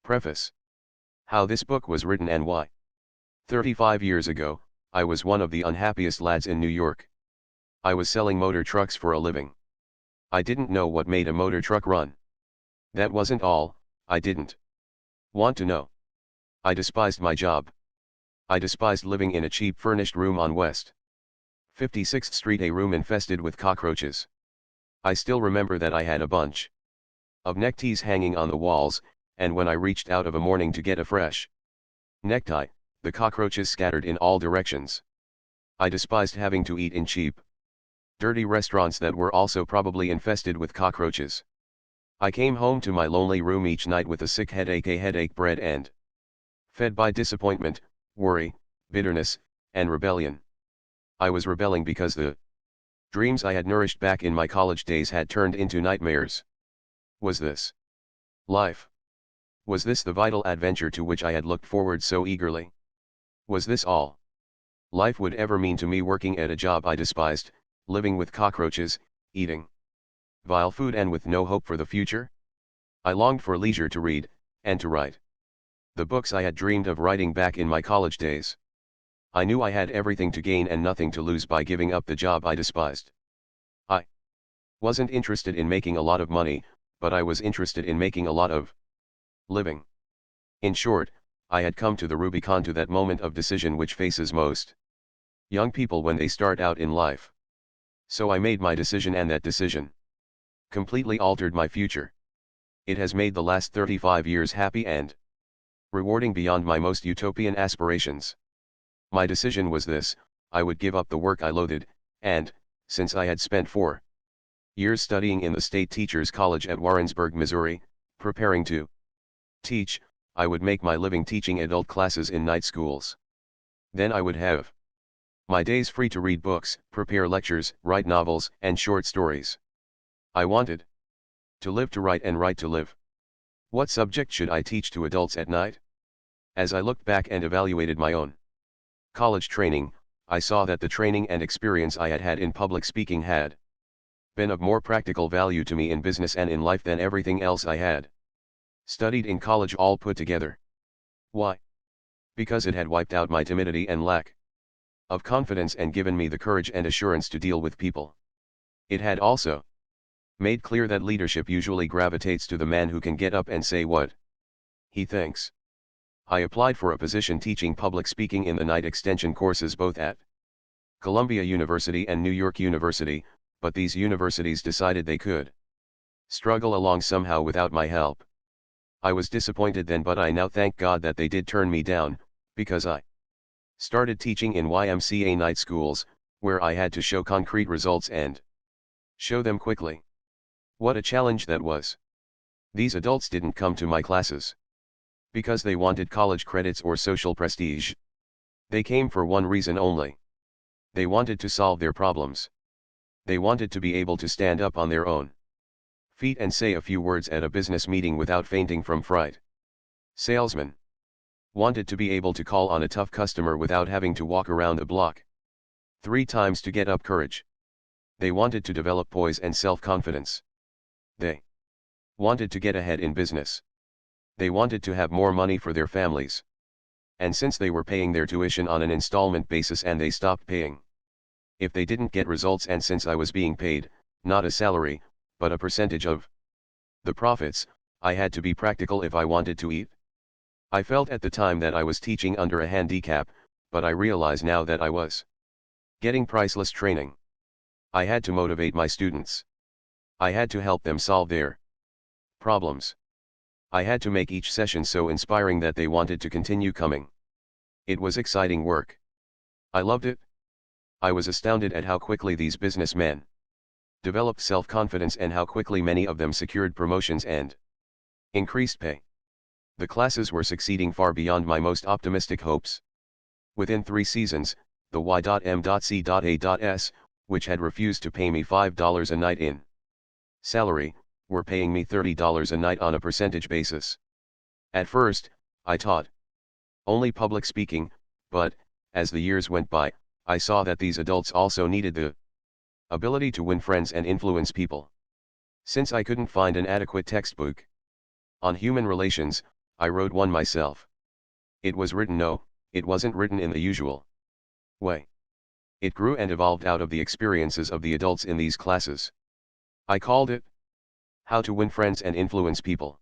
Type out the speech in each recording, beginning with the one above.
Preface. How this book was written and why. 35 years ago, I was one of the unhappiest lads in New York. I was selling motor trucks for a living. I didn't know what made a motor truck run. That wasn't all, I didn't want to know. I despised my job. I despised living in a cheap furnished room on West 56th Street, a room infested with cockroaches. I still remember that I had a bunch of neckties hanging on the walls, and when I reached out of a morning to get a fresh necktie, the cockroaches scattered in all directions. I despised having to eat in cheap, dirty restaurants that were also probably infested with cockroaches. I came home to my lonely room each night with a sick headache, a headache bred and fed by disappointment, worry, bitterness, and rebellion. I was rebelling because the dreams I had nourished back in my college days had turned into nightmares. Was this life? Was this the vital adventure to which I had looked forward so eagerly? Was this all life would ever mean to me, working at a job I despised, living with cockroaches, eating vile food, and with no hope for the future? I longed for leisure to read, and to write the books I had dreamed of writing back in my college days. I knew I had everything to gain and nothing to lose by giving up the job I despised. I wasn't interested in making a lot of money, but I was interested in making a lot of living. In short, I had come to the Rubicon, to that moment of decision which faces most young people when they start out in life. So I made my decision, and that decision completely altered my future. It has made the last 35 years happy and rewarding beyond my most utopian aspirations. My decision was this: I would give up the work I loathed, and, since I had spent 4 years studying in the State Teachers College at Warrensburg, Missouri, preparing to teach, I would make my living teaching adult classes in night schools. Then I would have my days free to read books, prepare lectures, write novels, and short stories. I wanted to live to write and write to live. What subject should I teach to adults at night? As I looked back and evaluated my own college training, I saw that the training and experience I had had in public speaking had been of more practical value to me in business and in life than everything else I had studied in college all put together. Why? Because it had wiped out my timidity and lack of confidence and given me the courage and assurance to deal with people. It had also made clear that leadership usually gravitates to the man who can get up and say what he thinks. I applied for a position teaching public speaking in the night extension courses both at Columbia University and New York University, but these universities decided they could struggle along somehow without my help. I was disappointed then, but I now thank God that they did turn me down, because I started teaching in YMCA night schools, where I had to show concrete results and show them quickly. What a challenge that was. These adults didn't come to my classes because they wanted college credits or social prestige. They came for one reason only. They wanted to solve their problems. They wanted to be able to stand up on their own feet and say a few words at a business meeting without fainting from fright. Salesmen wanted to be able to call on a tough customer without having to walk around the block 3 times to get up courage. They wanted to develop poise and self-confidence. They wanted to get ahead in business. They wanted to have more money for their families. And since they were paying their tuition on an installment basis and they stopped paying if they didn't get results, and since I was being paid, not a salary, but a percentage of the profits, I had to be practical if I wanted to eat. I felt at the time that I was teaching under a handicap, but I realize now that I was getting priceless training. I had to motivate my students. I had to help them solve their problems. I had to make each session so inspiring that they wanted to continue coming. It was exciting work. I loved it. I was astounded at how quickly these businessmen developed self-confidence and how quickly many of them secured promotions and increased pay. The classes were succeeding far beyond my most optimistic hopes. Within 3 seasons, the Y.M.C.A.S, which had refused to pay me $5 a night in salary, were paying me $30 a night on a percentage basis. At first, I taught only public speaking, but, as the years went by, I saw that these adults also needed the ability to win friends and influence people. Since I couldn't find an adequate textbook on human relations, I wrote one myself. It was written no, it wasn't written in the usual way. It grew and evolved out of the experiences of the adults in these classes. I called it How to Win Friends and Influence People.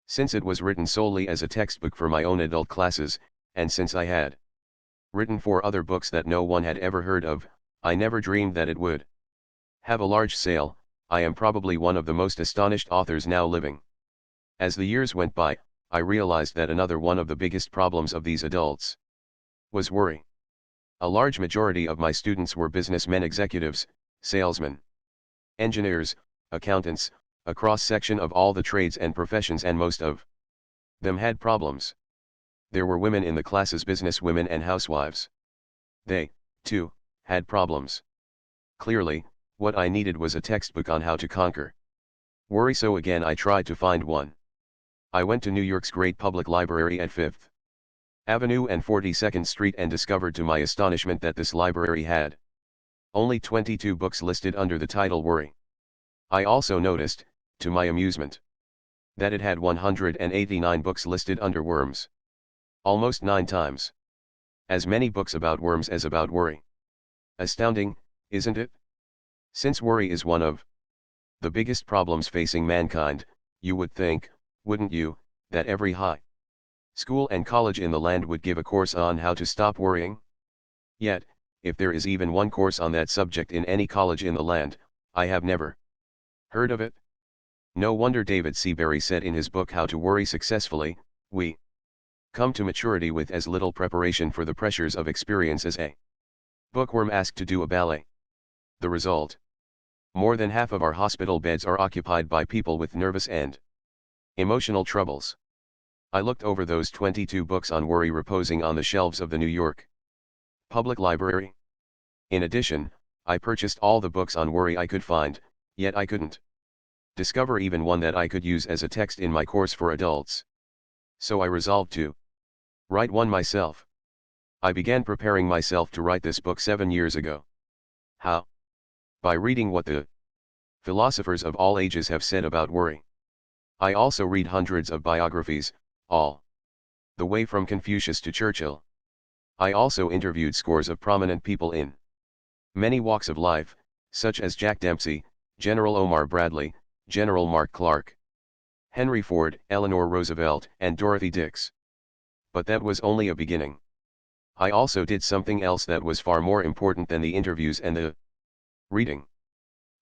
Since it was written solely as a textbook for my own adult classes, and since I had written 4 other books that no one had ever heard of, I never dreamed that it would have a large sale. I am probably one of the most astonished authors now living. As the years went by, I realized that another one of the biggest problems of these adults was worry. A large majority of my students were businessmen, executives, salesmen, engineers, accountants, a cross-section of all the trades and professions, and most of them had problems. There were women in the classes, businesswomen and housewives. They, too, had problems. Clearly, what I needed was a textbook on how to conquer worry, so again I tried to find one. I went to New York's great public library at 5th Avenue and 42nd Street and discovered to my astonishment that this library had only 22 books listed under the title Worry. I also noticed, to my amusement, that it had 189 books listed under Worms. Almost 9 times as many books about worms as about worry. Astounding, isn't it? Since worry is one of the biggest problems facing mankind, you would think, wouldn't you, that every high school and college in the land would give a course on how to stop worrying? Yet, if there is even one course on that subject in any college in the land, I have never heard of it. No wonder David Seabury said in his book How to Worry Successfully, "We come to maturity with as little preparation for the pressures of experience as a bookworm asked to do a ballet." The result? More than half of our hospital beds are occupied by people with nervous and emotional troubles. I looked over those 22 books on worry reposing on the shelves of the New York Public Library. In addition, I purchased all the books on worry I could find, yet I couldn't discover even one that I could use as a text in my course for adults. So I resolved to write one myself. I began preparing myself to write this book 7 years ago. How? By reading what the philosophers of all ages have said about worry. I also read hundreds of biographies, all the way from Confucius to Churchill. I also interviewed scores of prominent people in many walks of life, such as Jack Dempsey, General Omar Bradley, General Mark Clark, Henry Ford, Eleanor Roosevelt, and Dorothy Dix. But that was only a beginning. I also did something else that was far more important than the interviews and the reading.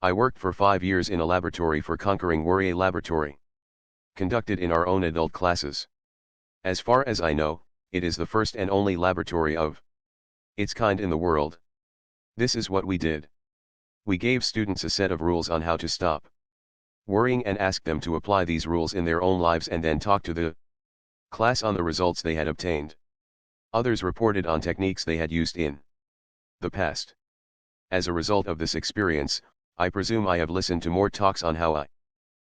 I worked for 5 years in a laboratory for conquering worry, a laboratory conducted in our own adult classes. As far as I know, it is the first and only laboratory of its kind in the world. This is what we did. We gave students a set of rules on how to stop worrying and asked them to apply these rules in their own lives and then talk to the class on the results they had obtained. Others reported on techniques they had used in the past. As a result of this experience, I presume I have listened to more talks on how I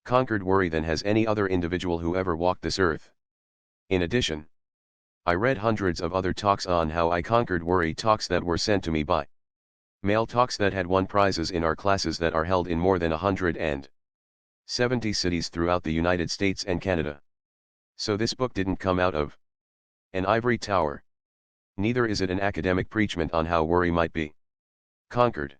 conquered worry than has any other individual who ever walked this earth. In addition, I read hundreds of other talks on how I conquered worry, talks that were sent to me by mail, talks that had won prizes in our classes that are held in more than 170 cities throughout the United States and Canada. So this book didn't come out of an ivory tower. Neither is it an academic preachment on how worry might be conquered.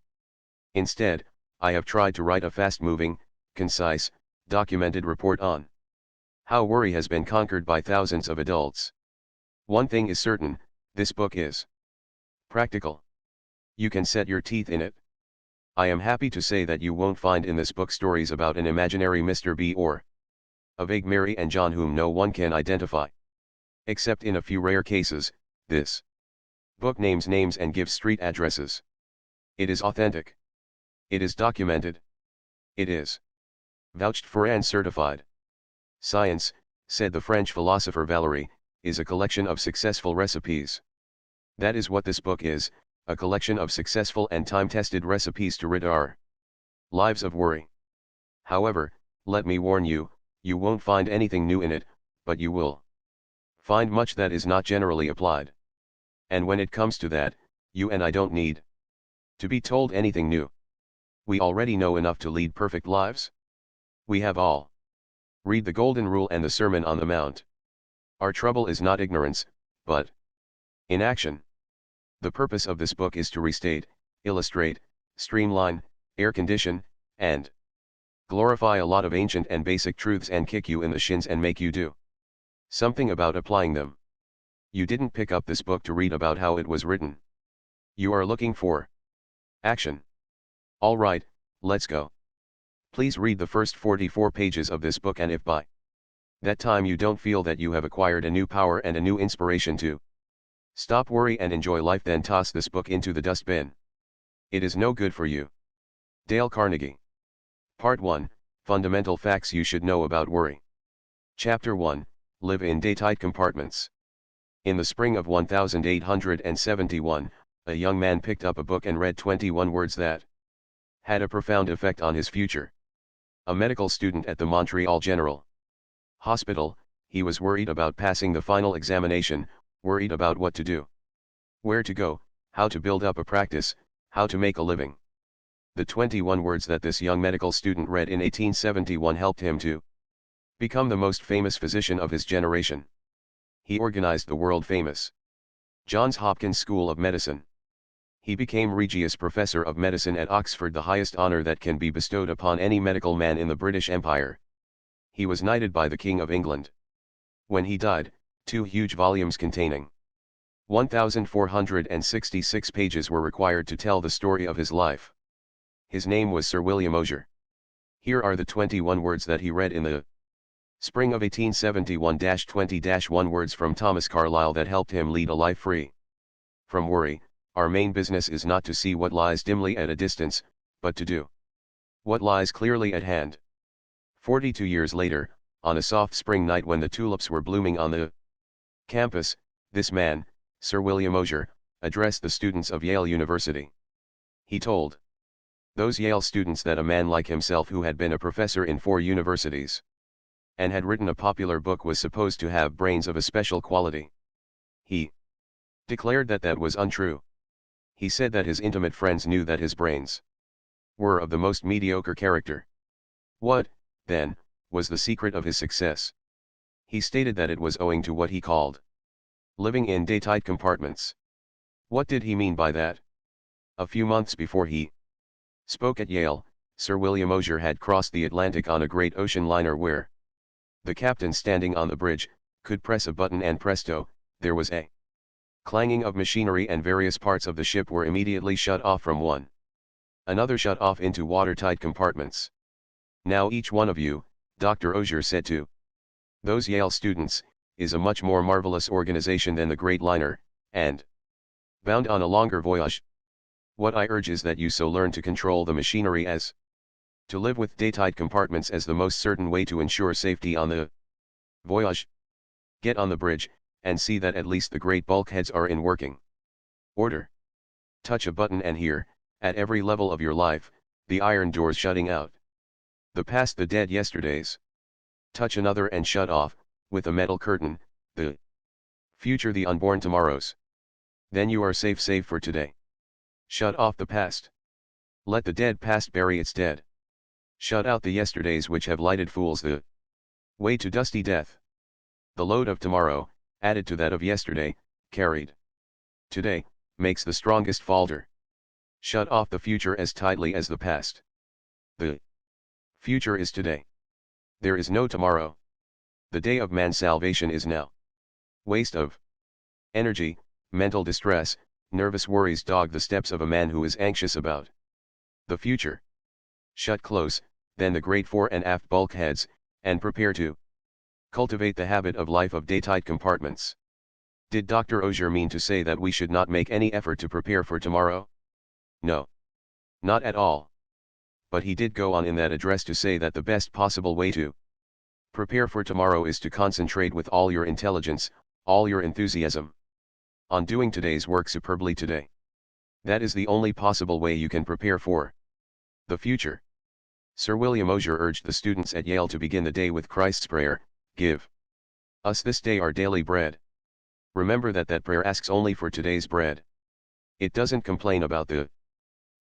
Instead, I have tried to write a fast-moving, concise, documented report on how worry has been conquered by thousands of adults. One thing is certain, this book is practical. You can set your teeth in it. I am happy to say that you won't find in this book stories about an imaginary Mr. B or a vague Mary and John whom no one can identify. Except in a few rare cases, this book names names and gives street addresses. It is authentic. It is documented. It is vouched for and certified. Science, said the French philosopher Valéry, is a collection of successful recipes. That is what this book is, a collection of successful and time-tested recipes to rid our lives of worry. However, let me warn you, you won't find anything new in it, but you will find much that is not generally applied. And when it comes to that, you and I don't need to be told anything new. We already know enough to lead perfect lives. We have all read the Golden Rule and the Sermon on the Mount. Our trouble is not ignorance, but inaction. The purpose of this book is to restate, illustrate, streamline, air condition, and glorify a lot of ancient and basic truths and kick you in the shins and make you do something about applying them. You didn't pick up this book to read about how it was written. You are looking for action. Alright, let's go. Please read the first 44 pages of this book, and if by that time you don't feel that you have acquired a new power and a new inspiration to stop worry and enjoy life, then toss this book into the dustbin. It is no good for you. Dale Carnegie. Part 1, Fundamental Facts You Should Know About Worry. Chapter 1, Live in Daytight Compartments. In the spring of 1871, a young man picked up a book and read 21 words that had a profound effect on his future. A medical student at the Montreal General Hospital, he was worried about passing the final examination, worried about what to do, where to go, how to build up a practice, how to make a living. The 21 words that this young medical student read in 1871 helped him to become the most famous physician of his generation. He organized the world-famous Johns Hopkins School of Medicine. He became Regius Professor of Medicine at Oxford, the highest honor that can be bestowed upon any medical man in the British Empire. He was knighted by the King of England. When he died, 2 huge volumes containing 1,466 pages were required to tell the story of his life. His name was Sir William Osier. Here are the 21 words that he read in the spring of 1871-20-1 words from Thomas Carlyle that helped him lead a life free from worry. Our main business is not to see what lies dimly at a distance, but to do what lies clearly at hand. 42 years later, on a soft spring night when the tulips were blooming on the campus, this man, Sir William Osier, addressed the students of Yale University. He told those Yale students that a man like himself, who had been a professor in 4 universities and had written a popular book, was supposed to have brains of a special quality. He declared that that was untrue. He said that his intimate friends knew that his brains were of the most mediocre character. What, then, was the secret of his success? He stated that it was owing to what he called living in daytight compartments. What did he mean by that? A few months before he spoke at Yale, Sir William Osier had crossed the Atlantic on a great ocean liner where the captain, standing on the bridge, could press a button and presto, there was a clanging of machinery, and various parts of the ship were immediately shut off from one another, shut off into watertight compartments. Now each one of you, Dr. Osier said to those Yale students, is a much more marvelous organization than the great liner, and bound on a longer voyage. What I urge is that you so learn to control the machinery as to live with daytight compartments as the most certain way to ensure safety on the voyage. Get on the bridge, and see that at least the great bulkheads are in working order. Touch a button and hear, at every level of your life, the iron doors shutting out the past, the dead yesterdays. Touch another and shut off, with a metal curtain, the future, the unborn tomorrows. Then you are safe, save for today. Shut off the past. Let the dead past bury its dead. Shut out the yesterdays which have lighted fools the way to dusty death. The load of tomorrow, added to that of yesterday, carried today, makes the strongest falter. Shut off the future as tightly as the past. The future is today. There is no tomorrow. The day of man's salvation is now. Waste of energy, mental distress, nervous worries dog the steps of a man who is anxious about the future. Shut close, then, the great fore and aft bulkheads, and prepare to cultivate the habit of life of daytight compartments. Did Dr. Osier mean to say that we should not make any effort to prepare for tomorrow? No. Not at all. But he did go on in that address to say that the best possible way to prepare for tomorrow is to concentrate with all your intelligence, all your enthusiasm, on doing today's work superbly today. That is the only possible way you can prepare for the future. Sir William Osier urged the students at Yale to begin the day with Christ's prayer, "Give us this day our daily bread." Remember that that prayer asks only for today's bread. It doesn't complain about the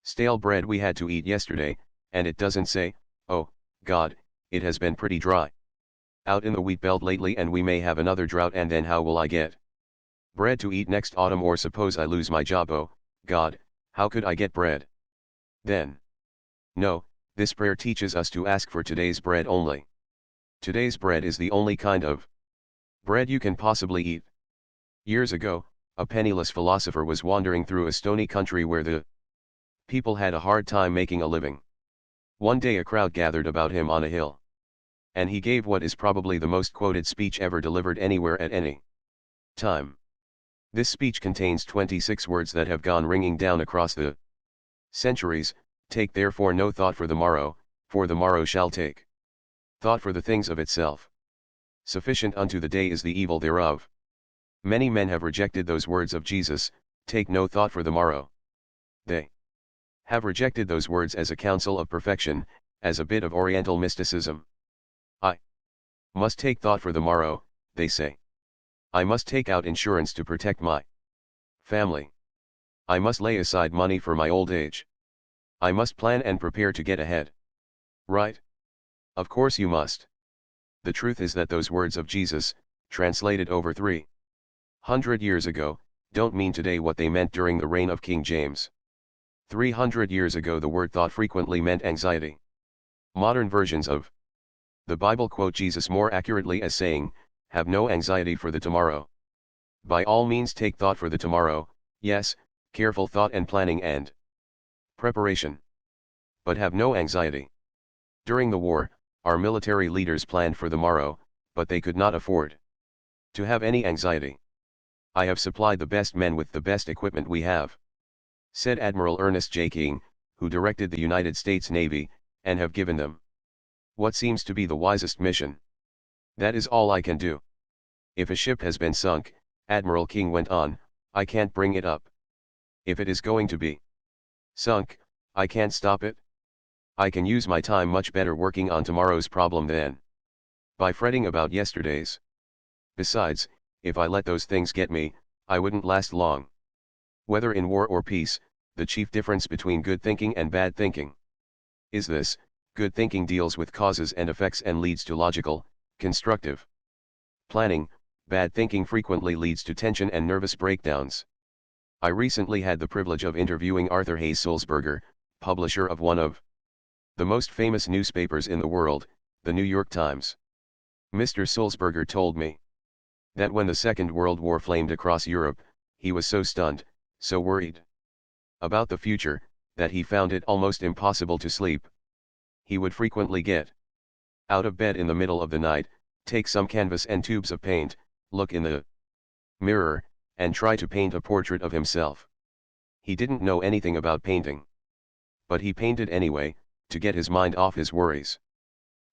stale bread we had to eat yesterday, and it doesn't say, "Oh, God, it has been pretty dry." Out in the wheat belt lately and we may have another drought and then how will I get bread to eat next autumn, or suppose I lose my job? Oh, God, how could I get bread then? No, this prayer teaches us to ask for today's bread only. Today's bread is the only kind of bread you can possibly eat. Years ago, a penniless philosopher was wandering through a stony country where the people had a hard time making a living. One day a crowd gathered about him on a hill. And he gave what is probably the most quoted speech ever delivered anywhere at any time. This speech contains 26 words that have gone ringing down across the centuries. Take therefore no thought for the morrow shall take thought for the things of itself. Sufficient unto the day is the evil thereof. Many men have rejected those words of Jesus, take no thought for the morrow. They have rejected those words as a counsel of perfection, as a bit of oriental mysticism. I must take thought for the morrow, they say. I must take out insurance to protect my family. I must lay aside money for my old age. I must plan and prepare to get ahead. Right? Of course you must. The truth is that those words of Jesus, translated over 300 years ago, don't mean today what they meant during the reign of King James. 300 years ago the word thought frequently meant anxiety. Modern versions of the Bible quote Jesus more accurately as saying, have no anxiety for the tomorrow. By all means take thought for the tomorrow, yes, careful thought and planning and preparation. But have no anxiety. During the war, our military leaders planned for the morrow, but they could not afford to have any anxiety. I have supplied the best men with the best equipment we have, said Admiral Ernest J. King, who directed the United States Navy, and have given them what seems to be the wisest mission. That is all I can do. If a ship has been sunk, Admiral King went on, I can't bring it up. If it is going to be sunk, I can't stop it. I can use my time much better working on tomorrow's problem than by fretting about yesterday's. Besides, if I let those things get me, I wouldn't last long. Whether in war or peace, the chief difference between good thinking and bad thinking is this: good thinking deals with causes and effects and leads to logical, constructive planning. Bad thinking frequently leads to tension and nervous breakdowns. I recently had the privilege of interviewing Arthur Hayes Sulzberger, publisher of one of the most famous newspapers in the world, the New York Times. Mr. Sulzberger told me that when the Second World War flamed across Europe, he was so stunned, so worried about the future, that he found it almost impossible to sleep. He would frequently get out of bed in the middle of the night, take some canvas and tubes of paint, look in the mirror, and try to paint a portrait of himself. He didn't know anything about painting, but he painted anyway, to get his mind off his worries.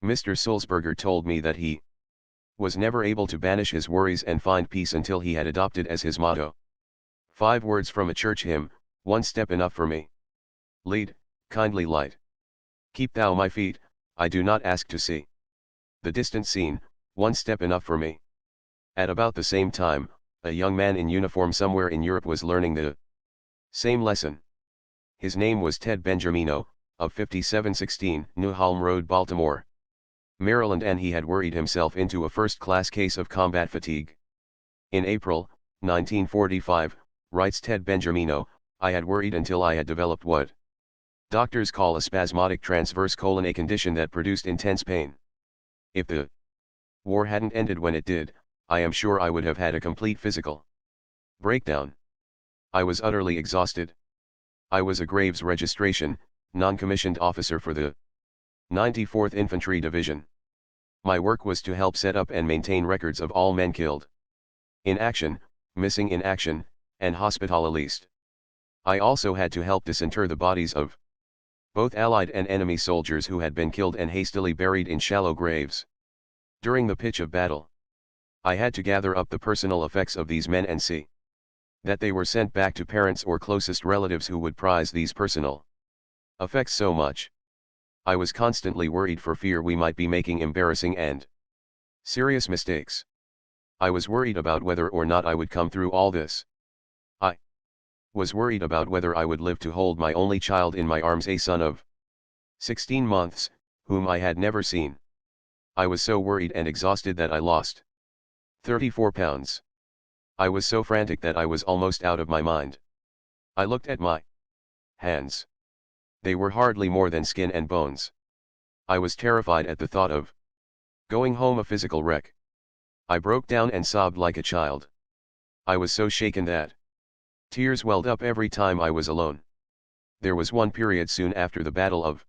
Mr. Sulzberger told me that he was never able to banish his worries and find peace until he had adopted as his motto 5 words from a church hymn, one step enough for me. Lead, kindly light. Keep thou my feet, I do not ask to see the distant scene, one step enough for me. At about the same time, a young man in uniform somewhere in Europe was learning the same lesson. His name was Ted Benjamino, of 5716 New Ulm Road, Baltimore, Maryland, and he had worried himself into a first-class case of combat fatigue. In April, 1945, writes Ted Benjamino, I had worried until I had developed what doctors call a spasmodic transverse colon, a condition that produced intense pain. If the war hadn't ended when it did, I am sure I would have had a complete physical breakdown. I was utterly exhausted. I was a Graves registration, non-commissioned officer for the 94th Infantry Division. My work was to help set up and maintain records of all men killed in action, missing in action, and hospitalized. I also had to help disinter the bodies of both Allied and enemy soldiers who had been killed and hastily buried in shallow graves during the pitch of battle. I had to gather up the personal effects of these men and see that they were sent back to parents or closest relatives who would prize these personal effects so much. I was constantly worried for fear we might be making embarrassing and serious mistakes. I was worried about whether or not I would come through all this. I was worried about whether I would live to hold my only child in my arms, a son of 16 months, whom I had never seen. I was so worried and exhausted that I lost 34 pounds. I was so frantic that I was almost out of my mind. I looked at my hands. They were hardly more than skin and bones. I was terrified at the thought of going home a physical wreck. I broke down and sobbed like a child. I was so shaken that tears welled up every time I was alone. There was one period soon after the Battle of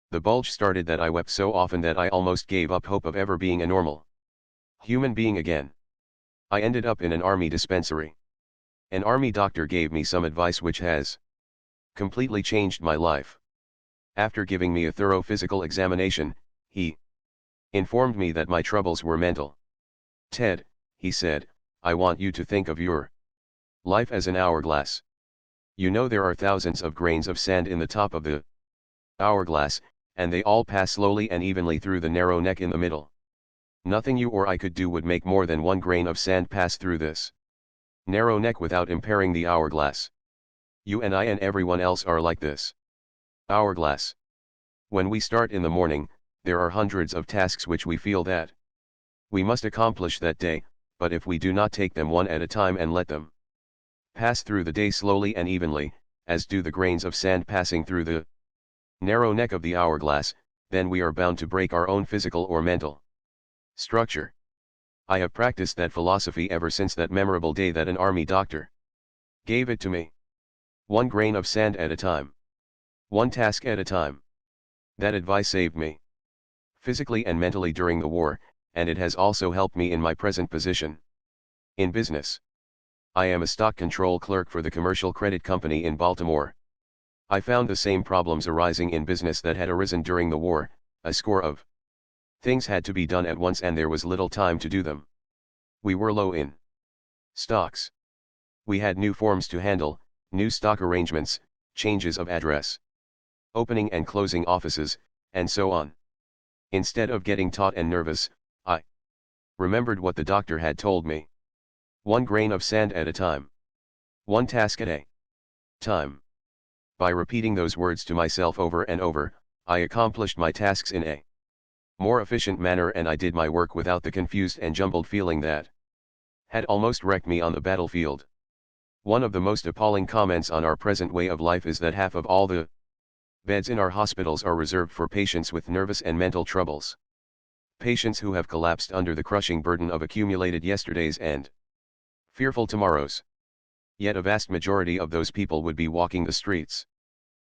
the Bulge started that I wept so often that I almost gave up hope of ever being a normal human being again. I ended up in an army dispensary. An army doctor gave me some advice which has completely changed my life. After giving me a thorough physical examination, he informed me that my troubles were mental. Ted, he said, I want you to think of your life as an hourglass. You know there are thousands of grains of sand in the top of the hourglass, and they all pass slowly and evenly through the narrow neck in the middle. Nothing you or I could do would make more than one grain of sand pass through this narrow neck without impairing the hourglass. You and I and everyone else are like this hourglass. When we start in the morning, there are hundreds of tasks which we feel that we must accomplish that day, but if we do not take them one at a time and let them pass through the day slowly and evenly, as do the grains of sand passing through the narrow neck of the hourglass, then we are bound to break our own physical or mental structure. I have practiced that philosophy ever since that memorable day that an army doctor gave it to me. One grain of sand at a time. One task at a time. That advice saved me physically and mentally during the war, and it has also helped me in my present position in business. I am a stock control clerk for the commercial credit company in Baltimore. I found the same problems arising in business that had arisen during the war. A score of things had to be done at once and there was little time to do them. We were low in stocks. We had new forms to handle, new stock arrangements, changes of address, opening and closing offices, and so on. Instead of getting taut and nervous, I remembered what the doctor had told me. One grain of sand at a time. One task at a time. By repeating those words to myself over and over, I accomplished my tasks in a more efficient manner and I did my work without the confused and jumbled feeling that had almost wrecked me on the battlefield. One of the most appalling comments on our present way of life is that half of all the beds in our hospitals are reserved for patients with nervous and mental troubles. Patients who have collapsed under the crushing burden of accumulated yesterdays and fearful tomorrows. Yet a vast majority of those people would be walking the streets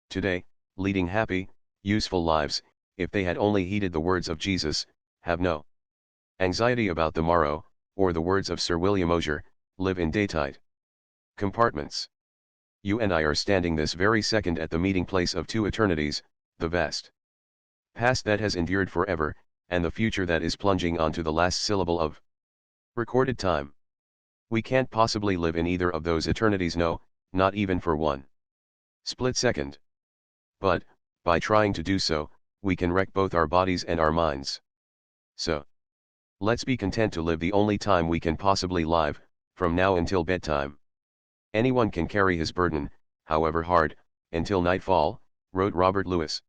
today, leading happy, useful lives, if they had only heeded the words of Jesus, have no anxiety about the morrow, or the words of Sir William Osier, live in daytight compartments. You and I are standing this very second at the meeting place of two eternities, the vast past that has endured forever, and the future that is plunging onto the last syllable of recorded time. We can't possibly live in either of those eternities, no, not even for one split second. But, by trying to do so, we can wreck both our bodies and our minds. So, let's be content to live the only time we can possibly live, from now until bedtime. Anyone can carry his burden, however hard, until nightfall, wrote Robert Louis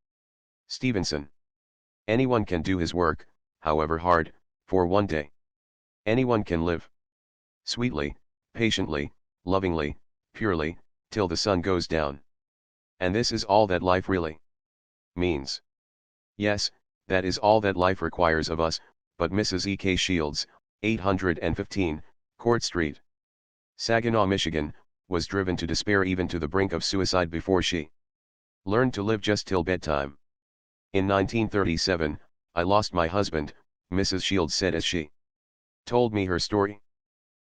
Stevenson. Anyone can do his work, however hard, for one day. Anyone can live sweetly, patiently, lovingly, purely, till the sun goes down. And this is all that life really means. Yes, that is all that life requires of us, but Mrs. E.K. Shields, 815, Court Street, Saginaw, Michigan, was driven to despair even to the brink of suicide before she learned to live just till bedtime. In 1937, I lost my husband, Mrs. Shields said as she told me her story.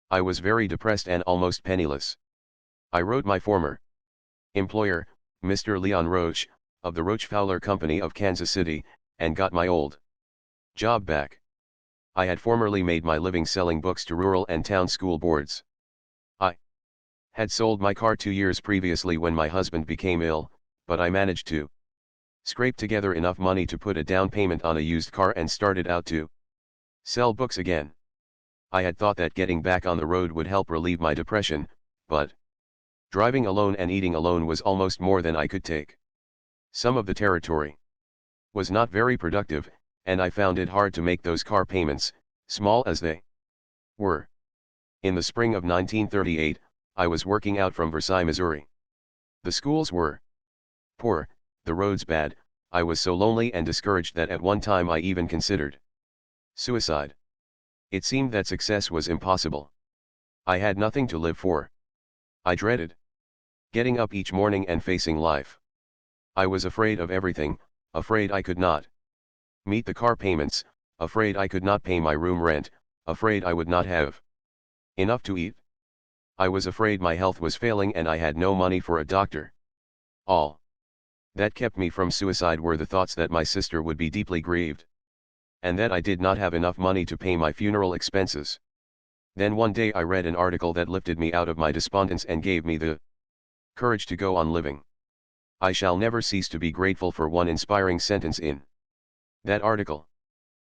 I was very depressed and almost penniless. I wrote my former employer, Mr. Leon Roche, of the Roche Fowler Company of Kansas City, and got my old job back. I had formerly made my living selling books to rural and town school boards. I had sold my car 2 years previously when my husband became ill, but I managed to scrape together enough money to put a down payment on a used car and started out to sell books again. I had thought that getting back on the road would help relieve my depression, but driving alone and eating alone was almost more than I could take. Some of the territory was not very productive, and I found it hard to make those car payments, small as they were. In the spring of 1938, I was working out from Versailles, Missouri. The schools were poor, the roads bad. I was so lonely and discouraged that at one time I even considered suicide. It seemed that success was impossible. I had nothing to live for. I dreaded getting up each morning and facing life. I was afraid of everything, afraid I could not meet the car payments, afraid I could not pay my room rent, afraid I would not have enough to eat. I was afraid my health was failing and I had no money for a doctor. All that kept me from suicide were the thoughts that my sister would be deeply grieved, and that I did not have enough money to pay my funeral expenses. Then one day I read an article that lifted me out of my despondence and gave me the courage to go on living. I shall never cease to be grateful for one inspiring sentence in that article.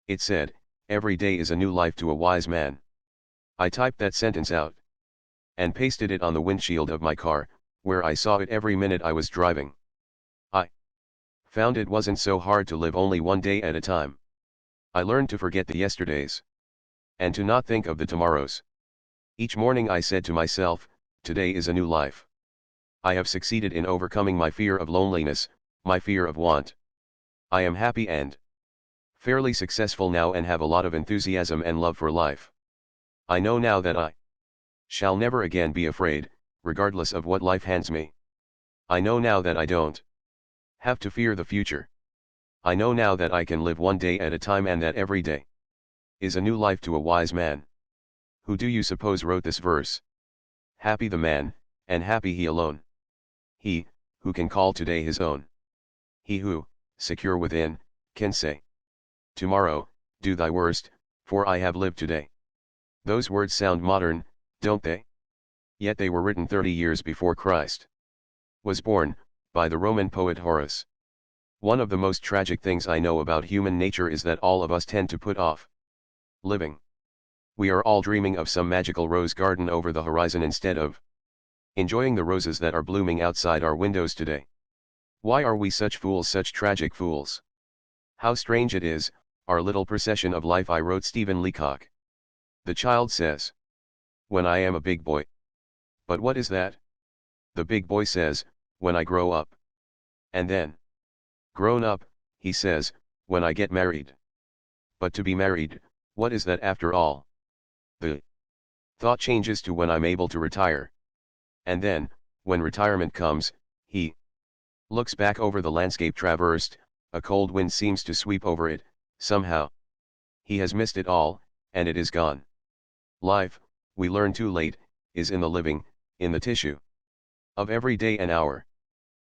It said, "Every day is a new life to a wise man." I typed that sentence out and pasted it on the windshield of my car, where I saw it every minute I was driving. I found it wasn't so hard to live only one day at a time. I learned to forget the yesterdays and to not think of the tomorrows. Each morning I said to myself, today is a new life. I have succeeded in overcoming my fear of loneliness, my fear of want. I am happy and fairly successful now and have a lot of enthusiasm and love for life. I know now that I shall never again be afraid, regardless of what life hands me. I know now that I don't have to fear the future. I know now that I can live one day at a time and that every day is a new life to a wise man. Who do you suppose wrote this verse? Happy the man, and happy he alone. He, who can call today his own. He who, secure within, can say, tomorrow, do thy worst, for I have lived today. Those words sound modern, don't they? Yet they were written 30 years before Christ was born, by the Roman poet Horace. One of the most tragic things I know about human nature is that all of us tend to put off living. We are all dreaming of some magical rose garden over the horizon instead of enjoying the roses that are blooming outside our windows today. Why are we such fools, such tragic fools? How strange it is, our little procession of life. I wrote Stephen Leacock. The child says, when I am a big boy. But what is that? The big boy says, when I grow up. And then, grown up, he says, when I get married. But to be married, what is that after all? The thought changes to when I'm able to retire. And then, when retirement comes, he looks back over the landscape traversed, a cold wind seems to sweep over it, somehow. He has missed it all, and it is gone. Life, we learn too late, is in the living, in the tissue of every day and hour.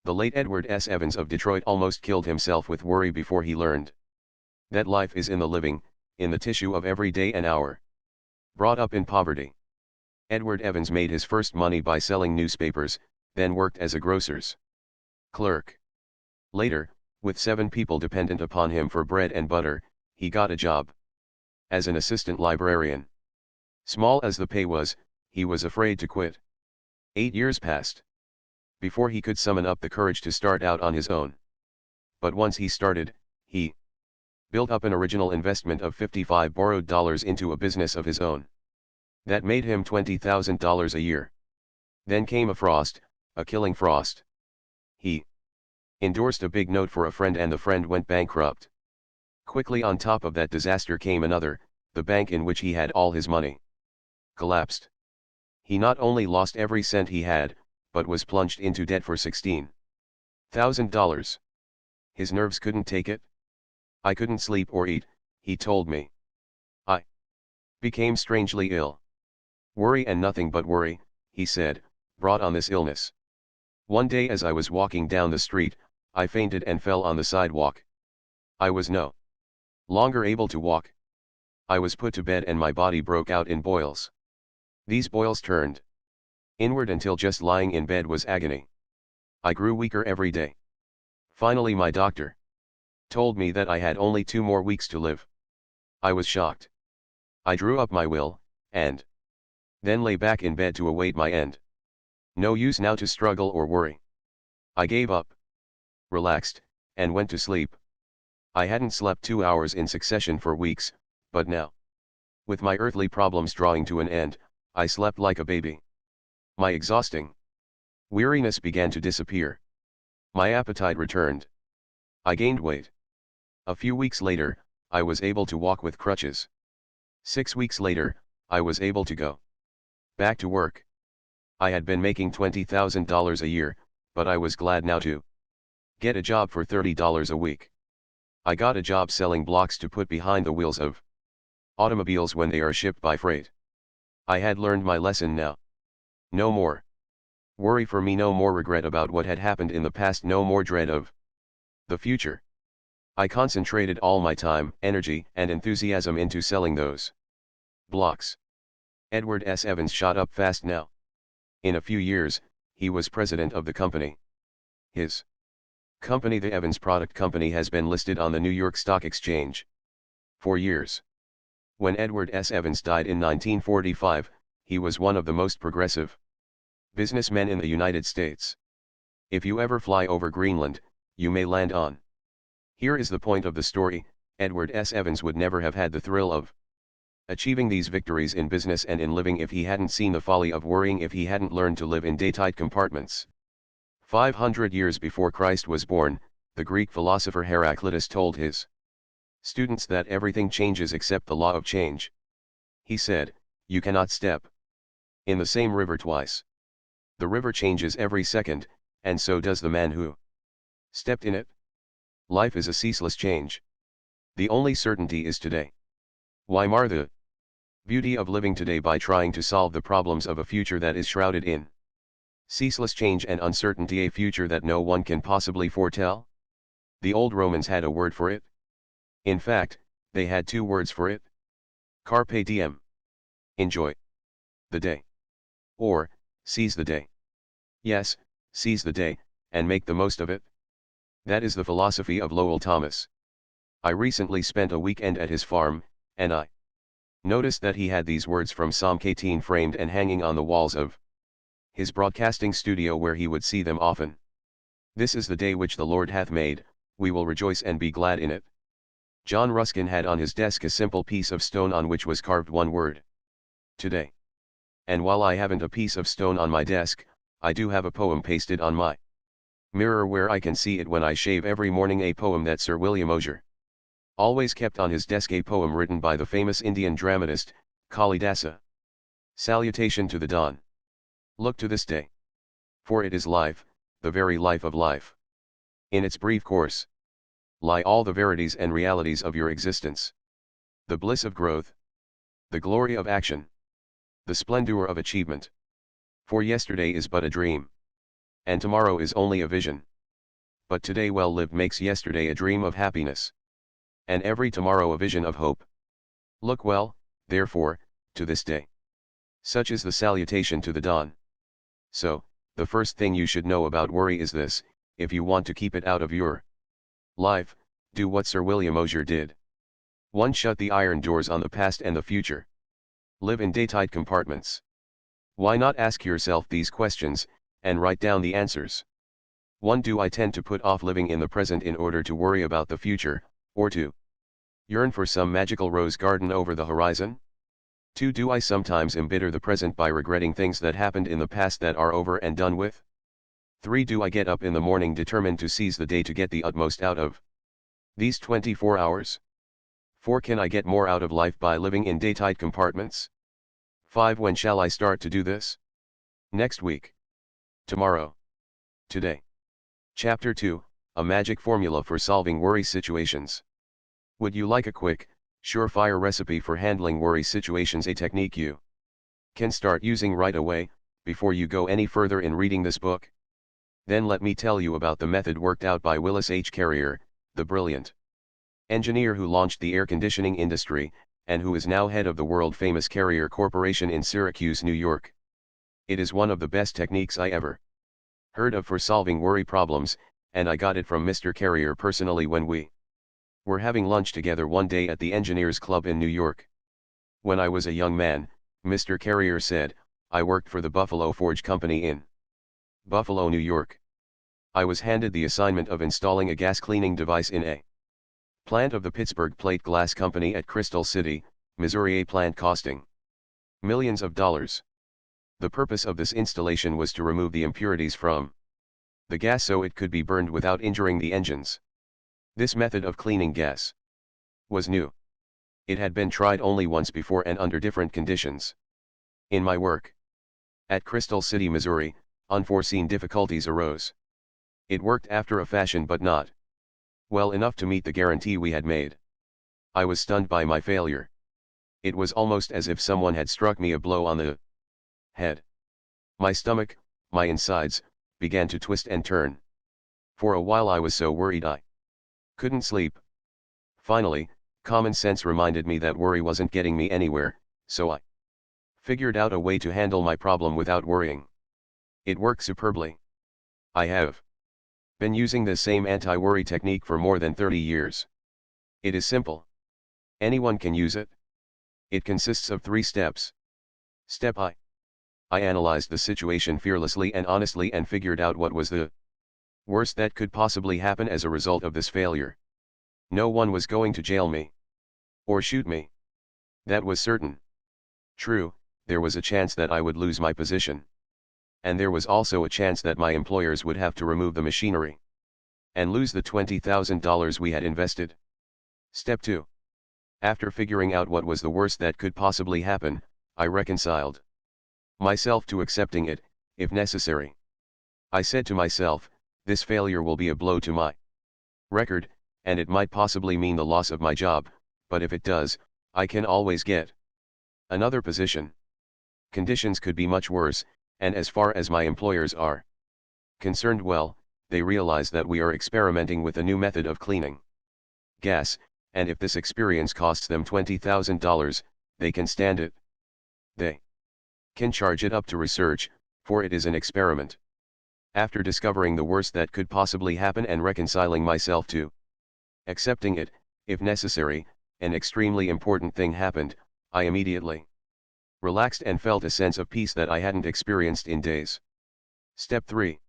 The late Edward S. Evans of Detroit almost killed himself with worry before he learned that life is in the living, in the tissue of every day and hour. Brought up in poverty, Edward Evans made his first money by selling newspapers, then worked as a grocer's clerk. Later, with 7 people dependent upon him for bread and butter, he got a job as an assistant librarian. Small as the pay was, he was afraid to quit. 8 years passed before he could summon up the courage to start out on his own. But once he started, he built up an original investment of $55 borrowed into a business of his own. That made him $20,000 a year. Then came a frost, a killing frost. He endorsed a big note for a friend and the friend went bankrupt. Quickly on top of that disaster came another, the bank in which he had all his money collapsed. He not only lost every cent he had, but was plunged into debt for $16,000. His nerves couldn't take it. I couldn't sleep or eat, he told me. I became strangely ill. Worry and nothing but worry, he said, brought on this illness. One day as I was walking down the street, I fainted and fell on the sidewalk. I was no longer able to walk. I was put to bed and my body broke out in boils. These boils turned inward until just lying in bed was agony. I grew weaker every day. Finally my doctor told me that I had only 2 more weeks to live. I was shocked. I drew up my will, and then lay back in bed to await my end. No use now to struggle or worry. I gave up, relaxed, and went to sleep. I hadn't slept 2 hours in succession for weeks, but now, with my earthly problems drawing to an end, I slept like a baby. My exhausting weariness began to disappear. My appetite returned. I gained weight. A few weeks later, I was able to walk with crutches. 6 weeks later, I was able to go back to work. I had been making $20,000 a year, but I was glad now to get a job for $30 a week. I got a job selling blocks to put behind the wheels of automobiles when they are shipped by freight. I had learned my lesson now. No more worry for me, no more regret about what had happened in the past, no more dread of the future. I concentrated all my time, energy, and enthusiasm into selling those blocks. Edward S. Evans shot up fast now. In a few years, he was president of the company. His company, the Evans Product Company, has been listed on the New York Stock Exchange for years. When Edward S. Evans died in 1945, he was one of the most progressive businessmen in the United States. If you ever fly over Greenland, you may land on. Here is the point of the story: Edward S. Evans would never have had the thrill of achieving these victories in business and in living if he hadn't seen the folly of worrying, if he hadn't learned to live in daytight compartments. 500 years before Christ was born, the Greek philosopher Heraclitus told his students that everything changes except the law of change. He said, "You cannot step in the same river twice. The river changes every second, and so does the man who stepped in it." Life is a ceaseless change. The only certainty is today. Why mar the beauty of living today by trying to solve the problems of a future that is shrouded in ceaseless change and uncertainty, a future that no one can possibly foretell? The old Romans had a word for it. In fact, they had two words for it: carpe diem, enjoy the day, or seize the day. Yes, seize the day, and make the most of it. That is the philosophy of Lowell Thomas. I recently spent a weekend at his farm, and I noticed that he had these words from Psalm 18 framed and hanging on the walls of his broadcasting studio, where he would see them often. "This is the day which the Lord hath made, we will rejoice and be glad in it." John Ruskin had on his desk a simple piece of stone on which was carved one word: today. And while I haven't a piece of stone on my desk, I do have a poem pasted on my mirror where I can see it when I shave every morning, a poem that Sir William Osier always kept on his desk, a poem written by the famous Indian dramatist, Kalidasa. Salutation to the dawn. Look to this day. For it is life, the very life of life. In its brief course lie all the verities and realities of your existence. The bliss of growth, the glory of action, the splendor of achievement. For yesterday is but a dream, and tomorrow is only a vision. But today well lived makes yesterday a dream of happiness, and every tomorrow a vision of hope. Look well, therefore, to this day. Such is the salutation to the dawn. So, the first thing you should know about worry is this: if you want to keep it out of your life, do what Sir William Osier did. 1. Shut the iron doors on the past and the future. Live in daytight compartments. Why not ask yourself these questions, and write down the answers? 1. Do I tend to put off living in the present in order to worry about the future, or to yearn for some magical rose garden over the horizon? 2. Do I sometimes embitter the present by regretting things that happened in the past that are over and done with? 3. Do I get up in the morning determined to seize the day to get the utmost out of these 24 hours? 4. Can I get more out of life by living in daytight compartments? 5. When shall I start to do this? Next week. Tomorrow. Today. Chapter 2, A Magic Formula for Solving Worry Situations. Would you like a quick, surefire recipe for handling worry situations, a technique you can start using right away, before you go any further in reading this book? Then let me tell you about the method worked out by Willis H. Carrier, the brilliant engineer who launched the air conditioning industry, and who is now head of the world-famous Carrier Corporation in Syracuse, New York. It is one of the best techniques I ever heard of for solving worry problems, and I got it from Mr. Carrier personally when we were having lunch together one day at the Engineers Club in New York. When I was a young man, Mr. Carrier said, I worked for the Buffalo Forge Company in Buffalo, New York. I was handed the assignment of installing a gas cleaning device in a Plant of the Pittsburgh Plate Glass Company at Crystal City, Missouri. A plant costing millions of dollars. The purpose of this installation was to remove the impurities from the gas so it could be burned without injuring the engines. This method of cleaning gas was new. It had been tried only once before and under different conditions. In my work at Crystal City, Missouri, unforeseen difficulties arose. It worked after a fashion but not well enough to meet the guarantee we had made. I was stunned by my failure. It was almost as if someone had struck me a blow on the head. My stomach, my insides, began to twist and turn. For a while I was so worried I couldn't sleep. Finally, common sense reminded me that worry wasn't getting me anywhere, so I figured out a way to handle my problem without worrying. It worked superbly. I have been using the same anti-worry technique for more than 30 years. It is simple. Anyone can use it. It consists of 3 steps. Step I analyzed the situation fearlessly and honestly and figured out what was the worst that could possibly happen as a result of this failure. No one was going to jail me or shoot me. That was certain. True, there was a chance that I would lose my position. And there was also a chance that my employers would have to remove the machinery and lose the $20,000 we had invested. Step 2. After figuring out what was the worst that could possibly happen, I reconciled myself to accepting it, if necessary. I said to myself, this failure will be a blow to my record, and it might possibly mean the loss of my job, but if it does, I can always get another position. Conditions could be much worse, and as far as my employers are concerned, well, they realize that we are experimenting with a new method of cleaning gas, and if this experience costs them $20,000, they can stand it. They can charge it up to research, for it is an experiment. After discovering the worst that could possibly happen and reconciling myself to accepting it, if necessary, an extremely important thing happened. I immediately relaxed and felt a sense of peace that I hadn't experienced in days. Step 3.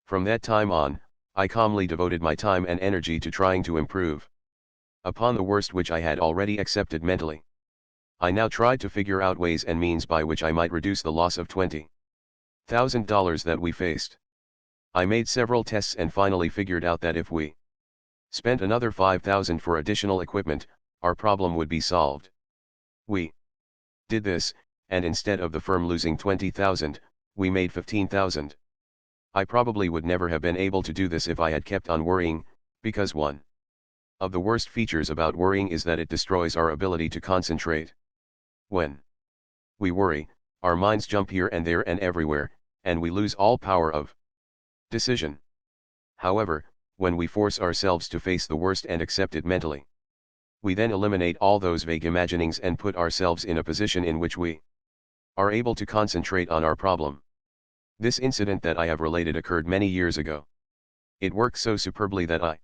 From that time on, I calmly devoted my time and energy to trying to improve upon the worst which I had already accepted mentally. I now tried to figure out ways and means by which I might reduce the loss of $20,000 that we faced. I made several tests and finally figured out that if we spent another $5,000 for additional equipment, our problem would be solved. We did this, and instead of the firm losing $20,000, we made $15,000. I probably would never have been able to do this if I had kept on worrying, because one of the worst features about worrying is that it destroys our ability to concentrate. When we worry, our minds jump here and there and everywhere, and we lose all power of decision. However, when we force ourselves to face the worst and accept it mentally, we then eliminate all those vague imaginings and put ourselves in a position in which we are able to concentrate on our problem. This incident that I have related occurred many years ago. It worked so superbly that I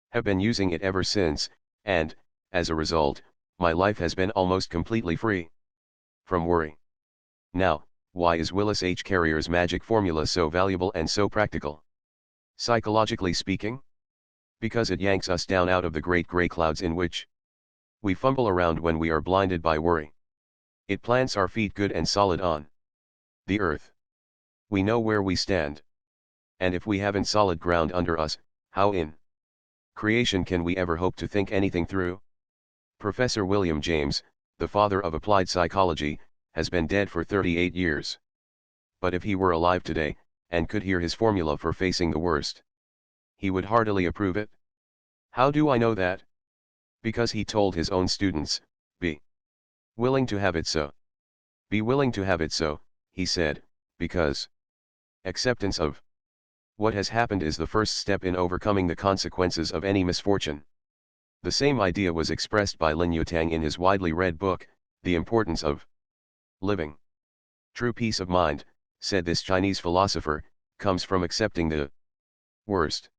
have been using it ever since, and, as a result, my life has been almost completely free from worry. Now, why is Willis H. Carrier's magic formula so valuable and so practical? Psychologically speaking? Because it yanks us down out of the great gray clouds in which we fumble around when we are blinded by worry. It plants our feet good and solid on the earth. We know where we stand. And if we haven't solid ground under us, how in creation can we ever hope to think anything through? Professor William James, the father of applied psychology, has been dead for 38 years. But if he were alive today, and could hear his formula for facing the worst, he would heartily approve it. How do I know that? Because he told his own students, be willing to have it so. Be willing to have it so, he said, because acceptance of what has happened is the first step in overcoming the consequences of any misfortune. The same idea was expressed by Lin Yutang in his widely read book, The Importance of Living. True peace of mind, said this Chinese philosopher, comes from accepting the worst.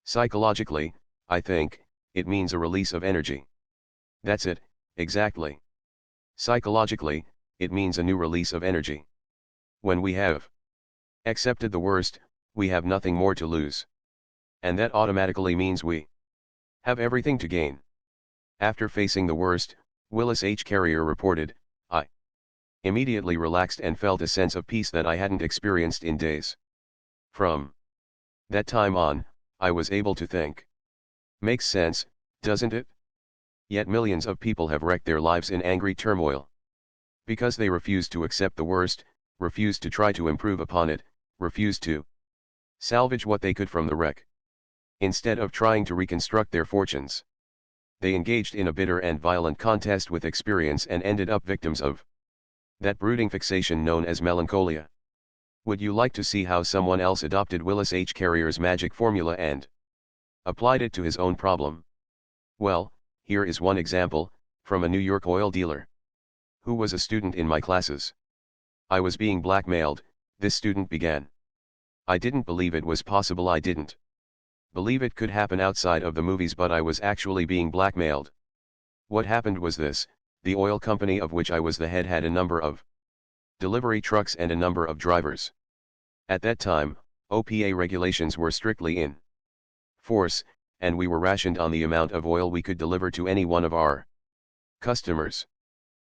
Psychologically, I think, it means a release of energy. That's it, exactly. Psychologically, it means a new release of energy. When we have accepted the worst, we have nothing more to lose. And that automatically means we Have everything to gain. After facing the worst, Willis H. Carrier reported, I immediately relaxed and felt a sense of peace that I hadn't experienced in days. From that time on, I was able to think. Makes sense, doesn't it? Yet millions of people have wrecked their lives in angry turmoil. Because they refused to accept the worst, refused to try to improve upon it, refused to salvage what they could from the wreck. Instead of trying to reconstruct their fortunes, they engaged in a bitter and violent contest with experience and ended up victims of that brooding fixation known as melancholia. Would you like to see how someone else adopted Willis H. Carrier's magic formula and applied it to his own problem? Well, here is one example, from a New York oil dealer who was a student in my classes. I was being blackmailed, this student began. I didn't believe it was possible. I didn't believe it could happen outside of the movies, but I was actually being blackmailed. What happened was this: the oil company of which I was the head had a number of delivery trucks and a number of drivers. At that time, OPA regulations were strictly in force, and we were rationed on the amount of oil we could deliver to any one of our customers.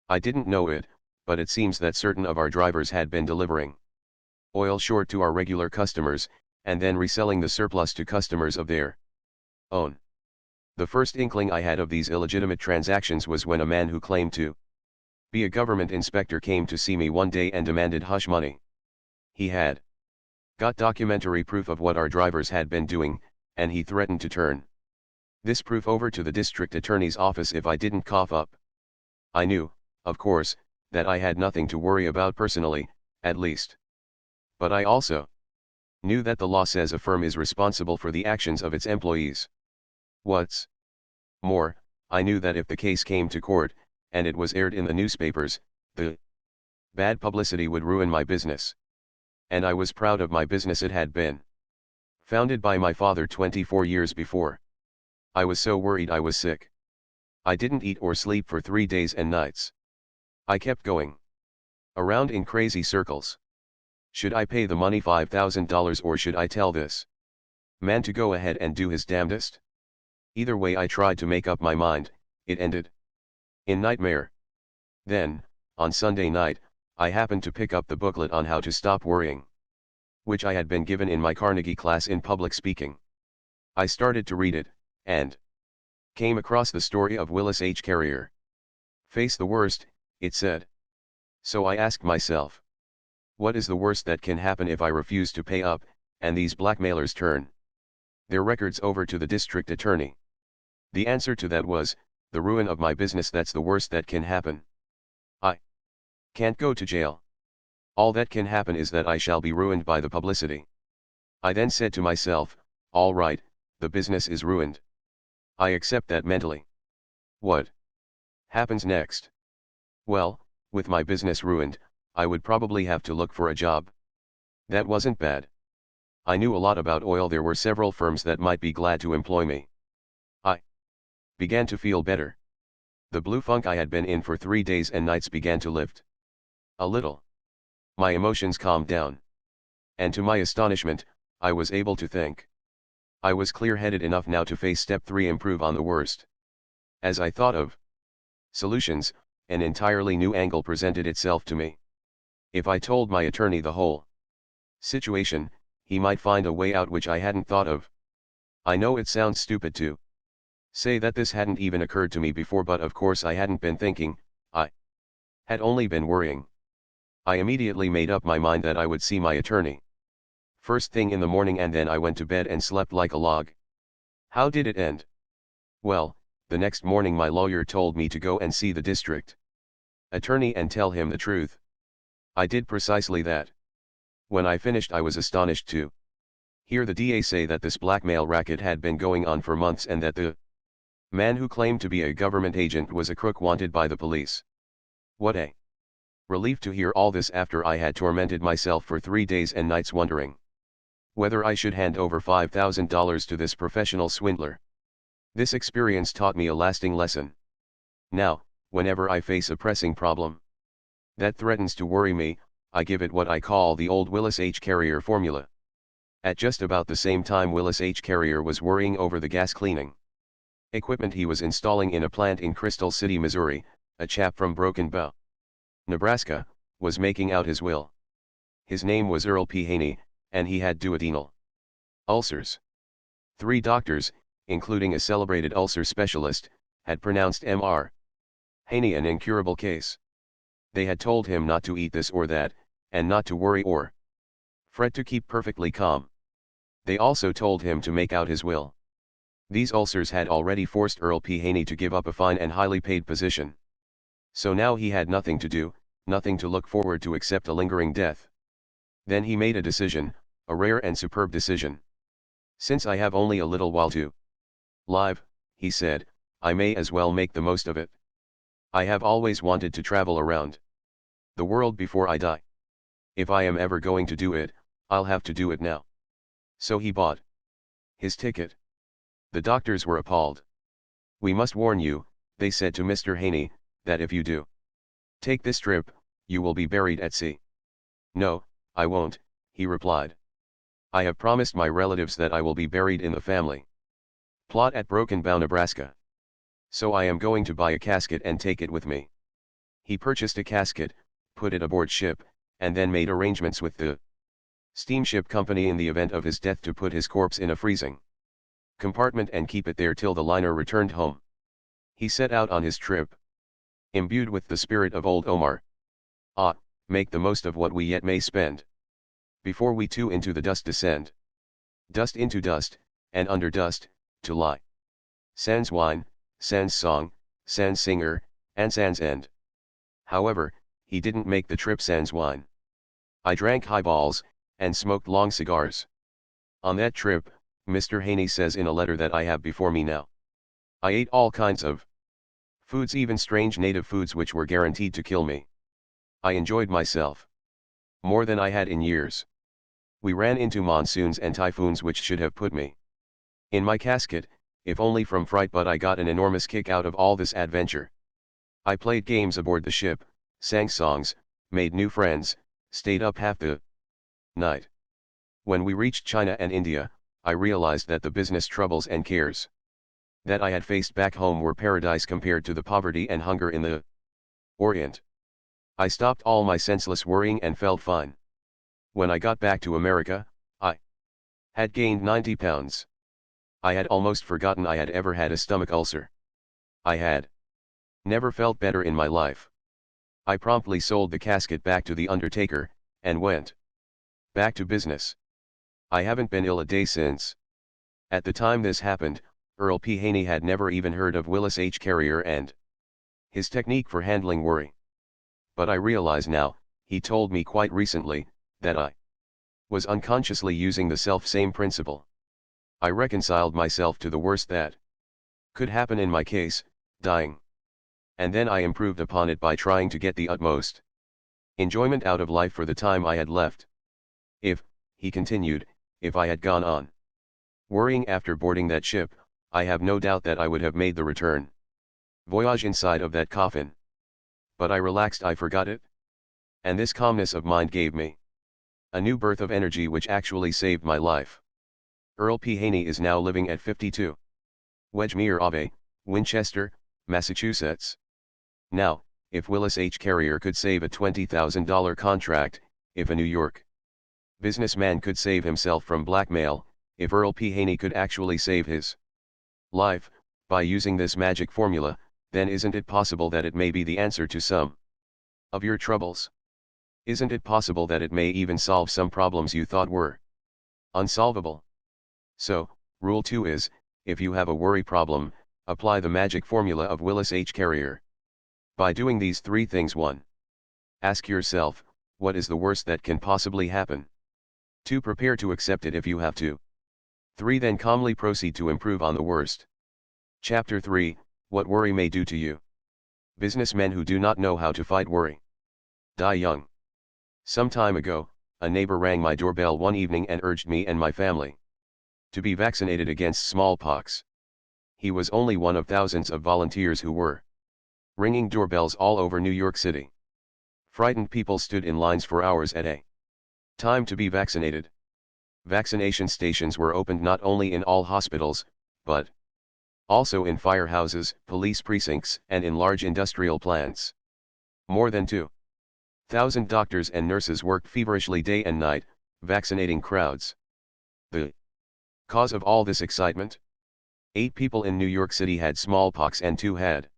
I didn't know it, but it seems that certain of our drivers had been delivering oil short to our regular customers, and then reselling the surplus to customers of their own. The first inkling I had of these illegitimate transactions was when a man who claimed to be a government inspector came to see me one day and demanded hush money. He had got documentary proof of what our drivers had been doing, and he threatened to turn this proof over to the district attorney's office if I didn't cough up. I knew, of course, that I had nothing to worry about personally, at least. But I also knew that the law says a firm is responsible for the actions of its employees. What's more, I knew that if the case came to court, and it was aired in the newspapers, the bad publicity would ruin my business. And I was proud of my business. It had been founded by my father 24 years before. I was so worried I was sick. I didn't eat or sleep for 3 days and nights. I kept going around in crazy circles. Should I pay the money $5,000 or should I tell this man to go ahead and do his damnedest? Either way I tried to make up my mind. It ended in nightmare. Then, on Sunday night, I happened to pick up the booklet on how to stop worrying, which I had been given in my Carnegie class in public speaking. I started to read it, and came across the story of Willis H. Carrier. Face the worst, it said. So I asked myself, what is the worst that can happen if I refuse to pay up, and these blackmailers turn their records over to the district attorney? The answer to that was, the ruin of my business. That's the worst that can happen. I can't go to jail. All that can happen is that I shall be ruined by the publicity. I then said to myself, all right, the business is ruined. I accept that mentally. What happens next? Well, with my business ruined, I would probably have to look for a job. That wasn't bad. I knew a lot about oil. There were several firms that might be glad to employ me. I began to feel better. The blue funk I had been in for 3 days and nights began to lift a little. My emotions calmed down. And to my astonishment, I was able to think. I was clear-headed enough now to face step 3, improve on the worst. As I thought of solutions, an entirely new angle presented itself to me. If I told my attorney the whole situation, he might find a way out which I hadn't thought of. I know it sounds stupid to say that this hadn't even occurred to me before, but of course I hadn't been thinking, I had only been worrying. I immediately made up my mind that I would see my attorney first thing in the morning, and then I went to bed and slept like a log. How did it end? Well, the next morning my lawyer told me to go and see the district attorney and tell him the truth. I did precisely that. When I finished, I was astonished to hear the DA say that this blackmail racket had been going on for months and that the man who claimed to be a government agent was a crook wanted by the police. What a relief to hear all this after I had tormented myself for 3 days and nights wondering whether I should hand over $5,000 to this professional swindler. This experience taught me a lasting lesson. Now, whenever I face a pressing problem that threatens to worry me, I give it what I call the old Willis H. Carrier formula. At just about the same time Willis H. Carrier was worrying over the gas cleaning equipment he was installing in a plant in Crystal City, Missouri, a chap from Broken Bow, Nebraska, was making out his will. His name was Earl P. Haney, and he had duodenal ulcers. 3 doctors, including a celebrated ulcer specialist, had pronounced Mr. Haney an incurable case. They had told him not to eat this or that, and not to worry or fret, to keep perfectly calm. They also told him to make out his will. These ulcers had already forced Earl P. Haney to give up a fine and highly paid position. So now he had nothing to do, nothing to look forward to except a lingering death. Then he made a decision, a rare and superb decision. Since I have only a little while to live, he said, I may as well make the most of it. I have always wanted to travel around the world before I die. If I am ever going to do it, I'll have to do it now. So he bought his ticket. The doctors were appalled. We must warn you, they said to Mr. Haney, that if you do take this trip, you will be buried at sea. No, I won't, he replied. I have promised my relatives that I will be buried in the family plot at Broken Bow, Nebraska. So I am going to buy a casket and take it with me. He purchased a casket, put it aboard ship, and then made arrangements with the steamship company in the event of his death to put his corpse in a freezing compartment and keep it there till the liner returned home. He set out on his trip, imbued with the spirit of old Omar. Make the most of what we yet may spend, before we too into the dust descend. Dust into dust, and under dust, to lie. Sans wine, sans song, sans singer, and sans end. However, he didn't make the trip sans wine. I drank highballs, and smoked long cigars. On that trip, Mr. Haney says in a letter that I have before me now, I ate all kinds of foods, even strange native foods which were guaranteed to kill me. I enjoyed myself more than I had in years. We ran into monsoons and typhoons which should have put me in my casket, if only from fright, but I got an enormous kick out of all this adventure. I played games aboard the ship, sang songs, made new friends, stayed up half the night. When we reached China and India, I realized that the business troubles and cares that I had faced back home were paradise compared to the poverty and hunger in the Orient. I stopped all my senseless worrying and felt fine. When I got back to America, I had gained 90 pounds. I had almost forgotten I had ever had a stomach ulcer. I had never felt better in my life. I promptly sold the casket back to the undertaker, and went back to business. I haven't been ill a day since. At the time this happened, Earl P. Haney had never even heard of Willis H. Carrier and his technique for handling worry. But I realize now, he told me quite recently, that I was unconsciously using the self-same principle. I reconciled myself to the worst that could happen in my case, dying. And then I improved upon it by trying to get the utmost enjoyment out of life for the time I had left. If, he continued, if I had gone on worrying after boarding that ship, I have no doubt that I would have made the return voyage inside of that coffin. But I relaxed, I forgot it. And this calmness of mind gave me a new birth of energy which actually saved my life. Earl P. Haney is now living at 52 Wedgmere Ave, Winchester, Massachusetts. Now, if Willis H. Carrier could save a $20,000 contract, if a New York businessman could save himself from blackmail, if Earl P. Haney could actually save his life, by using this magic formula, then isn't it possible that it may be the answer to some of your troubles? Isn't it possible that it may even solve some problems you thought were unsolvable? So, rule 2 is, if you have a worry problem, apply the magic formula of Willis H. Carrier. By doing these 3 things: 1. Ask yourself, what is the worst that can possibly happen? 2. Prepare to accept it if you have to. 3. Then calmly proceed to improve on the worst. Chapter 3, What Worry May Do to You. Businessmen who do not know how to fight worry die young. Some time ago, a neighbor rang my doorbell one evening and urged me and my family to be vaccinated against smallpox. He was only one of thousands of volunteers who were ringing doorbells all over New York City. Frightened people stood in lines for hours at a time to be vaccinated. Vaccination stations were opened not only in all hospitals, but Also in firehouses, police precincts, and in large industrial plants. More than 2,000 doctors and nurses worked feverishly day and night, vaccinating crowds. The cause of all this excitement? 8 people in New York City had smallpox and 2 had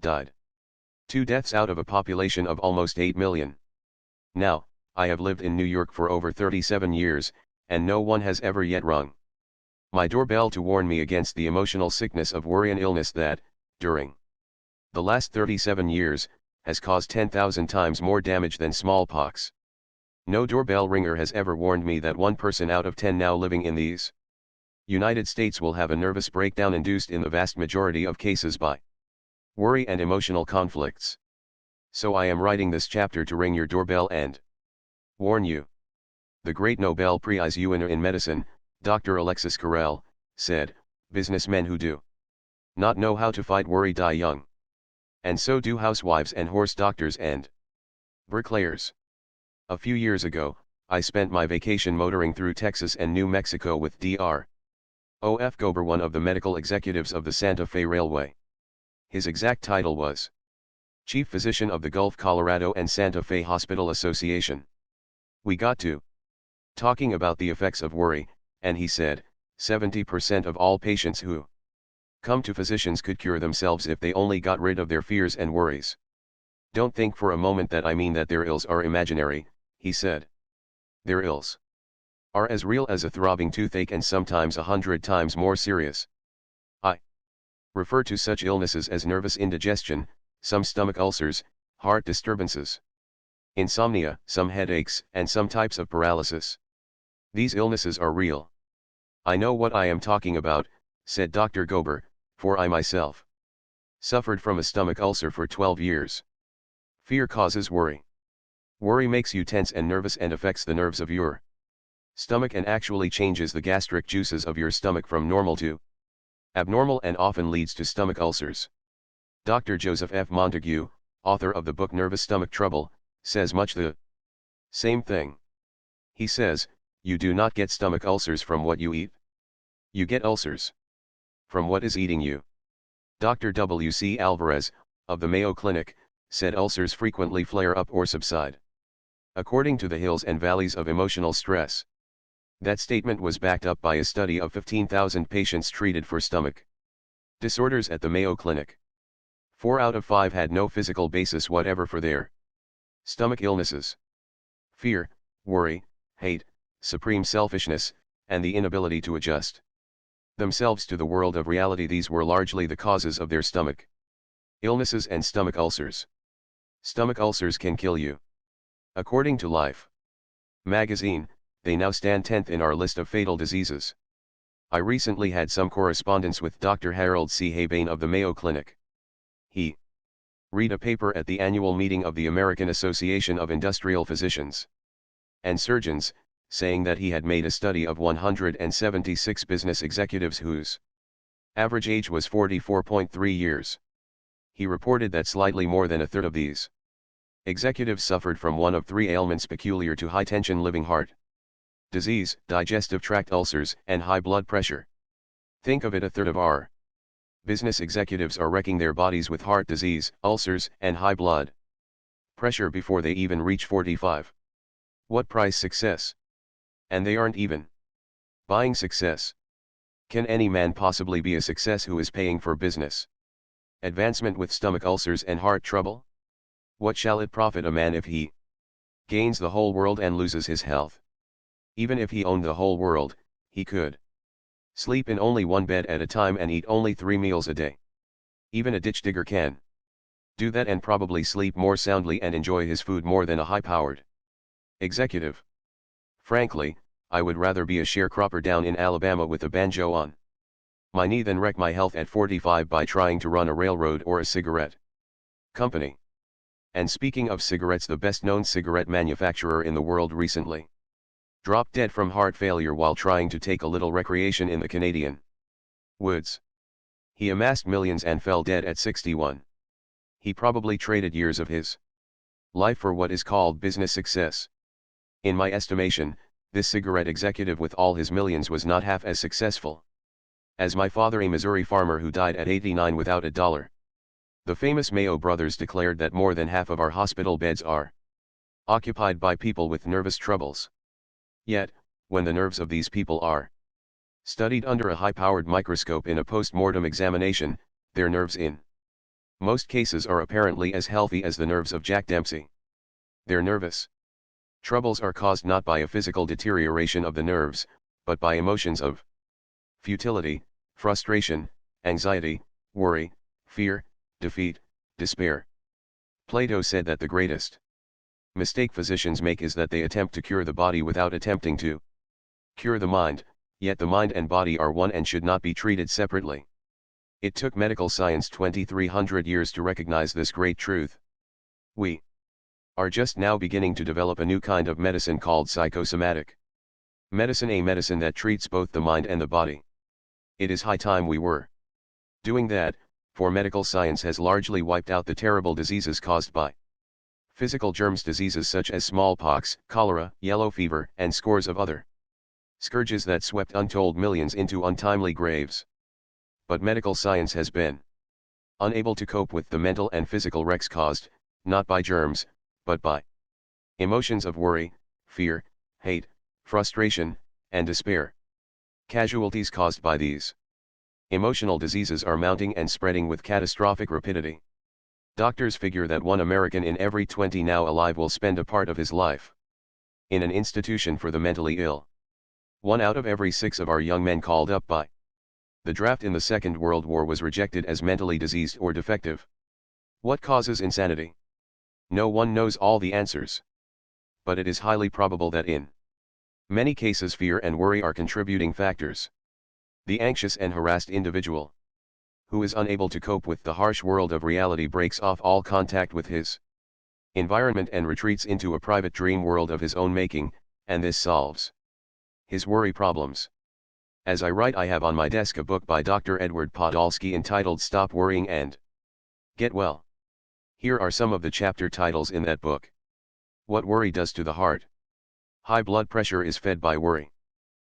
died. 2 deaths out of a population of almost 8 million. Now, I have lived in New York for over 37 years, and no one has ever yet rung my doorbell to warn me against the emotional sickness of worry and illness that, during the last 37 years, has caused 10,000 times more damage than smallpox. No doorbell ringer has ever warned me that 1 person out of 10 now living in these United States will have a nervous breakdown induced in the vast majority of cases by worry and emotional conflicts. So I am writing this chapter to ring your doorbell and warn you. The great Nobel Prize winner in medicine, Dr. Alexis Carrel, said, "Businessmen who do not know how to fight worry die young. And so do housewives and horse doctors and bricklayers." A few years ago, I spent my vacation motoring through Texas and New Mexico with Dr. O.F. Gober, one of the medical executives of the Santa Fe Railway. His exact title was Chief Physician of the Gulf Colorado and Santa Fe Hospital Association. We got to talking about the effects of worry, and he said, 70% of all patients who come to physicians could cure themselves if they only got rid of their fears and worries. Don't think for a moment that I mean that their ills are imaginary, he said. Their ills are as real as a throbbing toothache and sometimes 100 times more serious. I refer to such illnesses as nervous indigestion, some stomach ulcers, heart disturbances, insomnia, some headaches, and some types of paralysis. These illnesses are real. I know what I am talking about, said Dr. Gober, for I myself suffered from a stomach ulcer for 12 years. Fear causes worry. Worry makes you tense and nervous and affects the nerves of your stomach and actually changes the gastric juices of your stomach from normal to abnormal and often leads to stomach ulcers. Dr. Joseph F. Montague, author of the book Nervous Stomach Trouble, says much the same thing. He says, "You do not get stomach ulcers from what you eat. You get ulcers from what is eating you." Dr. W. C. Alvarez, of the Mayo Clinic, said ulcers frequently flare up or subside according to the hills and valleys of emotional stress. That statement was backed up by a study of 15,000 patients treated for stomach disorders at the Mayo Clinic. 4 out of 5 had no physical basis whatever for their stomach illnesses. Fear, worry, hate, supreme selfishness, and the inability to adjust themselves to the world of reality, these were largely the causes of their stomach illnesses and stomach ulcers. Stomach ulcers can kill you. According to Life magazine, they now stand 10th in our list of fatal diseases. I recently had some correspondence with Dr. Harold C. Habane of the Mayo Clinic. He read a paper at the annual meeting of the American Association of Industrial Physicians and Surgeons, saying that he had made a study of 176 business executives whose average age was 44.3 years. He reported that slightly more than a third of these executives suffered from one of 3 ailments peculiar to high-tension living: heart disease, digestive tract ulcers, and high blood pressure. Think of it, a third of our business executives are wrecking their bodies with heart disease, ulcers, and high blood pressure before they even reach 45. What price success? And they aren't even buying success. Can any man possibly be a success who is paying for business advancement with stomach ulcers and heart trouble? What shall it profit a man if he gains the whole world and loses his health? Even if he owned the whole world, he could sleep in only one bed at a time and eat only 3 meals a day. Even a ditch digger can do that and probably sleep more soundly and enjoy his food more than a high-powered executive. Frankly, I would rather be a sharecropper down in Alabama with a banjo on my knee than wreck my health at 45 by trying to run a railroad or a cigarette company. And speaking of cigarettes, the best-known cigarette manufacturer in the world recently dropped dead from heart failure while trying to take a little recreation in the Canadian woods. He amassed millions and fell dead at 61. He probably traded years of his life for what is called business success. In my estimation, this cigarette executive with all his millions was not half as successful. As my father, a Missouri farmer who died at 89 without a dollar. The famous Mayo brothers declared that more than half of our hospital beds are occupied by people with nervous troubles. Yet, when the nerves of these people are studied under a high-powered microscope in a post-mortem examination, their nerves in most cases are apparently as healthy as the nerves of Jack Dempsey. Their nervous troubles are caused not by a physical deterioration of the nerves, but by emotions of futility, frustration, anxiety, worry, fear, defeat, despair. Plato said that the greatest mistake physicians make is that they attempt to cure the body without attempting to cure the mind, yet the mind and body are one and should not be treated separately. It took medical science 2,300 years to recognize this great truth. We are just now beginning to develop a new kind of medicine called psychosomatic medicine, a medicine that treats both the mind and the body. It is high time we were doing that, for medical science has largely wiped out the terrible diseases caused by physical germs, diseases such as smallpox, cholera, yellow fever, and scores of other scourges that swept untold millions into untimely graves. But medical science has been unable to cope with the mental and physical wrecks caused, not by germs, but by emotions of worry, fear, hate, frustration, and despair. Casualties caused by these emotional diseases are mounting and spreading with catastrophic rapidity. Doctors figure that 1 American in every 20 now alive will spend a part of his life in an institution for the mentally ill. 1 out of every 6 of our young men called up by the draft in the Second World War was rejected as mentally diseased or defective. What causes insanity? No one knows all the answers. But it is highly probable that in many cases fear and worry are contributing factors. The anxious and harassed individual who is unable to cope with the harsh world of reality breaks off all contact with his environment and retreats into a private dream world of his own making, and this solves his worry problems. As I write, I have on my desk a book by Dr. Edward Podolsky entitled Stop Worrying and Get Well. Here are some of the chapter titles in that book. What worry does to the heart. High blood pressure is fed by worry.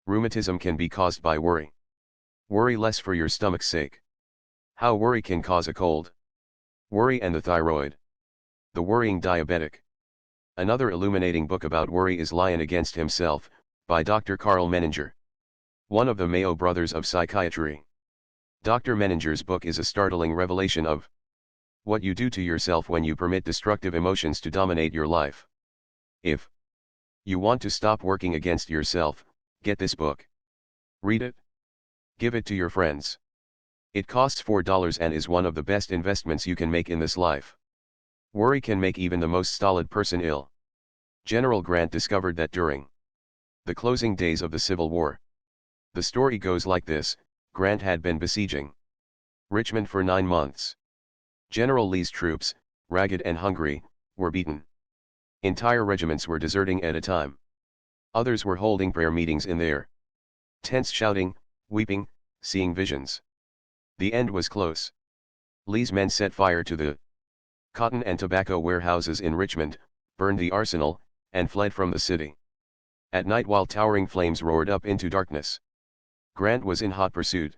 Rheumatism can be caused by worry. Worry less for your stomach's sake. How worry can cause a cold. Worry and the thyroid. The worrying diabetic. Another illuminating book about worry is Lion Against Himself, by Dr. Carl Menninger, one of the Mayo brothers of psychiatry. Dr. Menninger's book is a startling revelation of what you do to yourself when you permit destructive emotions to dominate your life. If you want to stop working against yourself, get this book. Read it. Give it to your friends. It costs $4 and is one of the best investments you can make in this life. Worry can make even the most stolid person ill. General Grant discovered that during the closing days of the Civil War. The story goes like this: Grant had been besieging Richmond for 9 months. General Lee's troops, ragged and hungry, were beaten. Entire regiments were deserting at a time. Others were holding prayer meetings in their tents, shouting, weeping, seeing visions. The end was close. Lee's men set fire to the cotton and tobacco warehouses in Richmond, burned the arsenal, and fled from the city. At night, while towering flames roared up into darkness, Grant was in hot pursuit,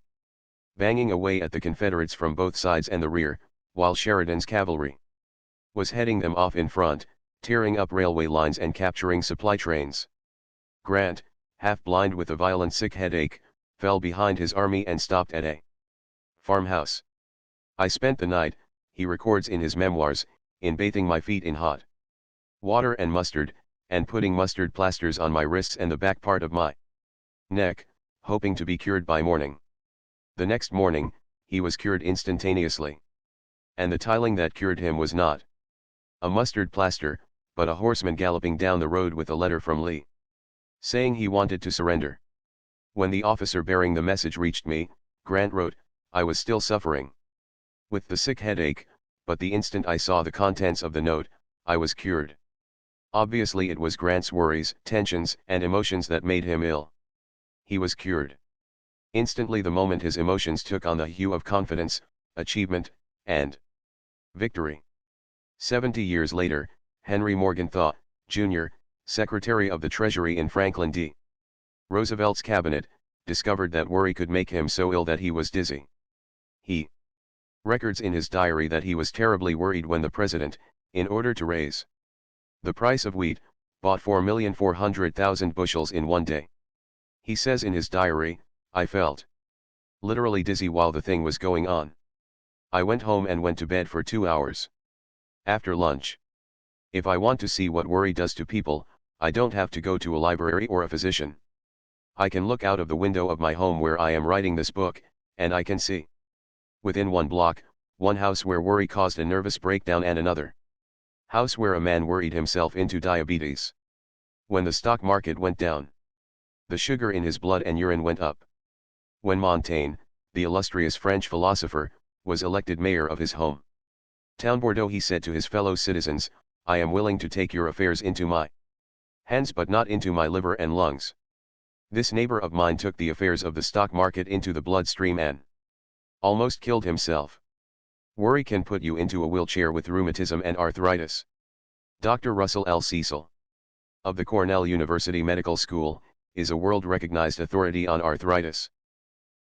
banging away at the Confederates from both sides and the rear, while Sheridan's cavalry was heading them off in front, tearing up railway lines and capturing supply trains. Grant, half blind with a violent sick headache, fell behind his army and stopped at a farmhouse. I spent the night, he records in his memoirs, in bathing my feet in hot water and mustard, and putting mustard plasters on my wrists and the back part of my neck, hoping to be cured by morning. The next morning, he was cured instantaneously. And the tiling that cured him was not a mustard plaster, but a horseman galloping down the road with a letter from Lee, saying he wanted to surrender. When the officer bearing the message reached me, Grant wrote, I was still suffering with the sick headache, but the instant I saw the contents of the note, I was cured. Obviously it was Grant's worries, tensions, and emotions that made him ill. He was cured instantly the moment his emotions took on the hue of confidence, achievement, and victory. 70 years later, Henry Morgenthau, Jr., Secretary of the Treasury in Franklin D. Roosevelt's cabinet, discovered that worry could make him so ill that he was dizzy. He records in his diary that he was terribly worried when the president, in order to raise the price of wheat, bought 4,400,000 bushels in one day. He says in his diary, "I felt literally dizzy while the thing was going on. I went home and went to bed for 2 hours. After lunch. If I want to see what worry does to people, I don't have to go to a library or a physician. I can look out of the window of my home where I am writing this book, and I can see, within one block, one house where worry caused a nervous breakdown and another house where a man worried himself into diabetes. When the stock market went down, the sugar in his blood and urine went up. When Montaigne, the illustrious French philosopher, was elected mayor of his home town Bordeaux, he said to his fellow citizens, "I am willing to take your affairs into my hands but not into my liver and lungs." This neighbor of mine took the affairs of the stock market into the bloodstream and almost killed himself. Worry can put you into a wheelchair with rheumatism and arthritis. Dr. Russell L. Cecil, of the Cornell University Medical School, is a world-recognized authority on arthritis.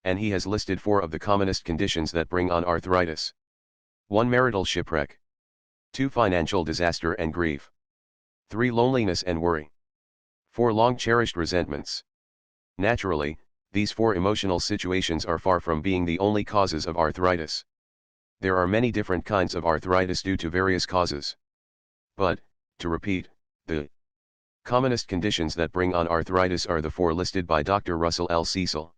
And he has listed 4 of the commonest conditions that bring on arthritis. 1. Marital shipwreck. 2. Financial disaster and grief. 3. Loneliness and worry. 4. Long-cherished resentments. Naturally, these 4 emotional situations are far from being the only causes of arthritis. There are many different kinds of arthritis due to various causes. But, to repeat, the commonest conditions that bring on arthritis are the 4 listed by Dr. Russell L. Cecil.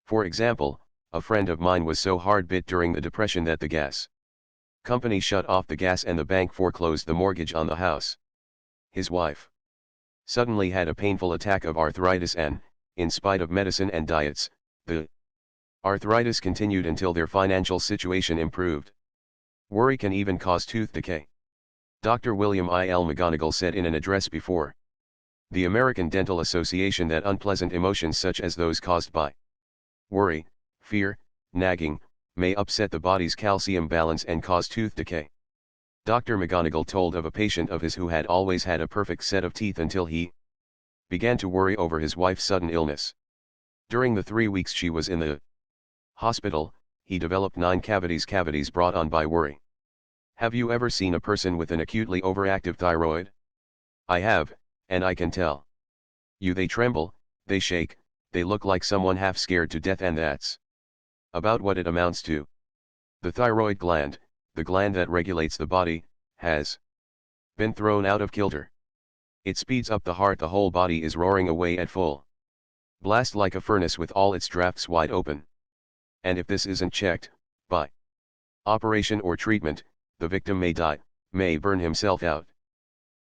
For example, a friend of mine was so hard bit during the Depression that the gas company shut off the gas and the bank foreclosed the mortgage on the house. His wife suddenly had a painful attack of arthritis and, in spite of medicine and diets, the arthritis continued until their financial situation improved. Worry can even cause tooth decay. Dr. William I.L. McGonigal said in an address before the American Dental Association that unpleasant emotions such as those caused by worry, fear, nagging, may upset the body's calcium balance and cause tooth decay. Dr. McGonigal told of a patient of his who had always had a perfect set of teeth until he began to worry over his wife's sudden illness. During the 3 weeks she was in the hospital, he developed 9 cavities brought on by worry. Have you ever seen a person with an acutely overactive thyroid? I have, and I can tell you they tremble, they shake, they look like someone half scared to death, and that's about what it amounts to. The thyroid gland, the gland that regulates the body, has been thrown out of kilter. It speeds up the heart, the whole body is roaring away at full blast like a furnace with all its drafts wide open. And if this isn't checked, by operation or treatment, the victim may die, may burn himself out.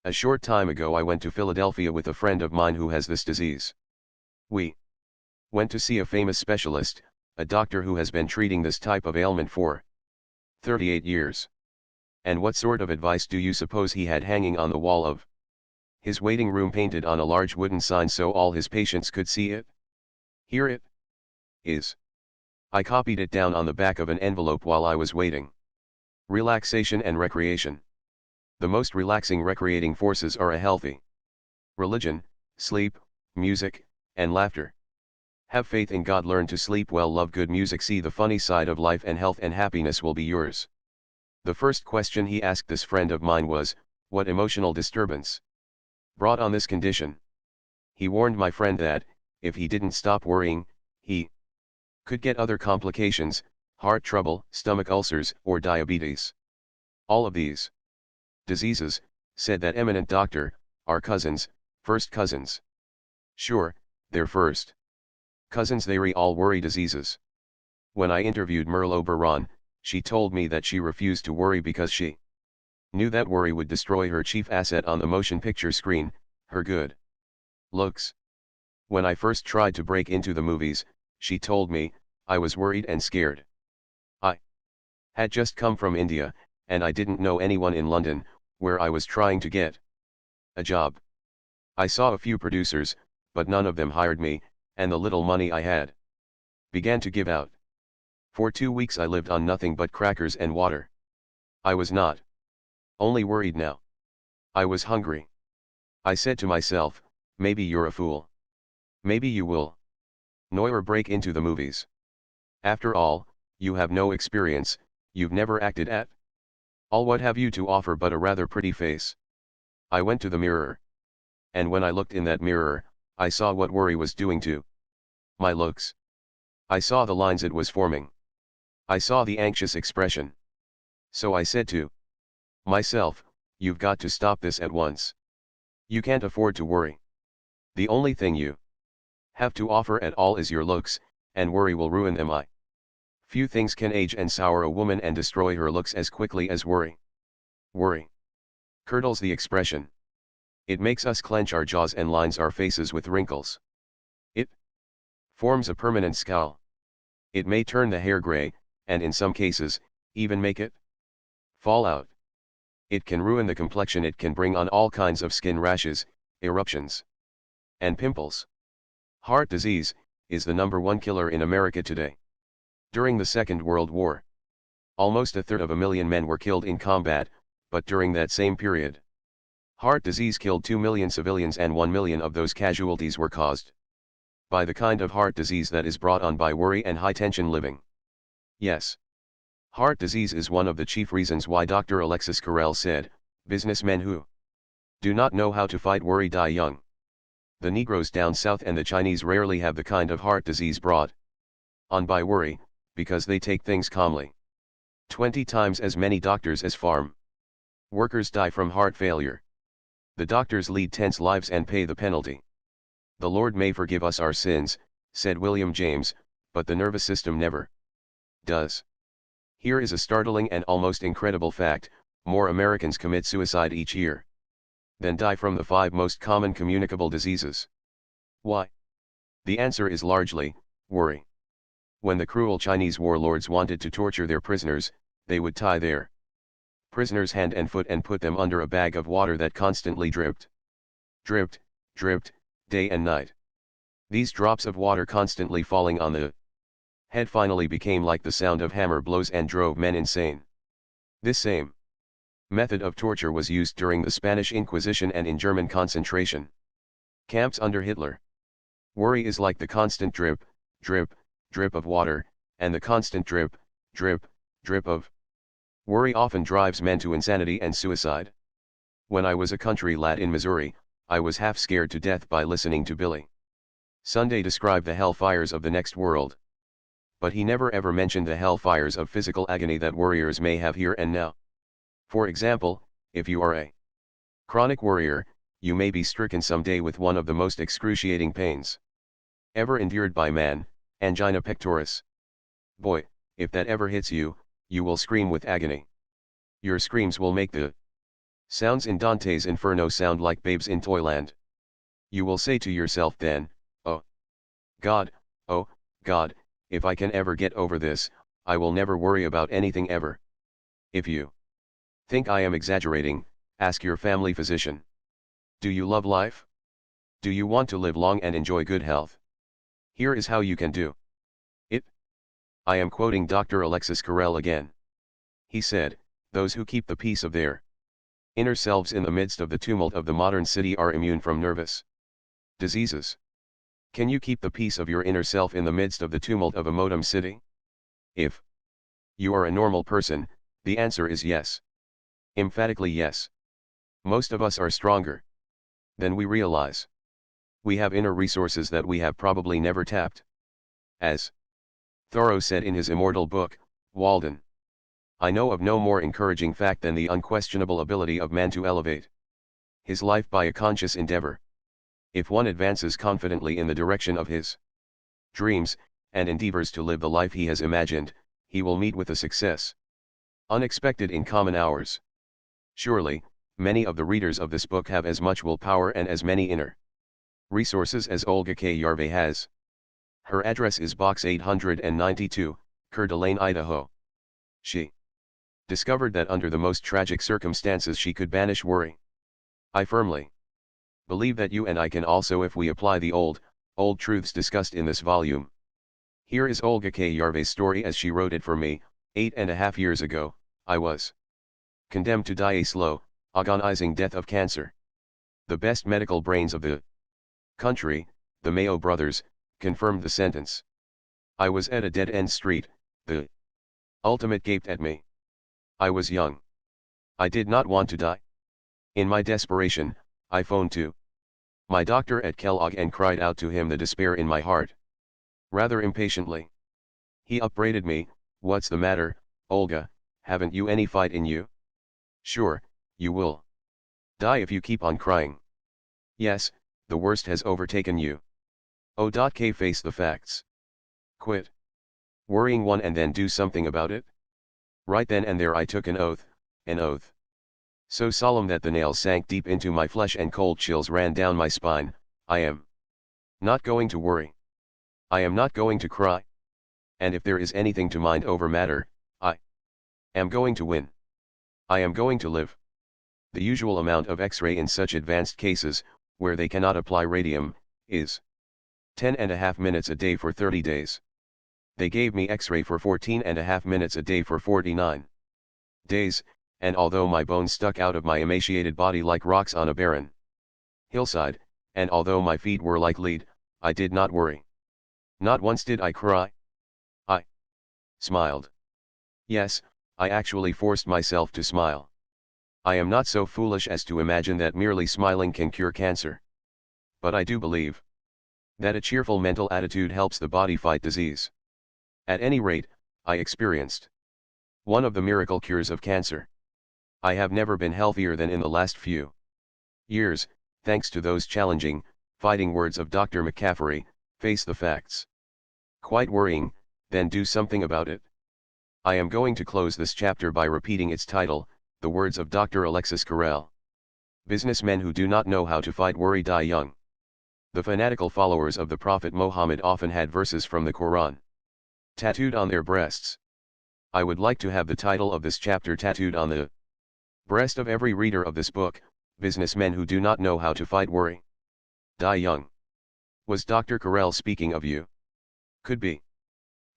A short time ago I went to Philadelphia with a friend of mine who has this disease. We went to see a famous specialist, a doctor who has been treating this type of ailment for 38 years. And what sort of advice do you suppose he had hanging on the wall of his waiting room, painted on a large wooden sign so all his patients could see it? Here it is. I copied it down on the back of an envelope while I was waiting. Relaxation and recreation. The most relaxing recreating forces are a healthy religion, sleep, music, and laughter. Have faith in God, learn to sleep well, love good music, see the funny side of life, and health and happiness will be yours. The first question he asked this friend of mine was, what emotional disturbance brought on this condition? He warned my friend that, if he didn't stop worrying, he could get other complications, heart trouble, stomach ulcers, or diabetes. All of these diseases, said that eminent doctor, are cousins, first cousins. Sure, they're first cousins, they all worry diseases. When I interviewed Merle Baron, she told me that she refused to worry because she knew that worry would destroy her chief asset on the motion picture screen, her good looks. When I first tried to break into the movies, she told me, I was worried and scared. I had just come from India, and I didn't know anyone in London, where I was trying to get a job. I saw a few producers, but none of them hired me, and the little money I had began to give out. For 2 weeks I lived on nothing but crackers and water. I was not only worried now. I was hungry. I said to myself, maybe you're a fool. Maybe you will Or break into the movies. After all, you have no experience, you've never acted at all. What have you to offer but a rather pretty face? I went to the mirror. And when I looked in that mirror, I saw what worry was doing to my looks. I saw the lines it was forming. I saw the anxious expression. So I said to myself, you've got to stop this at once. You can't afford to worry. The only thing you have to offer at all is your looks, and worry will ruin them. Few things can age and sour a woman and destroy her looks as quickly as worry. Worry curdles the expression. It makes us clench our jaws and lines our faces with wrinkles. It forms a permanent scowl. It may turn the hair gray, and in some cases, even make it fall out. It can ruin the complexion. It can bring on all kinds of skin rashes, eruptions, and pimples. Heart disease is the #1 killer in America today. During the Second World War, almost a third of a million men were killed in combat, but during that same period, heart disease killed 2 million civilians, and 1 million of those casualties were caused by the kind of heart disease that is brought on by worry and high-tension living. Yes. Heart disease is one of the chief reasons why Dr. Alexis Carrel said, businessmen who do not know how to fight worry die young. The Negroes down south and the Chinese rarely have the kind of heart disease brought on by worry, because they take things calmly. 20 times as many doctors as farm workers die from heart failure. The doctors lead tense lives and pay the penalty. The Lord may forgive us our sins, said William James, but the nervous system never does. Here is a startling and almost incredible fact: more Americans commit suicide each year than die from the 5 most common communicable diseases. Why? The answer is largely worry. When the cruel Chinese warlords wanted to torture their prisoners, they would tie their prisoners hand and foot and put them under a bag of water that constantly dripped, dripped, day and night. These drops of water constantly falling on the head finally became like the sound of hammer blows and drove men insane. This same method of torture was used during the Spanish Inquisition and in German concentration camps under Hitler. Worry is like the constant drip of water, and the constant drip of worry often drives men to insanity and suicide. When I was a country lad in Missouri, I was half scared to death by listening to Billy Sunday describe the hellfires of the next world. But he never ever mentioned the hellfires of physical agony that warriors may have here and now. For example, if you are a chronic warrior, you may be stricken someday with one of the most excruciating pains ever endured by man, angina pectoris. Boy, if that ever hits you, you will scream with agony. Your screams will make the sounds in Dante's Inferno sound like babes in Toyland. You will say to yourself then, oh God, if I can ever get over this, I will never worry about anything ever. If you think I am exaggerating, ask your family physician. Do you love life? Do you want to live long and enjoy good health? Here is how you can do it. I am quoting Dr. Alexis Carrel again. He said, those who keep the peace of their inner selves in the midst of the tumult of the modern city are immune from nervous diseases. Can you keep the peace of your inner self in the midst of the tumult of a modern city? If you are a normal person, the answer is yes. Emphatically yes. Most of us are stronger than we realize. We have inner resources that we have probably never tapped. As Thoreau said in his immortal book, Walden, I know of no more encouraging fact than the unquestionable ability of man to elevate his life by a conscious endeavor. If one advances confidently in the direction of his dreams, and endeavors to live the life he has imagined, he will meet with a success unexpected in common hours. Surely, many of the readers of this book have as much willpower and as many inner resources as Olga K. Yarve has. Her address is Box 892, Coeur d'Alene, Idaho. She discovered that under the most tragic circumstances she could banish worry. I firmly believe that you and I can also if we apply the old truths discussed in this volume. Here is Olga K. Yarve's story as she wrote it for me. 8.5 years ago, I was condemned to die a slow, agonizing death of cancer. The best medical brains of the country, the Mayo brothers, confirmed the sentence. I was at a dead-end street, the ultimate gaped at me. I was young. I did not want to die. In my desperation, I phoned to my doctor at Kellogg and cried out to him the despair in my heart. Rather impatiently, he upbraided me. What's the matter, Olga, haven't you any fight in you? Sure, you will die if you keep on crying. Yes, the worst has overtaken you. O.K. Face the facts. Quit worrying one and then do something about it. Right then and there I took an oath, so solemn that the nails sank deep into my flesh and cold chills ran down my spine. I am not going to worry. I am not going to cry. And if there is anything to mind over matter, I am going to win. I am going to live. The usual amount of X-ray in such advanced cases, where they cannot apply radium, is 10.5 minutes a day for 30 days. They gave me X-ray for 14.5 minutes a day for 49 days, and although my bones stuck out of my emaciated body like rocks on a barren hillside, and although my feet were like lead, I did not worry. Not once did I cry. I smiled. Yes, I actually forced myself to smile. I am not so foolish as to imagine that merely smiling can cure cancer. But I do believe that a cheerful mental attitude helps the body fight disease. At any rate, I experienced one of the miracle cures of cancer. I have never been healthier than in the last few years, thanks to those challenging, fighting words of Dr. McCaffrey. Face the facts. Quite worrying, then do something about it. I am going to close this chapter by repeating its title, the words of Dr. Alexis Carrel. Businessmen who do not know how to fight worry die young. The fanatical followers of the Prophet Muhammad often had verses from the Quran tattooed on their breasts. I would like to have the title of this chapter tattooed on the breast of every reader of this book, Businessmen who do not know how to fight worry die young. Was Dr. Carrel speaking of you? Could be.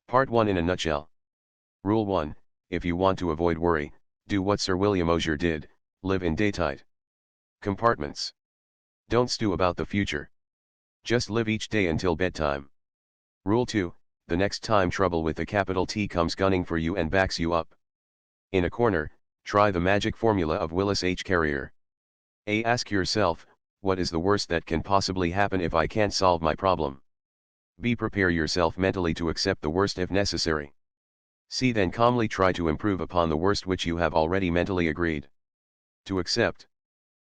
Part 1 in a nutshell. Rule 1, if you want to avoid worry, do what Sir William Osier did, live in daytight compartments. Don't stew about the future. Just live each day until bedtime. Rule 2, the next time trouble with a capital T comes gunning for you and backs you up in a corner, try the magic formula of Willis H. Carrier. A. Ask yourself, what is the worst that can possibly happen if I can't solve my problem? B. Prepare yourself mentally to accept the worst if necessary. C. Then calmly try to improve upon the worst which you have already mentally agreed to accept.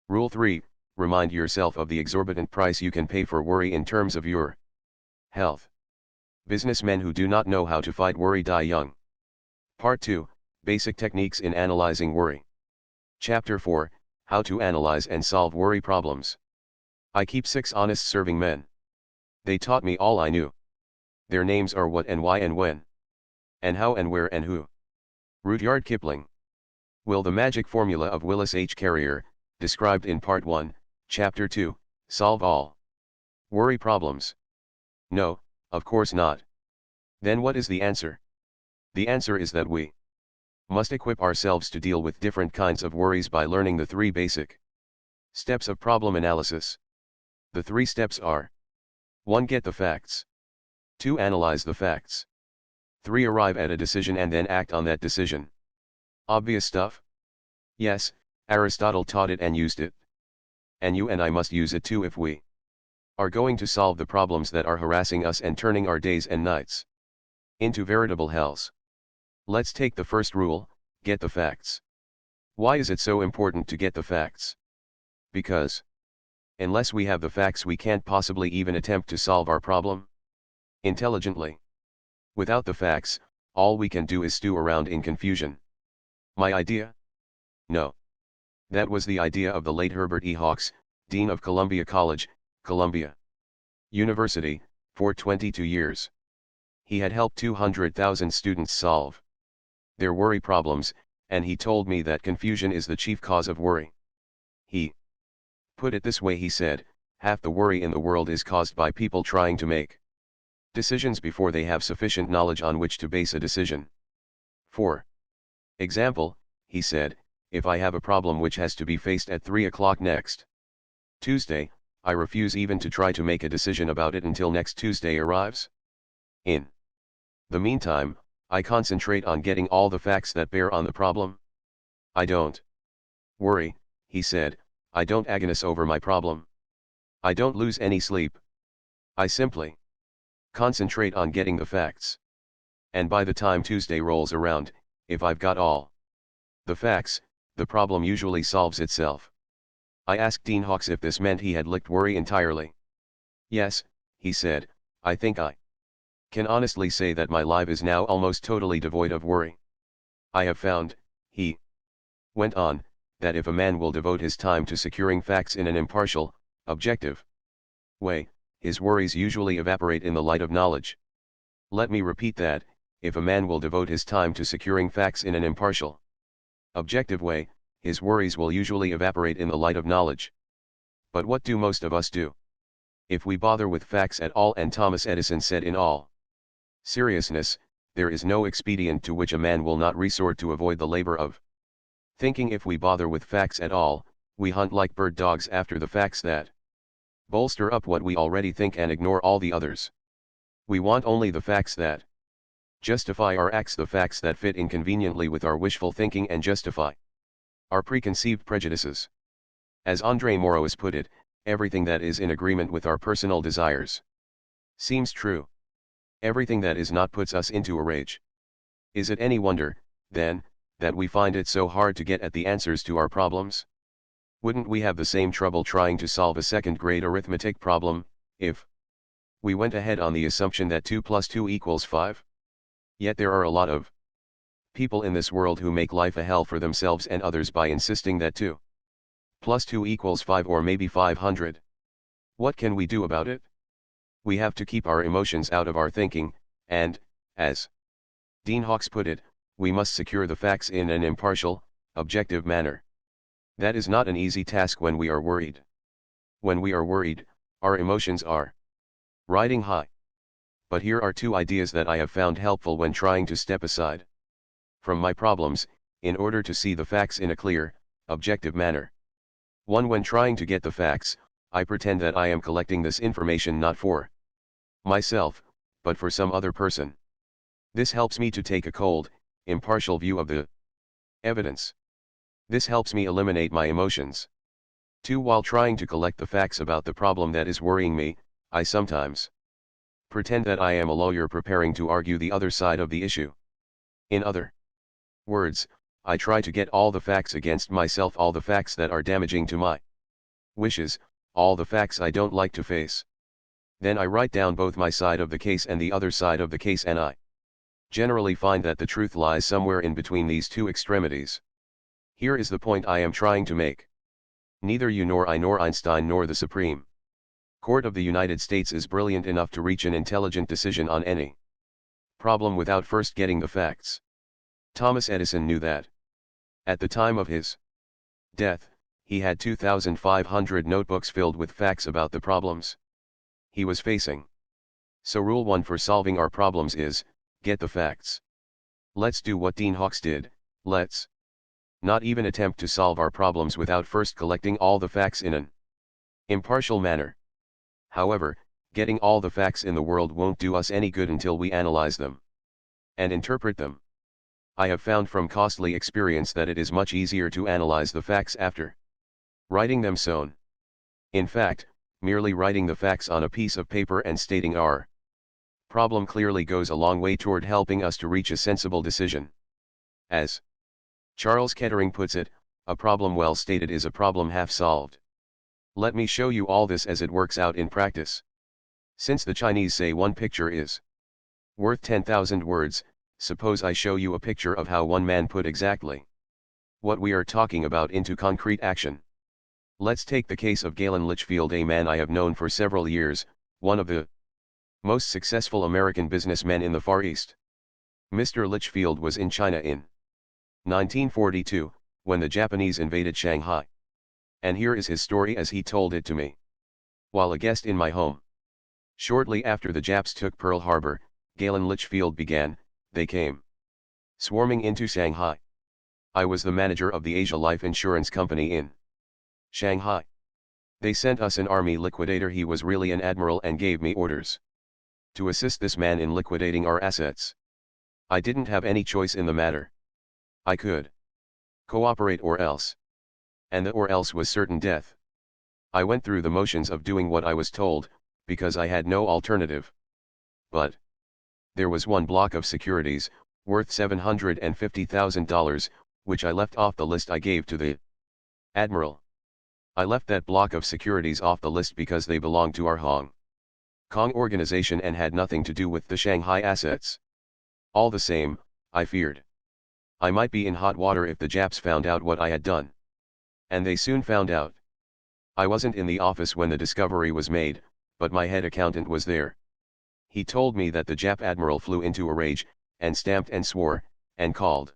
Rule 3, remind yourself of the exorbitant price you can pay for worry in terms of your health. Businessmen who do not know how to fight worry die young. Part 2, basic techniques in analyzing worry. Chapter 4, how to analyze and solve worry problems. I keep 6 honest serving men. They taught me all I knew. Their names are what and why and when. And how and where and who. Rudyard Kipling. Will the magic formula of Willis H. Carrier, described in Part 1, Chapter 2, solve all worry problems? No, of course not. Then what is the answer? The answer is that we must equip ourselves to deal with different kinds of worries by learning the 3 basic steps of problem analysis. The 3 steps are: 1. Get the facts. 2. Analyze the facts. 3. Arrive at a decision and then act on that decision. Obvious stuff? Yes, Aristotle taught it and used it. And you and I must use it too if we are going to solve the problems that are harassing us and turning our days and nights into veritable hells. Let's take the first rule, get the facts. Why is it so important to get the facts? Because unless we have the facts we can't possibly even attempt to solve our problem intelligently. Without the facts, all we can do is stew around in confusion. My idea? No. That was the idea of the late Herbert E. Hawks, Dean of Columbia College, Columbia University, for 22 years. He had helped 200,000 students solve their worry problems, and he told me that confusion is the chief cause of worry. He put it this way, he said, half the worry in the world is caused by people trying to make decisions before they have sufficient knowledge on which to base a decision. For example, he said, if I have a problem which has to be faced at 3 o'clock next Tuesday, I refuse even to try to make a decision about it until next Tuesday arrives. In the meantime, I concentrate on getting all the facts that bear on the problem. I don't worry, he said, I don't agonize over my problem. I don't lose any sleep. I simply concentrate on getting the facts. And by the time Tuesday rolls around, if I've got all the facts, the problem usually solves itself. I asked Dean Hawkes if this meant he had licked worry entirely. Yes, he said, I think I can honestly say that my life is now almost totally devoid of worry. I have found, he went on, that if a man will devote his time to securing facts in an impartial, objective way, his worries usually evaporate in the light of knowledge. Let me repeat that, if a man will devote his time to securing facts in an impartial, objective way, his worries will usually evaporate in the light of knowledge. But what do most of us do? If we bother with facts at all, and Thomas Edison said in all seriousness, there is no expedient to which a man will not resort to avoid the labor of thinking. If we bother with facts at all, we hunt like bird dogs after the facts that bolster up what we already think and ignore all the others. We want only the facts that justify our acts, the facts that fit inconveniently with our wishful thinking and justify our preconceived prejudices. As Andre Maurois put it, everything that is in agreement with our personal desires seems true. Everything that is not puts us into a rage. Is it any wonder, then, that we find it so hard to get at the answers to our problems? Wouldn't we have the same trouble trying to solve a second-grade arithmetic problem, if we went ahead on the assumption that 2 plus 2 equals 5? Yet there are a lot of people in this world who make life a hell for themselves and others by insisting that 2 plus 2 equals 5 or maybe 500. What can we do about it? We have to keep our emotions out of our thinking, and, as Dean Hawkes put it, we must secure the facts in an impartial, objective manner. That is not an easy task when we are worried. When we are worried, our emotions are riding high. But here are 2 ideas that I have found helpful when trying to step aside from my problems, in order to see the facts in a clear, objective manner. 1. When trying to get the facts, I pretend that I am collecting this information not for myself, but for some other person. This helps me to take a cold, impartial view of the evidence. This helps me eliminate my emotions. 2. While trying to collect the facts about the problem that is worrying me, I sometimes pretend that I am a lawyer preparing to argue the other side of the issue. In other words, I try to get all the facts against myself, all the facts that are damaging to my wishes, all the facts I don't like to face. Then I write down both my side of the case and the other side of the case, and I generally find that the truth lies somewhere in between these 2 extremities. Here is the point I am trying to make. Neither you nor I nor Einstein nor the Supreme Court of the United States is brilliant enough to reach an intelligent decision on any problem without first getting the facts. Thomas Edison knew that. At the time of his death, he had 2,500 notebooks filled with facts about the problems he was facing. So rule 1 for solving our problems is, get the facts. Let's do what Dean Hawkes did, let's not even attempt to solve our problems without first collecting all the facts in an impartial manner. However, getting all the facts in the world won't do us any good until we analyze them and interpret them. I have found from costly experience that it is much easier to analyze the facts after writing them sown. In fact, merely writing the facts on a piece of paper and stating our problem clearly goes a long way toward helping us to reach a sensible decision. As Charles Kettering puts it, a problem well stated is a problem half solved. Let me show you all this as it works out in practice. Since the Chinese say one picture is worth 10,000 words, suppose I show you a picture of how one man put exactly what we are talking about into concrete action. Let's take the case of Galen Litchfield, a man I have known for several years, one of the most successful American businessmen in the Far East. Mr. Litchfield was in China in 1942, when the Japanese invaded Shanghai. And here is his story as he told it to me while a guest in my home. Shortly after the Japs took Pearl Harbor, Galen Litchfield began, they came swarming into Shanghai. I was the manager of the Asia Life Insurance Company in Shanghai. They sent us an army liquidator. He was really an admiral and gave me orders to assist this man in liquidating our assets. I didn't have any choice in the matter. I could cooperate or else. And the or else was certain death. I went through the motions of doing what I was told, because I had no alternative. But there was one block of securities, worth $750,000, which I left off the list I gave to the admiral. I left that block of securities off the list because they belonged to our Hong Kong organization and had nothing to do with the Shanghai assets. All the same, I feared I might be in hot water if the Japs found out what I had done. And they soon found out. I wasn't in the office when the discovery was made, but my head accountant was there. He told me that the Jap admiral flew into a rage, and stamped and swore, and called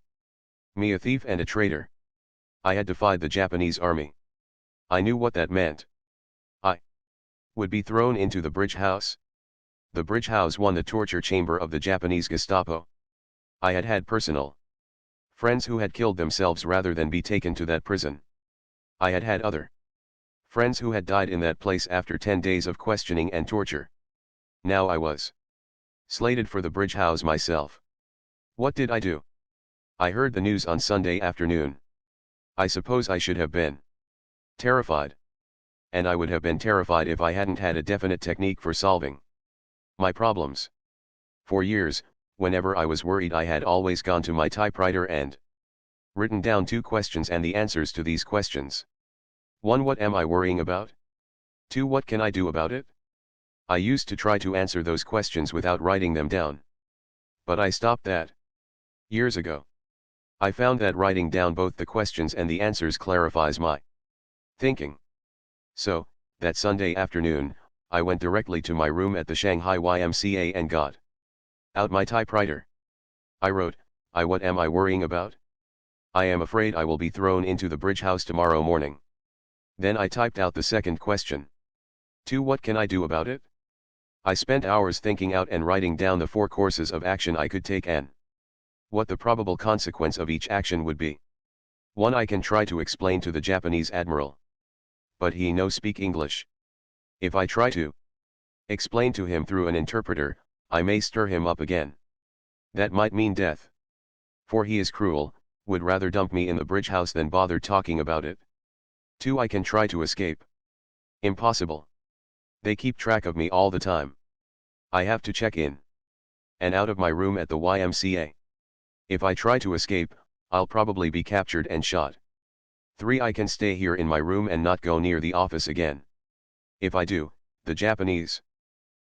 me a thief and a traitor. I had defied the Japanese army. I knew what that meant. I would be thrown into the bridge house. The bridge house was the torture chamber of the Japanese Gestapo. I had had personal friends who had killed themselves rather than be taken to that prison. I had had other friends who had died in that place after 10 days of questioning and torture. Now I was slated for the bridge house myself. What did I do? I heard the news on Sunday afternoon. I suppose I should have been terrified. And I would have been terrified if I hadn't had a definite technique for solving my problems. For years, whenever I was worried, I had always gone to my typewriter and written down 2 questions and the answers to these questions. 1. What am I worrying about? 2. What can I do about it? I used to try to answer those questions without writing them down. But I stopped that years ago. I found that writing down both the questions and the answers clarifies my thinking. So, that Sunday afternoon, I went directly to my room at the Shanghai YMCA and got out my typewriter. I wrote, what am I worrying about? I am afraid I will be thrown into the bridge house tomorrow morning. Then I typed out the second question. 2. What can I do about it? I spent hours thinking out and writing down the 4 courses of action I could take and what the probable consequence of each action would be. 1. I can try to explain to the Japanese admiral. But he no speak English. If I try to explain to him through an interpreter, I may stir him up again. That might mean death. For he is cruel, would rather dump me in the bridge house than bother talking about it. 2. I can try to escape. Impossible. They keep track of me all the time. I have to check in and out of my room at the YMCA. If I try to escape, I'll probably be captured and shot. 3. I can stay here in my room and not go near the office again. If I do, the Japanese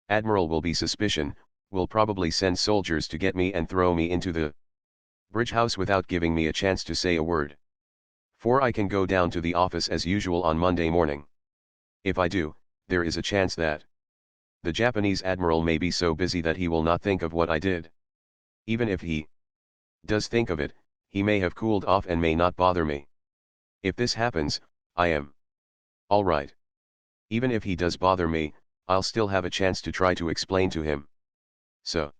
admiral will be suspicious, will probably send soldiers to get me and throw me into the bridge house without giving me a chance to say a word. 4. I can go down to the office as usual on Monday morning. If I do, there is a chance that the Japanese admiral may be so busy that he will not think of what I did. Even if he does think of it, he may have cooled off and may not bother me. If this happens, I am all right. Even if he does bother me, I'll still have a chance to try to explain to him. So,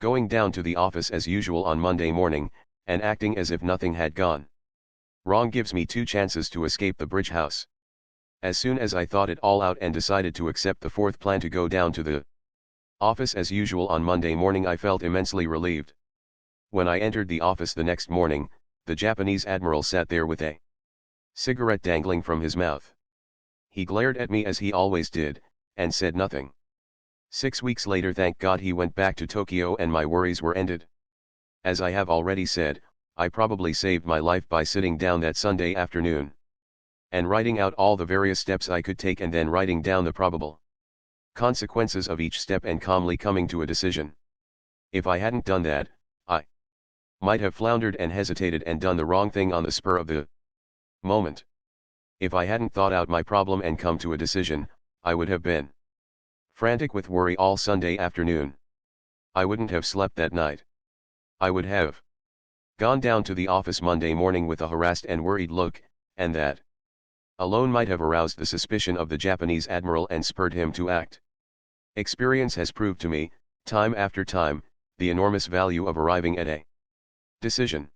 going down to the office as usual on Monday morning, and acting as if nothing had gone wrong gives me 2 chances to escape the bridge house. As soon as I thought it all out and decided to accept the 4th plan to go down to the office as usual on Monday morning, I felt immensely relieved. When I entered the office the next morning, the Japanese admiral sat there with a cigarette dangling from his mouth. He glared at me as he always did, and said nothing. 6 weeks later, thank God, he went back to Tokyo and my worries were ended. As I have already said, I probably saved my life by sitting down that Sunday afternoon and writing out all the various steps I could take and then writing down the probable consequences of each step and calmly coming to a decision. If I hadn't done that, I might have floundered and hesitated and done the wrong thing on the spur of the moment. If I hadn't thought out my problem and come to a decision, I would have been frantic with worry all Sunday afternoon. I wouldn't have slept that night. I would have gone down to the office Monday morning with a harassed and worried look, and that alone might have aroused the suspicion of the Japanese admiral and spurred him to act. Experience has proved to me, time after time, the enormous value of arriving at a decision.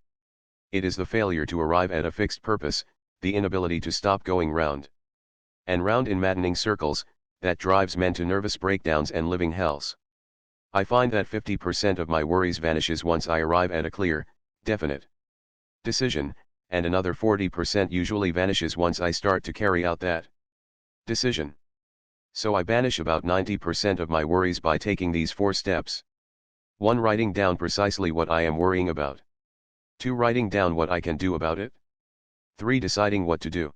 It is the failure to arrive at a fixed purpose, the inability to stop going round and round in maddening circles, that drives men to nervous breakdowns and living hells. I find that 50% of my worries vanishes once I arrive at a clear, definite decision, and another 40% usually vanishes once I start to carry out that decision. So I banish about 90% of my worries by taking these 4 steps. 1. Writing down precisely what I am worrying about. 2. Writing down what I can do about it. 3. Deciding what to do.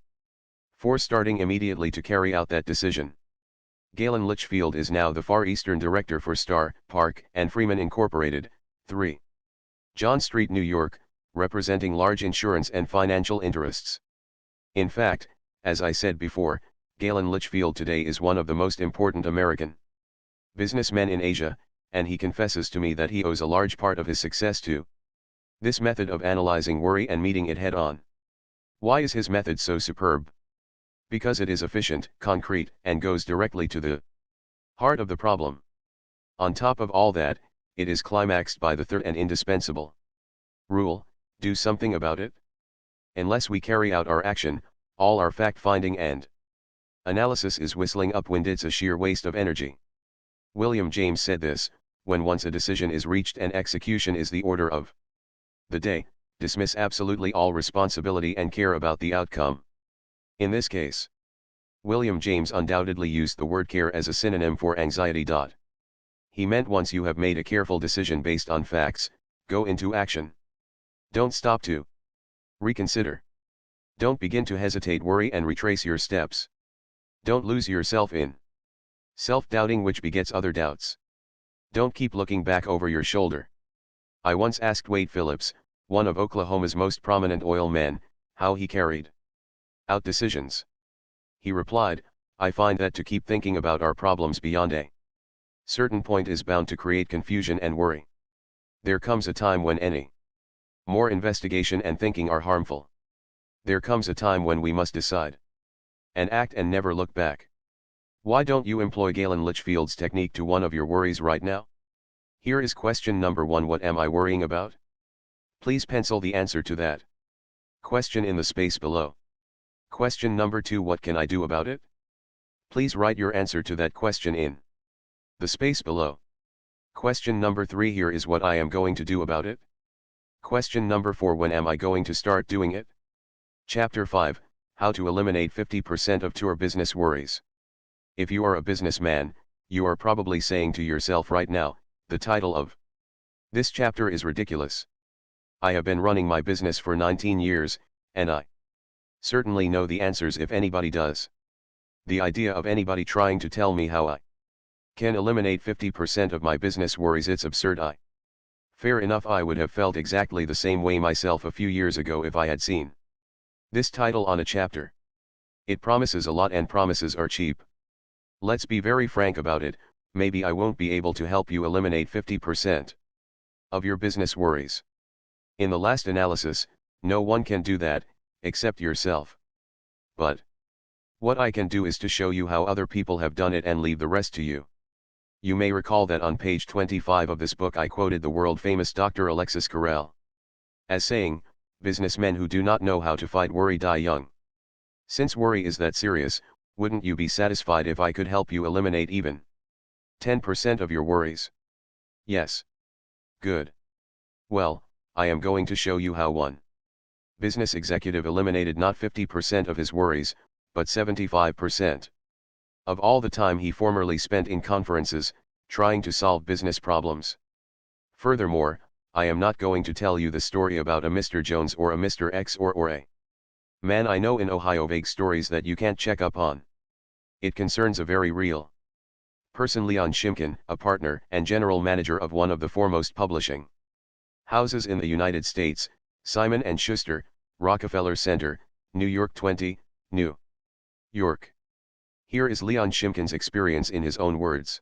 4. Starting immediately to carry out that decision. Galen Litchfield is now the Far Eastern Director for Starr, Park, and Freeman Incorporated, 3. John Street, New York, representing large insurance and financial interests. In fact, as I said before, Galen Litchfield today is one of the most important American businessmen in Asia, and he confesses to me that he owes a large part of his success to this method of analyzing worry and meeting it head-on. Why is his method so superb? Because it is efficient, concrete, and goes directly to the heart of the problem. On top of all that, it is climaxed by the third and indispensable rule: do something about it. Unless we carry out our action, all our fact-finding and analysis is whistling upwind. It's a sheer waste of energy. William James said this: when once a decision is reached and execution is the order of the day, dismiss absolutely all responsibility and care about the outcome. In this case, William James undoubtedly used the word care as a synonym for anxiety. He meant once you have made a careful decision based on facts, go into action. Don't stop to reconsider. Don't begin to hesitate, worry, and retrace your steps. Don't lose yourself in self-doubting, which begets other doubts. Don't keep looking back over your shoulder. I once asked Wade Phillips, one of Oklahoma's most prominent oil men, how he carried out decisions. He replied, I find that to keep thinking about our problems beyond a certain point is bound to create confusion and worry. There comes a time when any more investigation and thinking are harmful. There comes a time when we must decide and act and never look back. Why don't you employ Galen Litchfield's technique to one of your worries right now? Here is question number 1: what am I worrying about? Please pencil the answer to that question in the space below. Question number 2: what can I do about it? Please write your answer to that question in the space below. Question number 3: here is what I am going to do about it. Question number 4: when am I going to start doing it? Chapter 5: How to eliminate 50% of your business worries. If you are a businessman, you are probably saying to yourself right now, the title of this chapter is ridiculous. I have been running my business for 19 years, and I certainly know the answers if anybody does. The idea of anybody trying to tell me how I can eliminate 50% of my business worries, it's absurd. Fair enough, I would have felt exactly the same way myself a few years ago if I had seen this title on a chapter. It promises a lot, and promises are cheap. Let's be very frank about it. Maybe I won't be able to help you eliminate 50% of your business worries. In the last analysis, no one can do that, except yourself. But what I can do is to show you how other people have done it and leave the rest to you. You may recall that on page 25 of this book I quoted the world-famous Dr. Alexis Carrel as saying, businessmen who do not know how to fight worry die young. Since worry is that serious, wouldn't you be satisfied if I could help you eliminate even 10% of your worries? Yes. Good. Well, I am going to show you how one business executive eliminated not 50% of his worries, but 75% of all the time he formerly spent in conferences, trying to solve business problems. Furthermore, I am not going to tell you the story about a Mr. Jones or a Mr. X or a man I know in Ohio, vague stories that you can't check up on. It concerns a very real person, Leon Shimkin, a partner and general manager of one of the foremost publishing houses in the United States, Simon & Schuster, Rockefeller Center, New York 20, New York. Here is Leon Shimkin's experience in his own words.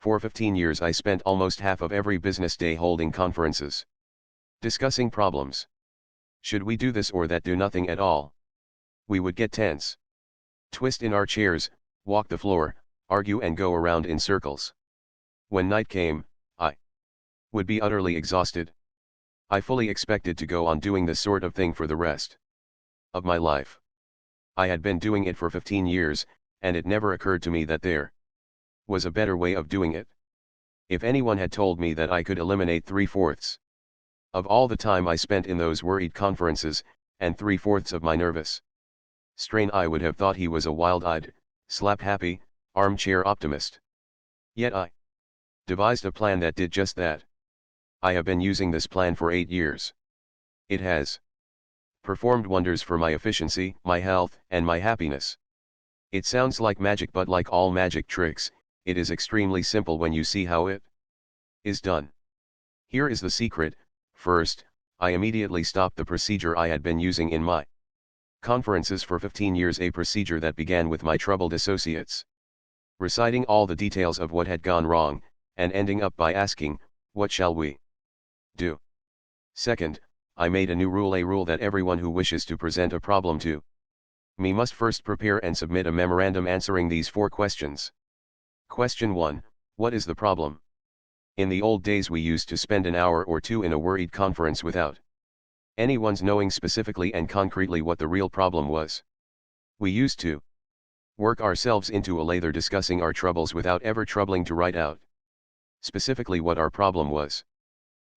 For 15 years I spent almost half of every business day holding conferences, discussing problems. Should we do this or that, do nothing at all? We would get tense, twist in our chairs, walk the floor, argue and go around in circles. When night came, I would be utterly exhausted. I fully expected to go on doing this sort of thing for the rest of my life. I had been doing it for 15 years, and it never occurred to me that there was a better way of doing it. If anyone had told me that I could eliminate 3/4 of all the time I spent in those worried conferences, and 3/4 of my nervous strain, I would have thought he was a wild-eyed, slap-happy, armchair optimist. Yet I devised a plan that did just that. I have been using this plan for 8 years. It has performed wonders for my efficiency, my health, and my happiness. It sounds like magic, but like all magic tricks, it is extremely simple when you see how it is done. Here is the secret. First, I immediately stopped the procedure I had been using in my conferences for 15 years, a procedure that began with my troubled associates reciting all the details of what had gone wrong, and ending up by asking, "What shall we do?" Second, I made a new rule, a rule that everyone who wishes to present a problem to me must first prepare and submit a memorandum answering these 4 questions. Question 1, what is the problem? In the old days we used to spend an hour or 2 in a worried conference without anyone's knowing specifically and concretely what the real problem was. We used to work ourselves into a lather discussing our troubles without ever troubling to write out specifically what our problem was.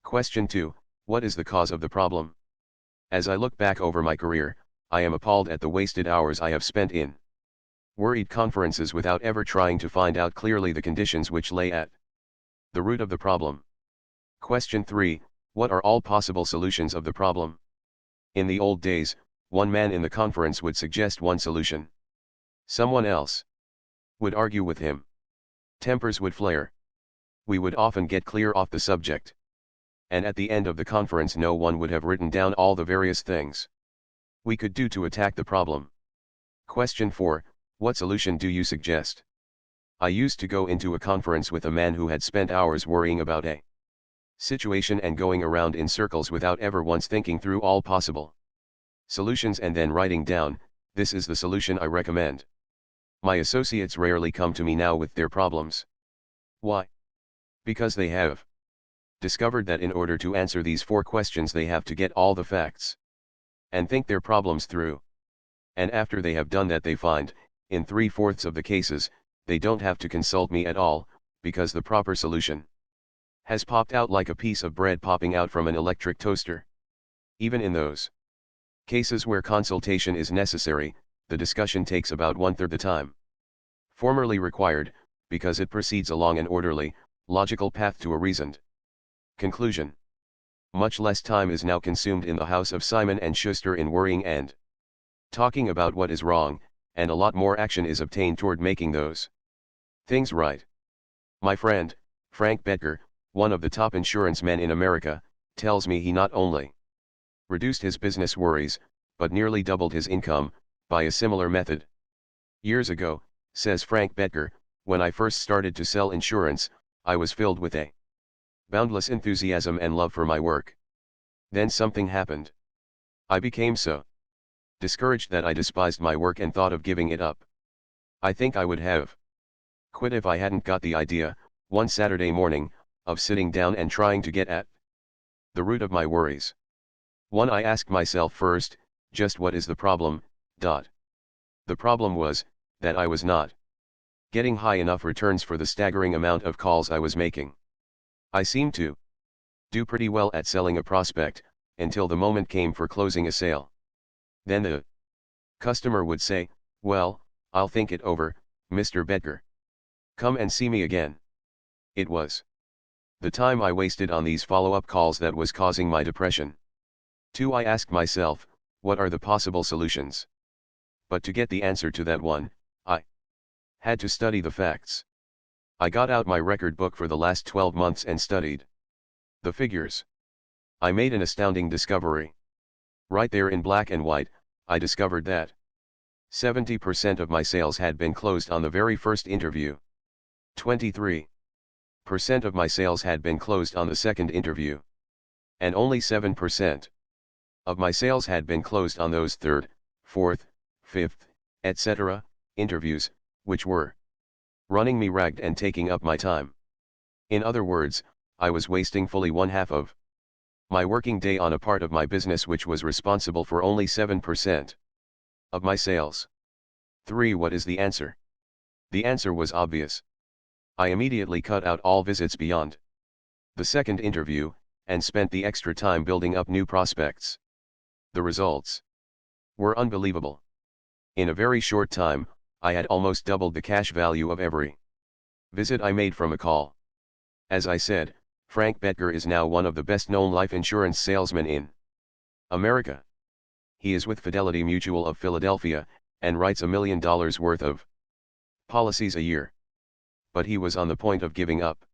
Question 2, what is the cause of the problem? As I look back over my career, I am appalled at the wasted hours I have spent in worried conferences without ever trying to find out clearly the conditions which lay at the root of the problem. Question 3, what are all possible solutions of the problem? In the old days, one man in the conference would suggest one solution. Someone else would argue with him. Tempers would flare. We would often get clear off the subject. And at the end of the conference no one would have written down all the various things we could do to attack the problem. Question 4, what solution do you suggest? I used to go into a conference with a man who had spent hours worrying about a situation and going around in circles without ever once thinking through all possible solutions and then writing down, "This is the solution I recommend." My associates rarely come to me now with their problems. Why? Because they have discovered that in order to answer these 4 questions they have to get all the facts and think their problems through. And after they have done that they find, in 3/4 of the cases, they don't have to consult me at all, because the proper solution has popped out like a piece of bread popping out from an electric toaster. Even in those cases where consultation is necessary, the discussion takes about 1/3 the time formerly required, because it proceeds along an orderly, logical path to a reasoned conclusion. Much less time is now consumed in the house of Simon and Schuster in worrying and talking about what is wrong, and a lot more action is obtained toward making those things right. My friend, Frank Bettger, one of the top insurance men in America, tells me he not only reduced his business worries, but nearly doubled his income by a similar method. Years ago, says Frank Bettger, when I first started to sell insurance, I was filled with a boundless enthusiasm and love for my work. Then something happened. I became so discouraged that I despised my work and thought of giving it up. I think I would have quit if I hadn't got the idea, one Saturday morning, of sitting down and trying to get at the root of my worries. I asked myself first, just what is the problem? The problem was, that I was not getting high enough returns for the staggering amount of calls I was making. I seemed to do pretty well at selling a prospect, until the moment came for closing a sale. Then the customer would say, "Well, I'll think it over, Mr. Bettger. Come and see me again." It was the time I wasted on these follow-up calls that was causing my depression. 2. I asked myself, what are the possible solutions? But to get the answer to that one, I had to study the facts. I got out my record book for the last 12 months and studied the figures. I made an astounding discovery. Right there in black and white, I discovered that 70% of my sales had been closed on the very first interview. 23% of my sales had been closed on the second interview. And only 7% of my sales had been closed on those third, fourth, fifth, etc. interviews, which were running me ragged and taking up my time. In other words, I was wasting fully 1/2 of my working day on a part of my business which was responsible for only 7% of my sales. 3. What is the answer? The answer was obvious. I immediately cut out all visits beyond the second interview, and spent the extra time building up new prospects. The results were unbelievable. In a very short time, I had almost doubled the cash value of every visit I made from a call. As I said, Frank Betger is now one of the best-known life insurance salesmen in America. He is with Fidelity Mutual of Philadelphia, and writes $1 million worth of policies a year. But he was on the point of giving up.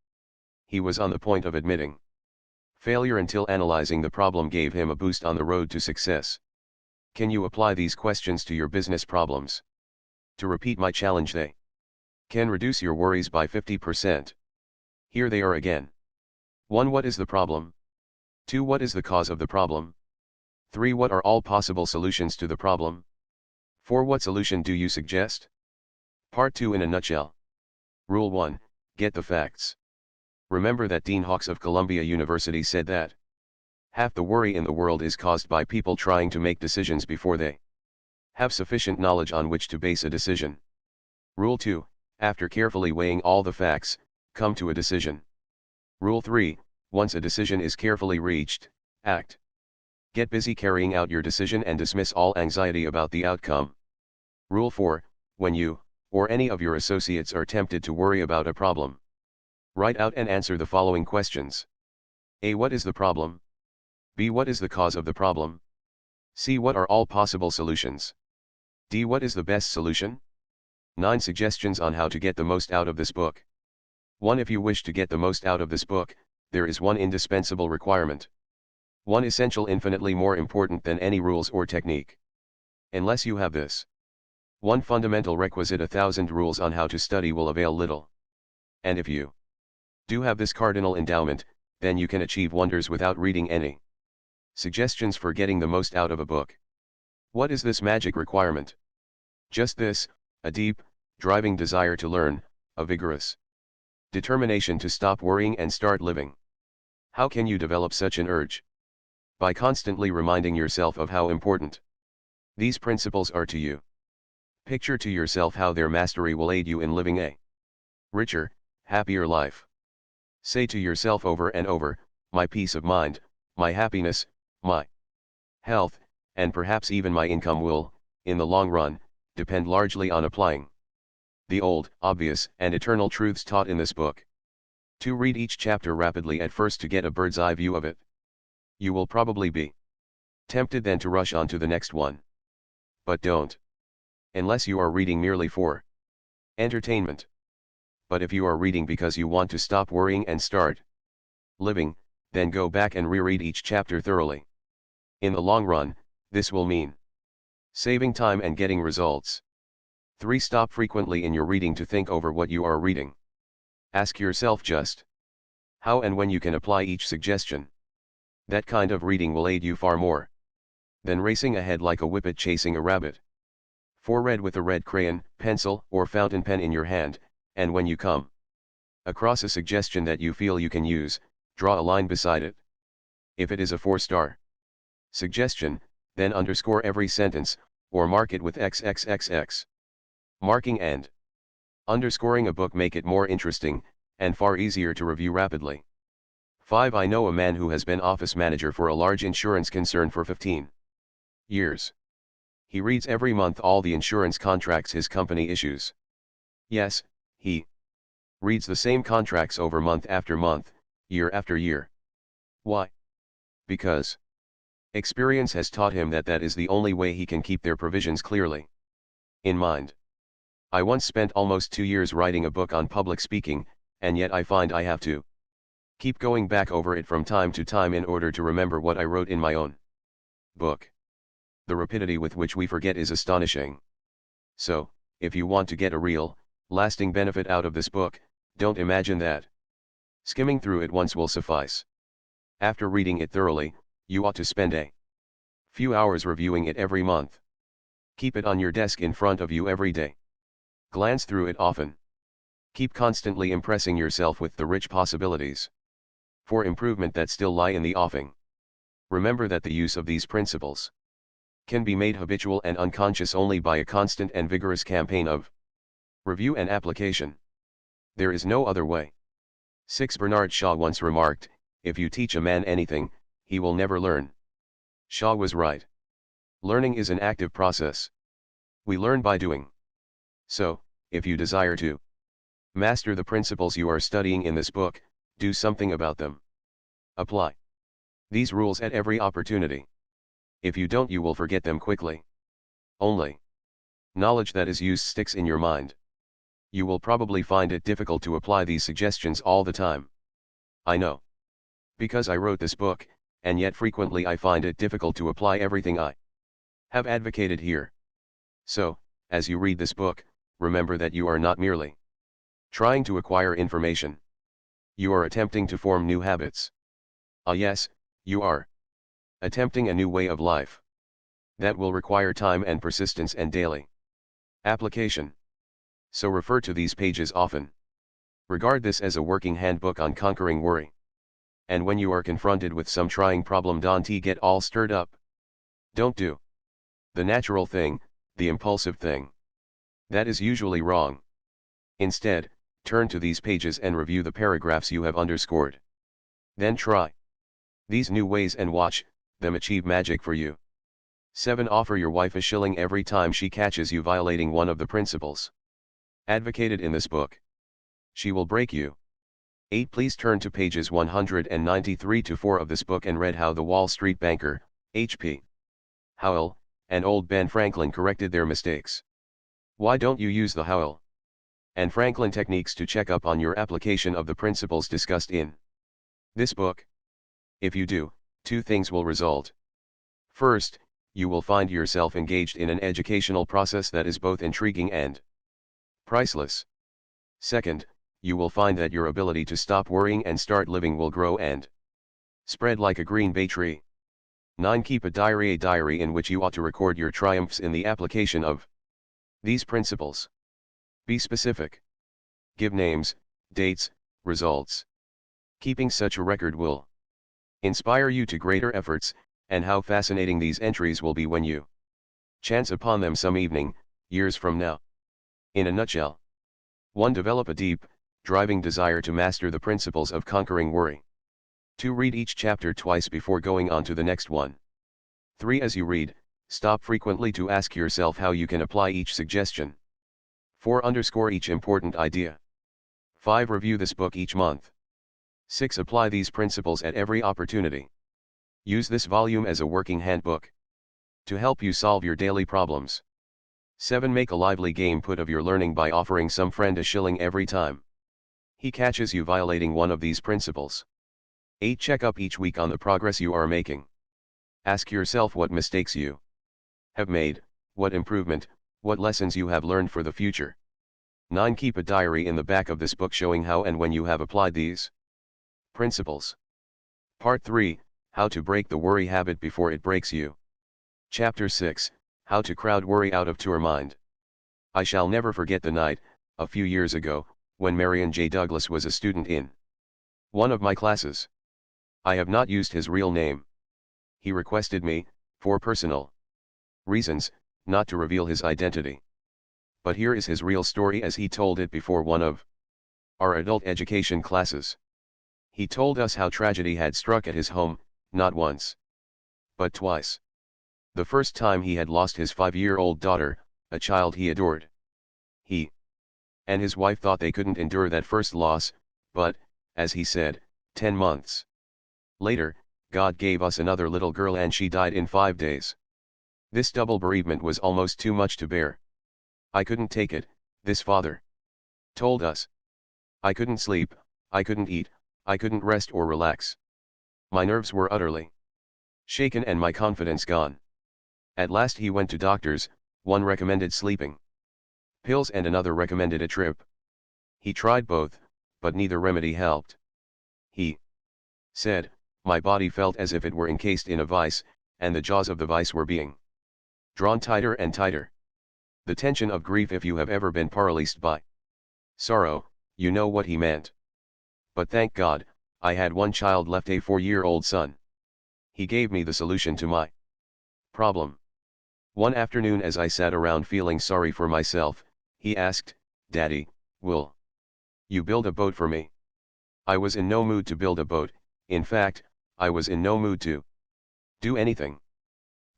He was on the point of admitting failure until analyzing the problem gave him a boost on the road to success. Can you apply these questions to your business problems? To repeat my challenge, they can reduce your worries by 50%. Here they are again. 1. What is the problem? 2. What is the cause of the problem? 3. What are all possible solutions to the problem? 4. What solution do you suggest? Part 2 in a nutshell. Rule 1. Get the facts. Remember that Dean Hawkes of Columbia University said that half the worry in the world is caused by people trying to make decisions before they have sufficient knowledge on which to base a decision. Rule 2. After carefully weighing all the facts, come to a decision. Rule 3. Once a decision is carefully reached, act. Get busy carrying out your decision and dismiss all anxiety about the outcome. Rule 4. When you, or any of your associates are tempted to worry about a problem, write out and answer the following questions. A. What is the problem? B. What is the cause of the problem? C. What are all possible solutions? D. What is the best solution? 9 suggestions on how to get the most out of this book. 1. If you wish to get the most out of this book, there is one indispensable requirement. One essential infinitely more important than any rules or technique. Unless you have this one fundamental requisite, 1,000 rules on how to study will avail little. And if you do have this cardinal endowment, then you can achieve wonders without reading any. Suggestions for getting the most out of a book. What is this magic requirement? Just this: a deep, driving desire to learn, a vigorous determination to stop worrying and start living. How can you develop such an urge? By constantly reminding yourself of how important these principles are to you. Picture to yourself how their mastery will aid you in living a richer, happier life. Say to yourself over and over, my peace of mind, my happiness, my health, and perhaps even my income will, in the long run, depend largely on applying the old, obvious, and eternal truths taught in this book. 2. Read each chapter rapidly at first to get a bird's eye view of it. You will probably be tempted then to rush on to the next one. But don't. Unless you are reading merely for entertainment. But if you are reading because you want to stop worrying and start living, then go back and reread each chapter thoroughly. In the long run, this will mean saving time and getting results. 3. Stop frequently in your reading to think over what you are reading. Ask yourself just how and when you can apply each suggestion. That kind of reading will aid you far more than racing ahead like a whippet chasing a rabbit. 4. Read with a red crayon, pencil, or fountain pen in your hand, and when you come across a suggestion that you feel you can use, draw a line beside it. If it is a 4-star suggestion, then underscore every sentence, or mark it with XXXX. Marking and underscoring a book make it more interesting, and far easier to review rapidly. 5. I know a man who has been office manager for a large insurance concern for 15 years. He reads every month all the insurance contracts his company issues. Yes, he reads the same contracts over month after month, year after year. Why? Because experience has taught him that that is the only way he can keep their provisions clearly in mind. I once spent almost 2 years writing a book on public speaking, and yet I find I have to keep going back over it from time to time in order to remember what I wrote in my own book. The rapidity with which we forget is astonishing. So, if you want to get a real, lasting benefit out of this book, don't imagine that skimming through it once will suffice. After reading it thoroughly, you ought to spend a few hours reviewing it every month. Keep it on your desk in front of you every day. Glance through it often. Keep constantly impressing yourself with the rich possibilities for improvement that still lie in the offing. Remember that the use of these principles can be made habitual and unconscious only by a constant and vigorous campaign of review and application. There is no other way. 6. Bernard Shaw once remarked, "If you teach a man anything, he will never learn." Shaw was right. Learning is an active process. We learn by doing. So, if you desire to master the principles you are studying in this book, do something about them. Apply these rules at every opportunity. If you don't, you will forget them quickly. Only knowledge that is used sticks in your mind. You will probably find it difficult to apply these suggestions all the time. I know. Because I wrote this book, and yet frequently I find it difficult to apply everything I have advocated here. So, as you read this book, remember that you are not merely trying to acquire information. You are attempting to form new habits. Ah yes, you are attempting a new way of life. That will require time and persistence and daily application. So refer to these pages often. Regard this as a working handbook on conquering worry. And when you are confronted with some trying problem, don't get all stirred up. Don't do the natural thing, the impulsive thing. That is usually wrong. Instead, turn to these pages and review the paragraphs you have underscored. Then try these new ways and watch them achieve magic for you. 7. Offer your wife a shilling every time she catches you violating one of the principles advocated in this book. She will break you. 8. Please turn to pages 193 to 4 of this book and read how the Wall Street banker, H.P. Howell, and old Ben Franklin corrected their mistakes. Why don't you use the Howell and Franklin techniques to check up on your application of the principles discussed in this book? If you do, two things will result. First, you will find yourself engaged in an educational process that is both intriguing and priceless. Second, you will find that your ability to stop worrying and start living will grow and spread like a green bay tree. 9. Keep a diary in which you ought to record your triumphs in the application of these principles. Be specific. Give names, dates, results. Keeping such a record will inspire you to greater efforts, and how fascinating these entries will be when you chance upon them some evening, years from now. In a nutshell. 1. Develop a deep, driving desire to master the principles of conquering worry. 2. Read each chapter twice before going on to the next one. 3. As you read, stop frequently to ask yourself how you can apply each suggestion. 4. Underscore each important idea. 5. Review this book each month. 6. Apply these principles at every opportunity. Use this volume as a working handbook to help you solve your daily problems. 7. Make a lively game put of your learning by offering some friend a shilling every time he catches you violating one of these principles. 8. Check up each week on the progress you are making. Ask yourself what mistakes you have made, what improvement, what lessons you have learned for the future. 9. Keep a diary in the back of this book showing how and when you have applied these principles. Part 3, How to break the worry habit before it breaks you. Chapter 6, How to crowd worry out of your mind. I shall never forget the night, a few years ago, when Marion J. Douglas was a student in one of my classes. I have not used his real name. He requested me, for personal reasons, not to reveal his identity. But here is his real story as he told it before one of our adult education classes. He told us how tragedy had struck at his home, not once, but twice. The first time he had lost his 5-year-old daughter, a child he adored. He and his wife thought they couldn't endure that first loss, but, as he said, 10 months later, God gave us another little girl and she died in 5 days. This double bereavement was almost too much to bear. I couldn't take it, this father told us. I couldn't sleep, I couldn't eat, I couldn't rest or relax. My nerves were utterly shaken and my confidence gone. At last he went to doctors, one recommended sleeping pills and another recommended a trip. He tried both, but neither remedy helped. He said, my body felt as if it were encased in a vice, and the jaws of the vice were being drawn tighter and tighter. The tension of grief. If you have ever been paralyzed by sorrow, you know what he meant. But thank God, I had one child left, a 4-year-old son. He gave me the solution to my problem. One afternoon as I sat around feeling sorry for myself, he asked, "Daddy, will you build a boat for me?" I was in no mood to build a boat, in fact, I was in no mood to do anything.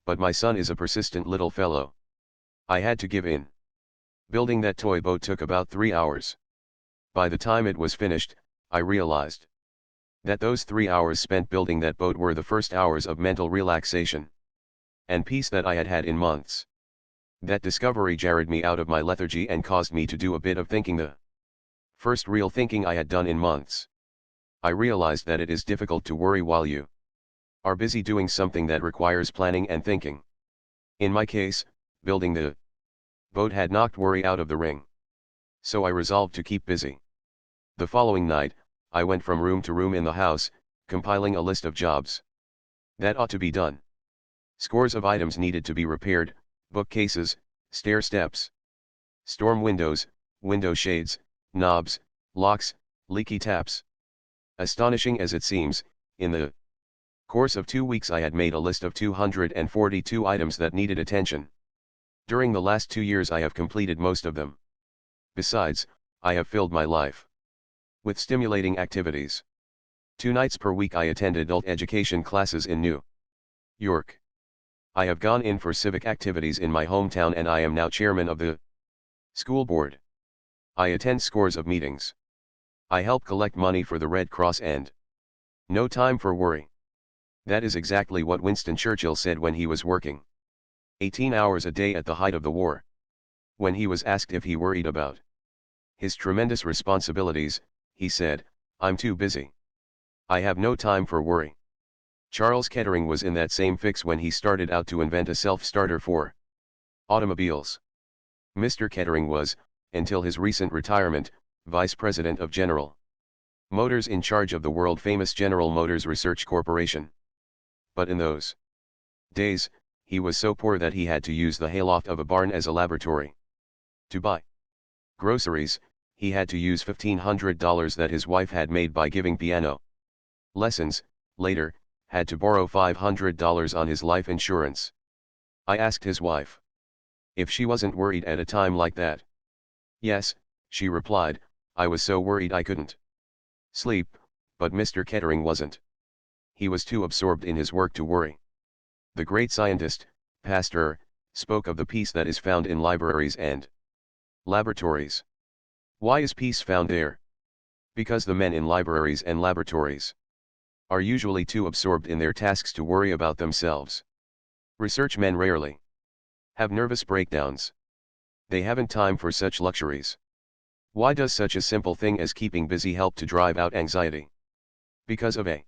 But my son is a persistent little fellow. I had to give in. Building that toy boat took about 3 hours. By the time it was finished, I realized that those 3 hours spent building that boat were the first hours of mental relaxation and peace that I had had in months. That discovery jarred me out of my lethargy and caused me to do a bit of thinking, the first real thinking I had done in months. I realized that it is difficult to worry while you are busy doing something that requires planning and thinking. In my case, building the boat had knocked worry out of the ring. So I resolved to keep busy. The following night, I went from room to room in the house, compiling a list of jobs that ought to be done. Scores of items needed to be repaired: bookcases, stair steps, storm windows, window shades, knobs, locks, leaky taps. Astonishing as it seems, in the course of 2 weeks I had made a list of 242 items that needed attention. During the last 2 years I have completed most of them. Besides, I have filled my life with stimulating activities. 2 nights per week I attend adult education classes in New York. I have gone in for civic activities in my hometown and I am now chairman of the school board. I attend scores of meetings. I help collect money for the Red Cross and no time for worry. That is exactly what Winston Churchill said when he was working 18 hours a day at the height of the war. When he was asked if he worried about his tremendous responsibilities, he said, "I'm too busy. I have no time for worry." Charles Kettering was in that same fix when he started out to invent a self-starter for automobiles. Mr. Kettering was, until his recent retirement, vice president of General Motors in charge of the world-famous General Motors Research Corporation. But in those days, he was so poor that he had to use the hayloft of a barn as a laboratory. To buy groceries, he had to use $1,500 that his wife had made by giving piano lessons. Later, had to borrow $500 on his life insurance. I asked his wife if she wasn't worried at a time like that. "Yes," she replied, "I was so worried I couldn't sleep," but Mr. Kettering wasn't. He was too absorbed in his work to worry. The great scientist, Pasteur, spoke of the peace that is found in libraries and laboratories. Why is peace found there? Because the men in libraries and laboratories are usually too absorbed in their tasks to worry about themselves. Research men rarely have nervous breakdowns. They haven't time for such luxuries. Why does such a simple thing as keeping busy help to drive out anxiety? Because of a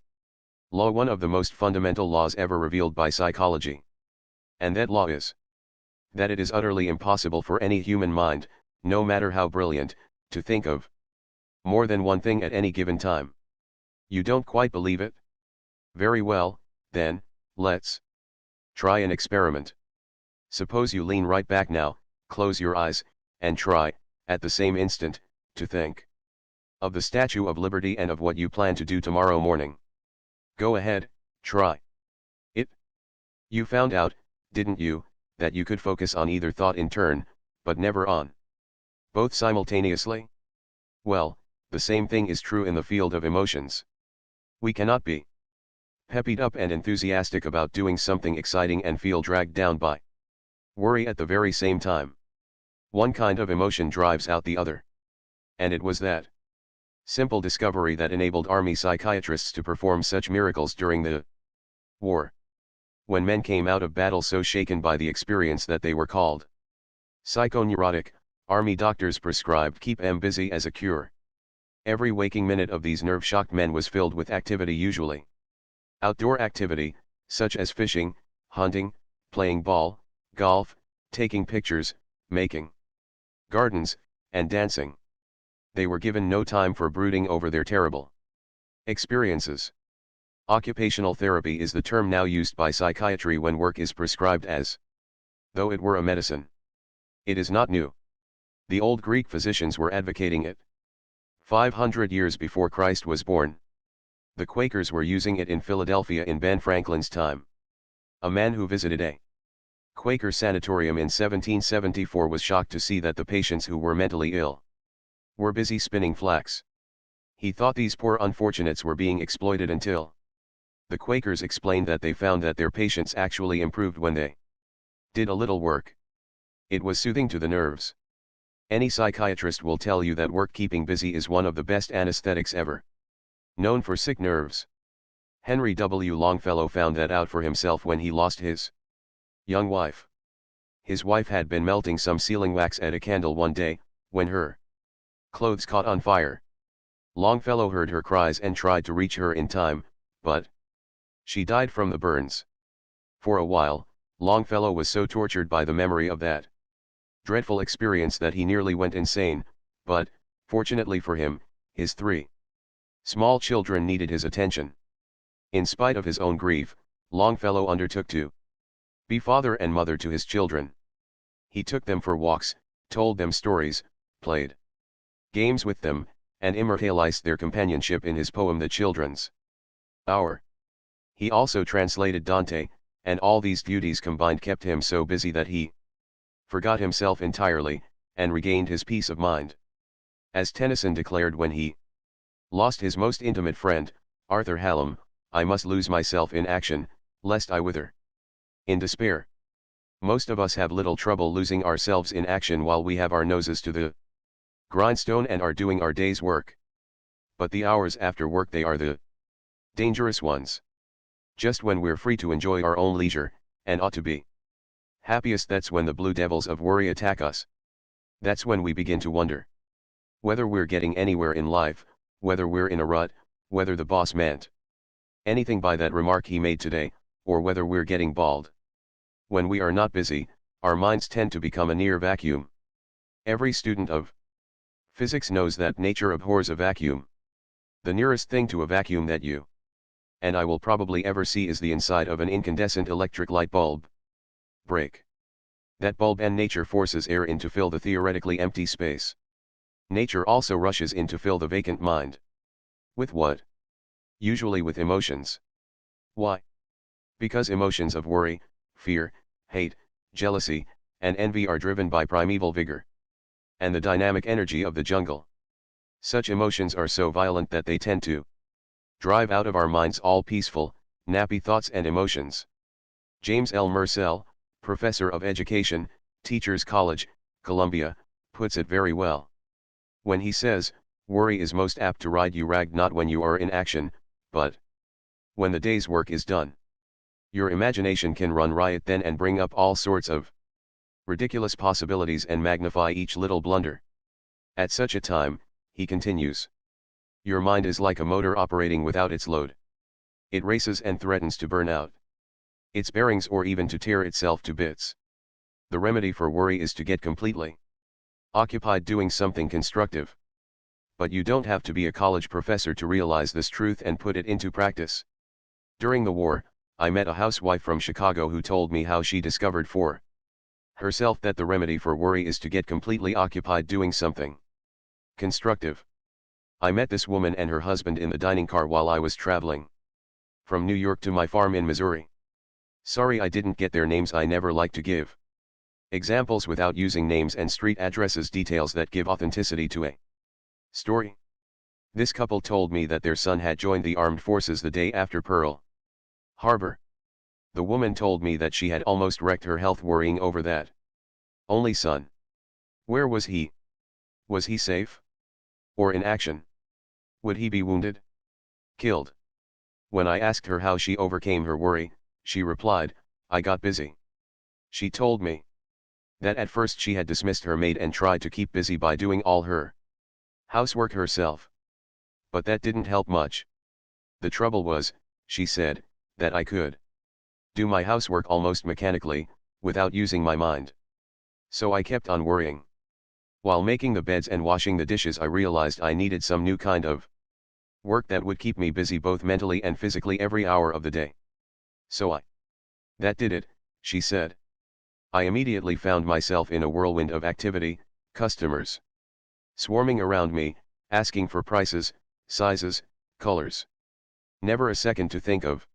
law, one of the most fundamental laws ever revealed by psychology. And that law is that it is utterly impossible for any human mind, no matter how brilliant, to think of more than one thing at any given time. You don't quite believe it? Very well, then, let's try an experiment. Suppose you lean right back now, close your eyes, and try, at the same instant, to think of the Statue of Liberty and of what you plan to do tomorrow morning. Go ahead, try it. You found out, didn't you, that you could focus on either thought in turn, but never on both simultaneously? Well, the same thing is true in the field of emotions. We cannot be peppied up and enthusiastic about doing something exciting and feel dragged down by worry at the very same time. One kind of emotion drives out the other. And it was that simple discovery that enabled army psychiatrists to perform such miracles during the war. When men came out of battle so shaken by the experience that they were called psychoneurotic, army doctors prescribed keep 'em busy as a cure. Every waking minute of these nerve-shocked men was filled with activity, usually outdoor activity, such as fishing, hunting, playing ball, golf, taking pictures, making gardens, and dancing. They were given no time for brooding over their terrible experiences. Occupational therapy is the term now used by psychiatry when work is prescribed as though it were a medicine. It is not new. The old Greek physicians were advocating it 500 years before Christ was born. The Quakers were using it in Philadelphia in Ben Franklin's time. A man who visited a Quaker sanatorium in 1774 was shocked to see that the patients who were mentally ill were busy spinning flax. He thought these poor unfortunates were being exploited until the Quakers explained that they found that their patients actually improved when they did a little work. It was soothing to the nerves. Any psychiatrist will tell you that work keeping busy is one of the best anesthetics ever known for sick nerves. Henry W. Longfellow found that out for himself when he lost his young wife. His wife had been melting some sealing wax at a candle one day, when her clothes caught on fire. Longfellow heard her cries and tried to reach her in time, but she died from the burns. For a while, Longfellow was so tortured by the memory of that dreadful experience that he nearly went insane, but, fortunately for him, his 3 small children needed his attention. In spite of his own grief, Longfellow undertook to be father and mother to his children. He took them for walks, told them stories, played games with them, and immortalized their companionship in his poem The Children's Hour. He also translated Dante, and all these duties combined kept him so busy that he forgot himself entirely, and regained his peace of mind. As Tennyson declared when he lost his most intimate friend, Arthur Hallam, "I must lose myself in action, lest I wither in despair." Most of us have little trouble losing ourselves in action while we have our noses to the grindstone and are doing our day's work. But the hours after work, they are the dangerous ones. Just when we're free to enjoy our own leisure, and ought to be happiest, that's when the blue devils of worry attack us. That's when we begin to wonder whether we're getting anywhere in life, whether we're in a rut, whether the boss meant anything by that remark he made today, or whether we're getting bald. When we are not busy, our minds tend to become a near vacuum. Every student of physics knows that nature abhors a vacuum. The nearest thing to a vacuum that you and I will probably ever see is the inside of an incandescent electric light bulb. Break that bulb and nature forces air in to fill the theoretically empty space. Nature also rushes in to fill the vacant mind. With what? Usually with emotions. Why? Because emotions of worry, fear, hate, jealousy, and envy are driven by primeval vigor and the dynamic energy of the jungle. Such emotions are so violent that they tend to drive out of our minds all peaceful, nappy thoughts and emotions. James L. Mersell, professor of education, Teachers College, Columbia, puts it very well when he says, "Worry is most apt to ride you rag not when you are in action, but when the day's work is done. Your imagination can run riot then and bring up all sorts of ridiculous possibilities and magnify each little blunder. At such a time," he continues, "your mind is like a motor operating without its load. It races and threatens to burn out its bearings or even to tear itself to bits. The remedy for worry is to get completely occupied doing something constructive. But you don't have to be a college professor to realize this truth and put it into practice. During the war, I met a housewife from Chicago who told me how she discovered for herself that the remedy for worry is to get completely occupied doing something constructive. I met this woman and her husband in the dining car while I was traveling from New York to my farm in Missouri. Sorry I didn't get their names. I never like to give examples without using names and street addresses, details that give authenticity to a story. This couple told me that their son had joined the armed forces the day after Pearl Harbor. The woman told me that she had almost wrecked her health worrying over that only son. Where was he? Was he safe? Or in action? Would he be wounded? Killed? When I asked her how she overcame her worry, she replied, "I got busy." She told me that at first she had dismissed her maid and tried to keep busy by doing all her housework herself. But that didn't help much. The trouble was, she said, that I could do my housework almost mechanically, without using my mind. So I kept on worrying. While making the beds and washing the dishes, I realized I needed some new kind of work that would keep me busy both mentally and physically every hour of the day. So that did it, she said. I immediately found myself in a whirlwind of activity, customers swarming around me, asking for prices, sizes, colors. Never a second to think of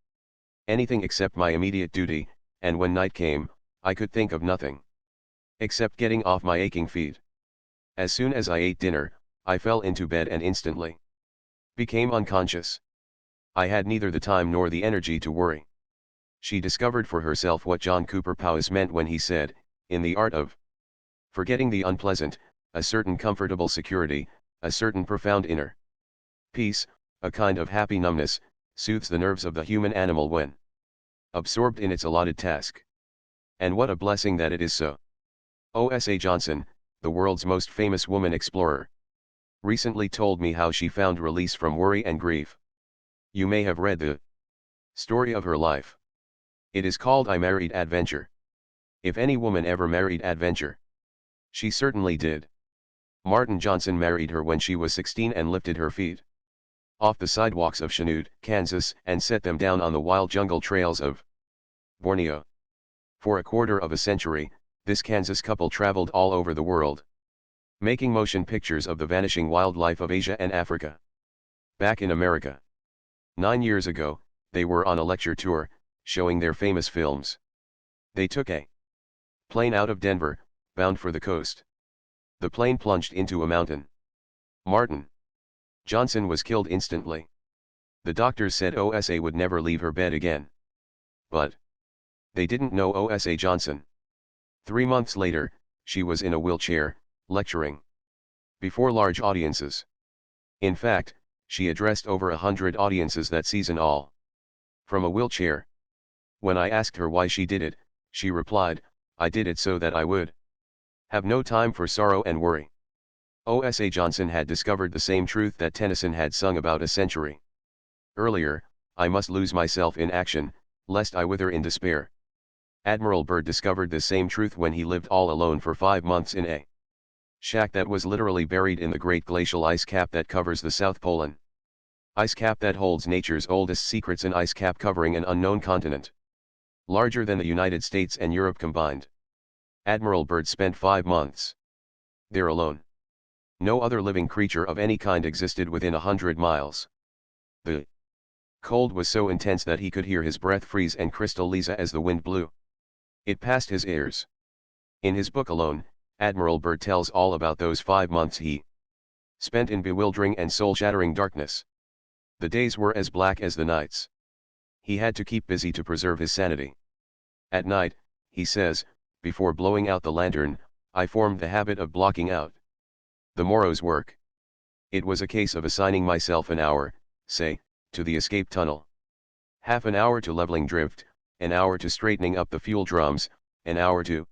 anything except my immediate duty, and when night came, I could think of nothing except getting off my aching feet. As soon as I ate dinner, I fell into bed and instantly became unconscious. I had neither the time nor the energy to worry. She discovered for herself what John Cooper Powys meant when he said, in the art of forgetting the unpleasant, a certain comfortable security, a certain profound inner peace, a kind of happy numbness, soothes the nerves of the human animal when absorbed in its allotted task. And what a blessing that it is so. Osa Johnson, the world's most famous woman explorer, recently told me how she found release from worry and grief. You may have read the story of her life. It is called I Married Adventure. If any woman ever married adventure, she certainly did. Martin Johnson married her when she was 16 and lifted her feet off the sidewalks of Chanute, Kansas, and set them down on the wild jungle trails of Borneo. For a quarter of a century, this Kansas couple traveled all over the world, making motion pictures of the vanishing wildlife of Asia and Africa. Back in America, 9 years ago, they were on a lecture tour, showing their famous films. They took a plane out of Denver, bound for the coast. The plane plunged into a mountain. Martin Johnson was killed instantly. The doctors said Osa would never leave her bed again. But they didn't know Osa Johnson. 3 months later, she was in a wheelchair, lecturing before large audiences. In fact, she addressed over 100 audiences that season, all from a wheelchair. When I asked her why she did it, she replied, I did it so that I would have no time for sorrow and worry. Osa Johnson had discovered the same truth that Tennyson had sung about a century earlier, I must lose myself in action, lest I wither in despair. Admiral Byrd discovered the same truth when he lived all alone for 5 months in a shack that was literally buried in the great glacial ice cap that covers the South Pole, an ice cap that holds nature's oldest secrets, an ice cap covering an unknown continent larger than the United States and Europe combined. Admiral Byrd spent 5 months there alone. No other living creature of any kind existed within 100 miles. The cold was so intense that he could hear his breath freeze and crystallize as the wind blew it past his ears. In his book Alone, Admiral Byrd tells all about those 5 months he spent in bewildering and soul-shattering darkness. The days were as black as the nights. He had to keep busy to preserve his sanity. At night, he says, before blowing out the lantern, I formed the habit of blocking out the morrow's work. It was a case of assigning myself an hour, say, to the escape tunnel, half an hour to leveling drift, an hour to straightening up the fuel drums, an hour to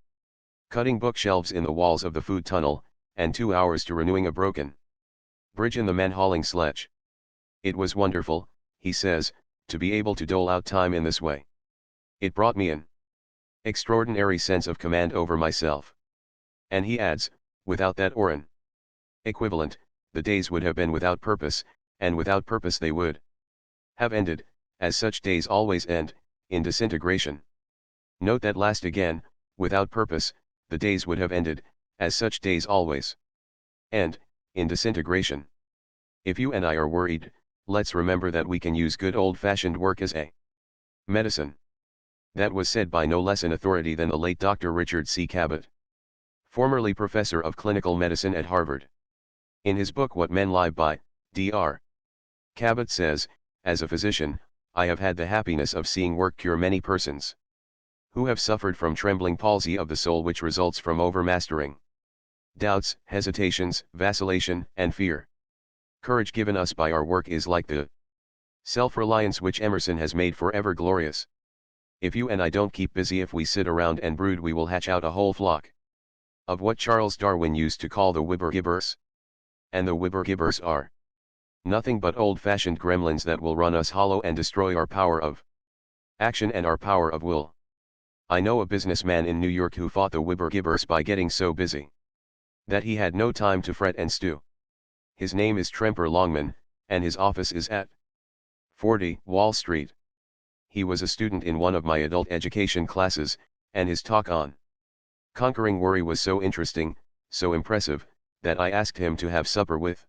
cutting bookshelves in the walls of the food tunnel, and 2 hours to renewing a broken bridge in the man-hauling sledge. It was wonderful, he says, to be able to dole out time in this way. It brought me an extraordinary sense of command over myself. And he adds, without that or an equivalent, the days would have been without purpose, and without purpose they would have ended, as such days always end, in disintegration. Note that last again, without purpose, the days would have ended, as such days always end, in disintegration. If you and I are worried, let's remember that we can use good old-fashioned work as a medicine. That was said by no less an authority than the late Dr. Richard C. Cabot, formerly professor of clinical medicine at Harvard. In his book What Men Lie By, Dr. Cabot says, as a physician, I have had the happiness of seeing work cure many persons who have suffered from trembling palsy of the soul which results from overmastering doubts, hesitations, vacillation, and fear. Courage given us by our work is like the self-reliance which Emerson has made forever glorious. If you and I don't keep busy, if we sit around and brood, we will hatch out a whole flock of what Charles Darwin used to call the whipper-gibbers. And the whipper-gibbers are nothing but old-fashioned gremlins that will run us hollow and destroy our power of action and our power of will. I know a businessman in New York who fought the whipper-gibbers by getting so busy that he had no time to fret and stew. His name is Tremper Longman, and his office is at 40 Wall Street. He was a student in one of my adult education classes, and his talk on conquering worry was so interesting, so impressive, that I asked him to have supper with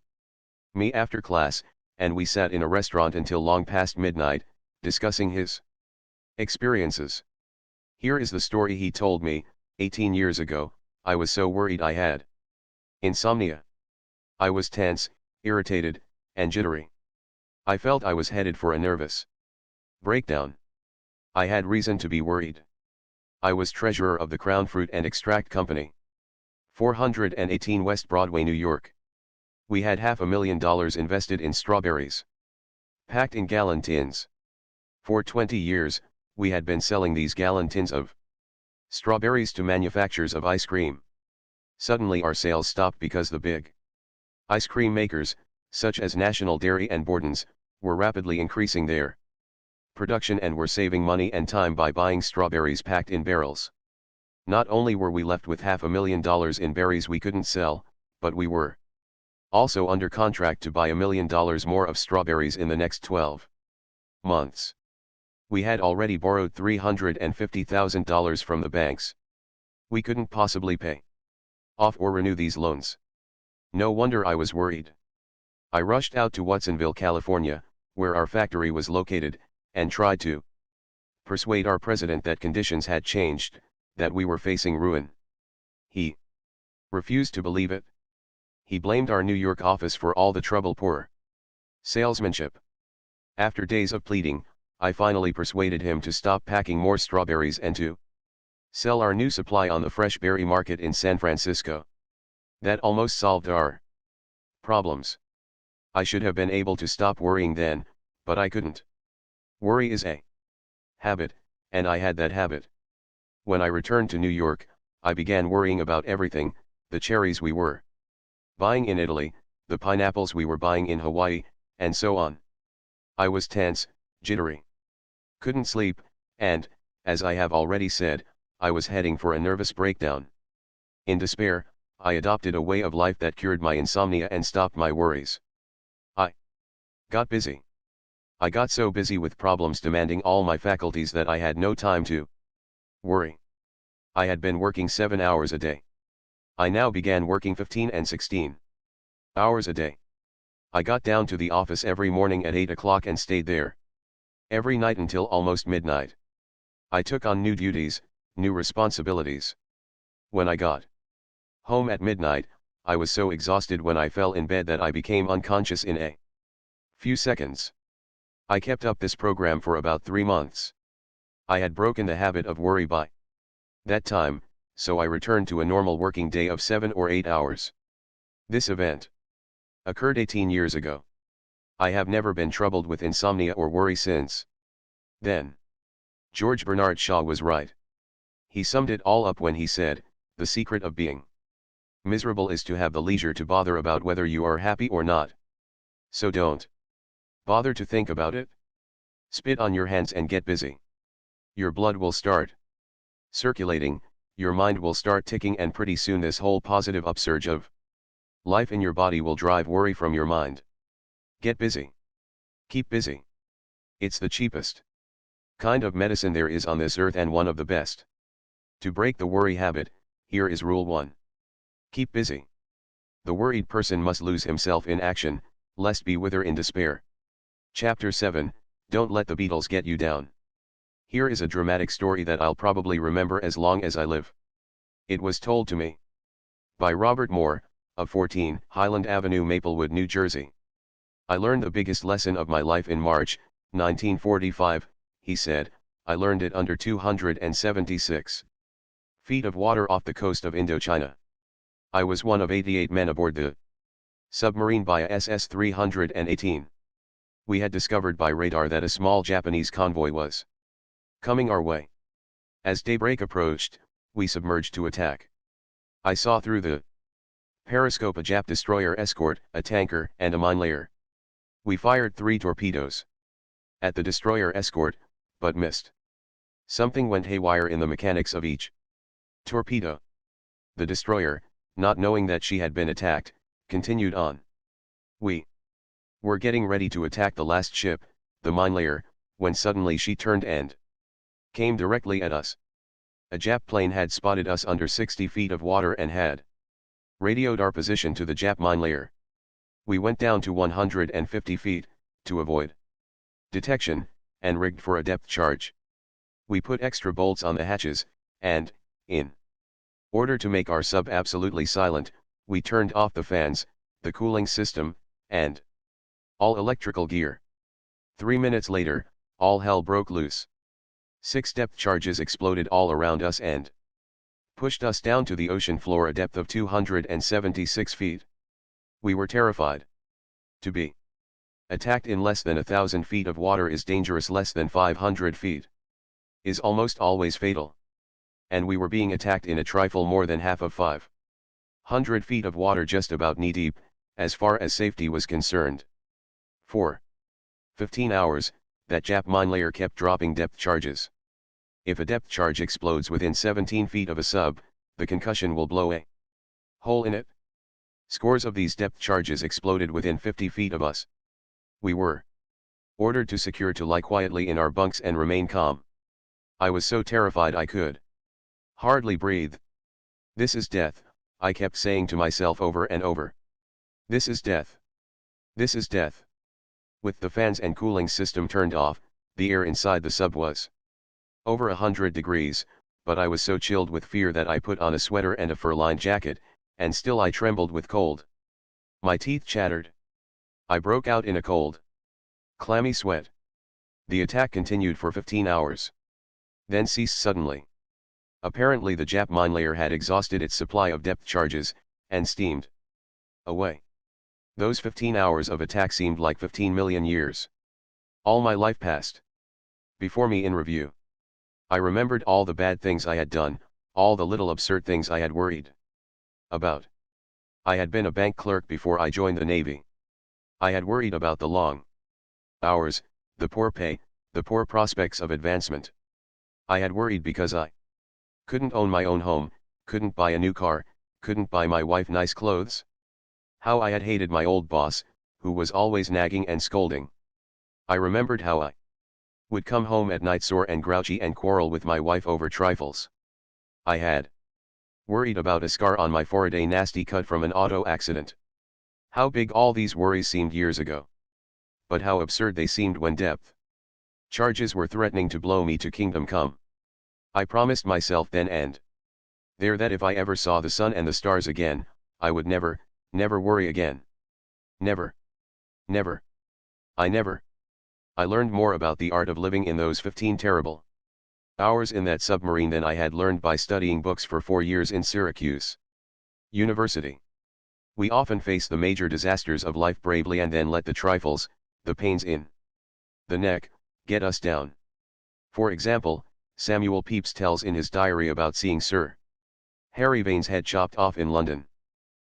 me after class, and we sat in a restaurant until long past midnight, discussing his experiences. Here is the story he told me. 18 years ago, I was so worried I had insomnia. I was tense, irritated, and jittery. I felt I was headed for a nervous breakdown. I had reason to be worried. I was treasurer of the Crown Fruit and Extract Company, 418 West Broadway, New York. We had $500,000 invested in strawberries, packed in gallon tins. For 20 years, we had been selling these gallon tins of strawberries to manufacturers of ice cream. Suddenly our sales stopped because the big ice cream makers, such as National Dairy and Borden's, were rapidly increasing their production and were saving money and time by buying strawberries packed in barrels. Not only were we left with $500,000 in berries we couldn't sell, but we were also under contract to buy $1 million more of strawberries in the next 12 months. We had already borrowed $350,000 from the banks. We couldn't possibly pay off or renew these loans. No wonder I was worried. I rushed out to Watsonville, California, where our factory was located, and tried to persuade our president that conditions had changed, that we were facing ruin. He refused to believe it. He blamed our New York office for all the trouble, poor salesmanship. After days of pleading, I finally persuaded him to stop packing more strawberries and to sell our new supply on the fresh berry market in San Francisco. That almost solved our problems. I should have been able to stop worrying then, but I couldn't. Worry is a habit, and I had that habit. When I returned to New York, I began worrying about everything: the cherries we were buying in Italy, the pineapples we were buying in Hawaii, and so on. I was tense, jittery, couldn't sleep, and, as I have already said, I was heading for a nervous breakdown. In despair, I adopted a way of life that cured my insomnia and stopped my worries. I got busy. I got so busy with problems demanding all my faculties that I had no time to worry. I had been working 7 hours a day. I now began working 15 and 16 hours a day. I got down to the office every morning at 8 o'clock and stayed there every night until almost midnight. I took on new duties, new responsibilities. When I got home at midnight, I was so exhausted when I fell in bed that I became unconscious in a few seconds. I kept up this program for about 3 months. I had broken the habit of worry by that time, so I returned to a normal working day of 7 or 8 hours. This event occurred 18 years ago. I have never been troubled with insomnia or worry since then. George Bernard Shaw was right. He summed it all up when he said, "The secret of being miserable is to have the leisure to bother about whether you are happy or not. So don't bother to think about it. Spit on your hands and get busy. Your blood will start circulating, your mind will start ticking, and pretty soon this whole positive upsurge of life in your body will drive worry from your mind. Get busy. Keep busy. It's the cheapest kind of medicine there is on this earth and one of the best. To break the worry habit, here is rule 1. Keep busy. The worried person must lose himself in action, lest be wither in despair. Chapter 7, Don't Let the Beatles Get You Down. Here is a dramatic story that I'll probably remember as long as I live. It was told to me by Robert Moore, of 14 Highland Avenue, Maplewood, New Jersey. I learned the biggest lesson of my life in March, 1945, he said. I learned it under 276 feet of water off the coast of Indochina. I was one of 88 men aboard the submarine by SS 318. We had discovered by radar that a small Japanese convoy was coming our way. As daybreak approached, we submerged to attack. I saw through the periscope a Jap destroyer escort, a tanker, and a mine layer. We fired 3 torpedoes at the destroyer escort, but missed. Something went haywire in the mechanics of each torpedo. The destroyer, not knowing that she had been attacked, continued on. We were getting ready to attack the last ship, the mine layer, when suddenly she turned and came directly at us. A Jap plane had spotted us under 60 feet of water and had radioed our position to the Jap mine layer. We went down to 150 feet, to avoid detection, and rigged for a depth charge. We put extra bolts on the hatches, and, in order to make our sub absolutely silent, we turned off the fans, the cooling system, and all electrical gear. 3 minutes later, all hell broke loose. 6 depth charges exploded all around us and pushed us down to the ocean floor, a depth of 276 feet. We were terrified. To be attacked in less than 1,000 feet of water is dangerous. Less than 500 feet is almost always fatal. And we were being attacked in a trifle more than half of 500 feet of water, just about knee deep, as far as safety was concerned. For 15 hours, that Jap mine layer kept dropping depth charges. If a depth charge explodes within 17 feet of a sub, the concussion will blow a hole in it. Scores of these depth charges exploded within 50 feet of us. We were ordered to secure to lie quietly in our bunks and remain calm. I was so terrified I could hardly breathe. This is death, I kept saying to myself over and over. This is death. This is death. With the fans and cooling system turned off, the air inside the sub was over 100 degrees, but I was so chilled with fear that I put on a sweater and a fur-lined jacket, and still I trembled with cold. My teeth chattered. I broke out in a cold, clammy sweat. The attack continued for 15 hours. Then ceased suddenly. Apparently the Jap mine layer had exhausted its supply of depth charges, and steamed away. Those 15 hours of attack seemed like 15 million years. All my life passed before me in review. I remembered all the bad things I had done, all the little absurd things I had worried about. I had been a bank clerk before I joined the Navy. I had worried about the long hours, the poor pay, the poor prospects of advancement. I had worried because I couldn't own my own home, couldn't buy a new car, couldn't buy my wife nice clothes. How I had hated my old boss, who was always nagging and scolding. I remembered how I would come home at night sore and grouchy and quarrel with my wife over trifles. I had worried about a scar on my forehead, a nasty cut from an auto accident. How big all these worries seemed years ago. But how absurd they seemed when depth charges were threatening to blow me to kingdom come. I promised myself then and there that if I ever saw the sun and the stars again, I would never worry again. Never. Never. I learned more about the art of living in those 15 terrible hours in that submarine than I had learned by studying books for 4 years in Syracuse University. We often face the major disasters of life bravely and then let the trifles, the pains in the neck, get us down. For example, Samuel Pepys tells in his diary about seeing Sir Harry Vane's head chopped off in London.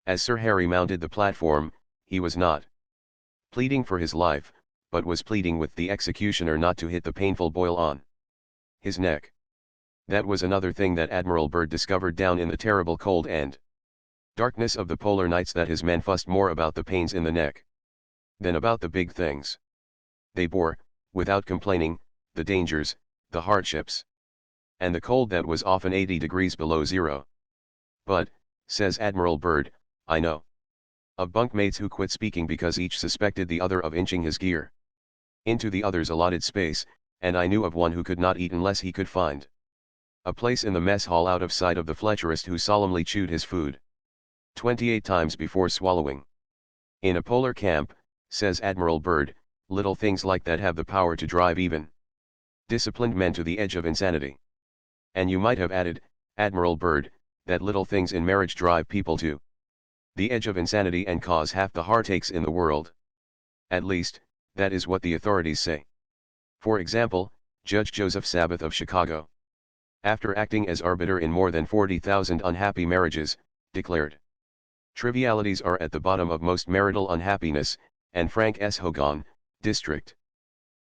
As Sir Harry mounted the platform, he was not pleading for his life, but was pleading with the executioner not to hit the painful boil on his neck. That was another thing that Admiral Byrd discovered down in the terrible cold and darkness of the polar nights, that his men fussed more about the pains in the neck than about the big things. They bore, without complaining, the dangers, the hardships, and the cold that was often 80 degrees below zero. But, says Admiral Byrd, I know of bunkmates who quit speaking because each suspected the other of inching his gear into the other's allotted space, and I knew of one who could not eat unless he could find a place in the mess hall out of sight of the Fletcherist, who solemnly chewed his food 28 times before swallowing. In a polar camp, says Admiral Byrd, little things like that have the power to drive even disciplined men to the edge of insanity. And you might have added, Admiral Byrd, that little things in marriage drive people to the edge of insanity and cause half the heartaches in the world. At least, that is what the authorities say. For example, Judge Joseph Sabath of Chicago, after acting as arbiter in more than 40,000 unhappy marriages, declared, trivialities are at the bottom of most marital unhappiness, and Frank S. Hogan, District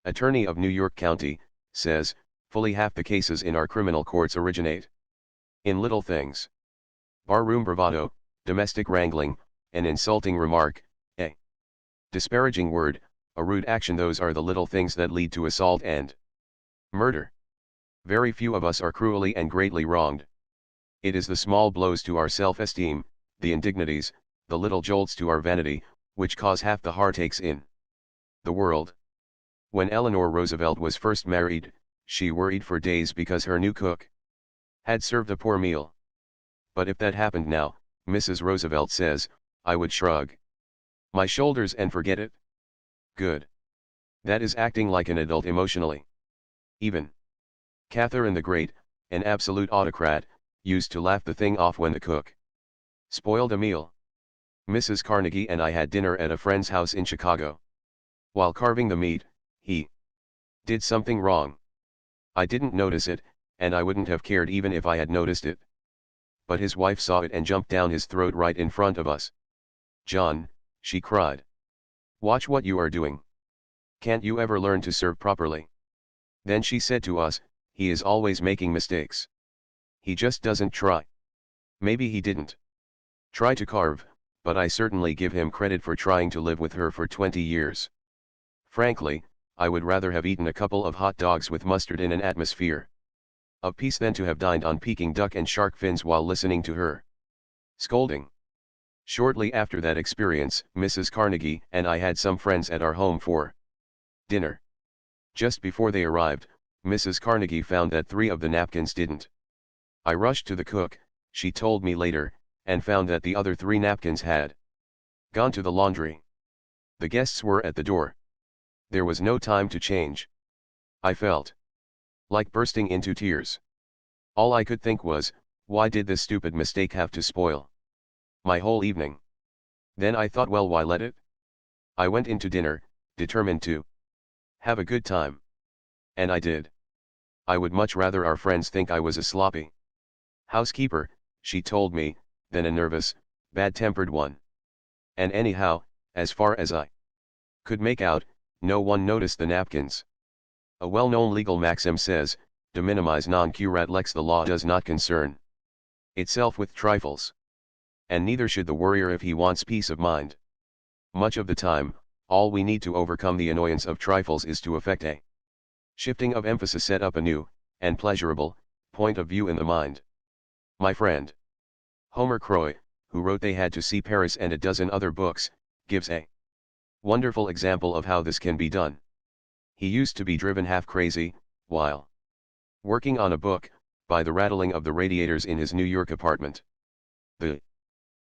Attorney of New York County, says, fully half the cases in our criminal courts originate in little things. Barroom bravado, domestic wrangling, an insulting remark, a disparaging word, a rude action, those are the little things that lead to assault and murder. Very few of us are cruelly and greatly wronged. It is the small blows to our self-esteem, the indignities, the little jolts to our vanity, which cause half the heartaches in the world. When Eleanor Roosevelt was first married, she worried for days because her new cook had served a poor meal. But if that happened now, Mrs. Roosevelt says, I would shrug my shoulders and forget it. Good. That is acting like an adult emotionally. Even Catherine the Great, an absolute autocrat, used to laugh the thing off when the cook spoiled a meal. Mrs. Carnegie and I had dinner at a friend's house in Chicago. While carving the meat, he did something wrong. I didn't notice it, and I wouldn't have cared even if I had noticed it. But his wife saw it and jumped down his throat right in front of us. John, she cried. Watch what you are doing. Can't you ever learn to serve properly? Then she said to us, he is always making mistakes. He just doesn't try. Maybe he didn't try to carve, but I certainly give him credit for trying to live with her for 20 years. Frankly, I would rather have eaten a couple of hot dogs with mustard in an atmosphere of peace than to have dined on Peking duck and shark fins while listening to her scolding. Shortly after that experience, Mrs. Carnegie and I had some friends at our home for dinner. Just before they arrived, Mrs. Carnegie found that 3 of the napkins didn't. I rushed to the cook, she told me later, and found that the other 3 napkins had gone to the laundry. The guests were at the door. There was no time to change. I felt like bursting into tears. All I could think was, why did this stupid mistake have to spoil my whole evening? Then I thought, well, why let it? I went into dinner, determined to have a good time. And I did. I would much rather our friends think I was a sloppy housekeeper, she told me, than a nervous, bad-tempered one. And anyhow, as far as I could make out, no one noticed the napkins. A well-known legal maxim says, de minimis non curat lex, the law does not concern itself with trifles. And neither should the worrier if he wants peace of mind. Much of the time, all we need to overcome the annoyance of trifles is to effect a shifting of emphasis, set up a new, and pleasurable, point of view in the mind. My friend Homer Croy, who wrote They Had to See Paris and a dozen other books, gives a wonderful example of how this can be done. He used to be driven half crazy, while working on a book, by the rattling of the radiators in his New York apartment. The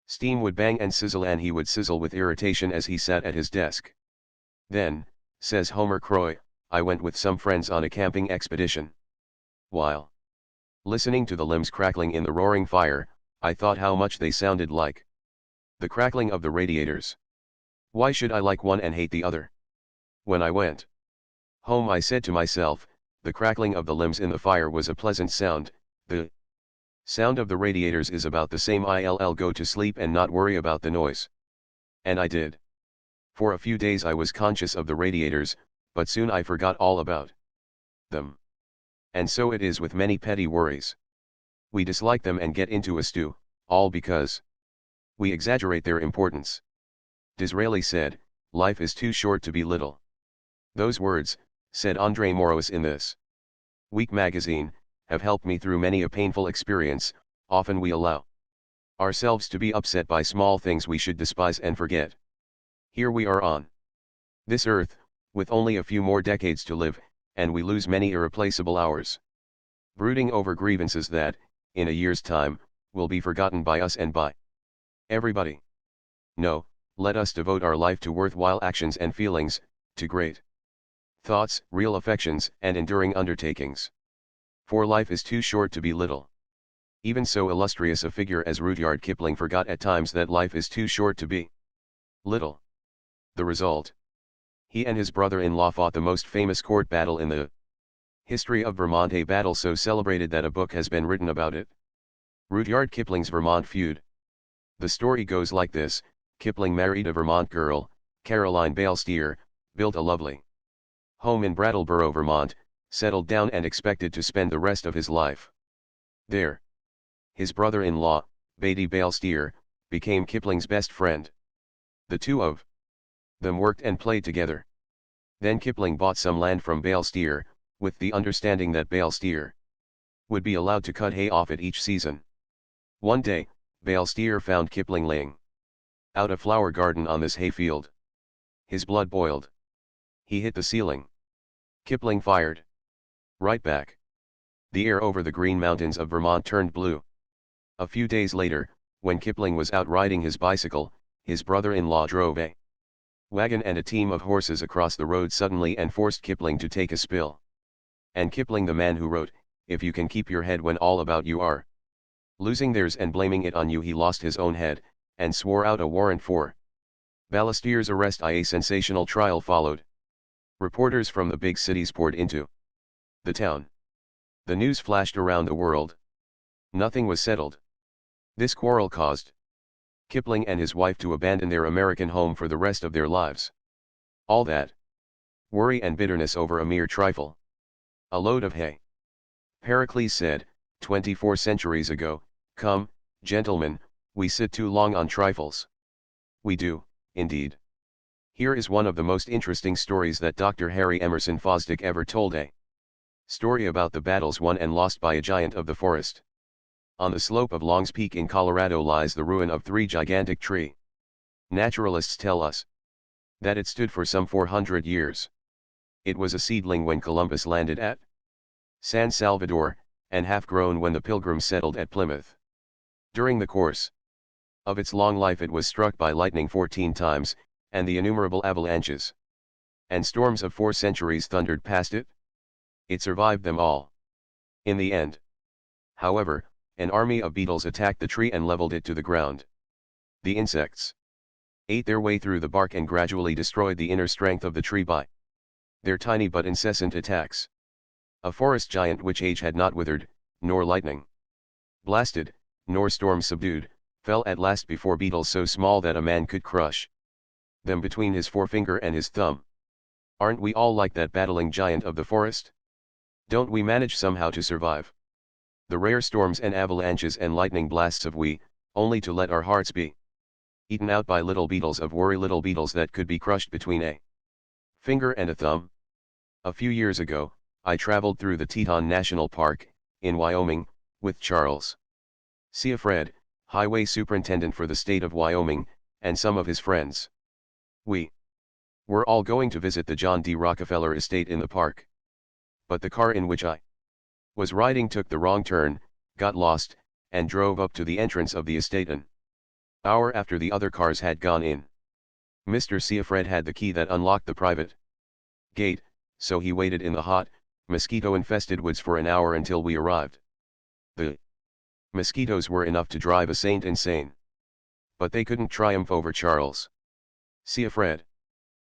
steam would bang and sizzle, and he would sizzle with irritation as he sat at his desk. Then, says Homer Croy, I went with some friends on a camping expedition. While listening to the limbs crackling in the roaring fire, I thought how much they sounded like the crackling of the radiators. Why should I like one and hate the other? When I went home, I said to myself, the crackling of the limbs in the fire was a pleasant sound, the sound of the radiators is about the same. I'll go to sleep and not worry about the noise. And I did. For a few days I was conscious of the radiators, but soon I forgot all about them. And so it is with many petty worries. We dislike them and get into a stew, all because we exaggerate their importance. Disraeli said, life is too short to be little. Those words, said Andre Morois in this week magazine, have helped me through many a painful experience. Often we allow ourselves to be upset by small things we should despise and forget. Here we are on this earth, with only a few more decades to live, and we lose many irreplaceable hours brooding over grievances that, in a year's time, will be forgotten by us and by everybody. No, let us devote our life to worthwhile actions and feelings, to great thoughts, real affections, and enduring undertakings. For life is too short to be little. Even so illustrious a figure as Rudyard Kipling forgot at times that life is too short to be little. The result? He and his brother-in-law fought the most famous court battle in the history of Vermont, a battle so celebrated that a book has been written about it. Rudyard Kipling's Vermont feud. The story goes like this: Kipling married a Vermont girl, Caroline Bale Steer, built a lovely home in Brattleboro, Vermont, settled down and expected to spend the rest of his life there. His brother-in-law, Beatty Bale Steer, became Kipling's best friend. The two of them worked and played together. Then Kipling bought some land from Bale Steer, with the understanding that Bale Steer would be allowed to cut hay off it each season. One day, Bale Steer found Kipling laying out a flower garden on this hayfield. His blood boiled. He hit the ceiling. Kipling fired. Right back. The air over the green mountains of Vermont turned blue. A few days later, when Kipling was out riding his bicycle, his brother-in-law drove a wagon and a team of horses across the road suddenly and forced Kipling to take a spill. And Kipling, the man who wrote, "If you can keep your head when all about you are losing theirs and blaming it on you," he lost his own head, and swore out a warrant for Ballestier's arrest. A sensational trial followed. Reporters from the big cities poured into the town. The news flashed around the world. Nothing was settled. This quarrel caused Kipling and his wife to abandon their American home for the rest of their lives. All that worry and bitterness over a mere trifle. A load of hay. Pericles said, 24 centuries ago, "Come, gentlemen, we sit too long on trifles." We do, indeed. Here is one of the most interesting stories that Dr. Harry Emerson Fosdick ever told, a story about the battles won and lost by a giant of the forest. On the slope of Long's Peak in Colorado lies the ruin of 3 gigantic trees. Naturalists tell us that it stood for some 400 years. It was a seedling when Columbus landed at San Salvador, and half-grown when the Pilgrims settled at Plymouth. During the course of its long life it was struck by lightning 14 times, and the innumerable avalanches and storms of 4 centuries thundered past it. It survived them all. In the end, however, an army of beetles attacked the tree and leveled it to the ground. The insects ate their way through the bark and gradually destroyed the inner strength of the tree by their tiny but incessant attacks. A forest giant which age had not withered, nor lightning blasted, nor storm subdued, fell at last before beetles so small that a man could crush them between his forefinger and his thumb. Aren't we all like that battling giant of the forest? Don't we manage somehow to survive the rare storms and avalanches and lightning blasts of we, only to let our hearts be eaten out by little beetles of worry, little beetles that could be crushed between a finger and a thumb? A few years ago, I traveled through the Teton National Park, in Wyoming, with Charles Siafred, highway superintendent for the state of Wyoming, and some of his friends. We were all going to visit the John D. Rockefeller estate in the park. But the car in which I was riding took the wrong turn, got lost, and drove up to the entrance of the estate an hour after the other cars had gone in. Mr. Siafred had the key that unlocked the private gate, so he waited in the hot, mosquito-infested woods for an hour until we arrived. The mosquitoes were enough to drive a saint insane. But they couldn't triumph over Charles Siafred.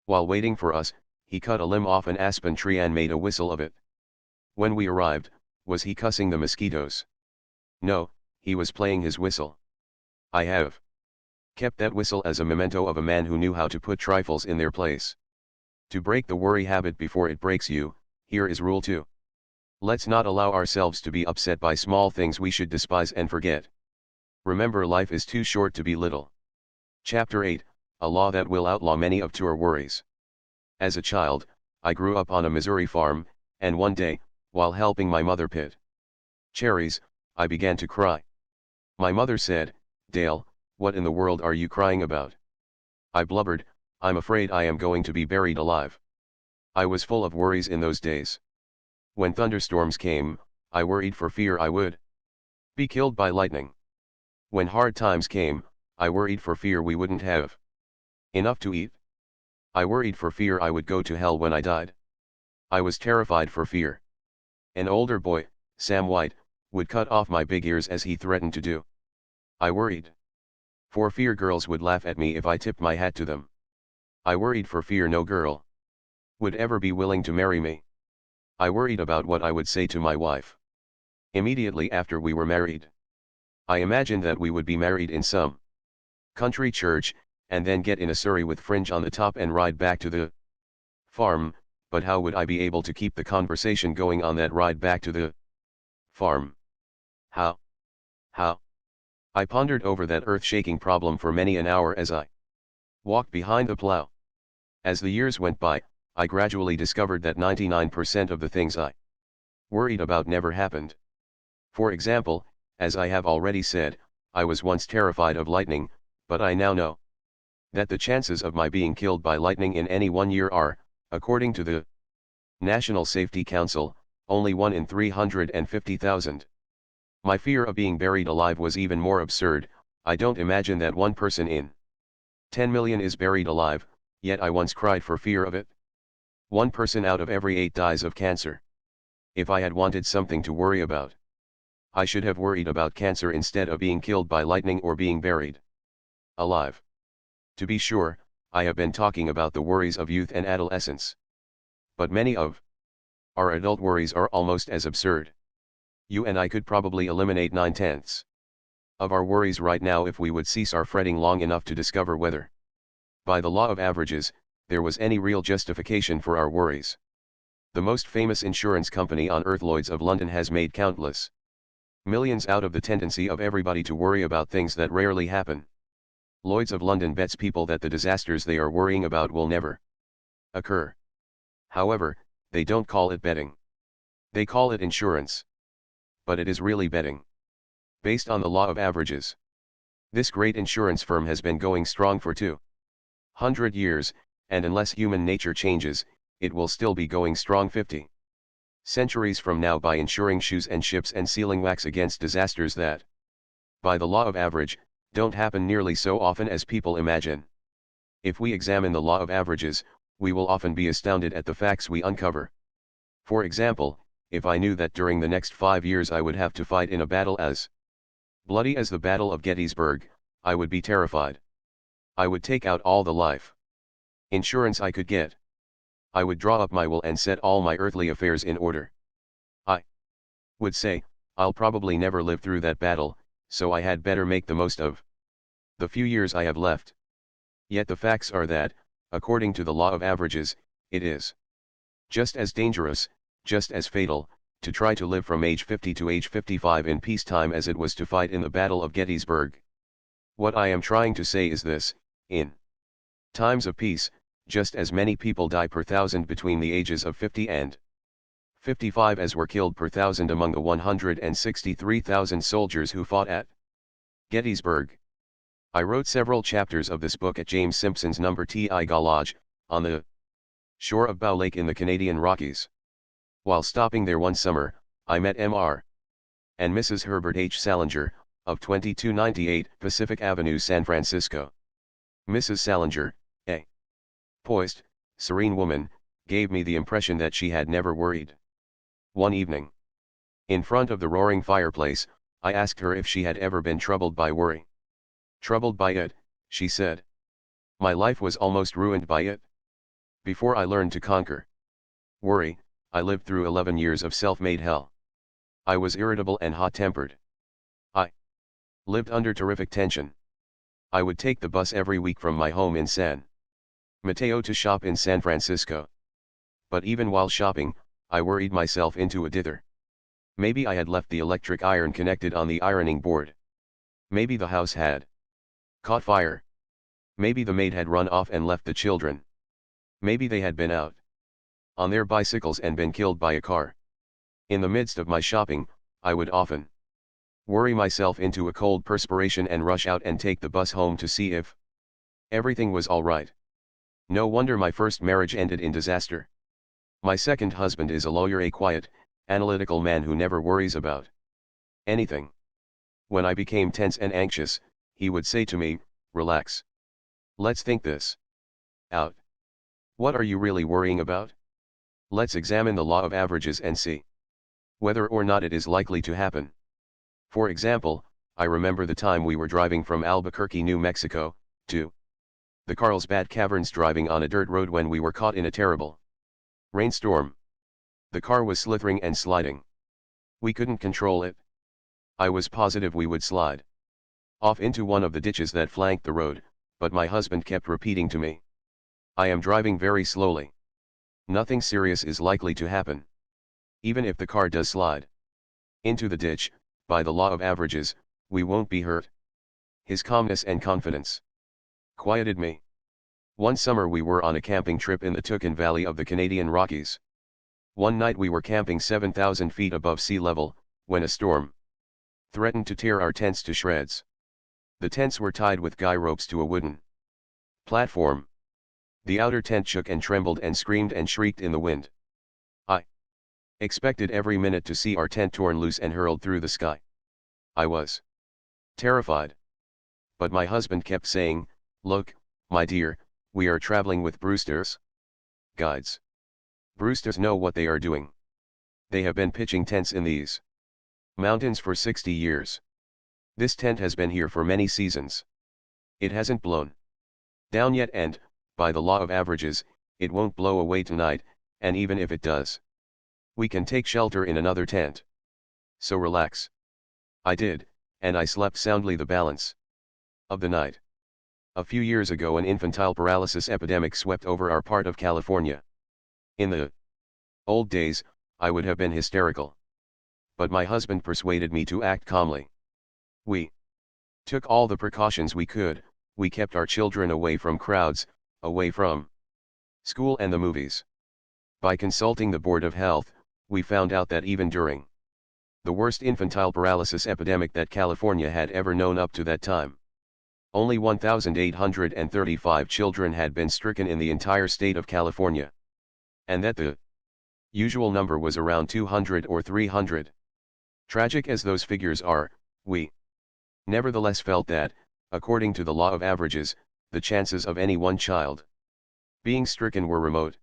While waiting for us, he cut a limb off an aspen tree and made a whistle of it. When we arrived, was he cussing the mosquitoes? No, he was playing his whistle. I have kept that whistle as a memento of a man who knew how to put trifles in their place. To break the worry habit before it breaks you, here is rule 2. Let's not allow ourselves to be upset by small things we should despise and forget. Remember, life is too short to be little. Chapter 8, a law that will outlaw many of your worries. As a child, I grew up on a Missouri farm, and one day, while helping my mother pit cherries, I began to cry. My mother said, "Dale, what in the world are you crying about?" I blubbered, "I'm afraid I am going to be buried alive." I was full of worries in those days. When thunderstorms came, I worried for fear I would be killed by lightning. When hard times came, I worried for fear we wouldn't have enough to eat. I worried for fear I would go to hell when I died. I was terrified for fear an older boy, Sam White, would cut off my big ears as he threatened to do. I worried for fear girls would laugh at me if I tipped my hat to them. I worried for fear no girl would ever be willing to marry me. I worried about what I would say to my wife immediately after we were married. I imagined that we would be married in some country church, and then get in a surrey with fringe on the top and ride back to the farm, but how would I be able to keep the conversation going on that ride back to the farm? How? I pondered over that earth-shaking problem for many an hour as I walked behind the plow. As the years went by, I gradually discovered that 99% of the things I worried about never happened. For example, as I have already said, I was once terrified of lightning, but I now know that the chances of my being killed by lightning in any one year are, according to the National Safety Council, only 1 in 350,000. My fear of being buried alive was even more absurd. I don't imagine that 1 person in 10 million is buried alive, yet I once cried for fear of it. 1 person out of every 8 dies of cancer. If I had wanted something to worry about, I should have worried about cancer instead of being killed by lightning or being buried alive. To be sure, I have been talking about the worries of youth and adolescence. But many of our adult worries are almost as absurd. You and I could probably eliminate 9/10 of our worries right now if we would cease our fretting long enough to discover whether, by the law of averages, there was any real justification for our worries. The most famous insurance company on earth, Lloyd's of London, has made countless millions out of the tendency of everybody to worry about things that rarely happen. Lloyd's of London bets people that the disasters they are worrying about will never occur. However, they don't call it betting. They call it insurance. But it is really betting. Based on the law of averages. This great insurance firm has been going strong for 200 years, and unless human nature changes, it will still be going strong 50 centuries from now by insuring shoes and ships and sealing wax against disasters that, by the law of average, don't happen nearly so often as people imagine. If we examine the law of averages, we will often be astounded at the facts we uncover. For example, if I knew that during the next 5 years I would have to fight in a battle as bloody as the Battle of Gettysburg, I would be terrified. I would take out all the life insurance I could get. I would draw up my will and set all my earthly affairs in order. I would say, I'll probably never live through that battle, so I had better make the most of the few years I have left. Yet the facts are that, according to the law of averages, it is just as dangerous, just as fatal, to try to live from age 50 to age 55 in peacetime as it was to fight in the Battle of Gettysburg. What I am trying to say is this: in times of peace, just as many people die per thousand between the ages of 50 and 55 as were killed per thousand among the 163,000 soldiers who fought at Gettysburg. I wrote several chapters of this book at James Simpson's No. Ti Lodge, on the shore of Bow Lake in the Canadian Rockies. While stopping there one summer, I met Mr. and Mrs. Herbert H. Salinger, of 2298 Pacific Avenue, San Francisco. Mrs. Salinger, a poised, serene woman, gave me the impression that she had never worried. One evening, in front of the roaring fireplace, I asked her if she had ever been troubled by worry. Troubled by it, she said. My life was almost ruined by it. Before I learned to conquer worry, I lived through 11 years of self-made hell. I was irritable and hot-tempered. I lived under terrific tension. I would take the bus every week from my home in San Mateo to shop in San Francisco. But even while shopping, I worried myself into a dither. Maybe I had left the electric iron connected on the ironing board. Maybe the house had caught fire. Maybe the maid had run off and left the children. Maybe they had been out on their bicycles and been killed by a car. In the midst of my shopping, I would often worry myself into a cold perspiration and rush out and take the bus home to see if everything was all right. No wonder my first marriage ended in disaster. My second husband is a lawyer, a quiet, analytical man who never worries about anything. When I became tense and anxious, he would say to me, "Relax. Let's think this out. What are you really worrying about? Let's examine the law of averages and see whether or not it is likely to happen." For example, I remember the time we were driving from Albuquerque, New Mexico, to the Carlsbad Caverns, driving on a dirt road when we were caught in a terrible rainstorm. The car was slithering and sliding. We couldn't control it. I was positive we would slide off into one of the ditches that flanked the road, but my husband kept repeating to me, "I am driving very slowly. Nothing serious is likely to happen. Even if the car does slide into the ditch, by the law of averages, we won't be hurt." His calmness and confidence quieted me. One summer we were on a camping trip in the Tucson Valley of the Canadian Rockies. One night we were camping 7,000 feet above sea level, when a storm threatened to tear our tents to shreds. The tents were tied with guy ropes to a wooden platform. The outer tent shook and trembled and screamed and shrieked in the wind. I Expected every minute to see our tent torn loose and hurled through the sky. I was terrified. But my husband kept saying, "Look, my dear, we are traveling with Brewster's guides. Brewster's know what they are doing. They have been pitching tents in these mountains for 60 years. This tent has been here for many seasons. It hasn't blown down yet and, by the law of averages, it won't blow away tonight, and even if it does, we can take shelter in another tent. So relax." I did, and I slept soundly the balance of the night. A few years ago an infantile paralysis epidemic swept over our part of California. In the old days, I would have been hysterical. But my husband persuaded me to act calmly. We took all the precautions we could. We kept our children away from crowds, away from school and the movies. By consulting the Board of Health, we found out that even during the worst infantile paralysis epidemic that California had ever known up to that time, only 1,835 children had been stricken in the entire state of California. And that the usual number was around 200 or 300. Tragic as those figures are, we nevertheless felt that, according to the law of averages, the chances of any one child being stricken were remote.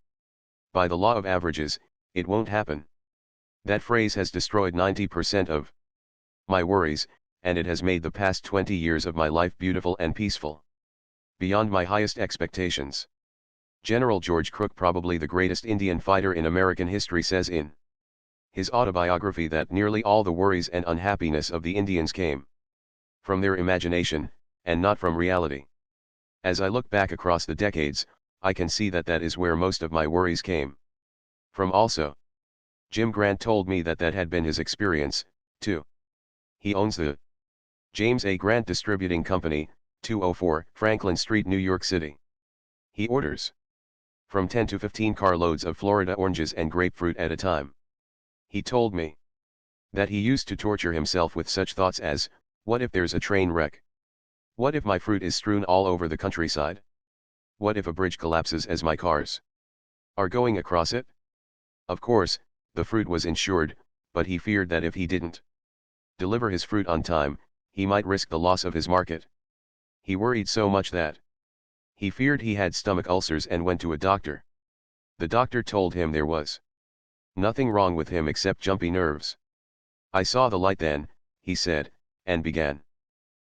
By the law of averages, it won't happen. That phrase has destroyed 90% of my worries, and it has made the past 20 years of my life beautiful and peaceful, beyond my highest expectations. General George Crook, probably the greatest Indian fighter in American history, says in his autobiography that nearly all the worries and unhappiness of the Indians came from their imagination, and not from reality. As I look back across the decades, I can see that that is where most of my worries came from also. Jim Grant told me that that had been his experience, too. He owns the James A. Grant Distributing Company, 204 Franklin Street, New York City. He orders from 10 to 15 carloads of Florida oranges and grapefruit at a time. He told me that he used to torture himself with such thoughts as, what if there's a train wreck? What if my fruit is strewn all over the countryside? What if a bridge collapses as my cars are going across it? Of course, the fruit was insured, but he feared that if he didn't deliver his fruit on time, he might risk the loss of his market. He worried so much that he feared he had stomach ulcers and went to a doctor. The doctor told him there was nothing wrong with him except jumpy nerves. I saw the light then, he said, and began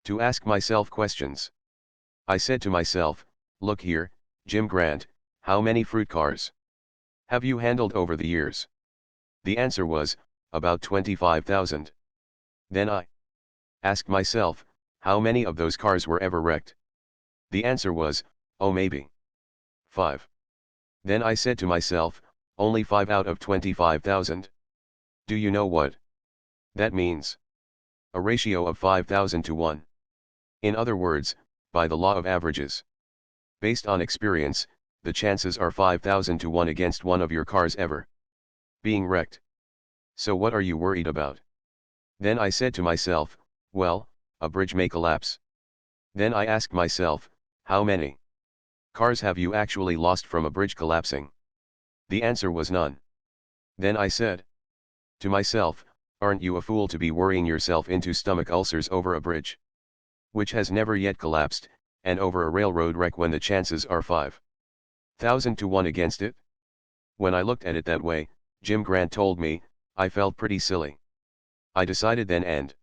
to ask myself questions. I said to myself, look here, Jim Grant, how many fruit cars have you handled over the years? The answer was, about 25,000. Then I asked myself, how many of those cars were ever wrecked? The answer was, oh, maybe 5. Then I said to myself, only 5 out of 25,000. Do you know what that means? A ratio of 5,000 to 1. In other words, by the law of averages, based on experience, the chances are 5,000 to 1 against one of your cars ever being wrecked. So what are you worried about? Then I said to myself, well, a bridge may collapse. Then I asked myself, how many cars have you actually lost from a bridge collapsing? The answer was none. Then I said to myself, aren't you a fool to be worrying yourself into stomach ulcers over a bridge which has never yet collapsed, and over a railroad wreck when the chances are 5,000 to 1 against it? When I looked at it that way, Jim Grant told me, I felt pretty silly. I decided then and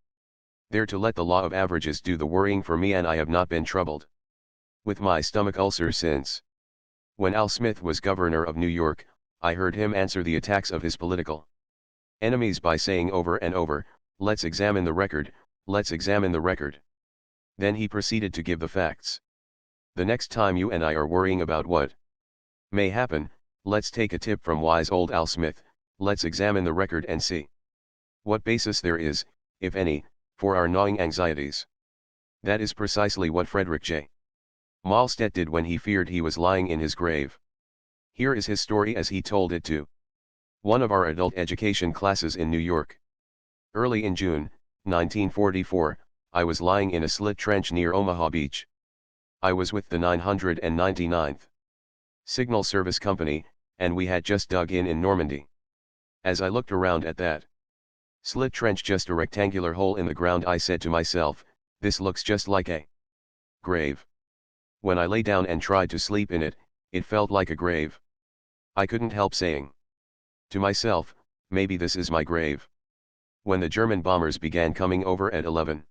there to let the law of averages do the worrying for me, and I have not been troubled with my stomach ulcer since. When Al Smith was governor of New York, I heard him answer the attacks of his political enemies by saying over and over, let's examine the record, let's examine the record. Then he proceeded to give the facts. The next time you and I are worrying about what may happen, let's take a tip from wise old Al Smith, let's examine the record and see what basis there is, if any, for our gnawing anxieties. That is precisely what Frederick J. Malstedt did when he feared he was lying in his grave. Here is his story as he told it to one of our adult education classes in New York. Early in June, 1944, I was lying in a slit trench near Omaha Beach. I was with the 999th Signal Service Company, and we had just dug in Normandy. As I looked around at that slit trench, just a rectangular hole in the ground, I said to myself, this looks just like a grave. When I lay down and tried to sleep in it, it felt like a grave. I couldn't help saying to myself, maybe this is my grave. When the German bombers began coming over at 11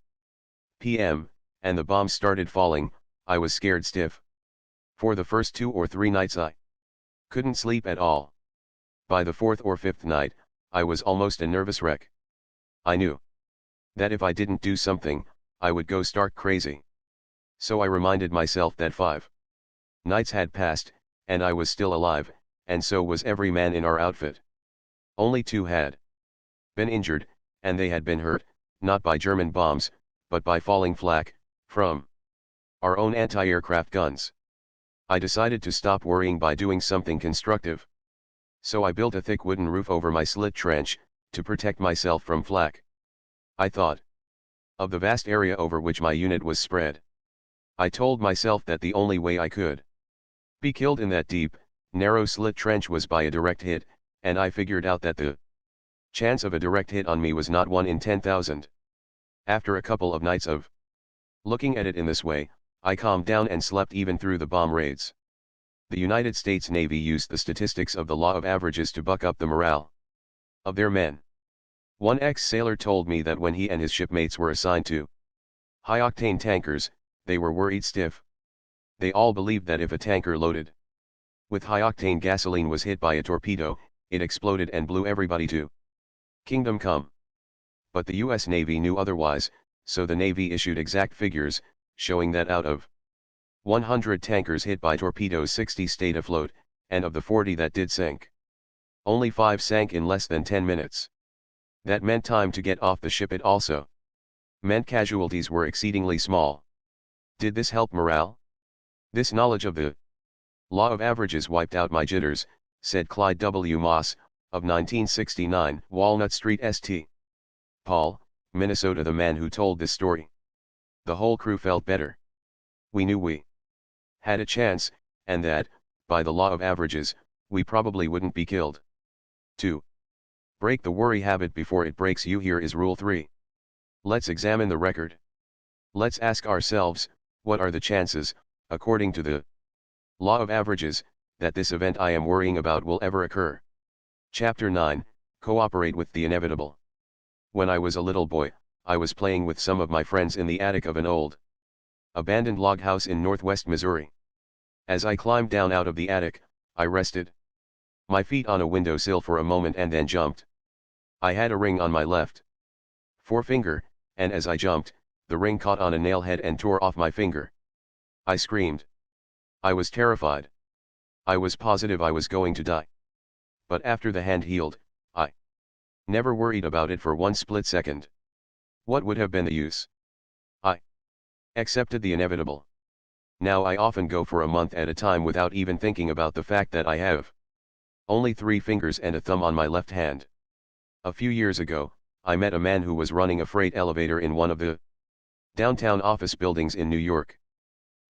p.m., and the bombs started falling, I was scared stiff. For the first 2 or 3 nights I couldn't sleep at all. By the 4th or 5th night, I was almost a nervous wreck. I knew that if I didn't do something, I would go stark crazy. So I reminded myself that 5 nights had passed, and I was still alive, and so was every man in our outfit. Only 2 had been injured, and they had been hurt, not by German bombs, but by falling flak from our own anti-aircraft guns. I decided to stop worrying by doing something constructive. So I built a thick wooden roof over my slit trench, to protect myself from flak. I thought of the vast area over which my unit was spread. I told myself that the only way I could be killed in that deep, narrow slit trench was by a direct hit, and I figured out that the chance of a direct hit on me was not 1 in 10,000. After a couple of nights of looking at it in this way, I calmed down and slept even through the bomb raids. The United States Navy used the statistics of the law of averages to buck up the morale of their men. One ex-sailor told me that when he and his shipmates were assigned to high-octane tankers, they were worried stiff. They all believed that if a tanker loaded with high-octane gasoline was hit by a torpedo, it exploded and blew everybody to kingdom come. But the US Navy knew otherwise, so the Navy issued exact figures, showing that out of 100 tankers hit by torpedoes, 60 stayed afloat, and of the 40 that did sink, only 5 sank in less than 10 minutes. That meant time to get off the ship. It also meant casualties were exceedingly small. Did this help morale? This knowledge of the law of averages wiped out my jitters, said Clyde W. Moss, of 1969, Walnut Street, St. Paul, Minnesota, the man who told this story. The whole crew felt better. We knew we had a chance, and that, by the law of averages, we probably wouldn't be killed. 2. Break the worry habit before it breaks you. Here is rule 3. Let's examine the record. Let's ask ourselves, what are the chances, according to the law of averages, that this event I am worrying about will ever occur? Chapter 9, Cooperate with the Inevitable. When I was a little boy, I was playing with some of my friends in the attic of an old abandoned log house in northwest Missouri. As I climbed down out of the attic, I rested my feet on a windowsill for a moment and then jumped. I had a ring on my left forefinger, and as I jumped, the ring caught on a nail head and tore off my finger. I screamed. I was terrified. I was positive I was going to die. But after the hand healed, I never worried about it for one split second. What would have been the use? I accepted the inevitable. Now I often go for a month at a time without even thinking about the fact that I have only 3 fingers and a thumb on my left hand. A few years ago, I met a man who was running a freight elevator in one of the downtown office buildings in New York.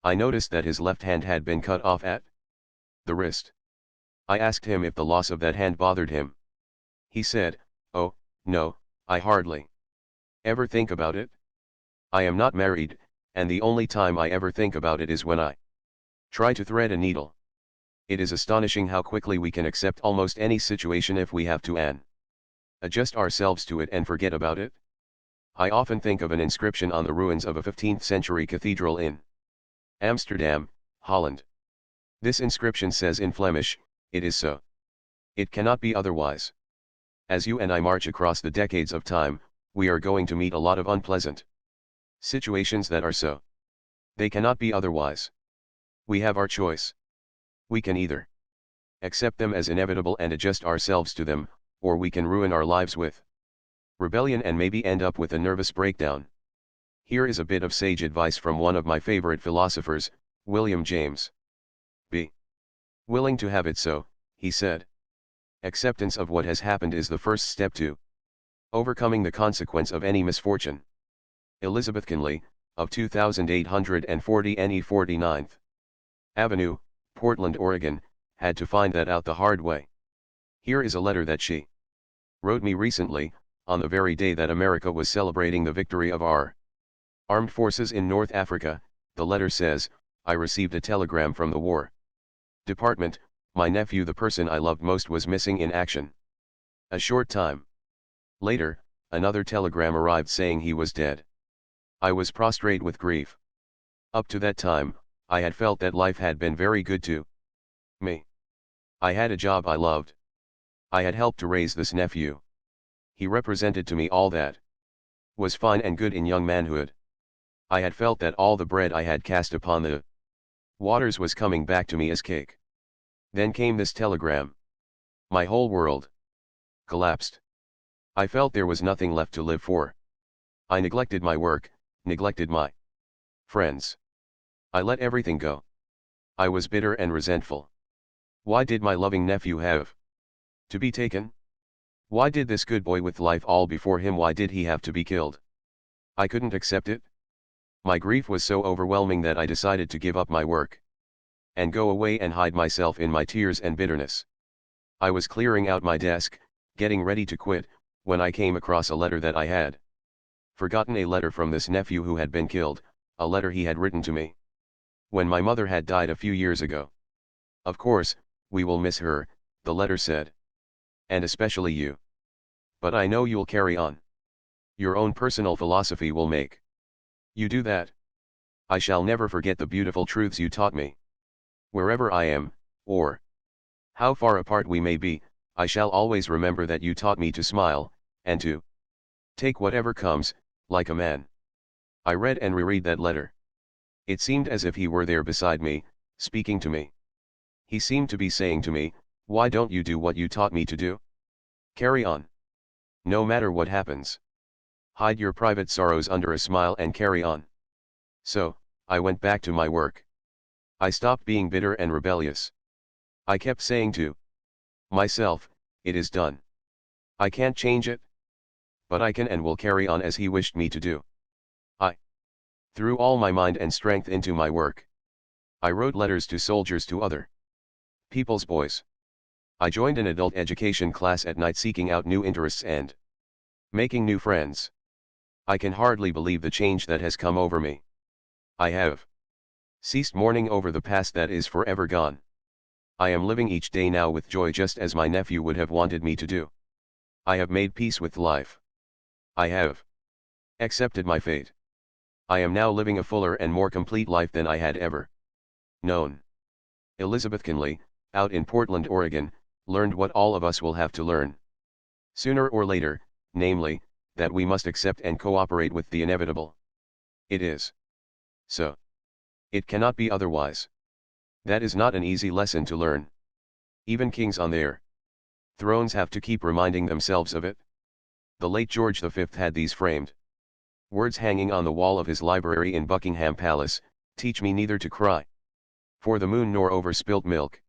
I noticed that his left hand had been cut off at the wrist. I asked him if the loss of that hand bothered him. He said, "Oh, no, I hardly ever think about it. I am not married, and the only time I ever think about it is when I try to thread a needle." It is astonishing how quickly we can accept almost any situation if we have to adjust ourselves to it and forget about it. I often think of an inscription on the ruins of a 15th century cathedral in Amsterdam, Holland. This inscription says in Flemish, "It is so. It cannot be otherwise." As you and I march across the decades of time, we are going to meet a lot of unpleasant situations that are so. They cannot be otherwise. We have our choice. We can either accept them as inevitable and adjust ourselves to them, or we can ruin our lives with rebellion and maybe end up with a nervous breakdown. Here is a bit of sage advice from one of my favorite philosophers, William James. Be willing to have it so, he said. Acceptance of what has happened is the first step to overcoming the consequence of any misfortune. Elizabeth Conley, of 2840 NE 49th Avenue, Portland, Oregon, had to find that out the hard way. Here is a letter that she wrote me recently, on the very day that America was celebrating the victory of our armed forces in North Africa. The letter says, I received a telegram from the War Department. My nephew, the person I loved most, was missing in action. A short time later, another telegram arrived saying he was dead. I was prostrate with grief. Up to that time, I had felt that life had been very good to me. I had a job I loved. I had helped to raise this nephew. He represented to me all that was fine and good in young manhood. I had felt that all the bread I had cast upon the waters was coming back to me as cake. Then came this telegram. My whole world collapsed. I felt there was nothing left to live for. I neglected my work, neglected my friends. I let everything go. I was bitter and resentful. Why did my loving nephew have to be taken? Why did this good boy with life all before him, why did he have to be killed? I couldn't accept it. My grief was so overwhelming that I decided to give up my work and go away and hide myself in my tears and bitterness. I was clearing out my desk, getting ready to quit, when I came across a letter that I had forgotten, a letter from this nephew who had been killed, a letter he had written to me when my mother had died a few years ago. Of course, we will miss her, the letter said. And especially you. But I know you'll carry on. Your own personal philosophy will make you do that. I shall never forget the beautiful truths you taught me. Wherever I am, or how far apart we may be, I shall always remember that you taught me to smile, and to take whatever comes, like a man. I read and reread that letter. It seemed as if he were there beside me, speaking to me. He seemed to be saying to me, why don't you do what you taught me to do? Carry on. No matter what happens. Hide your private sorrows under a smile and carry on. So, I went back to my work. I stopped being bitter and rebellious. I kept saying to myself, it is done. I can't change it. But I can and will carry on as he wished me to do. I threw all my mind and strength into my work. I wrote letters to soldiers, to other people's boys. I joined an adult education class at night, seeking out new interests and making new friends. I can hardly believe the change that has come over me. I have ceased mourning over the past that is forever gone. I am living each day now with joy, just as my nephew would have wanted me to do. I have made peace with life. I have accepted my fate. I am now living a fuller and more complete life than I had ever known. Elizabeth Kinley, out in Portland, Oregon, learned what all of us will have to learn sooner or later, namely, that we must accept and cooperate with the inevitable. It is so. It cannot be otherwise. That is not an easy lesson to learn. Even kings on their thrones have to keep reminding themselves of it. The late George V had these framed words hanging on the wall of his library in Buckingham Palace: teach me neither to cry for the moon nor over spilt milk.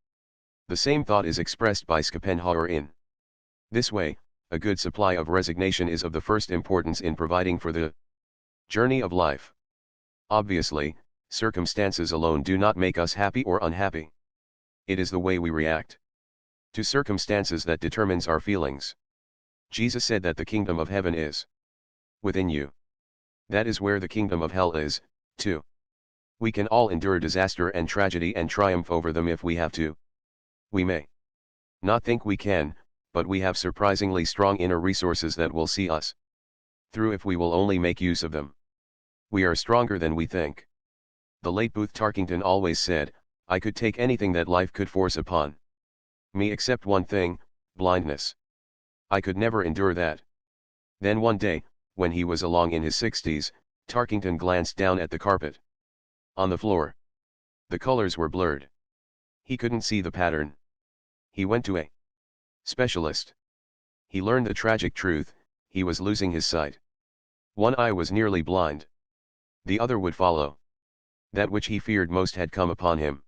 The same thought is expressed by Schopenhauer in this way: a good supply of resignation is of the first importance in providing for the journey of life. Obviously, circumstances alone do not make us happy or unhappy. It is the way we react to circumstances that determines our feelings. Jesus said that the kingdom of heaven is within you. That is where the kingdom of hell is, too. We can all endure disaster and tragedy and triumph over them if we have to. We may not think we can, but we have surprisingly strong inner resources that will see us through if we will only make use of them. We are stronger than we think. The late Booth Tarkington always said, I could take anything that life could force upon me except one thing, blindness. I could never endure that. Then one day, when he was along in his 60s, Tarkington glanced down at the carpet on the floor. The colors were blurred. He couldn't see the pattern. He went to a specialist. He learned the tragic truth: he was losing his sight. One eye was nearly blind. The other would follow. That which he feared most had come upon him.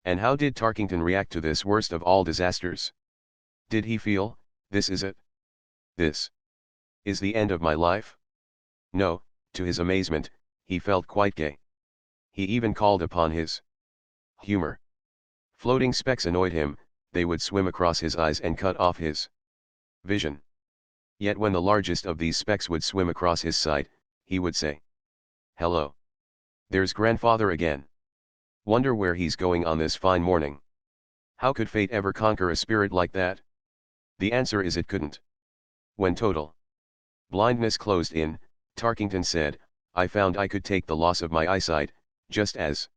And how did Tarkington react to this worst of all disasters? Did he feel, this is it? This is the end of my life? No, to his amazement, he felt quite gay. He even called upon his humor. Floating specks annoyed him, they would swim across his eyes and cut off his vision. Yet when the largest of these specks would swim across his sight, he would say, "Hello. There's grandfather again. Wonder where he's going on this fine morning." How could fate ever conquer a spirit like that? The answer is it couldn't. When total blindness closed in, Tarkington said, "I found I could take the loss of my eyesight, just as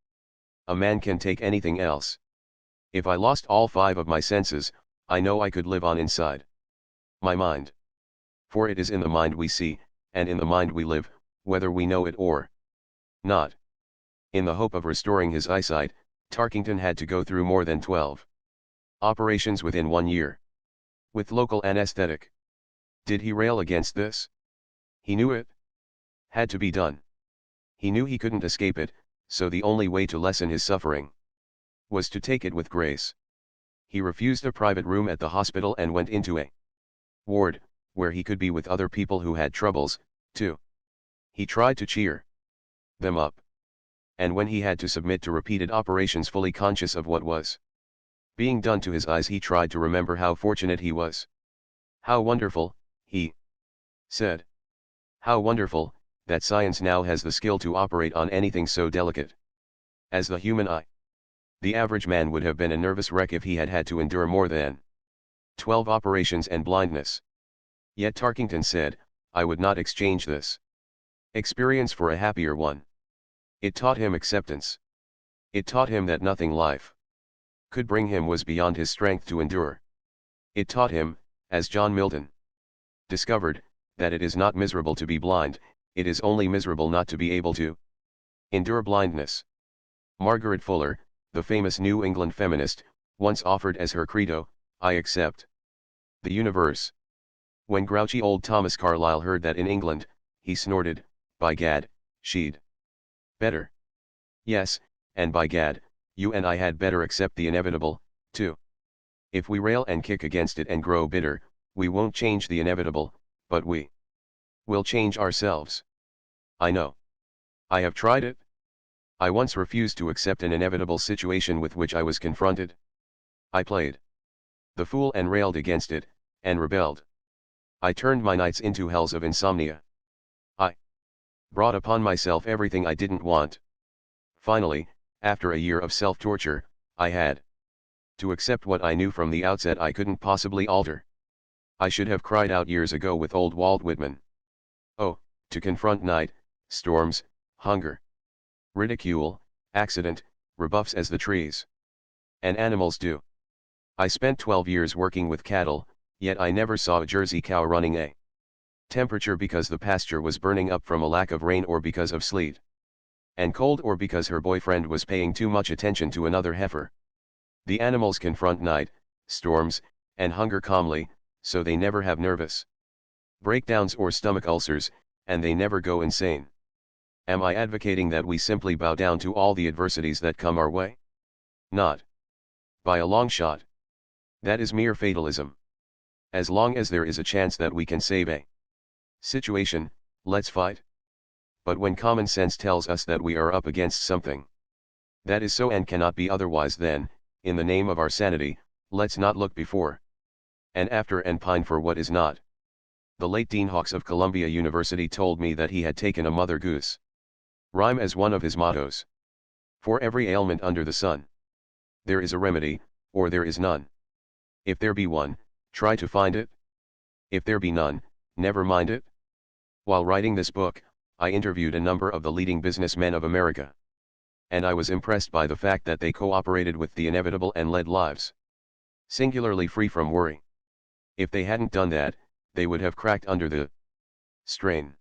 a man can take anything else. If I lost all 5 of my senses, I know I could live on inside my mind. For it is in the mind we see, and in the mind we live, whether we know it or not." In the hope of restoring his eyesight, Tarkington had to go through more than 12 operations within 1 year. With local anesthetic. Did he rail against this? He knew it had to be done. He knew he couldn't escape it, so the only way to lessen his suffering was to take it with grace. He refused a private room at the hospital and went into a ward, where he could be with other people who had troubles, too. He tried to cheer them up. And when he had to submit to repeated operations fully conscious of what was being done to his eyes, he tried to remember how fortunate he was. How wonderful, he said. How wonderful, that science now has the skill to operate on anything so delicate as the human eye. The average man would have been a nervous wreck if he had had to endure more than 12 operations and blindness. Yet Tarkington said, "I would not exchange this experience for a happier one." It taught him acceptance. It taught him that nothing life could bring him was beyond his strength to endure. It taught him, as John Milton discovered, that it is not miserable to be blind, it is only miserable not to be able to endure blindness. Margaret Fuller, the famous New England feminist, once offered as her credo, "I accept the universe." When grouchy old Thomas Carlyle heard that in England, he snorted, "By gad, she'd better. Yes, and by gad, you and I had better accept the inevitable, too. If we rail and kick against it and grow bitter, we won't change the inevitable, but we will change ourselves. I know. I have tried it. I once refused to accept an inevitable situation with which I was confronted. I played the fool and railed against it, and rebelled. I turned my nights into hells of insomnia. I brought upon myself everything I didn't want. Finally, after a year of self-torture, I had to accept what I knew from the outset I couldn't possibly alter. I should have cried out years ago with old Walt Whitman. Oh, to confront night, storms, hunger, ridicule, accident, rebuffs as the trees and animals do. I spent 12 years working with cattle, yet I never saw a Jersey cow running a temperature because the pasture was burning up from a lack of rain or because of sleet and cold or because her boyfriend was paying too much attention to another heifer. The animals confront night, storms, and hunger calmly, so they never have nervous breakdowns or stomach ulcers, and they never go insane. Am I advocating that we simply bow down to all the adversities that come our way? Not by a long shot. That is mere fatalism. As long as there is a chance that we can save a situation, let's fight. But when common sense tells us that we are up against something that is so and cannot be otherwise, then, in the name of our sanity, let's not look before and after and pine for what is not. The late Dean Hawkes of Columbia University told me that he had taken a Mother Goose rhyme as one of his mottos. For every ailment under the sun, there is a remedy, or there is none. If there be one, try to find it. If there be none, never mind it. While writing this book, I interviewed a number of the leading businessmen of America. And I was impressed by the fact that they cooperated with the inevitable and led lives singularly free from worry. If they hadn't done that, they would have cracked under the strain.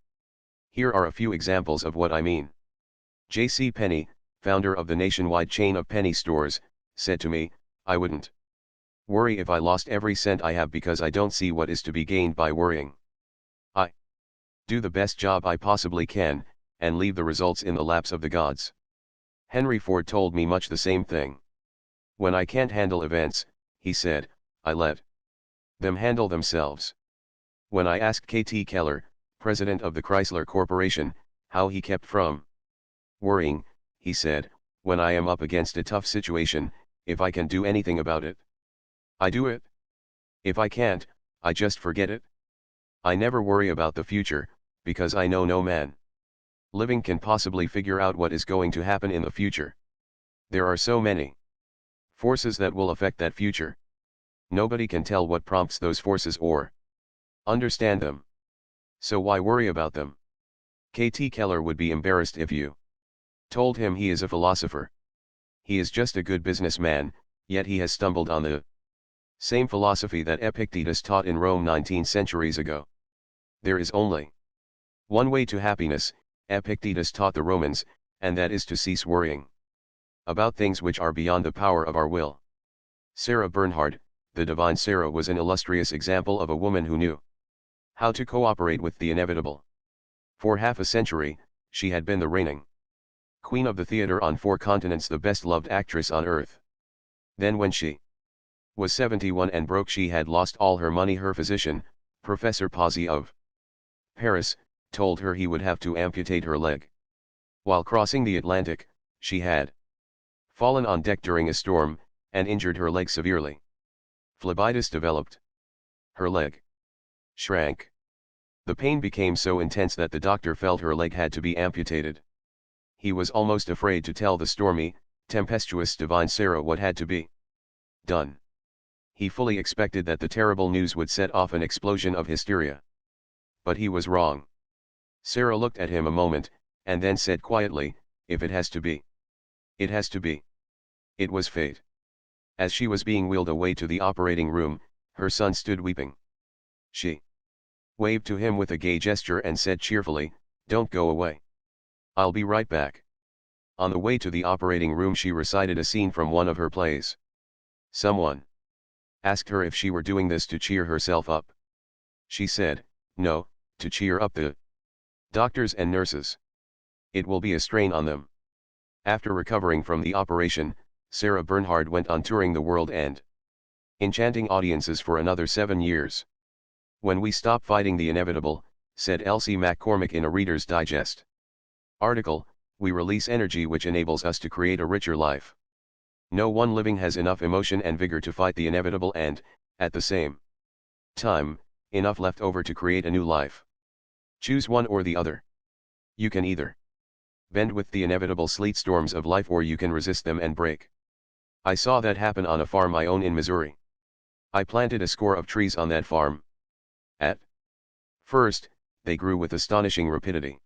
Here are a few examples of what I mean. J.C. Penney, founder of the nationwide chain of penny stores, said to me, "I wouldn't worry if I lost every cent I have because I don't see what is to be gained by worrying. I do the best job I possibly can, and leave the results in the laps of the gods." Henry Ford told me much the same thing. When I can't handle events, he said, I let them handle themselves. When I asked K.T. Keller, president of the Chrysler Corporation, how he kept from worrying, he said, "When I am up against a tough situation, if I can do anything about it, I do it. If I can't, I just forget it. I never worry about the future, because I know no man living can possibly figure out what is going to happen in the future. There are so many forces that will affect that future. Nobody can tell what prompts those forces or understand them. So why worry about them? K.T. Keller would be embarrassed if you told him he is a philosopher. He is just a good businessman, yet he has stumbled on the same philosophy that Epictetus taught in Rome 19 centuries ago. There is only one way to happiness, Epictetus taught the Romans, and that is to cease worrying about things which are beyond the power of our will. Sarah Bernhardt, the divine Sarah, was an illustrious example of a woman who knew how to cooperate with the inevitable. For half a century, she had been the reigning queen of the theater on 4 continents, the best-loved actress on earth. Then when she was 71 and broke, she had lost all her money. Her physician, Professor Pazzi of Paris, told her he would have to amputate her leg. While crossing the Atlantic, she had fallen on deck during a storm, and injured her leg severely. Phlebitis developed. Her leg shrank. The pain became so intense that the doctor felt her leg had to be amputated. He was almost afraid to tell the stormy, tempestuous divine Sarah what had to be done. He fully expected that the terrible news would set off an explosion of hysteria. But he was wrong. Sarah looked at him a moment, and then said quietly, "If it has to be, it has to be." It was fate. As she was being wheeled away to the operating room, her son stood weeping. She waved to him with a gay gesture and said cheerfully, "Don't go away. I'll be right back." On the way to the operating room, she recited a scene from one of her plays. Someone asked her if she were doing this to cheer herself up. She said, "No, to cheer up the doctors and nurses. It will be a strain on them." After recovering from the operation, Sarah Bernhardt went on touring the world and enchanting audiences for another 7 years. "When we stop fighting the inevitable," said Elsie McCormick in a Reader's Digest article, "we release energy which enables us to create a richer life. No one living has enough emotion and vigor to fight the inevitable and, at the same time, enough left over to create a new life. Choose one or the other. You can either bend with the inevitable sleet storms of life, or you can resist them and break." I saw that happen on a farm I own in Missouri. I planted a score of trees on that farm. At first, they grew with astonishing rapidity.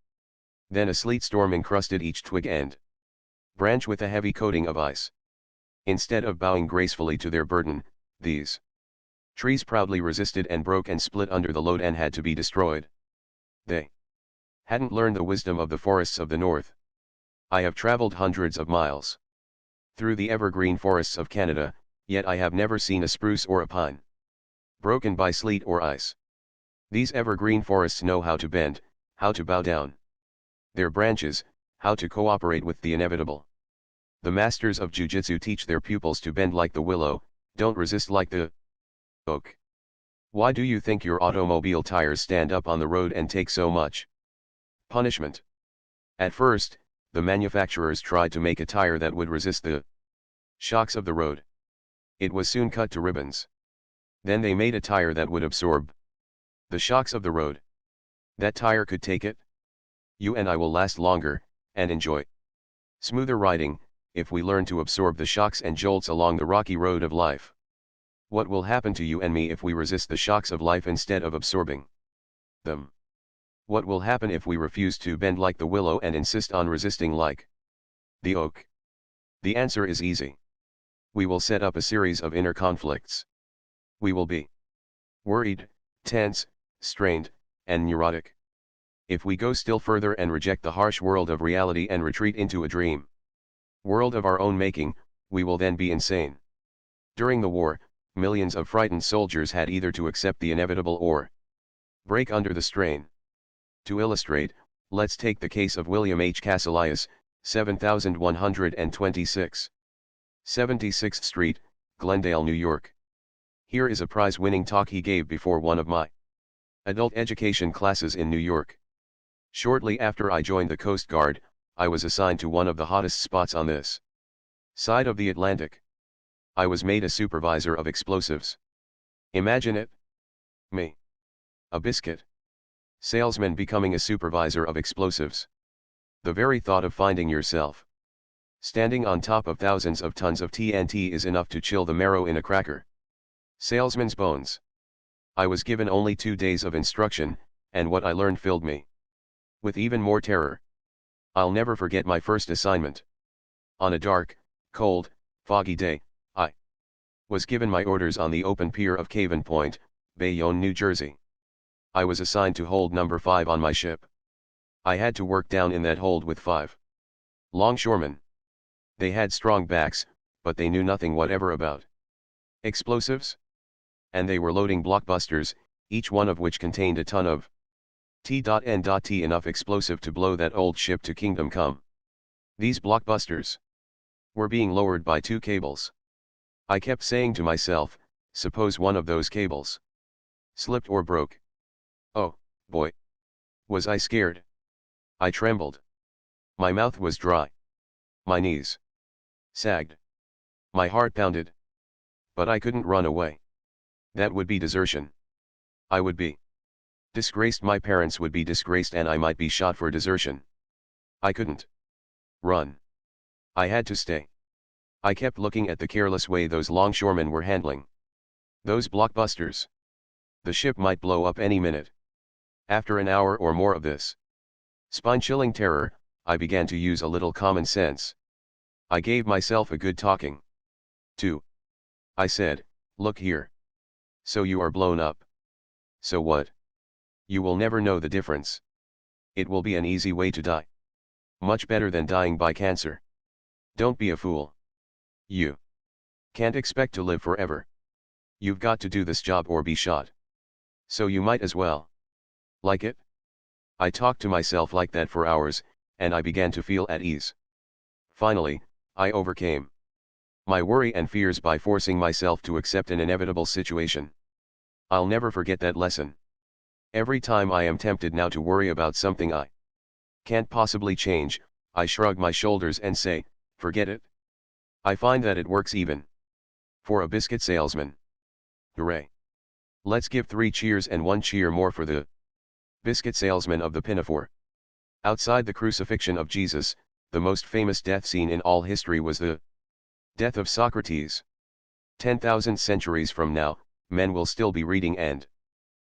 Then a sleet storm encrusted each twig and branch with a heavy coating of ice. Instead of bowing gracefully to their burden, these trees proudly resisted and broke and split under the load and had to be destroyed. They hadn't learned the wisdom of the forests of the north. I have traveled hundreds of miles through the evergreen forests of Canada, yet I have never seen a spruce or a pine broken by sleet or ice. These evergreen forests know how to bend, how to bow down their branches, how to cooperate with the inevitable. The masters of jujitsu teach their pupils to bend like the willow, don't resist like the oak. Why do you think your automobile tires stand up on the road and take so much punishment? At first, the manufacturers tried to make a tire that would resist the shocks of the road. It was soon cut to ribbons. Then they made a tire that would absorb the shocks of the road. That tire could take it. You and I will last longer, and enjoy smoother riding, if we learn to absorb the shocks and jolts along the rocky road of life. What will happen to you and me if we resist the shocks of life instead of absorbing them? What will happen if we refuse to bend like the willow and insist on resisting like the oak? The answer is easy. We will set up a series of inner conflicts. We will be worried, tense, strained, and neurotic. If we go still further and reject the harsh world of reality and retreat into a dream world of our own making, we will then be insane. During the war, millions of frightened soldiers had either to accept the inevitable or break under the strain. To illustrate, let's take the case of William H. Casilius, 7126 76th Street, Glendale, New York. Here is a prize-winning talk he gave before one of my adult education classes in New York. Shortly after I joined the Coast Guard, I was assigned to one of the hottest spots on this side of the Atlantic. I was made a supervisor of explosives. Imagine it. Me, a biscuit, Salesman becoming a supervisor of explosives. The very thought of finding yourself standing on top of thousands of tons of TNT is enough to chill the marrow in a cracker. Salesman's bones. I was given only 2 days of instruction, and what I learned filled me with even more terror. I'll never forget my first assignment. On a dark, cold, foggy day, I was given my orders on the open pier of Caven Point, Bayonne, New Jersey. I was assigned to hold number 5 on my ship. I had to work down in that hold with 5 longshoremen. They had strong backs, but they knew nothing whatever about explosives. And they were loading blockbusters, each one of which contained a ton of T.N.T, enough explosive to blow that old ship to kingdom come. These blockbusters were being lowered by 2 cables. I kept saying to myself, suppose one of those cables slipped or broke. Oh, boy. Was I scared? I trembled. My mouth was dry. My knees sagged. My heart pounded. But I couldn't run away. That would be desertion. I would be disgraced, my parents would be disgraced, and I might be shot for desertion. I couldn't run. I had to stay. I kept looking at the careless way those longshoremen were handling those blockbusters. The ship might blow up any minute. After an hour or more of this spine-chilling terror, I began to use a little common sense. I gave myself a good talking to. I said, look here. So you are blown up. So what? You will never know the difference. It will be an easy way to die. Much better than dying by cancer. Don't be a fool. You can't expect to live forever. You've got to do this job or be shot. So you might as well like it. I talked to myself like that for hours, and I began to feel at ease. Finally, I overcame my worry and fears by forcing myself to accept an inevitable situation. I'll never forget that lesson. Every time I am tempted now to worry about something I can't possibly change, I shrug my shoulders and say, forget it. I find that it works even for a biscuit salesman. Hooray! Let's give 3 cheers and 1 cheer more for the biscuit salesman of the pinafore. Outside the crucifixion of Jesus, the most famous death scene in all history was the death of Socrates. 10,000 centuries from now, men will still be reading and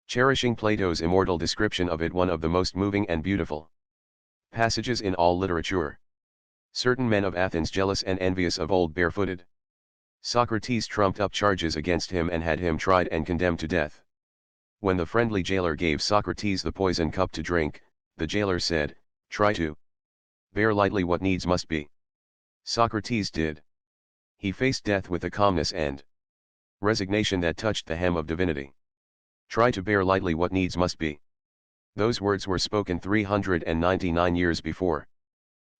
cherishing Plato's immortal description of it, one of the most moving and beautiful passages in all literature. Certain men of Athens, jealous and envious of old barefooted Socrates, trumped up charges against him and had him tried and condemned to death. When the friendly jailer gave Socrates the poison cup to drink, the jailer said, try to bear lightly what needs must be. Socrates did. He faced death with a calmness and resignation that touched the hem of divinity. Try to bear lightly what needs must be. Those words were spoken 399 years before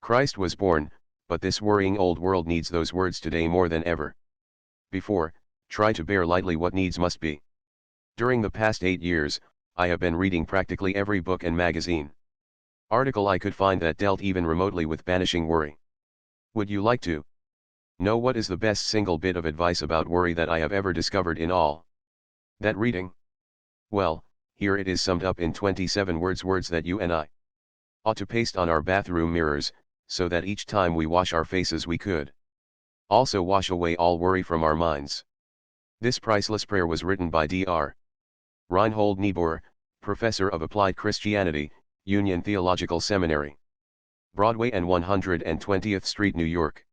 Christ was born, but this worrying old world needs those words today more than ever before. Try to bear lightly what needs must be. During the past 8 years, I have been reading practically every book and magazine article I could find that dealt even remotely with banishing worry. Would you like to know what is the best single bit of advice about worry that I have ever discovered in all that reading? Well, here it is summed up in 27 words that you and I ought to paste on our bathroom mirrors, so that each time we wash our faces we could also wash away all worry from our minds. This priceless prayer was written by Dr. Reinhold Niebuhr, professor of applied Christianity, Union Theological Seminary, Broadway and 120th Street, New York.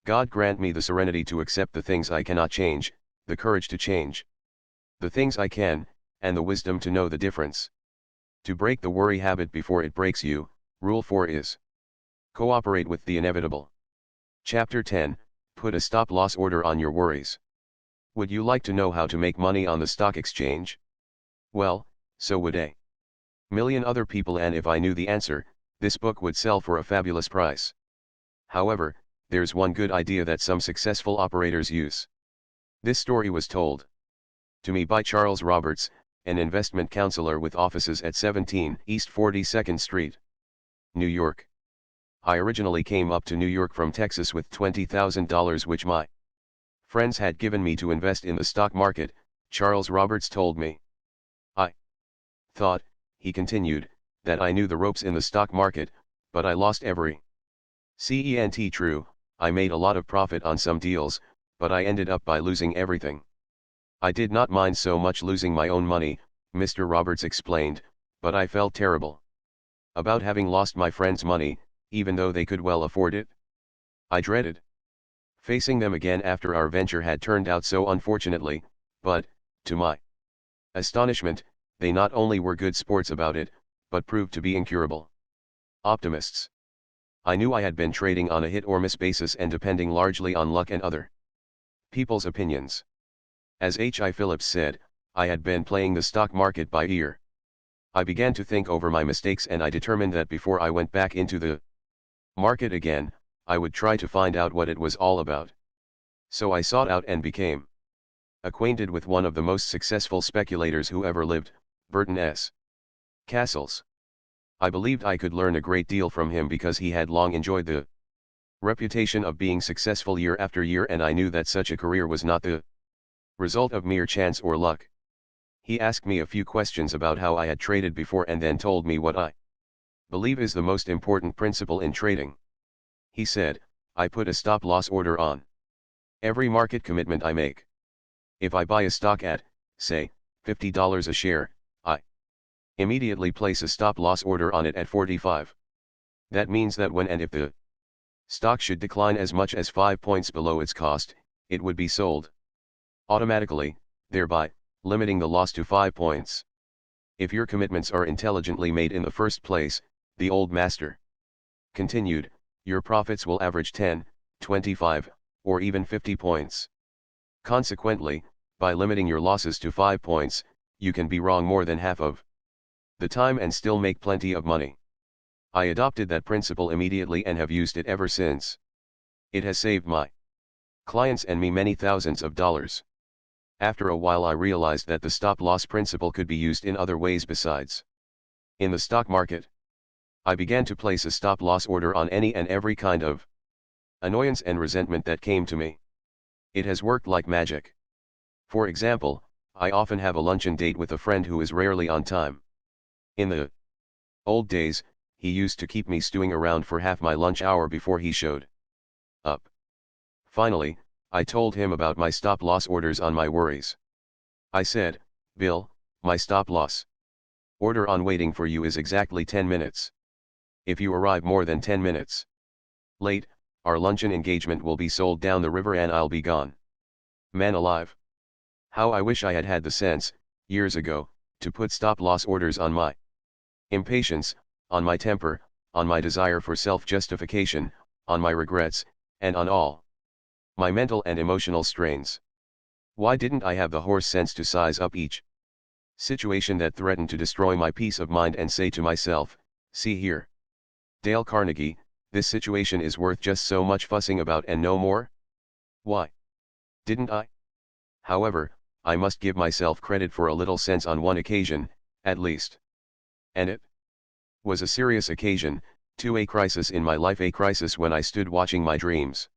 God grant me the serenity to accept the things I cannot change, the courage to change the things I can, and the wisdom to know the difference. To break the worry habit before it breaks you, Rule 4 is cooperate with the inevitable. Chapter 10, Put a stop-loss order on your worries. Would you like to know how to make money on the stock exchange? Well, so would a million other people, and if I knew the answer, this book would sell for a fabulous price. However, there's one good idea that some successful operators use. This story was told to me by Charles Roberts, an investment counselor with offices at 17 East 42nd Street, New York. I originally came up to New York from Texas with $20,000 which my friends had given me to invest in the stock market, Charles Roberts told me. I thought, he continued, that I knew the ropes in the stock market, but I lost every cent. True, I made a lot of profit on some deals, but I ended up by losing everything. I did not mind so much losing my own money, Mr. Roberts explained, but I felt terrible about having lost my friends' money, even though they could well afford it. I dreaded facing them again after our venture had turned out so unfortunately, but, to my astonishment, they not only were good sports about it, but proved to be incurable optimists. I knew I had been trading on a hit or miss basis and depending largely on luck and other people's opinions. As H.I. Phillips said, I had been playing the stock market by ear. I began to think over my mistakes and I determined that before I went back into the market again, I would try to find out what it was all about. So I sought out and became acquainted with one of the most successful speculators who ever lived, Burton S. Cassels. I believed I could learn a great deal from him because he had long enjoyed the reputation of being successful year after year, and I knew that such a career was not the result of mere chance or luck. He asked me a few questions about how I had traded before and then told me what I believe is the most important principle in trading. He said, I put a stop-loss order on every market commitment I make. If I buy a stock at, say, $50 a share, I immediately place a stop-loss order on it at 45. That means that when and if the stock should decline as much as 5 points below its cost, it would be sold automatically, thereby limiting the loss to 5 points. If your commitments are intelligently made in the first place, the old master continued, your profits will average 10, 25, or even 50 points. Consequently, by limiting your losses to 5 points, you can be wrong more than half of the time and still make plenty of money. I adopted that principle immediately and have used it ever since. It has saved my clients and me many thousands of dollars. After a while I realized that the stop-loss principle could be used in other ways besides in the stock market. I began to place a stop-loss order on any and every kind of annoyance and resentment that came to me. It has worked like magic. For example, I often have a luncheon date with a friend who is rarely on time. In the old days, he used to keep me stewing around for half my lunch hour before he showed up. Finally, I told him about my stop-loss orders on my worries. I said, Bill, my stop-loss order on waiting for you is exactly 10 minutes. If you arrive more than 10 minutes late, our luncheon engagement will be sold down the river and I'll be gone. Man alive! How I wish I had had the sense, years ago, to put stop-loss orders on my impatience, on my temper, on my desire for self-justification, on my regrets, and on all my mental and emotional strains. Why didn't I have the horse sense to size up each situation that threatened to destroy my peace of mind and say to myself, see here, Dale Carnegie, this situation is worth just so much fussing about and no more? Why didn't I? However, I must give myself credit for a little sense on one occasion, at least. And it was a serious occasion, to a crisis in my life, a crisis when I stood watching my dreams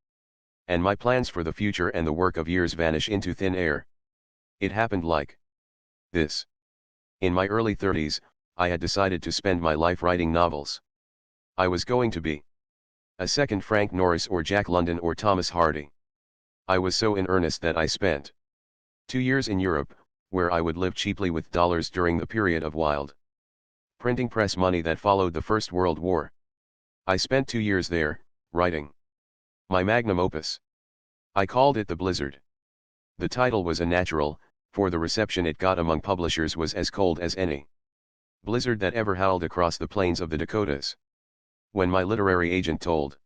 and my plans for the future and the work of years vanish into thin air. It happened like this. In my early 30s, I had decided to spend my life writing novels. I was going to be a second Frank Norris or Jack London or Thomas Hardy. I was so in earnest that I spent 2 years in Europe, where I would live cheaply with dollars during the period of wild printing press money that followed the First World War. I spent 2 years there, writing my magnum opus. I called it The Blizzard. The title was a natural, for the reception it got among publishers was as cold as any blizzard that ever howled across the plains of the Dakotas. When my literary agent told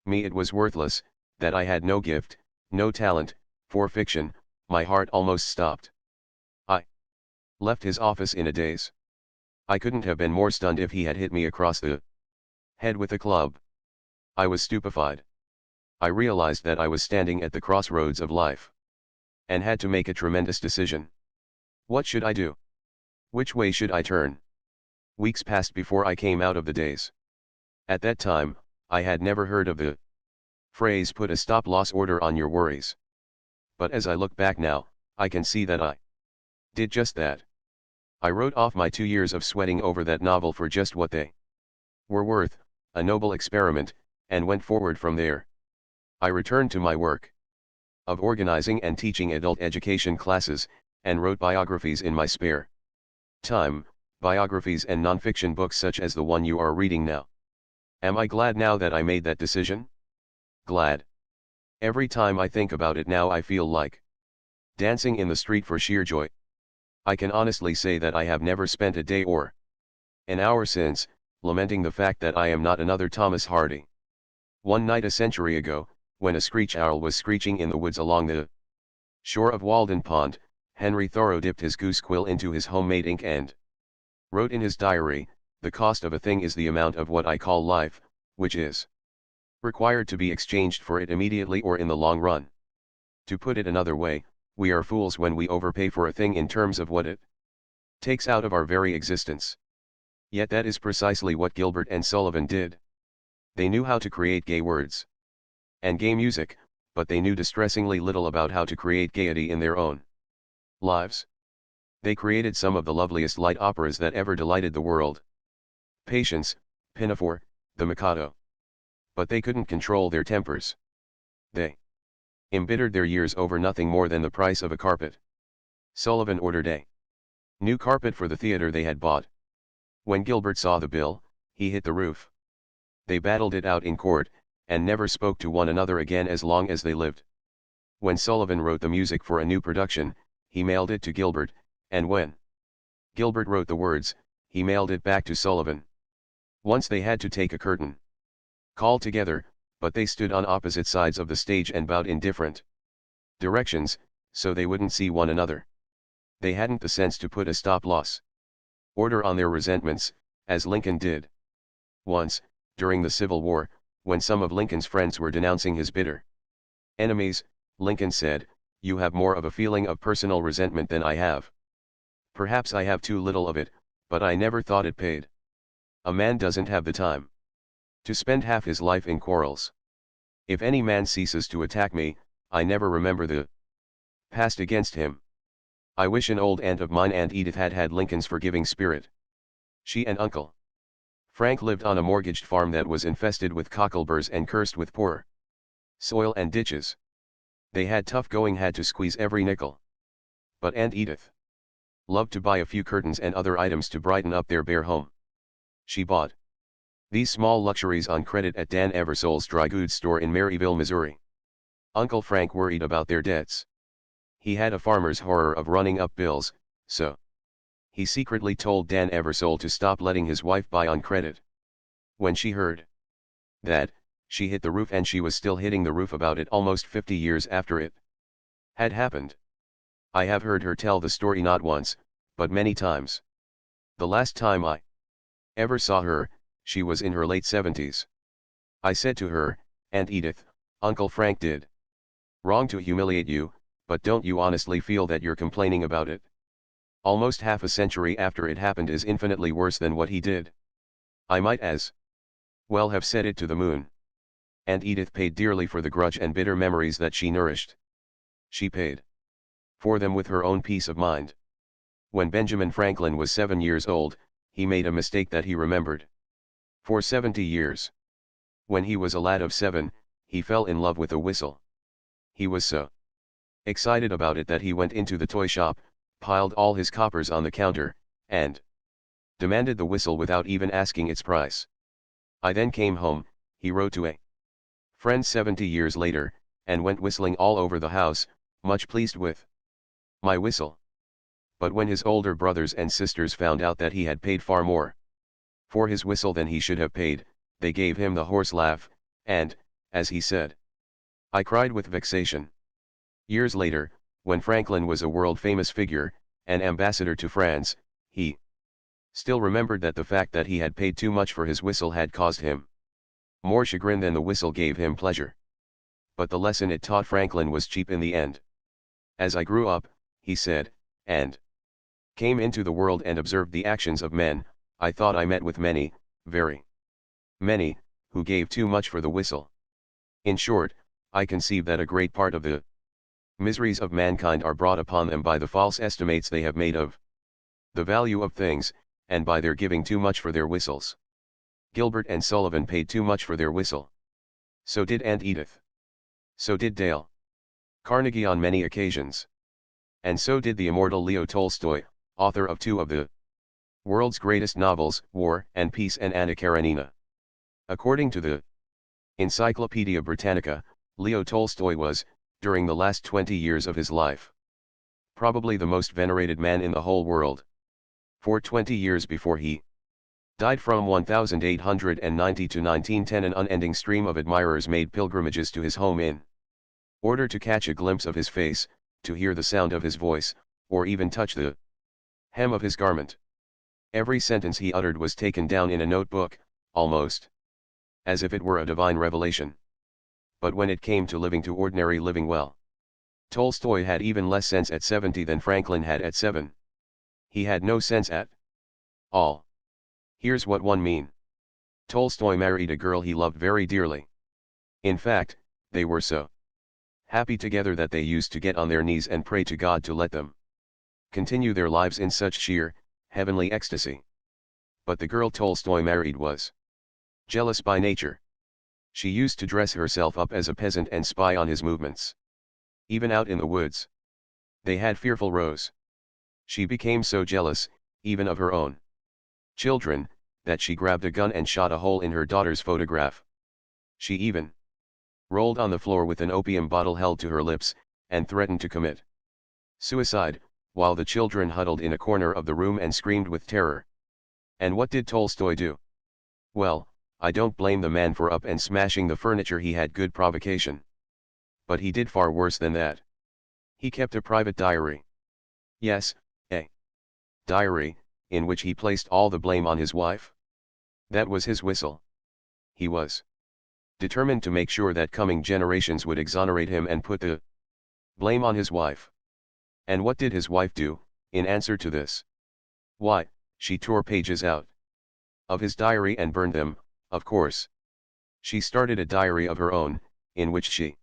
me it was worthless, that I had no gift, no talent, for fiction, my heart almost stopped. I left his office in a daze. I couldn't have been more stunned if he had hit me across the head with a club. I was stupefied. I realized that I was standing at the crossroads of life and had to make a tremendous decision. What should I do? Which way should I turn? Weeks passed before I came out of the daze. At that time, I had never heard of the phrase put a stop-loss order on your worries. But as I look back now, I can see that I did just that. I wrote off my 2 years of sweating over that novel for just what they were worth, a noble experiment, and went forward from there. I returned to my work of organizing and teaching adult education classes, and wrote biographies in my spare time, biographies and nonfiction books such as the one you are reading now. Am I glad now that I made that decision? Glad. Every time I think about it now I feel like dancing in the street for sheer joy. I can honestly say that I have never spent a day or an hour since, lamenting the fact that I am not another Thomas Hardy. One night a century ago, when a screech owl was screeching in the woods along the shore of Walden Pond, Henry Thoreau dipped his goose quill into his homemade ink and wrote in his diary, "The cost of a thing is the amount of what I call life, which is required to be exchanged for it immediately or in the long run." To put it another way, we are fools when we overpay for a thing in terms of what it takes out of our very existence. Yet that is precisely what Gilbert and Sullivan did. They knew how to create gay words and gay music, but they knew distressingly little about how to create gaiety in their own lives. They created some of the loveliest light operas that ever delighted the world. Patience, Pinafore, The Mikado. But they couldn't control their tempers. They embittered their years over nothing more than the price of a carpet. Sullivan ordered a new carpet for the theater they had bought. When Gilbert saw the bill, he hit the roof. They battled it out in court, and never spoke to one another again as long as they lived. When Sullivan wrote the music for a new production, he mailed it to Gilbert, and when Gilbert wrote the words, he mailed it back to Sullivan. Once they had to take a curtain call together, but they stood on opposite sides of the stage and bowed in different directions, so they wouldn't see one another. They hadn't the sense to put a stop-loss order on their resentments, as Lincoln did. Once, during the Civil War, when some of Lincoln's friends were denouncing his bitter enemies, Lincoln said, "You have more of a feeling of personal resentment than I have. Perhaps I have too little of it, but I never thought it paid. A man doesn't have the time to spend half his life in quarrels. If any man ceases to attack me, I never remember the past against him." I wish an old aunt of mine, Aunt Edith, had had Lincoln's forgiving spirit. She and Uncle Frank lived on a mortgaged farm that was infested with cockleburs and cursed with poor soil and ditches. They had tough going, had to squeeze every nickel. But Aunt Edith loved to buy a few curtains and other items to brighten up their bare home. She bought these small luxuries on credit at Dan Eversole's dry goods store in Maryville, Missouri. Uncle Frank worried about their debts. He had a farmer's horror of running up bills, so he secretly told Dan Eversole to stop letting his wife buy on credit. When she heard that, she hit the roof, and she was still hitting the roof about it almost 50 years after it had happened. I have heard her tell the story not once, but many times. The last time I ever saw her, she was in her late 70s. I said to her, "Aunt Edith, Uncle Frank did wrong to humiliate you, but don't you honestly feel that you're complaining about it? Almost half a century after it happened is infinitely worse than what he did. I might as well have said it to the moon." Aunt Edith paid dearly for the grudge and bitter memories that she nourished. She paid for them with her own peace of mind. When Benjamin Franklin was 7 years old, he made a mistake that he remembered for 70 years. When he was a lad of 7, he fell in love with a whistle. He was so excited about it that he went into the toy shop, piled all his coppers on the counter, and demanded the whistle without even asking its price. "I then came home," he wrote to a friend 70 years later, "and went whistling all over the house, much pleased with my whistle. But when his older brothers and sisters found out that he had paid far more for his whistle than he should have paid, they gave him the horse laugh, and, as he said, I cried with vexation." Years later, when Franklin was a world-famous figure, an ambassador to France, he still remembered that the fact that he had paid too much for his whistle had caused him more chagrin than the whistle gave him pleasure. But the lesson it taught Franklin was cheap in the end. "As I grew up," he said, "and came into the world and observed the actions of men, I thought I met with many, very many, who gave too much for the whistle. In short, I conceive that a great part of the miseries of mankind are brought upon them by the false estimates they have made of the value of things, and by their giving too much for their whistles. Gilbert and Sullivan paid too much for their whistle. So did Aunt Edith. So did Dale Carnegie on many occasions. And so did the immortal Leo Tolstoy, author of two of the world's greatest novels, War and Peace and Anna Karenina. According to the Encyclopedia Britannica, Leo Tolstoy was, during the last 20 years of his life, probably the most venerated man in the whole world. For 20 years before he died from 1890 to 1910, an unending stream of admirers made pilgrimages to his home in order to catch a glimpse of his face, to hear the sound of his voice, or even touch the hem of his garment. Every sentence he uttered was taken down in a notebook, almost as if it were a divine revelation. But when it came to living to ordinary living well, Tolstoy had even less sense at 70 than Franklin had at 7. He had no sense at all. Here's what one mean. Tolstoy married a girl he loved very dearly. In fact, they were so happy together that they used to get on their knees and pray to God to let them continue their lives in such sheer, heavenly ecstasy. But the girl Tolstoy married was jealous by nature. She used to dress herself up as a peasant and spy on his movements. Even out in the woods, they had fearful rows. She became so jealous, even of her own children, that she grabbed a gun and shot a hole in her daughter's photograph. She even rolled on the floor with an opium bottle held to her lips, and threatened to commit suicide, while the children huddled in a corner of the room and screamed with terror. And what did Tolstoy do? Well, I don't blame the man for up and smashing the furniture. He had good provocation. But he did far worse than that. He kept a private diary. Yes, a diary, in which he placed all the blame on his wife. That was his whistle. He was determined to make sure that coming generations would exonerate him and put the blame on his wife. And what did his wife do, in answer to this? Why, she tore pages out of his diary and burned them, of course. She started a diary of her own, in which she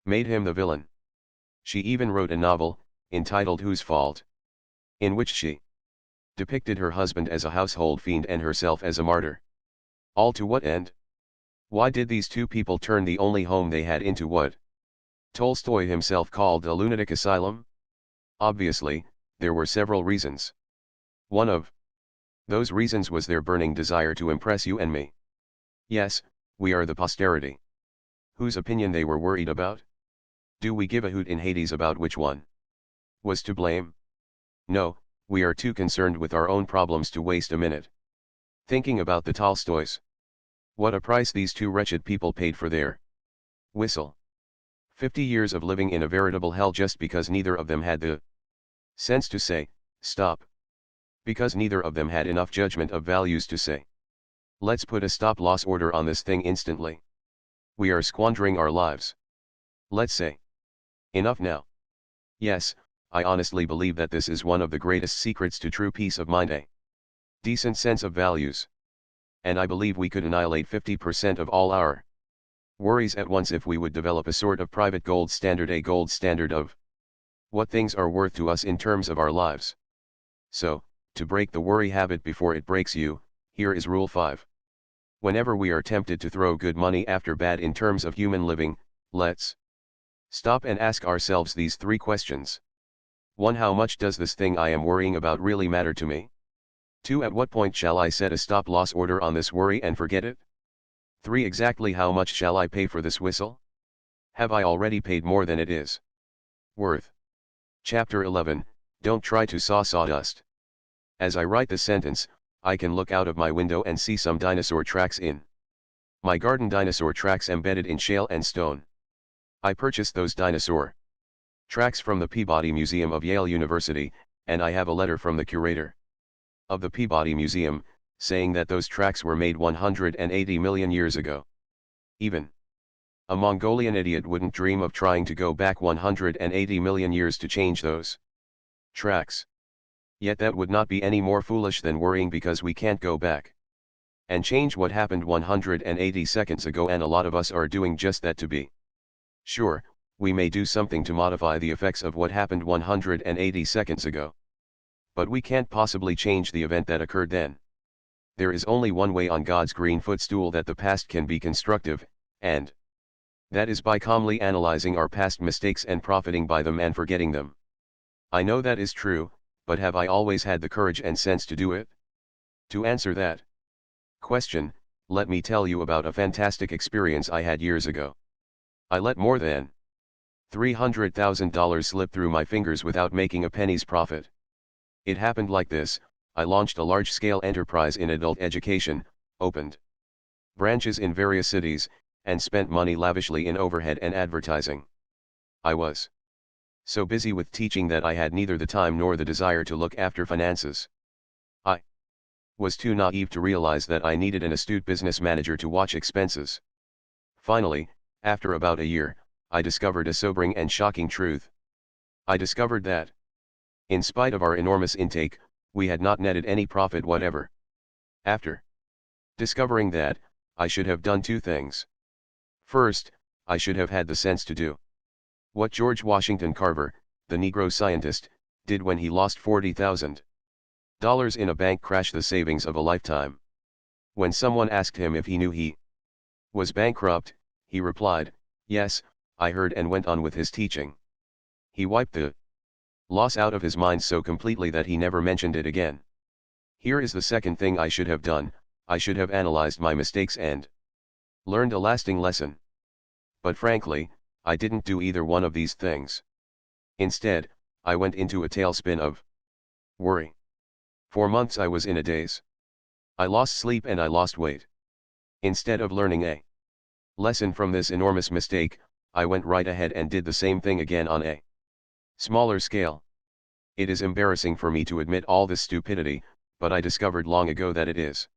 made him the villain. She even wrote a novel, entitled Whose Fault?, in which she depicted her husband as a household fiend and herself as a martyr. All to what end? Why did these two people turn the only home they had into what Tolstoy himself called a lunatic asylum? Obviously, there were several reasons. One of those reasons was their burning desire to impress you and me. Yes, we are the posterity. Whose opinion they were worried about? Do we give a hoot in Hades about which one was to blame? No, we are too concerned with our own problems to waste a minute thinking about the Tolstoys. What a price these two wretched people paid for their whistle. 50 years of living in a veritable hell just because neither of them had the sense to say, stop. Because neither of them had enough judgment of values to say, let's put a stop-loss order on this thing instantly. We are squandering our lives. Let's say, enough now. Yes, I honestly believe that this is one of the greatest secrets to true peace of mind, a decent sense of values. And I believe we could annihilate 50% of all our worries at once if we would develop a sort of private gold standard, a gold standard of what things are worth to us in terms of our lives. So, to break the worry habit before it breaks you, here is Rule 5. Whenever we are tempted to throw good money after bad in terms of human living, let's stop and ask ourselves these 3 questions. 1. How much does this thing I am worrying about really matter to me? 2. At what point shall I set a stop-loss order on this worry and forget it? 3. Exactly how much shall I pay for this whistle? Have I already paid more than it is worth? Chapter 11, Don't try to saw sawdust. As I write this sentence, I can look out of my window and see some dinosaur tracks in my garden, dinosaur tracks embedded in shale and stone. I purchased those dinosaur tracks from the Peabody Museum of Yale University, and I have a letter from the curator of the Peabody Museum, saying that those tracks were made 180 million years ago. Even a Mongolian idiot wouldn't dream of trying to go back 180 million years to change those tracks. Yet that would not be any more foolish than worrying because we can't go back and change what happened 180 seconds ago, and a lot of us are doing just that. To be sure, we may do something to modify the effects of what happened 180 seconds ago. But we can't possibly change the event that occurred then. There is only one way on God's green footstool that the past can be constructive, and that is by calmly analyzing our past mistakes and profiting by them and forgetting them. I know that is true, but have I always had the courage and sense to do it? To answer that question, let me tell you about a fantastic experience I had years ago. I let more than $300,000 slip through my fingers without making a penny's profit. It happened like this: I launched a large-scale enterprise in adult education, opened branches in various cities, and spent money lavishly in overhead and advertising. I was so busy with teaching that I had neither the time nor the desire to look after finances. I was too naive to realize that I needed an astute business manager to watch expenses. Finally, after about a year, I discovered a sobering and shocking truth. I discovered that, in spite of our enormous intake, we had not netted any profit whatever. After discovering that, I should have done two things. First, I should have had the sense to do what George Washington Carver, the Negro scientist, did when he lost $40,000 in a bank crash, the savings of a lifetime. When someone asked him if he knew he was bankrupt, he replied, "Yes, I heard," and went on with his teaching. He wiped the loss out of his mind so completely that he never mentioned it again. Here is the second thing I should have done: I should have analyzed my mistakes and learned a lasting lesson. But frankly, I didn't do either one of these things. Instead, I went into a tailspin of worry. For months I was in a daze. I lost sleep and I lost weight. Instead of learning a lesson from this enormous mistake, I went right ahead and did the same thing again on a smaller scale. It is embarrassing for me to admit all this stupidity, but I discovered long ago that it is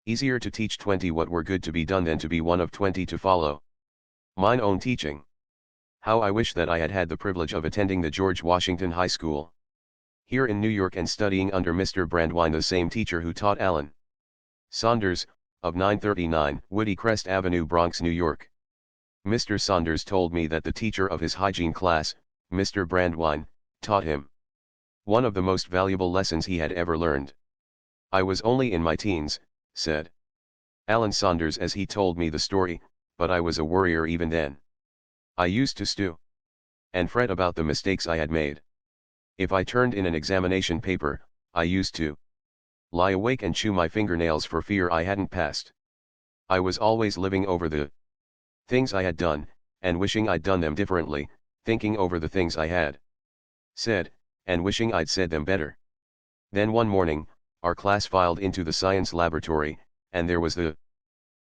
easier to teach 20 what were good to be done than to be one of 20 to follow mine own teaching. How I wish that I had had the privilege of attending the George Washington High School here in New York and studying under Mr. Brandwine, the same teacher who taught Alan Saunders, of 939 Woody Crest Avenue, Bronx, New York. Mr. Saunders told me that the teacher of his hygiene class, Mr. Brandwine, taught him one of the most valuable lessons he had ever learned. "I was only in my teens," said Alan Saunders as he told me the story, "but I was a worrier even then. I used to stew and fret about the mistakes I had made. If I turned in an examination paper, I used to lie awake and chew my fingernails for fear I hadn't passed. I was always living over the things I had done, and wishing I'd done them differently, thinking over the things I had said, and wishing I'd said them better. Then one morning, our class filed into the science laboratory, and there was the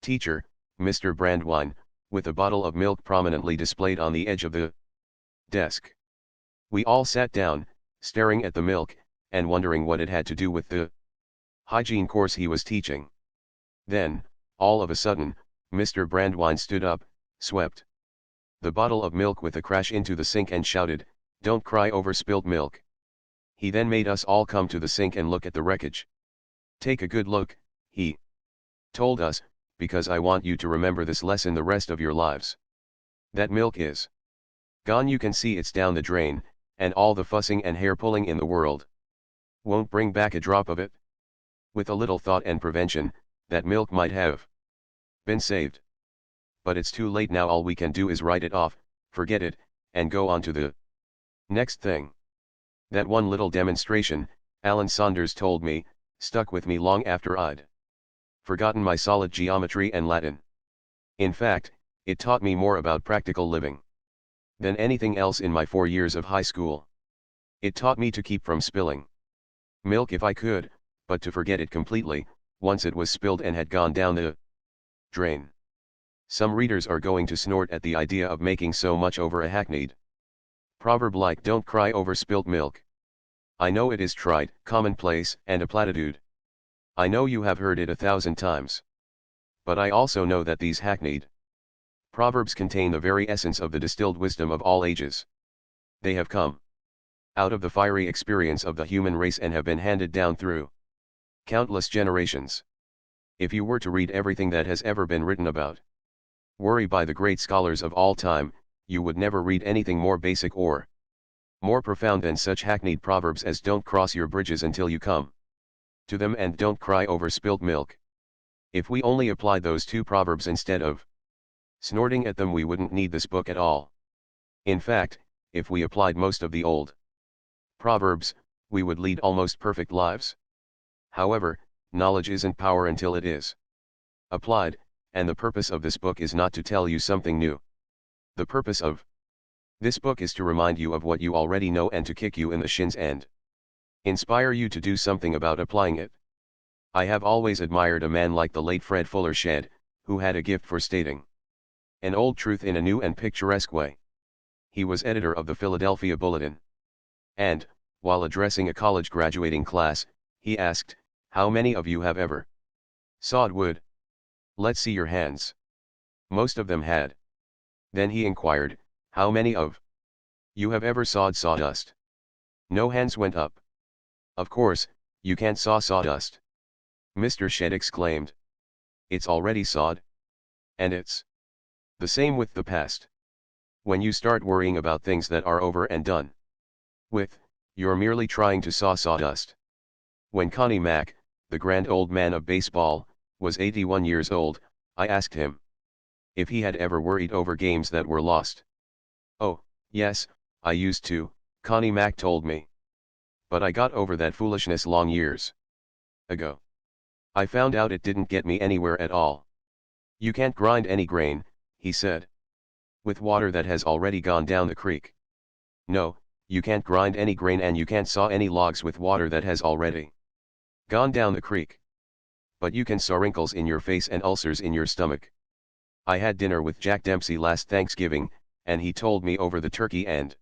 teacher, Mr. Brandwine, with a bottle of milk prominently displayed on the edge of the desk. We all sat down, staring at the milk, and wondering what it had to do with the hygiene course he was teaching. Then, all of a sudden, Mr. Brandwine stood up, swept the bottle of milk with a crash into the sink and shouted, "Don't cry over spilt milk." He then made us all come to the sink and look at the wreckage. "Take a good look," he told us, "because I want you to remember this lesson the rest of your lives. That milk is gone. You can see it's down the drain, and all the fussing and hair pulling in the world won't bring back a drop of it. With a little thought and prevention, that milk might have been saved. But it's too late now. All we can do is write it off, forget it, and go on to the next thing." That one little demonstration, Alan Saunders told me, stuck with me long after I'd forgotten my solid geometry and Latin. In fact, it taught me more about practical living than anything else in my 4 years of high school. It taught me to keep from spilling milk if I could, but to forget it completely, once it was spilled and had gone down the drain. Some readers are going to snort at the idea of making so much over a hackneyed proverb like "don't cry over spilt milk." I know it is trite, commonplace, and a platitude. I know you have heard it 1,000 times. But I also know that these hackneyed proverbs contain the very essence of the distilled wisdom of all ages. They have come out of the fiery experience of the human race and have been handed down through countless generations. If you were to read everything that has ever been written about worry by the great scholars of all time, you would never read anything more basic or More profound than such hackneyed proverbs as don't cross your bridges until you come to them and don't cry over spilt milk. If we only applied those two proverbs instead of snorting at them, we wouldn't need this book at all. In fact, if we applied most of the old proverbs, we would lead almost perfect lives. However, knowledge isn't power until it is applied, and the purpose of this book is not to tell you something new. The purpose of this book is to remind you of what you already know and to kick you in the shins and inspire you to do something about applying it. I have always admired a man like the late Fred Fuller Shedd, who had a gift for stating an old truth in a new and picturesque way. He was editor of the Philadelphia Bulletin. And, while addressing a college graduating class, he asked, "How many of you have ever sawed wood? Let's see your hands." Most of them had. Then he inquired, "How many of you have ever sawed sawdust?" No hands went up. "Of course, you can't saw sawdust," Mr. Shedd exclaimed. "It's already sawed. And it's the same with the past. When you start worrying about things that are over and done with, you're merely trying to saw sawdust." When Connie Mack, the grand old man of baseball, was 81 years old, I asked him if he had ever worried over games that were lost. "Oh, yes, I used to," Connie Mack told me. "But I got over that foolishness long years ago. I found out it didn't get me anywhere at all. You can't grind any grain," he said, "with water that has already gone down the creek. No, you can't grind any grain and you can't saw any logs with water that has already gone down the creek. But you can saw wrinkles in your face and ulcers in your stomach. I had dinner with Jack Dempsey last Thanksgiving, and he told me over the turkey and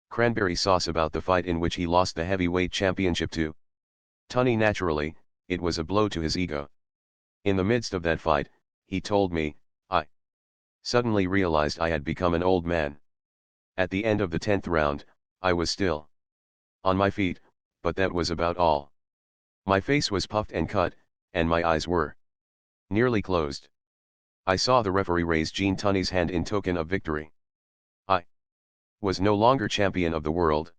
cranberry sauce about the fight in which he lost the heavyweight championship to Tunney. Naturally, it was a blow to his ego. In the midst of that fight, he told me, I suddenly realized I had become an old man. At the end of the 10th round, I was still on my feet, but that was about all. My face was puffed and cut, and my eyes were nearly closed. I saw the referee raise Gene Tunney's hand in token of victory. I was no longer champion of the world.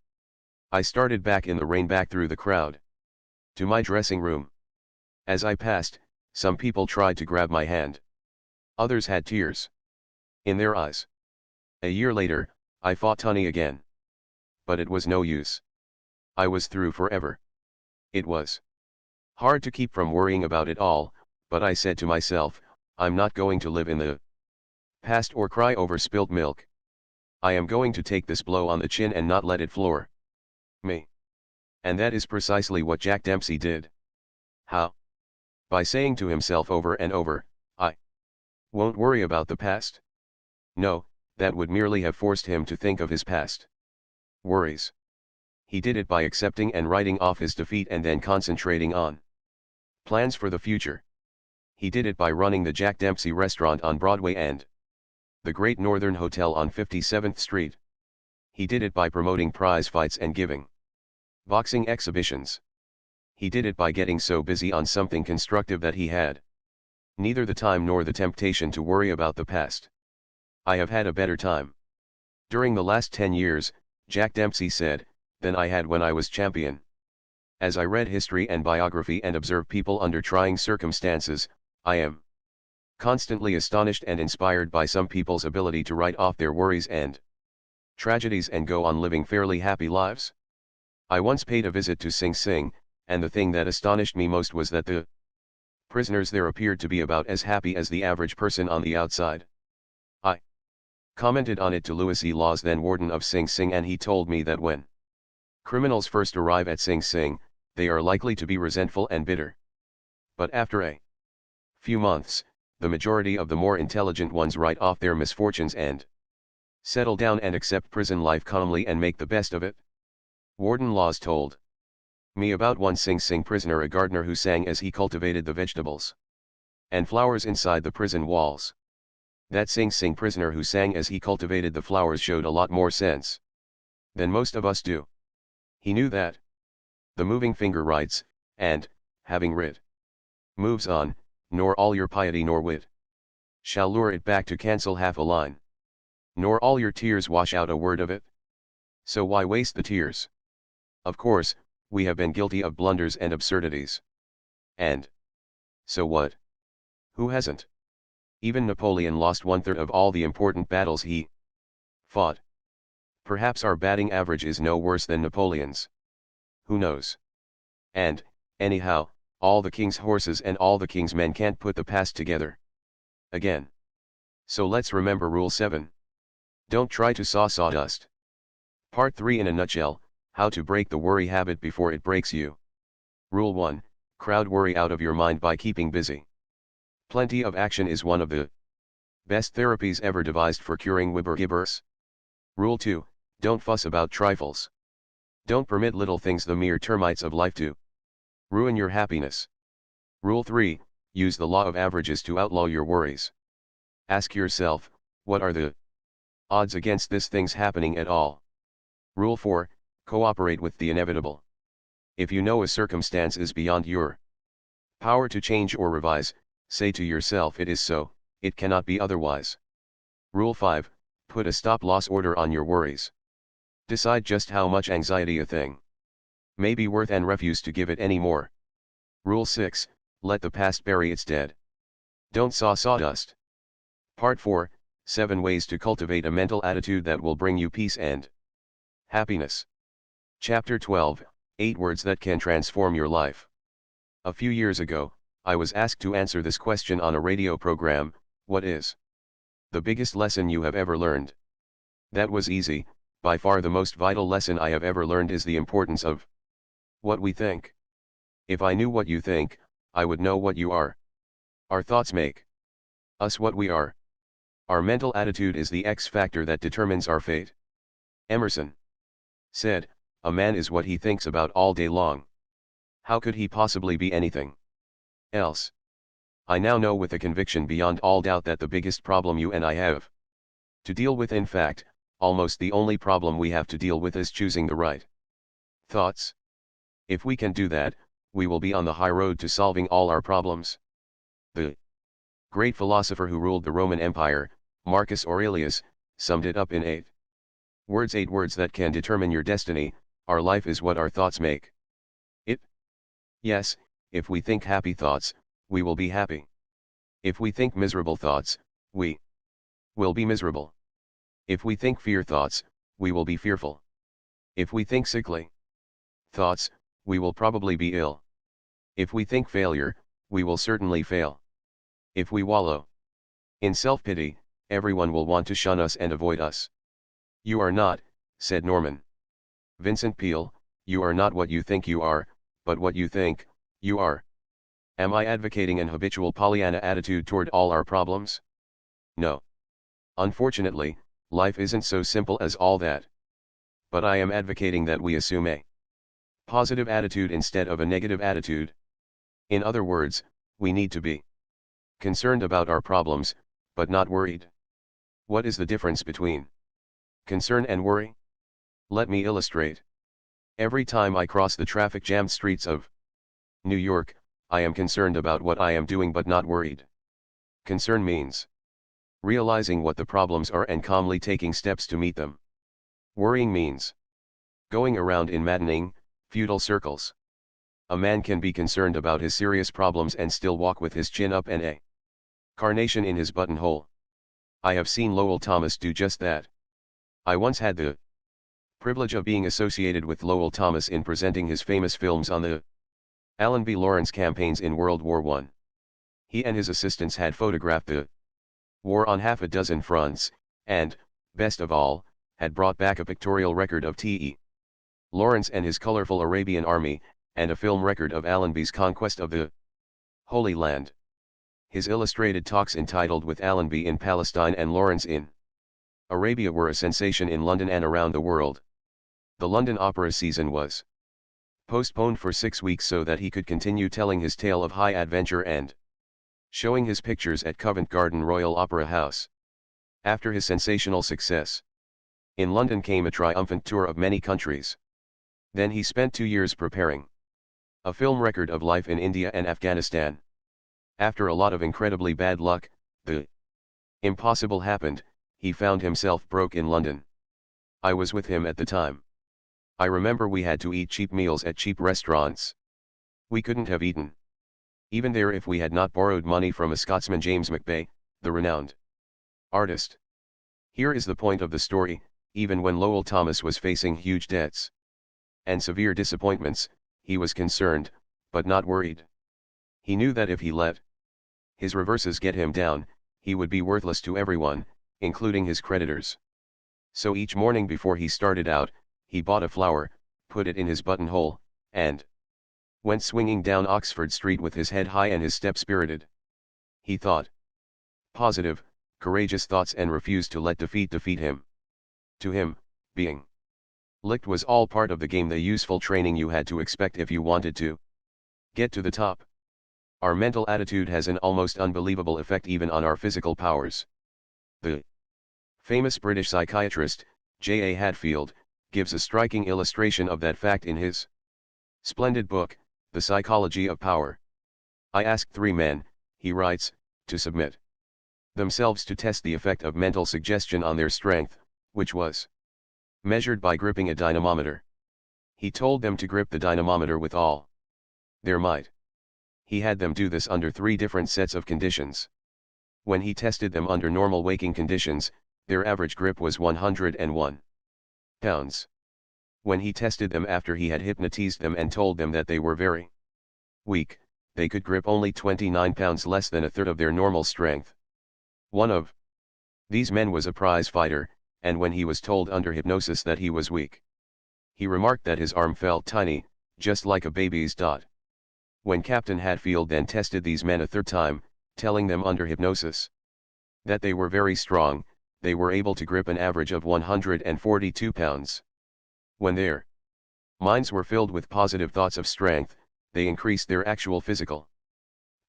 I started back in the rain, back through the crowd to my dressing room. As I passed, some people tried to grab my hand. Others had tears in their eyes. A year later, I fought Tunney again. But it was no use. I was through forever. It was hard to keep from worrying about it all, but I said to myself, I'm not going to live in the past or cry over spilt milk. I am going to take this blow on the chin and not let it floor me. And that is precisely what Jack Dempsey did. How? By saying to himself over and over, I won't worry about the past. No, that would merely have forced him to think of his past worries. He did it by accepting and writing off his defeat and then concentrating on plans for the future. He did it by running the Jack Dempsey restaurant on Broadway and the Great Northern Hotel on 57th Street. He did it by promoting prize fights and giving boxing exhibitions. He did it by getting so busy on something constructive that he had neither the time nor the temptation to worry about the past. I have had a better time during the last 10 years, Jack Dempsey said, than I had when I was champion. As I read history and biography and observe people under trying circumstances, I am constantly astonished and inspired by some people's ability to write off their worries and tragedies and go on living fairly happy lives. I once paid a visit to Sing Sing, and the thing that astonished me most was that the prisoners there appeared to be about as happy as the average person on the outside. I commented on it to Louis E. Laws, then warden of Sing Sing, and he told me that when criminals first arrive at Sing Sing, they are likely to be resentful and bitter. But after a few months, the majority of the more intelligent ones write off their misfortunes and settle down and accept prison life calmly and make the best of it. Warden Laws told me about one Sing Sing prisoner, a gardener who sang as he cultivated the vegetables and flowers inside the prison walls. That Sing Sing prisoner who sang as he cultivated the flowers showed a lot more sense than most of us do. He knew that the moving finger writes, and, having writ, moves on, nor all your piety nor wit shall lure it back to cancel half a line, nor all your tears wash out a word of it. So why waste the tears? Of course, we have been guilty of blunders and absurdities. And so what? Who hasn't? Even Napoleon lost 1/3 of all the important battles he fought. Perhaps our batting average is no worse than Napoleon's. Who knows? And, anyhow, all the king's horses and all the king's men can't put the past together again. So let's remember Rule 7. Don't try to saw sawdust. Part 3 in a nutshell, how to break the worry habit before it breaks you. Rule 1, crowd worry out of your mind by keeping busy. Plenty of action is one of the best therapies ever devised for curing gibbers. Rule 2, don't fuss about trifles. Don't permit little things, the mere termites of life, to ruin your happiness. Rule 3, use the law of averages to outlaw your worries. Ask yourself, what are the odds against this thing's happening at all? Rule 4, cooperate with the inevitable. If you know a circumstance is beyond your power to change or revise, say to yourself it is so, it cannot be otherwise. Rule 5, put a stop-loss order on your worries. Decide just how much anxiety a thing may be worth and refuse to give it any more. Rule 6, let the past bury its dead. Don't saw sawdust. Part 4, 7 ways to cultivate a mental attitude that will bring you peace and happiness. Chapter 12, 8 words that can transform your life. A few years ago, I was asked to answer this question on a radio program: what is the biggest lesson you have ever learned? That was easy. By far the most vital lesson I have ever learned is the importance of what we think. If I knew what you think, I would know what you are. Our thoughts make us what we are. Our mental attitude is the X factor that determines our fate. Emerson said, "A man is what he thinks about all day long. How could he possibly be anything else?" I now know with a conviction beyond all doubt that the biggest problem you and I have to deal with, in fact, almost the only problem we have to deal with, is choosing the right thoughts. If we can do that, we will be on the high road to solving all our problems. The great philosopher who ruled the Roman Empire, Marcus Aurelius, summed it up in 8 words. 8 words that can determine your destiny. Our life is what our thoughts make it. Yes, if we think happy thoughts, we will be happy. If we think miserable thoughts, we will be miserable. If we think fear thoughts, we will be fearful. If we think sickly thoughts, we will probably be ill. If we think failure, we will certainly fail. If we wallow in self-pity, everyone will want to shun us and avoid us. You are not, said Norman Vincent Peale, you are not what you think you are, but what you think you are. Am I advocating an habitual Pollyanna attitude toward all our problems? No. Unfortunately, life isn't so simple as all that. But I am advocating that we assume a positive attitude instead of a negative attitude. In other words, we need to be concerned about our problems, but not worried. What is the difference between concern and worry? Let me illustrate. Every time I cross the traffic-jammed streets of New York, I am concerned about what I am doing but not worried. Concern means realizing what the problems are and calmly taking steps to meet them. Worrying means going around in maddening, futile circles. A man can be concerned about his serious problems and still walk with his chin up and a carnation in his buttonhole. I have seen Lowell Thomas do just that. I once had the privilege of being associated with Lowell Thomas in presenting his famous films on the Allenby Lawrence campaigns in World War I. He and his assistants had photographed the war on half a dozen fronts, and, best of all, had brought back a pictorial record of T.E. Lawrence and his colorful Arabian army, and a film record of Allenby's conquest of the Holy Land. His illustrated talks entitled "With Allenby in Palestine and Lawrence in Arabia" were a sensation in London and around the world. The London opera season was postponed for 6 weeks so that he could continue telling his tale of high adventure and showing his pictures at Covent Garden Royal Opera House. After his sensational success in London came a triumphant tour of many countries. Then he spent 2 years preparing a film record of life in India and Afghanistan. After a lot of incredibly bad luck, the impossible happened. He found himself broke in London. I was with him at the time. I remember we had to eat cheap meals at cheap restaurants. We couldn't have eaten even there if we had not borrowed money from a Scotsman, James McBay, the renowned artist. Here is the point of the story: even when Lowell Thomas was facing huge debts and severe disappointments, he was concerned, but not worried. He knew that if he let his reverses get him down, he would be worthless to everyone, including his creditors. So each morning before he started out, he bought a flower, put it in his buttonhole, and went swinging down Oxford Street with his head high and his step spirited. He thought positive, courageous thoughts and refused to let defeat him. To him, being licked was all part of the game, the useful training you had to expect if you wanted to get to the top. Our mental attitude has an almost unbelievable effect even on our physical powers. The famous British psychiatrist, J. A. Hadfield, gives a striking illustration of that fact in his splendid book, The Psychology of Power. I asked 3 men, he writes, to submit themselves to test the effect of mental suggestion on their strength, which was measured by gripping a dynamometer. He told them to grip the dynamometer with all their might. He had them do this under 3 different sets of conditions. When he tested them under normal waking conditions, their average grip was 101 pounds. When he tested them after he had hypnotized them and told them that they were very weak, they could grip only 29 pounds, less than a third of their normal strength. One of these men was a prize fighter, and when he was told under hypnosis that he was weak, he remarked that his arm felt tiny, just like a baby's dot. When Captain Hadfield then tested these men a 3rd time, telling them under hypnosis that they were very strong, they were able to grip an average of 142 pounds. When their minds were filled with positive thoughts of strength, they increased their actual physical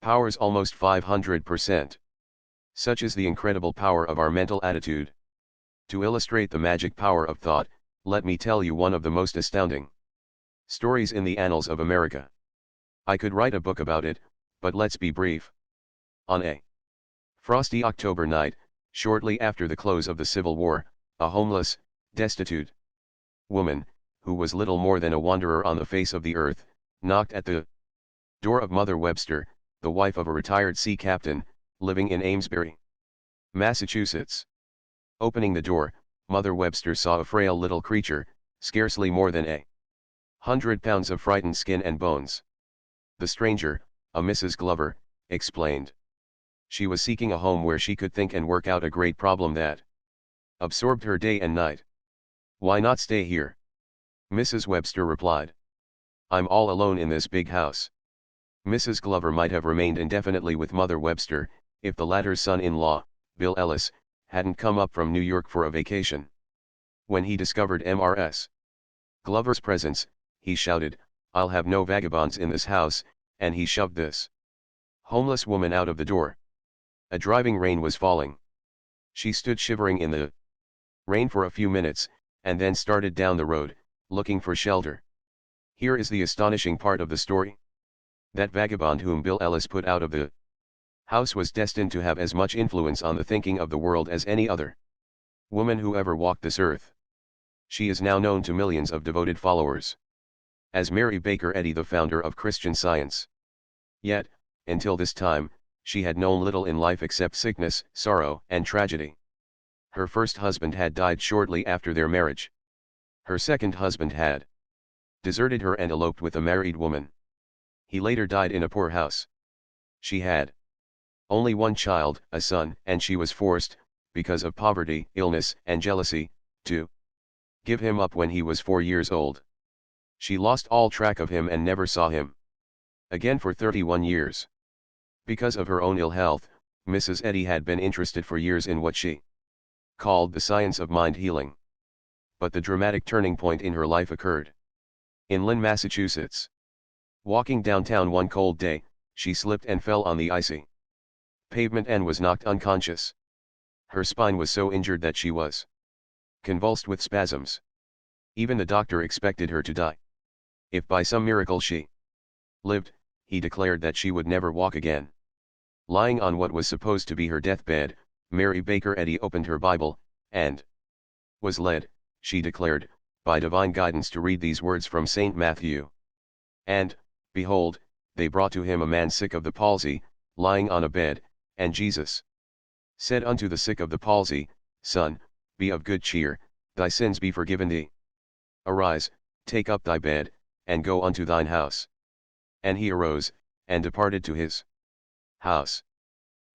powers almost 500%. Such is the incredible power of our mental attitude. To illustrate the magic power of thought, let me tell you one of the most astounding stories in the annals of America. I could write a book about it, but let's be brief. On a frosty October night, shortly after the close of the Civil War, a homeless, destitute woman, who was little more than a wanderer on the face of the earth, knocked at the door of Mother Webster, the wife of a retired sea captain, living in Amesbury, Massachusetts. Opening the door, Mother Webster saw a frail little creature, scarcely more than 100 pounds of frightened skin and bones. The stranger, a Mrs. Glover, explained. She was seeking a home where she could think and work out a great problem that absorbed her day and night. "Why not stay here?" Mrs. Webster replied. "I'm all alone in this big house." Mrs. Glover might have remained indefinitely with Mother Webster, if the latter's son-in-law, Bill Ellis, hadn't come up from New York for a vacation. When he discovered Mrs. Glover's presence, he shouted, "I'll have no vagabonds in this house," and he shoved this homeless woman out of the door. A driving rain was falling. She stood shivering in the rain for a few minutes, and then started down the road, looking for shelter. Here is the astonishing part of the story. That vagabond whom Bill Ellis put out of the house was destined to have as much influence on the thinking of the world as any other woman who ever walked this earth. She is now known to millions of devoted followers as Mary Baker Eddy, the founder of Christian Science. Yet, until this time, she had known little in life except sickness, sorrow, and tragedy. Her first husband had died shortly after their marriage. Her second husband had deserted her and eloped with a married woman. He later died in a poor house. She had only one child, a son, and she was forced, because of poverty, illness, and jealousy, to give him up when he was 4 years old. She lost all track of him and never saw him again for 31 years. Because of her own ill health, Mrs. Eddy had been interested for years in what she called the science of mind healing. But the dramatic turning point in her life occurred in Lynn, Massachusetts. Walking downtown one cold day, she slipped and fell on the icy pavement and was knocked unconscious. Her spine was so injured that she was convulsed with spasms. Even the doctor expected her to die. If by some miracle she lived, he declared that she would never walk again. Lying on what was supposed to be her deathbed, Mary Baker Eddy opened her Bible, and was led, she declared, by divine guidance to read these words from St. Matthew. And, behold, they brought to him a man sick of the palsy, lying on a bed, and Jesus said unto the sick of the palsy, Son, be of good cheer, thy sins be forgiven thee. Arise, take up thy bed, and go unto thine house. And he arose, and departed to his house.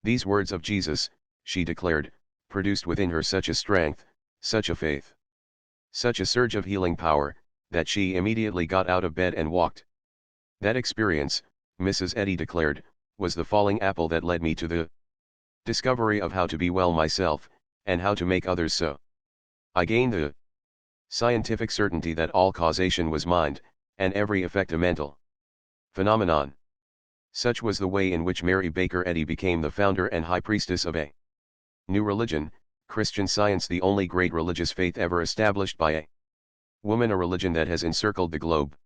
These words of Jesus, she declared, produced within her such a strength, such a faith, such a surge of healing power, that she immediately got out of bed and walked. That experience, Mrs. Eddy declared, was the falling apple that led me to the discovery of how to be well myself, and how to make others so. I gained the scientific certainty that all causation was mind, and every effect a mental phenomenon. Such was the way in which Mary Baker Eddy became the founder and high priestess of a new religion, Christian Science, the only great religious faith ever established by a woman, a religion that has encircled the globe.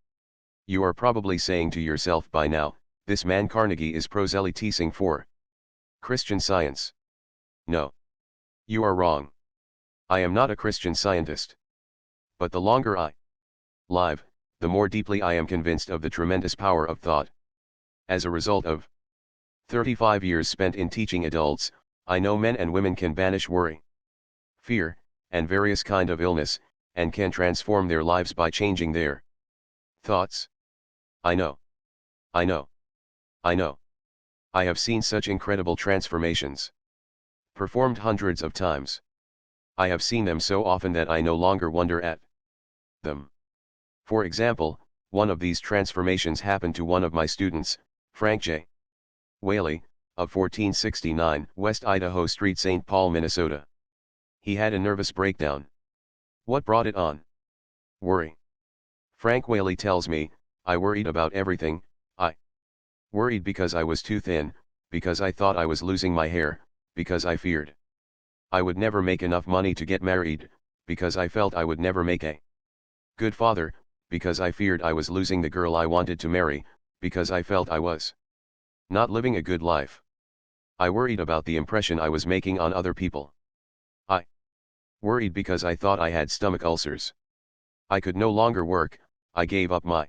You are probably saying to yourself by now, this man Carnegie is proselytizing for Christian Science. No. You are wrong. I am not a Christian Scientist. But the longer I live, the more deeply I am convinced of the tremendous power of thought. As a result of 35 years spent in teaching adults, I know men and women can banish worry, fear, and various kind of illness, and can transform their lives by changing their thoughts. I know. I know. I know. I have seen such incredible transformations performed hundreds of times. I have seen them so often that I no longer wonder at them. For example, one of these transformations happened to one of my students, Frank J. Whaley, of 1469 West Idaho Street, St. Paul, Minnesota. He had a nervous breakdown. What brought it on? Worry. Frank Whaley tells me, I worried about everything. I worried because I was too thin, because I thought I was losing my hair, because I feared I would never make enough money to get married, because I felt I would never make a good father, because I feared I was losing the girl I wanted to marry, because I felt I was not living a good life. I worried about the impression I was making on other people. I worried because I thought I had stomach ulcers. I could no longer work. I gave up my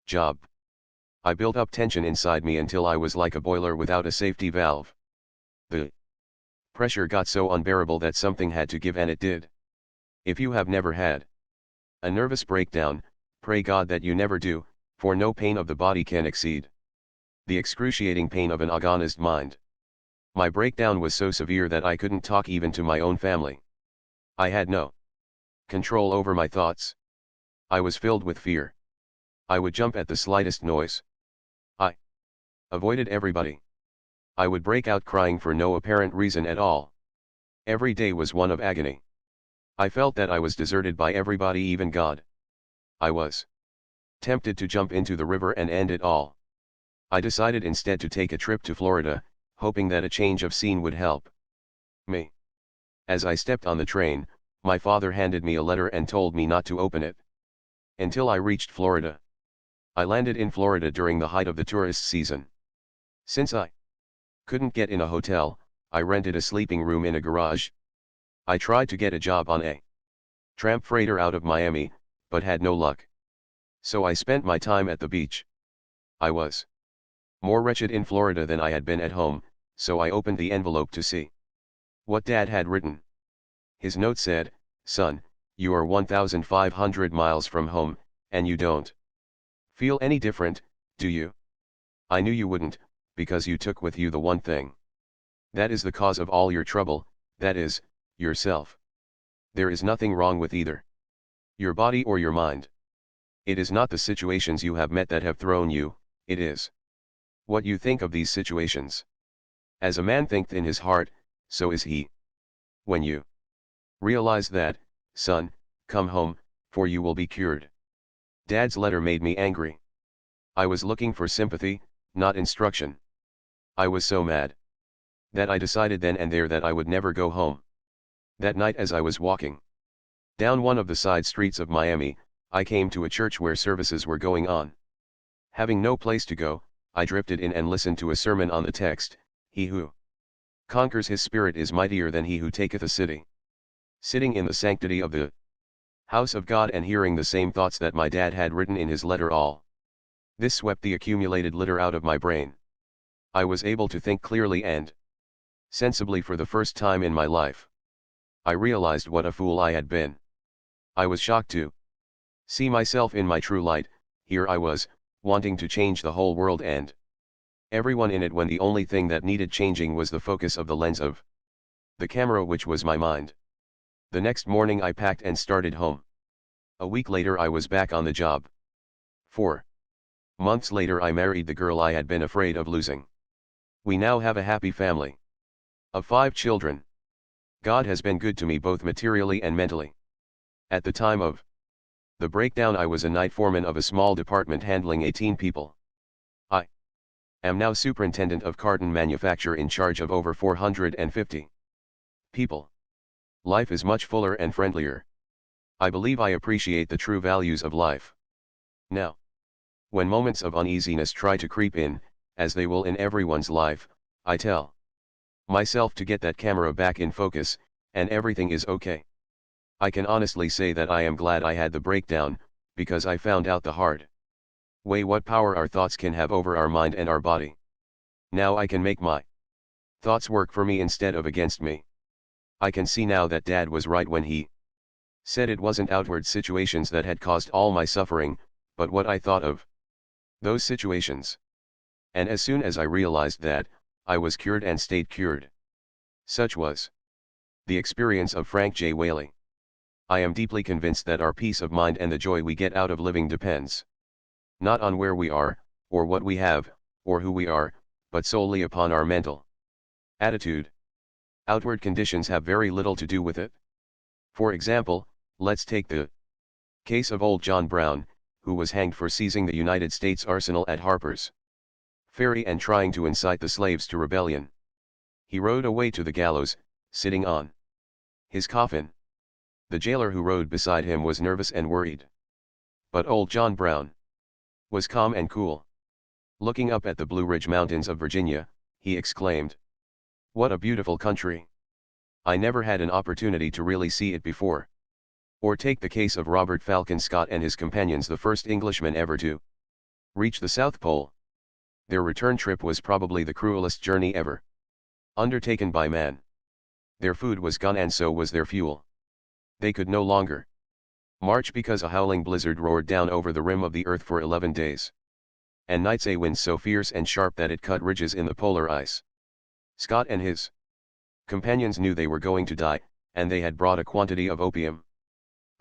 job. I built up tension inside me until I was like a boiler without a safety valve. The pressure got so unbearable that something had to give, and it did. If you have never had a nervous breakdown, pray God that you never do, for no pain of the body can exceed the excruciating pain of an agonized mind. My breakdown was so severe that I couldn't talk even to my own family. I had no control over my thoughts. I was filled with fear. I would jump at the slightest noise. I avoided everybody. I would break out crying for no apparent reason at all. Every day was one of agony. I felt that I was deserted by everybody, even God. I was tempted to jump into the river and end it all. I decided instead to take a trip to Florida, hoping that a change of scene would help me. As I stepped on the train, my father handed me a letter and told me not to open it until I reached Florida. I landed in Florida during the height of the tourist season. Since I couldn't get in a hotel, I rented a sleeping room in a garage. I tried to get a job on a tramp freighter out of Miami, but had no luck. So I spent my time at the beach. I was more wretched in Florida than I had been at home, so I opened the envelope to see what Dad had written. His note said, Son, you are 1,500 miles from home, and you don't feel any different, do you? I knew you wouldn't, because you took with you the one thing that is the cause of all your trouble, that is, yourself. There is nothing wrong with either your body or your mind. It is not the situations you have met that have thrown you, it is what you think of these situations. As a man thinketh in his heart, so is he. When you realize that, son, come home, for you will be cured. Dad's letter made me angry. I was looking for sympathy, not instruction. I was so mad that I decided then and there that I would never go home. That night, as I was walking down one of the side streets of Miami, I came to a church where services were going on. Having no place to go, I drifted in and listened to a sermon on the text, He who conquers his spirit is mightier than he who taketh a city. Sitting in the sanctity of the House of God, and hearing the same thoughts that my dad had written in his letter all. This swept the accumulated litter out of my brain. I was able to think clearly and sensibly for the first time in my life. I realized what a fool I had been. I was shocked to see myself in my true light. Here I was, wanting to change the whole world and everyone in it, when the only thing that needed changing was the focus of the lens of the camera, which was my mind. The next morning I packed and started home. A week later I was back on the job. 4 months later I married the girl I had been afraid of losing. We now have a happy family of 5 children. God has been good to me both materially and mentally. At the time of the breakdown I was a night foreman of a small department handling 18 people. I am now superintendent of carton manufacture in charge of over 450 people. Life is much fuller and friendlier. I believe I appreciate the true values of life now. When moments of uneasiness try to creep in, as they will in everyone's life, I tell myself to get that camera back in focus, and everything is okay. I can honestly say that I am glad I had the breakdown, because I found out the hard way what power our thoughts can have over our mind and our body. Now I can make my thoughts work for me instead of against me. I can see now that Dad was right when he said it wasn't outward situations that had caused all my suffering, but what I thought of those situations. And as soon as I realized that, I was cured and stayed cured. Such was the experience of Frank J. Whaley. I am deeply convinced that our peace of mind and the joy we get out of living depends not on where we are, or what we have, or who we are, but solely upon our mental attitude. Outward conditions have very little to do with it. For example, let's take the case of old John Brown, who was hanged for seizing the United States Arsenal at Harper's Ferry and trying to incite the slaves to rebellion. He rode away to the gallows, sitting on his coffin. The jailer who rode beside him was nervous and worried. But old John Brown was calm and cool. Looking up at the Blue Ridge Mountains of Virginia, he exclaimed, "What a beautiful country! I never had an opportunity to really see it before." Or take the case of Robert Falcon Scott and his companions, the first Englishmen ever to reach the South Pole. Their return trip was probably the cruelest journey ever undertaken by man. Their food was gone and so was their fuel. They could no longer march because a howling blizzard roared down over the rim of the earth for 11 days. And nights a wind so fierce and sharp that it cut ridges in the polar ice. Scott and his companions knew they were going to die, and they had brought a quantity of opium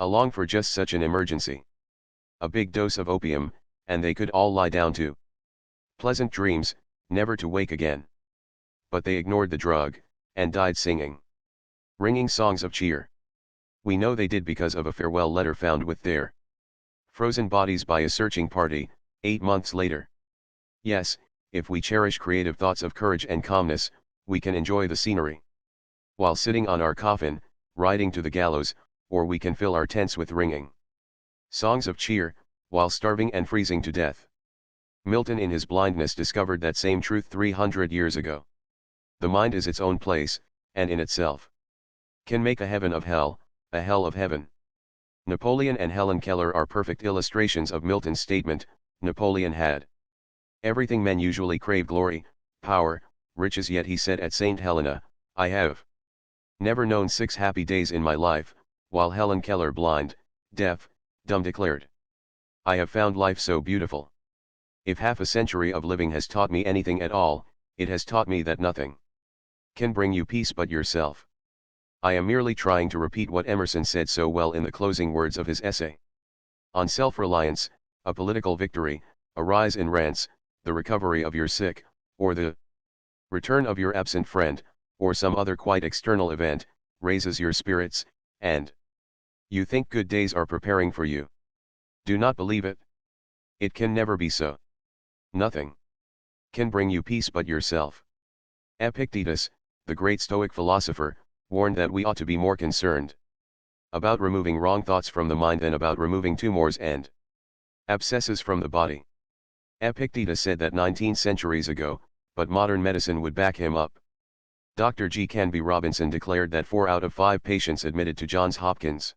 along for just such an emergency. A big dose of opium, and they could all lie down to pleasant dreams, never to wake again. But they ignored the drug, and died singing ringing songs of cheer. We know they did because of a farewell letter found with their frozen bodies by a searching party, 8 months later. Yes, if we cherish creative thoughts of courage and calmness, we can enjoy the scenery while sitting on our coffin, riding to the gallows, or we can fill our tents with ringing songs of cheer, while starving and freezing to death. Milton in his blindness discovered that same truth 300 years ago. The mind is its own place, and in itself can make a heaven of hell, a hell of heaven. Napoleon and Helen Keller are perfect illustrations of Milton's statement. Napoleon had everything men usually crave: glory, power, riches, yet he said at St. Helena, "I have never known 6 happy days in my life," while Helen Keller, blind, deaf, dumb, declared, "I have found life so beautiful. If half a century of living has taught me anything at all, it has taught me that nothing can bring you peace but yourself." I am merely trying to repeat what Emerson said so well in the closing words of his essay on self-reliance: a political victory, a rise in rents, the recovery of your sick, or the return of your absent friend, or some other quite external event, raises your spirits, and you think good days are preparing for you. Do not believe it. It can never be so. Nothing can bring you peace but yourself. Epictetus, the great Stoic philosopher, warned that we ought to be more concerned about removing wrong thoughts from the mind than about removing tumors and abscesses from the body. Epictetus said that 19 centuries ago, but modern medicine would back him up. Dr. G. Canby Robinson declared that 4 out of 5 patients admitted to Johns Hopkins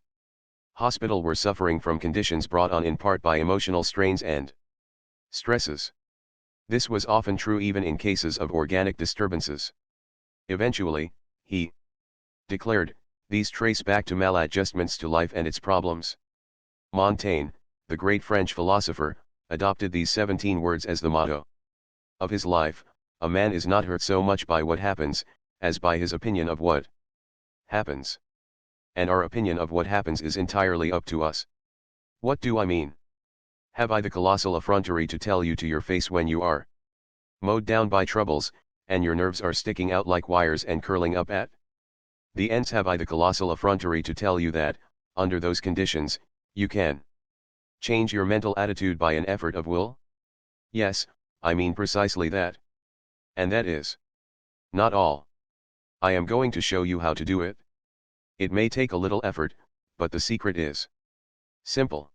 Hospital were suffering from conditions brought on in part by emotional strains and stresses. This was often true even in cases of organic disturbances. Eventually, he declared, these trace back to maladjustments to life and its problems. Montaigne, the great French philosopher, adopted these 17 words as the motto of his life: a man is not hurt so much by what happens, as by his opinion of what happens. And our opinion of what happens is entirely up to us. What do I mean? Have I the colossal effrontery to tell you to your face when you are mowed down by troubles, and your nerves are sticking out like wires and curling up at the ends? Have I the colossal effrontery to tell you that, under those conditions, you can change your mental attitude by an effort of will? Yes, I mean precisely that. And that is not all. I am going to show you how to do it. It may take a little effort, but the secret is simple.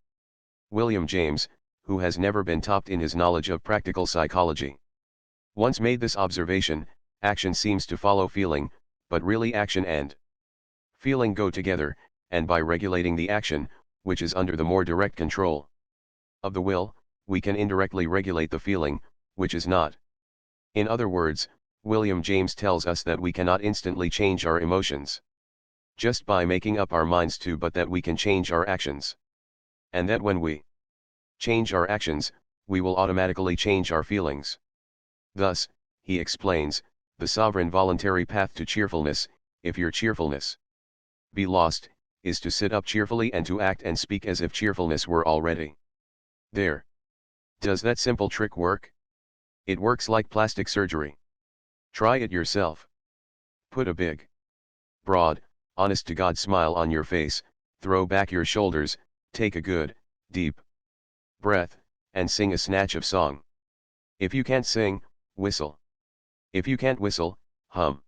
William James, who has never been topped in his knowledge of practical psychology, once made this observation: action seems to follow feeling, but really action and feeling go together, and by regulating the action, which is under the more direct control of the will, we can indirectly regulate the feeling, which is not. In other words, William James tells us that we cannot instantly change our emotions just by making up our minds to, but that we can change our actions. And that when we change our actions, we will automatically change our feelings. Thus, he explains, the sovereign voluntary path to cheerfulness, if your cheerfulness be lost, is to sit up cheerfully and to act and speak as if cheerfulness were already there. Does that simple trick work? It works like plastic surgery. Try it yourself. Put a big, broad, honest-to-God smile on your face, throw back your shoulders, take a good, deep breath, and sing a snatch of song. If you can't sing, whistle. If you can't whistle, hum.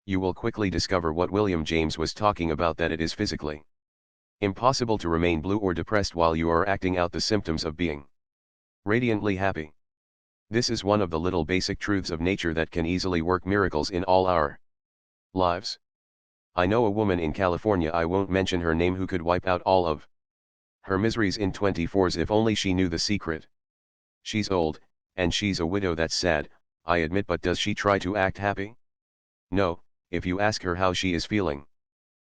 You will quickly discover what William James was talking about, that it is physically impossible to remain blue or depressed while you are acting out the symptoms of being radiantly happy. This is one of the little basic truths of nature that can easily work miracles in all our lives. I know a woman in California, I won't mention her name, who could wipe out all of her miseries in 24 hours if only she knew the secret. She's old, and she's a widow. That's sad, I admit, but does she try to act happy? No. If you ask her how she is feeling,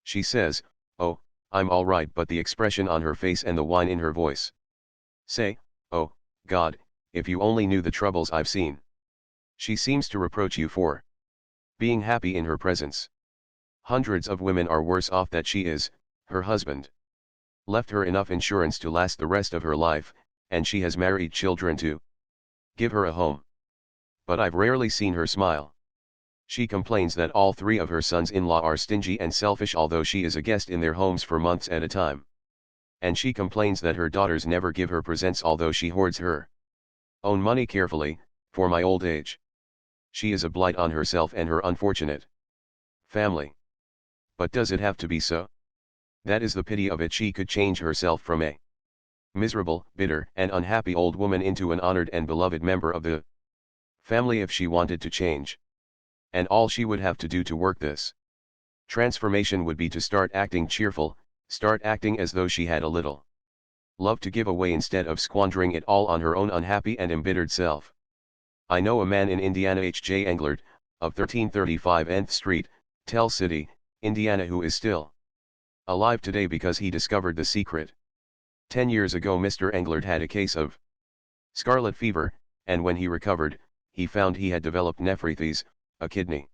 she says, "Oh, I'm all right," but the expression on her face and the whine in her voice say, "Oh, God, if you only knew the troubles I've seen." She seems to reproach you for being happy in her presence. Hundreds of women are worse off than she is. Her husband left her enough insurance to last the rest of her life, and she has married children to give her a home. But I've rarely seen her smile. She complains that all 3 of her sons-in-law are stingy and selfish, although she is a guest in their homes for months at a time. And she complains that her daughters never give her presents, although she hoards her own money carefully, for my old age. She is a blight on herself and her unfortunate family. But does it have to be so? That is the pity of it. She could change herself from a miserable, bitter, and unhappy old woman into an honored and beloved member of the family if she wanted to change. And all she would have to do to work this transformation would be to start acting cheerful, start acting as though she had a little love to give away instead of squandering it all on her own unhappy and embittered self. I know a man in Indiana, H.J. Englert, of 1335 Nth Street, Tell City, Indiana, who is still alive today because he discovered the secret. 10 years ago Mr. Englert had a case of scarlet fever, and when he recovered, he found he had developed nephritis, a kidney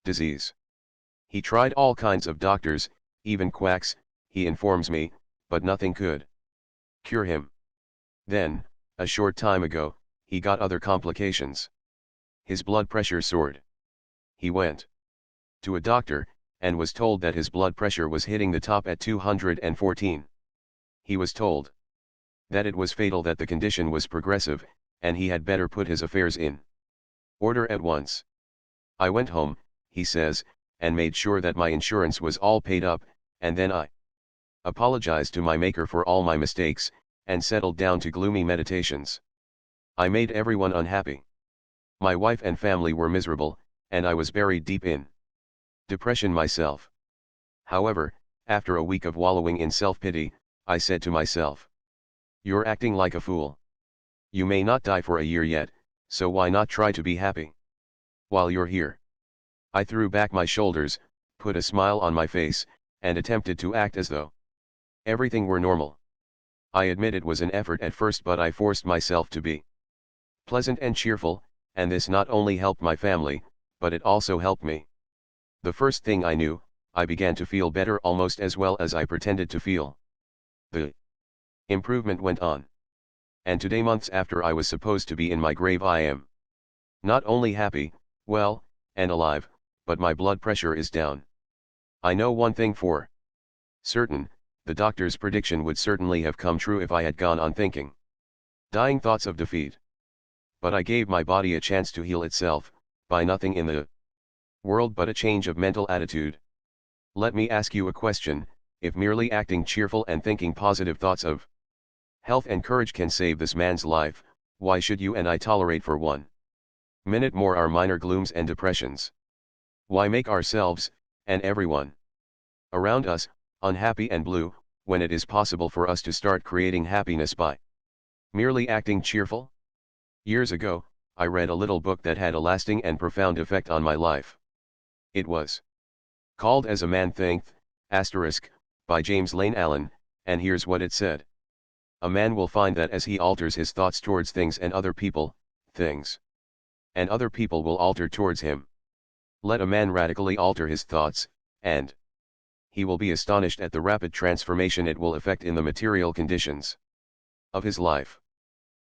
disease. He tried all kinds of doctors, even quacks, he informs me, but nothing could cure him. Then, a short time ago, he got other complications. His blood pressure soared. He went to a doctor, and was told that his blood pressure was hitting the top at 214. He was told that it was fatal, that the condition was progressive, and he had better put his affairs in order at once. I went home, he says, and made sure that my insurance was all paid up, and then I apologized to my Maker for all my mistakes, and settled down to gloomy meditations. I made everyone unhappy. My wife and family were miserable, and I was buried deep in depression myself. However, After a week of wallowing in self-pity, I said to myself, "You're acting like a fool. You may not die for a year yet, so why not try to be happy while you're here?" I threw back my shoulders, put a smile on my face, and attempted to act as though everything were normal. I admit it was an effort at first, but I forced myself to be pleasant and cheerful, and this not only helped my family, but it also helped me. The first thing I knew, I began to feel better almost as well as I pretended to feel. The improvement went on. And today, months after I was supposed to be in my grave, I am not only happy, well, and alive, but my blood pressure is down. I know one thing for certain, the doctor's prediction would certainly have come true if I had gone on thinking dying thoughts of defeat. But I gave my body a chance to heal itself, by nothing in the world but a change of mental attitude. Let me ask you a question: if merely acting cheerful and thinking positive thoughts of health and courage can save this man's life, why should you and I tolerate for 1 minute more our minor glooms and depressions? Why make ourselves, and everyone around us, unhappy and blue, when it is possible for us to start creating happiness by merely acting cheerful? Years ago, I read a little book that had a lasting and profound effect on my life. It was called As a Man Thinketh, by James Lane Allen, and here's what it said. A man will find that as he alters his thoughts towards things and other people, things and other people will alter towards him. Let a man radically alter his thoughts, and he will be astonished at the rapid transformation it will effect in the material conditions of his life.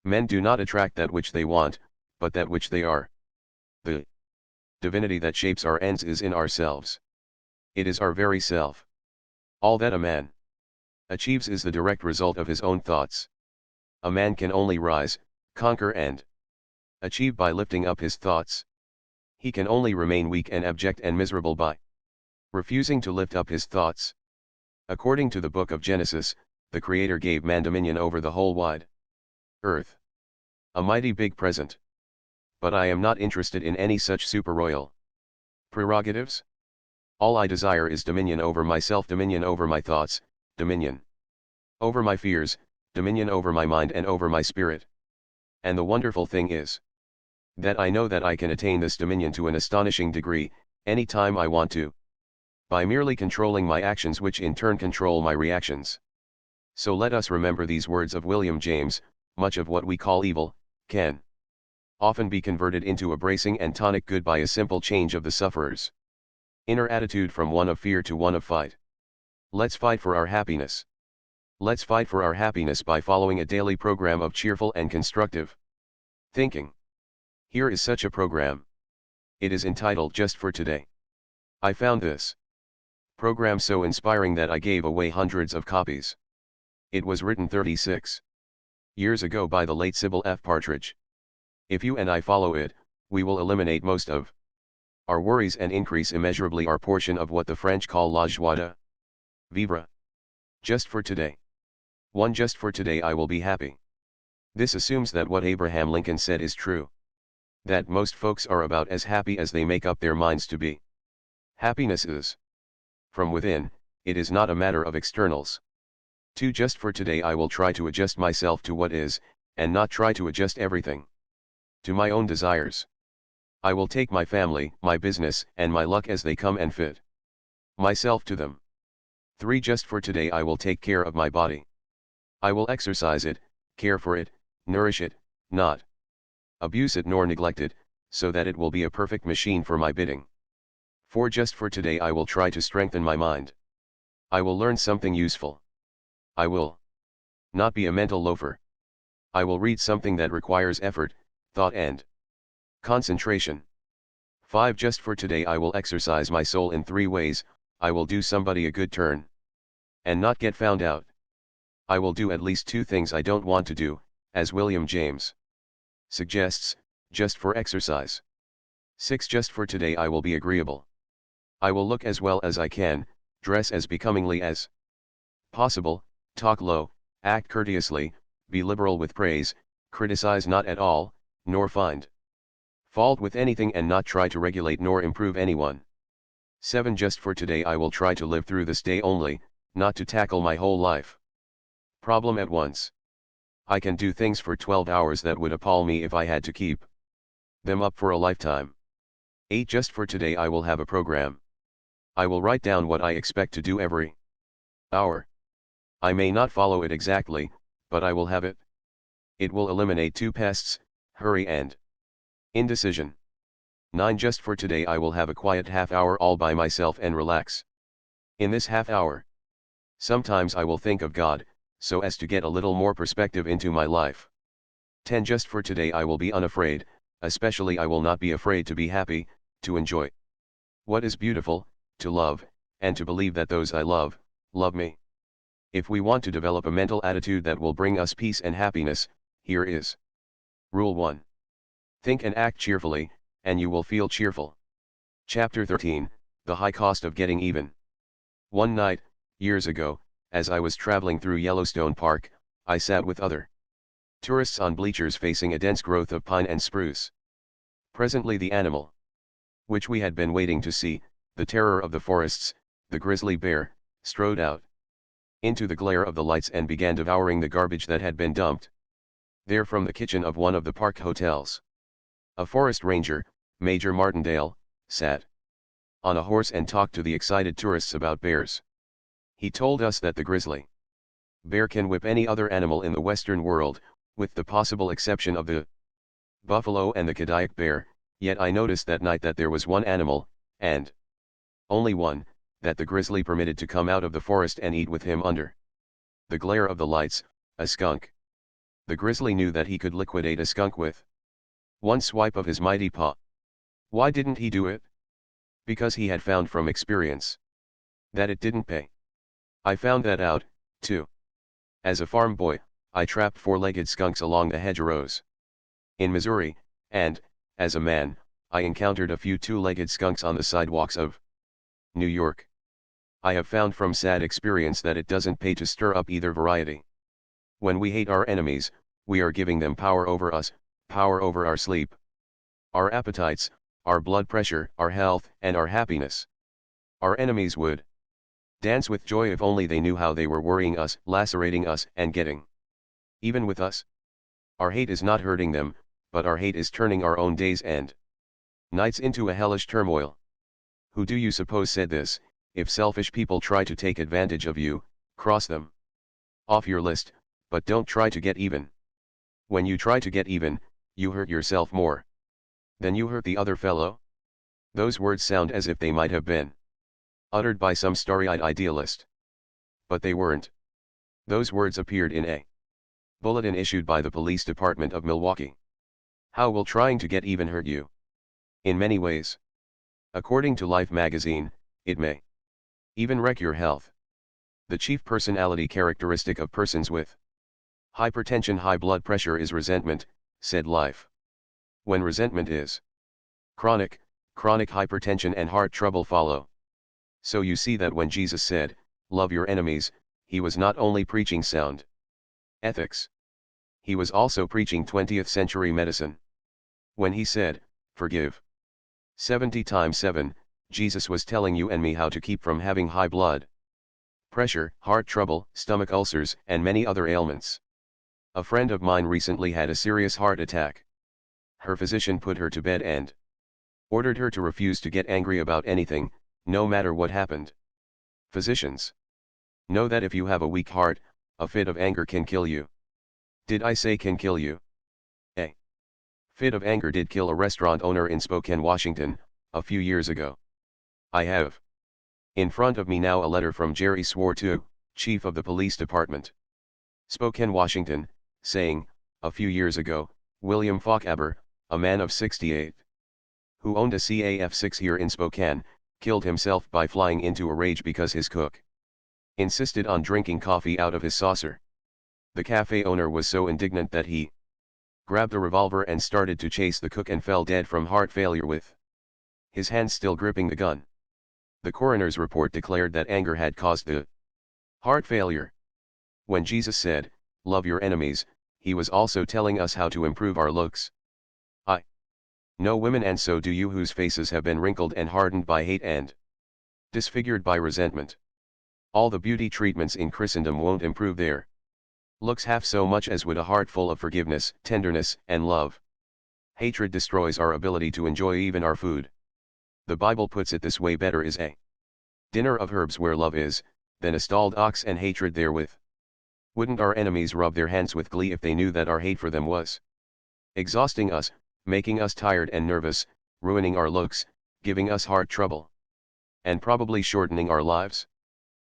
Men do not attract that which they want, but that which they are. The divinity that shapes our ends is in ourselves. It is our very self. All that a man achieves is the direct result of his own thoughts. A man can only rise, conquer and achieve by lifting up his thoughts. He can only remain weak and abject and miserable by refusing to lift up his thoughts. According to the book of Genesis, the Creator gave man dominion over the whole wide earth. A mighty big present. But I am not interested in any such super-royal prerogatives. All I desire is dominion over myself, dominion over my thoughts, dominion over my fears, dominion over my mind and over my spirit. And the wonderful thing is that I know that I can attain this dominion to an astonishing degree, any time I want to, by merely controlling my actions, which in turn control my reactions. So let us remember these words of William James: much of what we call evil can often be converted into a bracing and tonic good by a simple change of the sufferer's inner attitude from one of fear to one of fight. Let's fight for our happiness. Let's fight for our happiness by following a daily program of cheerful and constructive thinking. Here is such a program. It is entitled Just for Today. I found this program so inspiring that I gave away hundreds of copies. It was written 36 years ago by the late Sybil F. Partridge. If you and I follow it, we will eliminate most of our worries and increase immeasurably our portion of what the French call la joie de vivre. Just for today. Just for today I will be happy. This assumes that what Abraham Lincoln said is true. That most folks are about as happy as they make up their minds to be. Happiness is from within, it is not a matter of externals. Just for today I will try to adjust myself to what is, and not try to adjust everything to my own desires. I will take my family, my business, and my luck as they come and fit myself to them. Just for today I will take care of my body. I will exercise it, care for it, nourish it, not abuse it nor neglect it, so that it will be a perfect machine for my bidding. Just for today I will try to strengthen my mind. I will learn something useful. I will not be a mental loafer. I will read something that requires effort, thought and concentration. Just for today I will exercise my soul in 3 ways. I will do somebody a good turn and not get found out. I will do at least 2 things I don't want to do, as William James suggests, just for exercise. Just for today I will be agreeable. I will look as well as I can, dress as becomingly as possible, talk low, act courteously, be liberal with praise, criticize not at all, nor find fault with anything, and not try to regulate nor improve anyone. 7 Just for today I will try to live through this day only, not to tackle my whole life. Problem at once. I can do things for 12 hours that would appall me if I had to keep them up for a lifetime. 8 Just for today I will have a program. I will write down what I expect to do every hour. I may not follow it exactly, but I will have it. It will eliminate 2 pests, hurry and indecision. 9 Just for today I will have a quiet half hour all by myself and relax. In this half hour, sometimes I will think of God, so as to get a little more perspective into my life. 10 Just for today I will be unafraid, especially I will not be afraid to be happy, to enjoy what is beautiful, to love, and to believe that those I love me. If we want to develop a mental attitude that will bring us peace and happiness, here is Rule 1. Think and act cheerfully, and you will feel cheerful. Chapter 13, The High Cost of Getting Even. One night, years ago, as I was traveling through Yellowstone Park, I sat with other tourists on bleachers facing a dense growth of pine and spruce. Presently the animal, which we had been waiting to see, the terror of the forests, the grizzly bear, strode out into the glare of the lights and began devouring the garbage that had been dumped there from the kitchen of one of the park hotels. A forest ranger, Major Martindale, sat on a horse and talked to the excited tourists about bears. He told us that the grizzly bear can whip any other animal in the Western world, with the possible exception of the buffalo and the Kodiak bear, yet I noticed that night that there was one animal, and only one, that the grizzly permitted to come out of the forest and eat with him under the glare of the lights, a skunk. The grizzly knew that he could liquidate a skunk with one swipe of his mighty paw. Why didn't he do it? Because he had found from experience that it didn't pay. I found that out, too. As a farm boy, I trapped 4-legged skunks along the hedgerows in Missouri, and, as a man, I encountered a few 2-legged skunks on the sidewalks of New York. I have found from sad experience that it doesn't pay to stir up either variety. When we hate our enemies, we are giving them power over us, power over our sleep, our appetites, our blood pressure, our health, and our happiness. Our enemies would dance with joy if only they knew how they were worrying us, lacerating us, and getting even with us. Our hate is not hurting them, but our hate is turning our own days and nights into a hellish turmoil. Who do you suppose said this? If selfish people try to take advantage of you, cross them off your list, but don't try to get even. When you try to get even, you hurt yourself more than you hurt the other fellow. Those words sound as if they might have been uttered by some starry-eyed idealist. But they weren't. Those words appeared in a bulletin issued by the police department of Milwaukee. How will trying to get even hurt you? In many ways. According to Life magazine, it may even wreck your health. The chief personality characteristic of persons with hypertension, high blood pressure is resentment, said Life. When resentment is chronic hypertension and heart trouble follow. So you see that when Jesus said, "Love your enemies," he was not only preaching sound ethics. He was also preaching 20th century medicine. When he said, "Forgive 70 times 7, Jesus was telling you and me how to keep from having high blood pressure, heart trouble, stomach ulcers, and many other ailments. A friend of mine recently had a serious heart attack. Her physician put her to bed and ordered her to refuse to get angry about anything, no matter what happened. Physicians know that if you have a weak heart, a fit of anger can kill you. Did I say can kill you? A fit of anger did kill a restaurant owner in Spokane, Washington, a few years ago. I have in front of me now a letter from Jerry Swartu, chief of the police department, Spokane, Washington, saying, a few years ago, William Faber, a man of 68, who owned a CAF-6 here in Spokane, killed himself by flying into a rage because his cook insisted on drinking coffee out of his saucer. The cafe owner was so indignant that he grabbed a revolver and started to chase the cook and fell dead from heart failure with his hand still gripping the gun. The coroner's report declared that anger had caused the heart failure. When Jesus said, "Love your enemies," he was also telling us how to improve our looks. I know women, and so do you, whose faces have been wrinkled and hardened by hate and disfigured by resentment. All the beauty treatments in Christendom won't improve their looks half so much as would a heart full of forgiveness, tenderness, and love. Hatred destroys our ability to enjoy even our food. The Bible puts it this way: better is a dinner of herbs where love is, than a stalled ox and hatred therewith. Wouldn't our enemies rub their hands with glee if they knew that our hate for them was exhausting us, making us tired and nervous, ruining our looks, giving us heart trouble, and probably shortening our lives?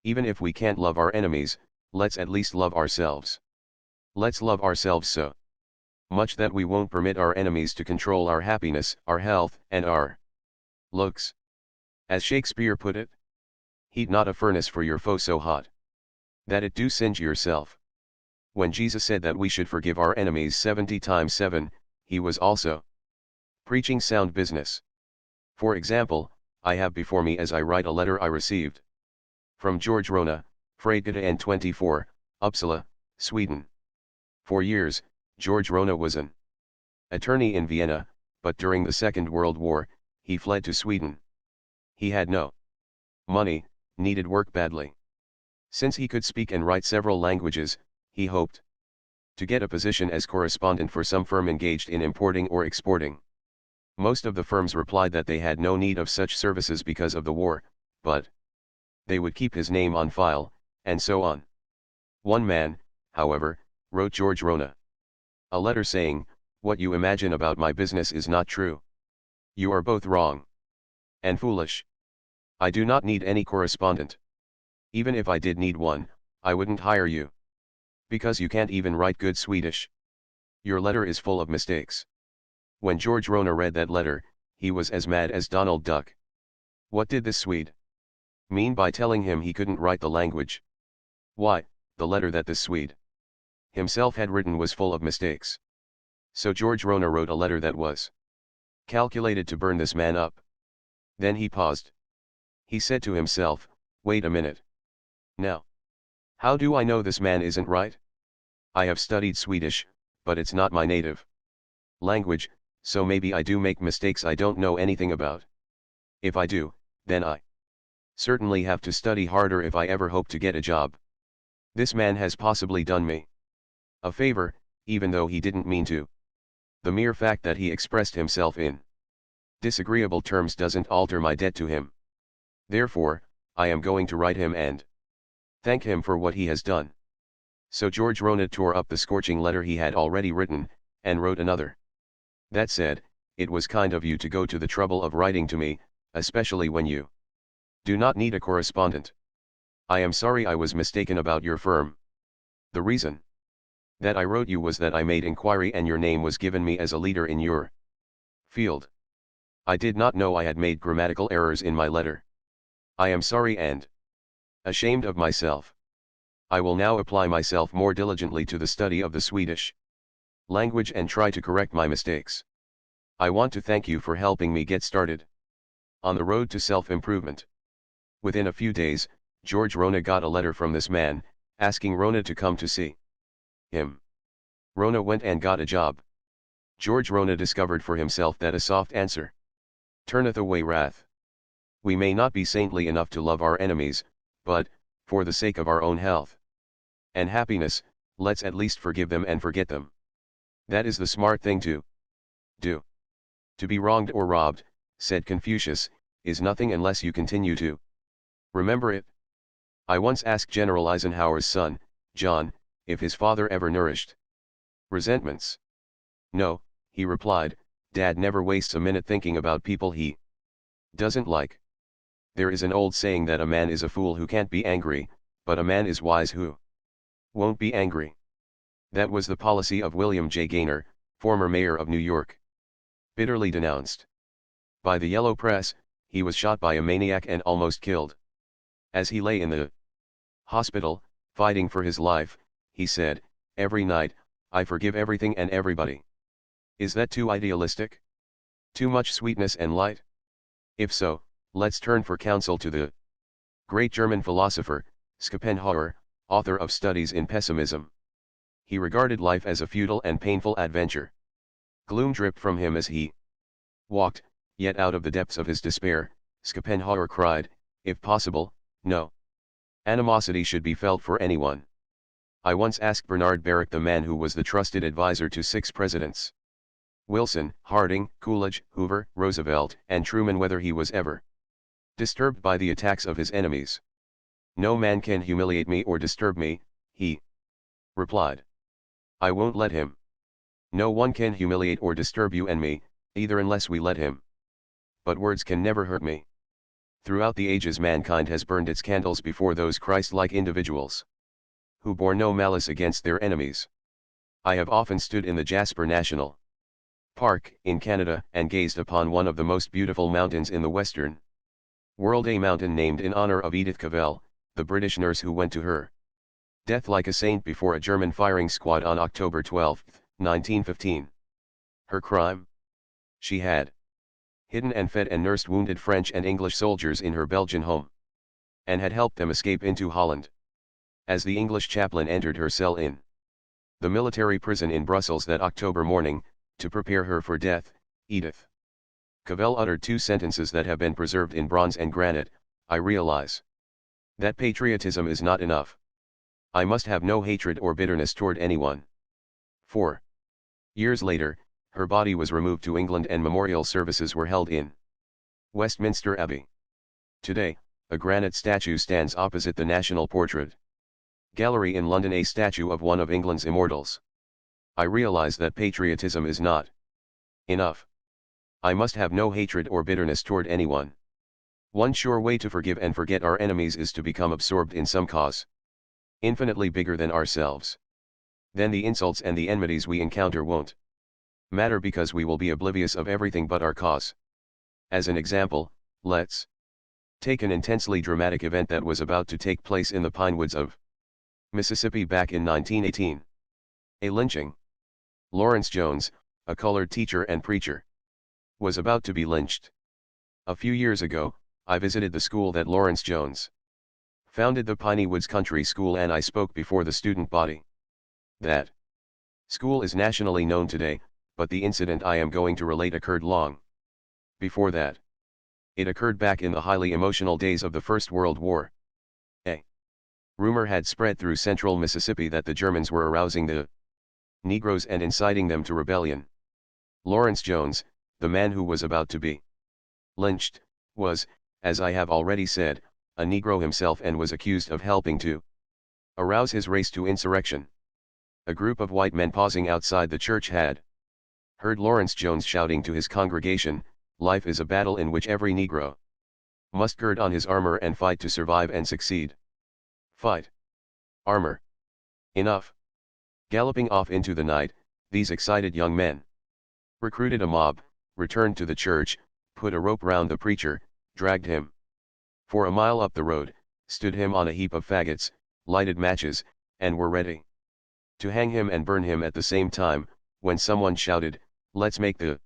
Even if we can't love our enemies, let's at least love ourselves. Let's love ourselves so much that we won't permit our enemies to control our happiness, our health, and our looks. As Shakespeare put it, heat not a furnace for your foe so hot that it do singe yourself. When Jesus said that we should forgive our enemies 70 times 7, he was also preaching sound business. For example, I have before me as I write a letter I received from George Rona, Freigata N24, Uppsala, Sweden. For years, George Rona was an attorney in Vienna, but during the Second World War, he fled to Sweden. He had no money, needed work badly. Since he could speak and write several languages, he hoped to get a position as correspondent for some firm engaged in importing or exporting. Most of the firms replied that they had no need of such services because of the war, but they would keep his name on file, and so on. One man, however, wrote George Rona a letter saying, "What you imagine about my business is not true. You are both wrong and foolish. I do not need any correspondent. Even if I did need one, I wouldn't hire you. Because you can't even write good Swedish. Your letter is full of mistakes." When George Rona read that letter, he was as mad as Donald Duck. What did this Swede mean by telling him he couldn't write the language? Why, the letter that this Swede himself had written was full of mistakes. So George Rona wrote a letter that was calculated to burn this man up. Then he paused. He said to himself, "Wait a minute. Now, how do I know this man isn't right? I have studied Swedish, but it's not my native language, so maybe I do make mistakes I don't know anything about. If I do, then I certainly have to study harder if I ever hope to get a job. This man has possibly done me a favor, even though he didn't mean to. The mere fact that he expressed himself in disagreeable terms doesn't alter my debt to him. Therefore, I am going to write him and thank him for what he has done." So George Rona tore up the scorching letter he had already written, and wrote another that said, "It was kind of you to go to the trouble of writing to me, especially when you do not need a correspondent. I am sorry I was mistaken about your firm. The reason that I wrote you was that I made inquiry and your name was given me as a leader in your field. I did not know I had made grammatical errors in my letter. I am sorry and ashamed of myself. I will now apply myself more diligently to the study of the Swedish language and try to correct my mistakes. I want to thank you for helping me get started on the road to self-improvement." Within a few days, George Rona got a letter from this man, asking Rona to come to see him. Rona went and got a job. George Rona discovered for himself that a soft answer turneth away wrath. We may not be saintly enough to love our enemies, but, for the sake of our own health and happiness, let's at least forgive them and forget them. That is the smart thing to do. To be wronged or robbed, said Confucius, is nothing unless you continue to remember it. I once asked General Eisenhower's son, John, if his father ever nourished resentments. "No," he replied, "Dad never wastes a minute thinking about people he doesn't like. There is an old saying that a man is a fool who can't be angry, but a man is wise who won't be angry." That was the policy of William J. Gaynor, former mayor of New York. Bitterly denounced by the yellow press, he was shot by a maniac and almost killed. As he lay in the hospital, fighting for his life, he said, "Every night, I forgive everything and everybody." Is that too idealistic? Too much sweetness and light? If so, let's turn for counsel to the great German philosopher, Schopenhauer, author of Studies in Pessimism. He regarded life as a futile and painful adventure. Gloom dripped from him as he walked, yet out of the depths of his despair, Schopenhauer cried, If possible, no animosity should be felt for anyone. I once asked Bernard Baruch, the man who was the trusted advisor to 6 presidents, Wilson, Harding, Coolidge, Hoover, Roosevelt, and Truman, whether he was ever disturbed by the attacks of his enemies. "No man can humiliate me or disturb me," he replied. "I won't let him. No one can humiliate or disturb you and me, either, unless we let him. But words can never hurt me." Throughout the ages, mankind has burned its candles before those Christ-like individuals who bore no malice against their enemies. I have often stood in the Jasper National Park in Canada and gazed upon one of the most beautiful mountains in the Western world, a mountain named in honor of Edith Cavell, the British nurse who went to her death like a saint before a German firing squad on October 12, 1915. Her crime? She had hidden and fed and nursed wounded French and English soldiers in her Belgian home, and had helped them escape into Holland. As the English chaplain entered her cell in the military prison in Brussels that October morning, to prepare her for death, Edith Cavell uttered 2 sentences that have been preserved in bronze and granite: "I realize that patriotism is not enough. I must have no hatred or bitterness toward anyone." 4 years later, her body was removed to England and memorial services were held in Westminster Abbey. Today, a granite statue stands opposite the National Portrait Gallery in London, a statue of one of England's immortals. I realize that patriotism is not enough. I must have no hatred or bitterness toward anyone. One sure way to forgive and forget our enemies is to become absorbed in some cause infinitely bigger than ourselves. Then the insults and the enmities we encounter won't matter, because we will be oblivious of everything but our cause. As an example, let's take an intensely dramatic event that was about to take place in the pine woods of Mississippi back in 1918. A lynching. Lawrence Jones, a colored teacher and preacher, was about to be lynched. A few years ago, I visited the school that Lawrence Jones founded, the Piney Woods Country School, and I spoke before the student body. That school is nationally known today, but the incident I am going to relate occurred long before that. It occurred back in the highly emotional days of the First World War. A rumor had spread through central Mississippi that the Germans were arousing the Negroes and inciting them to rebellion. Lawrence Jones, the man who was about to be lynched, was, as I have already said, a Negro himself, and was accused of helping to arouse his race to insurrection. A group of white men pausing outside the church had heard Lawrence Jones shouting to his congregation, "Life is a battle in which every Negro must gird on his armor and fight to survive and succeed." Fight. Armor. Enough. Galloping off into the night, these excited young men recruited a mob, returned to the church, put a rope round the preacher, dragged him for a mile up the road, stood him on a heap of faggots, lighted matches, and were ready to hang him and burn him at the same time, when someone shouted, "Let's make the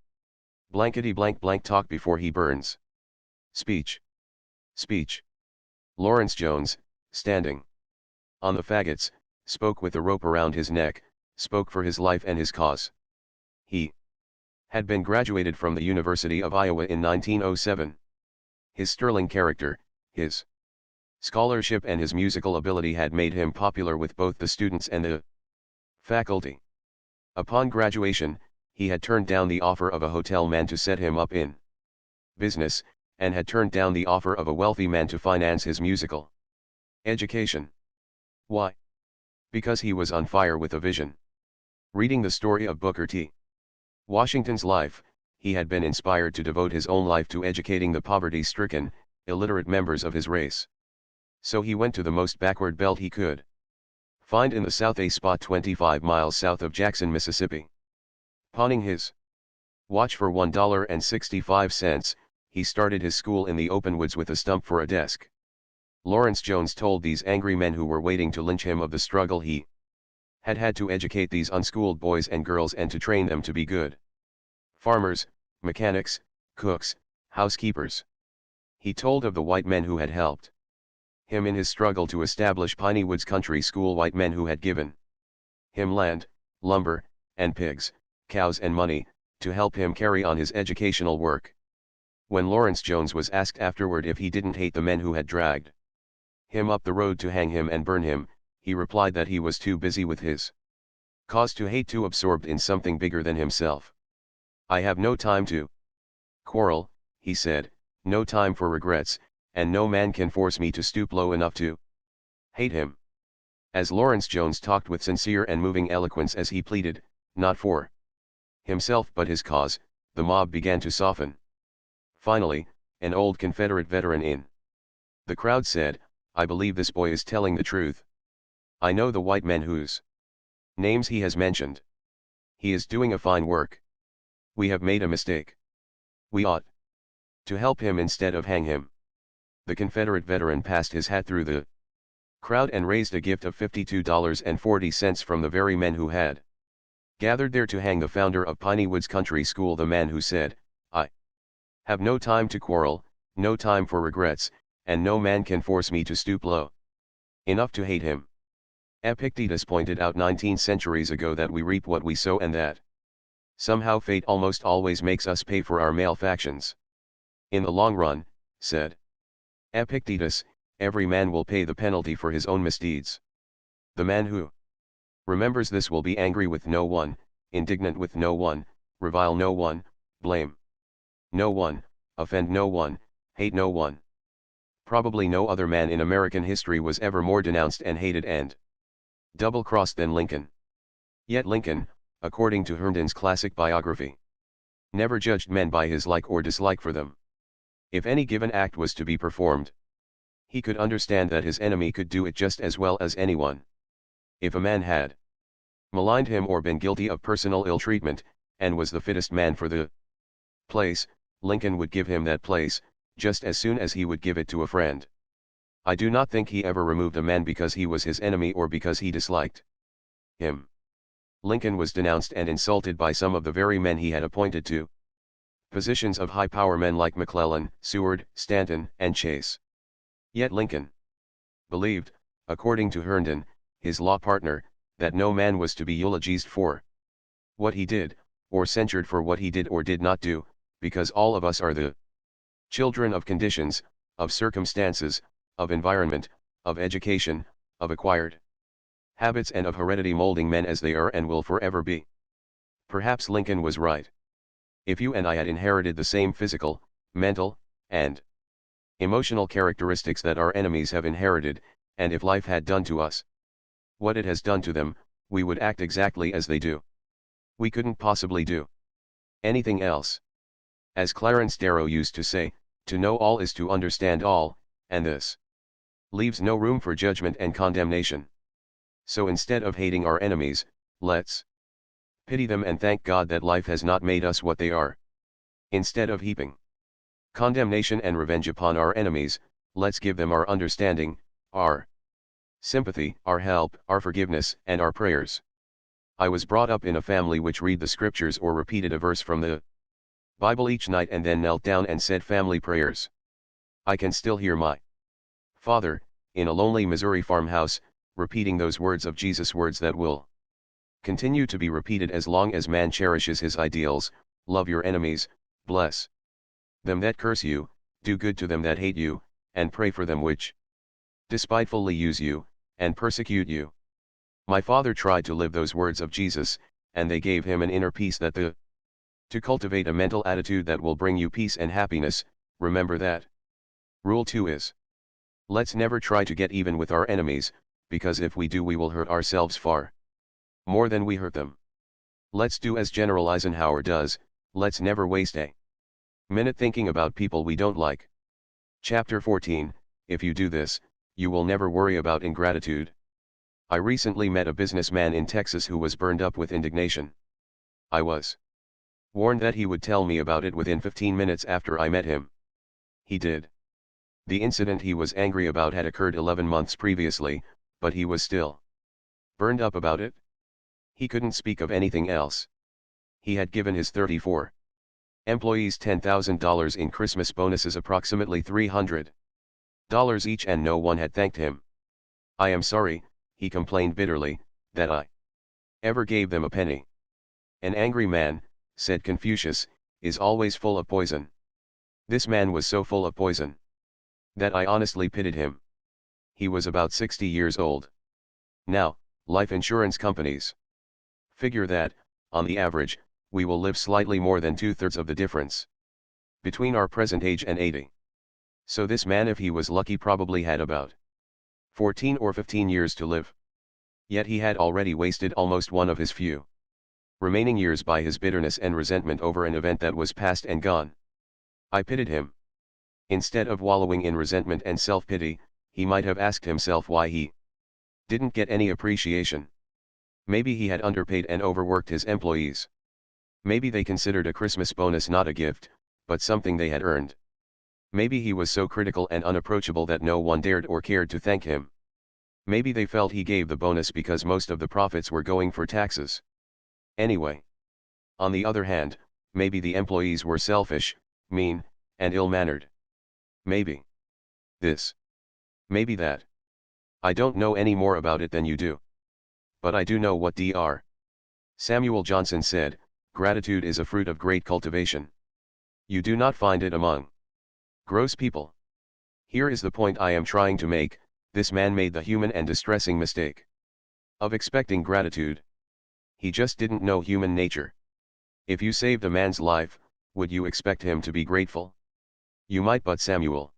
blankety blank blank talk before he burns." Speech. Speech. Lawrence Jones, standing on the faggots, spoke with the rope around his neck, spoke for his life and his cause. He had been graduated from the University of Iowa in 1907. His sterling character, his scholarship, and his musical ability had made him popular with both the students and the faculty. Upon graduation, he had turned down the offer of a hotel man to set him up in business, and had turned down the offer of a wealthy man to finance his musical education. Why? Because he was on fire with a vision. Reading the story of Booker T. Washington's life, he had been inspired to devote his own life to educating the poverty-stricken, illiterate members of his race. So he went to the most backward belt he could find in the South, a spot 25 miles south of Jackson, Mississippi. Pawning his watch for $1.65, he started his school in the open woods with a stump for a desk. Lawrence Jones told these angry men who were waiting to lynch him of the struggle he had had to educate these unschooled boys and girls and to train them to be good farmers, mechanics, cooks, housekeepers. He told of the white men who had helped him in his struggle to establish Piney Woods Country School, white men who had given him land, lumber, and pigs, cows and money, to help him carry on his educational work. When Lawrence Jones was asked afterward if he didn't hate the men who had dragged him up the road to hang him and burn him, he replied that he was too busy with his cause to hate, too absorbed in something bigger than himself. "I have no time to quarrel," he said, "no time for regrets, and no man can force me to stoop low enough to hate him." As Lawrence Jones talked with sincere and moving eloquence as he pleaded, not for himself but his cause, the mob began to soften. Finally, an old Confederate veteran in the crowd said, "I believe this boy is telling the truth. I know the white men whose names he has mentioned. He is doing a fine work. We have made a mistake. We ought to help him instead of hang him." The Confederate veteran passed his hat through the crowd and raised a gift of $52.40 from the very men who had gathered there to hang the founder of Piney Woods Country School, the man who said, "I have no time to quarrel, no time for regrets, and no man can force me to stoop low enough to hate him." Epictetus pointed out 19 centuries ago that we reap what we sow, and that somehow fate almost always makes us pay for our malefactions. "In the long run," said Epictetus, "every man will pay the penalty for his own misdeeds. The man who remembers this will be angry with no one, indignant with no one, revile no one, blame no one, offend no one, hate no one." Probably no other man in American history was ever more denounced and hated and double-crossed than Lincoln. Yet Lincoln, according to Herndon's classic biography, never judged men by his like or dislike for them. If any given act was to be performed, he could understand that his enemy could do it just as well as anyone. If a man had maligned him or been guilty of personal ill-treatment, and was the fittest man for the place, Lincoln would give him that place, just as soon as he would give it to a friend. I do not think he ever removed a man because he was his enemy or because he disliked him. Lincoln was denounced and insulted by some of the very men he had appointed to positions of high power, men like McClellan, Seward, Stanton, and Chase. Yet Lincoln believed, according to Herndon, his law partner, that no man was to be eulogized for what he did, or censured for what he did or did not do, because all of us are the children of conditions, of circumstances, of environment, of education, of acquired habits, and of heredity, molding men as they are and will forever be. Perhaps Lincoln was right. If you and I had inherited the same physical, mental, and emotional characteristics that our enemies have inherited, and if life had done to us what it has done to them, we would act exactly as they do. We couldn't possibly do anything else. As Clarence Darrow used to say, to know all is to understand all, and this leaves no room for judgment and condemnation. So instead of hating our enemies, let's pity them and thank God that life has not made us what they are. Instead of heaping condemnation and revenge upon our enemies, let's give them our understanding, our sympathy, our help, our forgiveness, and our prayers. I was brought up in a family which read the scriptures or repeated a verse from the Bible each night and then knelt down and said family prayers. I can still hear my father, in a lonely Missouri farmhouse, repeating those words of Jesus, words that will continue to be repeated as long as man cherishes his ideals: love your enemies, bless them that curse you, do good to them that hate you, and pray for them which despitefully use you, and persecute you. My father tried to live those words of Jesus, and they gave him an inner peace to cultivate a mental attitude that will bring you peace and happiness. Remember that. Rule 2 is: let's never try to get even with our enemies, because if we do we will hurt ourselves far more than we hurt them. Let's do as General Eisenhower does: let's never waste a minute thinking about people we don't like. Chapter 14, if you do this, you will never worry about ingratitude. I recently met a businessman in Texas who was burned up with indignation. I was warned that he would tell me about it within 15 minutes after I met him. He did. The incident he was angry about had occurred 11 months previously, but he was still burned up about it. He couldn't speak of anything else. He had given his 34 employees $10,000 in Christmas bonuses, approximately $300 each, and no one had thanked him. I am sorry, he complained bitterly, that I ever gave them a penny. An angry man, said Confucius, is always full of poison. This man was so full of poison that I honestly pitied him. He was about 60 years old. Now, life insurance companies figure that, on the average, we will live slightly more than 2/3 of the difference between our present age and 80. So this man, if he was lucky, probably had about 14 or 15 years to live. Yet he had already wasted almost one of his few remaining years by his bitterness and resentment over an event that was past and gone. I pitied him. Instead of wallowing in resentment and self-pity, he might have asked himself why he didn't get any appreciation. Maybe he had underpaid and overworked his employees. Maybe they considered a Christmas bonus not a gift, but something they had earned. Maybe he was so critical and unapproachable that no one dared or cared to thank him. Maybe they felt he gave the bonus because most of the profits were going for taxes. Anyway. On the other hand, maybe the employees were selfish, mean, and ill-mannered. Maybe this. Maybe that. I don't know any more about it than you do. But I do know what Dr. Samuel Johnson said: gratitude is a fruit of great cultivation. You do not find it among gross people. Here is the point I am trying to make: this man made the human and distressing mistake of expecting gratitude. He just didn't know human nature. If you saved a man's life, would you expect him to be grateful? You might, but Samuel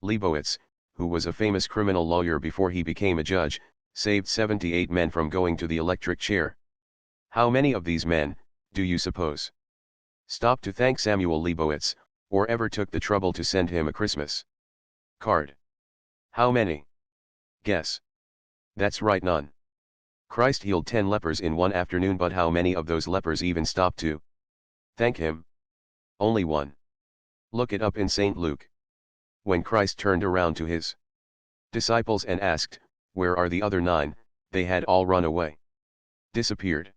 Leibowitz, who was a famous criminal lawyer before he became a judge, saved 78 men from going to the electric chair. How many of these men, do you suppose, stopped to thank Samuel Leibowitz, or ever took the trouble to send him a Christmas card? How many? Guess. That's right, none. Christ healed 10 lepers in one afternoon, but how many of those lepers even stopped to thank him? Only one. Look it up in St. Luke. When Christ turned around to his disciples and asked, "Where are the other 9?" they had all run away. Disappeared.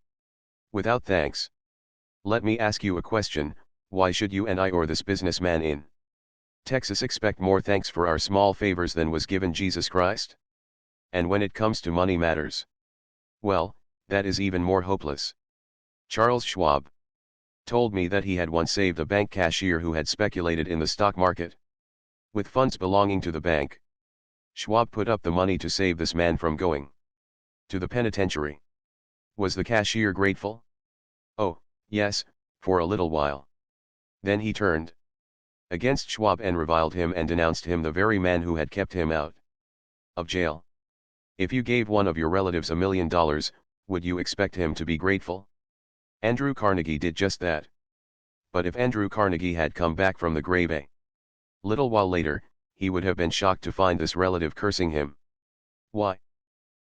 Without thanks. Let me ask you a question: why should you and I, or this businessman in Texas, expect more thanks for our small favors than was given Jesus Christ? And when it comes to money matters, well, that is even more hopeless. Charles Schwab told me that he had once saved a bank cashier who had speculated in the stock market with funds belonging to the bank. Schwab put up the money to save this man from going to the penitentiary. Was the cashier grateful? Oh, yes, for a little while. Then he turned against Schwab and reviled him and denounced him, the very man who had kept him out of jail. If you gave one of your relatives $1 million, would you expect him to be grateful? Andrew Carnegie did just that. But if Andrew Carnegie had come back from the grave a little while later, he would have been shocked to find this relative cursing him. Why?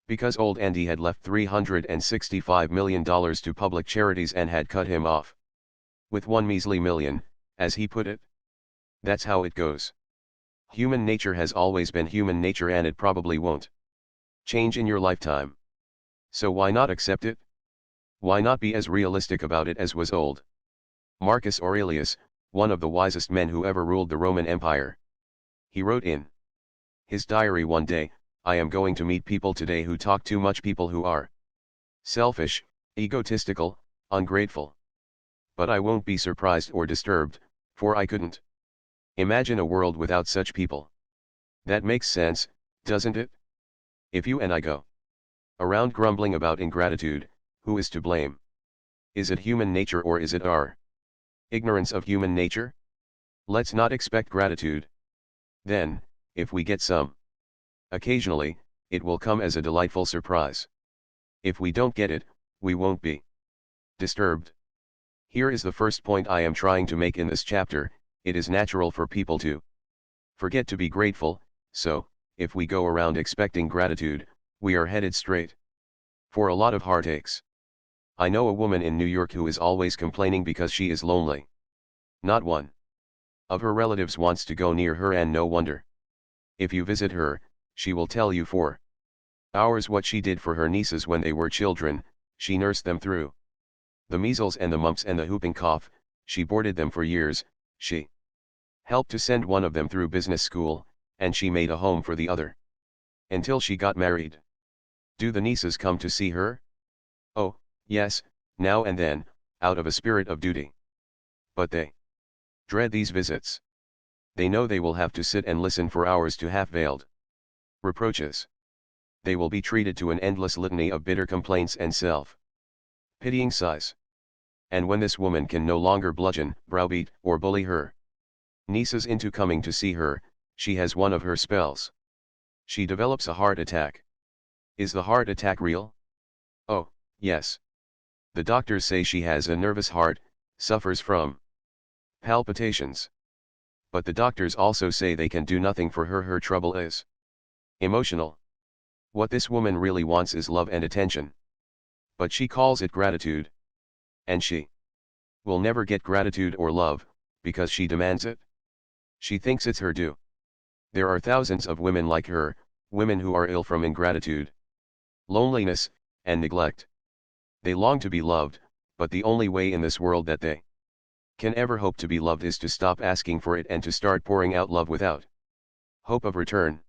Because old Andy had left $365 million to public charities and had cut him off with one measly million, as he put it. That's how it goes. Human nature has always been human nature, and it probably won't change in your lifetime. So why not accept it? Why not be as realistic about it as was old Marcus Aurelius, one of the wisest men who ever ruled the Roman Empire? He wrote in his diary one day, "I am going to meet people today who talk too much, people who are selfish, egotistical, ungrateful. But I won't be surprised or disturbed, for I couldn't imagine a world without such people." That makes sense, doesn't it? If you and I go around grumbling about ingratitude, who is to blame? Is it human nature, or is it our ignorance of human nature? Let's not expect gratitude. Then, if we get some occasionally, it will come as a delightful surprise. If we don't get it, we won't be disturbed. Here is the first point I am trying to make in this chapter: it is natural for people to forget to be grateful, so, if we go around expecting gratitude, we are headed straight for a lot of heartaches. I know a woman in New York who is always complaining because she is lonely. Not one of her relatives wants to go near her, and no wonder. If you visit her, she will tell you for hours what she did for her nieces when they were children. She nursed them through the measles and the mumps and the whooping cough, she boarded them for years, she helped to send one of them through business school, and she made a home for the other until she got married. Do the nieces come to see her? Oh, yes, now and then, out of a spirit of duty. But they dread these visits. They know they will have to sit and listen for hours to half-veiled reproaches. They will be treated to an endless litany of bitter complaints and self-pitying sighs. And when this woman can no longer bludgeon, browbeat, or bully her nieces into coming to see her, she has one of her spells. She develops a heart attack. Is the heart attack real? Oh, yes. The doctors say she has a nervous heart, suffers from palpitations. But the doctors also say they can do nothing for her. Her trouble is emotional. What this woman really wants is love and attention. But she calls it gratitude. And she will never get gratitude or love, because she demands it. She thinks it's her due. There are thousands of women like her, women who are ill from ingratitude, loneliness, and neglect. They long to be loved, but the only way in this world that they can ever hope to be loved is to stop asking for it and to start pouring out love without hope of return.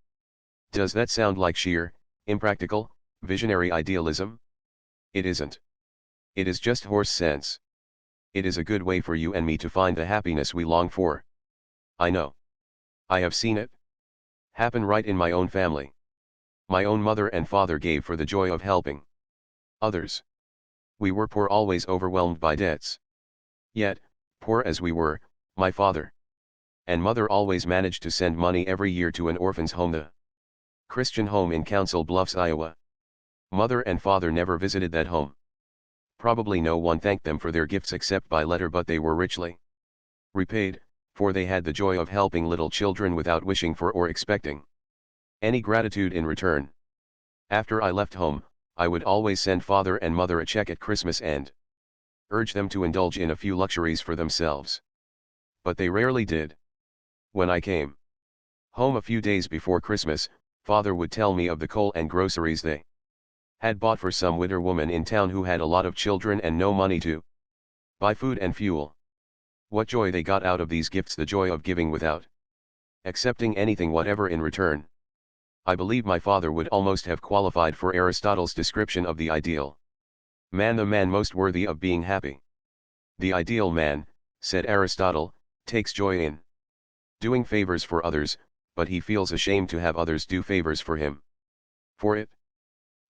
Does that sound like sheer, impractical, visionary idealism? It isn't. It is just horse sense. It is a good way for you and me to find the happiness we long for. I know. I have seen it happen right in my own family. My own mother and father gave for the joy of helping others. We were poor, always overwhelmed by debts. Yet, poor as we were, my father and mother always managed to send money every year to an orphan's home, the Christian home in Council Bluffs, Iowa. Mother and father never visited that home. Probably no one thanked them for their gifts except by letter, but they were richly repaid, for they had the joy of helping little children without wishing for or expecting any gratitude in return. After I left home, I would always send father and mother a check at Christmas and urge them to indulge in a few luxuries for themselves. But they rarely did. When I came home a few days before Christmas, father would tell me of the coal and groceries they had bought for some widow woman in town who had a lot of children and no money to buy food and fuel. What joy they got out of these gifts, the joy of giving without accepting anything whatever in return. I believe my father would almost have qualified for Aristotle's description of the ideal man, the man most worthy of being happy. The ideal man, said Aristotle, takes joy in doing favors for others, but he feels ashamed to have others do favors for him. For it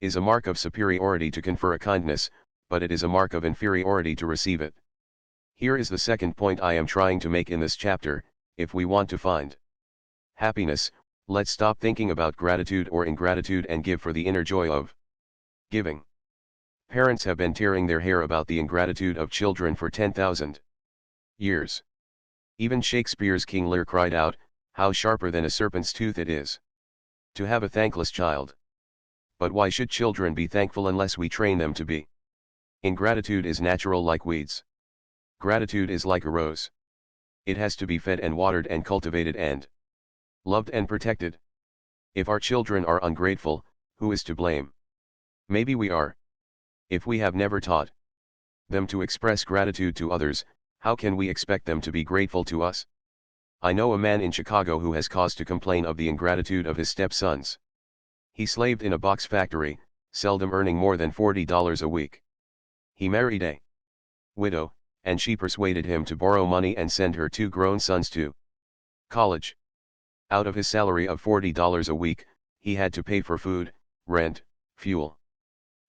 is a mark of superiority to confer a kindness, but it is a mark of inferiority to receive it. Here is the second point I am trying to make in this chapter: if we want to find happiness, let's stop thinking about gratitude or ingratitude and give for the inner joy of giving. Parents have been tearing their hair about the ingratitude of children for 10,000 years. Even Shakespeare's King Lear cried out, "How sharper than a serpent's tooth it is to have a thankless child." But why should children be thankful unless we train them to be? Ingratitude is natural like weeds. Gratitude is like a rose. It has to be fed and watered and cultivated and loved and protected. If our children are ungrateful, who is to blame? Maybe we are. If we have never taught them to express gratitude to others, how can we expect them to be grateful to us? I know a man in Chicago who has cause to complain of the ingratitude of his stepsons. He slaved in a box factory, seldom earning more than $40 a week. He married a widow, and she persuaded him to borrow money and send her 2 grown sons to college. Out of his salary of $40 a week, he had to pay for food, rent, fuel,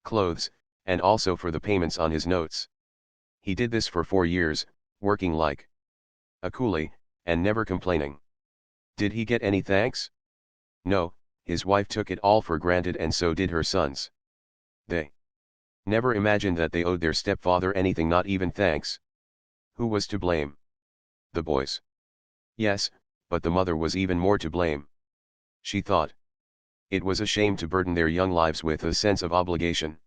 clothes, and also for the payments on his notes. He did this for 4 years, working like a coolie, and never complaining. Did he get any thanks? No, his wife took it all for granted, and so did her sons. They never imagined that they owed their stepfather anything, not even thanks. Who was to blame? The boys. Yes, but the mother was even more to blame. She thought it was a shame to burden their young lives with a sense of obligation.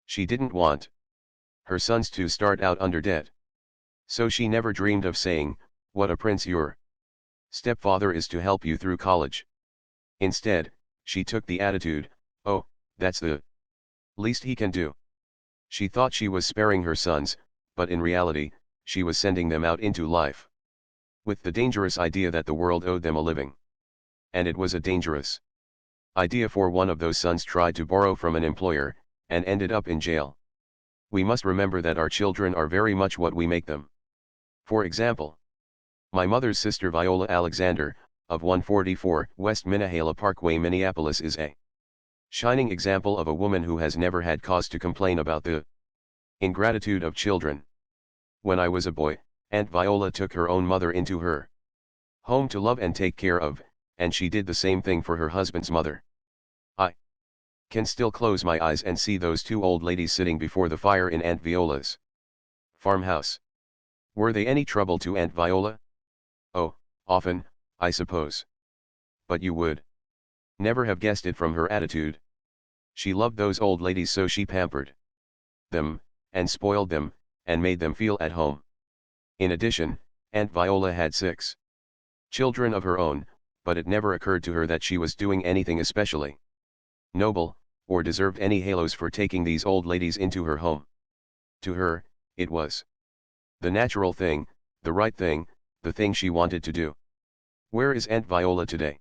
She didn't want her sons to start out under debt. So she never dreamed of saying, "What a prince your stepfather is to help you through college." Instead, she took the attitude, "Oh, that's the least he can do." She thought she was sparing her sons, but in reality, she was sending them out into life with the dangerous idea that the world owed them a living. And it was a dangerous idea, for one of those sons tried to borrow from an employer, and ended up in jail. We must remember that our children are very much what we make them. For example, My mother's sister Viola Alexander, of 144 West Minnehala Parkway, Minneapolis, is a shining example of a woman who has never had cause to complain about the ingratitude of children. When I was a boy, Aunt Viola took her own mother into her home to love and take care of, and she did the same thing for her husband's mother. I can still close my eyes and see those two old ladies sitting before the fire in Aunt Viola's farmhouse. Were they any trouble to Aunt Viola? Oh, often, I suppose. But you would never have guessed it from her attitude. She loved those old ladies, so she pampered them, and spoiled them, and made them feel at home. In addition, Aunt Viola had 6 children of her own, but it never occurred to her that she was doing anything especially noble, or deserved any halos for taking these old ladies into her home. To her, it was the natural thing, the right thing, the thing she wanted to do. Where is Aunt Viola today?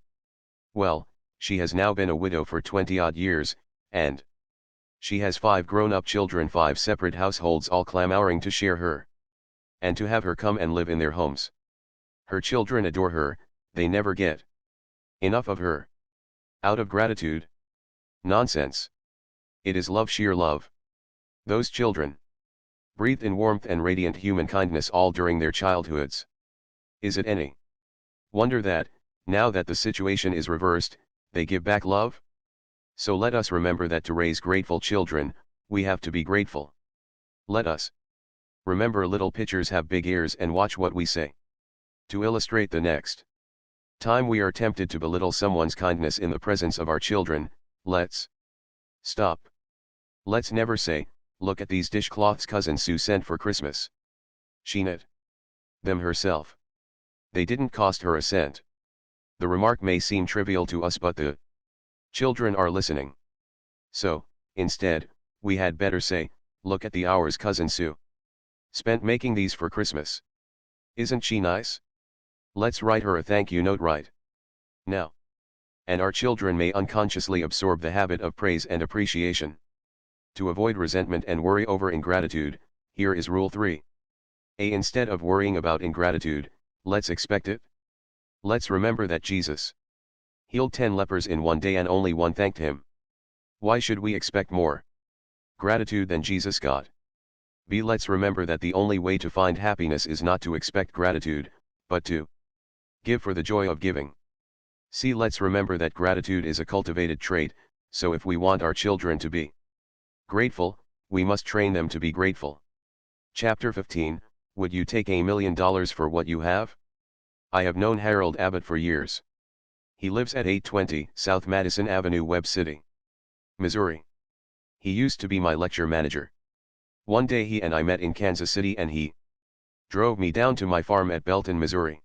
Well, she has now been a widow for 20-odd years, and she has 5 grown-up children, 5 separate households, all clamoring to share her, and to have her come and live in their homes. Her children adore her, they never get enough of her. Out of gratitude? Nonsense. It is love, sheer love. Those children breathed in warmth and radiant human kindness all during their childhoods. Is it any wonder that, now that the situation is reversed, they give back love? So let us remember that to raise grateful children, we have to be grateful. Let us remember little pitchers have big ears and watch what we say. To illustrate the next time we are tempted to belittle someone's kindness in the presence of our children, let's stop. Let's never say, "Look at these dishcloths Cousin Sue sent for Christmas. She knit them herself. They didn't cost her a cent." The remark may seem trivial to us, but the children are listening. So, instead, we had better say, "Look at the hours Cousin Sue spent making these for Christmas. Isn't she nice? Let's write her a thank you note right now." And our children may unconsciously absorb the habit of praise and appreciation. To avoid resentment and worry over ingratitude, here is Rule 3. Instead of worrying about ingratitude, let's expect it. Let's remember that Jesus healed 10 lepers in one day and only one thanked him. Why should we expect more gratitude than Jesus got? Let's remember that the only way to find happiness is not to expect gratitude, but to give for the joy of giving. Let's remember that gratitude is a cultivated trait, so if we want our children to be grateful, we must train them to be grateful. Chapter 15, Would you take $1 million for what you have? I have known Harold Abbott for years. He lives at 820 South Madison Avenue, Webb City, Missouri. He used to be my lecture manager. One day he and I met in Kansas City and he drove me down to my farm at Belton, Missouri.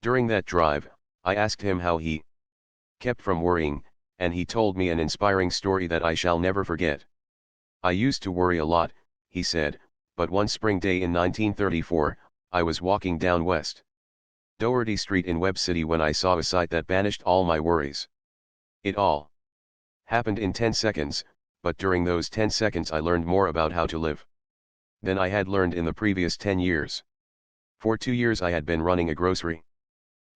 During that drive, I asked him how he kept from worrying, and he told me an inspiring story that I shall never forget. "I used to worry a lot," he said, "but one spring day in 1934, I was walking down West Doherty Street in Webb City when I saw a sight that banished all my worries. It all happened in 10 seconds, but during those 10 seconds I learned more about how to live than I had learned in the previous 10 years. For 2 years I had been running a grocery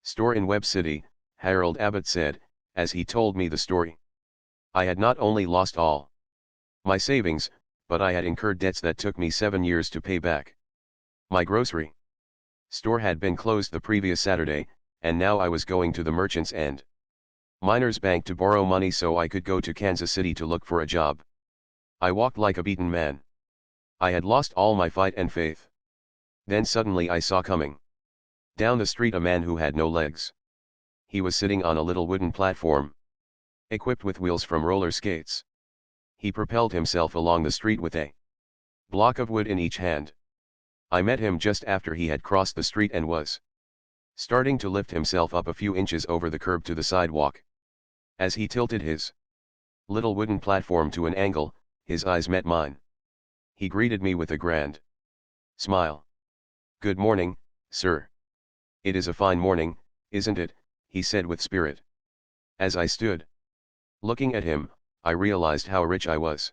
store in Webb City," Harold Abbott said, as he told me the story. "I had not only lost all my savings, but I had incurred debts that took me 7 years to pay back. My grocery store had been closed the previous Saturday, and now I was going to the Merchants and Miners Bank to borrow money so I could go to Kansas City to look for a job. I walked like a beaten man. I had lost all my fight and faith. Then suddenly I saw coming down the street a man who had no legs. He was sitting on a little wooden platform, equipped with wheels from roller skates. He propelled himself along the street with a block of wood in each hand. I met him just after he had crossed the street and was starting to lift himself up a few inches over the curb to the sidewalk. As he tilted his little wooden platform to an angle, his eyes met mine. He greeted me with a grand smile. "Good morning, sir." "It is a fine morning, isn't it?" he said with spirit. As I stood looking at him, I realized how rich I was.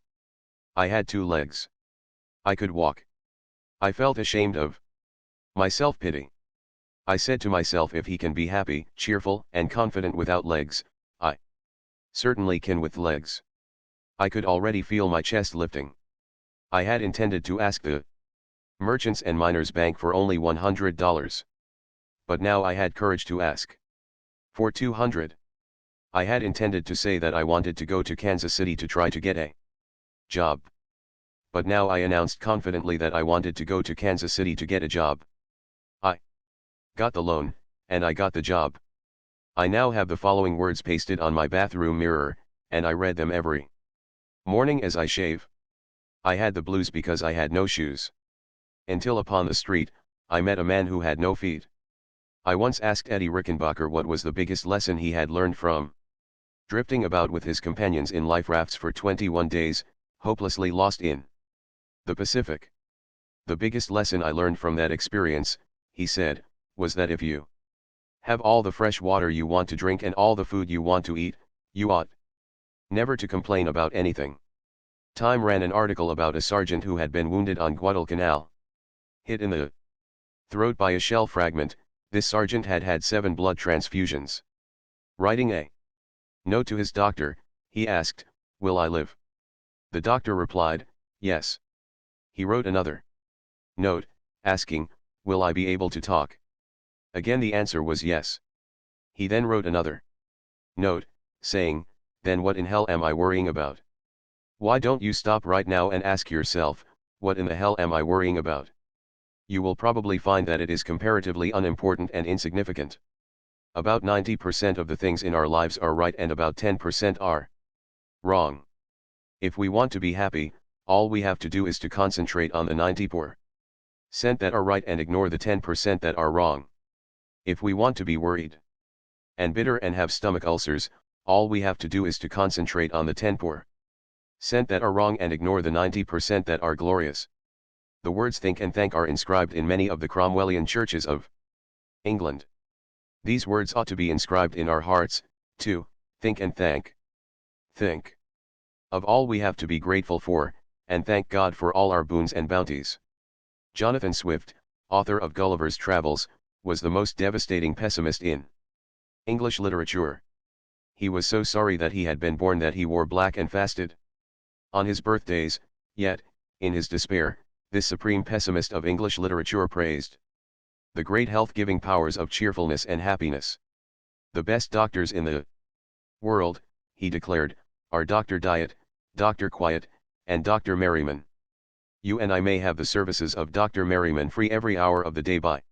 I had 2 legs. I could walk. I felt ashamed of my self-pity. I said to myself, if he can be happy, cheerful, and confident without legs, I certainly can with legs. I could already feel my chest lifting. I had intended to ask the Merchants and Miners Bank for only $100. But now I had courage to ask for 200. I had intended to say that I wanted to go to Kansas City to try to get a job. But now I announced confidently that I wanted to go to Kansas City to get a job. I got the loan, and I got the job. I now have the following words pasted on my bathroom mirror, and I read them every morning as I shave. I had the blues because I had no shoes. Until upon the street, I met a man who had no feet. I once asked Eddie Rickenbacker what was the biggest lesson he had learned from drifting about with his companions in life rafts for 21 days, hopelessly lost in the Pacific. The biggest lesson I learned from that experience, he said, was that if you have all the fresh water you want to drink and all the food you want to eat, you ought never to complain about anything. Time ran an article about a sergeant who had been wounded on Guadalcanal. Hit in the throat by a shell fragment, this sergeant had had 7 blood transfusions. Writing a note to his doctor, he asked, "Will I live?" The doctor replied, "Yes." He wrote another note, asking, "Will I be able to talk?" Again the answer was yes. He then wrote another note, saying, "Then what in hell am I worrying about? Why don't you stop right now and ask yourself, what in the hell am I worrying about?" You will probably find that it is comparatively unimportant and insignificant. About 90% of the things in our lives are right and about 10% are wrong. If we want to be happy, all we have to do is to concentrate on the 90% that are right and ignore the 10% that are wrong. If we want to be worried and bitter and have stomach ulcers, all we have to do is to concentrate on the 10% that are wrong and ignore the 90% that are glorious. The words think and thank are inscribed in many of the Cromwellian churches of England. These words ought to be inscribed in our hearts, too. Think and thank. Think of all we have to be grateful for, and thank God for all our boons and bounties. Jonathan Swift, author of Gulliver's Travels, was the most devastating pessimist in English literature. He was so sorry that he had been born that he wore black and fasted on his birthdays, yet, in his despair, this supreme pessimist of English literature praised the great health-giving powers of cheerfulness and happiness. The best doctors in the world, he declared, are Dr. Diet, Dr. Quiet, and Dr. Merriman. You and I may have the services of Dr. Merriman free every hour of the day by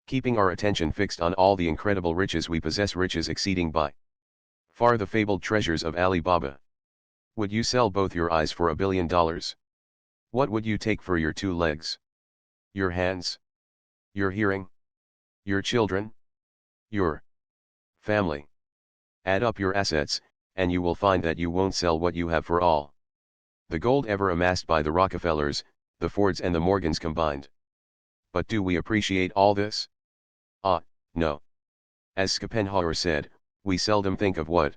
keeping our attention fixed on all the incredible riches we possess, riches exceeding by far the fabled treasures of Ali Baba. Would you sell both your eyes for $1 billion? What would you take for your 2 legs? Your hands? Your hearing? Your children? Your family? Add up your assets, and you will find that you won't sell what you have for all the gold ever amassed by the Rockefellers, the Fords and the Morgans combined. But do we appreciate all this? No. As Schopenhauer said, we seldom think of what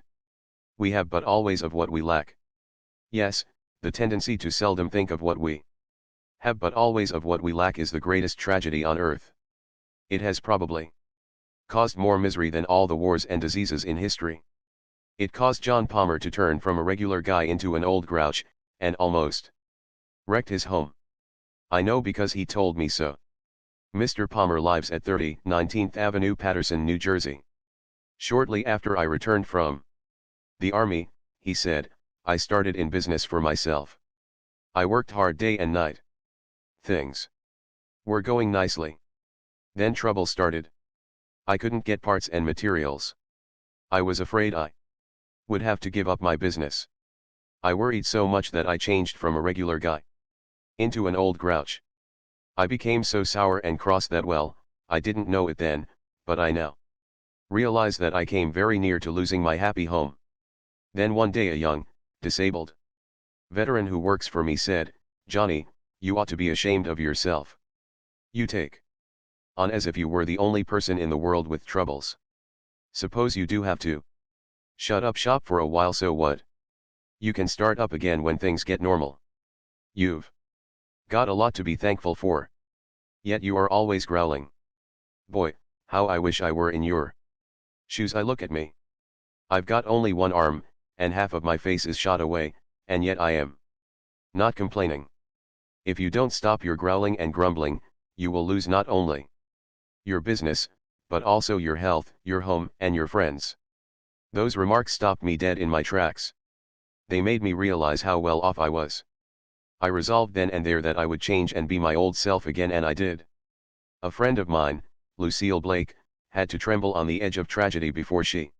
we have but always of what we lack. Yes, the tendency to seldom think of what we have but always of what we lack is the greatest tragedy on earth. It has probably caused more misery than all the wars and diseases in history. It caused John Palmer to turn from a regular guy into an old grouch, and almost wrecked his home. I know because he told me so. Mr. Palmer lives at 30 19th Avenue, Paterson, New Jersey. Shortly after I returned from the army, he said, I started in business for myself. I worked hard day and night. Things were going nicely. Then trouble started. I couldn't get parts and materials. I was afraid I would have to give up my business. I worried so much that I changed from a regular guy into an old grouch. I became so sour and cross that, well, I didn't know it then, but I now realize that I came very near to losing my happy home. Then one day a young, disabled veteran who works for me said, Johnny, you ought to be ashamed of yourself. You take on as if you were the only person in the world with troubles. Suppose you do have to shut up shop for a while, so what? You can start up again when things get normal. You've got a lot to be thankful for. Yet you are always growling. Boy, How I wish I were in your shoes. I look at me. I've got only one arm, and half of my face is shot away, and yet I am not complaining. If you don't stop your growling and grumbling, you will lose not only your business, but also your health, your home, and your friends. Those remarks stopped me dead in my tracks. They made me realize how well off I was. I resolved then and there that I would change and be my old self again, and I did. A friend of mine, Lucille Blake, had to tremble on the edge of tragedy before she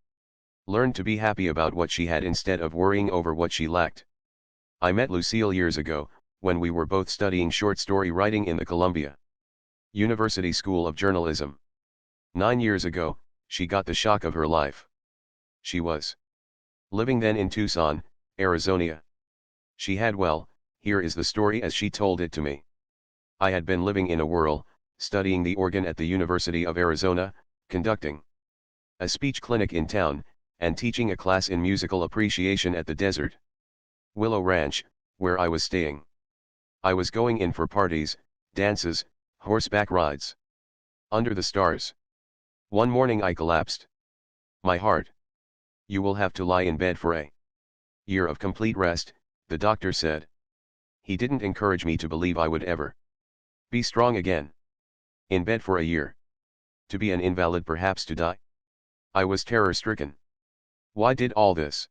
learned to be happy about what she had instead of worrying over what she lacked. I met Lucille years ago, when we were both studying short story writing in the Columbia University School of Journalism. 9 years ago, she got the shock of her life. She was living then in Tucson, Arizona. She had, well, here is the story as she told it to me. I had been living in a whirl, studying the organ at the University of Arizona, conducting a speech clinic in town, and teaching a class in musical appreciation at the desert Willow Ranch, where I was staying. I was going in for parties, dances, horseback rides. Under the stars. One morning I collapsed. My heart. You will have to lie in bed for a year of complete rest, the doctor said. He didn't encourage me to believe I would ever be strong again. In bed for a year. To be an invalid, perhaps to die. I was terror-stricken. Why did all this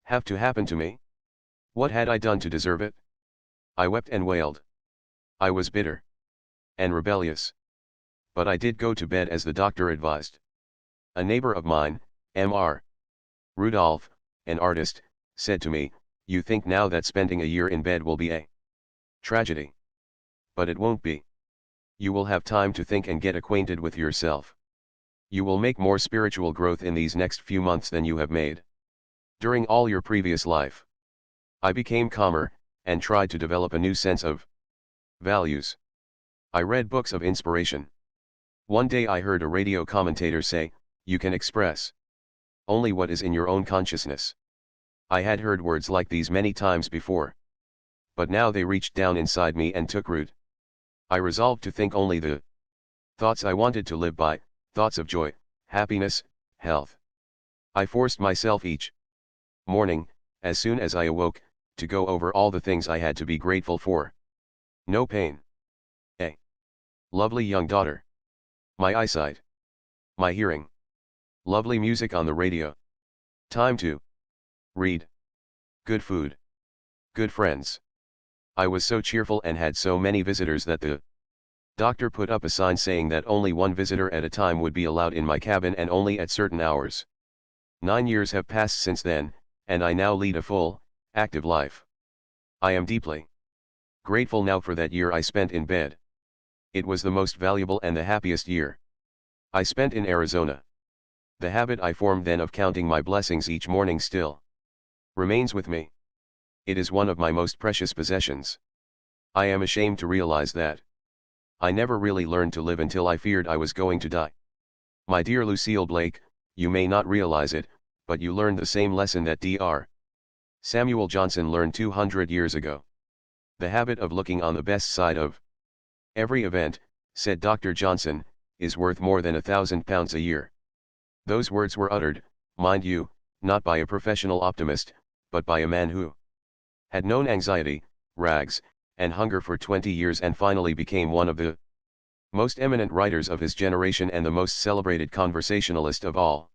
have to happen to me? What had I done to deserve it? I wept and wailed. I was bitter and rebellious. But I did go to bed as the doctor advised. A neighbor of mine, Mr. Rudolph, an artist, said to me, "You think now that spending a year in bed will be a tragedy. But it won't be. You will have time to think and get acquainted with yourself. You will make more spiritual growth in these next few months than you have made during all your previous life." I became calmer, and tried to develop a new sense of values. I read books of inspiration. One day I heard a radio commentator say, "You can express only what is in your own consciousness." I had heard words like these many times before. But now they reached down inside me and took root. I resolved to think only the thoughts I wanted to live by, thoughts of joy, happiness, health. I forced myself each morning, as soon as I awoke, to go over all the things I had to be grateful for. No pain. A lovely young daughter. My eyesight. My hearing. Lovely music on the radio. Time to read. Good food. Good friends. I was so cheerful and had so many visitors that the doctor put up a sign saying that only one visitor at a time would be allowed in my cabin, and only at certain hours. 9 years have passed since then, and I now lead a full, active life. I am deeply grateful now for that year I spent in bed. It was the most valuable and the happiest year I spent in Arizona. The habit I formed then of counting my blessings each morning still remains with me. It is one of my most precious possessions. I am ashamed to realize that I never really learned to live until I feared I was going to die. My dear Lucille Blake, you may not realize it, but you learned the same lesson that Dr. Samuel Johnson learned 200 years ago. The habit of looking on the best side of every event, said Dr. Johnson, is worth more than £1,000 a year. Those words were uttered, mind you, not by a professional optimist, but by a man who had known anxiety, rags, and hunger for 20 years and finally became one of the most eminent writers of his generation and the most celebrated conversationalist of all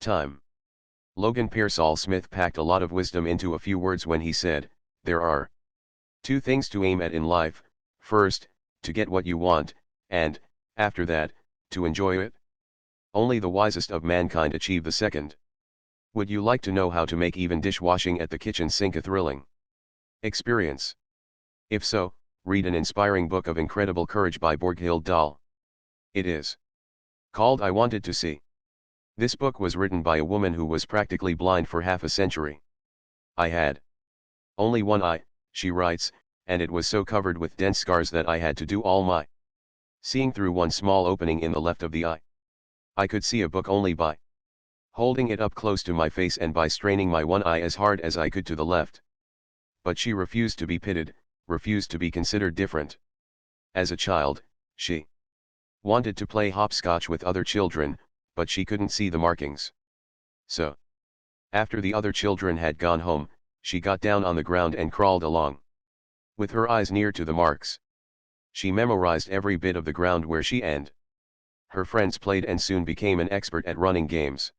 time. Logan Pearsall Smith packed a lot of wisdom into a few words when he said, "There are 2 things to aim at in life: first, to get what you want, and, after that, to enjoy it. Only the wisest of mankind achieve the second." Would you like to know how to make even dishwashing at the kitchen sink a thrilling experience? If so, read an inspiring book of incredible courage by Borghild Dahl. It is called I Wanted to See. This book was written by a woman who was practically blind for half a century. "I had only one eye," she writes, "and it was so covered with dense scars that I had to do all my seeing through one small opening in the left of the eye. I could see a book only by holding it up close to my face and by straining my one eye as hard as I could to the left." But she refused to be pitied, refused to be considered different. As a child, she Wanted to play hopscotch with other children, but she couldn't see the markings. So, after the other children had gone home, she got down on the ground and crawled along, with her eyes near to the marks. She memorized every bit of the ground where she and her friends played and soon became an expert at running games.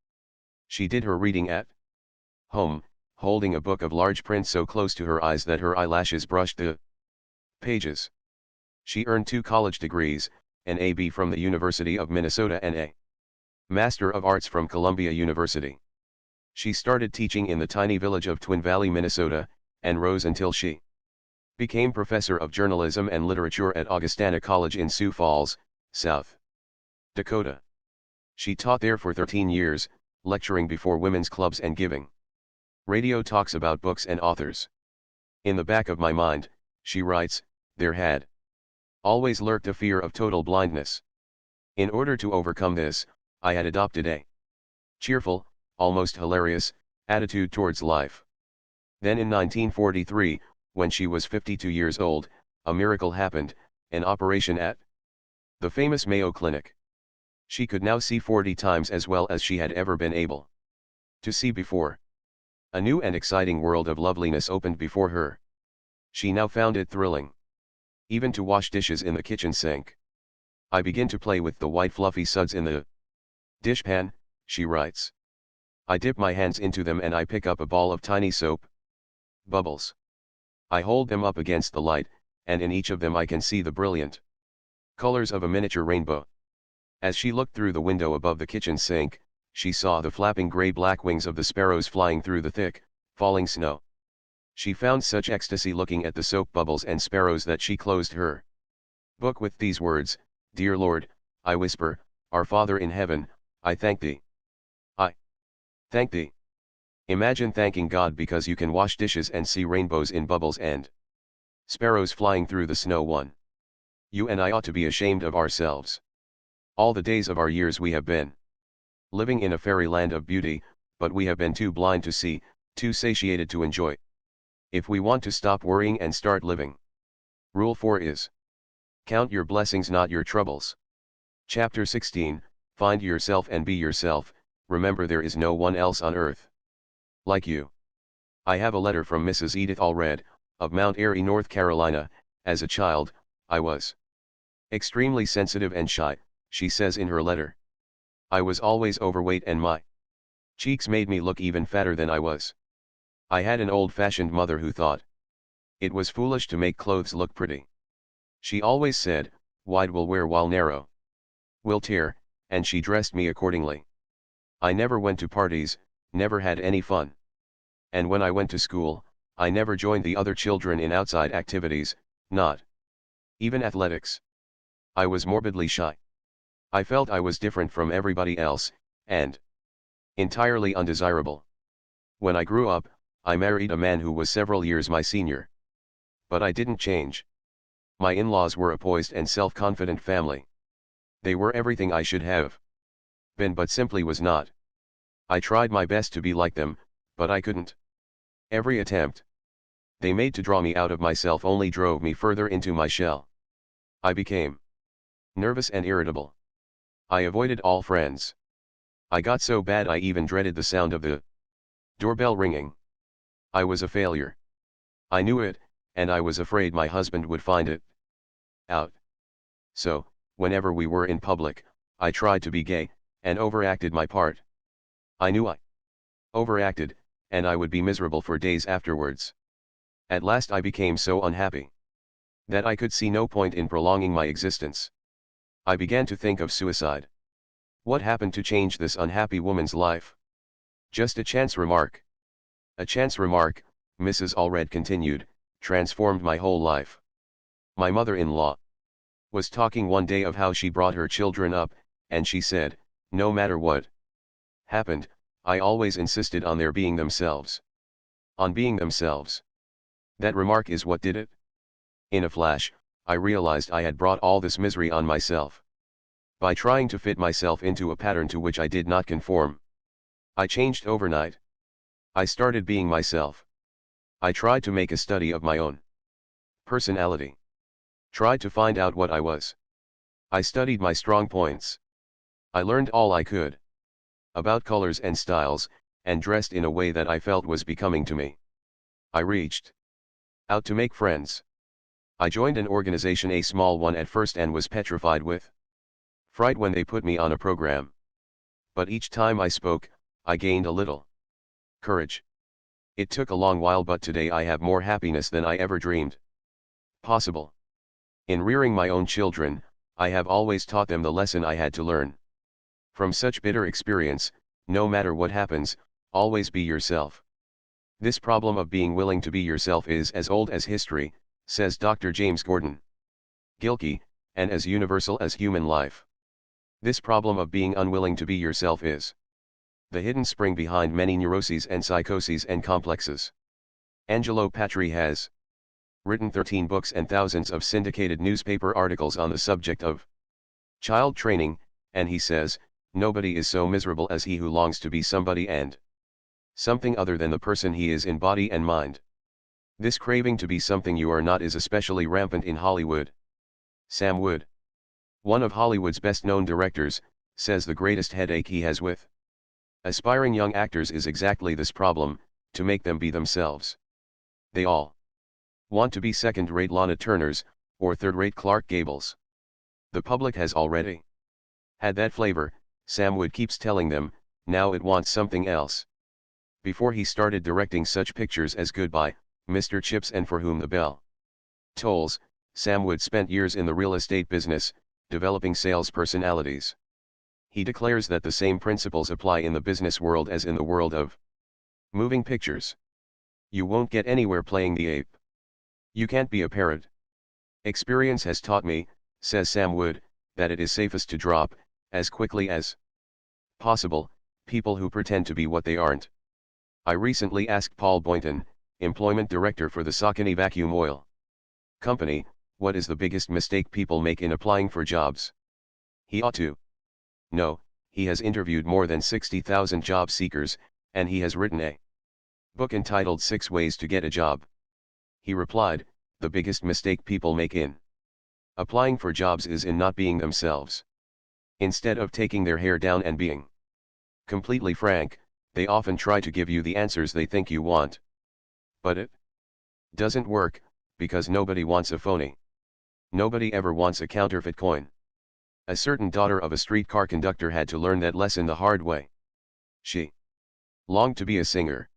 She did her reading at home, holding a book of large print so close to her eyes that her eyelashes brushed the pages. She earned 2 college degrees, an A.B. from the University of Minnesota and a Master of Arts from Columbia University. She started teaching in the tiny village of Twin Valley, Minnesota, and rose until she became professor of journalism and literature at Augustana College in Sioux Falls, South Dakota. She taught there for 13 years, lecturing before women's clubs and giving radio talks about books and authors. In the back of my mind, she writes, there had always lurked a fear of total blindness. In order to overcome this, I had adopted a cheerful, almost hilarious, attitude towards life. Then in 1943, when she was 52 years old, a miracle happened, an operation at the famous Mayo Clinic. She could now see 40 times as well as she had ever been able to see before. A new and exciting world of loveliness opened before her. She now found it thrilling, even to wash dishes in the kitchen sink. I begin to play with the white fluffy suds in the dishpan, she writes. I dip my hands into them and I pick up a ball of tiny soap bubbles. I hold them up against the light, and in each of them I can see the brilliant colors of a miniature rainbow. As she looked through the window above the kitchen sink, she saw the flapping gray-black wings of the sparrows flying through the thick, falling snow. She found such ecstasy looking at the soap bubbles and sparrows that she closed her book with these words, Dear Lord, I whisper, Our Father in heaven, I thank thee. I thank thee. Imagine thanking God because you can wash dishes and see rainbows in bubbles and sparrows flying through the snow. You and I ought to be ashamed of ourselves. All the days of our years we have been living in a fairyland of beauty, but we have been too blind to see, too satiated to enjoy. If we want to stop worrying and start living. Rule 4 is: count your blessings, not your troubles. Chapter 16, Find yourself and be yourself. Remember, there is no one else on earth like you. I have a letter from Mrs. Edith Allred, of Mount Airy, North Carolina. As a child, I was extremely sensitive and shy, she says in her letter. I was always overweight and my cheeks made me look even fatter than I was. I had an old-fashioned mother who thought it was foolish to make clothes look pretty. She always said, wide will wear while narrow will tear, and she dressed me accordingly. I never went to parties, never had any fun. And when I went to school, I never joined the other children in outside activities, not even athletics. I was morbidly shy. I felt I was different from everybody else, and entirely undesirable. When I grew up, I married a man who was several years my senior. But I didn't change. My in-laws were a poised and self-confident family. They were everything I should have been but simply was not. I tried my best to be like them, but I couldn't. Every attempt they made to draw me out of myself only drove me further into my shell. I became nervous and irritable. I avoided all friends. I got so bad I even dreaded the sound of the doorbell ringing. I was a failure. I knew it, and I was afraid my husband would find it out. So, whenever we were in public, I tried to be gay, and overacted my part. I knew I overacted, and I would be miserable for days afterwards. At last I became so unhappy that I could see no point in prolonging my existence. I began to think of suicide. What happened to change this unhappy woman's life? Just a chance remark. A chance remark, Mrs. Allred continued, transformed my whole life. My mother-in-law was talking one day of how she brought her children up, and she said, no matter what happened, I always insisted on their being themselves. On being themselves. That remark is what did it. In a flash, I realized I had brought all this misery on myself. By trying to fit myself into a pattern to which I did not conform. I changed overnight. I started being myself. I tried to make a study of my own personality. Tried to find out what I was. I studied my strong points. I learned all I could about colors and styles, and dressed in a way that I felt was becoming to me. I reached out to make friends. I joined an organization, a small one at first, and was petrified with fright when they put me on a program. But each time I spoke, I gained a little courage. It took a long while, but today I have more happiness than I ever dreamed possible. In rearing my own children, I have always taught them the lesson I had to learn. From such bitter experience, no matter what happens, always be yourself. This problem of being willing to be yourself is as old as history, says Dr. James Gordon Gilkey, and as universal as human life. This problem of being unwilling to be yourself is the hidden spring behind many neuroses and psychoses and complexes. Angelo Patri has written 13 books and thousands of syndicated newspaper articles on the subject of child training, and he says, nobody is so miserable as he who longs to be somebody and something other than the person he is in body and mind. This craving to be something you are not is especially rampant in Hollywood. Sam Wood, one of Hollywood's best-known directors, says the greatest headache he has with aspiring young actors is exactly this problem, to make them be themselves. They all want to be second-rate Lana Turners, or third-rate Clark Gables. The public has already had that flavor, Sam Wood keeps telling them, now it wants something else. Before he started directing such pictures as Goodbye, Mr. Chips and For Whom the Bell Tolls, Sam Wood spent years in the real estate business, developing sales personalities. He declares that the same principles apply in the business world as in the world of moving pictures. You won't get anywhere playing the ape. You can't be a parrot. Experience has taught me, says Sam Wood, that it is safest to drop, as quickly as possible, people who pretend to be what they aren't. I recently asked Paul Boynton, employment director for the Saucony Vacuum Oil Company, what is the biggest mistake people make in applying for jobs? He ought to know. He has interviewed more than 60,000 job seekers, and he has written a book entitled 6 Ways to Get a Job. He replied, the biggest mistake people make in applying for jobs is in not being themselves. Instead of taking their hair down and being completely frank, they often try to give you the answers they think you want. But it doesn't work, because nobody wants a phony. Nobody ever wants a counterfeit coin. A certain daughter of a streetcar conductor had to learn that lesson the hard way. She longed to be a singer,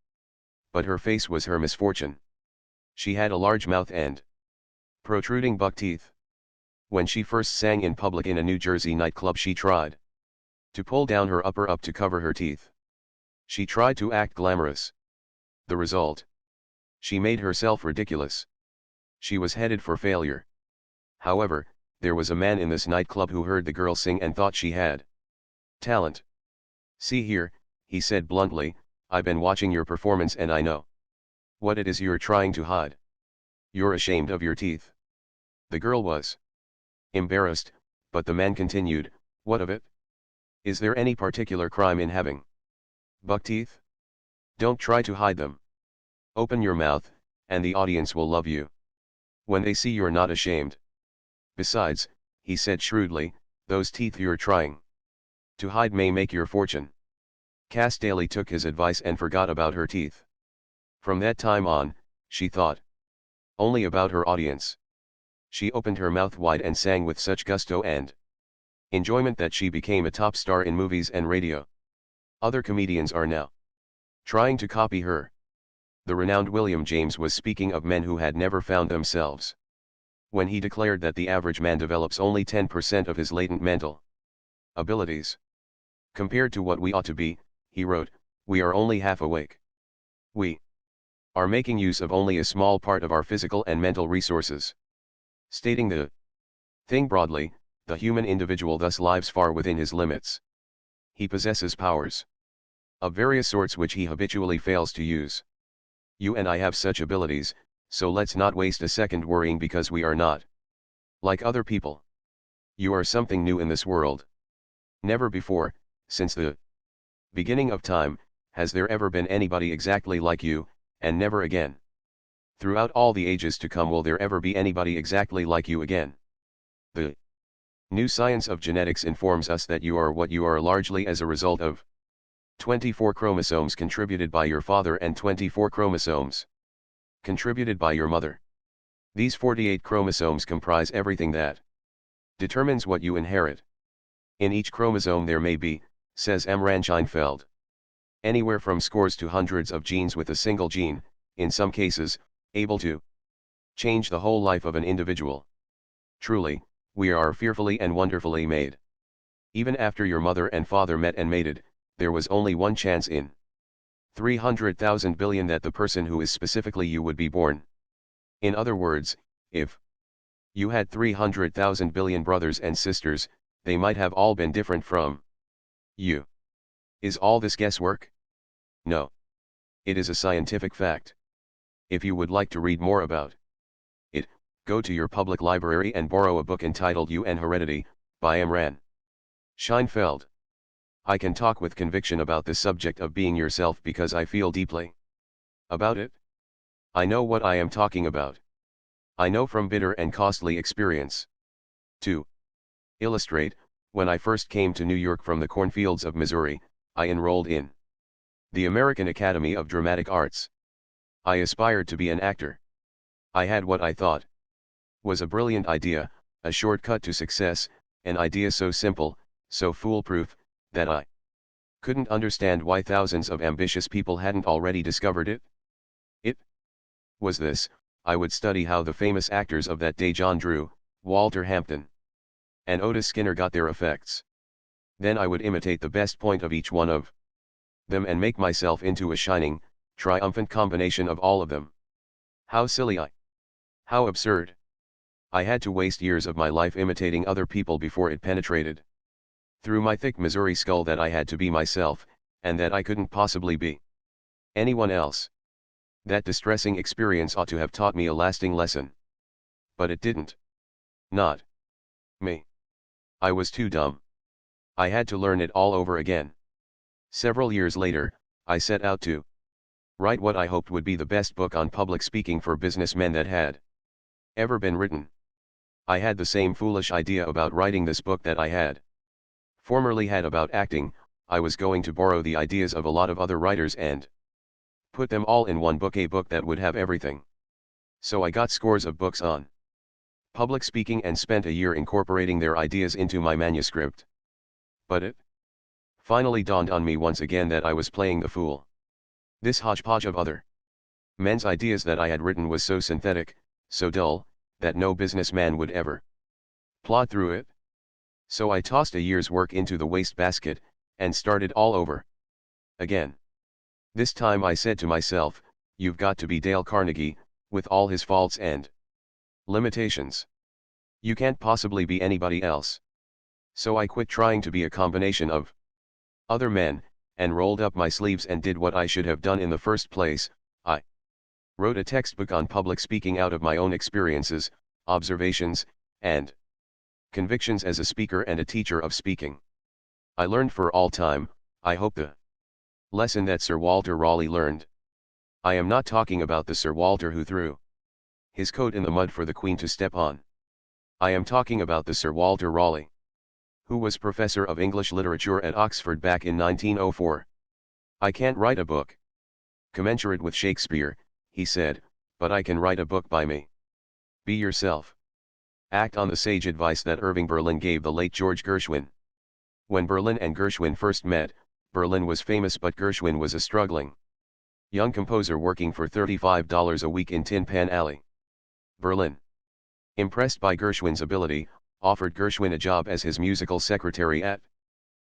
but her face was her misfortune. She had a large mouth and protruding buck teeth. When she first sang in public in a New Jersey nightclub, she tried to pull down her upper lip to cover her teeth. She tried to act glamorous. The result? She made herself ridiculous. She was headed for failure. However, there was a man in this nightclub who heard the girl sing and thought she had talent. See here, he said bluntly, I've been watching your performance and I know what it is you're trying to hide. You're ashamed of your teeth. The girl was embarrassed, but the man continued, what of it? Is there any particular crime in having buck teeth? Don't try to hide them. Open your mouth, and the audience will love you when they see you're not ashamed. Besides, he said shrewdly, those teeth you're trying to hide may make your fortune. Cass Daly took his advice and forgot about her teeth. From that time on, she thought only about her audience. She opened her mouth wide and sang with such gusto and enjoyment that she became a top star in movies and radio. Other comedians are now trying to copy her. The renowned William James was speaking of men who had never found themselves when he declared that the average man develops only 10% of his latent mental abilities. Compared to what we ought to be, he wrote, we are only half awake. We are making use of only a small part of our physical and mental resources. Stating the thing broadly, the human individual thus lives far within his limits. He possesses powers of various sorts which he habitually fails to use. You and I have such abilities, so let's not waste a second worrying because we are not like other people. You are something new in this world. Never before, since the beginning of time, has there ever been anybody exactly like you, and never again. Throughout all the ages to come will there ever be anybody exactly like you again. The New science of genetics informs us that you are what you are largely as a result of 24 chromosomes contributed by your father and 24 chromosomes contributed by your mother. These 48 chromosomes comprise everything that determines what you inherit. In each chromosome there may be, says M. Scheinfeld, anywhere from scores to hundreds of genes, with a single gene, in some cases, able to change the whole life of an individual. Truly, we are fearfully and wonderfully made. Even after your mother and father met and mated, there was only one chance in 300,000 billion that the person who is specifically you would be born. In other words, if you had 300,000 billion brothers and sisters, they might have all been different from you. Is all this guesswork? No. It is a scientific fact. If you would like to read more about it, go to your public library and borrow a book entitled You and Heredity, by M. Scheinfeld. I can talk with conviction about this subject of being yourself because I feel deeply about it. I know what I am talking about. I know from bitter and costly experience. To illustrate, when I first came to New York from the cornfields of Missouri, I enrolled in the American Academy of Dramatic Arts. I aspired to be an actor. I had what I thought was a brilliant idea, a shortcut to success, an idea so simple, so foolproof, that I couldn't understand why thousands of ambitious people hadn't already discovered it. It was this: I would study how the famous actors of that day, John Drew, Walter Hampton, and Otis Skinner, got their effects. Then I would imitate the best point of each one of them and make myself into a shining, triumphant combination of all of them. How silly how absurd. I had to waste years of my life imitating other people before it penetrated through my thick Missouri skull that I had to be myself, and that I couldn't possibly be anyone else. That distressing experience ought to have taught me a lasting lesson. But it didn't. Not me. I was too dumb. I had to learn it all over again. Several years later, I set out to write what I hoped would be the best book on public speaking for businessmen that had ever been written. I had the same foolish idea about writing this book that I had formerly had about acting. I was going to borrow the ideas of a lot of other writers and put them all in one book, a book that would have everything. So I got scores of books on public speaking and spent a year incorporating their ideas into my manuscript. But it finally dawned on me once again that I was playing the fool. This hodgepodge of other men's ideas that I had written was so synthetic, so dull, that no businessman would ever plod through it. So I tossed a year's work into the wastebasket, and started all over again. This time I said to myself, you've got to be Dale Carnegie, with all his faults and limitations. You can't possibly be anybody else. So I quit trying to be a combination of other men, and rolled up my sleeves and did what I should have done in the first place. I wrote a textbook on public speaking out of my own experiences, observations, and convictions as a speaker and a teacher of speaking. I learned for all time, I hope, the lesson that Sir Walter Raleigh learned. I am not talking about the Sir Walter who threw his coat in the mud for the Queen to step on. I am talking about the Sir Walter Raleigh who was professor of English literature at Oxford back in 1904. I can't write a book commensurate with Shakespeare, he said, but I can write a book by me. Be yourself. Act on the sage advice that Irving Berlin gave the late George Gershwin. When Berlin and Gershwin first met, Berlin was famous but Gershwin was a struggling young composer working for $35 a week in Tin Pan Alley. Berlin, impressed by Gershwin's ability, offered Gershwin a job as his musical secretary at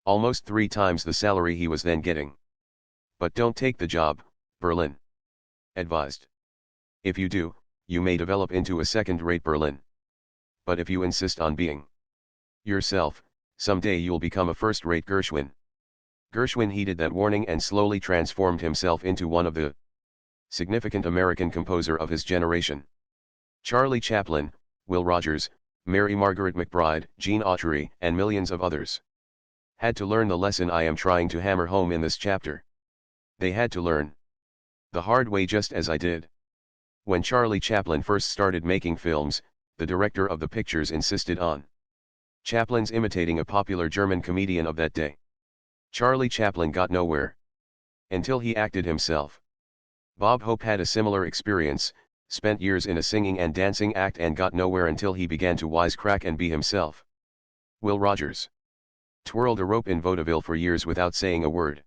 almost 3 times the salary he was then getting. But don't take the job, Berlin advised. If you do, you may develop into a second-rate Berlin. But if you insist on being yourself, someday you'll become a first-rate Gershwin. Gershwin heeded that warning and slowly transformed himself into one of the significant American composer of his generation. Charlie Chaplin, Will Rogers, Mary Margaret McBride, Gene Autry, and millions of others had to learn the lesson I am trying to hammer home in this chapter. They had to learn the hard way, just as I did. When Charlie Chaplin first started making films, the director of the pictures insisted on Chaplin's imitating a popular German comedian of that day. Charlie Chaplin got nowhere until he acted himself. Bob Hope had a similar experience, spent years in a singing and dancing act and got nowhere until he began to wisecrack and be himself. Will Rogers twirled a rope in vaudeville for years without saying a word.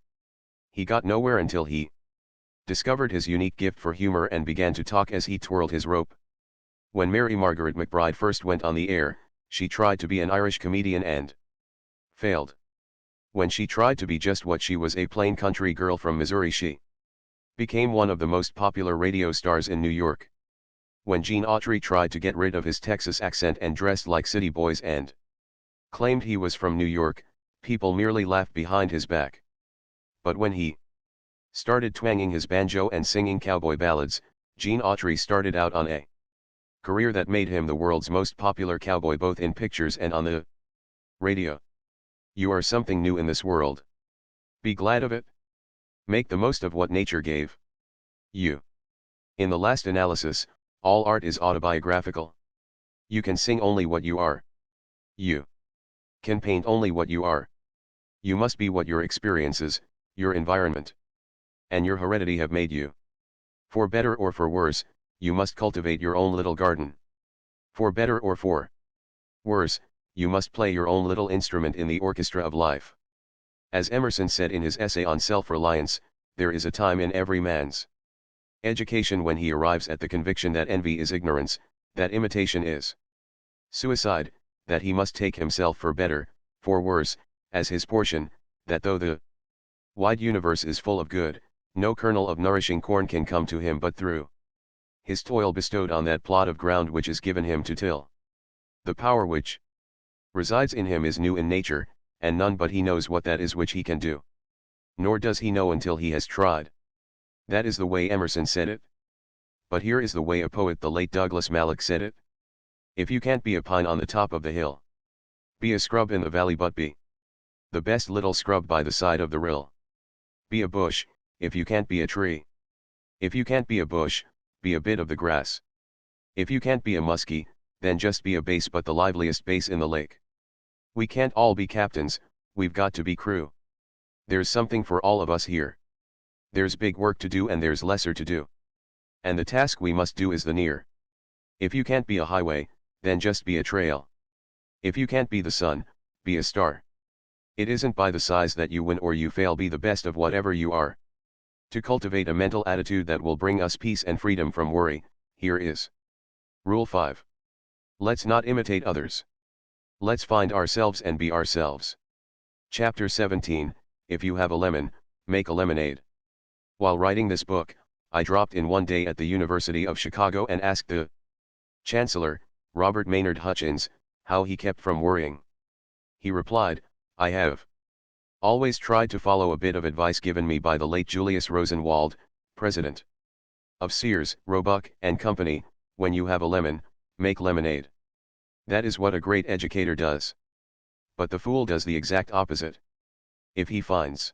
He got nowhere until he discovered his unique gift for humor and began to talk as he twirled his rope. When Mary Margaret McBride first went on the air, she tried to be an Irish comedian and failed. When she tried to be just what she was, a plain country girl from Missouri, she became one of the most popular radio stars in New York. When Gene Autry tried to get rid of his Texas accent and dressed like city boys and claimed he was from New York, people merely laughed behind his back. But when he started twanging his banjo and singing cowboy ballads, Gene Autry started out on a career that made him the world's most popular cowboy both in pictures and on the radio. You are something new in this world. Be glad of it. Make the most of what nature gave you. In the last analysis, all art is autobiographical. You can sing only what you are. You can paint only what you are. You must be what your experiences, your environment, and your heredity have made you. For better or for worse, you must cultivate your own little garden. For better or for worse, you must play your own little instrument in the orchestra of life. As Emerson said in his essay on self-reliance, there is a time in every man's education when he arrives at the conviction that envy is ignorance, that imitation is suicide, that he must take himself for better, for worse, as his portion, that though the wide universe is full of good, no kernel of nourishing corn can come to him but through his toil bestowed on that plot of ground which is given him to till. The power which resides in him is new in nature, and none but he knows what that is which he can do. Nor does he know until he has tried. That is the way Emerson said it. But here is the way a poet, the late Douglas Mallock, said it. If you can't be a pine on the top of the hill, be a scrub in the valley, but be the best little scrub by the side of the rill. Be a bush, if you can't be a tree. If you can't be a bush, be a bit of the grass. If you can't be a muskie, then just be a bass, but the liveliest bass in the lake. We can't all be captains, we've got to be crew. There's something for all of us here. There's big work to do and there's lesser to do. And the task we must do is the near. If you can't be a highway, then just be a trail. If you can't be the sun, be a star. It isn't by the size that you win or you fail, be the best of whatever you are. To cultivate a mental attitude that will bring us peace and freedom from worry, here is Rule 5. Let's not imitate others. Let's find ourselves and be ourselves. Chapter 17, If you have a lemon, make a lemonade. While writing this book, I dropped in one day at the University of Chicago and asked the Chancellor, Robert Maynard Hutchins, how he kept from worrying. He replied, I have always tried to follow a bit of advice given me by the late Julius Rosenwald, president of Sears, Roebuck and Company, when you have a lemon, make lemonade. That is what a great educator does. But the fool does the exact opposite. If he finds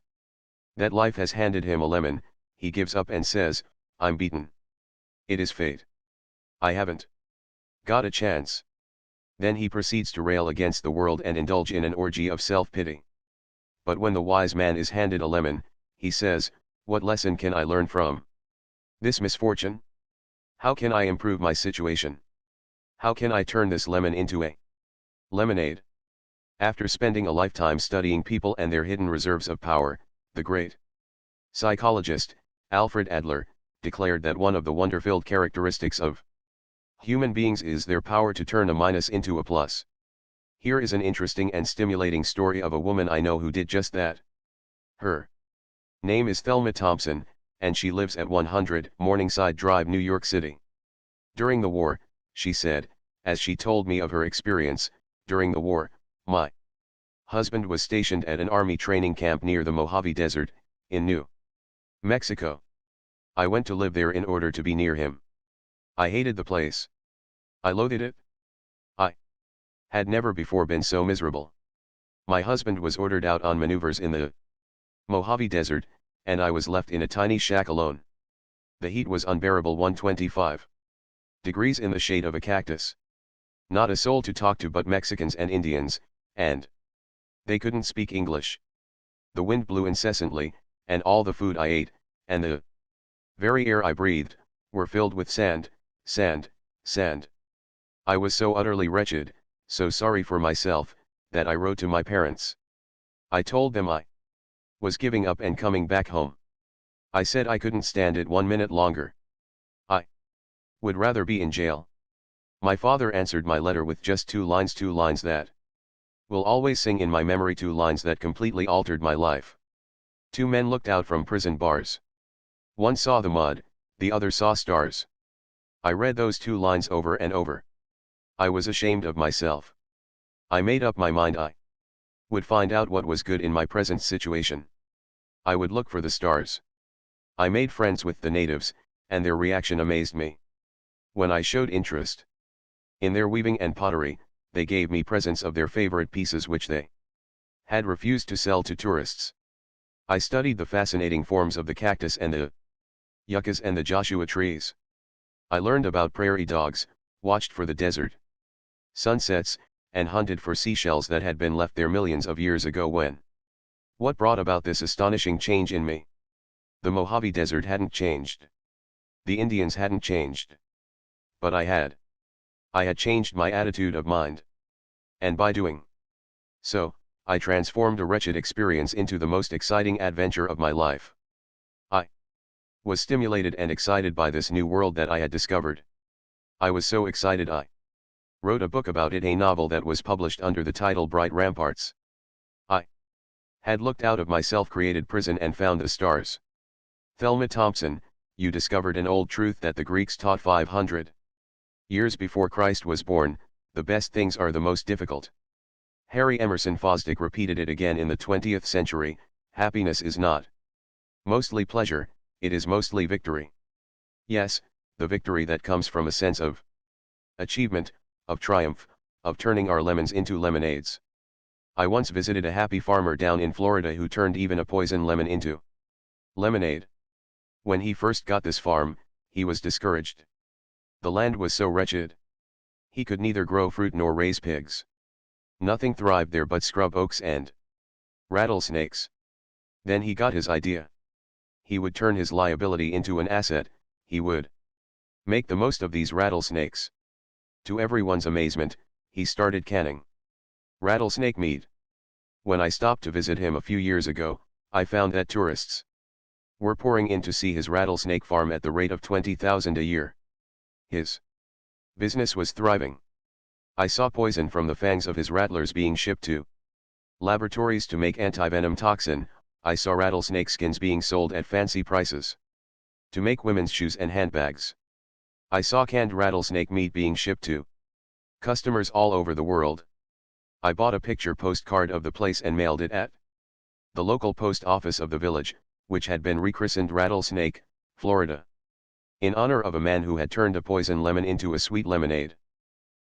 that life has handed him a lemon, he gives up and says, I'm beaten. It is fate. I haven't got a chance. Then he proceeds to rail against the world and indulge in an orgy of self-pity. But when the wise man is handed a lemon, he says, what lesson can I learn from this misfortune? How can I improve my situation? How can I turn this lemon into a lemonade? After spending a lifetime studying people and their hidden reserves of power, the great psychologist, Alfred Adler, declared that one of the wonder-filled characteristics of human beings is their power to turn a minus into a plus. Here is an interesting and stimulating story of a woman I know who did just that. Her name is Thelma Thompson, and she lives at 100 Morningside Drive, New York City. During the war, she said, as she told me of her experience, during the war, my husband was stationed at an army training camp near the Mojave Desert, in New Mexico. I went to live there in order to be near him. I hated the place. I loathed it. I had never before been so miserable. My husband was ordered out on maneuvers in the Mojave Desert, and I was left in a tiny shack alone. The heat was unbearable, 125 degrees in the shade of a cactus. Not a soul to talk to but Mexicans and Indians, and they couldn't speak English. The wind blew incessantly, and all the food I ate, and the very air I breathed, were filled with sand, sand, sand. I was so utterly wretched, so sorry for myself, that I wrote to my parents. I told them I was giving up and coming back home. I said I couldn't stand it 1 minute longer. I would rather be in jail. My father answered my letter with just 2 lines that will always sing in my memory, 2 lines that completely altered my life. 2 men looked out from prison bars. One saw the mud, the other saw stars. I read those 2 lines over and over. I was ashamed of myself. I made up my mind I would find out what was good in my present situation. I would look for the stars. I made friends with the natives, and their reaction amazed me. When I showed interest in their weaving and pottery, they gave me presents of their favorite pieces which they had refused to sell to tourists. I studied the fascinating forms of the cactus and the yuccas and the Joshua trees. I learned about prairie dogs, watched for the desert sunsets, and hunted for seashells that had been left there millions of years ago. What brought about this astonishing change in me? The Mojave Desert hadn't changed. The Indians hadn't changed. But I had. I had changed my attitude of mind. And by doing so, I transformed a wretched experience into the most exciting adventure of my life. I was stimulated and excited by this new world that I had discovered. I was so excited I wrote a book about it, a novel that was published under the title Bright Ramparts. I had looked out of my self-created prison and found the stars. Thelma Thompson, you discovered an old truth that the Greeks taught 500 years before Christ was born: the best things are the most difficult. Harry Emerson Fosdick repeated it again in the 20th century: happiness is not mostly pleasure, it is mostly victory. Yes, the victory that comes from a sense of achievement, of triumph, of turning our lemons into lemonades. I once visited a happy farmer down in Florida who turned even a poison lemon into lemonade. When he first got this farm, he was discouraged. The land was so wretched. He could neither grow fruit nor raise pigs. Nothing thrived there but scrub oaks and rattlesnakes. Then he got his idea. He would turn his liability into an asset, he would make the most of these rattlesnakes. To everyone's amazement, he started canning rattlesnake meat. When I stopped to visit him a few years ago, I found that tourists were pouring in to see his rattlesnake farm at the rate of $20,000 a year. His business was thriving. I saw poison from the fangs of his rattlers being shipped to laboratories to make antivenom toxin. I saw rattlesnake skins being sold at fancy prices to make women's shoes and handbags. I saw canned rattlesnake meat being shipped to customers all over the world. I bought a picture postcard of the place and mailed it at the local post office of the village, which had been rechristened Rattlesnake, Florida, in honor of a man who had turned a poison lemon into a sweet lemonade.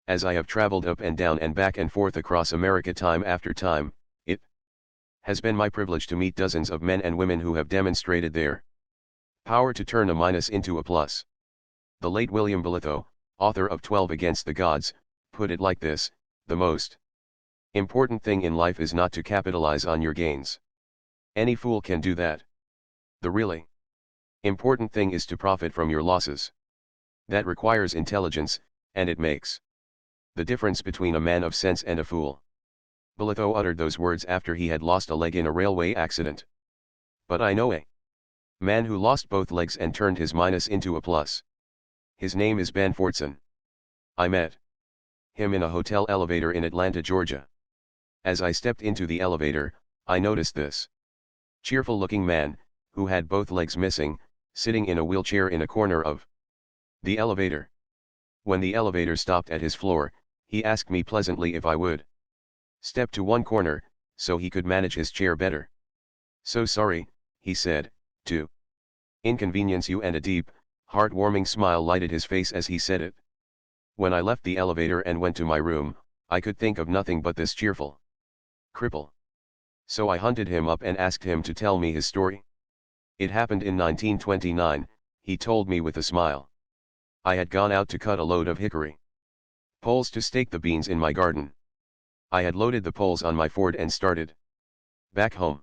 As I have traveled up and down and back and forth across America time after time, it has been my privilege to meet dozens of men and women who have demonstrated their power to turn a minus into a plus. The late William Bolitho, author of 12 Against the Gods, put it like this: the most important thing in life is not to capitalize on your gains. Any fool can do that. The really important thing is to profit from your losses. That requires intelligence, and it makes the difference between a man of sense and a fool. Bolitho uttered those words after he had lost a leg in a railway accident. But I know a man who lost both legs and turned his minus into a plus. His name is Ben Fortson. I met him in a hotel elevator in Atlanta, Georgia. As I stepped into the elevator, I noticed this cheerful-looking man, who had both legs missing, sitting in a wheelchair in a corner of the elevator. When the elevator stopped at his floor, he asked me pleasantly if I would step to one corner, so he could manage his chair better. "So sorry," he said, "to inconvenience you," and a deep, heartwarming smile lighted his face as he said it. When I left the elevator and went to my room, I could think of nothing but this cheerful cripple. So I hunted him up and asked him to tell me his story. It happened in 1929, he told me with a smile. I had gone out to cut a load of hickory poles to stake the beans in my garden. I had loaded the poles on my Ford and started back home.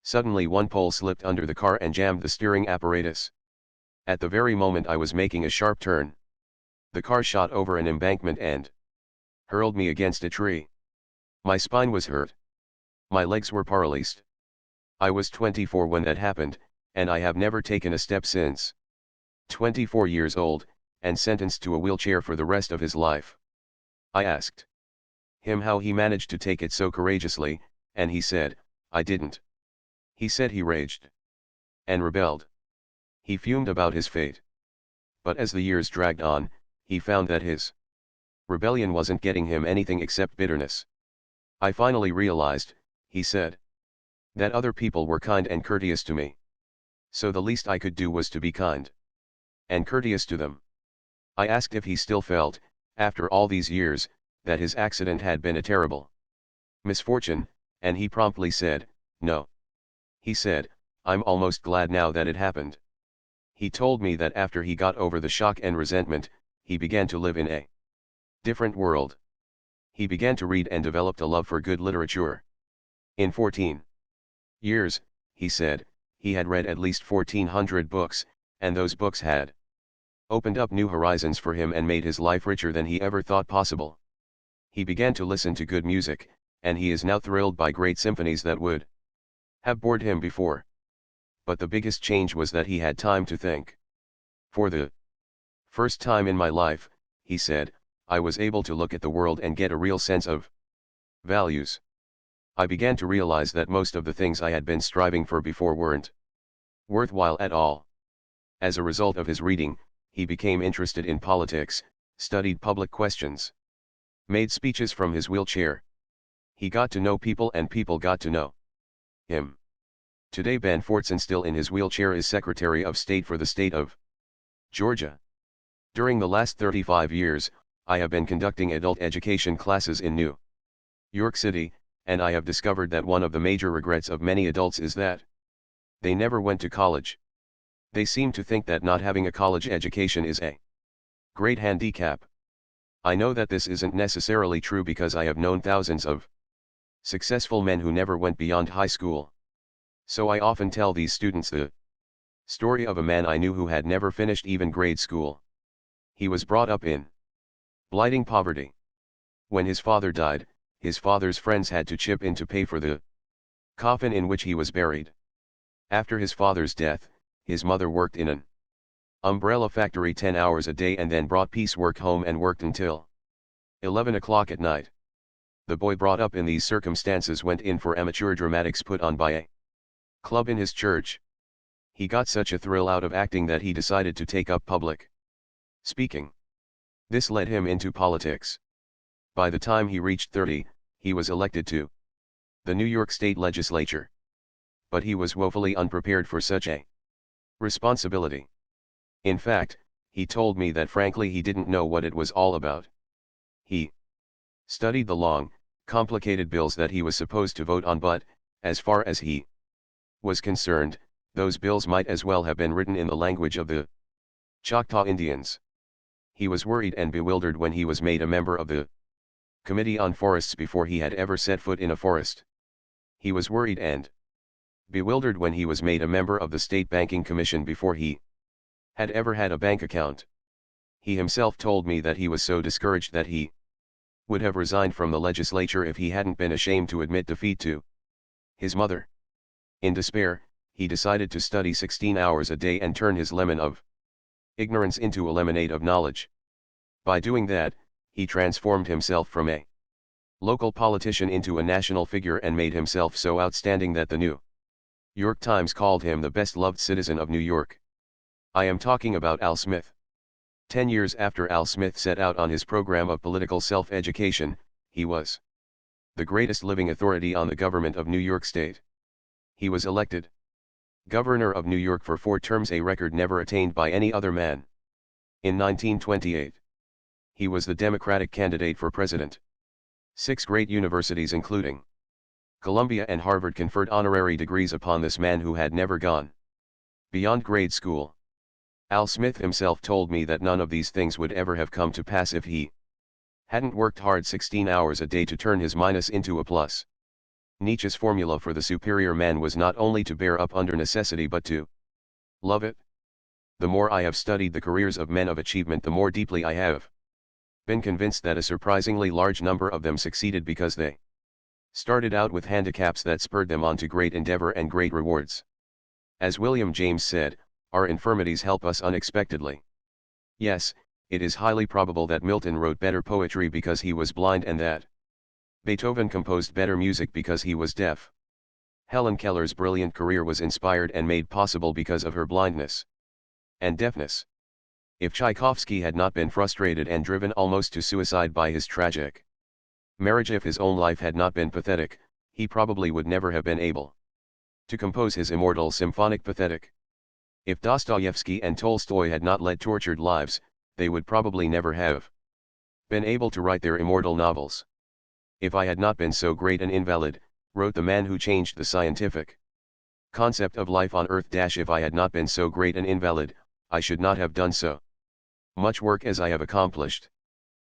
Suddenly one pole slipped under the car and jammed the steering apparatus. At the very moment I was making a sharp turn, the car shot over an embankment and hurled me against a tree. My spine was hurt. My legs were paralyzed. I was 24 when that happened, and I have never taken a step since. 24 years old, and sentenced to a wheelchair for the rest of his life. I asked him how he managed to take it so courageously, and he said, "I didn't." He said he raged and rebelled. He fumed about his fate. But as the years dragged on, he found that his rebellion wasn't getting him anything except bitterness. "I finally realized," he said, "that other people were kind and courteous to me. So the least I could do was to be kind and courteous to them." I asked if he still felt, after all these years, that his accident had been a terrible misfortune, and he promptly said, "No." He said, "I'm almost glad now that it happened." He told me that after he got over the shock and resentment, he began to live in a different world. He began to read and developed a love for good literature. In 14 years, he said, he had read at least 1,400 books, and those books had opened up new horizons for him and made his life richer than he ever thought possible. He began to listen to good music, and he is now thrilled by great symphonies that would have bored him before. But the biggest change was that he had time to think. "For the first time in my life," he said, "I was able to look at the world and get a real sense of values. I began to realize that most of the things I had been striving for before weren't worthwhile at all." As a result of his reading, he became interested in politics, studied public questions, made speeches from his wheelchair. He got to know people and people got to know him. Today Ben Fortson, still in his wheelchair, is Secretary of State for the state of Georgia. During the last 35 years, I have been conducting adult education classes in New York City, and I have discovered that one of the major regrets of many adults is that they never went to college. They seem to think that not having a college education is a great handicap. I know that this isn't necessarily true because I have known thousands of successful men who never went beyond high school. So I often tell these students the story of a man I knew who had never finished even grade school. He was brought up in blighting poverty. When his father died, his father's friends had to chip in to pay for the coffin in which he was buried. After his father's death, his mother worked in an umbrella factory 10 hours a day and then brought piecework home and worked until 11 o'clock at night. The boy, brought up in these circumstances, went in for amateur dramatics put on by a club in his church. He got such a thrill out of acting that he decided to take up public speaking. This led him into politics. By the time he reached 30, he was elected to the New York State Legislature. But he was woefully unprepared for such a responsibility. In fact, he told me that frankly he didn't know what it was all about. He studied the long, complicated bills that he was supposed to vote on, but, as far as he was concerned, those bills might as well have been written in the language of the Choctaw Indians. He was worried and bewildered when he was made a member of the Committee on Forests before he had ever set foot in a forest. He was worried and bewildered when he was made a member of the State Banking Commission before he had ever had a bank account. He himself told me that he was so discouraged that he would have resigned from the legislature if he hadn't been ashamed to admit defeat to his mother. In despair, he decided to study 16 hours a day and turn his lemon of ignorance into a lemonade of knowledge. By doing that, he transformed himself from a local politician into a national figure and made himself so outstanding that the New York Times called him the best-loved citizen of New York. I am talking about Al Smith. 10 years after Al Smith set out on his program of political self-education, he was the greatest living authority on the government of New York State. He was elected governor of New York for 4 terms, a record never attained by any other man. In 1928, he was the Democratic candidate for president. 6 great universities including Columbia and Harvard conferred honorary degrees upon this man who had never gone beyond grade school. Al Smith himself told me that none of these things would ever have come to pass if he Hadn't worked hard 16 hours a day to turn his minus into a plus. Nietzsche's formula for the superior man was not only to bear up under necessity but to love it. The more I have studied the careers of men of achievement, the more deeply I have been convinced that a surprisingly large number of them succeeded because they started out with handicaps that spurred them on to great endeavor and great rewards. As William James said, our infirmities help us unexpectedly. Yes, it is highly probable that Milton wrote better poetry because he was blind and that Beethoven composed better music because he was deaf. Helen Keller's brilliant career was inspired and made possible because of her blindness and deafness. If Tchaikovsky had not been frustrated and driven almost to suicide by his tragic marriage, if his own life had not been pathetic, he probably would never have been able to compose his immortal symphonic Pathetic. If Dostoevsky and Tolstoy had not led tortured lives, they would probably never have been able to write their immortal novels. If I had not been so great an invalid, wrote the man who changed the scientific concept of life on Earth. If I had not been so great an invalid, I should not have done so much work as I have accomplished.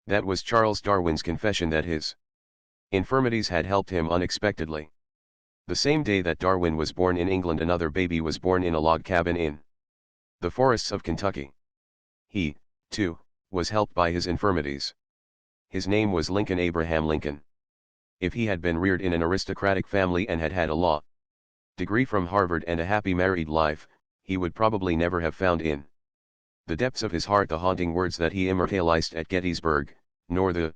That was Charles Darwin's confession that his infirmities had helped him unexpectedly. The same day that Darwin was born in England, another baby was born in a log cabin in the forests of Kentucky. He, too, was helped by his infirmities. His name was Lincoln Abraham Lincoln. If he had been reared in an aristocratic family and had had a law degree from Harvard and a happy married life, he would probably never have found in the depths of his heart the haunting words that he immortalized at Gettysburg, nor the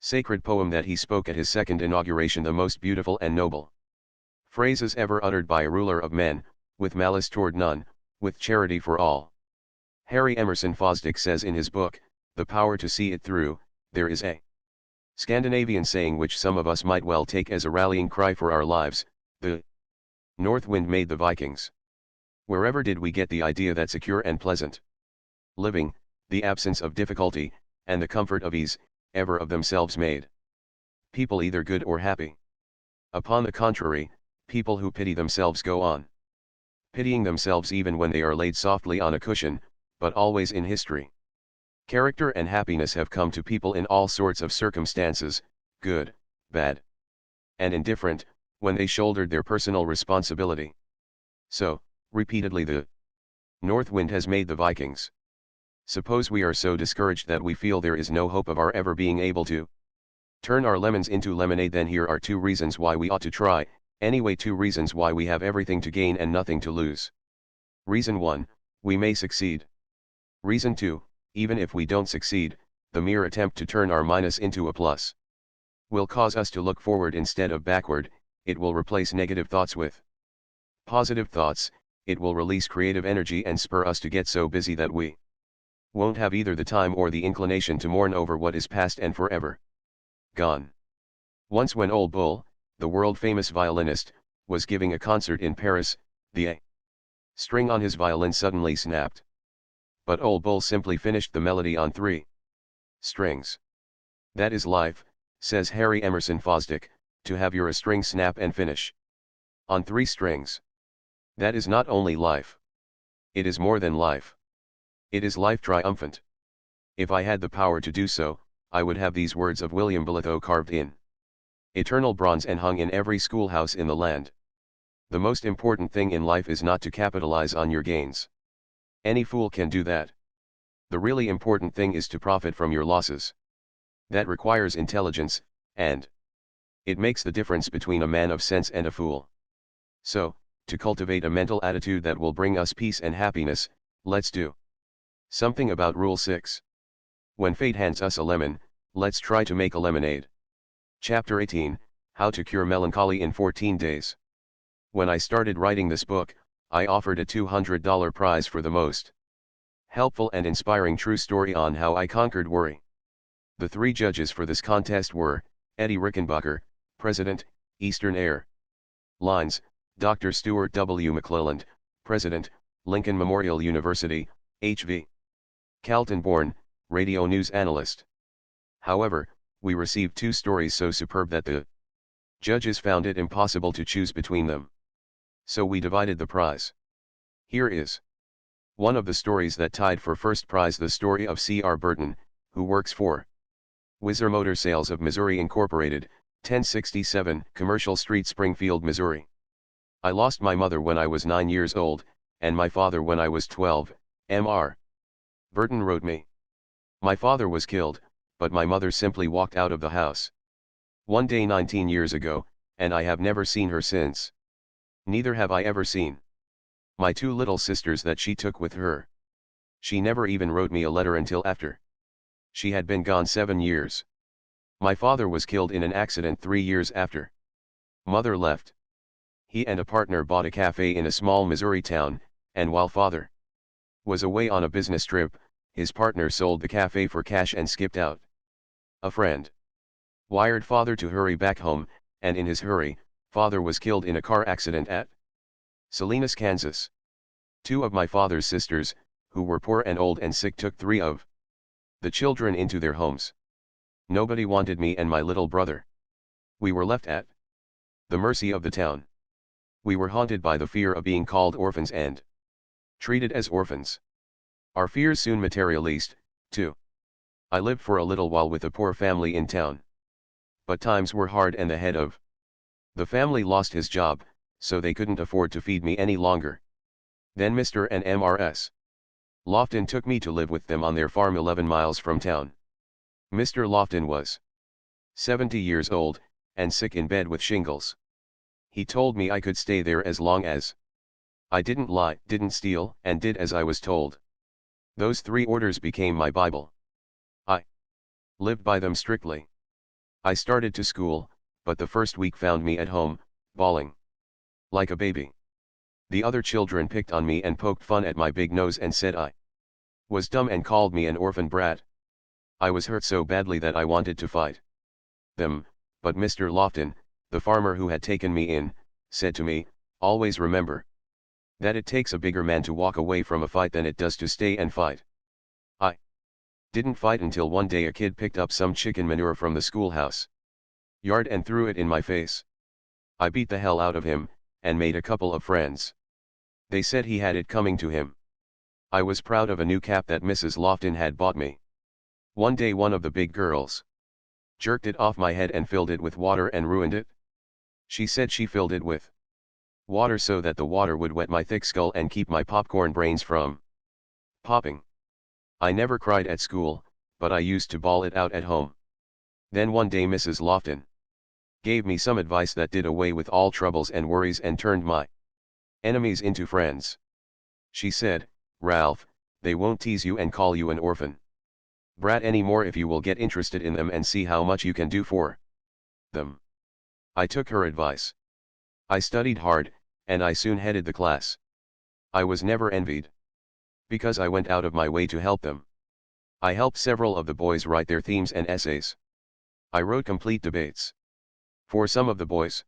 sacred poem that he spoke at his second inauguration, the most beautiful and noble phrases ever uttered by a ruler of men, with malice toward none, with charity for all. Harry Emerson Fosdick says in his book, The Power to See It Through, there is a Scandinavian saying which some of us might well take as a rallying cry for our lives: the north wind made the Vikings. Wherever did we get the idea that secure and pleasant living, the absence of difficulty, and the comfort of ease, ever of themselves made people either good or happy? Upon the contrary, people who pity themselves go on pitying themselves even when they are laid softly on a cushion, but always in history. Character and happiness have come to people in all sorts of circumstances, good, bad, and indifferent, when they shouldered their personal responsibility. So, repeatedly the north wind has made the Vikings. Suppose we are so discouraged that we feel there is no hope of our ever being able to turn our lemons into lemonade, then here are 2 reasons why we ought to try, anyway 2 reasons why we have everything to gain and nothing to lose. Reason 1, we may succeed. Reason 2, even if we don't succeed, the mere attempt to turn our minus into a plus will cause us to look forward instead of backward. It will replace negative thoughts with positive thoughts, it will release creative energy and spur us to get so busy that we won't have either the time or the inclination to mourn over what is past and forever gone. Once when Old Bull, the world-famous violinist, was giving a concert in Paris, the A string on his violin suddenly snapped. But Old Bull simply finished the melody on 3 strings. That is life, says Harry Emerson Fosdick, to have your string snap and finish on 3 strings. That is not only life. It is more than life. It is life triumphant. If I had the power to do so, I would have these words of William Blythe carved in eternal bronze and hung in every schoolhouse in the land. The most important thing in life is not to capitalize on your gains. Any fool can do that. The really important thing is to profit from your losses. That requires intelligence, and it makes the difference between a man of sense and a fool. So, to cultivate a mental attitude that will bring us peace and happiness, let's do something about Rule 6. When fate hands us a lemon, let's try to make a lemonade. Chapter 18, How to Cure Melancholy in 14 Days. When I started writing this book, I offered a $200 prize for the most helpful and inspiring true story on how I conquered worry. The 3 judges for this contest were Eddie Rickenbacker, President, Eastern Air Lines; Dr. Stuart W. McClelland, President, Lincoln Memorial University; H.V. Kaltenborn, radio news analyst. However, we received 2 stories so superb that the judges found it impossible to choose between them. So we divided the prize. Here is one of the stories that tied for first prize, the story of C.R. Burton, who works for Whizzer Motor Sales of Missouri Incorporated, 1067 Commercial Street, Springfield, Missouri. I lost my mother when I was 9 years old, and my father when I was 12, Mr. Burton wrote me. My father was killed, but my mother simply walked out of the house. One day 19 years ago, and I have never seen her since. Neither have I ever seen my 2 little sisters that she took with her. She never even wrote me a letter until after she had been gone 7 years. My father was killed in an accident 3 years after mother left. He and a partner bought a cafe in a small Missouri town, and while father was away on a business trip, his partner sold the cafe for cash and skipped out. A friend wired father to hurry back home, and in his hurry, father was killed in a car accident at Salinas, Kansas. 2 of my father's sisters, who were poor and old and sick, took 3 of the children into their homes. Nobody wanted me and my little brother. We were left at the mercy of the town. We were haunted by the fear of being called orphans and treated as orphans. Our fears soon materialized, too. I lived for a little while with a poor family in town. But times were hard and the head of the family lost his job, so they couldn't afford to feed me any longer. Then Mr. and Mrs. Lofton took me to live with them on their farm 11 miles from town. Mr. Lofton was 70 years old, and sick in bed with shingles. He told me I could stay there as long as I didn't lie, didn't steal, and did as I was told. Those 3 orders became my Bible. I lived by them strictly. I started to school, but the first week found me at home, bawling like a baby. The other children picked on me and poked fun at my big nose and said I was dumb and called me an orphan brat. I was hurt so badly that I wanted to fight them, but Mr. Lofton, the farmer who had taken me in, said to me, "Always remember that it takes a bigger man to walk away from a fight than it does to stay and fight." I didn't fight until one day a kid picked up some chicken manure from the schoolhouse yard and threw it in my face. I beat the hell out of him, and made a couple of friends. They said he had it coming to him. I was proud of a new cap that Mrs. Lofton had bought me. One day one of the big girls jerked it off my head and filled it with water and ruined it. She said she filled it with water so that the water would wet my thick skull and keep my popcorn brains from popping. I never cried at school, but I used to bawl it out at home. Then one day Mrs. Lofton gave me some advice that did away with all troubles and worries and turned my enemies into friends. She said, "Ralph, they won't tease you and call you an orphan brat anymore if you will get interested in them and see how much you can do for them." I took her advice. I studied hard, and I soon headed the class. I was never envied, because I went out of my way to help them. I helped several of the boys write their themes and essays. I wrote complete debates for some of the boys.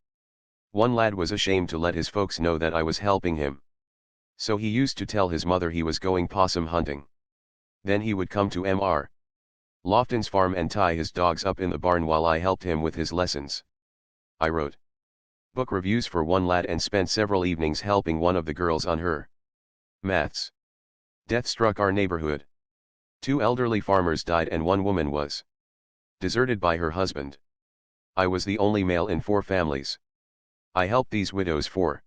One lad was ashamed to let his folks know that I was helping him. So he used to tell his mother he was going possum hunting. Then he would come to Mr. Lofton's farm and tie his dogs up in the barn while I helped him with his lessons. I wrote book reviews for one lad and spent several evenings helping one of the girls on her maths. Death struck our neighborhood. 2 elderly farmers died and one woman was deserted by her husband. I was the only male in 4 families. I helped these widows for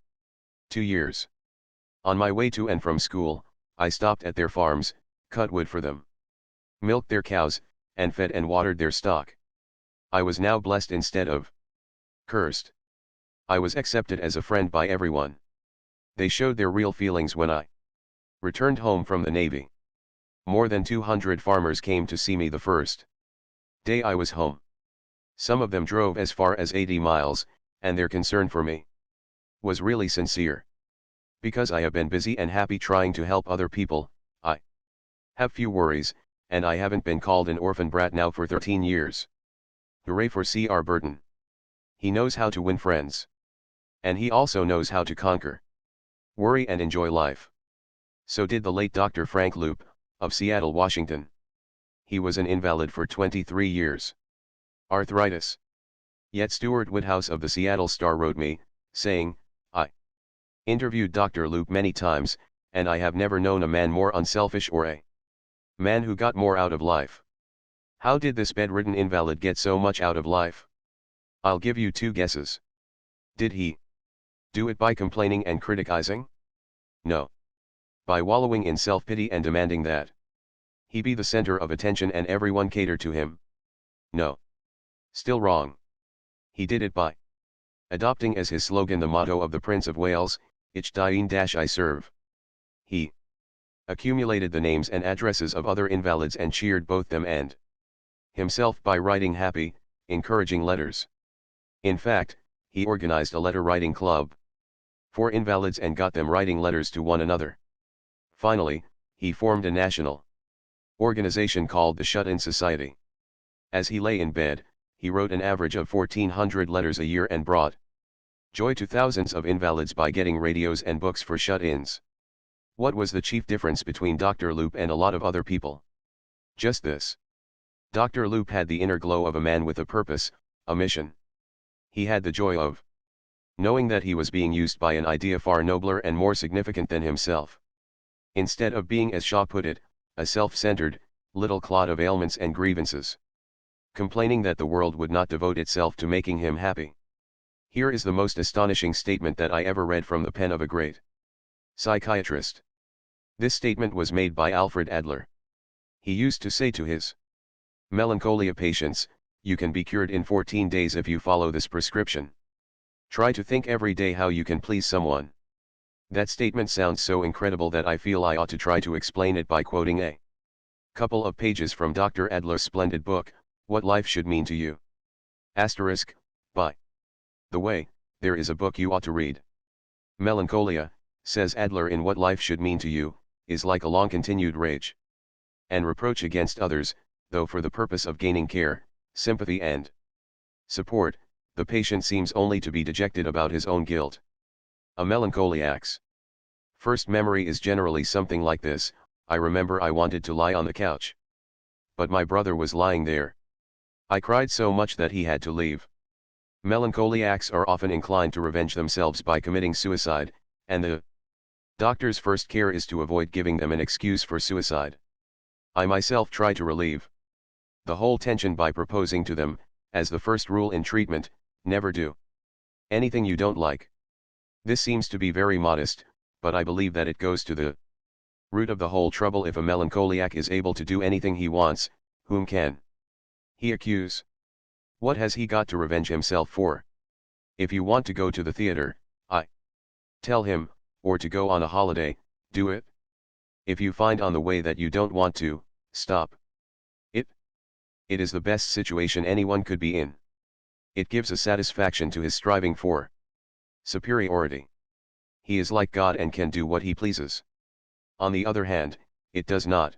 2 years. On my way to and from school, I stopped at their farms, cut wood for them, milked their cows, and fed and watered their stock. I was now blessed instead of cursed. I was accepted as a friend by everyone. They showed their real feelings when I returned home from the Navy. More than 200 farmers came to see me the first day I was home. Some of them drove as far as 80 miles, and their concern for me was really sincere. Because I have been busy and happy trying to help other people, I have few worries, and I haven't been called an orphan brat now for 13 years. Hooray for C.R. Burton. He knows how to win friends. And he also knows how to conquer worry and enjoy life. So did the late Dr. Frank Loop, of Seattle, Washington. He was an invalid for 23 years. Arthritis. Yet Stuart Woodhouse of the Seattle Star wrote me, saying, "I interviewed Dr. Loop many times, and I have never known a man more unselfish or a man who got more out of life. How did this bedridden invalid get so much out of life? I'll give you two guesses. Did he do it by complaining and criticizing? No. By wallowing in self-pity and demanding that he be the center of attention and everyone cater to him? No. Still wrong. He did it by adopting as his slogan the motto of the Prince of Wales, Ich dien I serve. He accumulated the names and addresses of other invalids and cheered both them and himself by writing happy, encouraging letters. In fact, he organized a letter-writing club for invalids and got them writing letters to one another. Finally, he formed a national organization called the Shut-In Society. As he lay in bed, he wrote an average of 1,400 letters a year and brought joy to thousands of invalids by getting radios and books for shut-ins. What was the chief difference between Dr. Loop and a lot of other people? Just this. Dr. Loop had the inner glow of a man with a purpose, a mission. He had the joy of knowing that he was being used by an idea far nobler and more significant than himself. Instead of being, as Shaw put it, a self-centered, little clod of ailments and grievances, complaining that the world would not devote itself to making him happy. Here is the most astonishing statement that I ever read from the pen of a great psychiatrist. This statement was made by Alfred Adler. He used to say to his melancholia patients, "You can be cured in 14 days if you follow this prescription. Try to think every day how you can please someone." That statement sounds so incredible that I feel I ought to try to explain it by quoting a couple of pages from Dr. Adler's splendid book, What Life Should Mean to You. Asterisk, by the way, there is a book you ought to read. Melancholia, says Adler in What Life Should Mean to You, is like a long-continued rage and reproach against others, though for the purpose of gaining care, sympathy and support, the patient seems only to be dejected about his own guilt. A melancholiac's first memory is generally something like this: I remember I wanted to lie on the couch, but my brother was lying there. I cried so much that he had to leave. Melancholiacs are often inclined to revenge themselves by committing suicide, and the doctor's first care is to avoid giving them an excuse for suicide. I myself try to relieve the whole tension by proposing to them, as the first rule in treatment, never do anything you don't like. This seems to be very modest, but I believe that it goes to the root of the whole trouble. If a melancholiac is able to do anything he wants, whom can he accuse? What has he got to revenge himself for? If you want to go to the theater, I tell him, or to go on a holiday, do it. If you find on the way that you don't want to, stop it. It is the best situation anyone could be in. It gives a satisfaction to his striving for superiority. He is like God and can do what he pleases. On the other hand, it does not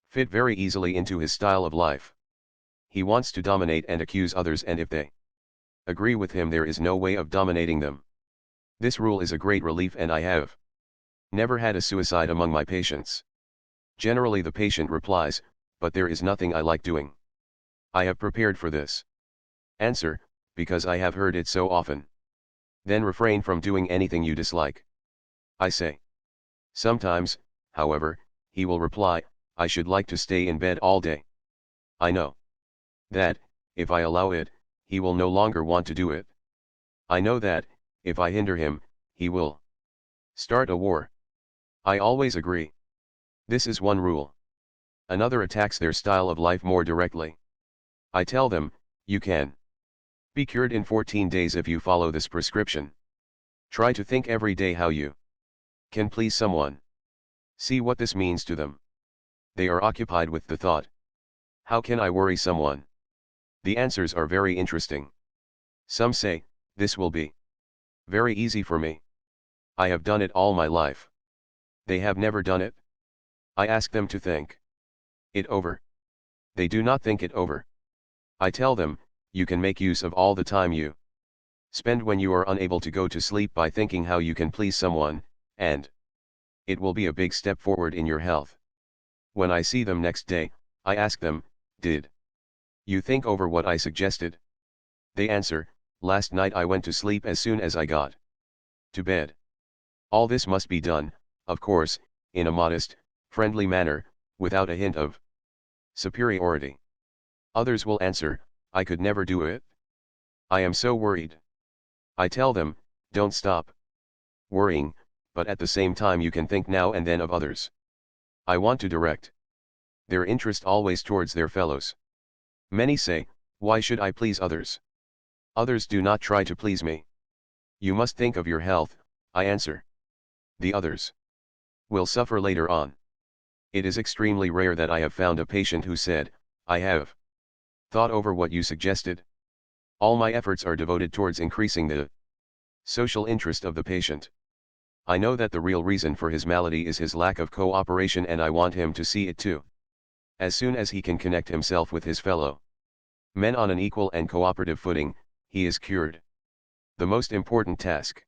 fit very easily into his style of life. He wants to dominate and accuse others, and if they agree with him, there is no way of dominating them. This rule is a great relief, and I have never had a suicide among my patients. Generally the patient replies, "But there is nothing I like doing." I have prepared for this answer, because I have heard it so often. Then refrain from doing anything you dislike. I say. Sometimes, however, he will reply, "I should like to stay in bed all day." I know that, if I allow it, he will no longer want to do it. I know that, if I hinder him, he will start a war. I always agree. This is one rule. Another attacks their style of life more directly. I tell them, "You can be cured in 14 days if you follow this prescription. Try to think every day how you can please someone. See what this means to them." They are occupied with the thought, "How can I worry someone?" The answers are very interesting. Some say, "This will be very easy for me. I have done it all my life." They have never done it. I ask them to think it over. They do not think it over. I tell them, "You can make use of all the time you spend when you are unable to go to sleep by thinking how you can please someone, and it will be a big step forward in your health." When I see them next day, I ask them, "Did you think over what I suggested?" They answer, "Last night I went to sleep as soon as I got to bed." All this must be done, of course, in a modest, friendly manner, without a hint of superiority. Others will answer, I could never do it. I am so worried. I tell them, don't stop worrying, but at the same time you can think now and then of others. I want to direct their interest always towards their fellows. Many say, why should I please others? Others do not try to please me. You must think of your health, I answer. The others will suffer later on. It is extremely rare that I have found a patient who said, I have thought over what you suggested. All my efforts are devoted towards increasing the social interest of the patient. I know that the real reason for his malady is his lack of cooperation, and I want him to see it too. As soon as he can connect himself with his fellow men on an equal and cooperative footing, he is cured. The most important task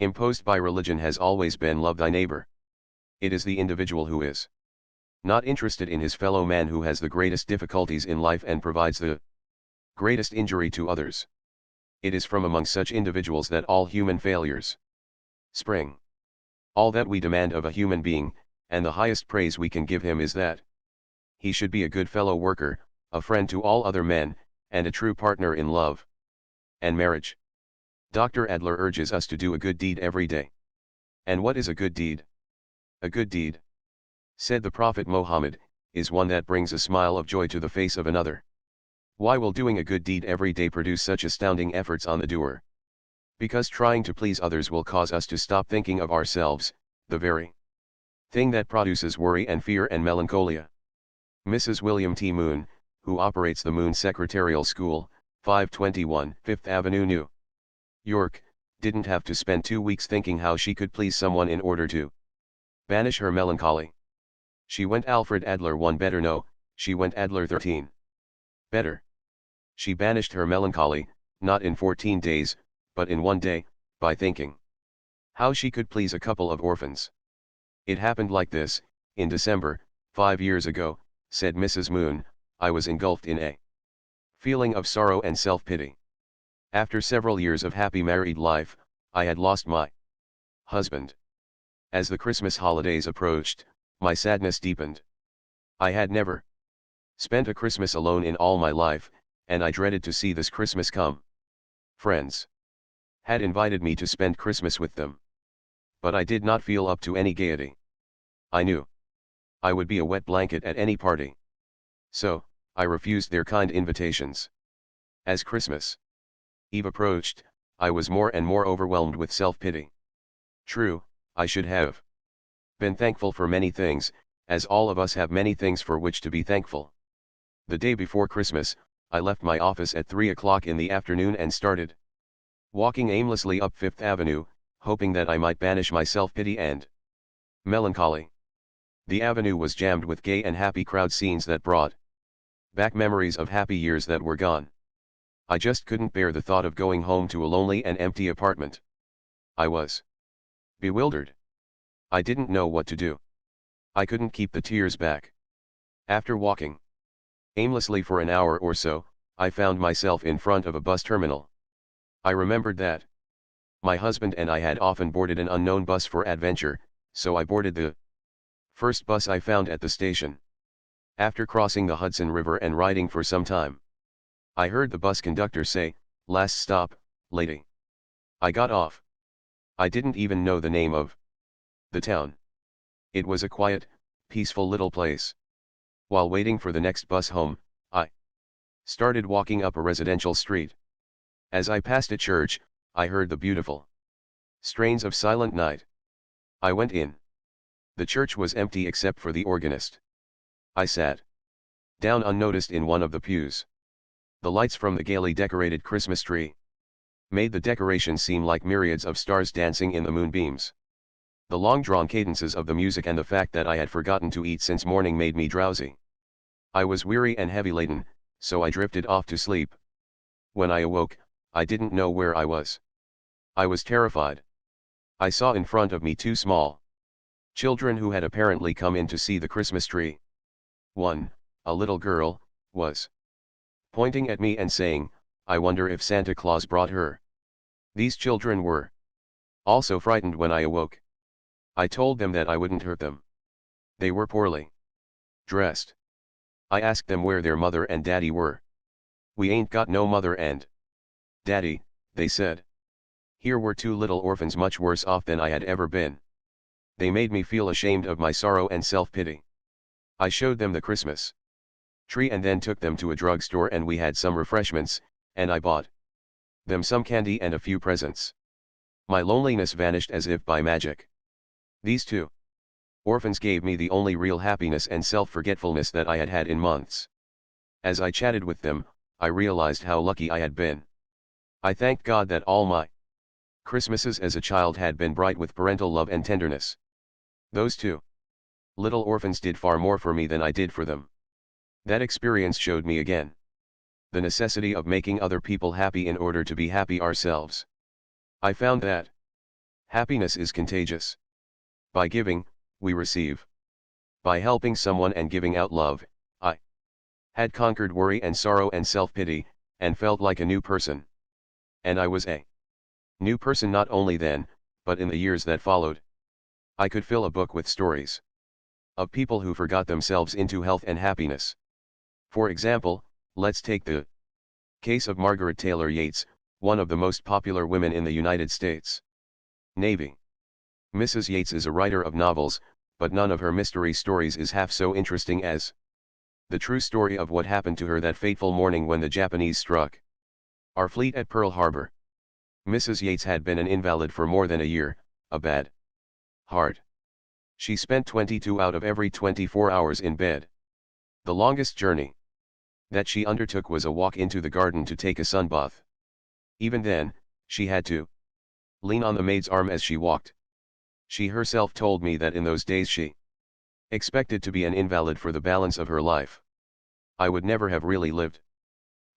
imposed by religion has always been love thy neighbor. It is the individual who is not interested in his fellow man who has the greatest difficulties in life and provides the greatest injury to others. It is from among such individuals that all human failures spring. All that we demand of a human being, and the highest praise we can give him, is that he should be a good fellow worker, a friend to all other men, and a true partner in love and marriage. Dr. Adler urges us to do a good deed every day. And what is a good deed? A good deed, said the Prophet Muhammad, is one that brings a smile of joy to the face of another. Why will doing a good deed every day produce such astounding efforts on the doer? Because trying to please others will cause us to stop thinking of ourselves, the very thing that produces worry and fear and melancholia. Mrs. William T. Moon, who operates the Moon Secretarial School, 521 Fifth Avenue, New York, didn't have to spend 2 weeks thinking how she could please someone in order to banish her melancholy. She went Alfred Adler 1 better, no, she went Adler 13 better. She banished her melancholy, not in 14 days, but in 1 day, by thinking how she could please a couple of orphans. It happened like this: in December, 5 years ago, said Mrs. Moon, I was engulfed in a feeling of sorrow and self-pity. After several years of happy married life, I had lost my husband. As the Christmas holidays approached, my sadness deepened. I had never spent a Christmas alone in all my life, and I dreaded to see this Christmas come. Friends had invited me to spend Christmas with them, but I did not feel up to any gaiety. I knew I would be a wet blanket at any party. So, I refused their kind invitations. As Christmas Eve approached, I was more and more overwhelmed with self-pity. True, I should have been thankful for many things, as all of us have many things for which to be thankful. The day before Christmas, I left my office at 3 o'clock in the afternoon and started walking aimlessly up Fifth Avenue, hoping that I might banish my self-pity and melancholy. The avenue was jammed with gay and happy crowd scenes that brought back memories of happy years that were gone. I just couldn't bear the thought of going home to a lonely and empty apartment. I was bewildered. I didn't know what to do. I couldn't keep the tears back. After walking aimlessly for an hour or so, I found myself in front of a bus terminal. I remembered that my husband and I had often boarded an unknown bus for adventure, so I boarded the first bus I found at the station. After crossing the Hudson River and riding for some time, I heard the bus conductor say, "Last stop, lady." I got off. I didn't even know the name of the town. It was a quiet, peaceful little place. While waiting for the next bus home, I started walking up a residential street. As I passed a church, I heard the beautiful strains of Silent Night. I went in. The church was empty except for the organist. I sat down unnoticed in one of the pews. The lights from the gaily decorated Christmas tree made the decoration seem like myriads of stars dancing in the moonbeams. The long-drawn cadences of the music and the fact that I had forgotten to eat since morning made me drowsy. I was weary and heavy-laden, so I drifted off to sleep. When I awoke, I didn't know where I was. I was terrified. I saw in front of me 2 small children who had apparently come in to see the Christmas tree. One, a little girl, was pointing at me and saying, "I wonder if Santa Claus brought her." These children were also frightened when I awoke. I told them that I wouldn't hurt them. They were poorly dressed. I asked them where their mother and daddy were. "We ain't got no mother and daddy," they said. Here were two little orphans much worse off than I had ever been. They made me feel ashamed of my sorrow and self-pity. I showed them the Christmas tree and then took them to a drugstore and we had some refreshments, and I bought them some candy and a few presents. My loneliness vanished as if by magic. These two orphans gave me the only real happiness and self-forgetfulness that I had had in months. As I chatted with them, I realized how lucky I had been. I thanked God that all my Christmases as a child had been bright with parental love and tenderness. Those two little orphans did far more for me than I did for them. That experience showed me again the necessity of making other people happy in order to be happy ourselves. I found that happiness is contagious. By giving, we receive. By helping someone and giving out love, I had conquered worry and sorrow and self-pity, and felt like a new person. And I was a new person not only then, but in the years that followed. I could fill a book with stories of people who forgot themselves into health and happiness. For example, let's take the case of Margaret Taylor Yates, one of the most popular women in the United States Navy. Mrs. Yates is a writer of novels, but none of her mystery stories is half so interesting as the true story of what happened to her that fateful morning when the Japanese struck our fleet at Pearl Harbor. Mrs. Yates had been an invalid for more than a year, a bad heart. She spent 22 out of every 24 hours in bed. The longest journey that she undertook was a walk into the garden to take a sunbath. Even then, she had to lean on the maid's arm as she walked. She herself told me that in those days she expected to be an invalid for the balance of her life. I would never have really lived.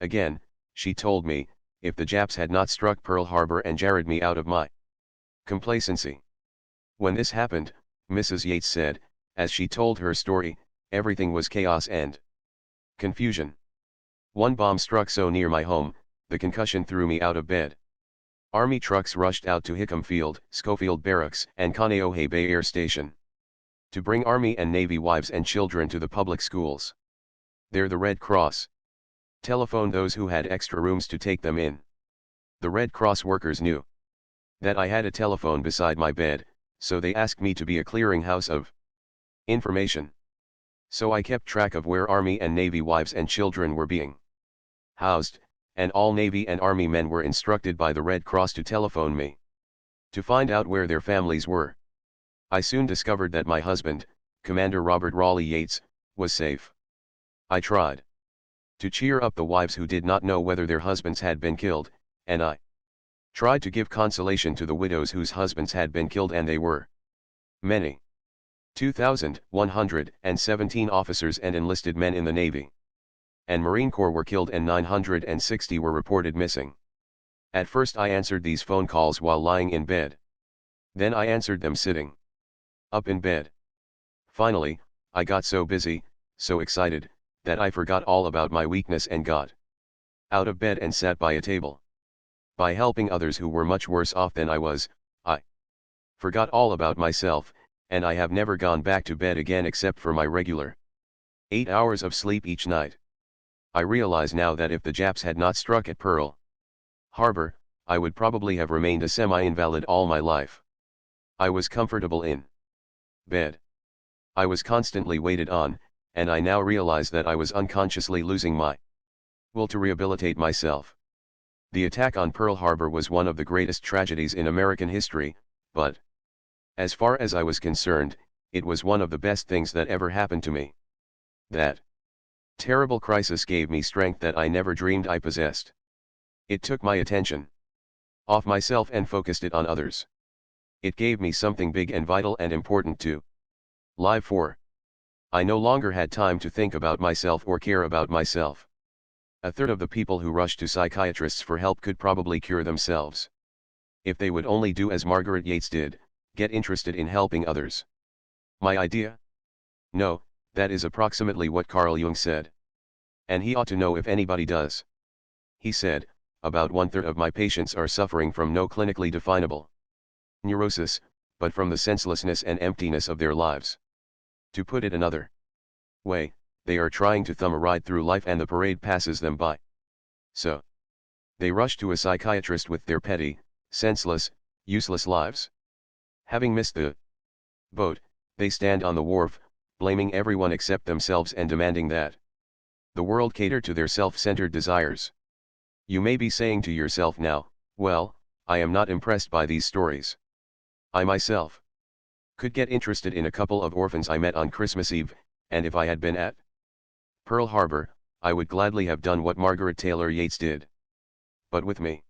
Again, she told me, if the Japs had not struck Pearl Harbor and jarred me out of my complacency. When this happened, Mrs. Yates said, as she told her story, everything was chaos and confusion. One bomb struck so near my home, the concussion threw me out of bed. Army trucks rushed out to Hickam Field, Schofield Barracks, and Kaneohe Bay Air Station to bring Army and Navy wives and children to the public schools. There the Red Cross telephoned those who had extra rooms to take them in. The Red Cross workers knew that I had a telephone beside my bed, so they asked me to be a clearinghouse of information. So I kept track of where Army and Navy wives and children were being housed, and all Navy and Army men were instructed by the Red Cross to telephone me to find out where their families were. I soon discovered that my husband, Commander Robert Raleigh Yates, was safe. I tried to cheer up the wives who did not know whether their husbands had been killed, and I tried to give consolation to the widows whose husbands had been killed, and they were many. 2,117 officers and enlisted men in the Navy and Marine Corps were killed and 960 were reported missing. At first I answered these phone calls while lying in bed. Then I answered them sitting up in bed. Finally, I got so busy, so excited, that I forgot all about my weakness and got out of bed and sat by a table. By helping others who were much worse off than I was, I forgot all about myself, and I have never gone back to bed again except for my regular 8 hours of sleep each night. I realize now that if the Japs had not struck at Pearl Harbor, I would probably have remained a semi-invalid all my life. I was comfortable in bed. I was constantly waited on, and I now realize that I was unconsciously losing my will to rehabilitate myself. The attack on Pearl Harbor was one of the greatest tragedies in American history, but as far as I was concerned, it was one of the best things that ever happened to me. That terrible crisis gave me strength that I never dreamed I possessed. It took my attention off myself and focused it on others. It gave me something big and vital and important to live for. I no longer had time to think about myself or care about myself. A third of the people who rush to psychiatrists for help could probably cure themselves. If they would only do as Margaret Yates did, get interested in helping others. My idea? No, that is approximately what Carl Jung said. And he ought to know if anybody does. He said, about 1/3 of my patients are suffering from no clinically definable neurosis, but from the senselessness and emptiness of their lives. To put it another way, They are trying to thumb a ride through life and the parade passes them by. So they rush to a psychiatrist with their petty, senseless, useless lives. Having missed the boat, they stand on the wharf, blaming everyone except themselves and demanding that the world cater to their self-centered desires. You may be saying to yourself now, well, I am not impressed by these stories. I myself could get interested in a couple of orphans I met on Christmas Eve, and if I had been at Pearl Harbor, I would gladly have done what Margaret Taylor Yates did. But with me,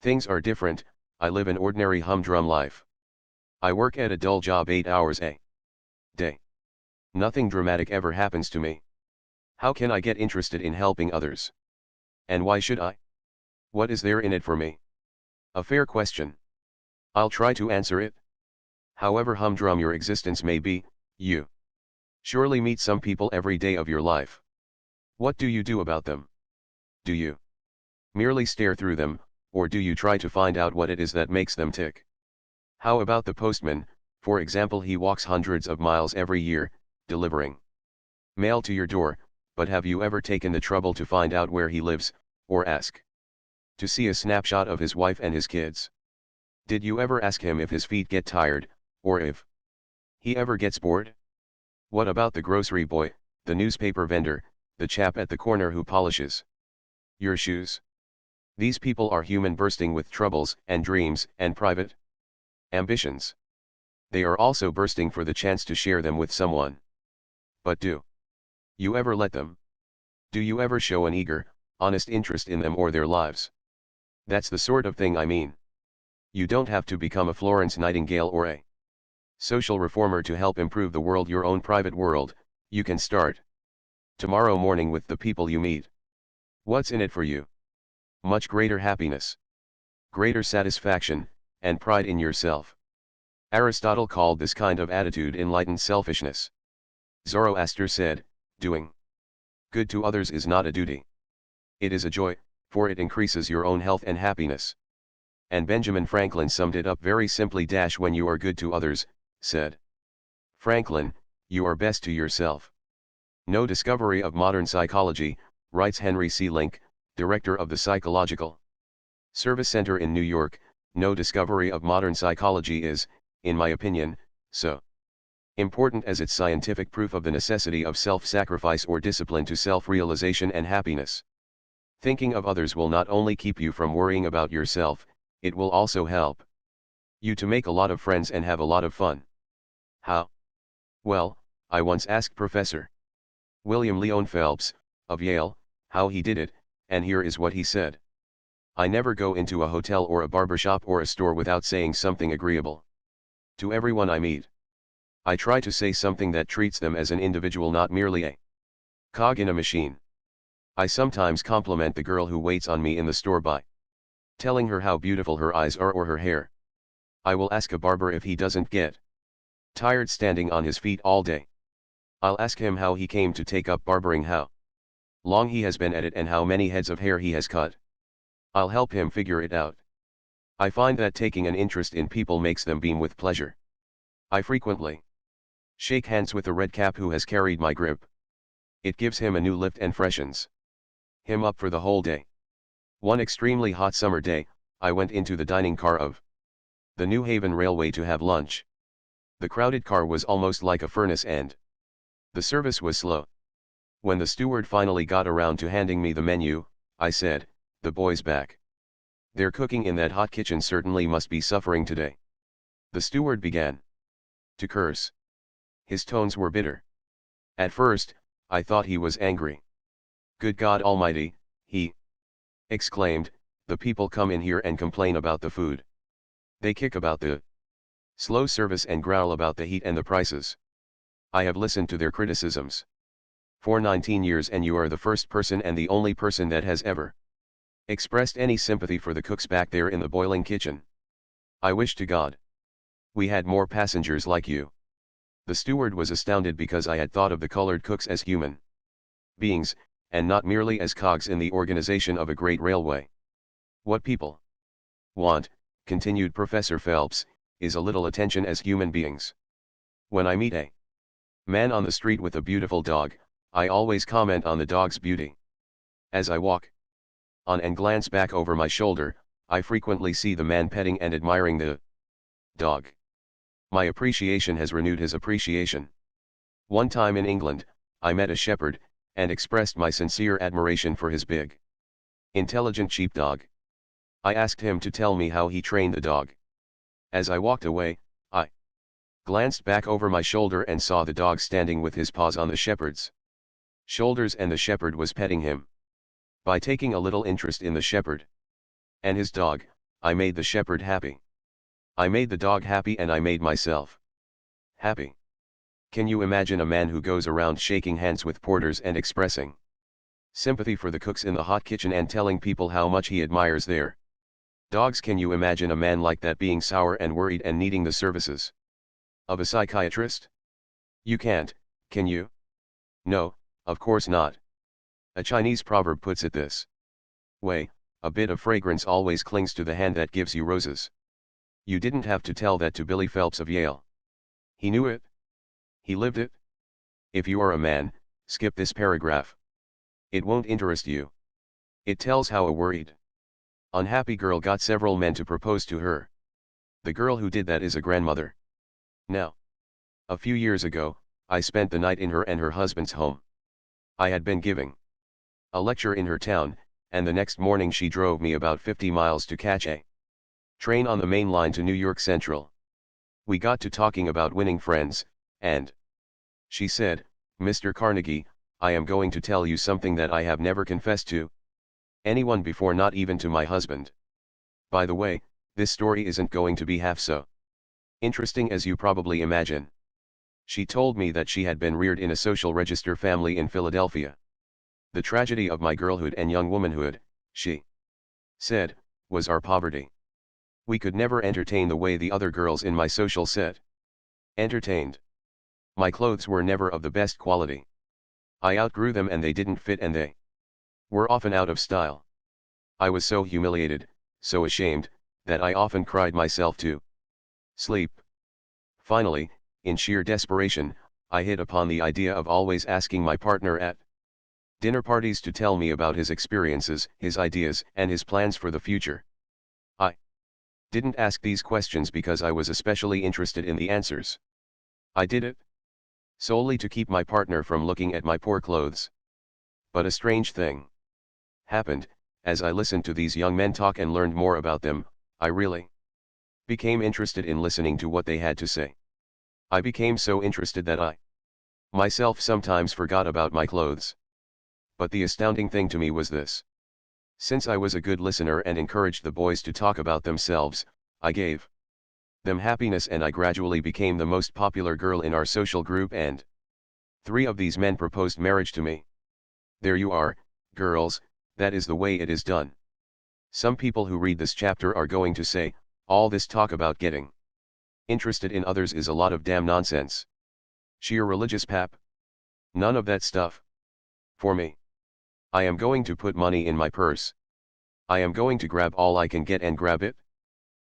things are different. I live an ordinary humdrum life. I work at a dull job 8 hours a day. Nothing dramatic ever happens to me. How can I get interested in helping others? And why should I? What is there in it for me? A fair question. I'll try to answer it. However humdrum your existence may be, you surely meet some people every day of your life. What do you do about them? Do you merely stare through them, or do you try to find out what it is that makes them tick? How about the postman? For example, he walks hundreds of miles every year, delivering mail to your door, but have you ever taken the trouble to find out where he lives, or ask to see a snapshot of his wife and his kids? Did you ever ask him if his feet get tired, or if he ever gets bored? What about the grocery boy, the newspaper vendor, the chap at the corner who polishes your shoes? These people are human, bursting with troubles and dreams and private ambitions. They are also bursting for the chance to share them with someone. But do you ever let them? Do you ever show an eager, honest interest in them or their lives? That's the sort of thing I mean. You don't have to become a Florence Nightingale or a social reformer to help improve the world, your own private world. You can start tomorrow morning with the people you meet. What's in it for you? Much greater happiness, greater satisfaction, and pride in yourself. Aristotle called this kind of attitude enlightened selfishness. Zoroaster said, doing good to others is not a duty. It is a joy, for it increases your own health and happiness. And Benjamin Franklin summed it up very simply. When you are good to others, said Franklin, you are best to yourself. No discovery of modern psychology, writes Henry C. Link, director of the Psychological Service Center in New York, no discovery of modern psychology is, in my opinion, so important as its scientific proof of the necessity of self-sacrifice or discipline to self-realization and happiness. Thinking of others will not only keep you from worrying about yourself, it will also help you to make a lot of friends and have a lot of fun. How? Well, I once asked Professor William Leon Phelps, of Yale, how he did it, and here is what he said. I never go into a hotel or a barbershop or a store without saying something agreeable to everyone I meet. I try to say something that treats them as an individual, not merely a cog in a machine. I sometimes compliment the girl who waits on me in the store by telling her how beautiful her eyes are or her hair. I will ask a barber if he doesn't get tired standing on his feet all day. I'll ask him how he came to take up barbering, how long he has been at it, and how many heads of hair he has cut. I'll help him figure it out. I find that taking an interest in people makes them beam with pleasure. I frequently shake hands with the red cap who has carried my grip. It gives him a new lift and freshens him up for the whole day. One extremely hot summer day, I went into the dining car of the New Haven Railway to have lunch. The crowded car was almost like a furnace and the service was slow. When the steward finally got around to handing me the menu, I said, "The boys back. Their cooking in that hot kitchen certainly must be suffering today." The steward began to curse. His tones were bitter. At first, I thought he was angry. "Good God Almighty," he exclaimed, "the people come in here and complain about the food. They kick about the slow service and growl about the heat and the prices. I have listened to their criticisms for 19 years, and you are the first person and the only person that has ever expressed any sympathy for the cooks back there in the boiling kitchen. I wish to God we had more passengers like you." The steward was astounded because I had thought of the colored cooks as human beings, and not merely as cogs in the organization of a great railway. What people want, continued Professor Phelps, is a little attention as human beings. When I meet a man on the street with a beautiful dog, I always comment on the dog's beauty. As I walk on and glance back over my shoulder, I frequently see the man petting and admiring the dog. My appreciation has renewed his appreciation. One time in England, I met a shepherd, and expressed my sincere admiration for his big, intelligent sheepdog. I asked him to tell me how he trained the dog. As I walked away, I glanced back over my shoulder and saw the dog standing with his paws on the shepherd's shoulders, and the shepherd was petting him. By taking a little interest in the shepherd and his dog, I made the shepherd happy. I made the dog happy, and I made myself happy. Can you imagine a man who goes around shaking hands with porters and expressing sympathy for the cooks in the hot kitchen and telling people how much he admires their dogs? Can you imagine a man like that being sour and worried and needing the services of a psychiatrist? You can't, can you? No, of course not. A Chinese proverb puts it this way: a bit of fragrance always clings to the hand that gives you roses. You didn't have to tell that to Billy Phelps of Yale. He knew it. He lived it. If you are a man, skip this paragraph. It won't interest you. It tells how a worried, unhappy girl got several men to propose to her. The girl who did that is a grandmother. Now, a few years ago, I spent the night in her and her husband's home. I had been giving a lecture in her town, and the next morning she drove me about 50 miles to catch a train on the main line to New York Central. We got to talking about winning friends, and she said, "Mr. Carnegie, I am going to tell you something that I have never confessed to anyone before, not even to my husband. By the way, this story isn't going to be half so interesting as you probably imagine." She told me that she had been reared in a social register family in Philadelphia. The tragedy of my girlhood and young womanhood, she said, was our poverty. We could never entertain the way the other girls in my social set entertained. My clothes were never of the best quality. I outgrew them and they didn't fit, and they were often out of style. I was so humiliated, so ashamed, that I often cried myself to sleep. Finally, in sheer desperation, I hit upon the idea of always asking my partner at dinner parties to tell me about his experiences, his ideas, and his plans for the future. I didn't ask these questions because I was especially interested in the answers. I did it solely to keep my partner from looking at my poor clothes. But a strange thing happened. As I listened to these young men talk and learned more about them, I really became interested in listening to what they had to say. I became so interested that I myself sometimes forgot about my clothes. But the astounding thing to me was this: since I was a good listener and encouraged the boys to talk about themselves, I gave them happiness, and I gradually became the most popular girl in our social group, and 3 of these men proposed marriage to me. There you are, girls, that is the way it is done. Some people who read this chapter are going to say, all this talk about getting interested in others is a lot of damn nonsense. Sheer religious pap. None of that stuff. For me, I am going to put money in my purse. I am going to grab all I can get and grab it.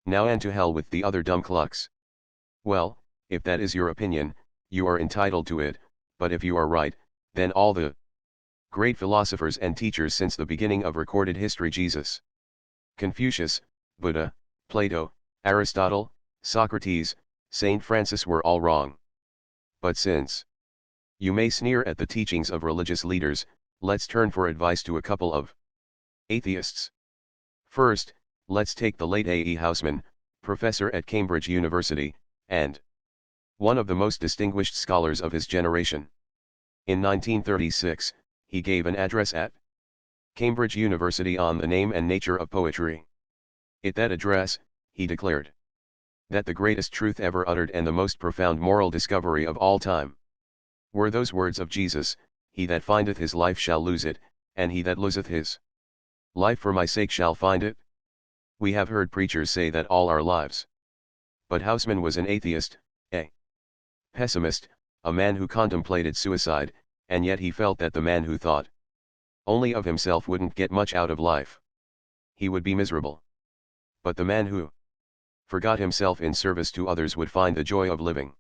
Now and to hell with the other dumb clucks. Well, if that is your opinion, you are entitled to it, but if you are right, then all the great philosophers and teachers since the beginning of recorded history, Jesus, Confucius, Buddha, Plato, Aristotle, Socrates, Saint Francis, were all wrong. But since you may sneer at the teachings of religious leaders, let's turn for advice to a couple of atheists. First, let's take the late A.E. Housman, professor at Cambridge University, and one of the most distinguished scholars of his generation. In 1936, he gave an address at Cambridge University on the name and nature of poetry. At that address, he declared that the greatest truth ever uttered and the most profound moral discovery of all time were those words of Jesus: "He that findeth his life shall lose it, and he that loseth his life for my sake shall find it." We have heard preachers say that all our lives. But Housman was an atheist, a pessimist, a man who contemplated suicide, and yet he felt that the man who thought only of himself wouldn't get much out of life. He would be miserable. But the man who forgot himself in service to others would find the joy of living.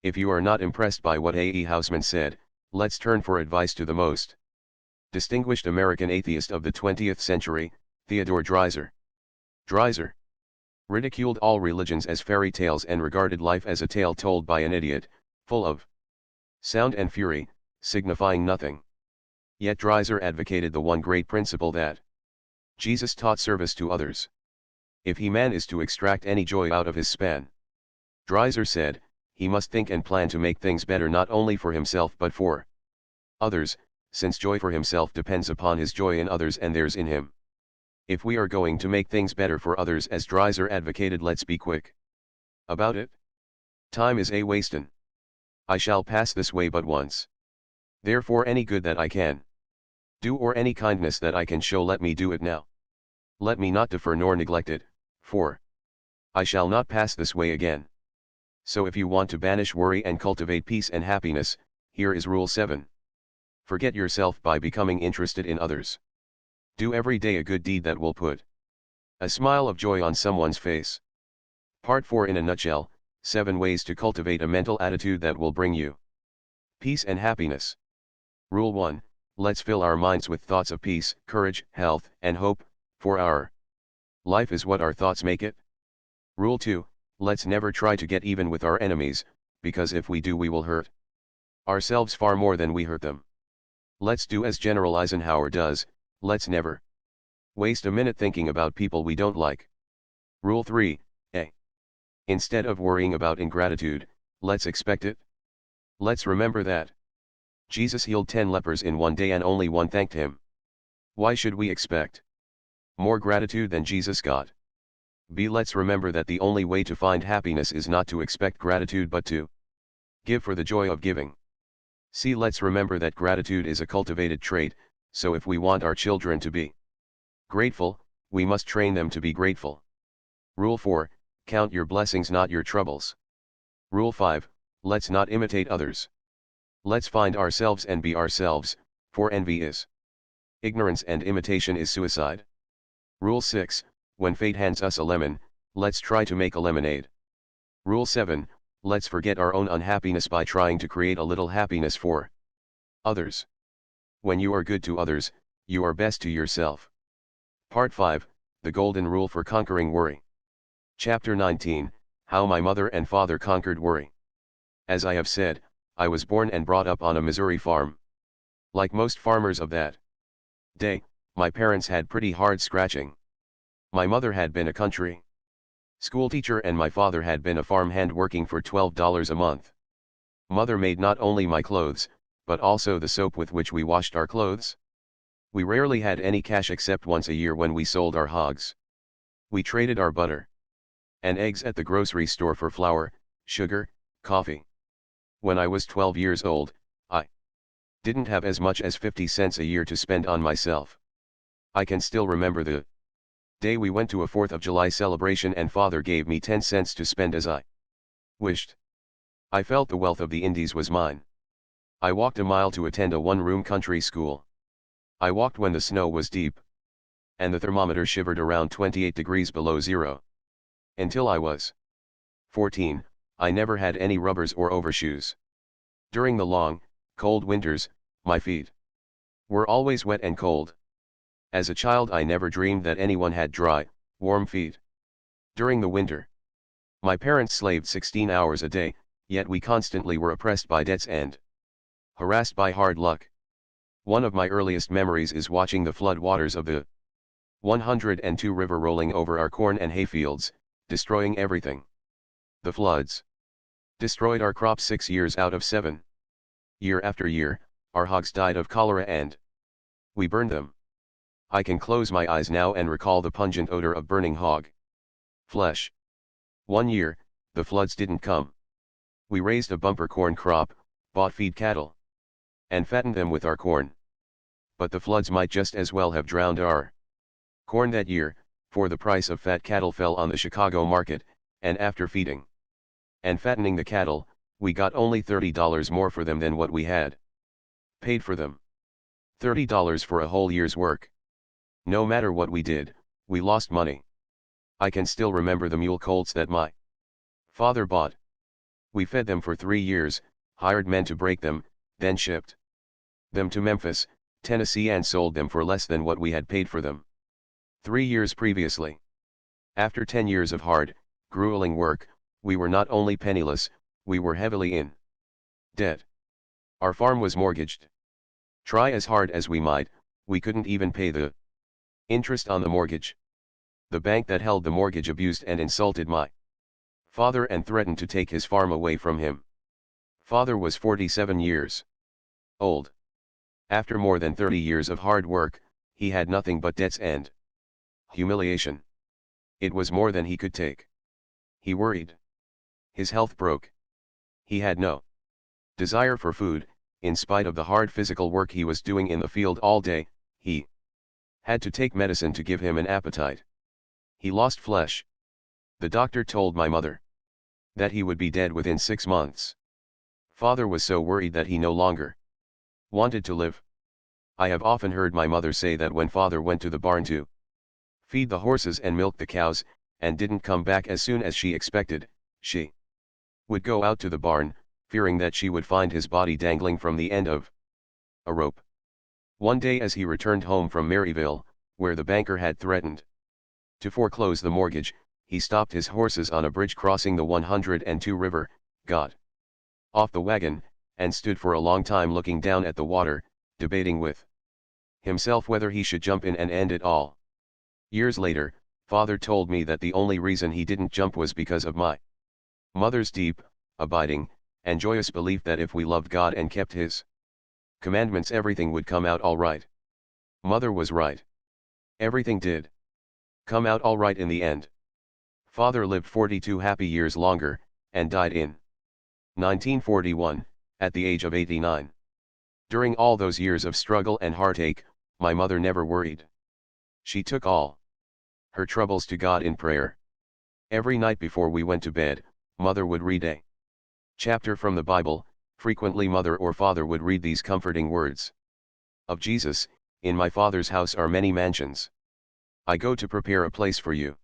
If you are not impressed by what A.E. Housman said, Let's turn for advice to the most distinguished American atheist of the 20th century, Theodore Dreiser. Dreiser ridiculed all religions as fairy tales and regarded life as a tale told by an idiot, full of sound and fury, signifying nothing. Yet Dreiser advocated the one great principle that Jesus taught: service to others. If man is to extract any joy out of his span, Dreiser said, he must think and plan to make things better not only for himself but for others, since joy for himself depends upon his joy in others and theirs in him. If we are going to make things better for others as Dreiser advocated, let's be quick about it. Time is a wastin'. I shall pass this way but once. Therefore any good that I can do or any kindness that I can show, let me do it now. Let me not defer nor neglect it, for I shall not pass this way again. So if you want to banish worry and cultivate peace and happiness, here is Rule 7. Forget yourself by becoming interested in others. Do every day a good deed that will put a smile of joy on someone's face. Part 4 in a nutshell, 7 ways to cultivate a mental attitude that will bring you peace and happiness. Rule 1, let's fill our minds with thoughts of peace, courage, health, and hope, for our life is what our thoughts make it. Rule 2, let's never try to get even with our enemies, because if we do we will hurt ourselves far more than we hurt them. Let's do as General Eisenhower does, let's never waste a minute thinking about people we don't like. Rule 3, instead of worrying about ingratitude, let's expect it. Let's remember that Jesus healed 10 lepers in one day and only one thanked him. Why should we expect more gratitude than Jesus got? B. Let's remember that the only way to find happiness is not to expect gratitude but to give for the joy of giving. C. Let's remember that gratitude is a cultivated trait, so if we want our children to be grateful, we must train them to be grateful. Rule 4, count your blessings not your troubles. Rule 5, let's not imitate others. Let's find ourselves and be ourselves, for envy is ignorance and imitation is suicide. Rule 6, when fate hands us a lemon, let's try to make a lemonade. Rule 7, let's forget our own unhappiness by trying to create a little happiness for others. When you are good to others, you are best to yourself. Part 5, the Golden Rule for Conquering Worry. Chapter 19, How My Mother and Father Conquered Worry. As I have said, I was born and brought up on a Missouri farm. Like most farmers of that day, my parents had pretty hard scratching. My mother had been a country schoolteacher and my father had been a farmhand working for $12 a month. Mother made not only my clothes, but also the soap with which we washed our clothes. We rarely had any cash except once a year when we sold our hogs. We traded our butter and eggs at the grocery store for flour, sugar, coffee. When I was 12 years old, I didn't have as much as 50 cents a year to spend on myself. I can still remember the day we went to a 4th of July celebration and father gave me 10 cents to spend as I wished. I felt the wealth of the Indies was mine. I walked a mile to attend a one-room country school. I walked when the snow was deep and the thermometer shivered around 28 degrees below zero. Until I was 14, I never had any rubbers or overshoes. During the long, cold winters, my feet were always wet and cold. As a child I never dreamed that anyone had dry, warm feet. During the winter, my parents slaved 16 hours a day, yet we constantly were oppressed by debts and harassed by hard luck. One of my earliest memories is watching the flood waters of the 102 River rolling over our corn and hayfields, destroying everything. The floods destroyed our crops 6 years out of 7. Year after year, our hogs died of cholera and we burned them. I can close my eyes now and recall the pungent odor of burning hog flesh. One year, the floods didn't come. We raised a bumper corn crop, bought feed cattle, and fattened them with our corn. But the floods might just as well have drowned our corn that year, for the price of fat cattle fell on the Chicago market, and after feeding and fattening the cattle, we got only $30 more for them than what we had paid for them. $30 for a whole year's work. No matter what we did, we lost money. I can still remember the mule colts that my father bought. We fed them for 3 years, hired men to break them, then shipped them to Memphis, Tennessee, and sold them for less than what we had paid for them 3 years previously. After 10 years of hard, grueling work, we were not only penniless, we were heavily in debt. Our farm was mortgaged. Try as hard as we might, we couldn't even pay the interest on the mortgage. The bank that held the mortgage abused and insulted my father and threatened to take his farm away from him. Father was 47 years old. After more than 30 years of hard work, he had nothing but debts and humiliation. It was more than he could take. He worried. His health broke. He had no desire for food, in spite of the hard physical work he was doing in the field all day. He had to take medicine to give him an appetite. He lost flesh. The doctor told my mother that he would be dead within 6 months. Father was so worried that he no longer wanted to live. I have often heard my mother say that when father went to the barn to feed the horses and milk the cows, and didn't come back as soon as she expected, she would go out to the barn, fearing that she would find his body dangling from the end of a rope. One day as he returned home from Maryville, where the banker had threatened to foreclose the mortgage, he stopped his horses on a bridge crossing the 102 River, got off the wagon, and stood for a long time looking down at the water, debating with himself whether he should jump in and end it all. Years later, father told me that the only reason he didn't jump was because of my mother's deep, abiding, and joyous belief that if we loved God and kept His commandments, everything would come out all right. Mother was right. Everything did come out all right in the end. Father lived 42 happy years longer, and died in 1941, at the age of 89. During all those years of struggle and heartache, my mother never worried. She took all her troubles to God in prayer. Every night before we went to bed, mother would read a chapter from the Bible. Frequently mother or father would read these comforting words of Jesus, "In my Father's house are many mansions. I go to prepare a place for you,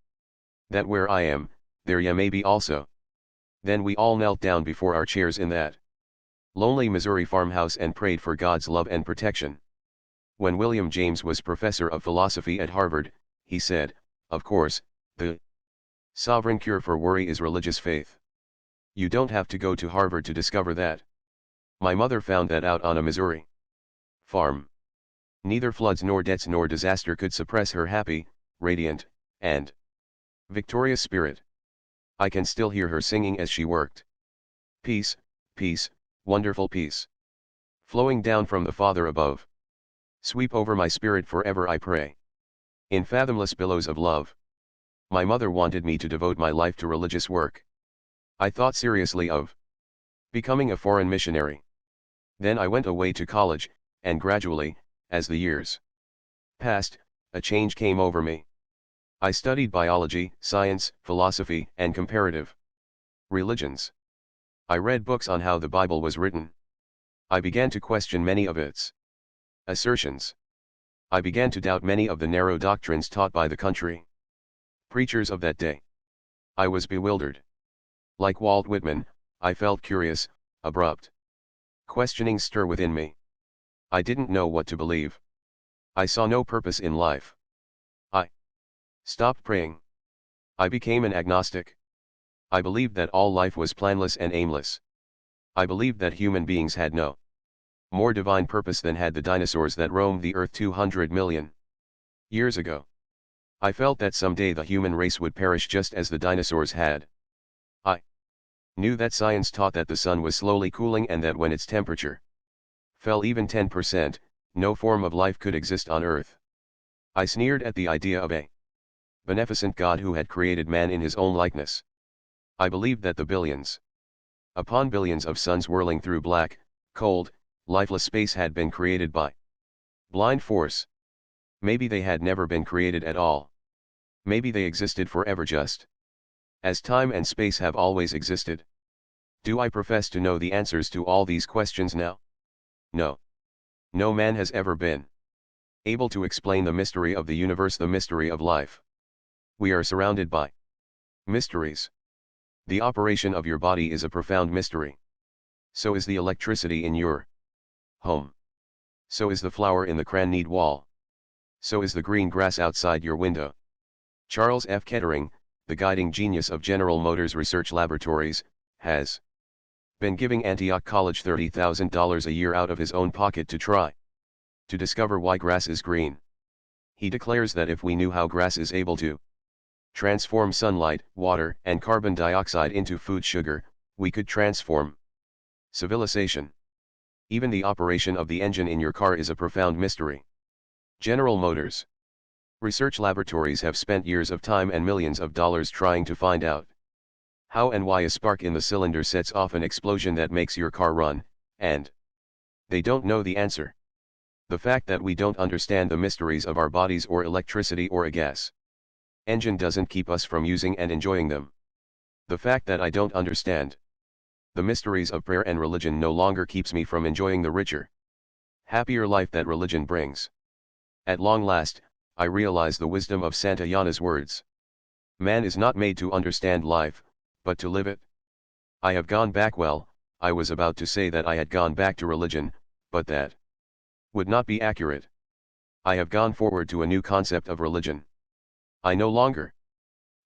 that where I am, there ye may be also." Then we all knelt down before our chairs in that lonely Missouri farmhouse and prayed for God's love and protection. When William James was professor of philosophy at Harvard, he said, "Of course, the sovereign cure for worry is religious faith. You don't have to go to Harvard to discover that." My mother found that out on a Missouri farm. Neither floods nor debts nor disaster could suppress her happy, radiant, and victorious spirit. I can still hear her singing as she worked. "Peace, peace, wonderful peace, flowing down from the Father above. Sweep over my spirit forever, I pray. In fathomless billows of love." My mother wanted me to devote my life to religious work. I thought seriously of becoming a foreign missionary. Then I went away to college, and gradually, as the years passed, a change came over me. I studied biology, science, philosophy, and comparative religions. I read books on how the Bible was written. I began to question many of its assertions. I began to doubt many of the narrow doctrines taught by the country preachers of that day. I was bewildered. Like Walt Whitman, I felt curious, abrupt questionings stir within me. I didn't know what to believe. I saw no purpose in life. I stopped praying. I became an agnostic. I believed that all life was planless and aimless. I believed that human beings had no more divine purpose than had the dinosaurs that roamed the earth 200 million years ago. I felt that someday the human race would perish just as the dinosaurs had. I knew that science taught that the sun was slowly cooling and that when its temperature fell even 10%, no form of life could exist on earth. I sneered at the idea of a beneficent God who had created man in his own likeness. I believed that the billions upon billions of suns whirling through black, cold, lifeless space had been created by blind force. Maybe they had never been created at all. Maybe they existed forever just as time and space have always existed. Do I profess to know the answers to all these questions now? No. No man has ever been able to explain the mystery of the universe, the mystery of life. We are surrounded by mysteries. The operation of your body is a profound mystery. So is the electricity in your home. So is the flower in the crannied wall. So is the green grass outside your window. Charles F. Kettering, the guiding genius of General Motors Research Laboratories, has been giving Antioch College $30,000 a year out of his own pocket to try to discover why grass is green. He declares that if we knew how grass is able to transform sunlight, water, and carbon dioxide into food sugar, we could transform civilization. Even the operation of the engine in your car is a profound mystery. General Motors Research Laboratories have spent years of time and millions of dollars trying to find out how and why a spark in the cylinder sets off an explosion that makes your car run, and they don't know the answer. The fact that we don't understand the mysteries of our bodies or electricity or a gas engine doesn't keep us from using and enjoying them. The fact that I don't understand the mysteries of prayer and religion no longer keeps me from enjoying the richer, happier life that religion brings. At long last, I realize the wisdom of Santa Yana's words. Man is not made to understand life, but to live it. I have gone back. Well, I was about to say that I had gone back to religion, but that would not be accurate. I have gone forward to a new concept of religion. I no longer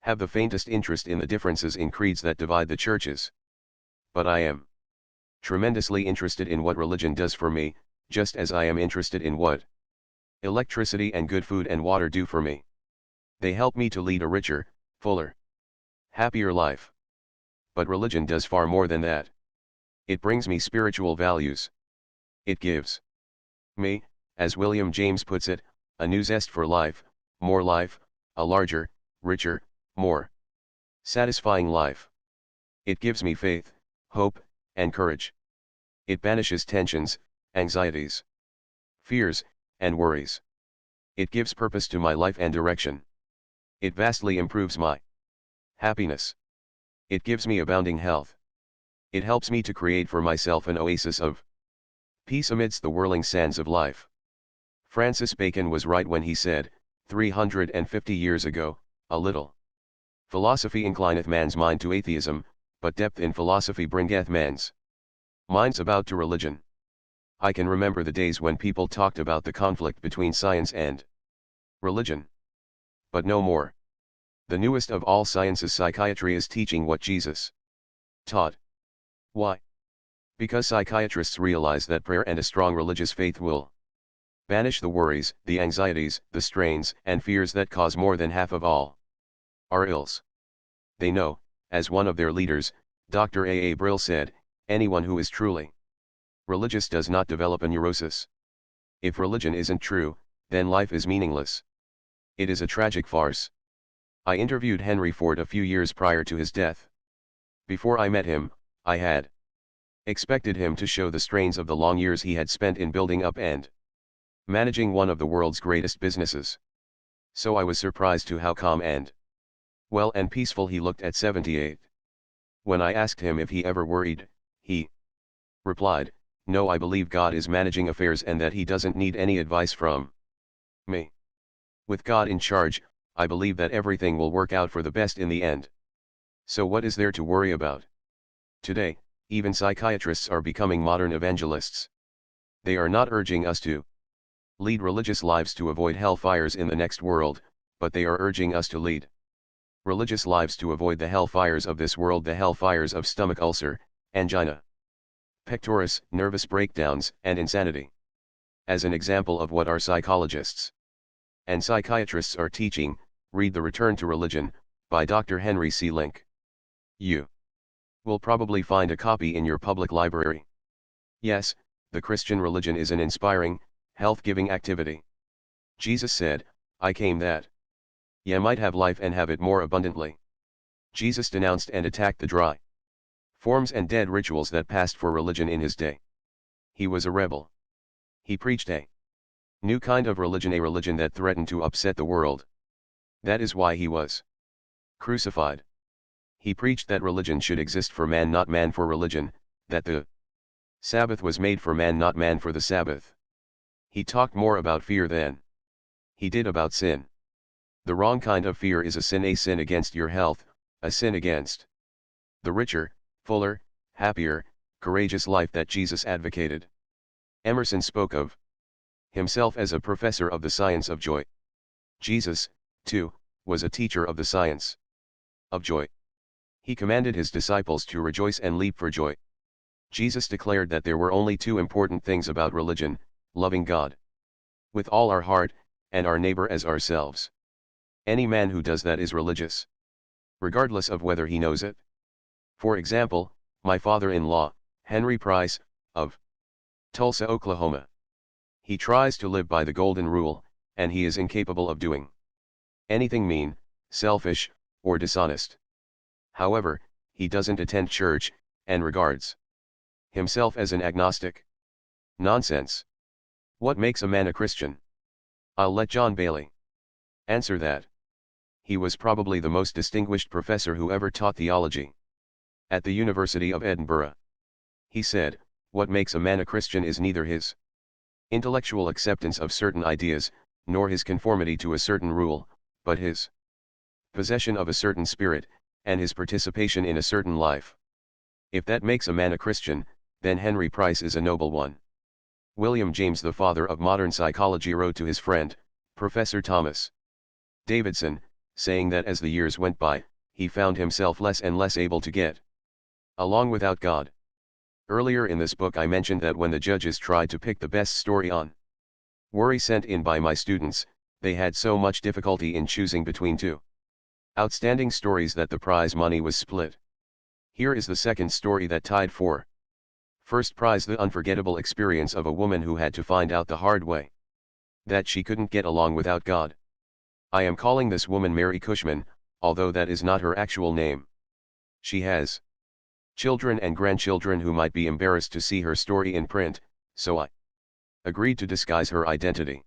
have the faintest interest in the differences in creeds that divide the churches. But I am tremendously interested in what religion does for me, just as I am interested in what electricity and good food and water do for me. They help me to lead a richer, fuller, happier life. But religion does far more than that. It brings me spiritual values. It gives me, as William James puts it, a new zest for life, a larger, richer, more satisfying life. It gives me faith, hope, and courage. It banishes tensions, anxieties, fears, and worries. It gives purpose to my life and direction. It vastly improves my happiness. It gives me abounding health. It helps me to create for myself an oasis of peace amidst the whirling sands of life. Francis Bacon was right when he said, 350 years ago, a little philosophy inclineth man's mind to atheism, but depth in philosophy bringeth men's minds about to religion. I can remember the days when people talked about the conflict between science and religion. But no more. The newest of all sciences, psychiatry, is teaching what Jesus taught. Why? Because psychiatrists realize that prayer and a strong religious faith will banish the worries, the anxieties, the strains, and fears that cause more than half of all our ills. They know, as one of their leaders, Dr. A. Brill, said, anyone who is truly religious does not develop a neurosis. If religion isn't true, then life is meaningless. It is a tragic farce. I interviewed Henry Ford a few years prior to his death. Before I met him, I had expected him to show the strains of the long years he had spent in building up and managing one of the world's greatest businesses. So I was surprised to how calm and well and peaceful he looked at 78. When I asked him if he ever worried, he replied, "No, I believe God is managing affairs and that he doesn't need any advice from me. With God in charge, I believe that everything will work out for the best in the end. So what is there to worry about?" Today, even psychiatrists are becoming modern evangelists. They are not urging us to lead religious lives to avoid hellfires in the next world, but they are urging us to lead religious lives to avoid the hellfires of this world, the hellfires of stomach ulcer, angina pectoris, nervous breakdowns, and insanity. As an example of what our psychologists and psychiatrists are teaching, read The Return to Religion, by Dr. Henry C. Link. You will probably find a copy in your public library. Yes, the Christian religion is an inspiring, health-giving activity. Jesus said, "I came that ye might have life and have it more abundantly." Jesus denounced and attacked the dry forms and dead rituals that passed for religion in his day. He was a rebel. He preached a new kind of religion, a religion that threatened to upset the world. That is why he was crucified. He preached that religion should exist for man, not man for religion, that the Sabbath was made for man, not man for the Sabbath. He talked more about fear than he did about sin. The wrong kind of fear is a sin against your health, a sin against the richer, fuller, happier, courageous life that Jesus advocated. Emerson spoke of himself as a professor of the science of joy. Jesus, too, was a teacher of the science of joy. He commanded his disciples to rejoice and leap for joy. Jesus declared that there were only two important things about religion: loving God with all our heart, and our neighbor as ourselves. Any man who does that is religious, regardless of whether he knows it. For example, my father-in-law, Henry Price, of Tulsa, Oklahoma. He tries to live by the golden rule, and he is incapable of doing anything mean, selfish, or dishonest. However, he doesn't attend church, and regards himself as an agnostic. Nonsense. What makes a man a Christian? I'll let John Bailey answer that. He was probably the most distinguished professor who ever taught theology at the University of Edinburgh. He said, "What makes a man a Christian is neither his intellectual acceptance of certain ideas, nor his conformity to a certain rule, but his possession of a certain spirit, and his participation in a certain life. If that makes a man a Christian, then Henry Price is a noble one." William James, the father of modern psychology, wrote to his friend, Professor Thomas Davidson, saying that as the years went by, he found himself less and less able to get along without God. Earlier in this book I mentioned that when the judges tried to pick the best story on worry sent in by my students, they had so much difficulty in choosing between two outstanding stories that the prize money was split. Here is the second story that tied for first prize: the unforgettable experience of a woman who had to find out the hard way that she couldn't get along without God. I am calling this woman Mary Cushman, although that is not her actual name. She has children and grandchildren who might be embarrassed to see her story in print, so I agreed to disguise her identity.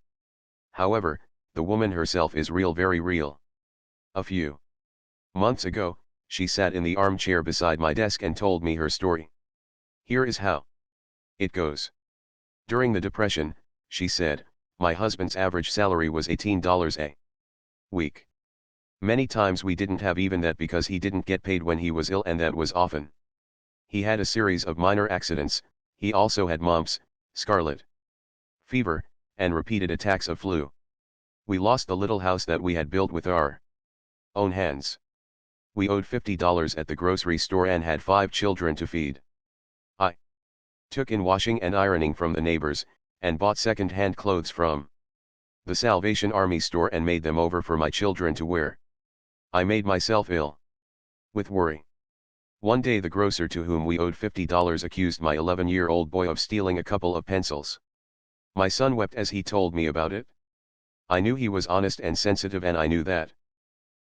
However, the woman herself is real, very real. A few months ago, she sat in the armchair beside my desk and told me her story. Here is how it goes. During the Depression, she said, my husband's average salary was $18 a week. Many times we didn't have even that because he didn't get paid when he was ill, and that was often. He had a series of minor accidents. He also had mumps, scarlet fever, and repeated attacks of flu. We lost the little house that we had built with our own hands. We owed $50 at the grocery store and had 5 children to feed. I took in washing and ironing from the neighbors, and bought second-hand clothes from the Salvation Army store and made them over for my children to wear. I made myself ill with worry. One day the grocer to whom we owed $50 accused my 11-year-old boy of stealing a couple of pencils. My son wept as he told me about it. I knew he was honest and sensitive, and I knew that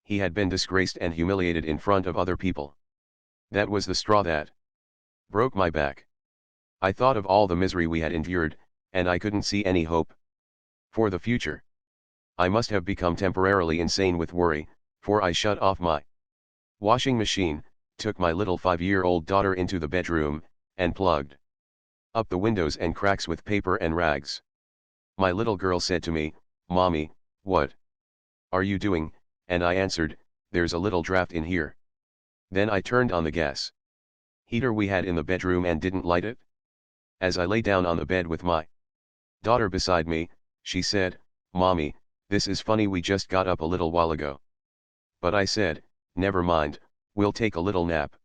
he had been disgraced and humiliated in front of other people. That was the straw that broke my back. I thought of all the misery we had endured, and I couldn't see any hope for the future. I must have become temporarily insane with worry, for I shut off my washing machine, took my little 5-year-old daughter into the bedroom, and plugged up the windows and cracks with paper and rags. My little girl said to me, "Mommy, what are you doing?" And I answered, "There's a little draft in here." Then I turned on the gas heater we had in the bedroom and didn't light it. As I lay down on the bed with my daughter beside me, she said, "Mommy, this is funny, we just got up a little while ago." But I said, "Never mind, we'll take a little nap."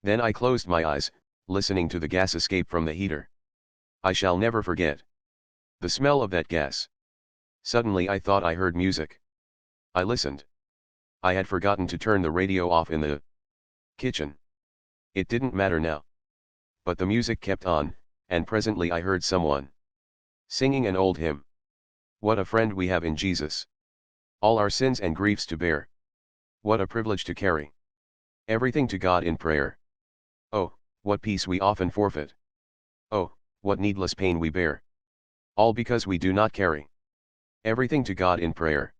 Then I closed my eyes, listening to the gas escape from the heater. I shall never forget the smell of that gas. Suddenly I thought I heard music. I listened. I had forgotten to turn the radio off in the kitchen. It didn't matter now. But the music kept on, and presently I heard someone singing an old hymn. What a friend we have in Jesus. All our sins and griefs to bear. What a privilege to carry everything to God in prayer. Oh, what peace we often forfeit. Oh, what needless pain we bear. All because we do not carry everything to God in prayer.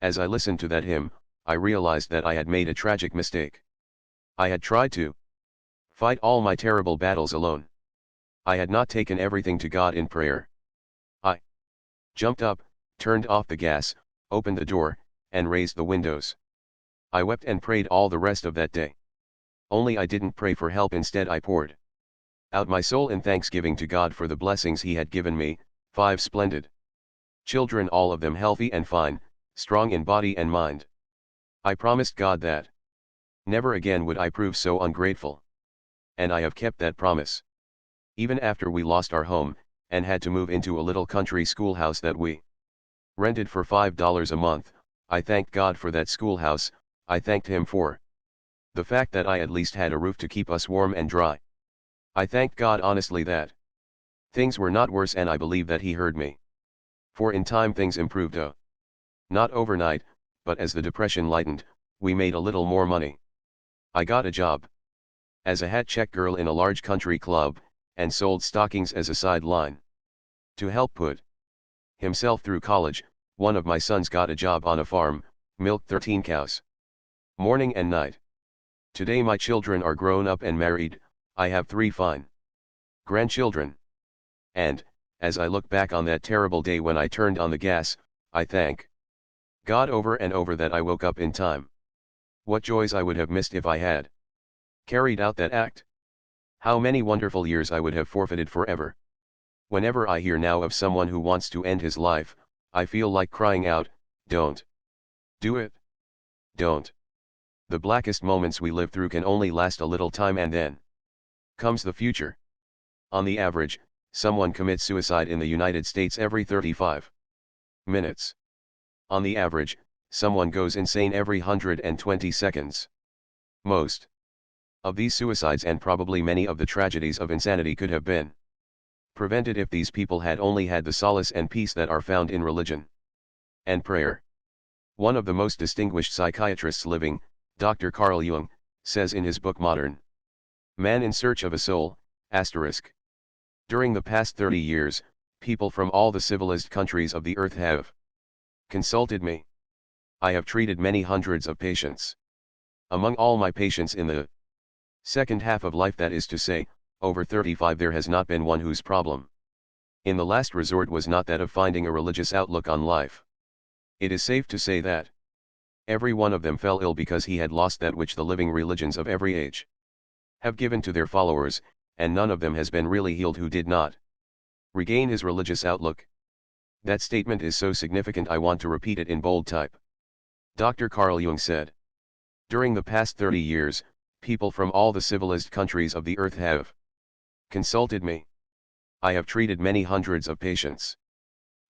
As I listened to that hymn, I realized that I had made a tragic mistake. I had tried to fight all my terrible battles alone. I had not taken everything to God in prayer. I jumped up, turned off the gas, opened the door, and raised the windows. I wept and prayed all the rest of that day. Only I didn't pray for help. Instead I poured out my soul in thanksgiving to God for the blessings He had given me, 5 splendid children, all of them healthy and fine, strong in body and mind. I promised God that never again would I prove so ungrateful. And I have kept that promise. Even after we lost our home, and had to move into a little country schoolhouse that we rented for $5 a month, I thanked God for that schoolhouse. I thanked Him for the fact that I at least had a roof to keep us warm and dry. I thanked God honestly that things were not worse, and I believe that He heard me. For in time things improved, not overnight, but as the depression lightened, we made a little more money. I got a job as a hat check girl in a large country club, and sold stockings as a sideline. To help put himself through college, one of my sons got a job on a farm, milked 13 cows. Morning and night. Today my children are grown up and married. I have 3 fine grandchildren. And, as I look back on that terrible day when I turned on the gas, I thank God over and over that I woke up in time. What joys I would have missed if I had carried out that act. How many wonderful years I would have forfeited forever. Whenever I hear now of someone who wants to end his life, I feel like crying out, don't do it. Don't. The blackest moments we live through can only last a little time, and then comes the future. On the average, someone commits suicide in the United States every 35 minutes. On the average, someone goes insane every 120 seconds. Most of these suicides, and probably many of the tragedies of insanity, could have been prevented if these people had only had the solace and peace that are found in religion and prayer. One of the most distinguished psychiatrists living, Dr. Carl Jung, says in his book Modern Man in Search of a Soul, **. During the past 30 years, people from all the civilized countries of the earth have consulted me. I have treated many hundreds of patients. Among all my patients in the second half of life, that is to say, over 35, there has not been one whose problem in the last resort was not that of finding a religious outlook on life. It is safe to say that every one of them fell ill because he had lost that which the living religions of every age have given to their followers, and none of them has been really healed who did not regain his religious outlook. That statement is so significant I want to repeat it in bold type. Dr. Carl Jung said, during the past 30 years, people from all the civilized countries of the earth have consulted me. I have treated many hundreds of patients.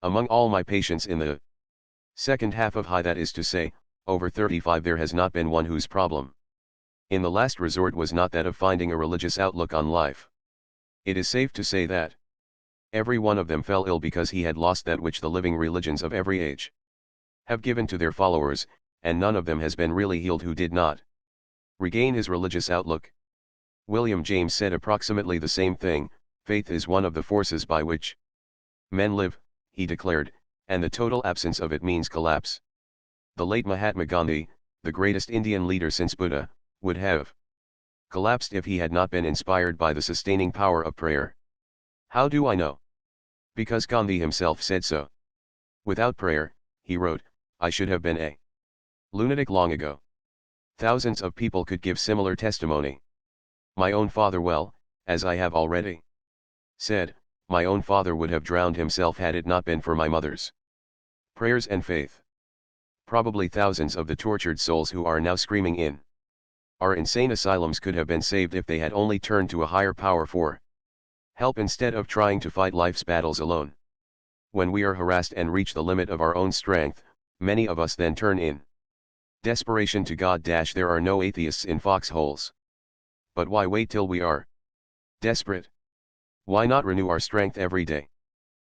Among all my patients in the second half of high, that is to say, over 35, there has not been one whose problem in the last resort was not that of finding a religious outlook on life. It is safe to say that every one of them fell ill because he had lost that which the living religions of every age have given to their followers, and none of them has been really healed who did not regain his religious outlook. William James said approximately the same thing. Faith is one of the forces by which men live, he declared, and the total absence of it means collapse. The late Mahatma Gandhi, the greatest Indian leader since Buddha, would have collapsed if he had not been inspired by the sustaining power of prayer. How do I know? Because Gandhi himself said so. Without prayer, he wrote, I should have been a lunatic long ago. Thousands of people could give similar testimony. My own father, well, as I have already said, my own father would have drowned himself had it not been for my mother's prayers and faith. Probably thousands of the tortured souls who are now screaming in our insane asylums could have been saved if they had only turned to a higher power for help instead of trying to fight life's battles alone. When we are harassed and reach the limit of our own strength, many of us then turn in desperation to God. There are no atheists in foxholes. But why wait till we are desperate? Why not renew our strength every day?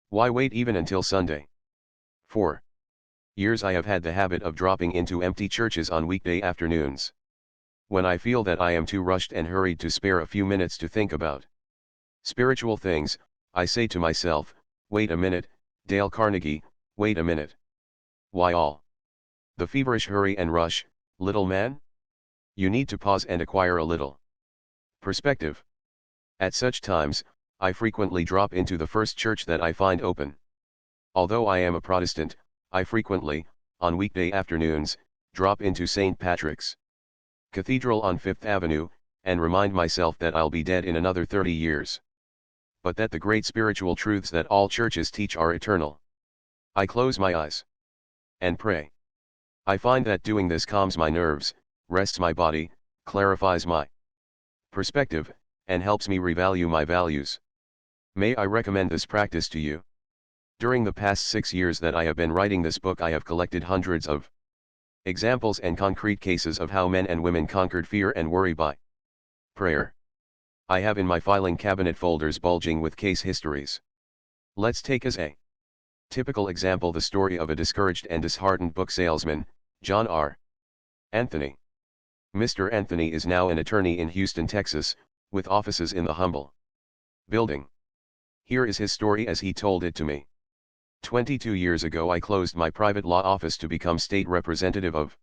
Why wait even until Sunday? For years I have had the habit of dropping into empty churches on weekday afternoons. When I feel that I am too rushed and hurried to spare a few minutes to think about spiritual things, I say to myself, wait a minute, Dale Carnegie, wait a minute. Why all the feverish hurry and rush, little man? You need to pause and acquire a little perspective. At such times, I frequently drop into the first church that I find open. Although I am a Protestant, I frequently, on weekday afternoons, drop into St. Patrick's Cathedral on Fifth Avenue, and remind myself that I'll be dead in another 30 years. but that the great spiritual truths that all churches teach are eternal. I close my eyes and pray. I find that doing this calms my nerves, rests my body, clarifies my perspective, and helps me revalue my values. May I recommend this practice to you. During the past 6 years that I have been writing this book, I have collected hundreds of examples and concrete cases of how men and women conquered fear and worry by prayer. I have in my filing cabinet folders bulging with case histories. Let's take as a typical example the story of a discouraged and disheartened book salesman, John R. Anthony. Mr. Anthony is now an attorney in Houston, Texas, with offices in the humble building. Here is his story as he told it to me. 22 years ago I closed my private law office to become state representative of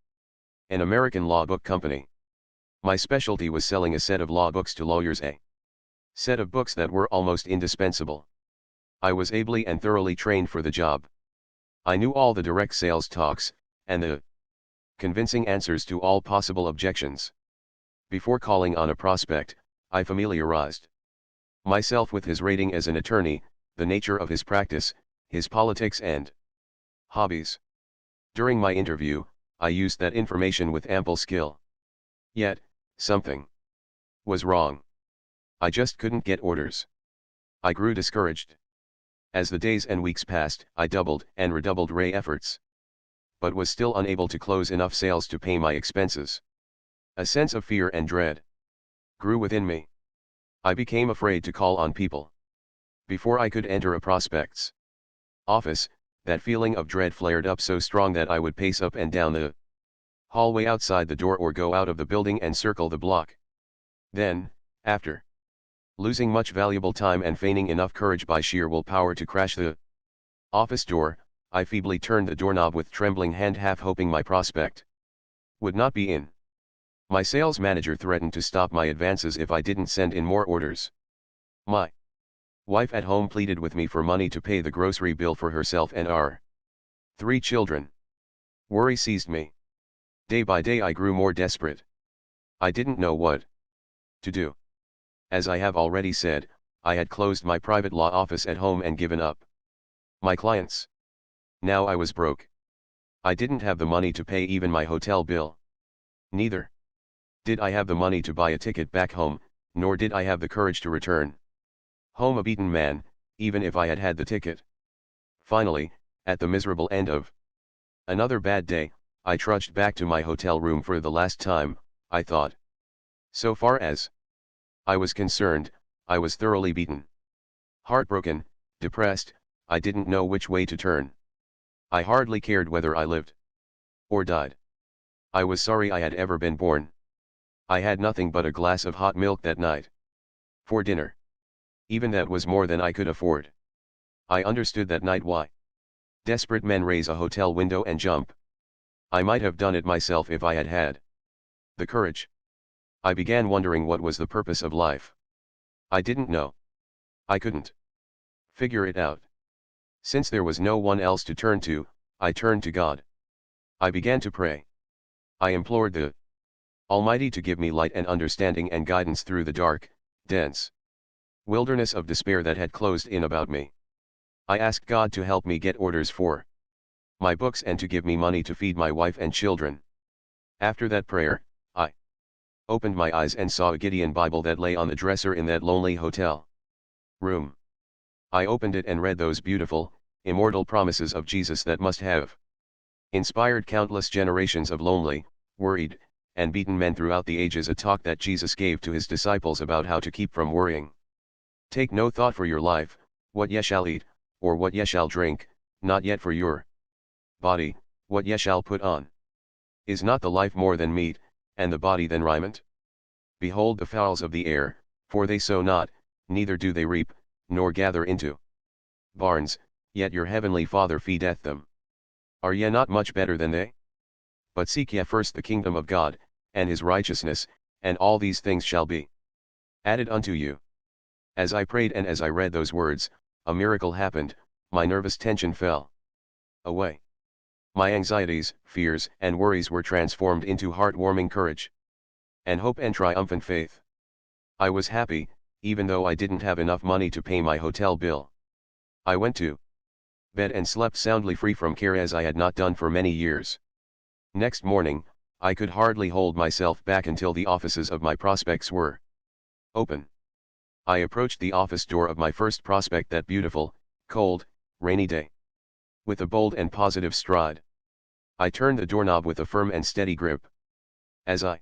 an American law book company. My specialty was selling a set of law books to lawyers, a set of books that were almost indispensable. I was ably and thoroughly trained for the job. I knew all the direct sales talks, and the convincing answers to all possible objections. Before calling on a prospect, I familiarized myself with his rating as an attorney, the nature of his practice, his politics and hobbies. During my interview, I used that information with ample skill. Yet, something was wrong. I just couldn't get orders. I grew discouraged. As the days and weeks passed, I doubled and redoubled my efforts, but was still unable to close enough sales to pay my expenses. A sense of fear and dread grew within me. I became afraid to call on people. Before I could enter a prospect's office, that feeling of dread flared up so strong that I would pace up and down the hallway outside the door or go out of the building and circle the block. Then, after losing much valuable time and feigning enough courage by sheer willpower to crash the office door, I feebly turned the doorknob with trembling hand, half hoping my prospect would not be in. My sales manager threatened to stop my advances if I didn't send in more orders. My wife at home pleaded with me for money to pay the grocery bill for herself and our 3 children. Worry seized me. Day by day I grew more desperate. I didn't know what to do. As I have already said, I had closed my private law office at home and given up my clients. Now I was broke. I didn't have the money to pay even my hotel bill. Neither did I have the money to buy a ticket back home, nor did I have the courage to return home a beaten man, even if I had had the ticket. Finally, at the miserable end of another bad day, I trudged back to my hotel room for the last time, I thought. So far as I was concerned, I was thoroughly beaten. Heartbroken, depressed, I didn't know which way to turn. I hardly cared whether I lived or died. I was sorry I had ever been born. I had nothing but a glass of hot milk that night for dinner. Even that was more than I could afford. I understood that night why desperate men raise a hotel window and jump. I might have done it myself if I had had the courage. I began wondering what was the purpose of life. I didn't know. I couldn't figure it out. Since there was no one else to turn to, I turned to God. I began to pray. I implored the Almighty to give me light and understanding and guidance through the dark, dense wilderness of despair that had closed in about me. I asked God to help me get orders for my books and to give me money to feed my wife and children. After that prayer, I opened my eyes and saw a Gideon Bible that lay on the dresser in that lonely hotel room. I opened it and read those beautiful, immortal promises of Jesus that must have inspired countless generations of lonely, worried, and beaten men throughout the ages, a talk that Jesus gave to his disciples about how to keep from worrying. Take no thought for your life, what ye shall eat, or what ye shall drink, not yet for your body, what ye shall put on. Is not the life more than meat, and the body than raiment? Behold the fowls of the air, for they sow not, neither do they reap, nor gather into barns, yet your heavenly Father feedeth them. Are ye not much better than they? But seek ye first the kingdom of God, and his righteousness, and all these things shall be added unto you. As I prayed and as I read those words, a miracle happened. My nervous tension fell away. My anxieties, fears, and worries were transformed into heartwarming courage, and hope and triumphant faith. I was happy, even though I didn't have enough money to pay my hotel bill. I went to bed and slept soundly, free from care as I had not done for many years. Next morning, I could hardly hold myself back until the offices of my prospects were open. I approached the office door of my first prospect that beautiful, cold, rainy day. With a bold and positive stride, I turned the doorknob with a firm and steady grip. As I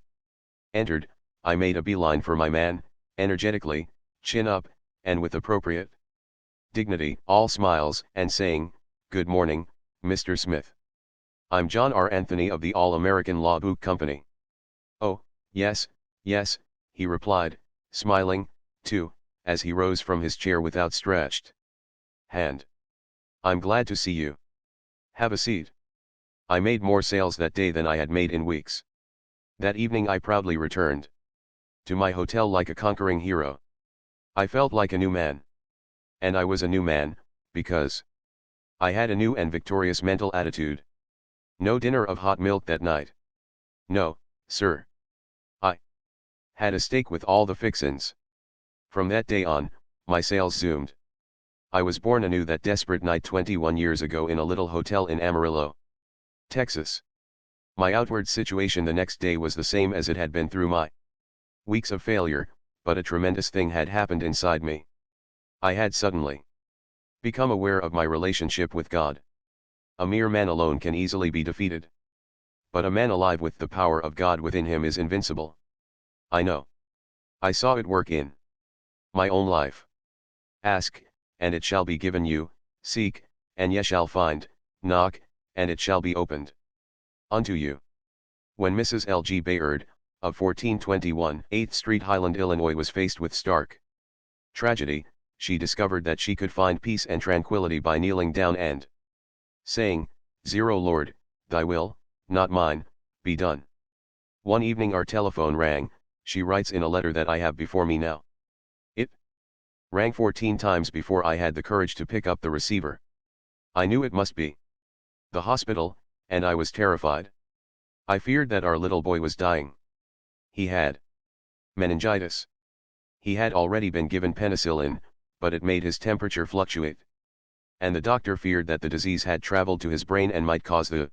entered, I made a beeline for my man, energetically, chin up, and with appropriate dignity, all smiles, and saying, "Good morning, Mr. Smith. I'm John R. Anthony of the All-American Law Book Company." "Oh, yes, yes," he replied, smiling, too, as he rose from his chair with outstretched hand. "I'm glad to see you. Have a seat." I made more sales that day than I had made in weeks. That evening I proudly returned to my hotel like a conquering hero. I felt like a new man. And I was a new man, because I had a new and victorious mental attitude. No dinner of hot milk that night. No, sir. I had a steak with all the fixins. From that day on, my sales zoomed. I was born anew that desperate night 21 years ago in a little hotel in Amarillo, Texas. My outward situation the next day was the same as it had been through my weeks of failure, but a tremendous thing had happened inside me. I had suddenly become aware of my relationship with God. A mere man alone can easily be defeated. But a man alive with the power of God within him is invincible. I know. I saw it work in my own life. Ask, and it shall be given you, seek, and ye shall find, knock, and it shall be opened unto you. When Mrs. L. G. Bayard, of 1421 8th Street, Highland, Illinois, was faced with stark tragedy, she discovered that she could find peace and tranquility by kneeling down and saying, "0 Lord, thy will, not mine, be done." One evening our telephone rang, she writes in a letter that I have before me now. It rang 14 times before I had the courage to pick up the receiver. I knew it must be the hospital, and I was terrified. I feared that our little boy was dying. He had meningitis. He had already been given penicillin, but it made his temperature fluctuate. And the doctor feared that the disease had traveled to his brain and might cause the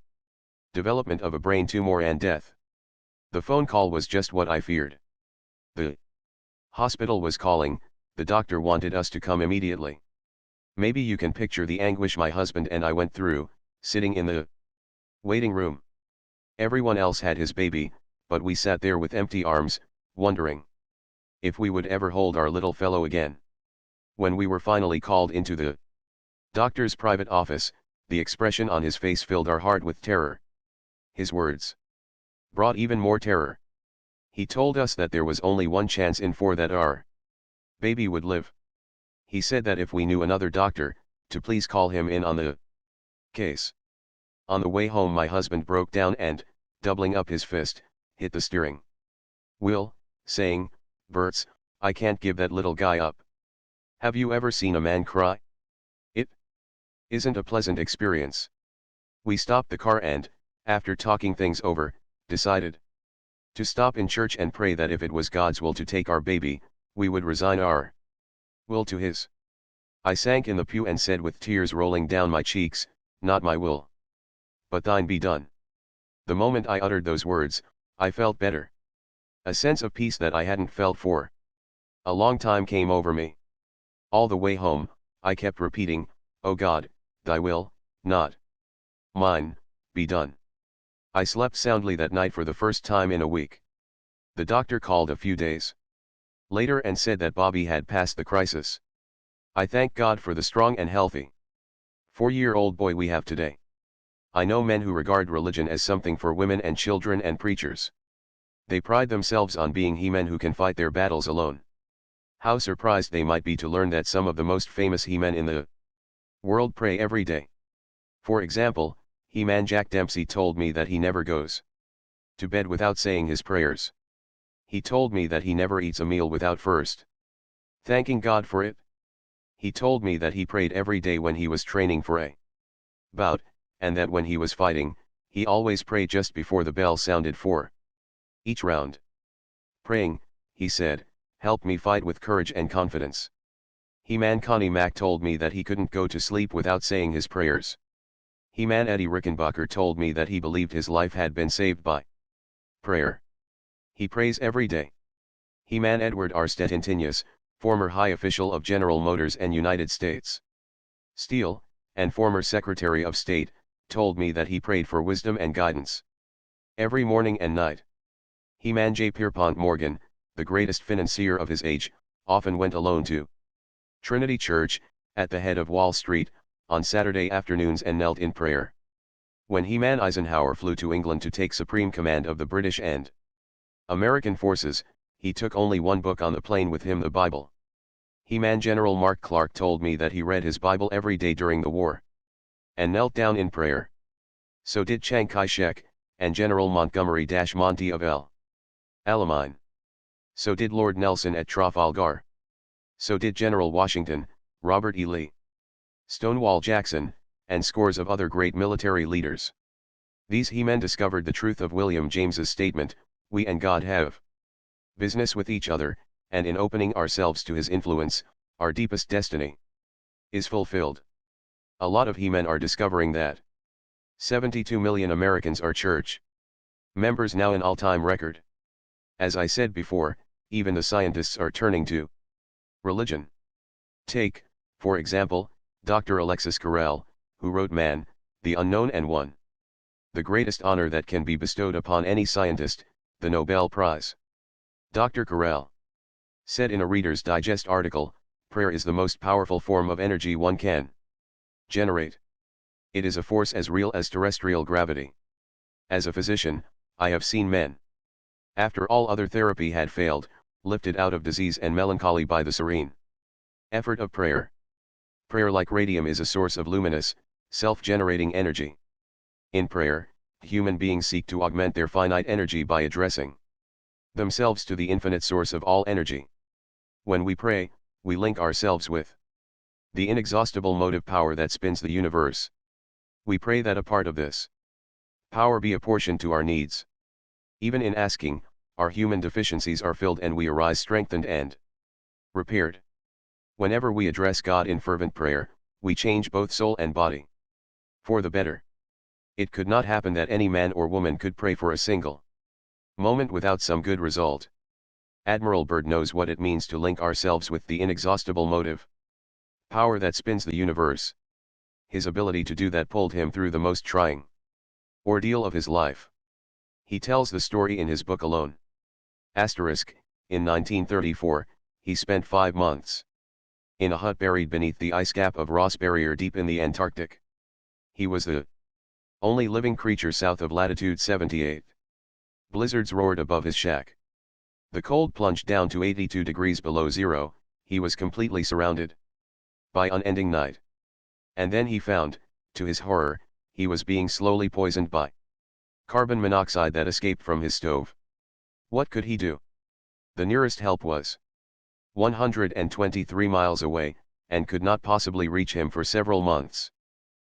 development of a brain tumor and death. The phone call was just what I feared. The hospital was calling, the doctor wanted us to come immediately. Maybe you can picture the anguish my husband and I went through, sitting in the waiting room. Everyone else had his baby, but we sat there with empty arms, wondering if we would ever hold our little fellow again. When we were finally called into the doctor's private office, the expression on his face filled our heart with terror. His words brought even more terror. He told us that there was only one chance in 4 that our baby would live. He said that if we knew another doctor, to please call him in on the case. On the way home my husband broke down and, doubling up his fist, hit the steering wheel, saying, "Berts, I can't give that little guy up." Have you ever seen a man cry? It isn't a pleasant experience. We stopped the car and, after talking things over, decided to stop in church and pray that if it was God's will to take our baby, we would resign our will to His. I sank in the pew and said with tears rolling down my cheeks, "Not my will, but thine be done." The moment I uttered those words, I felt better. A sense of peace that I hadn't felt for a long time came over me. All the way home, I kept repeating, "O God, thy will, not mine, be done." I slept soundly that night for the first time in a week. The doctor called a few days later and said that Bobby had passed the crisis. I thank God for the strong and healthy 4-year-old boy we have today. I know men who regard religion as something for women and children and preachers. They pride themselves on being he-men who can fight their battles alone. How surprised they might be to learn that some of the most famous he-men in the world pray every day. For example, he-man Jack Dempsey told me that he never goes to bed without saying his prayers. He told me that he never eats a meal without first thanking God for it. He told me that he prayed every day when he was training for a bout, and that when he was fighting, he always prayed just before the bell sounded for each round. Praying, he said, helped me fight with courage and confidence. He-Man Connie Mack told me that he couldn't go to sleep without saying his prayers. He-Man Eddie Rickenbacker told me that he believed his life had been saved by prayer. He prays every day. He-Man Edward R. Stettintinius, former high official of General Motors and United States Steel, and former Secretary of State, told me that he prayed for wisdom and guidance every morning and night. He-Man J. Pierpont Morgan, the greatest financier of his age, often went alone to Trinity Church, at the head of Wall Street, on Saturday afternoons and knelt in prayer. When He-Man Eisenhower flew to England to take supreme command of the British and American forces, he took only one book on the plane with him, the Bible. He-Man General Mark Clark told me that he read his Bible every day during the war and knelt down in prayer. So did Chiang Kai-shek, and General Montgomery-Monty of El Alamein. So did Lord Nelson at Trafalgar. So did General Washington, Robert E. Lee, Stonewall Jackson, and scores of other great military leaders. These He-Men discovered the truth of William James's statement, "We and God have business with each other, and in opening ourselves to his influence, our deepest destiny is fulfilled." A lot of He-Men are discovering that 72 million Americans are church members now, an all-time record. As I said before, even the scientists are turning to religion. Take, for example, Dr. Alexis Carrel, who wrote Man, the Unknown and won the greatest honor that can be bestowed upon any scientist, the Nobel Prize. Dr. Carrel said in a Reader's Digest article, "Prayer is the most powerful form of energy one can generate. It is a force as real as terrestrial gravity. As a physician, I have seen men, after all other therapy had failed, lifted out of disease and melancholy by the serene effort of prayer. Prayer, like radium, is a source of luminous, self-generating energy. In prayer, human beings seek to augment their finite energy by addressing themselves to the infinite source of all energy. When we pray, we link ourselves with the inexhaustible motive power that spins the universe. We pray that a part of this power be apportioned to our needs. Even in asking, our human deficiencies are filled and we arise strengthened and repaired. Whenever we address God in fervent prayer, we change both soul and body for the better. It could not happen that any man or woman could pray for a single moment without some good result. Admiral Byrd knows what it means to link ourselves with the inexhaustible motive power that spins the universe. His ability to do that pulled him through the most trying ordeal of his life. He tells the story in his book Alone. In 1934, he spent 5 months in a hut buried beneath the ice cap of Ross Barrier deep in the Antarctic. He was the only living creature south of latitude 78. Blizzards roared above his shack. The cold plunged down to 82 degrees below zero. He was completely surrounded by unending night. And then he found, to his horror, he was being slowly poisoned by carbon monoxide that escaped from his stove. What could he do? The nearest help was 123 miles away, and could not possibly reach him for several months.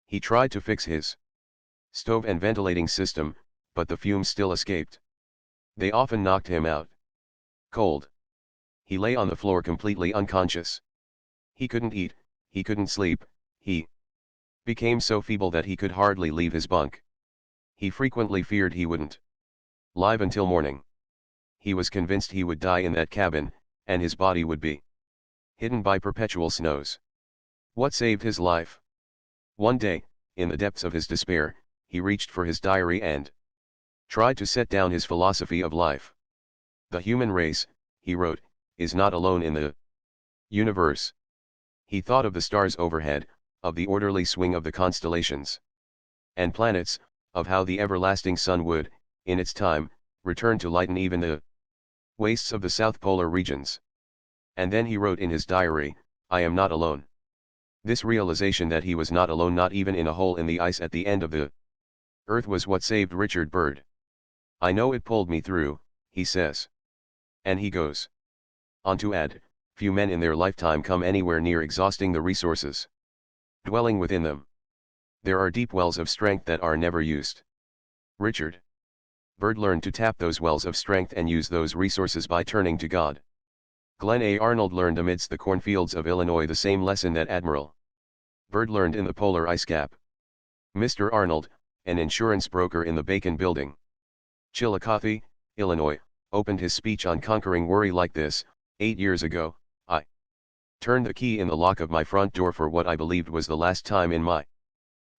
He tried to fix his stove and ventilating system, but the fumes still escaped. They often knocked him out cold. He lay on the floor completely unconscious. He couldn't eat, he couldn't sleep, he became so feeble that he could hardly leave his bunk. He frequently feared he wouldn't live until morning. He was convinced he would die in that cabin, and his body would be hidden by perpetual snows. What saved his life? One day, in the depths of his despair, he reached for his diary and tried to set down his philosophy of life. The human race, he wrote, is not alone in the universe. He thought of the stars overhead, of the orderly swing of the constellations and planets, of how the everlasting sun would, in its time, return to lighten even the wastes of the south polar regions. And then he wrote in his diary, "I am not alone." This realization that he was not alone, not even in a hole in the ice at the end of the earth, was what saved Richard Byrd. "I know it pulled me through," he says. And he goes on to add, "Few men in their lifetime come anywhere near exhausting the resources dwelling within them. There are deep wells of strength that are never used." Richard Byrd learned to tap those wells of strength and use those resources by turning to God. Glenn A. Arnold learned amidst the cornfields of Illinois the same lesson that Admiral Byrd learned in the polar ice cap. Mr. Arnold, an insurance broker in the Bacon Building, Chillicothe, Illinois, opened his speech on conquering worry like this: 8 years ago, I turned the key in the lock of my front door for what I believed was the last time in my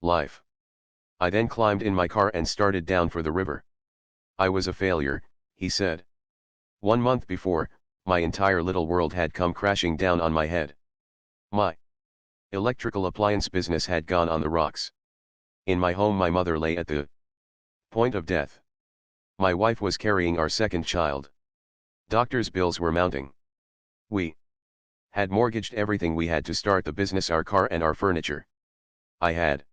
life. I then climbed in my car and started down for the river. I was a failure, he said. 1 month before, my entire little world had come crashing down on my head. My electrical appliance business had gone on the rocks. In my home, my mother lay at the point of death. My wife was carrying our second child. Doctors' bills were mounting. We had mortgaged everything we had to start the business, our car and our furniture. I had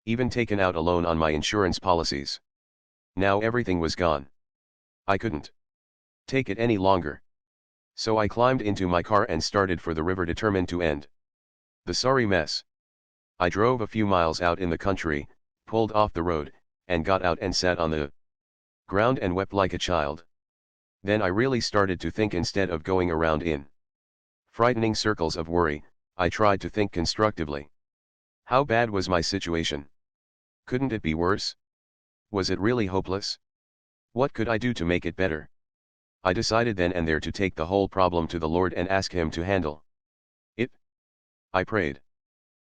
even taken out a loan on my insurance policies. Now everything was gone. I couldn't take it any longer. So I climbed into my car and started for the river, determined to end the sorry mess. I drove a few miles out in the country, pulled off the road, and got out and sat on the ground and wept like a child. Then I really started to think instead of going around in frightening circles of worry. I tried to think constructively. How bad was my situation? Couldn't it be worse? Was it really hopeless? What could I do to make it better? I decided then and there to take the whole problem to the Lord and ask Him to handle it. I prayed.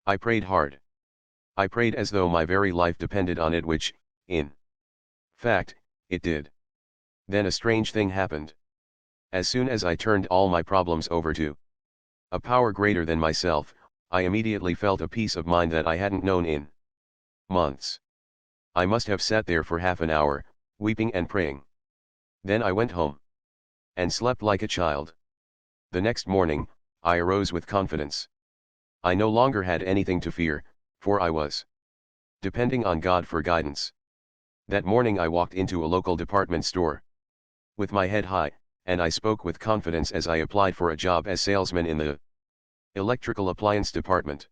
I prayed hard. I prayed as though my very life depended on it, which, in fact, it did. Then a strange thing happened. As soon as I turned all my problems over to a power greater than myself, I immediately felt a peace of mind that I hadn't known in months. I must have sat there for half an hour, weeping and praying. Then I went home and slept like a child. The next morning, I arose with confidence. I no longer had anything to fear, for I was depending on God for guidance. That morning I walked into a local department store with my head high, and I spoke with confidence as I applied for a job as salesman in the electrical appliance department.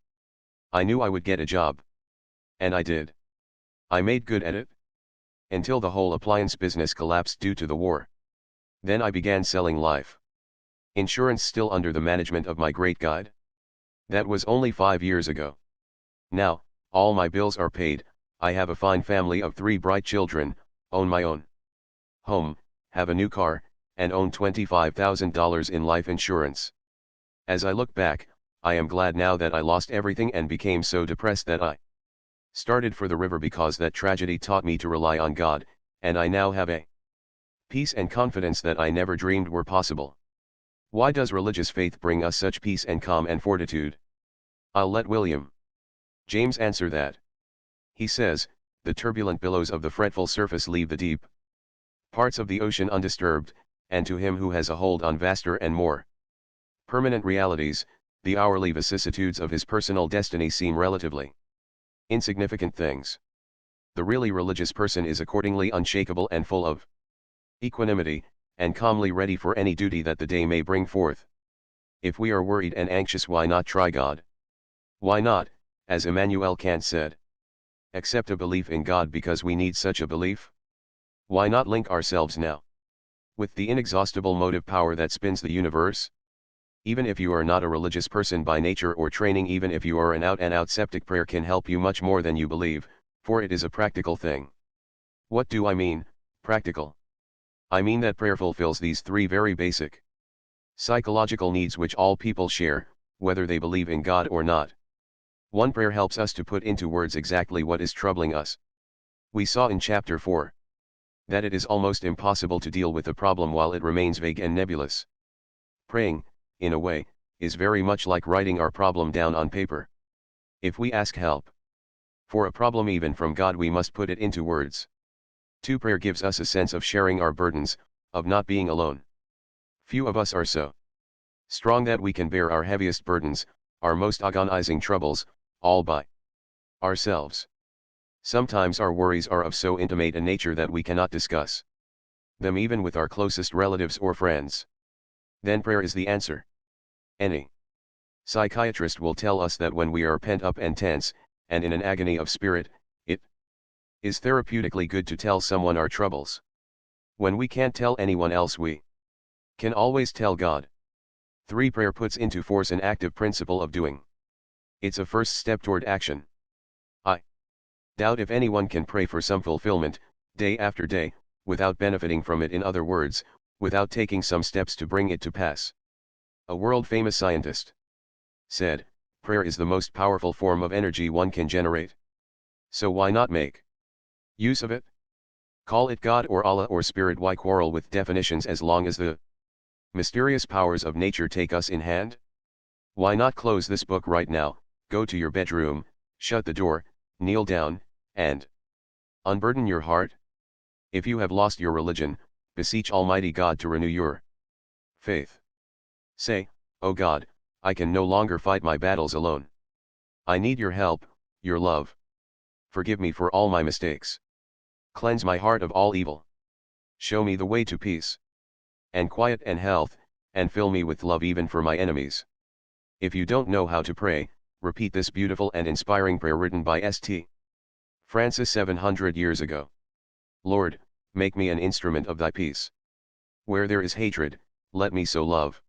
I knew I would get a job. And I did. I made good at it. Until the whole appliance business collapsed due to the war. Then I began selling life insurance, still under the management of my great guide. That was only 5 years ago. Now, all my bills are paid, I have a fine family of 3 bright children, own my own home, have a new car, and own $25,000 in life insurance. As I look back, I am glad now that I lost everything and became so depressed that I started for the river, because that tragedy taught me to rely on God, and I now have a peace and confidence that I never dreamed were possible. Why does religious faith bring us such peace and calm and fortitude? I'll let William James answer that. He says, "The turbulent billows of the fretful surface leave the deep parts of the ocean undisturbed, and to him who has a hold on vaster and more permanent realities, the hourly vicissitudes of his personal destiny seem relatively insignificant things. The really religious person is accordingly unshakable and full of equanimity, and calmly ready for any duty that the day may bring forth. If we are worried and anxious, why not try God? Why not, as Immanuel Kant said, accept a belief in God because we need such a belief? Why not link ourselves now with the inexhaustible motive power that spins the universe? Even if you are not a religious person by nature or training, even if you are an out-and-out skeptic, prayer can help you much more than you believe, for it is a practical thing. What do I mean, practical? I mean that prayer fulfills these 3 very basic psychological needs which all people share, whether they believe in God or not. 1. Prayer helps us to put into words exactly what is troubling us. We saw in chapter 4 that it is almost impossible to deal with a problem while it remains vague and nebulous. Praying, in a way, is very much like writing our problem down on paper. If we ask help for a problem even from God, we must put it into words. 2. Prayer gives us a sense of sharing our burdens, of not being alone. Few of us are so strong that we can bear our heaviest burdens, our most agonizing troubles, all by ourselves. Sometimes our worries are of so intimate a nature that we cannot discuss them even with our closest relatives or friends. Then prayer is the answer. Any psychiatrist will tell us that when we are pent up and tense, and in an agony of spirit, it is therapeutically good to tell someone our troubles. When we can't tell anyone else, we can always tell God. 3. Prayer puts into force an active principle of doing. It's a first step toward action. I doubt if anyone can pray for some fulfillment, day after day, without benefiting from it, in other words, without taking some steps to bring it to pass. A world-famous scientist said, prayer is the most powerful form of energy one can generate. So why not make use of it? Call it God or Allah or Spirit. Why quarrel with definitions as long as the mysterious powers of nature take us in hand? Why not close this book right now, go to your bedroom, shut the door, kneel down, and unburden your heart? If you have lost your religion, beseech Almighty God to renew your faith. Say, "O God, I can no longer fight my battles alone. I need your help, your love. Forgive me for all my mistakes. Cleanse my heart of all evil. Show me the way to peace and quiet and health, and fill me with love even for my enemies." If you don't know how to pray, repeat this beautiful and inspiring prayer written by St. Francis 700 years ago. Lord, make me an instrument of thy peace. Where there is hatred, let me sow love.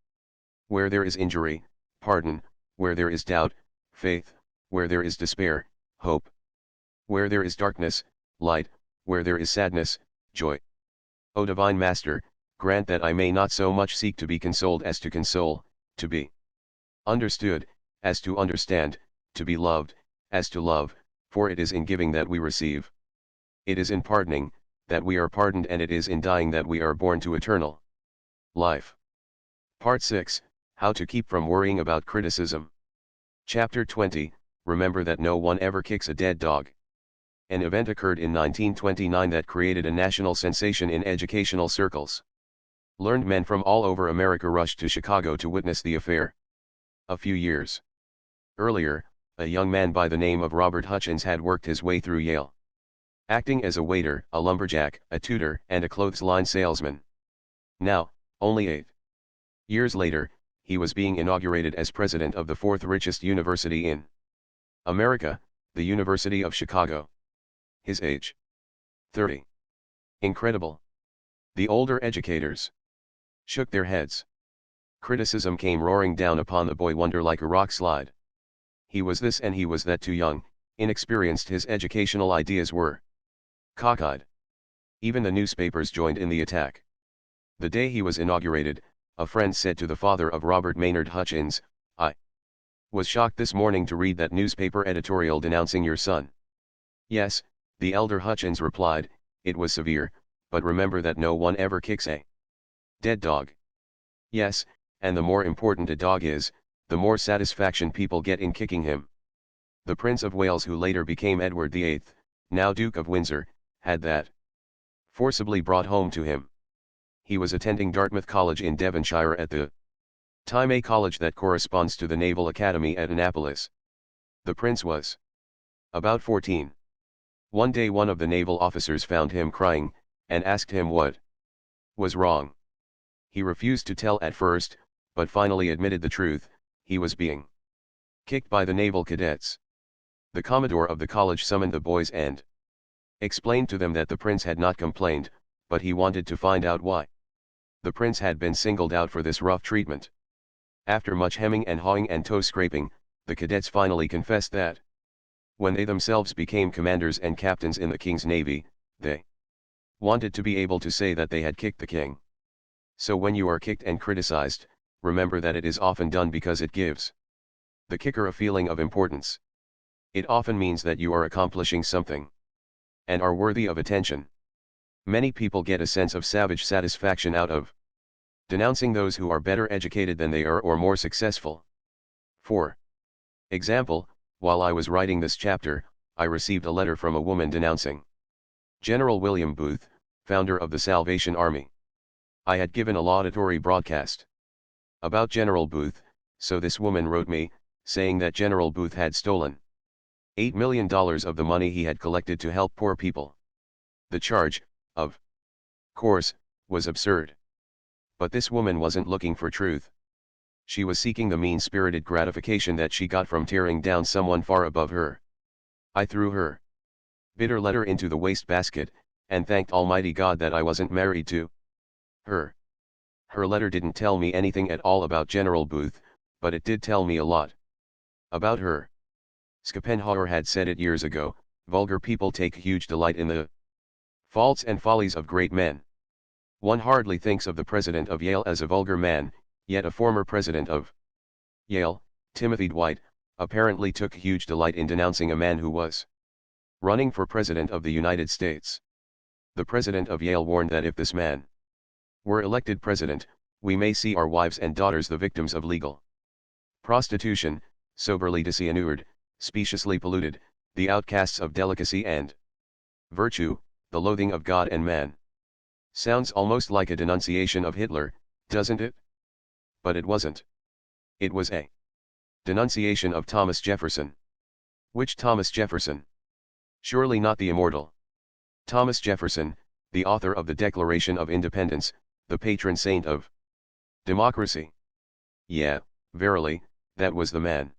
Where there is injury, pardon. Where there is doubt, faith. Where there is despair, hope. Where there is darkness, light. Where there is sadness, joy. O Divine Master, grant that I may not so much seek to be consoled as to console, to be understood, as to understand, to be loved, as to love, for it is in giving that we receive. It is in pardoning, that we are pardoned, and it is in dying that we are born to eternal life. Part 6, How to Keep from Worrying About Criticism. Chapter 20, Remember that no one ever kicks a dead dog. An event occurred in 1929 that created a national sensation in educational circles. Learned men from all over America rushed to Chicago to witness the affair. A few years earlier, a young man by the name of Robert Hutchins had worked his way through Yale, acting as a waiter, a lumberjack, a tutor, and a clothesline salesman. Now, only 8 years later, he was being inaugurated as president of the 4th richest university in America, the University of Chicago. His age? 30. Incredible. The older educators shook their heads. Criticism came roaring down upon the boy wonder like a rock slide. He was this and he was that, too young, inexperienced. His educational ideas were cockeyed. Even the newspapers joined in the attack. The day he was inaugurated, a friend said to the father of Robert Maynard Hutchins, "I was shocked this morning to read that newspaper editorial denouncing your son." "Yes," the elder Hutchins replied, "it was severe, but remember that no one ever kicks a dead dog." "Yes, and the more important a dog is, the more satisfaction people get in kicking him." The Prince of Wales, who later became Edward VIII, now Duke of Windsor, had that forcibly brought home to him. He was attending Dartmouth College in Devonshire at the time, a college that corresponds to the Naval Academy at Annapolis. The prince was about 14. One day one of the naval officers found him crying, and asked him what was wrong. He refused to tell at first, but finally admitted the truth: he was being kicked by the naval cadets. The commodore of the college summoned the boys and explained to them that the prince had not complained, but he wanted to find out why the prince had been singled out for this rough treatment. After much hemming and hawing and toe scraping, the cadets finally confessed that when they themselves became commanders and captains in the king's navy, they wanted to be able to say that they had kicked the king. So when you are kicked and criticized, remember that it is often done because it gives the kicker a feeling of importance. It often means that you are accomplishing something and are worthy of attention. Many people get a sense of savage satisfaction out of denouncing those who are better educated than they are or more successful. For example, while I was writing this chapter, I received a letter from a woman denouncing General William Booth, founder of the Salvation Army. I had given a laudatory broadcast about General Booth, so this woman wrote me, saying that General Booth had stolen $8 million of the money he had collected to help poor people. The charge, of course, was absurd. But this woman wasn't looking for truth. She was seeking the mean-spirited gratification that she got from tearing down someone far above her. I threw her bitter letter into the wastebasket, and thanked Almighty God that I wasn't married to her. Her letter didn't tell me anything at all about General Booth, but it did tell me a lot about her. Schopenhauer had said it years ago, vulgar people take huge delight in the faults and follies of great men. One hardly thinks of the president of Yale as a vulgar man, yet a former president of Yale, Timothy Dwight, apparently took huge delight in denouncing a man who was running for president of the United States. The president of Yale warned that if this man were elected president, we may see our wives and daughters the victims of legal prostitution, soberly disinured, speciously polluted, the outcasts of delicacy and virtue, the loathing of God and man. Sounds almost like a denunciation of Hitler, doesn't it? But it wasn't. It was a denunciation of Thomas Jefferson. Which Thomas Jefferson? Surely not the immortal Thomas Jefferson, the author of the Declaration of Independence, the patron saint of democracy. Yeah, verily, that was the man.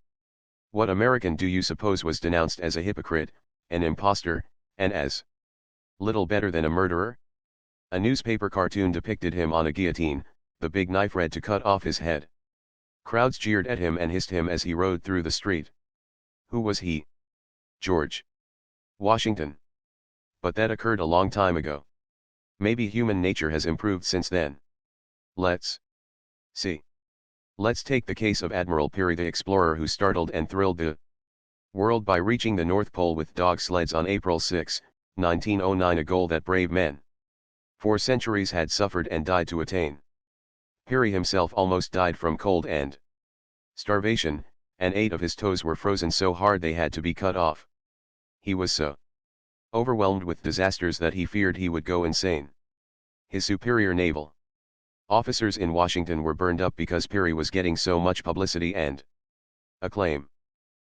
What American do you suppose was denounced as a hypocrite, an impostor, and as little better than a murderer? A newspaper cartoon depicted him on a guillotine, the big knife ready to cut off his head. Crowds jeered at him and hissed him as he rode through the street. Who was he? George Washington. But that occurred a long time ago. Maybe human nature has improved since then. Let's see. Let's take the case of Admiral Peary, the explorer who startled and thrilled the world by reaching the North Pole with dog sleds on April 6, 1909, a goal that brave men for centuries had suffered and died to attain. Peary himself almost died from cold and starvation, and 8 of his toes were frozen so hard they had to be cut off. He was so overwhelmed with disasters that he feared he would go insane. His superior naval officers in Washington were burned up because Peary was getting so much publicity and acclaim.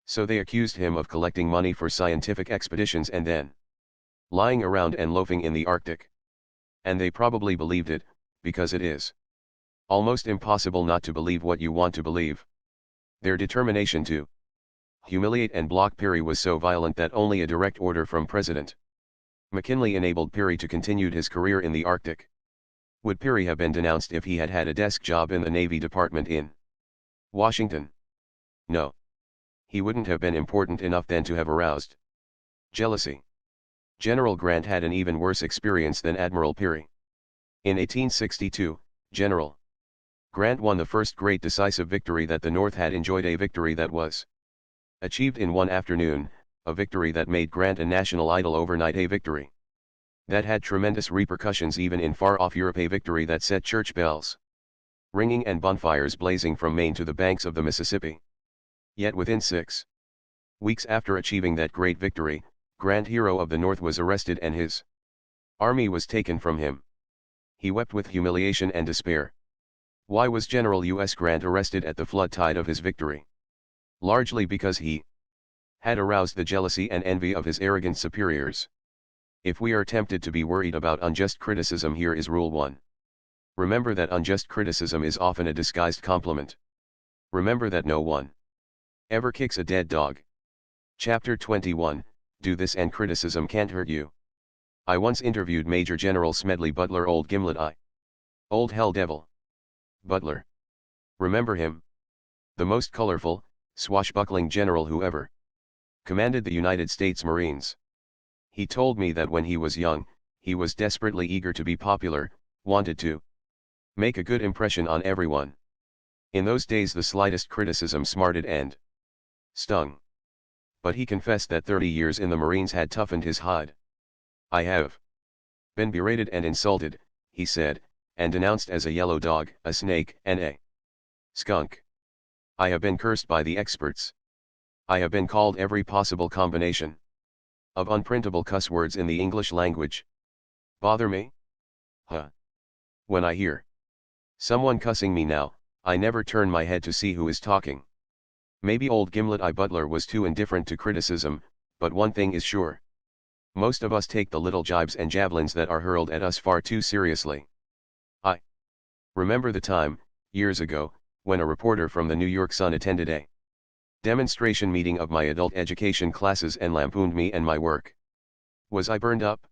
So they accused him of collecting money for scientific expeditions and then lying around and loafing in the Arctic. And they probably believed it, because it is almost impossible not to believe what you want to believe. Their determination to humiliate and block Peary was so violent that only a direct order from President McKinley enabled Peary to continue his career in the Arctic. Would Peary have been denounced if he had had a desk job in the Navy Department in Washington? No. He wouldn't have been important enough then to have aroused jealousy. General Grant had an even worse experience than Admiral Peary. In 1862, General Grant won the first great decisive victory that the North had enjoyed, a victory that was achieved in one afternoon, a victory that made Grant a national idol overnight, a victory that had tremendous repercussions even in far-off Europe, a victory that set church bells ringing and bonfires blazing from Maine to the banks of the Mississippi. Yet within 6 weeks after achieving that great victory, Grant, hero of the North, was arrested and his army was taken from him. He wept with humiliation and despair. Why was General U.S. Grant arrested at the flood tide of his victory? Largely because he had aroused the jealousy and envy of his arrogant superiors. If we are tempted to be worried about unjust criticism, here is Rule 1. Remember that unjust criticism is often a disguised compliment. Remember that no one ever kicks a dead dog. Chapter 21, Do this and criticism can't hurt you. I once interviewed Major General Smedley Butler, old Gimlet Eye. Old Hell Devil. Butler. Remember him? The most colorful, swashbuckling general who ever commanded the United States Marines. He told me that when he was young, he was desperately eager to be popular, wanted to make a good impression on everyone. In those days the slightest criticism smarted and stung. But he confessed that 30 years in the Marines had toughened his hide. I have been berated and insulted, he said, and denounced as a yellow dog, a snake, and a skunk. I have been cursed by the experts. I have been called every possible combination of unprintable cuss words in the English language. Bother me? Huh. When I hear someone cussing me now, I never turn my head to see who is talking. Maybe old Gimlet Eye Butler was too indifferent to criticism, but one thing is sure. Most of us take the little jibes and javelins that are hurled at us far too seriously. I remember the time, years ago, when a reporter from the New York Sun attended a demonstration meeting of my adult education classes and lampooned me and my work. Was I burned up?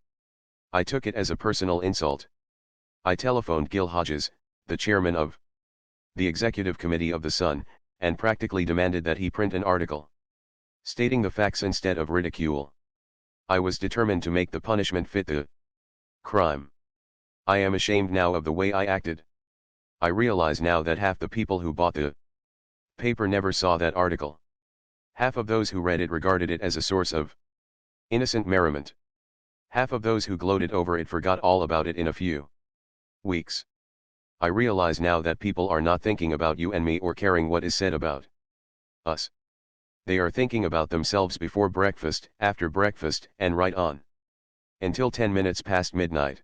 I took it as a personal insult. I telephoned Gil Hodges, the chairman of the executive committee of the Sun, and practically demanded that he print an article stating the facts instead of ridicule. I was determined to make the punishment fit the crime. I am ashamed now of the way I acted. I realize now that half the people who bought the paper never saw that article. Half of those who read it regarded it as a source of innocent merriment. Half of those who gloated over it forgot all about it in a few weeks. I realize now that people are not thinking about you and me or caring what is said about us. They are thinking about themselves before breakfast, after breakfast, and right on until 10 minutes past midnight.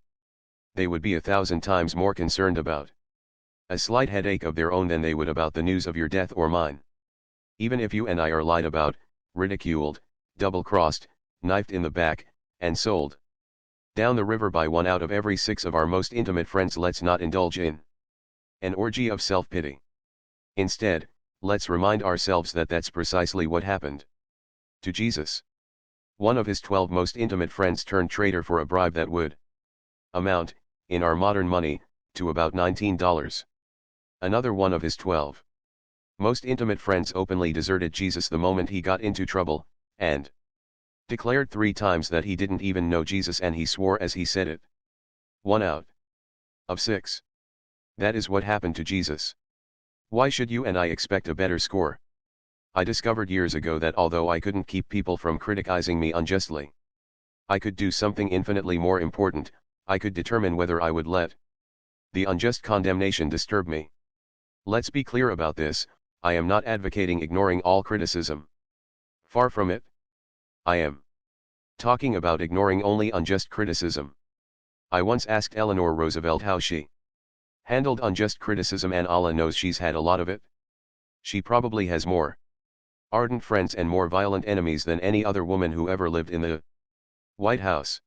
They would be 1,000 times more concerned about a slight headache of their own than they would about the news of your death or mine. Even if you and I are lied about, ridiculed, double-crossed, knifed in the back, and sold down the river by 1 out of every 6 of our most intimate friends, let's not indulge in an orgy of self-pity. Instead, let's remind ourselves that that's precisely what happened to Jesus. One of his 12 most intimate friends turned traitor for a bribe that would amount, in our modern money, to about $19. Another one of his 12 most intimate friends openly deserted Jesus the moment he got into trouble, and declared 3 times that he didn't even know Jesus, and he swore as he said it. 1 out of 6. That is what happened to Jesus. Why should you and I expect a better score? I discovered years ago that although I couldn't keep people from criticizing me unjustly, I could do something infinitely more important. I could determine whether I would let the unjust condemnation disturb me. Let's be clear about this. I am not advocating ignoring all criticism. Far from it. I am talking about ignoring only unjust criticism. I once asked Eleanor Roosevelt how she handled unjust criticism, and Allah knows she's had a lot of it. She probably has more ardent friends and more violent enemies than any other woman who ever lived in the White House.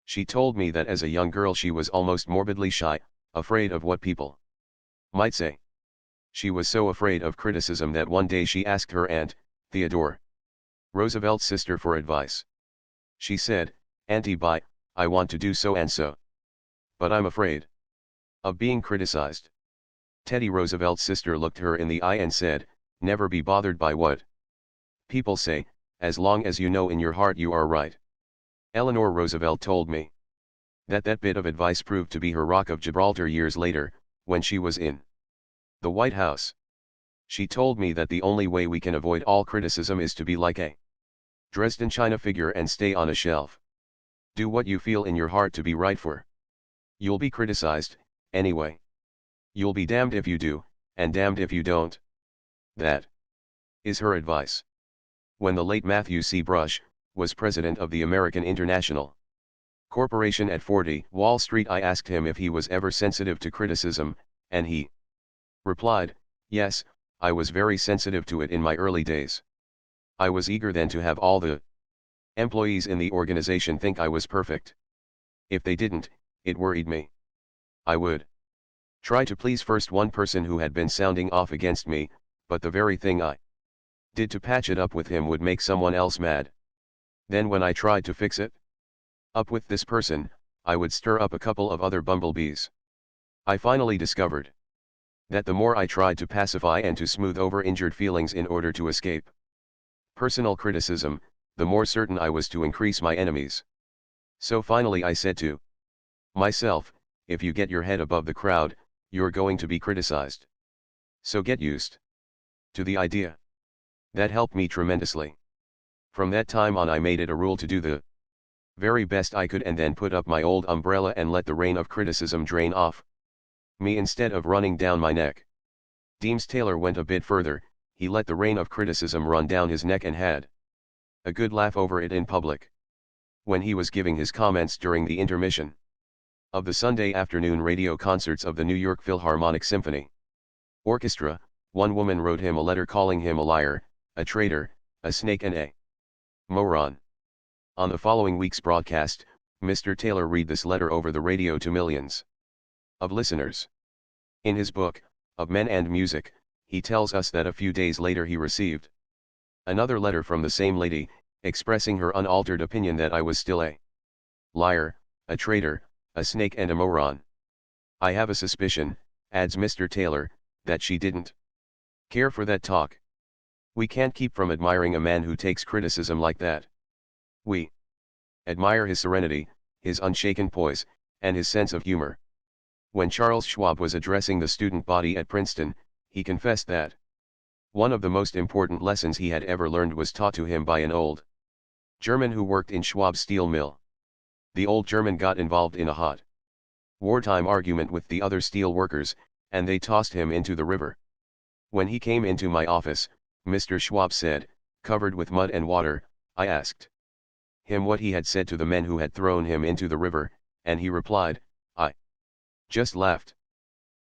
She told me that as a young girl she was almost morbidly shy, afraid of what people might say. She was so afraid of criticism that one day she asked her aunt, Theodore Roosevelt's sister, for advice. She said, "Auntie Bye, I want to do so and so, but I'm afraid of being criticized." Teddy Roosevelt's sister looked her in the eye and said, "Never be bothered by what people say, as long as you know in your heart you are right." Eleanor Roosevelt told me that bit of advice proved to be her rock of Gibraltar years later, when she was in the White House. She told me that the only way we can avoid all criticism is to be like a Dresden china figure and stay on a shelf. Do what you feel in your heart to be right for. You'll be criticized, anyway. You'll be damned if you do, and damned if you don't. That is her advice. When the late Matthew C. Brush was president of the American International Corporation at 40 Wall Street, I asked him if he was ever sensitive to criticism, and he replied, "Yes, I was very sensitive to it in my early days. I was eager then to have all the employees in the organization think I was perfect. If they didn't, it worried me. I would try to please first one person who had been sounding off against me, but the very thing I did to patch it up with him would make someone else mad. Then when I tried to fix it up with this person, I would stir up a couple of other bumblebees. I finally discovered that the more I tried to pacify and to smooth over injured feelings in order to escape personal criticism, the more certain I was to increase my enemies. So finally I said to myself, if you get your head above the crowd, you're going to be criticized. So get used to the idea. That helped me tremendously. From that time on I made it a rule to do the very best I could and then put up my old umbrella and let the rain of criticism drain off me instead of running down my neck. Deems Taylor went a bit further. He let the rain of criticism run down his neck and had a good laugh over it in public. When he was giving his comments during the intermission of the Sunday afternoon radio concerts of the New York Philharmonic Symphony Orchestra, one woman wrote him a letter calling him a liar, a traitor, a snake and a moron. On the following week's broadcast, Mr. Taylor read this letter over the radio to millions of listeners. In his book, Of Men and Music, he tells us that a few days later he received another letter from the same lady, expressing her unaltered opinion that I was still a liar, a traitor, a snake and a moron. I have a suspicion, adds Mr. Taylor, that she didn't care for that talk. We can't keep from admiring a man who takes criticism like that. We admire his serenity, his unshaken poise, and his sense of humor. When Charles Schwab was addressing the student body at Princeton, he confessed that one of the most important lessons he had ever learned was taught to him by an old German who worked in Schwab's steel mill. The old German got involved in a hot wartime argument with the other steel workers, and they tossed him into the river. When he came into my office, Mr. Schwab said, covered with mud and water, I asked him what he had said to the men who had thrown him into the river, and he replied, I just laughed.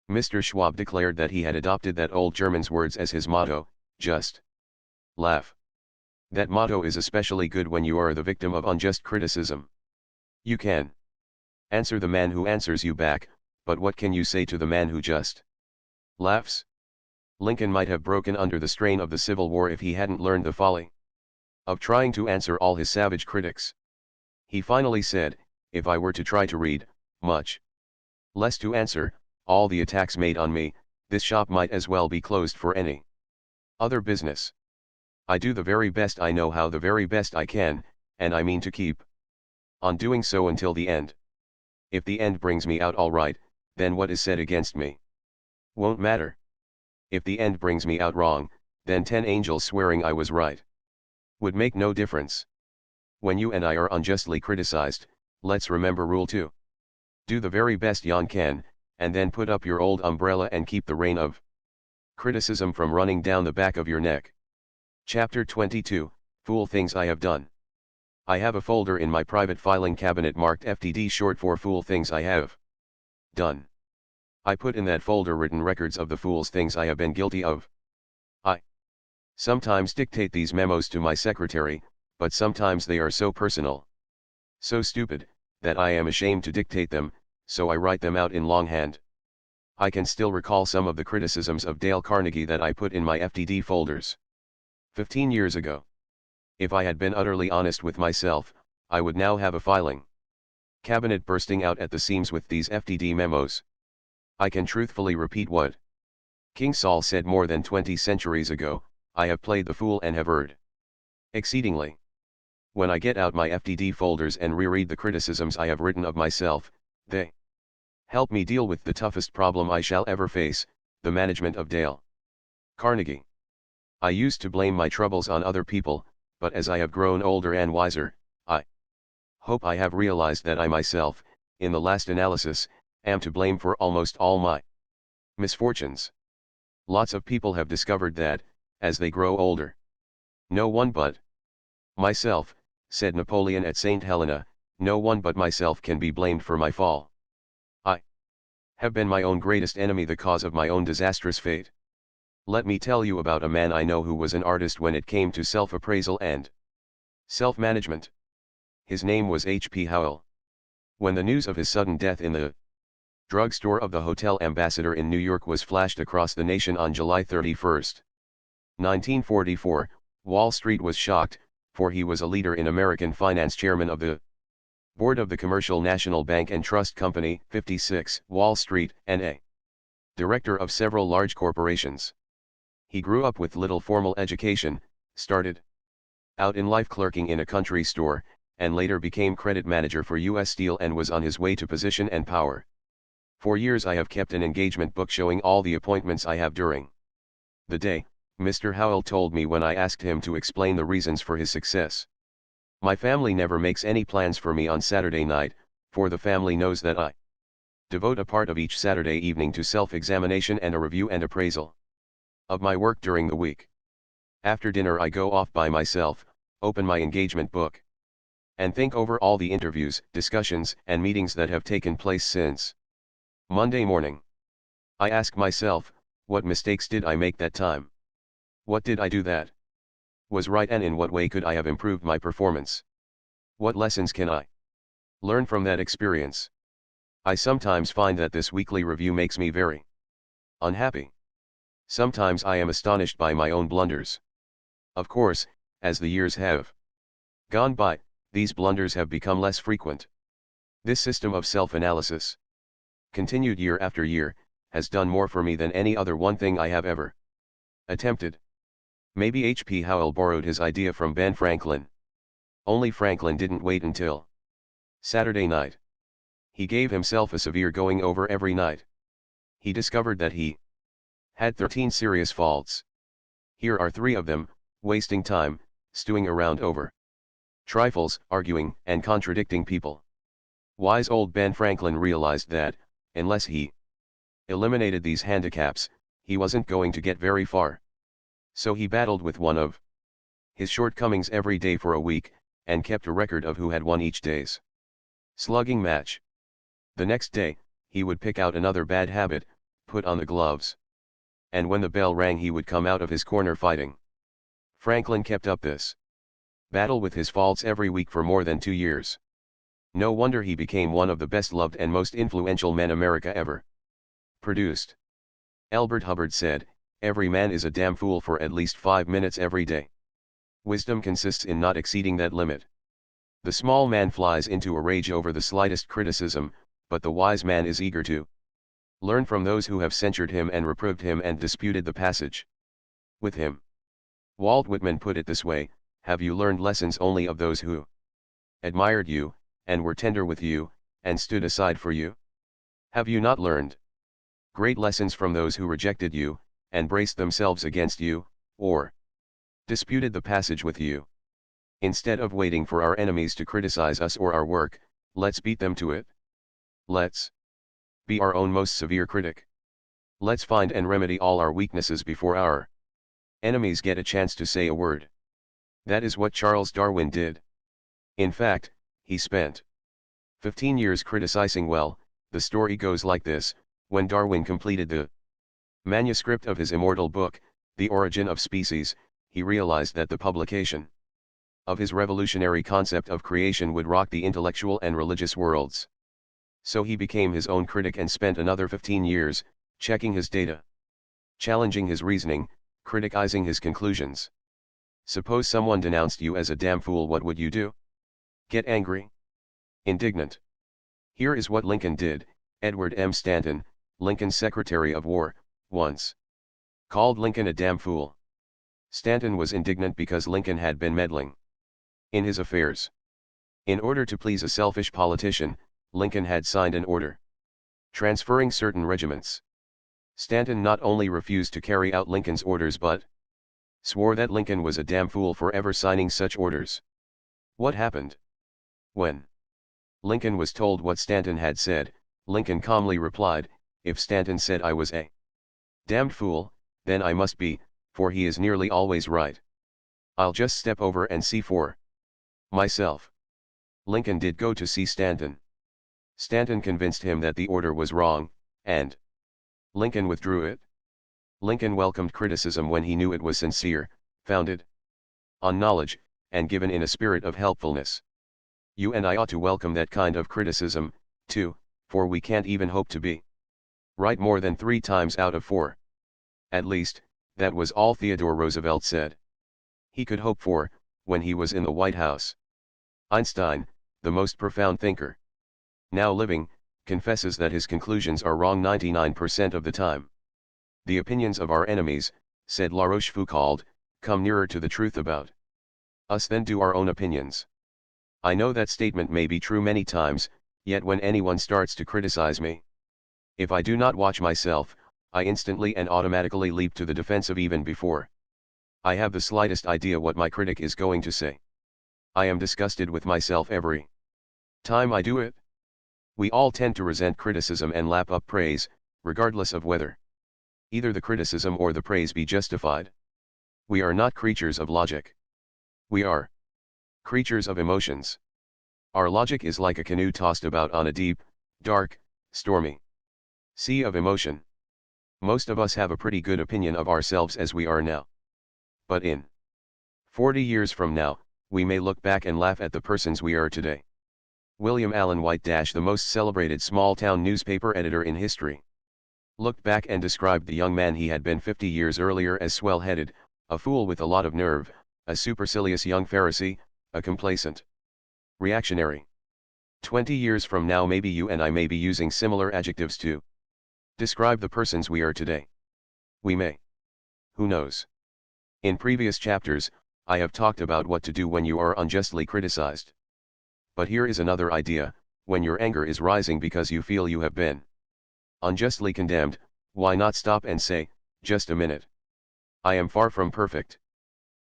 Mr. Schwab declared that he had adopted that old German's words as his motto, just laugh. That motto is especially good when you are the victim of unjust criticism. You can answer the man who answers you back, but what can you say to the man who just laughs? Lincoln might have broken under the strain of the Civil War if he hadn't learned the folly of trying to answer all his savage critics. He finally said, if I were to try to read, much less to answer, all the attacks made on me, this shop might as well be closed for any other business. I do the very best I know how, the very best I can, and I mean to keep on doing so until the end. If the end brings me out all right, then what is said against me won't matter. If the end brings me out wrong, then 10 angels swearing I was right would make no difference. When you and I are unjustly criticized, let's remember rule 2. Do the very best yon can, and then put up your old umbrella and keep the rain of criticism from running down the back of your neck. Chapter 22, Fool Things I Have Done. I have a folder in my private filing cabinet marked FTD, short for Fool Things I Have Done. I put in that folder written records of the fool's things I have been guilty of. I sometimes dictate these memos to my secretary, but sometimes they are so personal, so stupid, that I am ashamed to dictate them, so I write them out in longhand. I can still recall some of the criticisms of Dale Carnegie that I put in my FTD folders 15 years ago. If I had been utterly honest with myself, I would now have a filing cabinet bursting out at the seams with these FTD memos. I can truthfully repeat what King Saul said more than 20 centuries ago, I have played the fool and have erred exceedingly. When I get out my FTD folders and reread the criticisms I have written of myself, they help me deal with the toughest problem I shall ever face, the management of Dale Carnegie. I used to blame my troubles on other people, but as I have grown older and wiser, I hope I have realized that I myself, in the last analysis, am to blame for almost all my misfortunes. Lots of people have discovered that, as they grow older, no one but myself, said Napoleon at St. Helena, no one but myself can be blamed for my fall. I have been my own greatest enemy, the cause of my own disastrous fate. Let me tell you about a man I know who was an artist when it came to self-appraisal and self-management. His name was H.P. Howell. When the news of his sudden death in the drugstore of the Hotel Ambassador in New York was flashed across the nation on July 31, 1944, Wall Street was shocked, for he was a leader in American finance, chairman of the board of the Commercial National Bank and Trust Company, 56, Wall Street, and a director of several large corporations. He grew up with little formal education, started out in life clerking in a country store, and later became credit manager for U.S. Steel and was on his way to position and power. For years I have kept an engagement book showing all the appointments I have during the day, Mr. Howell told me when I asked him to explain the reasons for his success. My family never makes any plans for me on Saturday night, for the family knows that I devote a part of each Saturday evening to self-examination and a review and appraisal of my work during the week. After dinner I go off by myself, open my engagement book, and think over all the interviews, discussions, and meetings that have taken place since Monday morning. I ask myself, what mistakes did I make that time? What did I do that was right, and in what way could I have improved my performance? What lessons can I learn from that experience? I sometimes find that this weekly review makes me very unhappy. Sometimes I am astonished by my own blunders. Of course, as the years have gone by, these blunders have become less frequent. This system of self-analysis, continued year after year, has done more for me than any other one thing I have ever attempted. Maybe H.P. Howell borrowed his idea from Ben Franklin. Only Franklin didn't wait until Saturday night. He gave himself a severe going over every night. He discovered that he had 13 serious faults. Here are 3 of them: wasting time, stewing around over trifles, arguing, and contradicting people. Wise old Ben Franklin realized that, unless he eliminated these handicaps, he wasn't going to get very far. So he battled with one of his shortcomings every day for a week, and kept a record of who had won each day's slugging match. The next day, he would pick out another bad habit, put on the gloves, and when the bell rang he would come out of his corner fighting. Franklin kept up this battle with his faults every week for more than 2 years. No wonder he became one of the best loved and most influential men America ever produced. Albert Hubbard said, "Every man is a damn fool for at least 5 minutes every day." Wisdom consists in not exceeding that limit. The small man flies into a rage over the slightest criticism, but the wise man is eager to learn from those who have censured him and reproved him and disputed the passage with him. Walt Whitman put it this way: have you learned lessons only of those who admired you, and were tender with you, and stood aside for you? Have you not learned great lessons from those who rejected you, and braced themselves against you, or disputed the passage with you? Instead of waiting for our enemies to criticize us or our work, let's beat them to it. Let's be our own most severe critic. Let's find and remedy all our weaknesses before our enemies get a chance to say a word. That is what Charles Darwin did. In fact, he spent 15 years criticizing. Well, the story goes like this: when Darwin completed the manuscript of his immortal book, The Origin of Species, he realized that the publication of his revolutionary concept of creation would rock the intellectual and religious worlds. So he became his own critic and spent another 15 years, checking his data, challenging his reasoning, criticizing his conclusions. Suppose someone denounced you as a damn fool, what would you do? Get angry? Indignant? Here is what Lincoln did. Edward M. Stanton, Lincoln's Secretary of War, once called Lincoln a damn fool. Stanton was indignant because Lincoln had been meddling in his affairs. In order to please a selfish politician, Lincoln had signed an order transferring certain regiments. Stanton not only refused to carry out Lincoln's orders but swore that Lincoln was a damn fool for ever signing such orders. What happened? When Lincoln was told what Stanton had said, Lincoln calmly replied, "If Stanton said I was a damned fool, then I must be, for he is nearly always right. I'll just step over and see for myself." Lincoln did go to see Stanton. Stanton convinced him that the order was wrong, and Lincoln withdrew it. Lincoln welcomed criticism when he knew it was sincere, founded on knowledge, and given in a spirit of helpfulness. You and I ought to welcome that kind of criticism, too, for we can't even hope to be right more than 3 times out of 4. At least, that was all Theodore Roosevelt said he could hope for, when he was in the White House. Einstein, the most profound thinker now living, confesses that his conclusions are wrong 99% of the time. The opinions of our enemies, said La Rochefoucauld, come nearer to the truth about us than do our own opinions. I know that statement may be true many times, yet when anyone starts to criticize me, if I do not watch myself, I instantly and automatically leap to the defensive even before I have the slightest idea what my critic is going to say. I am disgusted with myself every time I do it. We all tend to resent criticism and lap up praise, regardless of whether either the criticism or the praise be justified. We are not creatures of logic. We are creatures of emotions. Our logic is like a canoe tossed about on a deep, dark, stormy sea of emotion. Most of us have a pretty good opinion of ourselves as we are now. But in 40 years from now, we may look back and laugh at the persons we are today. William Allen White, the most celebrated small-town newspaper editor in history, looked back and described the young man he had been 50 years earlier as swell-headed, a fool with a lot of nerve, a supercilious young Pharisee, a complacent reactionary. 20 years from now maybe you and I may be using similar adjectives too. Describe the persons we are today. We may. Who knows? In previous chapters, I have talked about what to do when you are unjustly criticized. But here is another idea: when your anger is rising because you feel you have been unjustly condemned, why not stop and say, just a minute. I am far from perfect.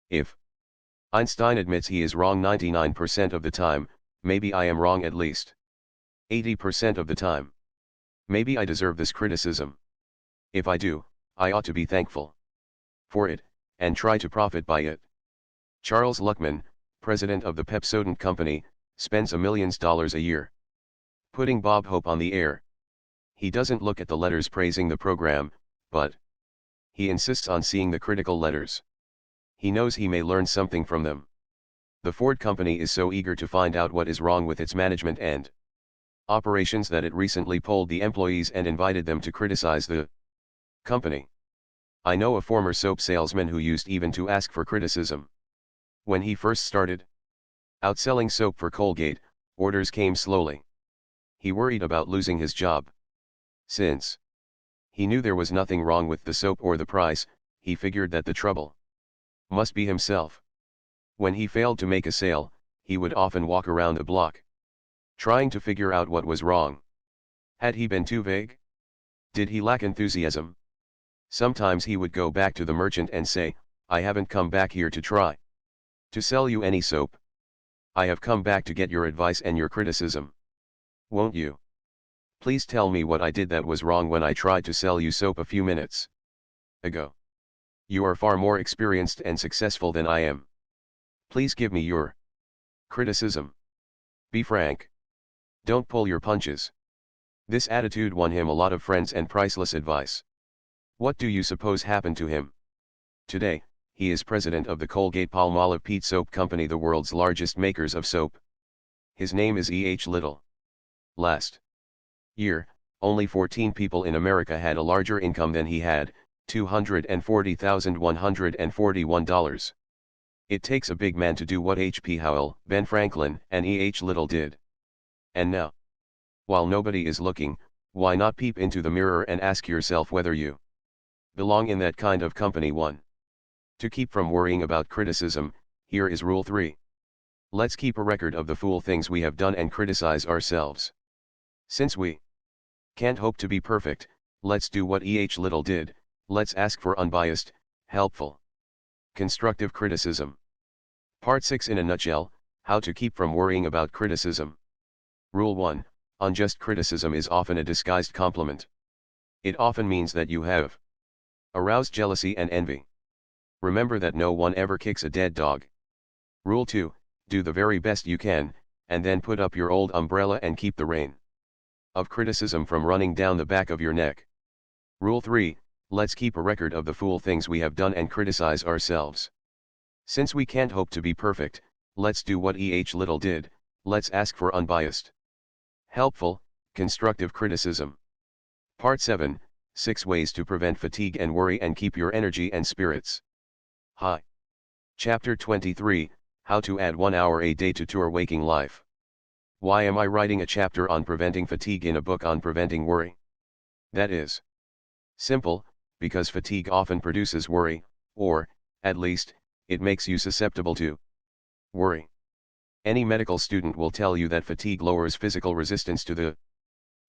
If Einstein admits he is wrong 99% of the time, maybe I am wrong at least 80% of the time. Maybe I deserve this criticism. If I do, I ought to be thankful for it, and try to profit by it. Charles Luckman, president of the Pepsodent Company, spends millions of dollars a year putting Bob Hope on the air. He doesn't look at the letters praising the program, but he insists on seeing the critical letters. He knows he may learn something from them. The Ford Company is so eager to find out what is wrong with its management and operations that it recently polled the employees and invited them to criticize the company. I know a former soap salesman who used even to ask for criticism. When he first started out selling soap for Colgate, orders came slowly. He worried about losing his job. Since he knew there was nothing wrong with the soap or the price, he figured that the trouble must be himself. When he failed to make a sale, he would often walk around the block, trying to figure out what was wrong. Had he been too vague? Did he lack enthusiasm? Sometimes he would go back to the merchant and say, I haven't come back here to try to sell you any soap. I have come back to get your advice and your criticism. Won't you please tell me what I did that was wrong when I tried to sell you soap a few minutes ago? You are far more experienced and successful than I am. Please give me your criticism. Be frank. Don't pull your punches. This attitude won him a lot of friends and priceless advice. What do you suppose happened to him? Today, he is president of the Colgate-Palmolive Peat Soap Company, the world's largest makers of soap. His name is E.H. Little. Last year, only 14 people in America had a larger income than he had, $240,141. It takes a big man to do what H.P. Howell, Ben Franklin, and E.H. Little did. And now, while nobody is looking, why not peep into the mirror and ask yourself whether you belong in that kind of company? 1. To keep from worrying about criticism, here is Rule 3. Let's keep a record of the fool things we have done and criticize ourselves. Since we can't hope to be perfect, let's do what E.H. Little did. Let's ask for unbiased, helpful, constructive criticism. Part 6 in a nutshell: how to keep from worrying about criticism. Rule 1. Unjust criticism is often a disguised compliment. It often means that you have aroused jealousy and envy. Remember that no one ever kicks a dead dog. Rule 2. Do the very best you can, and then put up your old umbrella and keep the rain of criticism from running down the back of your neck. Rule 3. Let's keep a record of the fool things we have done and criticize ourselves. Since we can't hope to be perfect, let's do what E.H. Little did. Let's ask for unbiased, helpful, constructive criticism. Part 7. 6 ways to prevent fatigue and worry and keep your energy and spirits high. Chapter 23. How to add 1 hour a day to your waking life. Why am I writing a chapter on preventing fatigue in a book on preventing worry? That is simple, because fatigue often produces worry, or, at least, it makes you susceptible to worry. Any medical student will tell you that fatigue lowers physical resistance to the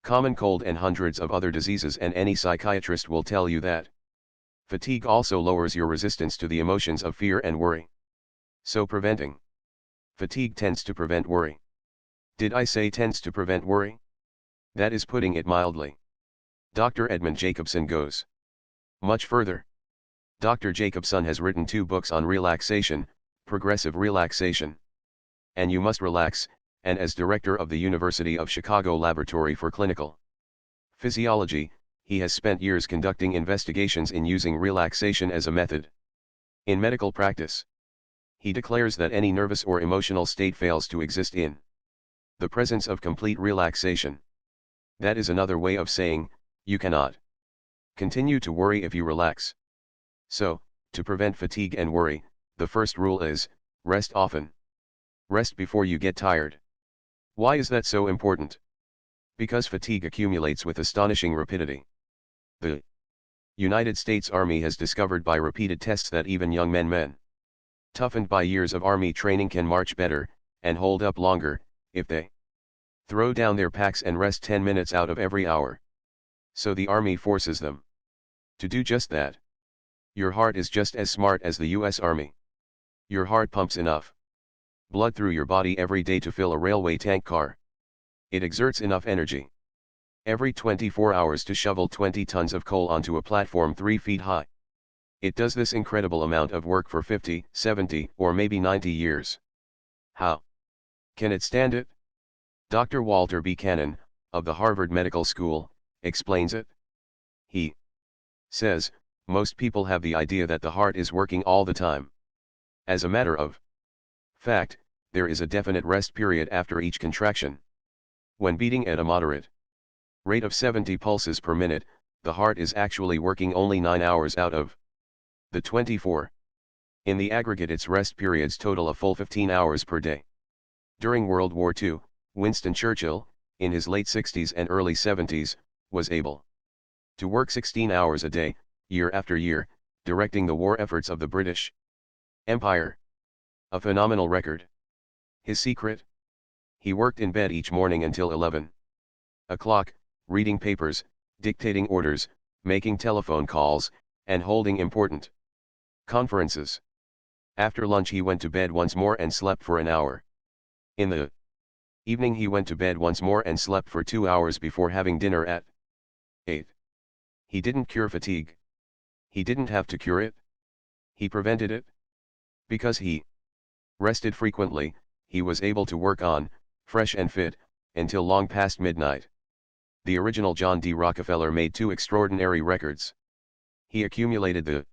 common cold and hundreds of other diseases, and any psychiatrist will tell you that fatigue also lowers your resistance to the emotions of fear and worry. So preventing fatigue tends to prevent worry. Did I say tends to prevent worry? That is putting it mildly. Dr. Edmund Jacobson goes much further. Dr. Jacobson has written 2 books on relaxation, progressive relaxation, and You Must Relax, and as director of the University of Chicago Laboratory for Clinical Physiology, he has spent years conducting investigations in using relaxation as a method in medical practice. He declares that any nervous or emotional state fails to exist in the presence of complete relaxation. That is another way of saying, you cannot continue to worry if you relax. So, to prevent fatigue and worry, the first rule is, rest often. Rest before you get tired. Why is that so important? Because fatigue accumulates with astonishing rapidity. The United States Army has discovered by repeated tests that even young men toughened by years of Army training can march better, and hold up longer, if they throw down their packs and rest 10 minutes out of every hour. So the Army forces them to do just that. Your heart is just as smart as the US Army. Your heart pumps enough blood through your body every day to fill a railway tank car. It exerts enough energy every 24 hours to shovel 20 tons of coal onto a platform 3 feet high. It does this incredible amount of work for 50, 70, or maybe 90 years. How can it stand it? Dr. Walter B. Cannon, of the Harvard Medical School, explains it. He says, most people have the idea that the heart is working all the time. As a matter of fact, there is a definite rest period after each contraction. When beating at a moderate rate of 70 pulses per minute, the heart is actually working only 9 hours out of the 24. In the aggregate, its rest periods total a full 15 hours per day. During World War II, Winston Churchill, in his late 60s and early 70s, was able to work 16 hours a day, year after year, directing the war efforts of the British Empire. A phenomenal record. His secret? He worked in bed each morning until 11 o'clock, reading papers, dictating orders, making telephone calls, and holding important conferences. After lunch he went to bed once more and slept for an hour. In the evening he went to bed once more and slept for 2 hours before having dinner at 8. He didn't cure fatigue. He didn't have to cure it. He prevented it. Because he rested frequently, he was able to work on, fresh and fit, until long past midnight. The original John D. Rockefeller made 2 extraordinary records. He accumulated the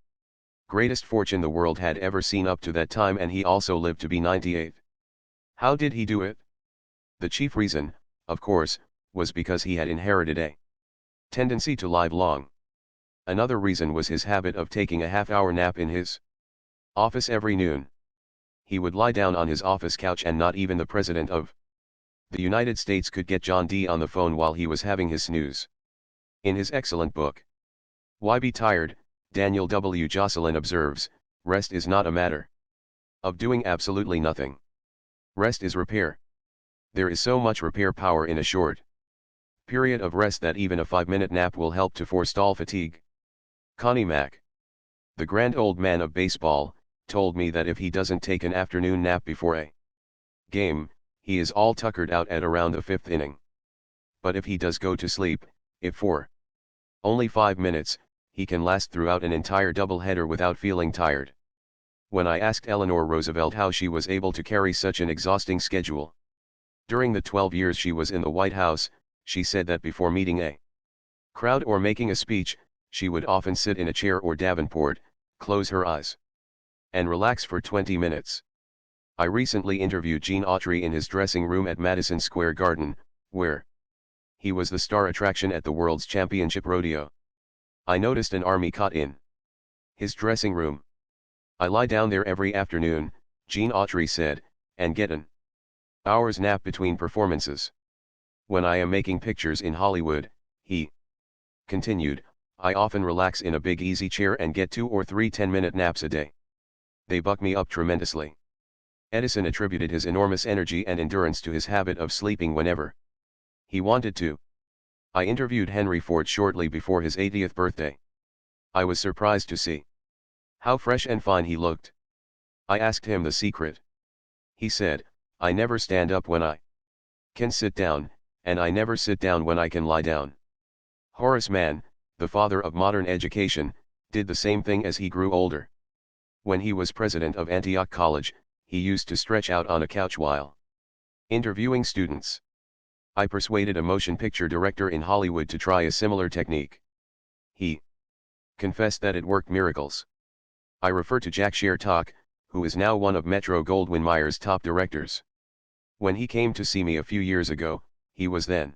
greatest fortune the world had ever seen up to that time, and he also lived to be 98. How did he do it? The chief reason, of course, was because he had inherited a tendency to live long. Another reason was his habit of taking a half-hour nap in his office every noon. He would lie down on his office couch, and not even the President of the United States could get John D. on the phone while he was having his snooze. In his excellent book, Why Be Tired, Daniel W. Jocelyn observes, rest is not a matter of doing absolutely nothing. Rest is repair. There is so much repair power in a short period of rest that even a 5-minute nap will help to forestall fatigue. Connie Mack, the grand old man of baseball, told me that if he doesn't take an afternoon nap before a game, he is all tuckered out at around the 5th inning. But if he does go to sleep, if for only 5 minutes, he can last throughout an entire doubleheader without feeling tired. When I asked Eleanor Roosevelt how she was able to carry such an exhausting schedule during the 12 years she was in the White House, she said that before meeting a crowd or making a speech, she would often sit in a chair or davenport, close her eyes, and relax for 20 minutes. I recently interviewed Gene Autry in his dressing room at Madison Square Garden, where he was the star attraction at the World's Championship Rodeo. I noticed an army cot in his dressing room. I lie down there every afternoon, Gene Autry said, and get an hour's nap between performances. When I am making pictures in Hollywood, he continued, I often relax in a big easy chair and get 2 or 3 10-minute naps a day. They buck me up tremendously. Edison attributed his enormous energy and endurance to his habit of sleeping whenever he wanted to. I interviewed Henry Ford shortly before his 80th birthday. I was surprised to see how fresh and fine he looked. I asked him the secret. He said, I never stand up when I can sit down, and I never sit down when I can lie down. Horace Mann, the father of modern education, did the same thing as he grew older. When he was president of Antioch College, he used to stretch out on a couch while interviewing students. I persuaded a motion picture director in Hollywood to try a similar technique. He confessed that it worked miracles. I refer to Jack Shertock, who is now one of Metro-Goldwyn-Mayer's top directors. When he came to see me a few years ago, he was then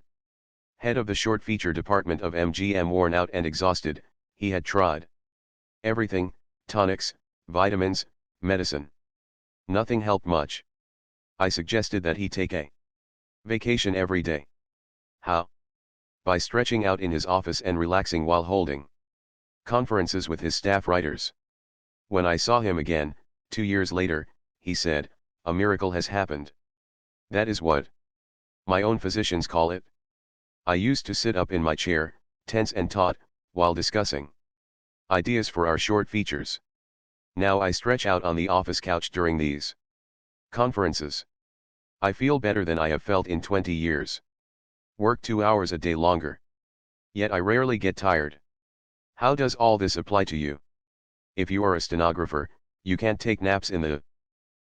head of the short feature department of MGM. Worn out and exhausted, he had tried everything, tonics, vitamins, medicine. Nothing helped much. I suggested that he take a vacation every day. How By stretching out in his office and relaxing while holding conferences with his staff writers. When I saw him again, 2 years later, he said, "A miracle has happened. That is what my own physicians call it. I used to sit up in my chair, tense and taut, while discussing ideas for our short features. Now I stretch out on the office couch during these conferences. I feel better than I have felt in 20 years. Work 2 hours a day longer. Yet I rarely get tired." How does all this apply to you? If you are a stenographer, you can't take naps in the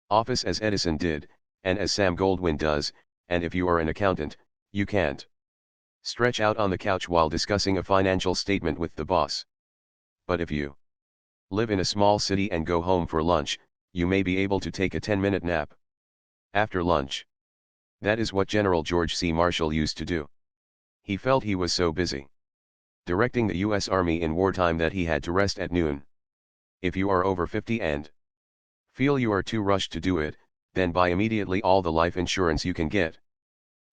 office as Edison did, and as Sam Goldwyn does, and if you are an accountant, you can't stretch out on the couch while discussing a financial statement with the boss. But if you live in a small city and go home for lunch, you may be able to take a 10-minute nap after lunch. That is what General George C. Marshall used to do. He felt he was so busy directing the U.S. Army in wartime that he had to rest at noon. If you are over 50 and feel you are too rushed to do it, then buy immediately all the life insurance you can get.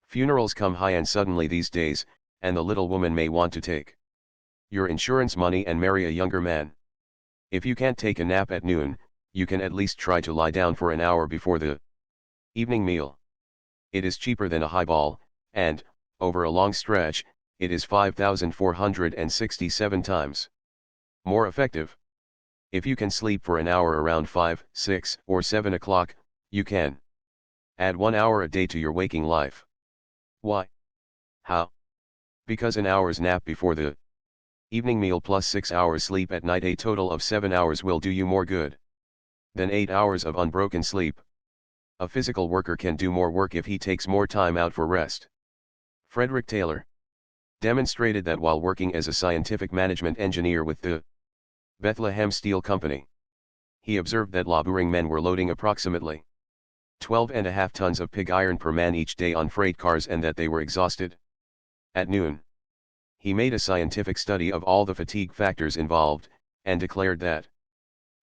Funerals come high and suddenly these days, and the little woman may want to take your insurance money and marry a younger man. If you can't take a nap at noon, you can at least try to lie down for an hour before the evening meal. It is cheaper than a highball, and, over a long stretch, it is 5,467 times more effective. If you can sleep for an hour around 5, 6, or 7 o'clock, you can add 1 hour a day to your waking life. Why? How? Because an hour's nap before the evening meal plus 6 hours sleep at night, a total of 7 hours, will do you more good than 8 hours of unbroken sleep. A physical worker can do more work if he takes more time out for rest. Frederick Taylor demonstrated that while working as a scientific management engineer with the Bethlehem Steel Company. He observed that laboring men were loading approximately 12.5 tons of pig iron per man each day on freight cars and that they were exhausted. At noon, he made a scientific study of all the fatigue factors involved, and declared that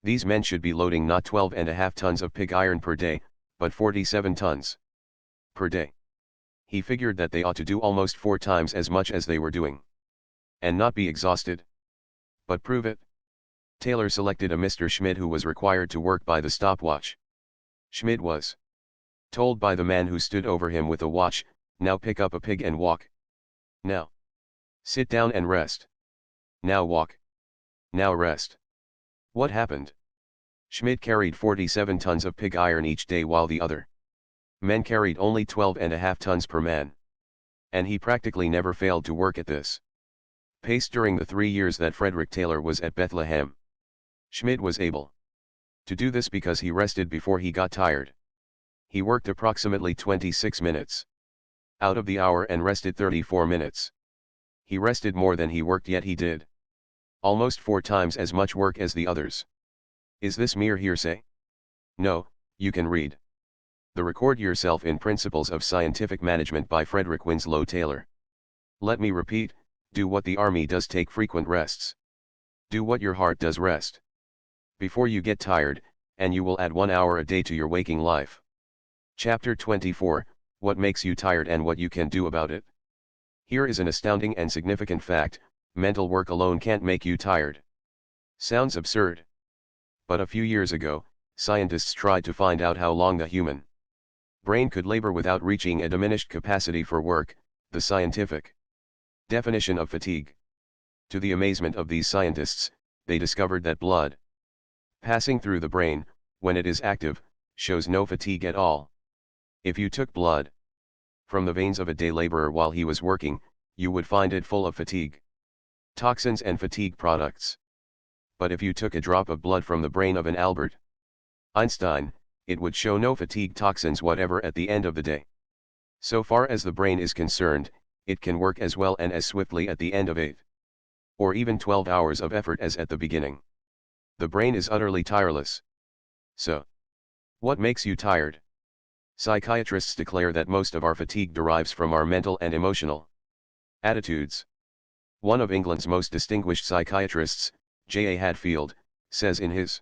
these men should be loading not 12.5 tons of pig iron per day, but 47 tons per day. He figured that they ought to do almost 4 times as much as they were doing, and not be exhausted. But prove it. Taylor selected a Mr. Schmidt who was required to work by the stopwatch. Schmidt was told by the man who stood over him with a watch, "Now pick up a pig and walk. Now sit down and rest. Now walk. Now rest." What happened? Schmidt carried 47 tons of pig iron each day while the other men carried only 12.5 tons per man. And he practically never failed to work at this pace during the 3 years that Frederick Taylor was at Bethlehem. Schmidt was able to do this because he rested before he got tired. He worked approximately 26 minutes out of the hour and rested 34 minutes. He rested more than he worked, yet he did almost 4 times as much work as the others. Is this mere hearsay? No, you can read the Record Yourself in Principles of Scientific Management by Frederick Winslow Taylor. Let me repeat, do what the army does, take frequent rests. Do what your heart does, rest before you get tired, and you will add 1 hour a day to your waking life. Chapter 24, What Makes You Tired and What You Can Do About It. Here is an astounding and significant fact: mental work alone can't make you tired. Sounds absurd. But a few years ago, scientists tried to find out how long the human brain could labor without reaching a diminished capacity for work, the scientific definition of fatigue. To the amazement of these scientists, they discovered that blood passing through the brain, when it is active, shows no fatigue at all. If you took blood from the veins of a day laborer while he was working, you would find it full of fatigue toxins and fatigue products. But if you took a drop of blood from the brain of an Albert Einstein, it would show no fatigue toxins whatever at the end of the day. So far as the brain is concerned, it can work as well and as swiftly at the end of 8 or even 12 hours of effort as at the beginning. The brain is utterly tireless. So, what makes you tired? Psychiatrists declare that most of our fatigue derives from our mental and emotional attitudes. One of England's most distinguished psychiatrists, J. A. Hadfield, says in his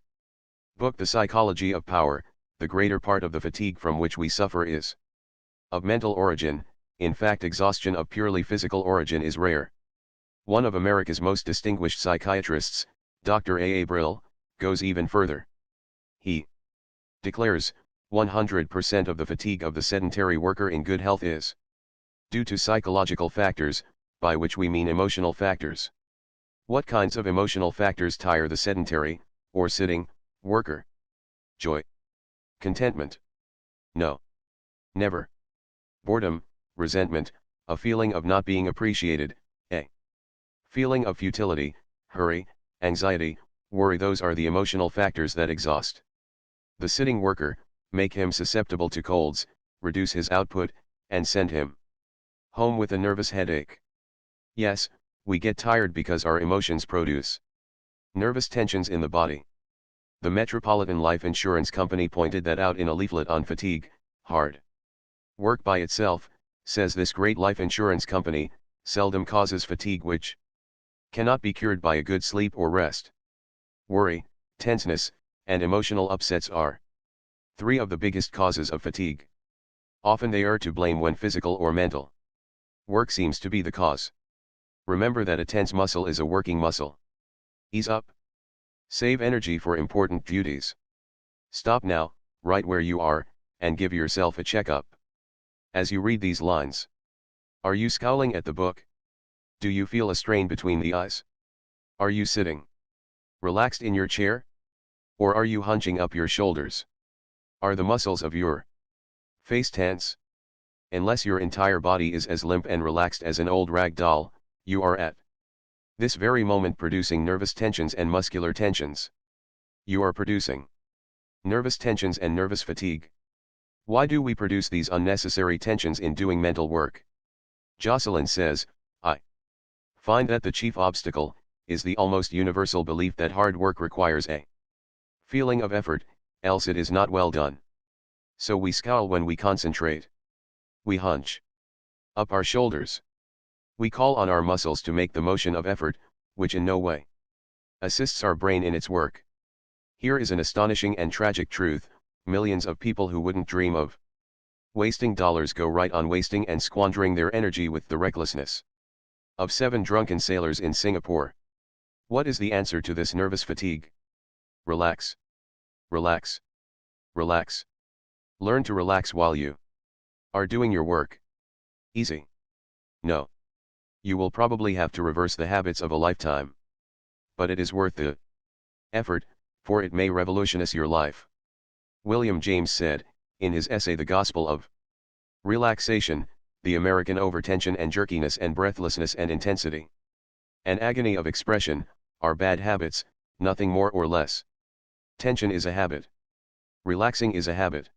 book The Psychology of Power, the greater part of the fatigue from which we suffer is of mental origin, In fact, exhaustion of purely physical origin is rare. One of America's most distinguished psychiatrists, Dr. A. A. Brill, goes even further. He declares, 100% of the fatigue of the sedentary worker in good health is due to psychological factors, by which we mean emotional factors. What kinds of emotional factors tire the sedentary, or sitting, worker? Joy. Contentment. No. Never. Boredom, resentment, a feeling of not being appreciated, a feeling of futility, hurry, anxiety, worry. Those are the emotional factors that exhaust the sitting worker, make him susceptible to colds, reduce his output, and send him home with a nervous headache. Yes, we get tired because our emotions produce nervous tensions in the body. The Metropolitan Life Insurance Company pointed that out in a leaflet on fatigue. Hard work by itself, says this great life insurance company, seldom causes fatigue, which cannot be cured by a good sleep or rest. Worry, tenseness, and emotional upsets are three of the biggest causes of fatigue. Often they are to blame when physical or mental work seems to be the cause. Remember that a tense muscle is a working muscle. Ease up. Save energy for important duties. Stop now, right where you are, and give yourself a checkup. As you read these lines, are you scowling at the book? Do you feel a strain between the eyes? Are you sitting relaxed in your chair? Or are you hunching up your shoulders? Are the muscles of your face tense? Unless your entire body is as limp and relaxed as an old rag doll, you are at this very moment producing nervous tensions and muscular tensions. You are producing nervous tensions and nervous fatigue. Why do we produce these unnecessary tensions in doing mental work? Jocelyn says, I find that the chief obstacle is the almost universal belief that hard work requires a feeling of effort, else it is not well done. So we scowl when we concentrate. We hunch up our shoulders. We call on our muscles to make the motion of effort, which in no way assists our brain in its work. Here is an astonishing and tragic truth: millions of people who wouldn't dream of wasting dollars go right on wasting and squandering their energy with the recklessness of 7 drunken sailors in Singapore. What is the answer to this nervous fatigue? Relax. Relax. Relax. Learn to relax while you are doing your work. Easy? No. You will probably have to reverse the habits of a lifetime. But it is worth the effort, for it may revolutionize your life. William James said, in his essay The Gospel of Relaxation, the American overtension and jerkiness and breathlessness and intensity and agony of expression are bad habits, nothing more or less. Tension is a habit. Relaxing is a habit.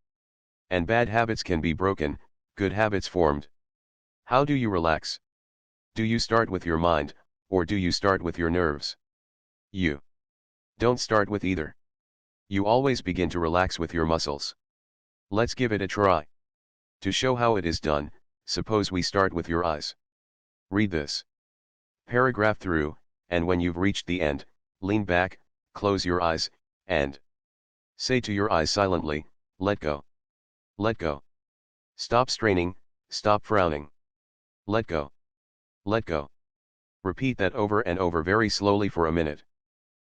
And bad habits can be broken, good habits formed. How do you relax? Do you start with your mind, or do you start with your nerves? You don't start with either. You always begin to relax with your muscles. Let's give it a try. To show how it is done, suppose we start with your eyes. Read this paragraph through, and when you've reached the end, lean back, close your eyes, and say to your eyes silently, let go. Let go. Stop straining, stop frowning. Let go. Let go. Repeat that over and over very slowly for a minute.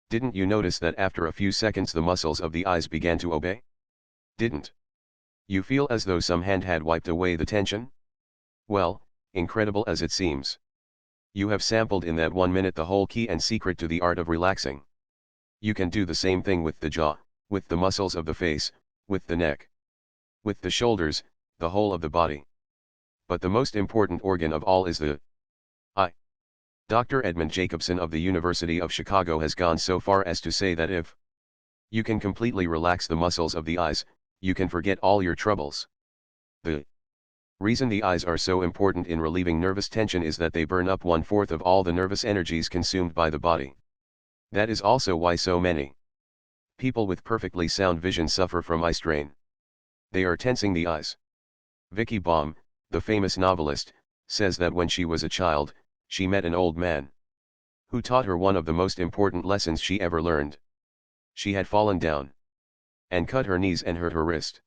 Didn't you notice that after a few seconds the muscles of the eyes began to obey? Didn't you feel as though some hand had wiped away the tension? Well, incredible as it seems, you have sampled in that 1 minute the whole key and secret to the art of relaxing. You can do the same thing with the jaw, with the muscles of the face, with the neck, with the shoulders, the whole of the body. But the most important organ of all is the eye. Dr. Edmund Jacobson of the University of Chicago has gone so far as to say that if you can completely relax the muscles of the eyes, you can forget all your troubles. The reason the eyes are so important in relieving nervous tension is that they burn up 1/4 of all the nervous energies consumed by the body. That is also why so many people with perfectly sound vision suffer from eye strain. They are tensing the eyes. Vicky Baum, the famous novelist, says that when she was a child, she met an old man who taught her one of the most important lessons she ever learned. She had fallen down and cut her knees and hurt her wrist.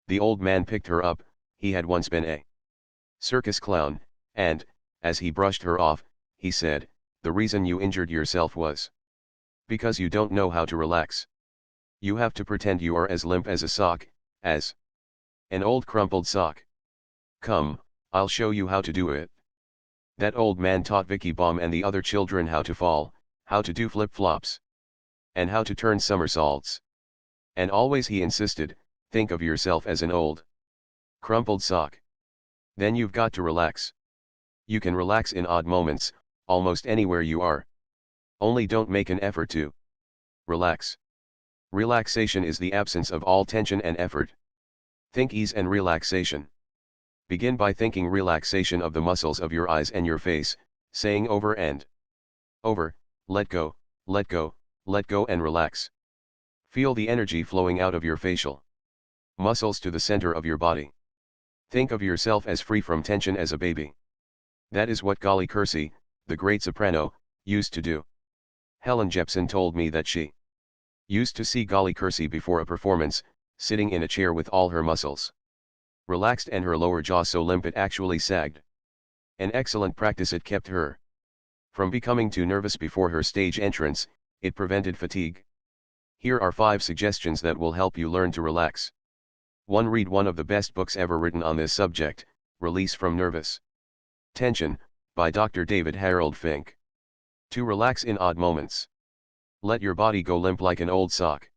The old man picked her up. He had once been a circus clown, and, as he brushed her off, he said, "The reason you injured yourself was because you don't know how to relax. You have to pretend you are as limp as a sock, as an old crumpled sock. Come, I'll show you how to do it." That old man taught Vicky Baum and the other children how to fall, how to do flip-flops, and how to turn somersaults. And always he insisted, think of yourself as an old crumpled sock. Then you've got to relax. You can relax in odd moments, almost anywhere you are. Only don't make an effort to relax. Relaxation is the absence of all tension and effort. Think ease and relaxation. Begin by thinking relaxation of the muscles of your eyes and your face, saying over and over, let go, let go, let go and relax. Feel the energy flowing out of your facial muscles to the center of your body. Think of yourself as free from tension as a baby. That is what Golly Kersey, the great soprano, used to do. Helen Jepson told me that she used to see Golly Kersey before a performance, sitting in a chair with all her muscles relaxed and her lower jaw so limp it actually sagged. An excellent practice. It kept her from becoming too nervous before her stage entrance, it prevented fatigue. Here are 5 suggestions that will help you learn to relax. 1. Read one of the best books ever written on this subject, Release from Nervous Tension, by Dr. David Harold Fink. 2. Relax in odd moments. Let your body go limp like an old sock.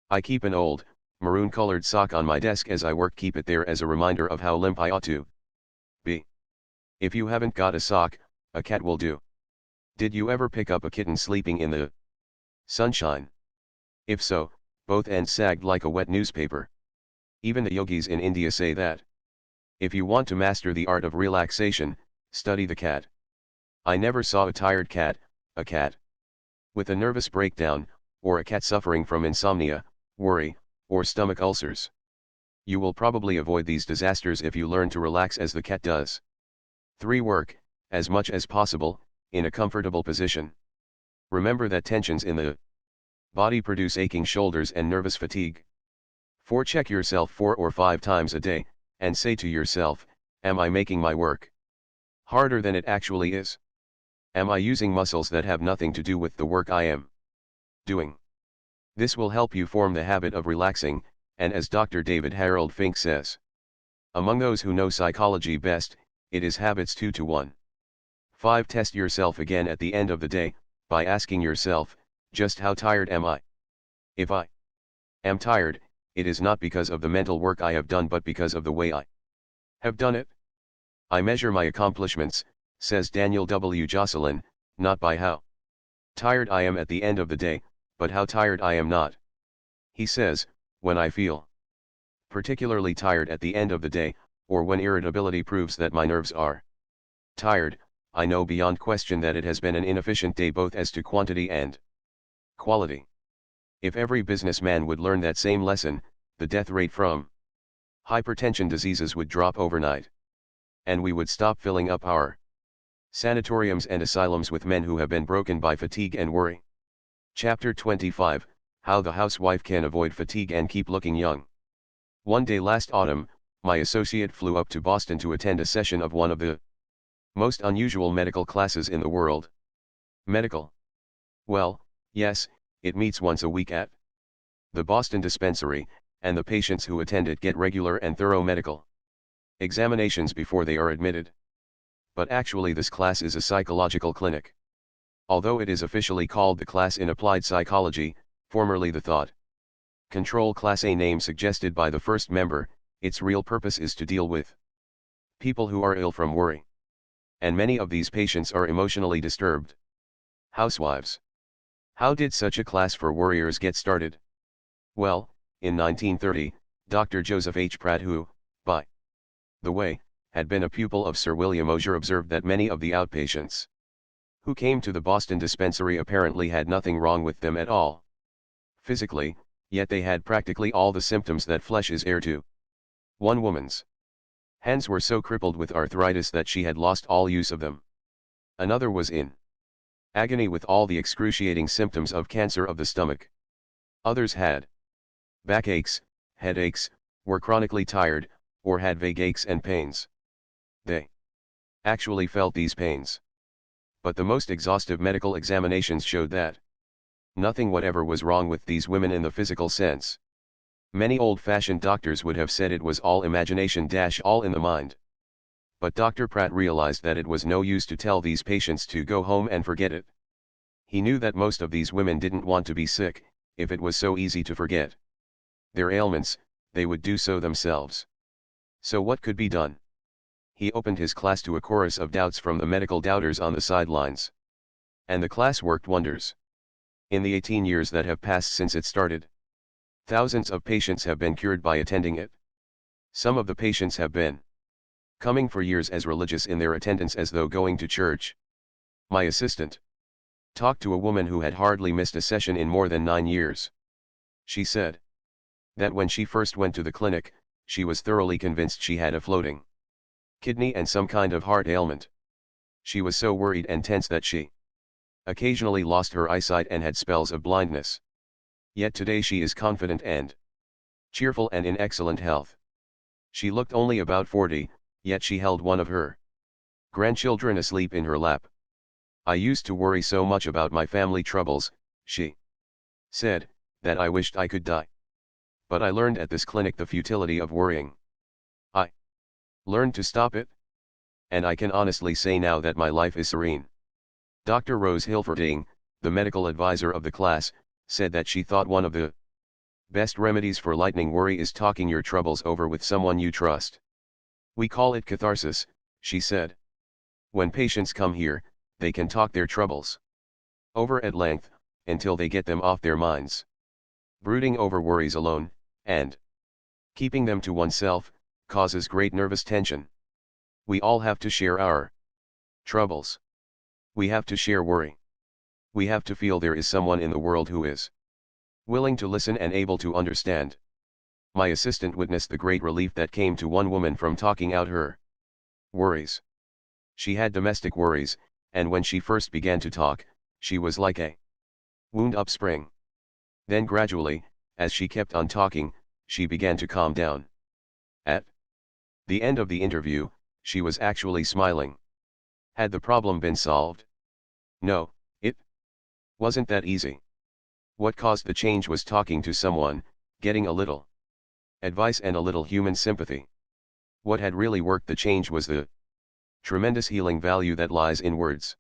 I keep an old, maroon-colored sock on my desk as I work. Keep it there as a reminder of how limp I ought to be. If you haven't got a sock, a cat will do. Did you ever pick up a kitten sleeping in the sunshine? If so, both ends sagged like a wet newspaper. Even the yogis in India say that. If you want to master the art of relaxation, study the cat. I never saw a tired cat, a cat with a nervous breakdown, or a cat suffering from insomnia, worry, or stomach ulcers. You will probably avoid these disasters if you learn to relax as the cat does. 3. Work, as much as possible, in a comfortable position. Remember that tensions in the body produce aching shoulders and nervous fatigue. 4. Check yourself 4 or 5 times a day, and say to yourself, am I making my work harder than it actually is? Am I using muscles that have nothing to do with the work I am doing? This will help you form the habit of relaxing, and as Dr. David Harold Fink says, among those who know psychology best, it is habits 2 to 1. 5. Test yourself again at the end of the day, by asking yourself, just how tired am I? If I am tired, it is not because of the mental work I have done but because of the way I have done it. I measure my accomplishments, says Daniel W. Jocelyn, not by how tired I am at the end of the day, but how tired I am not. He says, when I feel particularly tired at the end of the day, or when irritability proves that my nerves are tired, I know beyond question that it has been an inefficient day both as to quantity and quality. If every businessman would learn that same lesson, the death rate from hypertension diseases would drop overnight. And we would stop filling up our sanatoriums and asylums with men who have been broken by fatigue and worry. Chapter 25, How the Housewife Can Avoid Fatigue and Keep Looking Young. One day last autumn, my associate flew up to Boston to attend a session of one of the most unusual medical classes in the world. Medical? Well, yes, it meets once a week at the Boston dispensary, and the patients who attend it get regular and thorough medical examinations before they are admitted. But actually this class is a psychological clinic. Although it is officially called the Class in Applied Psychology, formerly the Thought Control Class, a name suggested by the first member, its real purpose is to deal with people who are ill from worry. And many of these patients are emotionally disturbed housewives. How did such a class for worriers get started? Well, in 1930, Dr. Joseph H. Pratt, who, by the way, had been a pupil of Sir William Osier, observed that many of the outpatients who came to the Boston dispensary apparently had nothing wrong with them at all physically, yet they had practically all the symptoms that flesh is heir to. One woman's hands were so crippled with arthritis that she had lost all use of them. Another was in agony with all the excruciating symptoms of cancer of the stomach. Others had backaches, headaches, were chronically tired, or had vague aches and pains. They actually felt these pains. But the most exhaustive medical examinations showed that nothing whatever was wrong with these women in the physical sense. Many old-fashioned doctors would have said it was all imagination - all in the mind. But Dr. Pratt realized that it was no use to tell these patients to go home and forget it. He knew that most of these women didn't want to be sick, if it was so easy to forget their ailments, they would do so themselves. So what could be done? He opened his class to a chorus of doubts from the medical doubters on the sidelines. And the class worked wonders. In the 18 years that have passed since it started, thousands of patients have been cured by attending it. Some of the patients have been coming for years as religious in their attendance as though going to church. My assistant talked to a woman who had hardly missed a session in more than 9 years. She said that when she first went to the clinic, she was thoroughly convinced she had a floating kidney and some kind of heart ailment. She was so worried and tense that she occasionally lost her eyesight and had spells of blindness. Yet today she is confident and cheerful and in excellent health. She looked only about 40, yet she held one of her grandchildren asleep in her lap. I used to worry so much about my family troubles, she said, that I wished I could die. But I learned at this clinic the futility of worrying. I learned to stop it. And I can honestly say now that my life is serene. Dr. Rose Hilferding, the medical advisor of the class, said that she thought one of the best remedies for lightening worry is talking your troubles over with someone you trust. We call it catharsis, she said. When patients come here, they can talk their troubles over at length, until they get them off their minds. Brooding over worries alone, and keeping them to oneself, causes great nervous tension. We all have to share our troubles. We have to share worry. We have to feel there is someone in the world who is willing to listen and able to understand. My assistant witnessed the great relief that came to one woman from talking out her worries. She had domestic worries, and when she first began to talk, she was like a wound-up spring. Then gradually, as she kept on talking, she began to calm down. At the end of the interview, she was actually smiling. Had the problem been solved? No, it wasn't that easy. What caused the change was talking to someone, getting a little advice and a little human sympathy. What had really worked the change was the tremendous healing value that lies in words.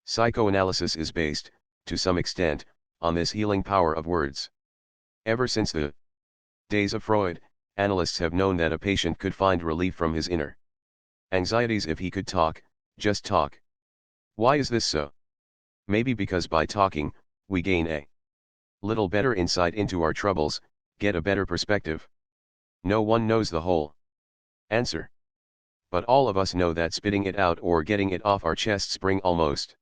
Psychoanalysis is based, to some extent, on this healing power of words. Ever since the days of Freud, analysts have known that a patient could find relief from his inner anxieties if he could talk, just talk. Why is this so? Maybe because by talking, we gain a little better insight into our troubles, get a better perspective. No one knows the whole answer. But all of us know that spitting it out or getting it off our chests bring almost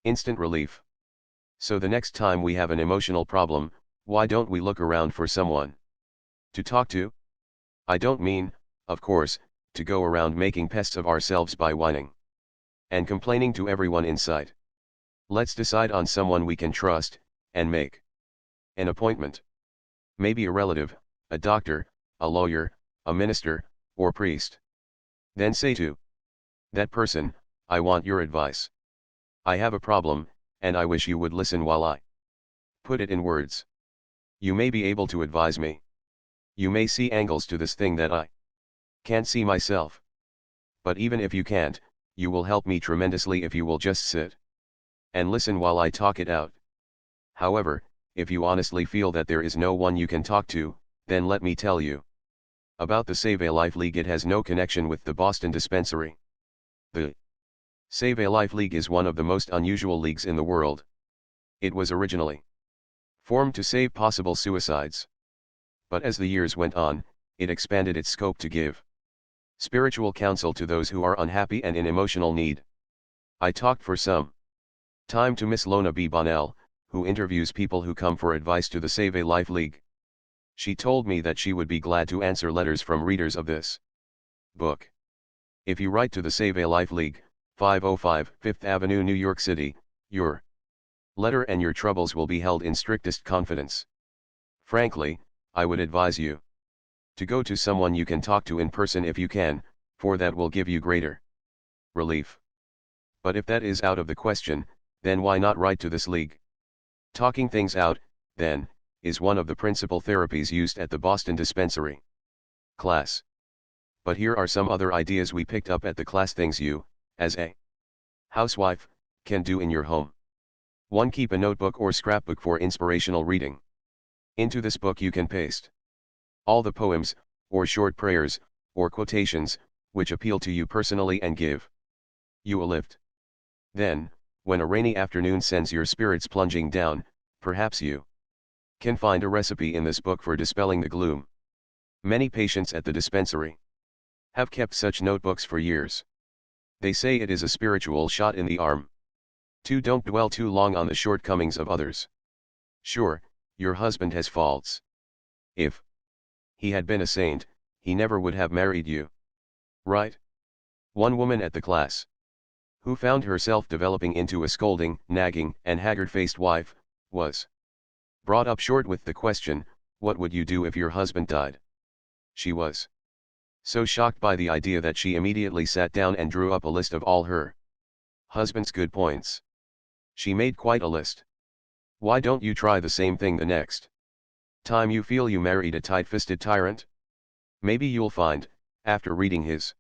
instant relief. So the next time we have an emotional problem, why don't we look around for someone to talk to? I don't mean, of course, to go around making pests of ourselves by whining and complaining to everyone in sight. Let's decide on someone we can trust, and make an appointment. Maybe a relative, a doctor, a lawyer, a minister, or priest. Then say to that person, I want your advice. I have a problem, and I wish you would listen while I put it in words. You may be able to advise me. You may see angles to this thing that I can't see myself. But even if you can't, you will help me tremendously if you will just sit and listen while I talk it out. However, if you honestly feel that there is no one you can talk to, then let me tell you about the Save a Life League. It has no connection with the Boston dispensary. The Save a Life League is one of the most unusual leagues in the world. It was originally formed to save possible suicides. But as the years went on, it expanded its scope to give spiritual counsel to those who are unhappy and in emotional need. I talked for some time to Miss Lona B. Bonnell, who interviews people who come for advice to the Save a Life League. She told me that she would be glad to answer letters from readers of this book. If you write to the Save a Life League, 505 Fifth Avenue, New York City, your letter and your troubles will be held in strictest confidence. Frankly, I would advise you to go to someone you can talk to in person if you can, for that will give you greater relief. But if that is out of the question, then why not write to this league? Talking things out, then, is one of the principal therapies used at the Boston dispensary class. But here are some other ideas we picked up at the class: things you, as a housewife, can do in your home. 1. Keep a notebook or scrapbook for inspirational reading. Into this book you can paste all the poems, or short prayers, or quotations, which appeal to you personally and give you a lift. Then, when a rainy afternoon sends your spirits plunging down, perhaps you can find a recipe in this book for dispelling the gloom. Many patients at the dispensary have kept such notebooks for years. They say it is a spiritual shot in the arm. 2. Don't dwell too long on the shortcomings of others. Sure, your husband has faults. If he had been a saint, he never would have married you. Right? One woman at the class, who found herself developing into a scolding, nagging, and haggard-faced wife, was brought up short with the question, "What would you do if your husband died?" She was so shocked by the idea that she immediately sat down and drew up a list of all her husband's good points. She made quite a list. Why don't you try the same thing the next time you feel you married a tight-fisted tyrant? Maybe you'll find, after reading his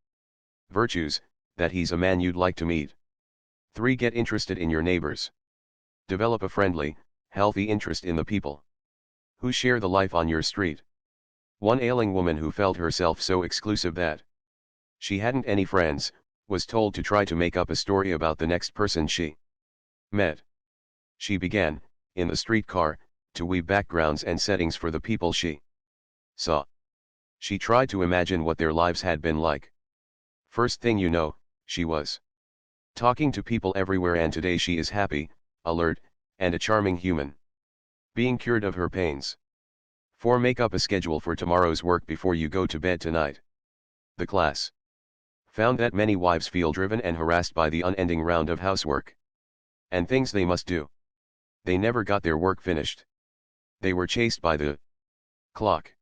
virtues, that he's a man you'd like to meet. 3. Get interested in your neighbors. Develop a friendly, healthy interest in the people who share the life on your street. One ailing woman who felt herself so exclusive that she hadn't any friends, was told to try to make up a story about the next person she met. She began, in the streetcar, to weave backgrounds and settings for the people she saw. She tried to imagine what their lives had been like. First thing you know, she was talking to people everywhere, and today she is happy, alert, and a charming human being cured of her pains. 4. Make up a schedule for tomorrow's work before you go to bed tonight. The class found that many wives feel driven and harassed by the unending round of housework and things they must do. They never got their work finished. They were chased by the clock.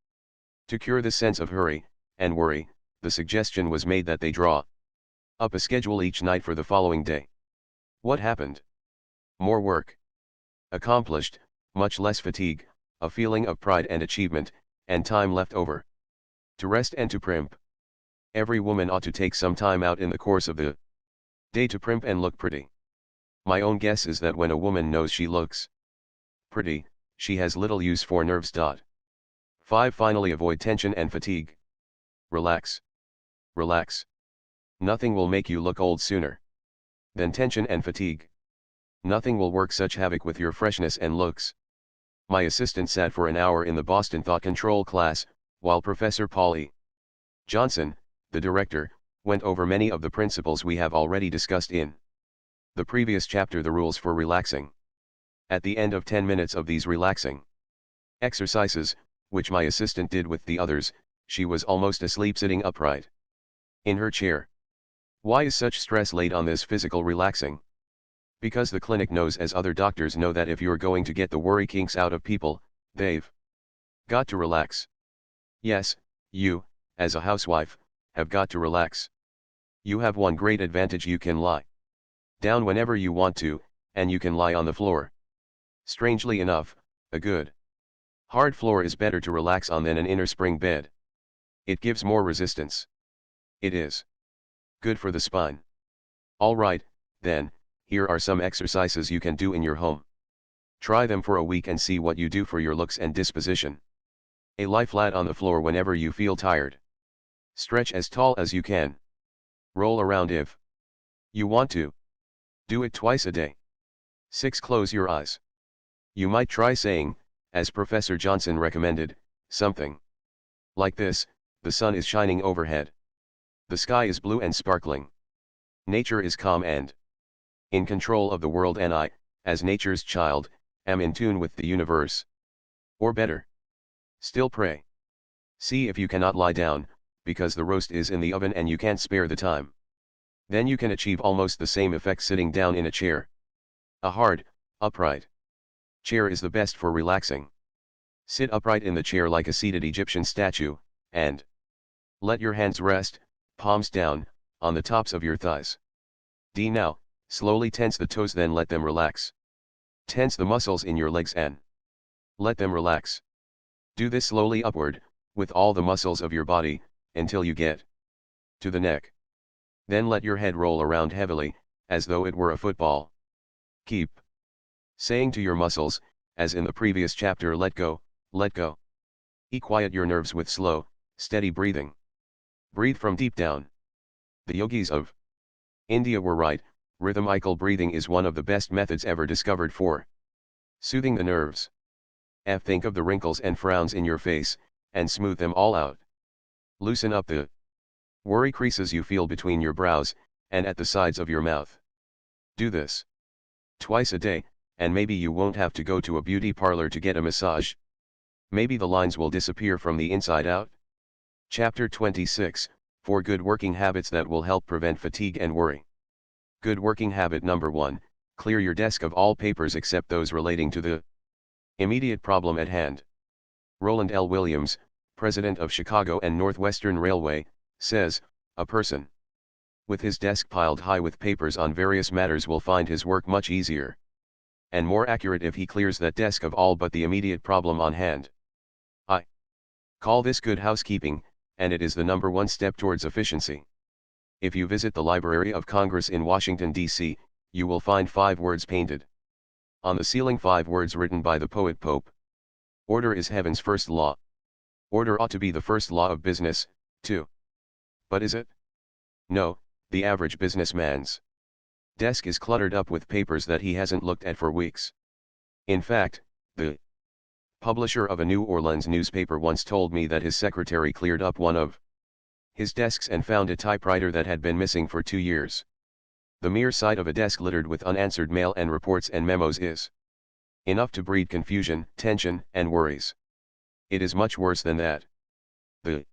To cure this sense of hurry and worry, the suggestion was made that they draw up a schedule each night for the following day. What happened? More work accomplished, much less fatigue, a feeling of pride and achievement, and time left over to rest and to primp. Every woman ought to take some time out in the course of the day to primp and look pretty. My own guess is that when a woman knows she looks pretty, she has little use for nerves. 5. Finally, avoid tension and fatigue. Relax. Relax. Nothing will make you look old sooner than tension and fatigue. Nothing will work such havoc with your freshness and looks. My assistant sat for an hour in the Boston Thought Control class, while Professor Paul E. Johnson, the director, went over many of the principles we have already discussed in the previous chapter, the rules for relaxing. At the end of 10 minutes of these relaxing exercises, which my assistant did with the others, she was almost asleep sitting upright in her chair. Why is such stress laid on this physical relaxing? Because the clinic knows, as other doctors know, that if you're going to get the worry kinks out of people, they've got to relax. Yes, you, as a housewife, have got to relax. You have one great advantage: you can lie down whenever you want to, and you can lie on the floor. Strangely enough, a good hard floor is better to relax on than an inner spring bed. It gives more resistance. It is good for the spine. Alright, then, here are some exercises you can do in your home. Try them for a week and see what you do for your looks and disposition. A lie flat on the floor whenever you feel tired. Stretch as tall as you can. Roll around if you want to. Do it twice a day. 6. Close your eyes. You might try saying, as Professor Johnson recommended, something like this: the sun is shining overhead. The sky is blue and sparkling. Nature is calm and in control of the world, and I, as nature's child, am in tune with the universe. Or better still, pray. See if you cannot lie down, because the roast is in the oven and you can't spare the time. Then you can achieve almost the same effect sitting down in a chair. A hard, upright chair is the best for relaxing. Sit upright in the chair like a seated Egyptian statue, and let your hands rest, palms down, on the tops of your thighs. D. Now, slowly tense the toes, then let them relax. Tense the muscles in your legs and let them relax. Do this slowly upward, with all the muscles of your body, until you get to the neck. Then let your head roll around heavily, as though it were a football. Keep saying to your muscles, as in the previous chapter, let go, let go. Quiet your nerves with slow, steady breathing. Breathe from deep down. The yogis of India were right, rhythmical breathing is one of the best methods ever discovered for soothing the nerves. Think of the wrinkles and frowns in your face, and smooth them all out. Loosen up the worry creases you feel between your brows, and at the sides of your mouth. Do this twice a day, and maybe you won't have to go to a beauty parlor to get a massage. Maybe the lines will disappear from the inside out. Chapter 26, 4 Good Working Habits that will help prevent fatigue and worry. Good working habit number 1, clear your desk of all papers except those relating to the immediate problem at hand. Roland L. Williams, president of Chicago and Northwestern Railway, says, a person with his desk piled high with papers on various matters will find his work much easier and more accurate if he clears that desk of all but the immediate problem on hand. I call this good housekeeping, and it is the number 1 step towards efficiency. If you visit the Library of Congress in Washington, D.C., you will find 5 words painted on the ceiling, 5 words written by the poet Pope. Order is heaven's first law. Order ought to be the first law of business, too. But is it? No, the average businessman's desk is cluttered up with papers that he hasn't looked at for weeks. In fact, the publisher of a New Orleans newspaper once told me that his secretary cleared up one of his desks and found a typewriter that had been missing for 2 years. The mere sight of a desk littered with unanswered mail and reports and memos is enough to breed confusion, tension, and worries. It is much worse than that. The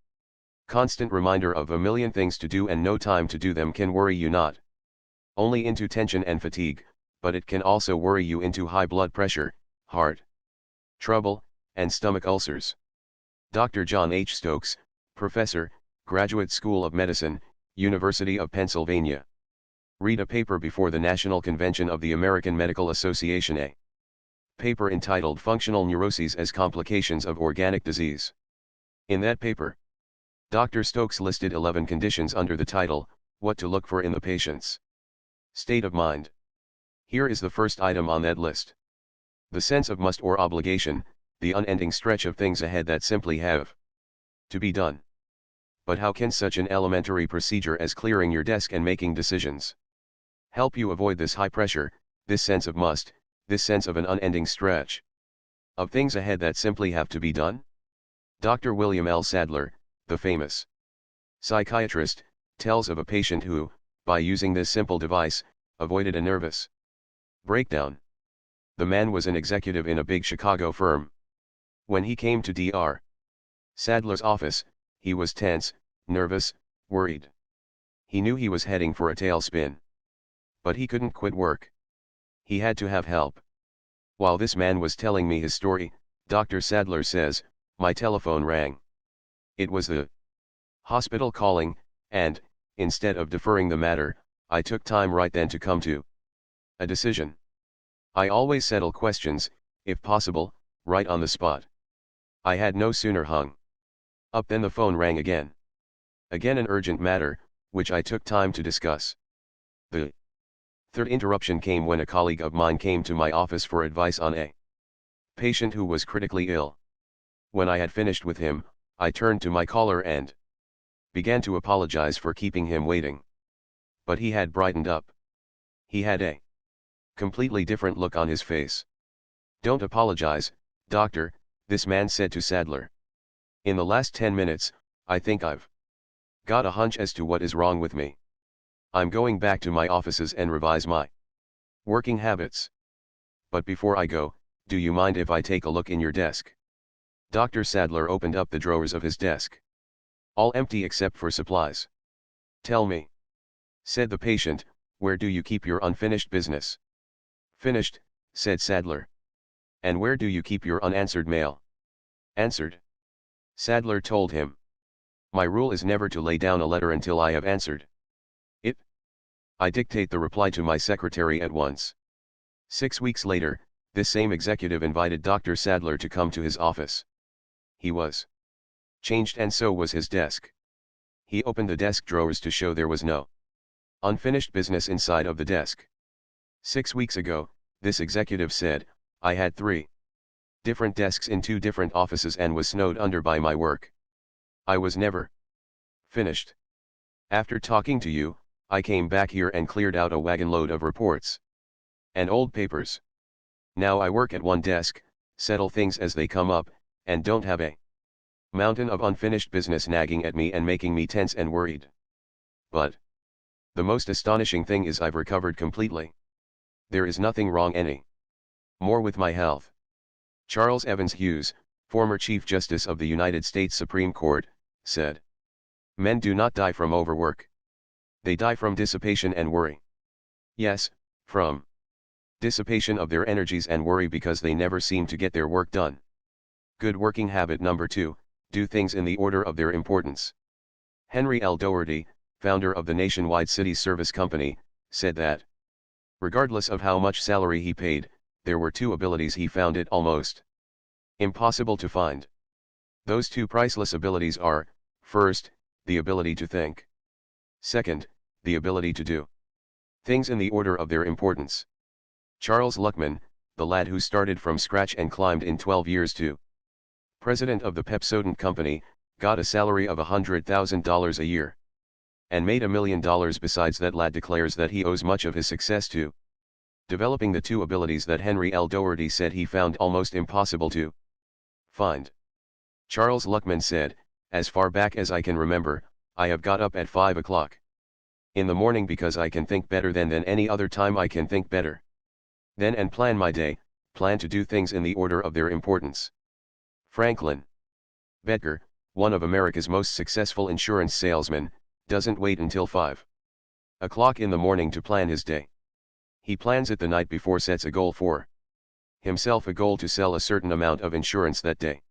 constant reminder of a million things to do and no time to do them can worry you not only into tension and fatigue, but it can also worry you into high blood pressure, heart trouble, and stomach ulcers. Dr. John H. Stokes, professor, Graduate School of Medicine, University of Pennsylvania. Read a paper before the National Convention of the American Medical Association, a paper entitled Functional Neuroses as Complications of Organic Disease. In that paper, Dr. Stokes listed 11 conditions under the title, What to Look for in the Patient's State of Mind. Here is the first item on that list. The sense of must or obligation, the unending stretch of things ahead that simply have to be done. But how can such an elementary procedure as clearing your desk and making decisions help you avoid this high pressure, this sense of must, this sense of an unending stretch of things ahead that simply have to be done? Dr. William L. Sadler, the famous psychiatrist, tells of a patient who, by using this simple device, avoided a nervous breakdown. The man was an executive in a big Chicago firm. When he came to Dr. Sadler's office, he was tense, nervous, worried. He knew he was heading for a tailspin. But he couldn't quit work. He had to have help. While this man was telling me his story, Dr. Sadler says, my telephone rang. It was the hospital calling, and, instead of deferring the matter, I took time right then to come to a decision. I always settle questions, if possible, right on the spot. I had no sooner hung up than the phone rang again. Again an urgent matter, which I took time to discuss. The third interruption came when a colleague of mine came to my office for advice on a patient who was critically ill. When I had finished with him, I turned to my caller and began to apologize for keeping him waiting. But he had brightened up. He had a completely different look on his face. Don't apologize, doctor, this man said to Sadler. In the last 10 minutes, I think I've got a hunch as to what is wrong with me. I'm going back to my offices and revise my working habits. But before I go, do you mind if I take a look in your desk? Dr. Sadler opened up the drawers of his desk. All empty except for supplies. Tell me, said the patient, where do you keep your unfinished business? Finished, said Sadler. And where do you keep your unanswered mail? Answered. Sadler told him. My rule is never to lay down a letter until I have answered it. I dictate the reply to my secretary at once. 6 weeks later, this same executive invited Dr. Sadler to come to his office. He was changed, and so was his desk. He opened the desk drawers to show there was no unfinished business inside of the desk. 6 weeks ago, this executive said, I had 3 different desks in 2 different offices and was snowed under by my work. I was never finished. After talking to you, I came back here and cleared out a wagon load of reports and old papers. Now I work at one desk, settle things as they come up, and don't have a mountain of unfinished business nagging at me and making me tense and worried. But the most astonishing thing is I've recovered completely. There is nothing wrong any more with my health. Charles Evans Hughes, former Chief Justice of the United States Supreme Court, said, men do not die from overwork. They die from dissipation and worry. Yes, from dissipation of their energies and worry because they never seem to get their work done. Good working habit number 2, do things in the order of their importance. Henry L. Doherty, founder of the nationwide city service company, said that, regardless of how much salary he paid, there were 2 abilities he found it almost impossible to find. Those 2 priceless abilities are, first, the ability to think. Second, the ability to do things in the order of their importance. Charles Luckman, the lad who started from scratch and climbed in 12 years to president of the Pepsodent Company, got a salary of $100,000 a year and made $1 million. Besides that, lad declares that he owes much of his success to developing the 2 abilities that Henry L. Doherty said he found almost impossible to find. Charles Luckman said, as far back as I can remember, I have got up at 5 o'clock in the morning because I can think better than any other time. I can think better then and plan my day, plan to do things in the order of their importance. Franklin Bedker, one of America's most successful insurance salesmen, doesn't wait until 5 o'clock in the morning to plan his day. He plans it the night before, sets a goal for himself, a goal to sell a certain amount of insurance that day.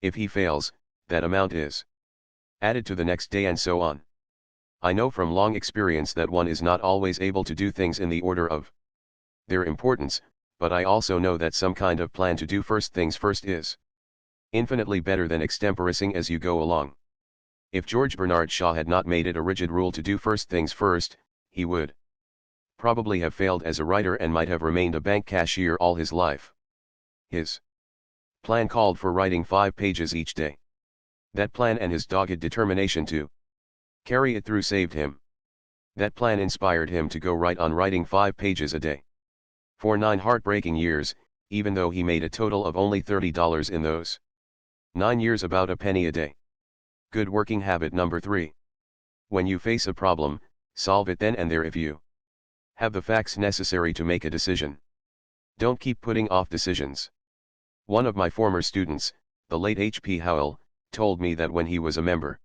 If he fails, that amount is added to the next day, and so on. I know from long experience that one is not always able to do things in the order of their importance, but I also know that some kind of plan to do first things first is infinitely better than extemporizing as you go along. If George Bernard Shaw had not made it a rigid rule to do first things first, he would probably have failed as a writer and might have remained a bank cashier all his life. His plan called for writing 5 pages each day. That plan and his dogged determination to carry it through saved him. That plan inspired him to go right on writing 5 pages a day for 9 heartbreaking years, even though he made a total of only $30 in those 9 years, about a penny a day. Good working habit number 3. When you face a problem, solve it then and there if you have the facts necessary to make a decision. Don't keep putting off decisions. One of my former students, the late H.P. Howell, told me that when he was a member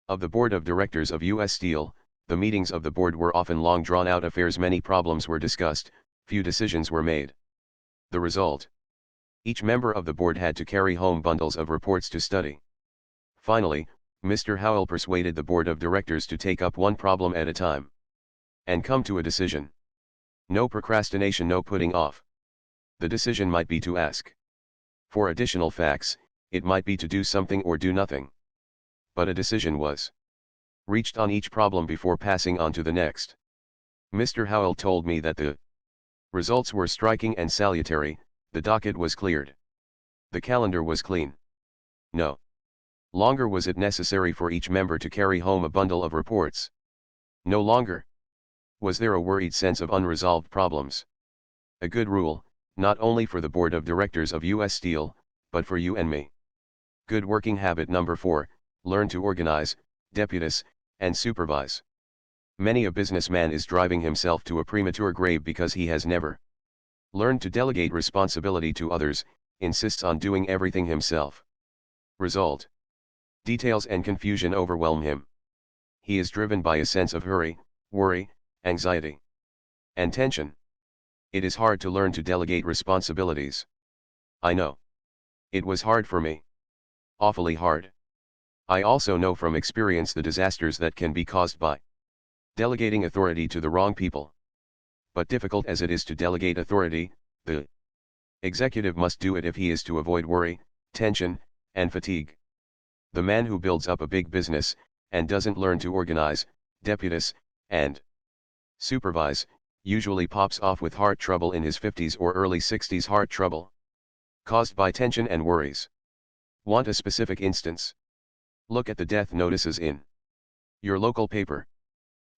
of the board of directors of U.S. Steel, the meetings of the board were often long drawn-out affairs. Many problems were discussed, few decisions were made. The result? Each member of the board had to carry home bundles of reports to study. Finally, Mr. Howell persuaded the board of directors to take up one problem at a time and come to a decision. No procrastination, no putting off. The decision might be to ask for additional facts, it might be to do something or do nothing. But a decision was reached on each problem before passing on to the next. Mr. Howell told me that the results were striking and salutary. The docket was cleared. The calendar was clean. No longer was it necessary for each member to carry home a bundle of reports. No longer was there a worried sense of unresolved problems. A good rule, not only for the board of directors of U.S. Steel, but for you and me. Good working habit number 4, learn to organize, deputize, and supervise. Many a businessman is driving himself to a premature grave because he has never learned to delegate responsibility to others, insists on doing everything himself. Result: details and confusion overwhelm him. He is driven by a sense of hurry, worry, anxiety, and tension. It is hard to learn to delegate responsibilities. I know. It was hard for me. Awfully hard. I also know from experience the disasters that can be caused by delegating authority to the wrong people. But difficult as it is to delegate authority, the executive must do it if he is to avoid worry, tension, and fatigue. The man who builds up a big business, and doesn't learn to organize, deputize, and supervise, usually pops off with heart trouble in his 50s or early 60s. Heart trouble caused by tension and worries. Want a specific instance? Look at the death notices in your local paper.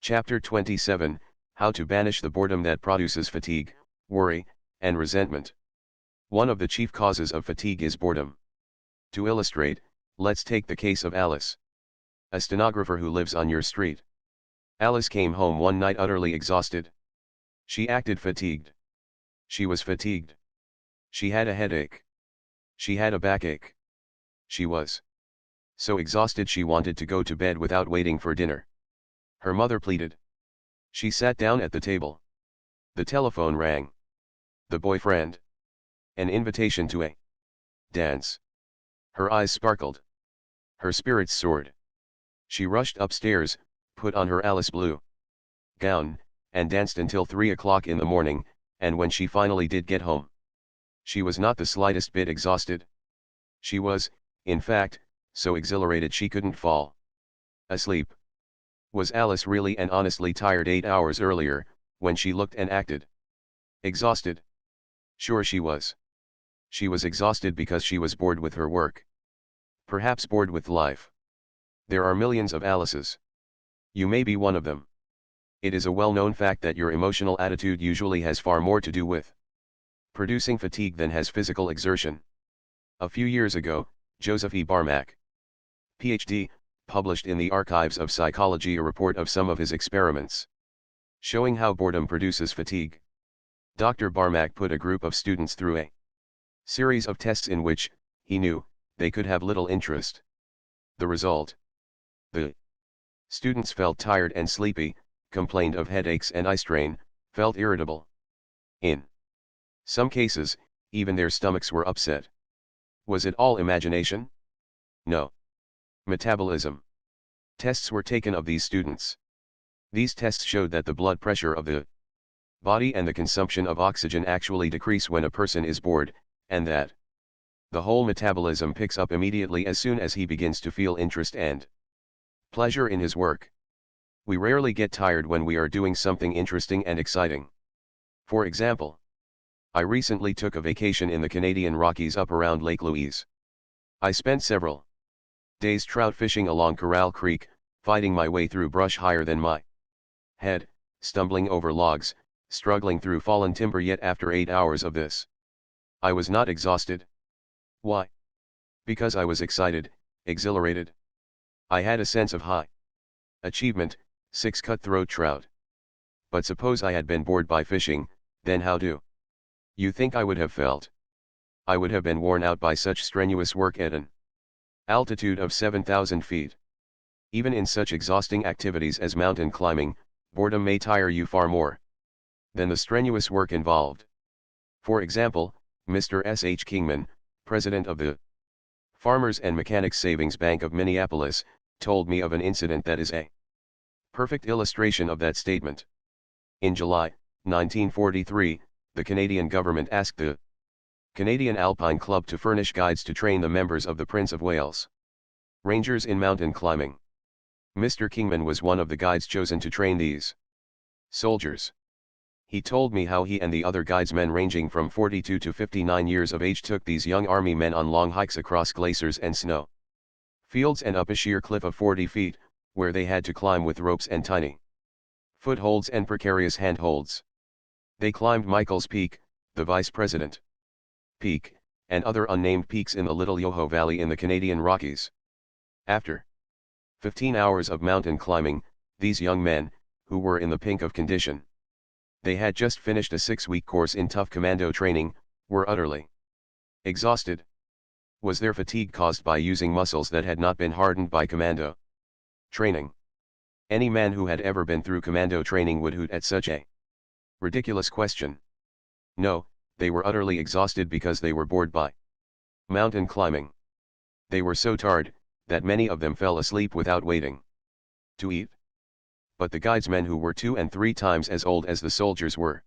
Chapter 27, How to Banish the Boredom That Produces Fatigue, Worry, and Resentment. One of the chief causes of fatigue is boredom. To illustrate, let's take the case of Alice, a stenographer who lives on your street. Alice came home one night utterly exhausted. She acted fatigued. She was fatigued. She had a headache. She had a backache. She was so exhausted she wanted to go to bed without waiting for dinner. Her mother pleaded. She sat down at the table. The telephone rang. The boyfriend. An invitation to a dance. Her eyes sparkled. Her spirits soared. She rushed upstairs, put on her Alice blue gown, and danced until 3 o'clock in the morning, and when she finally did get home, she was not the slightest bit exhausted. She was, in fact, so exhilarated she couldn't fall asleep. Was Alice really and honestly tired 8 hours earlier, when she looked and acted exhausted? Sure she was. She was exhausted because she was bored with her work. Perhaps bored with life. There are millions of Alices. You may be one of them. It is a well-known fact that your emotional attitude usually has far more to do with producing fatigue than has physical exertion. A few years ago, Joseph E. Barmack, Ph.D., published in the Archives of Psychology a report of some of his experiments, showing how boredom produces fatigue. Dr. Barmack put a group of students through a series of tests in which, he knew, they could have little interest. The result? The students felt tired and sleepy, complained of headaches and eye strain, felt irritable. In some cases, even their stomachs were upset. Was it all imagination? No. Metabolism. Tests were taken of these students. These tests showed that the blood pressure of the body and the consumption of oxygen actually decrease when a person is bored, and that the whole metabolism picks up immediately as soon as he begins to feel interest and pleasure in his work. We rarely get tired when we are doing something interesting and exciting. For example, I recently took a vacation in the Canadian Rockies up around Lake Louise. I spent several days trout fishing along Corral Creek, fighting my way through brush higher than my head, stumbling over logs, struggling through fallen timber. Yet after 8 hours of this, I was not exhausted. Why? Because I was excited, exhilarated. I had a sense of high achievement, 6 cutthroat trout. But suppose I had been bored by fishing, then how do you think I would have felt? I would have been worn out by such strenuous work at an altitude of 7,000 feet. Even in such exhausting activities as mountain climbing, boredom may tire you far more than the strenuous work involved. For example, Mr. S. H. Kingman, president of the Farmers and Mechanics Savings Bank of Minneapolis, told me of an incident that is a perfect illustration of that statement. In July 1943, the Canadian government asked the Canadian Alpine Club to furnish guides to train the members of the Prince of Wales Rangers in mountain climbing. Mr. Kingman was one of the guides chosen to train these soldiers. He told me how he and the other guidesmen ranging from 42 to 59 years of age took these young army men on long hikes across glaciers and snow fields and up a sheer cliff of 40 feet, where they had to climb with ropes and tiny footholds and precarious handholds. They climbed Michael's Peak, the Vice President Peak, and other unnamed peaks in the Little Yoho Valley in the Canadian Rockies. After 15 hours of mountain climbing, these young men, who were in the pink of condition, they had just finished a 6-week course in tough commando training, were utterly exhausted. Was their fatigue caused by using muscles that had not been hardened by commando training? Any man who had ever been through commando training would hoot at such a ridiculous question. No, they were utterly exhausted because they were bored by mountain climbing. They were so tired, that many of them fell asleep without waiting to eat. But the guidesmen who were 2 and 3 times as old as the soldiers were.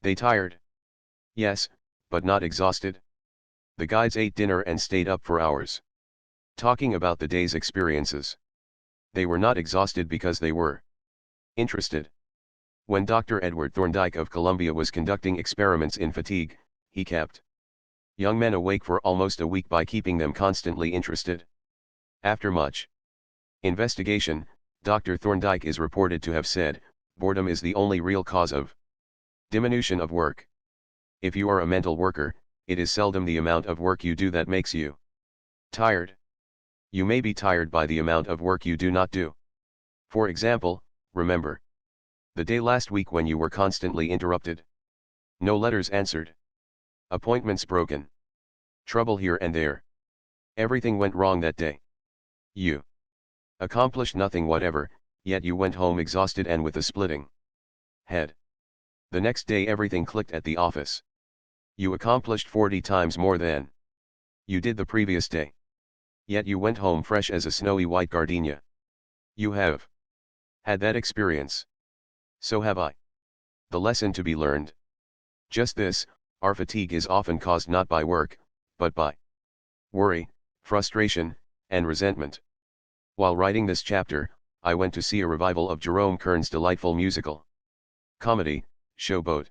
They tired? Yes, but not exhausted. The guides ate dinner and stayed up for hours, talking about the day's experiences. They were not exhausted because they were interested. When Dr. Edward Thorndike of Columbia was conducting experiments in fatigue, he kept young men awake for almost a week by keeping them constantly interested. After much investigation, Dr. Thorndike is reported to have said, boredom is the only real cause of diminution of work. If you are a mental worker, it is seldom the amount of work you do that makes you tired. You may be tired by the amount of work you do not do. For example, remember the day last week when you were constantly interrupted. No letters answered. Appointments broken. Trouble here and there. Everything went wrong that day. You accomplished nothing whatever, yet you went home exhausted and with a splitting head. The next day everything clicked at the office. You accomplished 40 times more than you did the previous day. Yet you went home fresh as a snowy white gardenia. You have had that experience. So have I. The lesson to be learned. Just this, our fatigue is often caused not by work, but by worry, frustration, and resentment. While writing this chapter, I went to see a revival of Jerome Kern's delightful musical comedy, Showboat.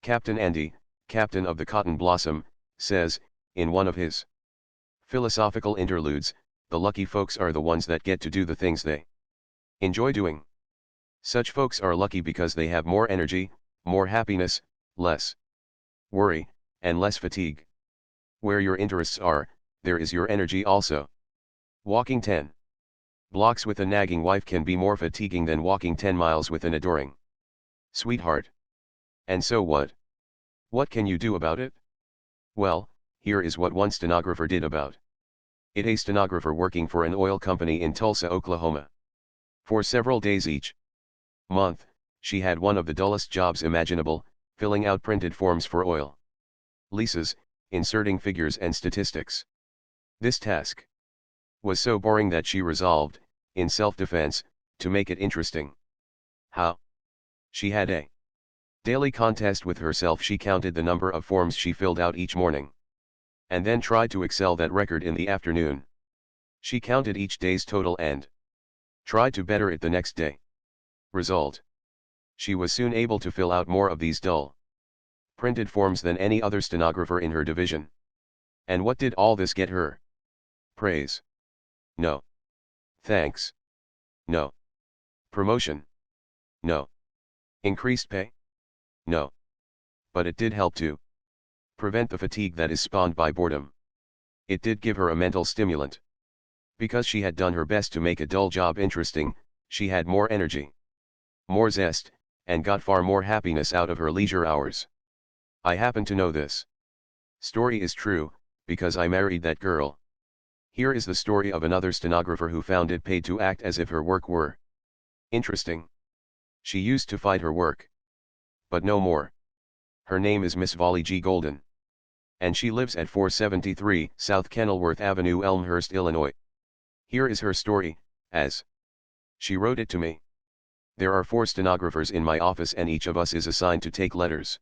Captain Andy, captain of the Cotton Blossom, says, in one of his philosophical interludes, the lucky folks are the ones that get to do the things they enjoy doing. Such folks are lucky because they have more energy, more happiness, less worry, and less fatigue. Where your interests are, there is your energy also. Walking 10 blocks with a nagging wife can be more fatiguing than walking 10 miles with an adoring sweetheart. And so what? What can you do about it? Well, here is what one stenographer did about it. A stenographer working for an oil company in Tulsa, Oklahoma. For several days each month, she had one of the dullest jobs imaginable, filling out printed forms for oil leases, inserting figures and statistics. This task was so boring that she resolved, in self-defense, to make it interesting. How? She had a daily contest with herself. She counted the number of forms she filled out each morning, and then tried to excel that record in the afternoon. She counted each day's total and tried to better it the next day. Result: she was soon able to fill out more of these dull printed forms than any other stenographer in her division. And what did all this get her? Praise? No. Thanks? No. Promotion? No. Increased pay? No. But it did help to prevent the fatigue that is spawned by boredom. It did give her a mental stimulant. Because she had done her best to make a dull job interesting, she had more energy, more zest, and got far more happiness out of her leisure hours. I happen to know this story is true, because I married that girl. Here is the story of another stenographer who found it paid to act as if her work were interesting. She used to fight her work, but no more. Her name is Miss Volley G. Golden, and she lives at 473 South Kenilworth Avenue, Elmhurst, Illinois. Here is her story, as she wrote it to me. There are 4 stenographers in my office and each of us is assigned to take letters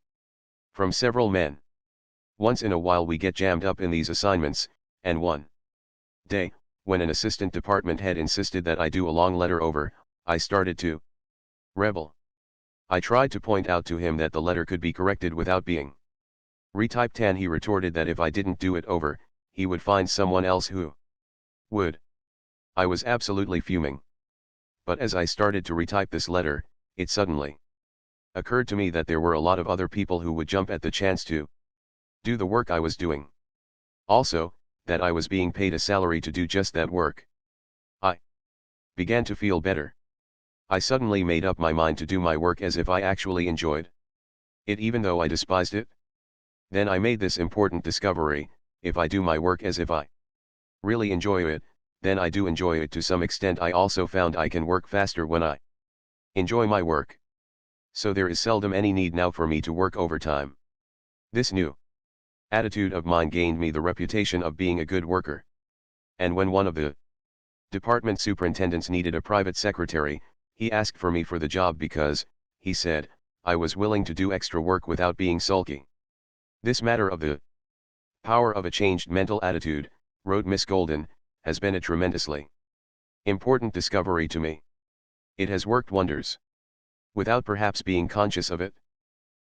from several men. Once in a while we get jammed up in these assignments, and one day, when an assistant department head insisted that I do a long letter over, I started to rebel. I tried to point out to him that the letter could be corrected without being retyped, and he retorted that if I didn't do it over, he would find someone else who would. I was absolutely fuming. But as I started to retype this letter, it suddenly occurred to me that there were a lot of other people who would jump at the chance to do the work I was doing. Also, that I was being paid a salary to do just that work. I began to feel better. I suddenly made up my mind to do my work as if I actually enjoyed it, even though I despised it. Then I made this important discovery: if I do my work as if I really enjoy it, then I do enjoy it to some extent. I also found I can work faster when I enjoy my work. So there is seldom any need now for me to work overtime. This new attitude of mine gained me the reputation of being a good worker. And when one of the Department superintendents needed a private secretary. He asked for me for the job because, he said, I was willing to do extra work without being sulky. This matter of the power of a changed mental attitude, wrote Miss Golden, has been a tremendously important discovery to me. It has worked wonders. Without perhaps being conscious of it.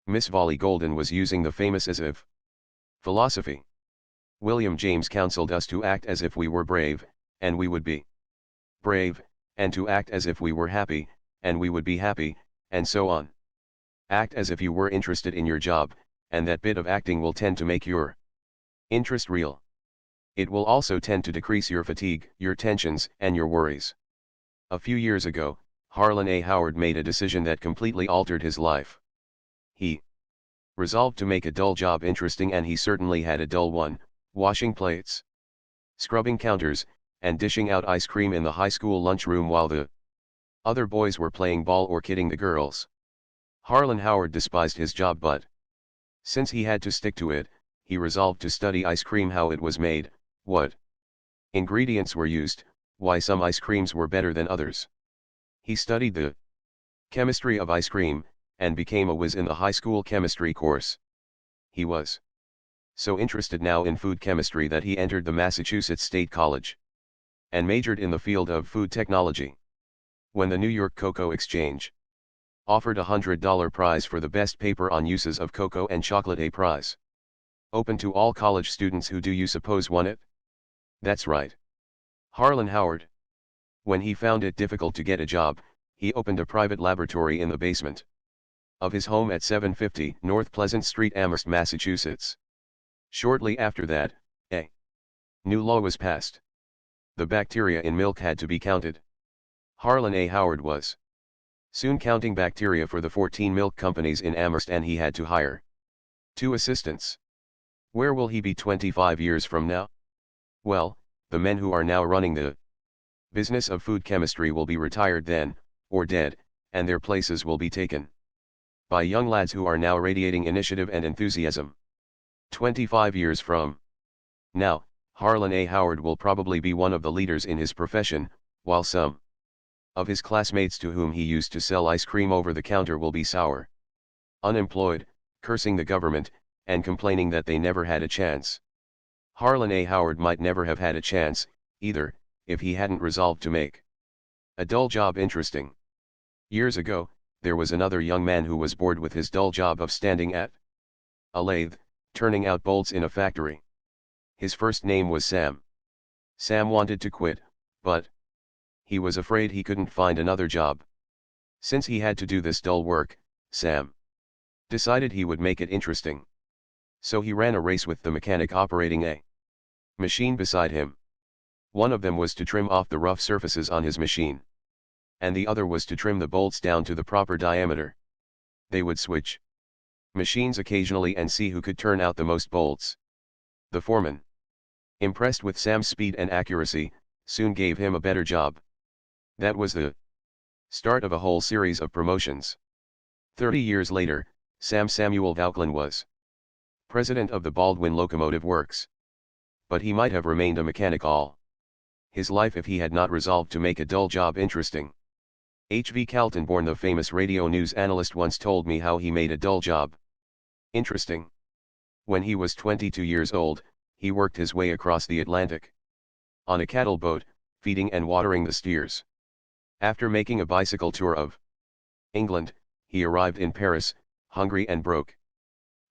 Miss Volley Golden was using the famous as if philosophy. William James counseled us to act as if we were brave, and we would be brave, and to act as if we were happy, and we would be happy, and so on. Act as if you were interested in your job, and that bit of acting will tend to make your interest real. It will also tend to decrease your fatigue, your tensions, and your worries. A few years ago, Harlan A. Howard made a decision that completely altered his life. He resolved to make a dull job interesting, and he certainly had a dull one: washing plates, scrubbing counters, and dishing out ice cream in the high school lunchroom while the other boys were playing ball or kidding the girls. Harlan Howard despised his job, but since he had to stick to it, he resolved to study ice cream, how it was made, what ingredients were used, why some ice creams were better than others. He studied the chemistry of ice cream, and became a whiz in the high school chemistry course. He was so interested now in food chemistry that he entered the Massachusetts State College and majored in the field of food technology. When the New York Cocoa Exchange offered a $100 prize for the best paper on uses of cocoa and chocolate, a prize open to all college students, who do you suppose won it? That's right, Harlan Howard. When he found it difficult to get a job, he opened a private laboratory in the basement of his home at 750 North Pleasant Street, Amherst, Massachusetts. Shortly after that, a new law was passed. The bacteria in milk had to be counted. Harlan A. Howard was soon counting bacteria for the 14 milk companies in Amherst, and he had to hire 2 assistants. Where will he be 25 years from now? Well, the men who are now running the business of food chemistry will be retired then, or dead, and their places will be taken by young lads who are now radiating initiative and enthusiasm. 25 years from now, Harlan A. Howard will probably be one of the leaders in his profession, while some of his classmates to whom he used to sell ice cream over the counter will be sour, unemployed, cursing the government, and complaining that they never had a chance. Harlan A. Howard might never have had a chance, either, if he hadn't resolved to make a dull job interesting. Years ago, there was another young man who was bored with his dull job of standing at a lathe, turning out bolts in a factory. His first name was Sam. Sam wanted to quit, but he was afraid he couldn't find another job. Since he had to do this dull work, Sam decided he would make it interesting. So he ran a race with the mechanic operating a machine beside him. One of them was to trim off the rough surfaces on his machine, and the other was to trim the bolts down to the proper diameter. They would switch machines occasionally and see who could turn out the most bolts. The foreman, impressed with Sam's speed and accuracy, soon gave him a better job. That was the start of a whole series of promotions. 30 years later, Sam Samuel Vauquelin was president of the Baldwin Locomotive Works. But he might have remained a mechanic all his life if he had not resolved to make a dull job interesting. H.V. Kaltenborn, the famous radio news analyst, once told me how he made a dull job interesting. When he was 22 years old, he worked his way across the Atlantic on a cattle boat, feeding and watering the steers. After making a bicycle tour of England, he arrived in Paris, hungry and broke.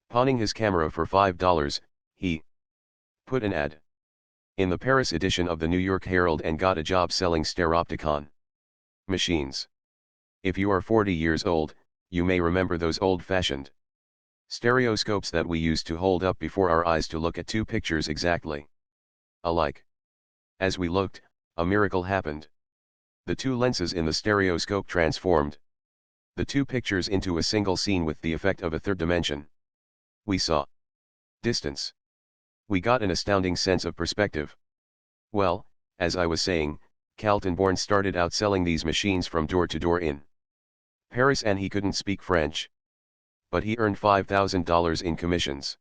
Pawning his camera for $5, he put an ad in the Paris edition of the New York Herald and got a job selling stereopticon machines. If you are 40 years old, you may remember those old-fashioned stereoscopes that we used to hold up before our eyes to look at 2 pictures exactly alike. As we looked, a miracle happened. The 2 lenses in the stereoscope transformed the 2 pictures into a single scene with the effect of a third dimension. We saw distance. We got an astounding sense of perspective. Well, as I was saying, Kaltenborn started out selling these machines from door to door in Paris, and he couldn't speak French. But he earned $5,000 in commissions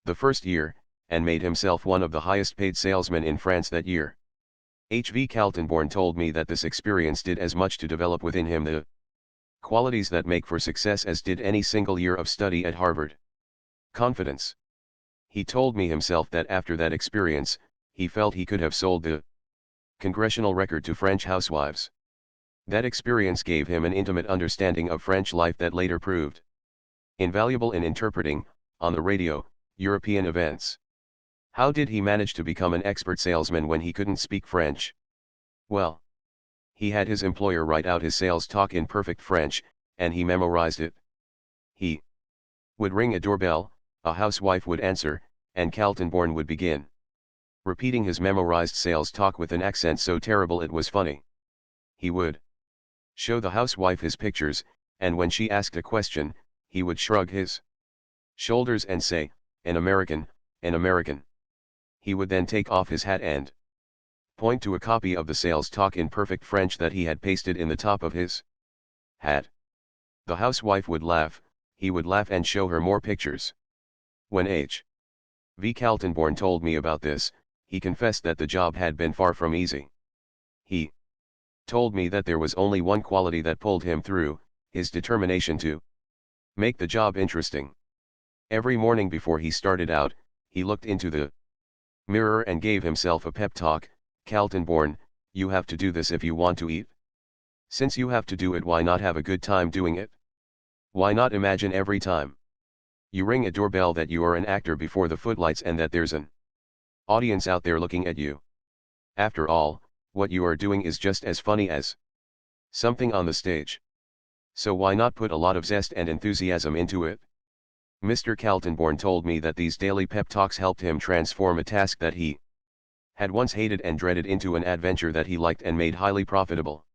the first year, and made himself one of the highest paid salesmen in France that year. H.V. Kaltenborn told me that this experience did as much to develop within him the qualities that make for success as did any single year of study at Harvard. Confidence. He told me himself that after that experience, he felt he could have sold the congressional record to French housewives. That experience gave him an intimate understanding of French life that later proved invaluable in interpreting, on the radio, European events. How did he manage to become an expert salesman when he couldn't speak French? Well, he had his employer write out his sales talk in perfect French, and he memorized it. He would ring a doorbell, a housewife would answer, and Kaltenborn would begin repeating his memorized sales talk with an accent so terrible it was funny. He would show the housewife his pictures, and when she asked a question, he would shrug his shoulders and say, "An American, an American." He would then take off his hat and point to a copy of the sales talk in perfect French that he had pasted in the top of his hat. The housewife would laugh, he would laugh and show her more pictures. When H.V. Kaltenborn told me about this, he confessed that the job had been far from easy. He told me that there was only one quality that pulled him through, his determination to make the job interesting. Every morning before he started out, he looked into the mirror and gave himself a pep talk. "Kaltenborn, you have to do this if you want to eat. Since you have to do it, why not have a good time doing it? Why not imagine every time you ring a doorbell that you are an actor before the footlights and that there's an audience out there looking at you? After all, what you are doing is just as funny as something on the stage. So why not put a lot of zest and enthusiasm into it?" Mr. Kaltenborn told me that these daily pep talks helped him transform a task that he had once hated and dreaded into an adventure that he liked and made highly profitable.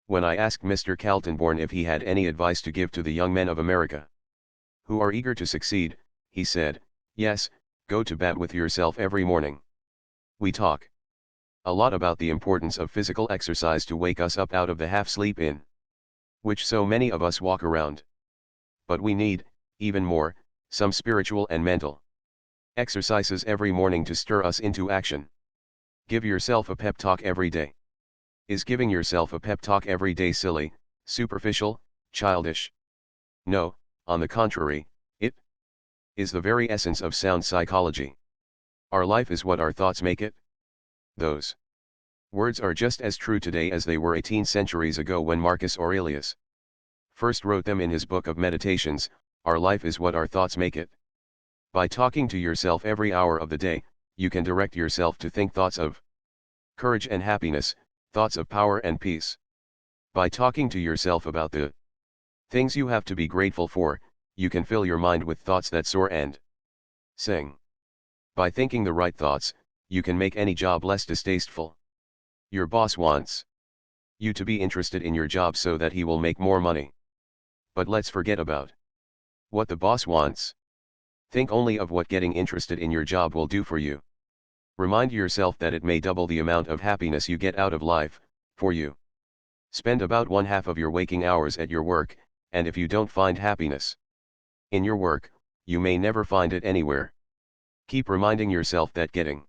When I asked Mr. Kaltenborn if he had any advice to give to the young men of America who are eager to succeed, he said, "Yes, go to bat with yourself every morning. We talk a lot about the importance of physical exercise to wake us up out of the half-sleep in which so many of us walk around. But we need, even more, some spiritual and mental exercises every morning to stir us into action. Give yourself a pep talk every day." Is giving yourself a pep talk every day silly, superficial, childish? No, on the contrary, it is the very essence of sound psychology. Our life is what our thoughts make it. Those words are just as true today as they were 18 centuries ago when Marcus Aurelius first wrote them in his book of Meditations. Our life is what our thoughts make it. By talking to yourself every hour of the day, you can direct yourself to think thoughts of courage and happiness, thoughts of power and peace. By talking to yourself about the things you have to be grateful for, you can fill your mind with thoughts that soar and sing. By thinking the right thoughts, you can make any job less distasteful. Your boss wants you to be interested in your job so that he will make more money. But let's forget about what the boss wants. Think only of what getting interested in your job will do for you. Remind yourself that it may double the amount of happiness you get out of life, for you spend about 1/2 of your waking hours at your work, and if you don't find happiness in your work, you may never find it anywhere. Keep reminding yourself that getting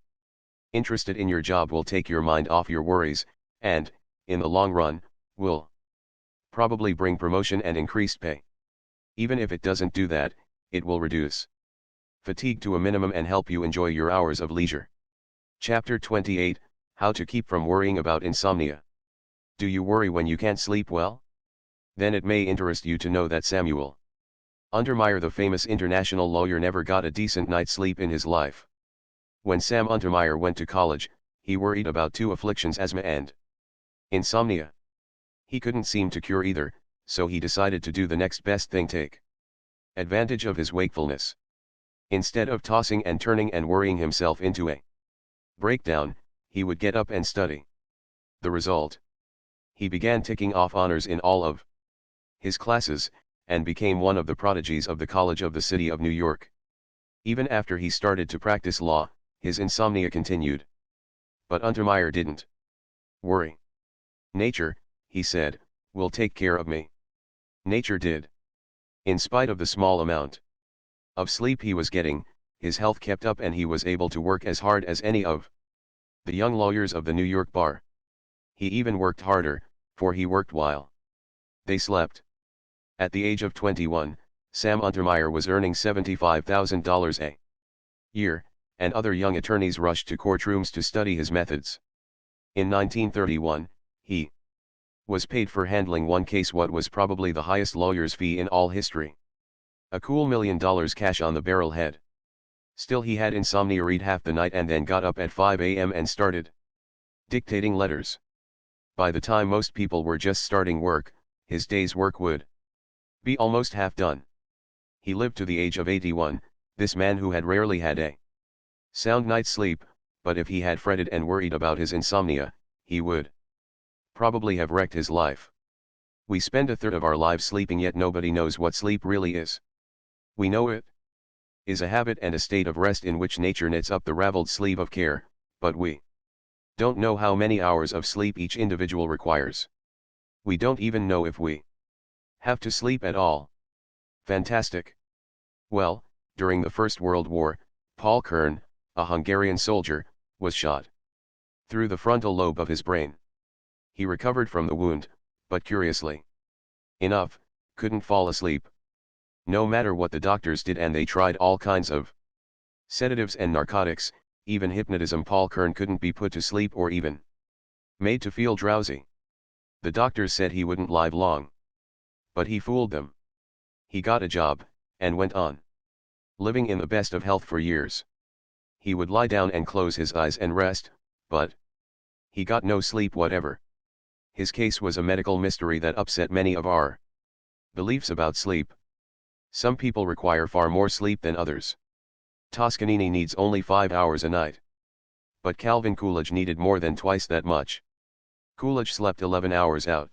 interested in your job will take your mind off your worries, and, in the long run, will probably bring promotion and increased pay. Even if it doesn't do that, it will reduce fatigue to a minimum and help you enjoy your hours of leisure. Chapter 28, How to Keep from Worrying About Insomnia. Do you worry when you can't sleep well? Then it may interest you to know that Samuel Untermeyer, the famous international lawyer, never got a decent night's sleep in his life. When Sam Untermeyer went to college, he worried about two afflictions: asthma and insomnia. He couldn't seem to cure either, so he decided to do the next best thing: take advantage of his wakefulness. Instead of tossing and turning and worrying himself into a breakdown, he would get up and study. The result? He began ticking off honors in all of his classes, and became one of the prodigies of the College of the City of New York. Even after he started to practice law, his insomnia continued. But Untermeyer didn't worry. "Nature," he said, "will take care of me." Nature did. In spite of the small amount of sleep he was getting, his health kept up and he was able to work as hard as any of The young lawyers of the New York bar. He even worked harder, for he worked while they slept. At the age of 21, Sam Untermeyer was earning $75,000 a year, and other young attorneys rushed to courtrooms to study his methods. In 1931, he was paid for handling one case what was probably the highest lawyer's fee in all history. A cool $1 million cash on the barrel head. Still he had insomnia, read half the night and then got up at 5 a.m. and started dictating letters. By the time most people were just starting work, his day's work would be almost half done. He lived to the age of 81, this man who had rarely had a sound night's sleep, but if he had fretted and worried about his insomnia, he would probably have wrecked his life. We spend a third of our lives sleeping, yet nobody knows what sleep really is. We know it is a habit and a state of rest in which nature knits up the raveled sleeve of care, but we don't know how many hours of sleep each individual requires. We don't even know if we have to sleep at all. Fantastic. Well, during the First World War, Paul Kern, a Hungarian soldier, was shot through the frontal lobe of his brain. He recovered from the wound, but curiously enough, couldn't fall asleep. No matter what the doctors did, and they tried all kinds of sedatives and narcotics, even hypnotism, Paul Kern couldn't be put to sleep or even made to feel drowsy. The doctors said he wouldn't live long. But he fooled them. He got a job, and went on living in the best of health for years. He would lie down and close his eyes and rest, but he got no sleep whatever. His case was a medical mystery that upset many of our beliefs about sleep. Some people require far more sleep than others. Toscanini needs only 5 hours a night. But Calvin Coolidge needed more than twice that much. Coolidge slept 11 hours out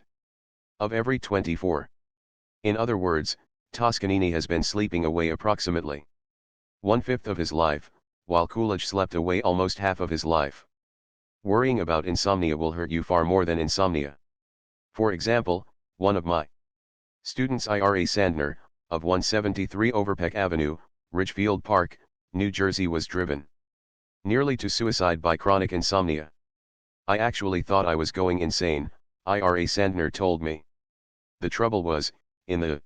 of every 24. In other words, Toscanini has been sleeping away approximately 1/5 of his life, while Coolidge slept away almost half of his life. Worrying about insomnia will hurt you far more than insomnia. For example, one of my students, Ira Sandner, of 173 Overpeck Avenue, Ridgefield Park, New Jersey, was driven nearly to suicide by chronic insomnia. I actually thought I was going insane, Ira Sandner told me. The trouble was, in the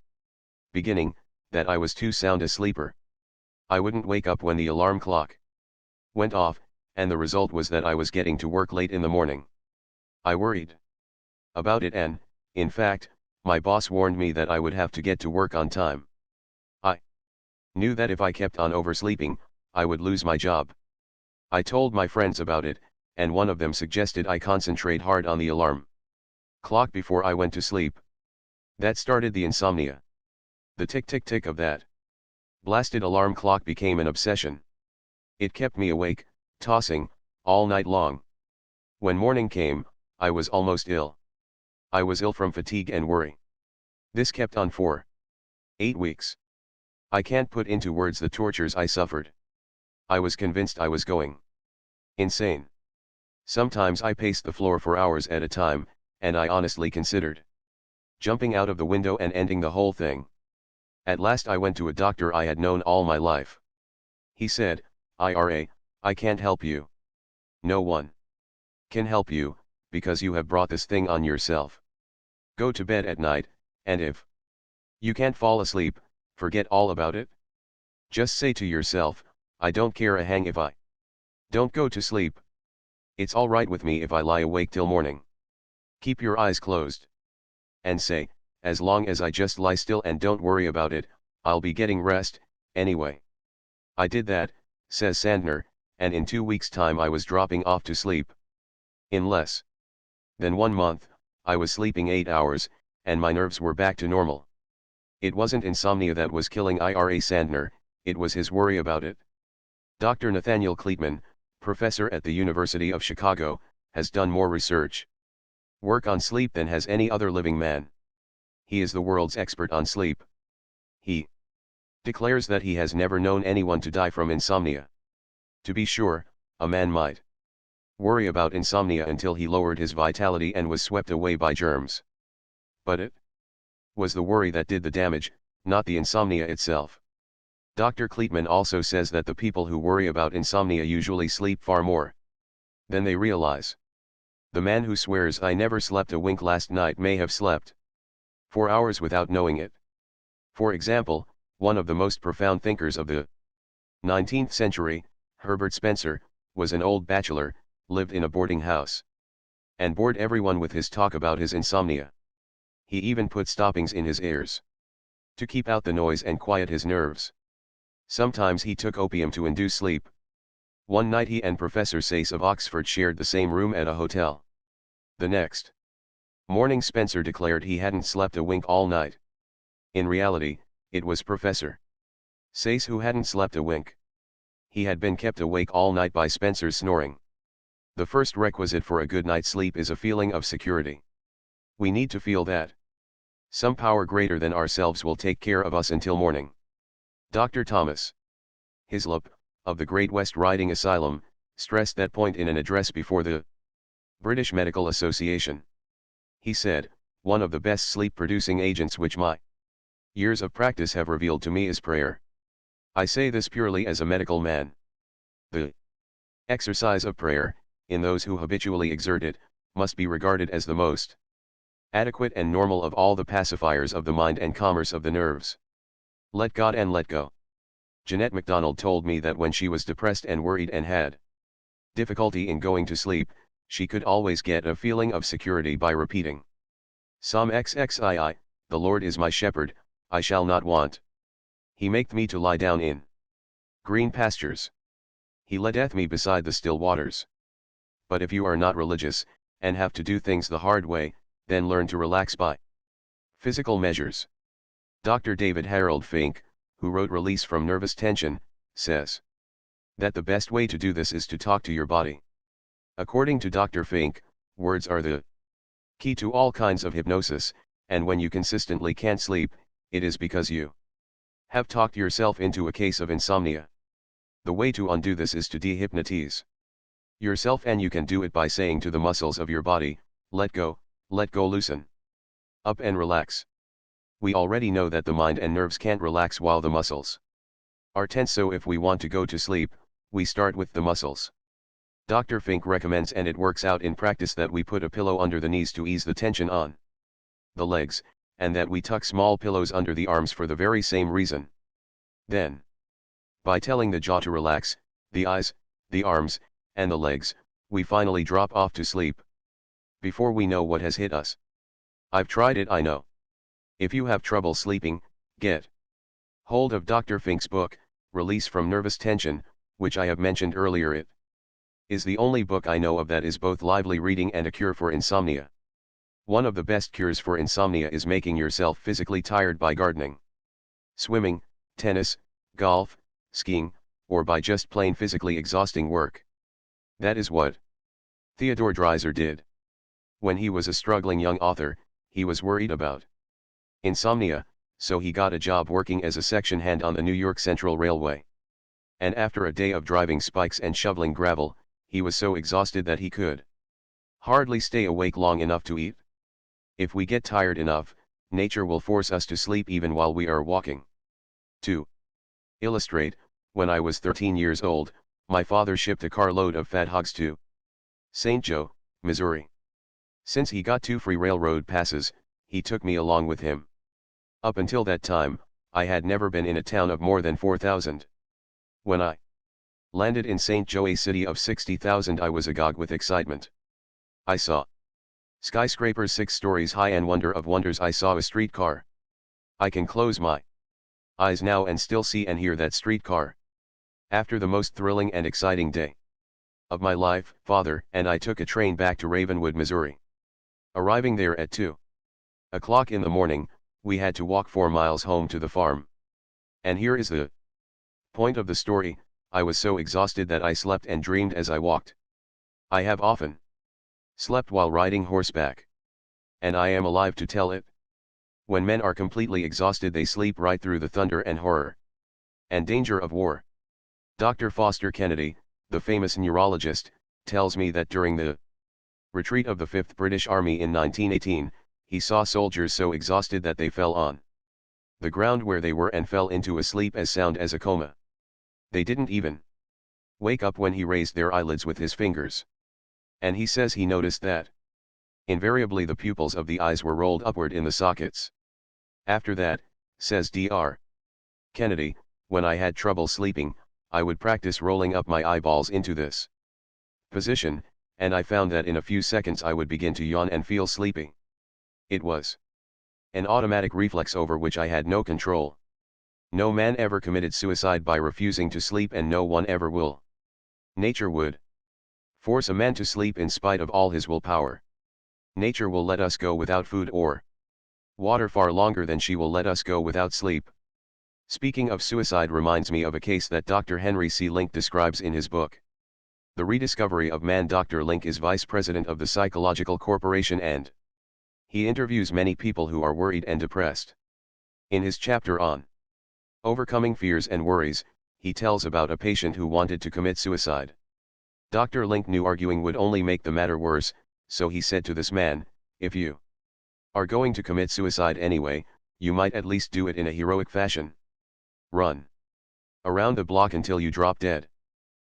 beginning, that I was too sound a sleeper. I wouldn't wake up when the alarm clock went off, and the result was that I was getting to work late in the morning. I worried about it, and, in fact, my boss warned me that I would have to get to work on time. I knew that if I kept on oversleeping, I would lose my job. I told my friends about it, and one of them suggested I concentrate hard on the alarm clock before I went to sleep. That started the insomnia. The tick-tick-tick of that blasted alarm clock became an obsession. It kept me awake, tossing, all night long. When morning came, I was almost ill. I was ill from fatigue and worry. This kept on for 8 weeks. I can't put into words the tortures I suffered. I was convinced I was going insane. Sometimes I paced the floor for hours at a time, and I honestly considered jumping out of the window and ending the whole thing. At last I went to a doctor I had known all my life. He said, "Ira, I can't help you. No one can help you, because you have brought this thing on yourself. Go to bed at night, and if you can't fall asleep, forget all about it. Just say to yourself, I don't care a hang if I don't go to sleep. It's all right with me if I lie awake till morning. Keep your eyes closed. And say, as long as I just lie still and don't worry about it, I'll be getting rest, anyway." I did that, says Sandner, and in 2 weeks' time I was dropping off to sleep. In less than 1 month, I was sleeping 8 hours, and my nerves were back to normal. It wasn't insomnia that was killing Ira Sandner, it was his worry about it. Dr. Nathaniel Kleitman, professor at the University of Chicago, has done more research work on sleep than has any other living man. He is the world's expert on sleep. He declares that he has never known anyone to die from insomnia. To be sure, a man might worry about insomnia until he lowered his vitality and was swept away by germs. But it was the worry that did the damage, not the insomnia itself. Dr. Kleitman also says that the people who worry about insomnia usually sleep far more. Then they realize. The man who swears I never slept a wink last night may have slept 4 hours without knowing it. For example, one of the most profound thinkers of the 19th century, Herbert Spencer, was an old bachelor, lived in a boarding house, and bored everyone with his talk about his insomnia. He even put stoppings in his ears to keep out the noise and quiet his nerves. Sometimes he took opium to induce sleep. One night he and Professor Sayce of Oxford shared the same room at a hotel. The next morning Spencer declared he hadn't slept a wink all night. In reality, it was Professor Sayce who hadn't slept a wink. He had been kept awake all night by Spencer's snoring. The first requisite for a good night's sleep is a feeling of security. We need to feel that some power greater than ourselves will take care of us until morning. Dr. Thomas Hislop, of the Great West Riding Asylum, stressed that point in an address before the British Medical Association. He said, "One of the best sleep-producing agents which my years of practice have revealed to me is prayer. I say this purely as a medical man. The exercise of prayer, in those who habitually exert it, must be regarded as the most adequate and normal of all the pacifiers of the mind and calmers of the nerves. Let God and let go." Jeanette MacDonald told me that when she was depressed and worried and had difficulty in going to sleep, she could always get a feeling of security by repeating Psalm XXII, "The Lord is my shepherd, I shall not want. He maketh me to lie down in green pastures. He leadeth me beside the still waters." But if you are not religious, and have to do things the hard way, then learn to relax by physical measures. Dr. David Harold Fink, who wrote Release from Nervous Tension, says that the best way to do this is to talk to your body. According to Dr. Fink, words are the key to all kinds of hypnosis, and when you consistently can't sleep, it is because you have talked yourself into a case of insomnia. The way to undo this is to dehypnotize yourself, and you can do it by saying to the muscles of your body, let go, loosen up and relax. We already know that the mind and nerves can't relax while the muscles are tense, so if we want to go to sleep, we start with the muscles. Dr. Fink recommends, and it works out in practice, that we put a pillow under the knees to ease the tension on the legs, and that we tuck small pillows under the arms for the very same reason. Then, by telling the jaw to relax, the eyes, the arms, and the legs, we finally drop off to sleep before we know what has hit us. I've tried it, I know. If you have trouble sleeping, get hold of Dr. Fink's book, Release from Nervous Tension, which I have mentioned earlier. It is the only book I know of that is both lively reading and a cure for insomnia. One of the best cures for insomnia is making yourself physically tired by gardening, swimming, tennis, golf, skiing, or by just plain physically exhausting work. That is what Theodore Dreiser did. When he was a struggling young author, he was worried about insomnia, so he got a job working as a section hand on the New York Central Railway. And after a day of driving spikes and shoveling gravel, he was so exhausted that he could hardly stay awake long enough to eat. If we get tired enough, nature will force us to sleep even while we are walking. To illustrate, when I was 13 years old, my father shipped a carload of fat hogs to St. Joe, Missouri. Since he got 2 free railroad passes, he took me along with him. Up until that time, I had never been in a town of more than 4,000. When I landed in St. Joe, a city of 60,000, I was agog with excitement. I saw skyscrapers 6 stories high, and wonder of wonders, I saw a streetcar. I can close my eyes now and still see and hear that streetcar. After the most thrilling and exciting day of my life, Father and I took a train back to Ravenwood, Missouri. Arriving there at 2:00 in the morning, we had to walk 4 miles home to the farm. And here is the point of the story: I was so exhausted that I slept and dreamed as I walked. I have often slept while riding horseback, and I am alive to tell it. When men are completely exhausted, they sleep right through the thunder and horror and danger of war. Dr. Foster Kennedy, the famous neurologist, tells me that during the retreat of the 5th British Army in 1918, he saw soldiers so exhausted that they fell on the ground where they were and fell into a sleep as sound as a coma. They didn't even wake up when he raised their eyelids with his fingers. And he says he noticed that invariably the pupils of the eyes were rolled upward in the sockets. After that, says Dr. Kennedy, when I had trouble sleeping, I would practice rolling up my eyeballs into this position, and I found that in a few seconds I would begin to yawn and feel sleepy. It was an automatic reflex over which I had no control. No man ever committed suicide by refusing to sleep, and no one ever will. Nature would force a man to sleep in spite of all his willpower. Nature will let us go without food or water far longer than she will let us go without sleep. Speaking of suicide reminds me of a case that Dr. Henry C. Link describes in his book, The Rediscovery of Man. Dr. Link is vice president of the Psychological Corporation, and he interviews many people who are worried and depressed. In his chapter on overcoming fears and worries, he tells about a patient who wanted to commit suicide. Dr. Link knew arguing would only make the matter worse, so he said to this man, "If you are going to commit suicide anyway, you might at least do it in a heroic fashion. Run around the block until you drop dead."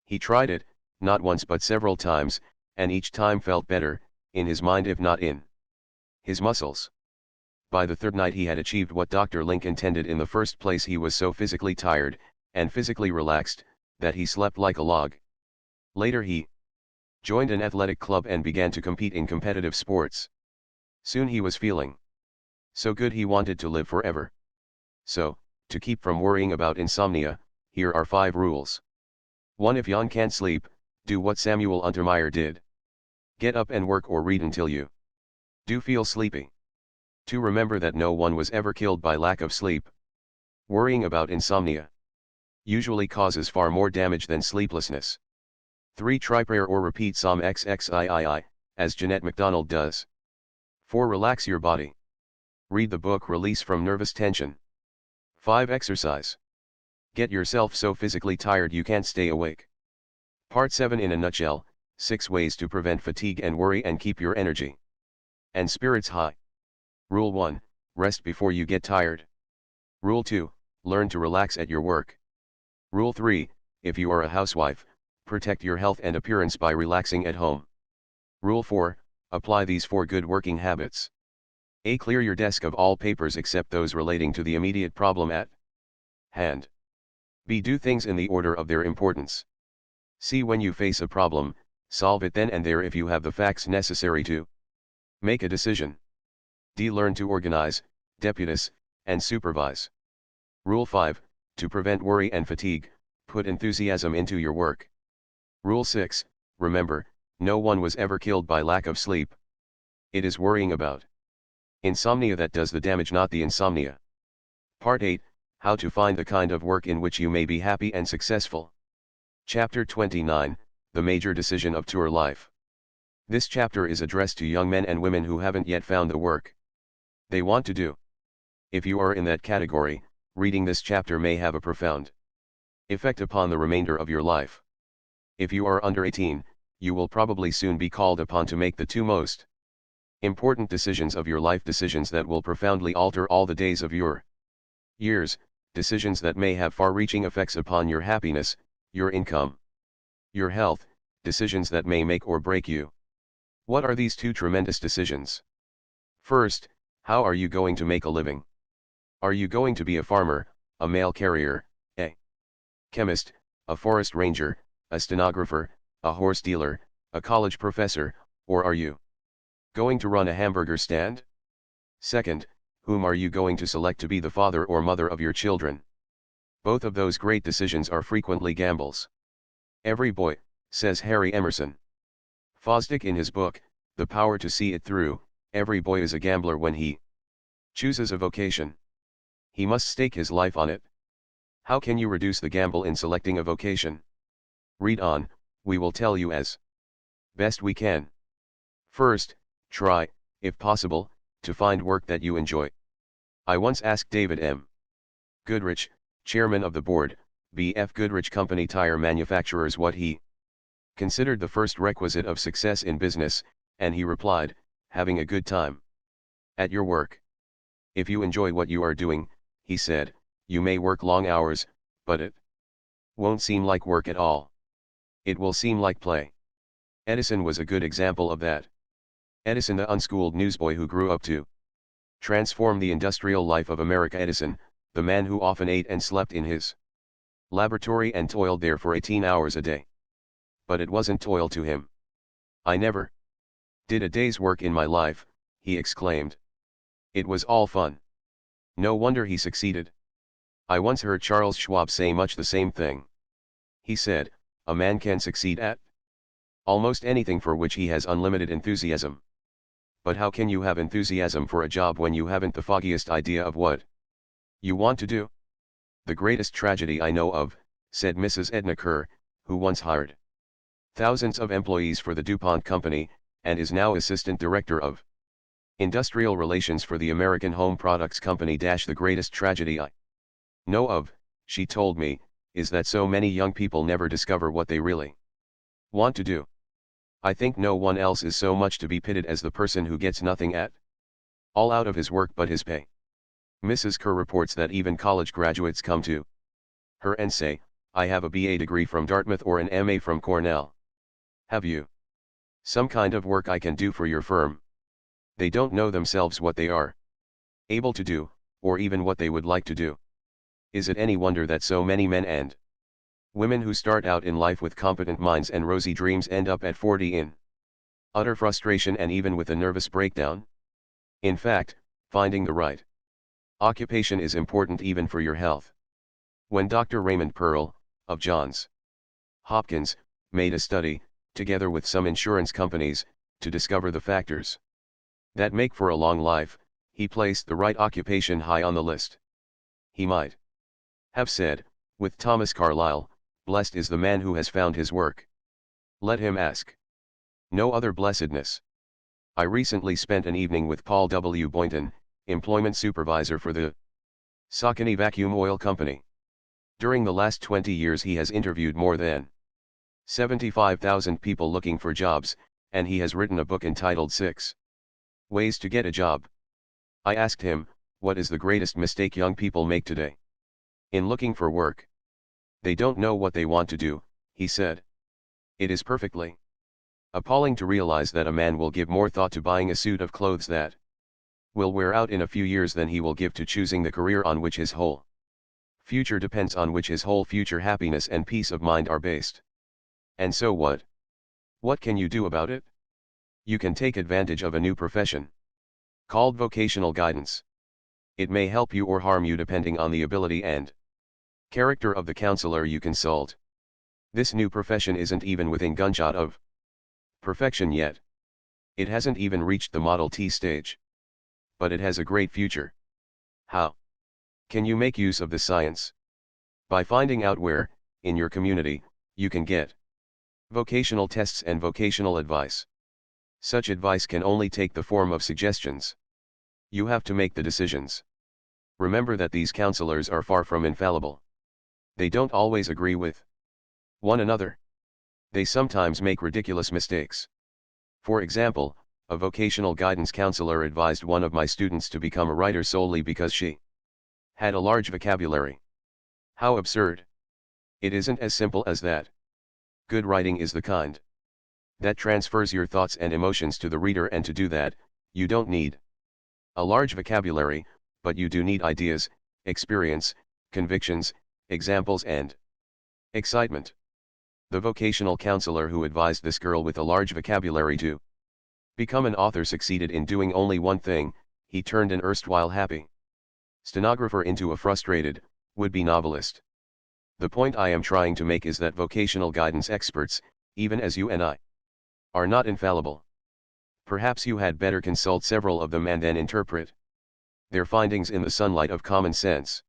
He tried it, not once but several times, and each time felt better, in his mind if not in his muscles. By the third night he had achieved what Dr. Link intended in the first place. He was so physically tired, and physically relaxed, that he slept like a log. Later he joined an athletic club and began to compete in competitive sports. Soon he was feeling so good he wanted to live forever. So, to keep from worrying about insomnia, here are 5 rules. 1. If you can't sleep, do what Samuel Untermeyer did. Get up and work or read until you do feel sleepy. 2. Remember that no one was ever killed by lack of sleep. Worrying about insomnia usually causes far more damage than sleeplessness. 3. Try prayer or repeat Psalm XXIII, as Jeanette MacDonald does. 4. Relax your body. Read the book Release from Nervous Tension. 5. Exercise. Get yourself so physically tired you can't stay awake. Part 7 in a nutshell, 6 ways to prevent fatigue and worry and keep your energy and spirits high. Rule 1, rest before you get tired. Rule 2, learn to relax at your work. Rule 3, if you are a housewife, protect your health and appearance by relaxing at home. Rule 4, apply these 4 good working habits. A. Clear your desk of all papers except those relating to the immediate problem at hand. B. Do things in the order of their importance. C. When you face a problem, solve it then and there if you have the facts necessary to make a decision. D. Learn to organize, deputize, and supervise. Rule 5, to prevent worry and fatigue, put enthusiasm into your work. Rule 6, remember, no one was ever killed by lack of sleep. It is worrying about insomnia that does the damage, not the insomnia. Part 8, how to find the kind of work in which you may be happy and successful. Chapter 29, the major decision of tour life. This chapter is addressed to young men and women who haven't yet found the work they want to do. If you are in that category, reading this chapter may have a profound effect upon the remainder of your life. If you are under 18, you will probably soon be called upon to make the 2 most important decisions of your life, decisions that will profoundly alter all the days of your years, decisions that may have far-reaching effects upon your happiness, your income, your health, decisions that may make or break you. What are these 2 tremendous decisions? First, how are you going to make a living? Are you going to be a farmer, a mail carrier, a chemist, a forest ranger, a stenographer, a horse dealer, a college professor, or are you going to run a hamburger stand? Second, whom are you going to select to be the father or mother of your children? Both of those great decisions are frequently gambles. Every boy, says Harry Emerson Fosdick in his book, The Power to See It Through, every boy is a gambler when he chooses a vocation. He must stake his life on it. How can you reduce the gamble in selecting a vocation? Read on, we will tell you as best we can. First, try, if possible, to find work that you enjoy. I once asked David M. Goodrich, chairman of the board, B.F. Goodrich Company Tire Manufacturers, what he considered the first requisite of success in business, and he replied, having a good time at your work. If you enjoy what you are doing, he said, you may work long hours, but it won't seem like work at all. It will seem like play. Edison was a good example of that. Edison, the unschooled newsboy who grew up to transform the industrial life of America. Edison, the man who often ate and slept in his laboratory and toiled there for 18 hours a day. But it wasn't toil to him. "I never did a day's work in my life," he exclaimed. "It was all fun." No wonder he succeeded. I once heard Charles Schwab say much the same thing. He said, "A man can succeed at almost anything for which he has unlimited enthusiasm. But how can you have enthusiasm for a job when you haven't the foggiest idea of what you want to do?" "The greatest tragedy I know of," said Mrs. Edna Kerr, who once hired thousands of employees for the DuPont Company, and is now Assistant Director of Industrial Relations for the American Home Products Company. "The greatest tragedy I know of," she told me, "is that so many young people never discover what they really want to do. I think no one else is so much to be pitied as the person who gets nothing at all out of his work but his pay." Mrs. Kerr reports that even college graduates come to her and say, "I have a BA degree from Dartmouth or an MA from Cornell. Have you some kind of work I can do for your firm?" They don't know themselves what they are able to do, or even what they would like to do. Is it any wonder that so many men and women who start out in life with competent minds and rosy dreams end up at 40 in utter frustration and even with a nervous breakdown? In fact, finding the right occupation is important even for your health. When Dr. Raymond Pearl, of Johns Hopkins, made a study, together with some insurance companies, to discover the factors that make for a long life, he placed the right occupation high on the list. He might have said, with Thomas Carlyle, "Blessed is the man who has found his work. Let him ask no other blessedness." I recently spent an evening with Paul W. Boynton, employment supervisor for the Saucony Vacuum Oil Company. During the last 20 years he has interviewed more than 75,000 people looking for jobs, and he has written a book entitled 6 Ways to Get a Job. I asked him, what is the greatest mistake young people make today in looking for work? "They don't know what they want to do," he said. It is perfectly appalling to realize that a man will give more thought to buying a suit of clothes that will wear out in a few years than he will give to choosing the career on which his whole future depends, on which his whole future happiness and peace of mind are based. And so what? What can you do about it? You can take advantage of a new profession called vocational guidance. It may help you or harm you depending on the ability and character of the counselor you consult. This new profession isn't even within gunshot of perfection yet. It hasn't even reached the Model T stage. But it has a great future. How can you make use of this science? By finding out where, in your community, you can get vocational tests and vocational advice. Such advice can only take the form of suggestions. You have to make the decisions. Remember that these counselors are far from infallible. They don't always agree with one another. They sometimes make ridiculous mistakes. For example, a vocational guidance counselor advised one of my students to become a writer solely because she had a large vocabulary. How absurd! It isn't as simple as that. Good writing is the kind that transfers your thoughts and emotions to the reader, and to do that, you don't need a large vocabulary, but you do need ideas, experience, convictions, examples and excitement. The vocational counselor who advised this girl with a large vocabulary to become an author succeeded in doing only one thing: he turned an erstwhile happy stenographer into a frustrated, would-be novelist. The point I am trying to make is that vocational guidance experts, even as you and I, are not infallible. Perhaps you had better consult several of them and then interpret their findings in the sunlight of common sense.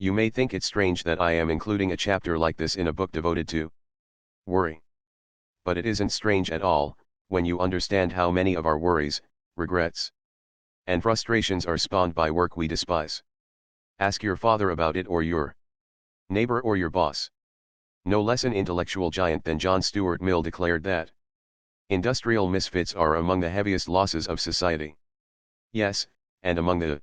You may think it strange that I am including a chapter like this in a book devoted to worry. But it isn't strange at all, when you understand how many of our worries, regrets, and frustrations are spawned by work we despise. Ask your father about it, or your neighbor, or your boss. No less an intellectual giant than John Stuart Mill declared that industrial misfits are among the heaviest losses of society. Yes, and among the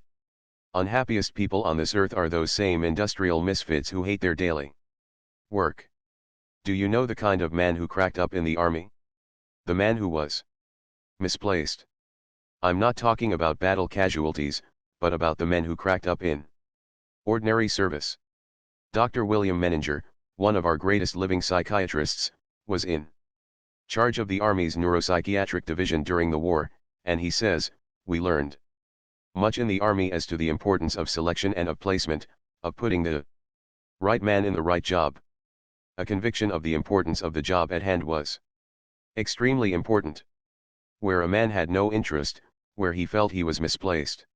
unhappiest people on this earth are those same industrial misfits who hate their daily work. Do you know the kind of man who cracked up in the army? The man who was misplaced. I'm not talking about battle casualties, but about the men who cracked up in ordinary service. Dr. William Menninger, one of our greatest living psychiatrists, was in charge of the Army's neuropsychiatric division during the war, and he says, "We learned much in the Army as to the importance of selection and of placement, of putting the right man in the right job. A conviction of the importance of the job at hand was extremely important. Where a man had no interest, where he felt he was misplaced,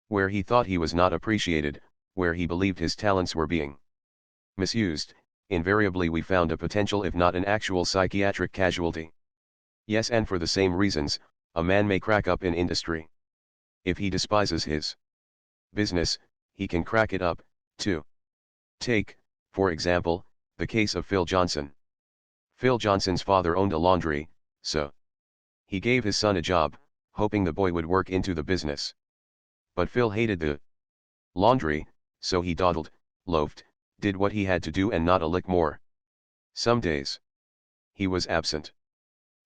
where he thought he was not appreciated, where he believed his talents were being misused, invariably we found a potential if not an actual psychiatric casualty. Yes, and for the same reasons, a man may crack up in industry. If he despises his business, he can crack it up, too. Take, for example, the case of Phil Johnson. Phil Johnson's father owned a laundry, so he gave his son a job, hoping the boy would work into the business. But Phil hated the laundry, so he dawdled, loafed, did what he had to do and not a lick more. Some days he was absent.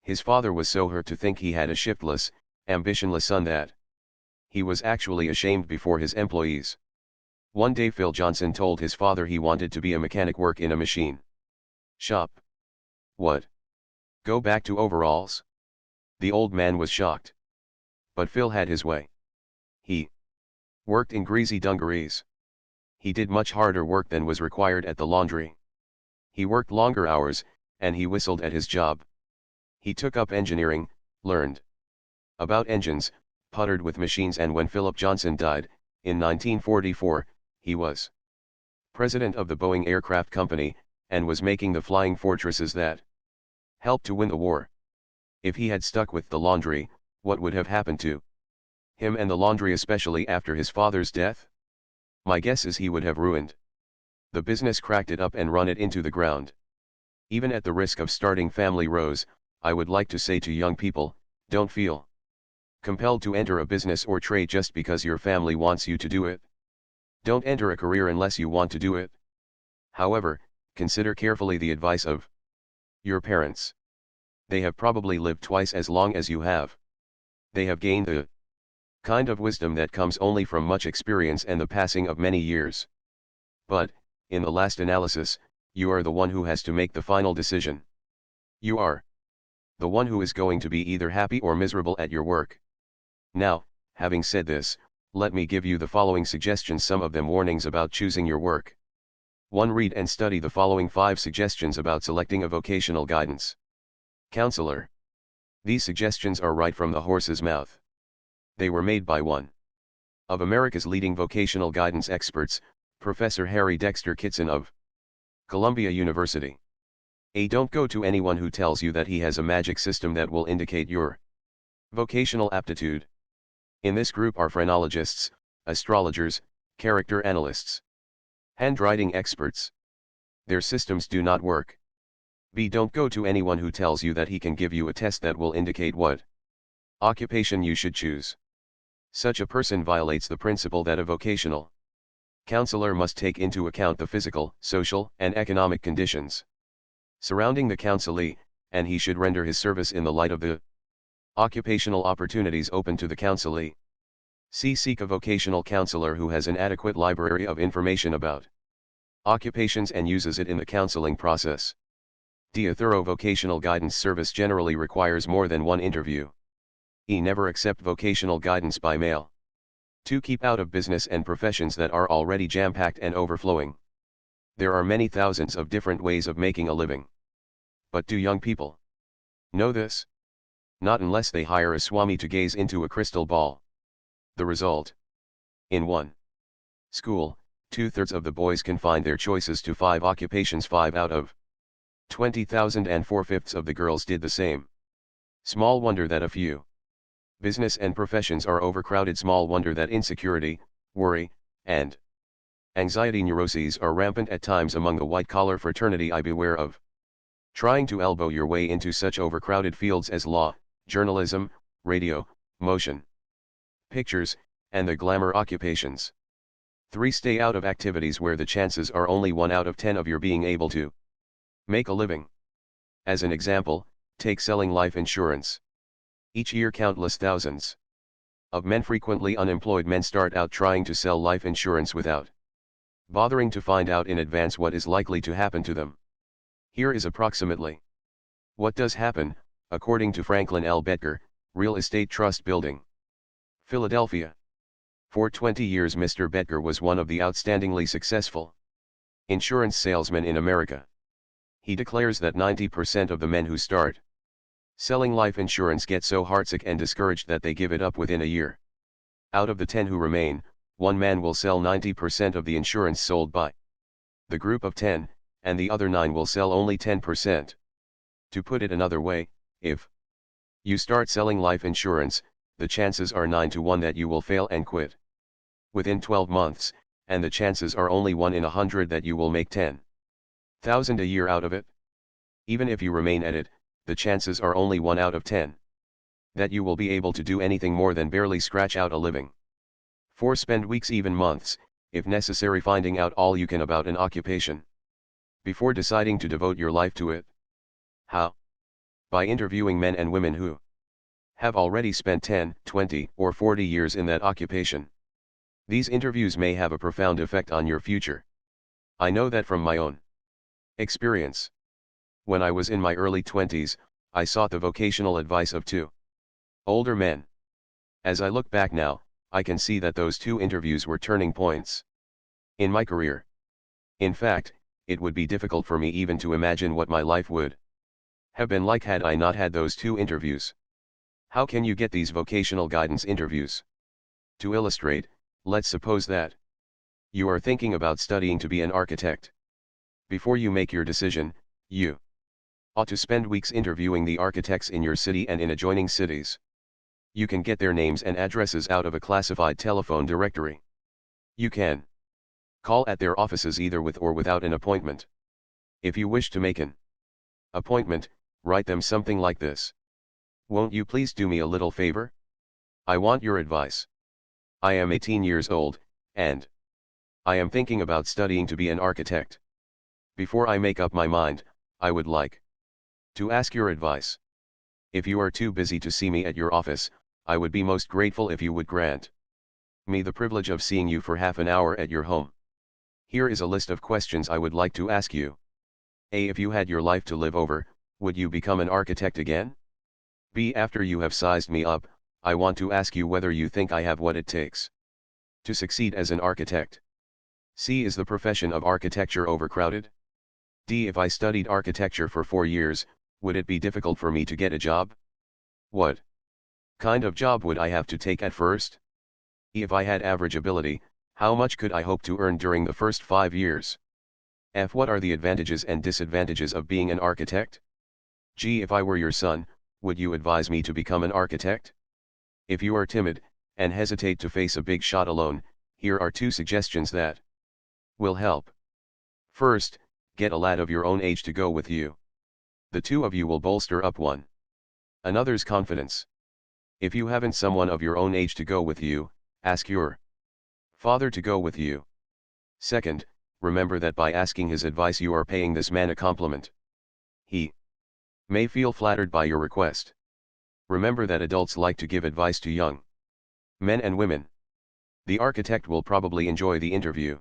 His father was so hurt to think he had a shiftless, ambitionless son that he was actually ashamed before his employees. One day Phil Johnson told his father he wanted to be a mechanic, work in a machine shop. What? Go back to overalls? The old man was shocked. But Phil had his way. He worked in greasy dungarees. He did much harder work than was required at the laundry. He worked longer hours, and he whistled at his job. He took up engineering, learned about engines, puttered with machines, and when Philip Johnson died, in 1944, he was president of the Boeing Aircraft Company, and was making the flying fortresses that helped to win the war. If he had stuck with the laundry, what would have happened to him and the laundry, especially after his father's death? My guess is he would have ruined the business, cracked it up and run it into the ground. Even at the risk of starting family rows, I would like to say to young people, don't feel compelled to enter a business or trade just because your family wants you to do it. Don't enter a career unless you want to do it. However, consider carefully the advice of your parents. They have probably lived twice as long as you have. They have gained the kind of wisdom that comes only from much experience and the passing of many years. But, in the last analysis, you are the one who has to make the final decision. You are the one who is going to be either happy or miserable at your work. Now, having said this, let me give you the following suggestions, some of them warnings about choosing your work. 1. Read and study the following 5 suggestions about selecting a vocational guidance counselor. These suggestions are right from the horse's mouth. They were made by one of America's leading vocational guidance experts, Professor Harry Dexter Kitson of Columbia University. A. Don't go to anyone who tells you that he has a magic system that will indicate your vocational aptitude. In this group are phrenologists, astrologers, character analysts, handwriting experts. Their systems do not work. B. Don't go to anyone who tells you that he can give you a test that will indicate what occupation you should choose. Such a person violates the principle that a vocational counselor must take into account the physical, social, and economic conditions surrounding the counselee, and he should render his service in the light of the occupational opportunities open to the counselee. C. Seek a vocational counselor who has an adequate library of information about occupations and uses it in the counseling process. D. A thorough vocational guidance service generally requires more than one interview. E. Never accept vocational guidance by mail. 2. Keep out of business and professions that are already jam-packed and overflowing. There are many thousands of different ways of making a living. But do young people know this? Not unless they hire a swami to gaze into a crystal ball. The result: in one school, 2/3 of the boys confined their choices to 5 occupations, 5 out of 20,000, and 4/5 of the girls did the same. Small wonder that a few business and professions are overcrowded. Small wonder that insecurity, worry, and anxiety neuroses are rampant at times among the white-collar fraternity. I beware of trying to elbow your way into such overcrowded fields as law, journalism, radio, motion pictures, and the glamour occupations. 3. Stay out of activities where the chances are only 1 out of 10 of your being able to make a living. As an example, Take selling life insurance. Each year countless thousands of men, frequently unemployed men, start out trying to sell life insurance without bothering to find out in advance what is likely to happen to them. Here is approximately what does happen, according to Franklin L. Bettger, Real Estate Trust Building, Philadelphia. For 20 years Mr. Bettger was one of the outstandingly successful insurance salesmen in America. He declares that 90% of the men who start selling life insurance get so heartsick and discouraged that they give it up within a year. Out of the 10 who remain, one man will sell 90% of the insurance sold by the group of 10, and the other 9 will sell only 10%. To put it another way, if you start selling life insurance, the chances are 9 to 1 that you will fail and quit within 12 months, and the chances are only 1 in 100 that you will make 10,000 a year out of it. Even if you remain at it, the chances are only 1 out of 10 that you will be able to do anything more than barely scratch out a living. 4. Spend weeks, even months, if necessary, finding out all you can about an occupation before deciding to devote your life to it. How? By interviewing men and women who have already spent 10, 20, or 40 years in that occupation. These interviews may have a profound effect on your future. I know that from my own experience. When I was in my early 20s, I sought the vocational advice of 2 older men. As I look back now, I can see that those 2 interviews were turning points in my career. In fact, it would be difficult for me even to imagine what my life would have been like had I not had those 2 interviews. How can you get these vocational guidance interviews? To illustrate, let's suppose that you are thinking about studying to be an architect. Before you make your decision, you ought to spend weeks interviewing the architects in your city and in adjoining cities. You can get their names and addresses out of a classified telephone directory. You can call at their offices either with or without an appointment. If you wish to make an appointment, write them something like this: "Won't you please do me a little favor? I want your advice. I am 18 years old, and I am thinking about studying to be an architect. Before I make up my mind, I would like to ask your advice. If you are too busy to see me at your office, I would be most grateful if you would grant me the privilege of seeing you for half an hour at your home. Here is a list of questions I would like to ask you. A. If you had your life to live over, would you become an architect again? B. After you have sized me up, I want to ask you whether you think I have what it takes to succeed as an architect. C. Is the profession of architecture overcrowded? D. If I studied architecture for 4 years, would it be difficult for me to get a job? What kind of job would I have to take at first? E. If I had average ability, how much could I hope to earn during the first 5 years? F. What are the advantages and disadvantages of being an architect? G. If I were your son, would you advise me to become an architect? If you are timid, and hesitate to face a big shot alone, here are 2 suggestions that will help. First, get a lad of your own age to go with you. The 2 of you will bolster up one another's confidence. If you haven't someone of your own age to go with you, ask your father to go with you. Second, remember that by asking his advice you are paying this man a compliment. He may feel flattered by your request. Remember that adults like to give advice to young men and women. The architect will probably enjoy the interview.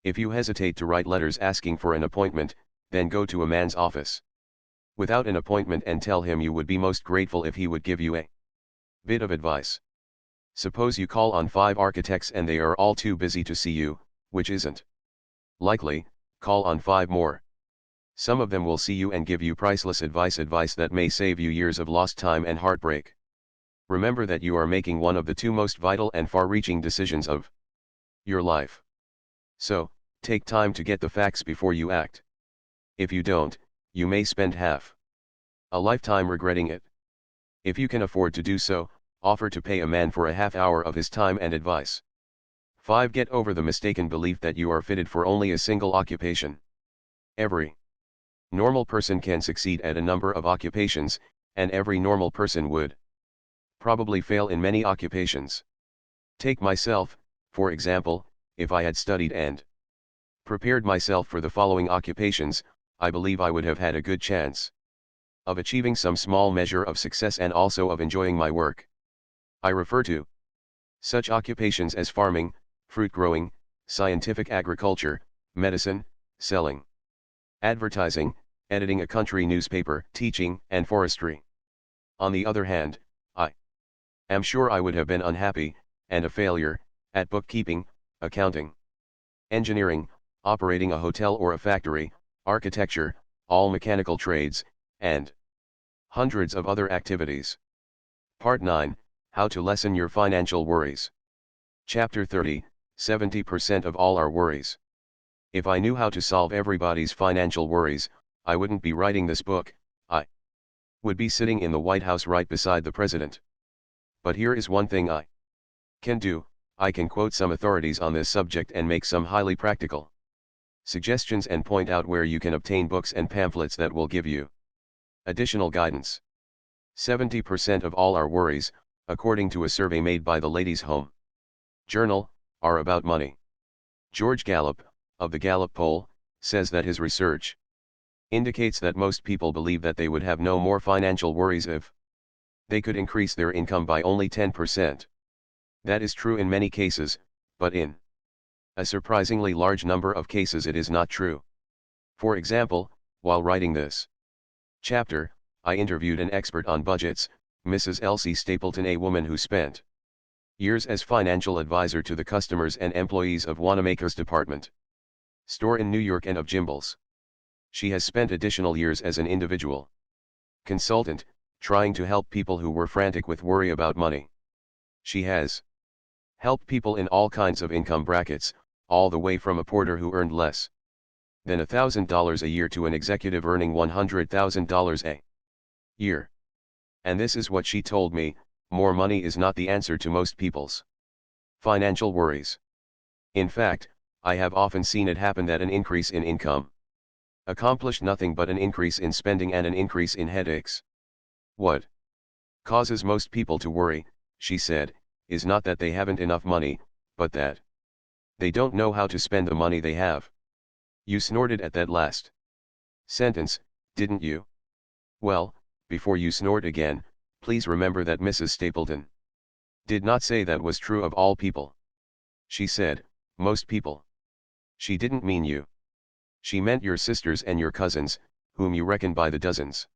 If you hesitate to write letters asking for an appointment, then go to a man's office without an appointment and tell him you would be most grateful if he would give you a bit of advice. Suppose you call on 5 architects and they are all too busy to see you, which isn't likely. Call on 5 more. Some of them will see you and give you priceless advice that may save you years of lost time and heartbreak. Remember that you are making one of the 2 most vital and far-reaching decisions of your life. So, take time to get the facts before you act. If you don't, you may spend half a lifetime regretting it. If you can afford to do so, offer to pay a man for a half hour of his time and advice. 5. Get over the mistaken belief that you are fitted for only a single occupation. Every normal person can succeed at a number of occupations, and every normal person would probably fail in many occupations. Take myself, for example. If I had studied and prepared myself for the following occupations, I believe I would have had a good chance. of achieving some small measure of success and also of enjoying my work. I refer to such occupations as farming, fruit growing, scientific agriculture, medicine, selling, advertising, editing a country newspaper, teaching, and forestry. On the other hand, I am sure I would have been unhappy, and a failure, at bookkeeping, accounting, engineering, operating a hotel or a factory, architecture, all mechanical trades, and hundreds of other activities. Part 9, How to Lessen Your Financial Worries. Chapter 30, 70% of all our worries. If I knew how to solve everybody's financial worries, I wouldn't be writing this book, I would be sitting in the White House right beside the president. But here is one thing I can do, I can quote some authorities on this subject and make some highly practical suggestions and point out where you can obtain books and pamphlets that will give you additional guidance. 70% of all our worries, according to a survey made by the Ladies' Home Journal, are about money. George Gallup, of the Gallup poll, says that his research indicates that most people believe that they would have no more financial worries if they could increase their income by only 10%. That is true in many cases, but in a surprisingly large number of cases it is not true. For example, while writing this chapter, I interviewed an expert on budgets, Mrs. Elsie Stapleton, a woman who spent years as financial advisor to the customers and employees of Wanamaker's department store in New York and of Gimbel's. She has spent additional years as an individual consultant, trying to help people who were frantic with worry about money. She has helped people in all kinds of income brackets, all the way from a porter who earned less than $1,000 a year to an executive earning $100,000 a year. And this is what she told me: more money is not the answer to most people's financial worries. In fact, I have often seen it happen that an increase in income accomplished nothing but an increase in spending and an increase in headaches. What causes most people to worry, she said, is not that they haven't enough money, but that they don't know how to spend the money they have. You snorted at that last sentence, didn't you? Well, before you snort again, please remember that Mrs. Stapleton did not say that was true of all people. She said, most people. She didn't mean you. She meant your sisters and your cousins, whom you reckon by the dozens.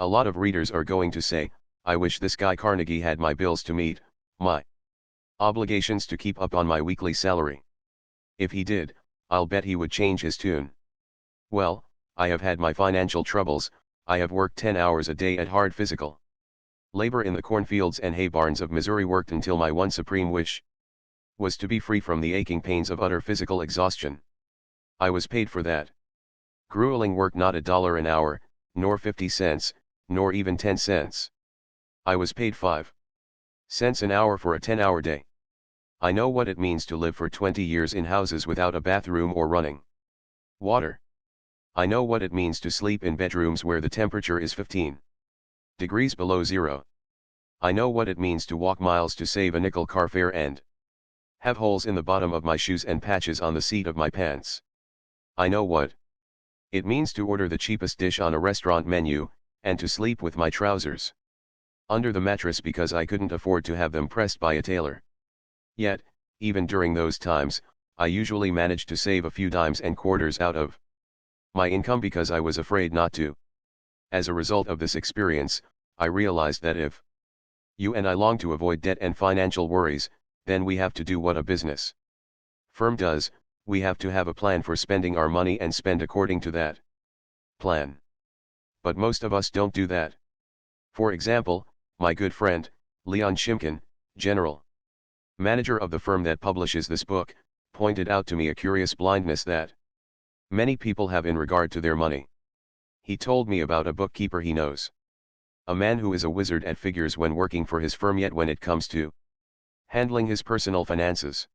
A lot of readers are going to say, I wish this guy Carnegie had my bills to meet, my obligations to keep up on my weekly salary. If he did, I'll bet he would change his tune. Well, I have had my financial troubles. I have worked 10 hours a day at hard physical labor in the cornfields and hay barns of Missouri, worked until my one supreme wish was to be free from the aching pains of utter physical exhaustion. I was paid for that grueling work not $1 an hour, nor 50 cents, nor even 10 cents. I was paid 5 cents an hour for a 10-hour day. I know what it means to live for 20 years in houses without a bathroom or running water. I know what it means to sleep in bedrooms where the temperature is 15 degrees below zero. I know what it means to walk miles to save a nickel car fare and have holes in the bottom of my shoes and patches on the seat of my pants. I know what it means to order the cheapest dish on a restaurant menu, and to sleep with my trousers under the mattress because I couldn't afford to have them pressed by a tailor. Yet, even during those times, I usually managed to save a few dimes and quarters out of my income because I was afraid not to. As a result of this experience, I realized that if you and I long to avoid debt and financial worries, then we have to do what a business firm does: we have to have a plan for spending our money and spend according to that plan. But most of us don't do that. For example, my good friend, Leon Shimkin, general manager of the firm that publishes this book, pointed out to me a curious blindness that many people have in regard to their money. He told me about a bookkeeper he knows. A man who is a wizard at figures when working for his firm, yet when it comes to handling his personal finances,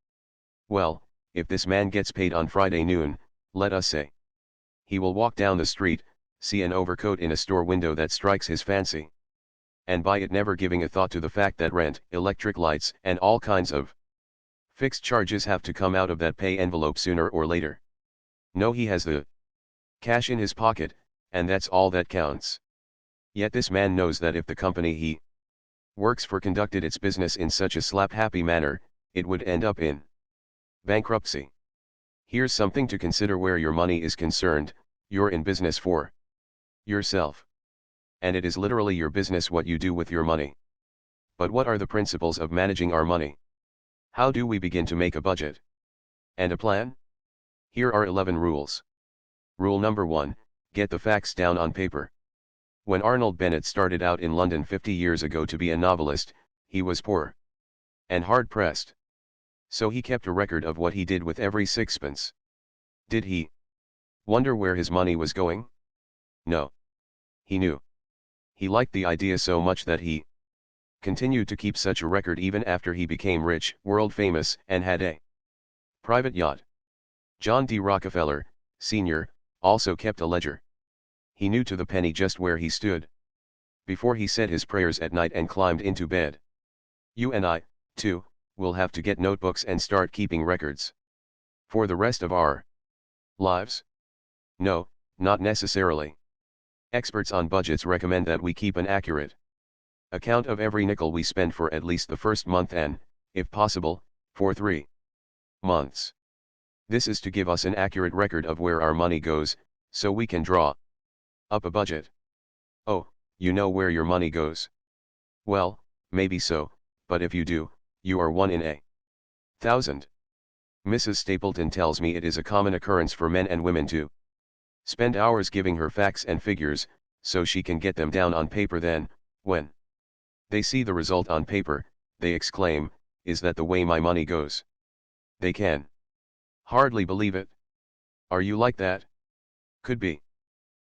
well, if this man gets paid on Friday noon, let us say, he will walk down the street, see an overcoat in a store window that strikes his fancy, and buy it, never giving a thought to the fact that rent, electric lights, and all kinds of fixed charges have to come out of that pay envelope sooner or later. No, he has the cash in his pocket, and that's all that counts. Yet this man knows that if the company he works for conducted its business in such a slap-happy manner, it would end up in bankruptcy. Here's something to consider where your money is concerned: you're in business for yourself. And it is literally your business what you do with your money. But what are the principles of managing our money? How do we begin to make a budget and a plan? Here are 11 rules. Rule number 1, get the facts down on paper. When Arnold Bennett started out in London 50 years ago to be a novelist, he was poor and hard-pressed. So he kept a record of what he did with every sixpence. Did he wonder where his money was going? No. He knew. He liked the idea so much that he continued to keep such a record even after he became rich, world-famous, and had a private yacht. John D. Rockefeller, Sr., also kept a ledger. He knew to the penny just where he stood before he said his prayers at night and climbed into bed. You and I, too, will have to get notebooks and start keeping records. For the rest of our lives? No, not necessarily. Experts on budgets recommend that we keep an accurate account of every nickel we spend for at least the first month and, if possible, for 3 months. This is to give us an accurate record of where our money goes, so we can draw up a budget. Oh, you know where your money goes? Well, maybe so, but if you do, you are 1 in a 1,000. Mrs. Stapleton tells me it is a common occurrence for men and women to spend hours giving her facts and figures, so she can get them down on paper. Then, when they see the result on paper, they exclaim, "Is that the way my money goes?" They can hardly believe it. Are you like that? Could be.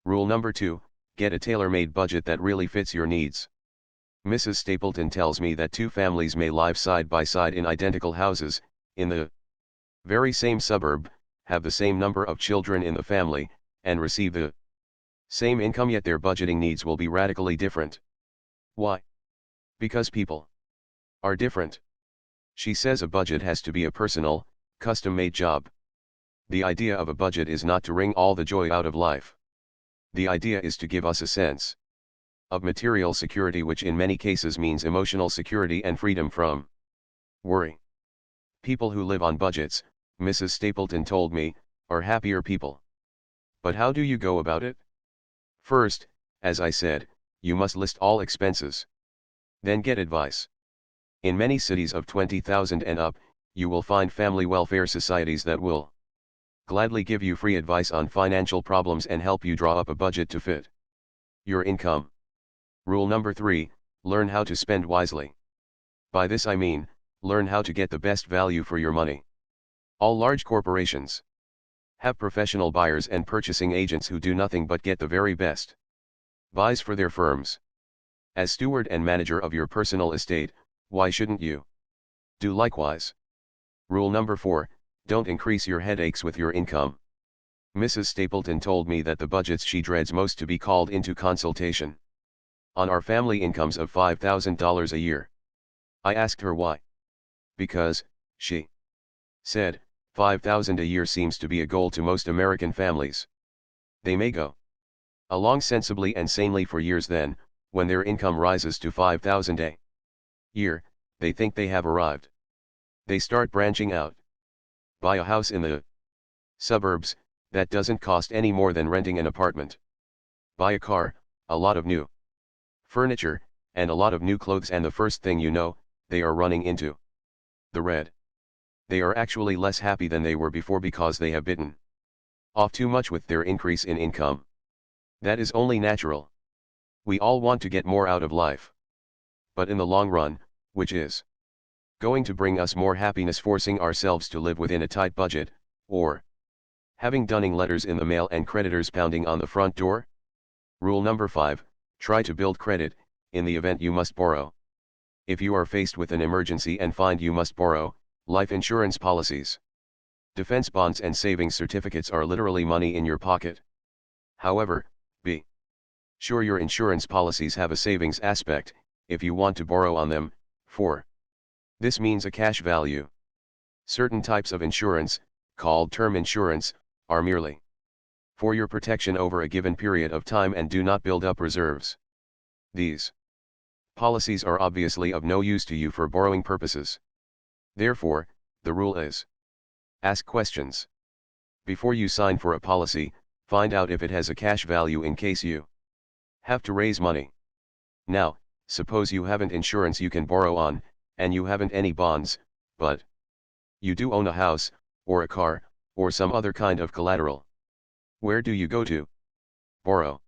Rule number 2, get a tailor-made budget that really fits your needs. Mrs. Stapleton tells me that 2 families may live side by side in identical houses, in the very same suburb, have the same number of children in the family, and receive the same income, yet their budgeting needs will be radically different. Why? Because people are different. She says a budget has to be a personal, custom-made job. The idea of a budget is not to wring all the joy out of life. The idea is to give us a sense of material security, which in many cases means emotional security and freedom from worry. People who live on budgets, Mrs. Stapleton told me, are happier people. But how do you go about it? First, as I said, you must list all expenses. Then get advice. In many cities of 20,000 and up, you will find family welfare societies that will gladly give you free advice on financial problems and help you draw up a budget to fit your income. Rule number 3, learn how to spend wisely. By this I mean, learn how to get the best value for your money. All large corporations have professional buyers and purchasing agents who do nothing but get the very best buys for their firms. As steward and manager of your personal estate, why shouldn't you do likewise? Rule number 4, don't increase your headaches with your income. Mrs. Stapleton told me that the budgets she dreads most to be called into consultation on are family incomes of $5,000 a year. I asked her why. Because, she said, $5,000 a year seems to be a goal to most American families. They may go along sensibly and sanely for years, then, when their income rises to $5,000 a year, they think they have arrived. They start branching out. Buy a house in the suburbs, that doesn't cost any more than renting an apartment. Buy a car, a lot of new furniture, and a lot of new clothes, and the first thing you know, they are running into the red. They are actually less happy than they were before because they have bitten off too much with their increase in income. That is only natural. We all want to get more out of life. But in the long run, which is going to bring us more happiness, forcing ourselves to live within a tight budget, or having dunning letters in the mail and creditors pounding on the front door? Rule number 5, try to build credit, in the event you must borrow. If you are faced with an emergency and find you must borrow, life insurance policies, defense bonds and savings certificates are literally money in your pocket. However, be sure your insurance policies have a savings aspect, if you want to borrow on them, for this means a cash value. Certain types of insurance, called term insurance, are merely for your protection over a given period of time and do not build up reserves. These policies are obviously of no use to you for borrowing purposes. Therefore, the rule is: ask questions. Before you sign for a policy, find out if it has a cash value in case you have to raise money. Now, suppose you haven't insurance you can borrow on, and you haven't any bonds, but you do own a house, or a car, or some other kind of collateral. Where do you go to borrow?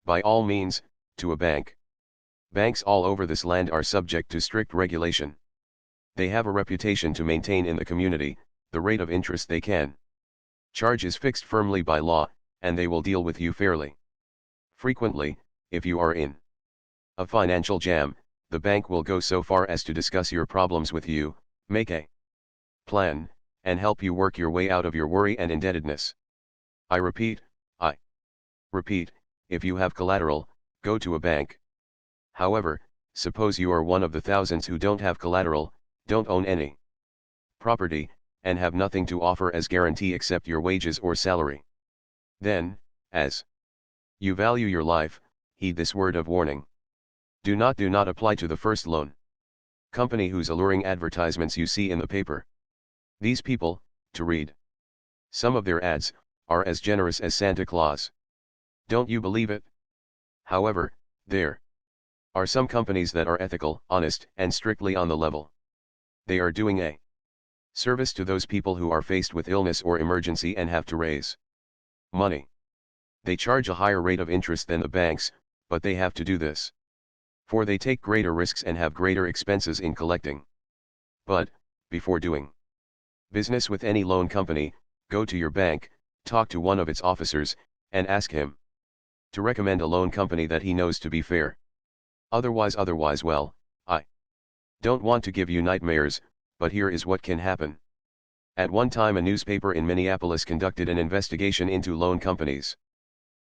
By all means, to a bank. Banks all over this land are subject to strict regulation. They have a reputation to maintain in the community. The rate of interest they can charge is fixed firmly by law, and they will deal with you fairly. Frequently, if you are in a financial jam, the bank will go so far as to discuss your problems with you, make a plan, and help you work your way out of your worry and indebtedness. I repeat, if you have collateral, go to a bank. However, suppose you are one of the thousands who don't have collateral, don't own any property, and have nothing to offer as guarantee except your wages or salary. Then, as you value your life, heed this word of warning. Do not apply to the first loan company whose alluring advertisements you see in the paper. These people, to read some of their ads, are as generous as Santa Claus. Don't you believe it? However, there are some companies that are ethical, honest, and strictly on the level. They are doing a service to those people who are faced with illness or emergency and have to raise money. They charge a higher rate of interest than the banks, but they have to do this, for they take greater risks and have greater expenses in collecting. But, before doing business with any loan company, go to your bank, talk to one of its officers, and ask him to recommend a loan company that he knows to be fair. Otherwise, well, I don't want to give you nightmares, but here is what can happen. At one time a newspaper in Minneapolis conducted an investigation into loan companies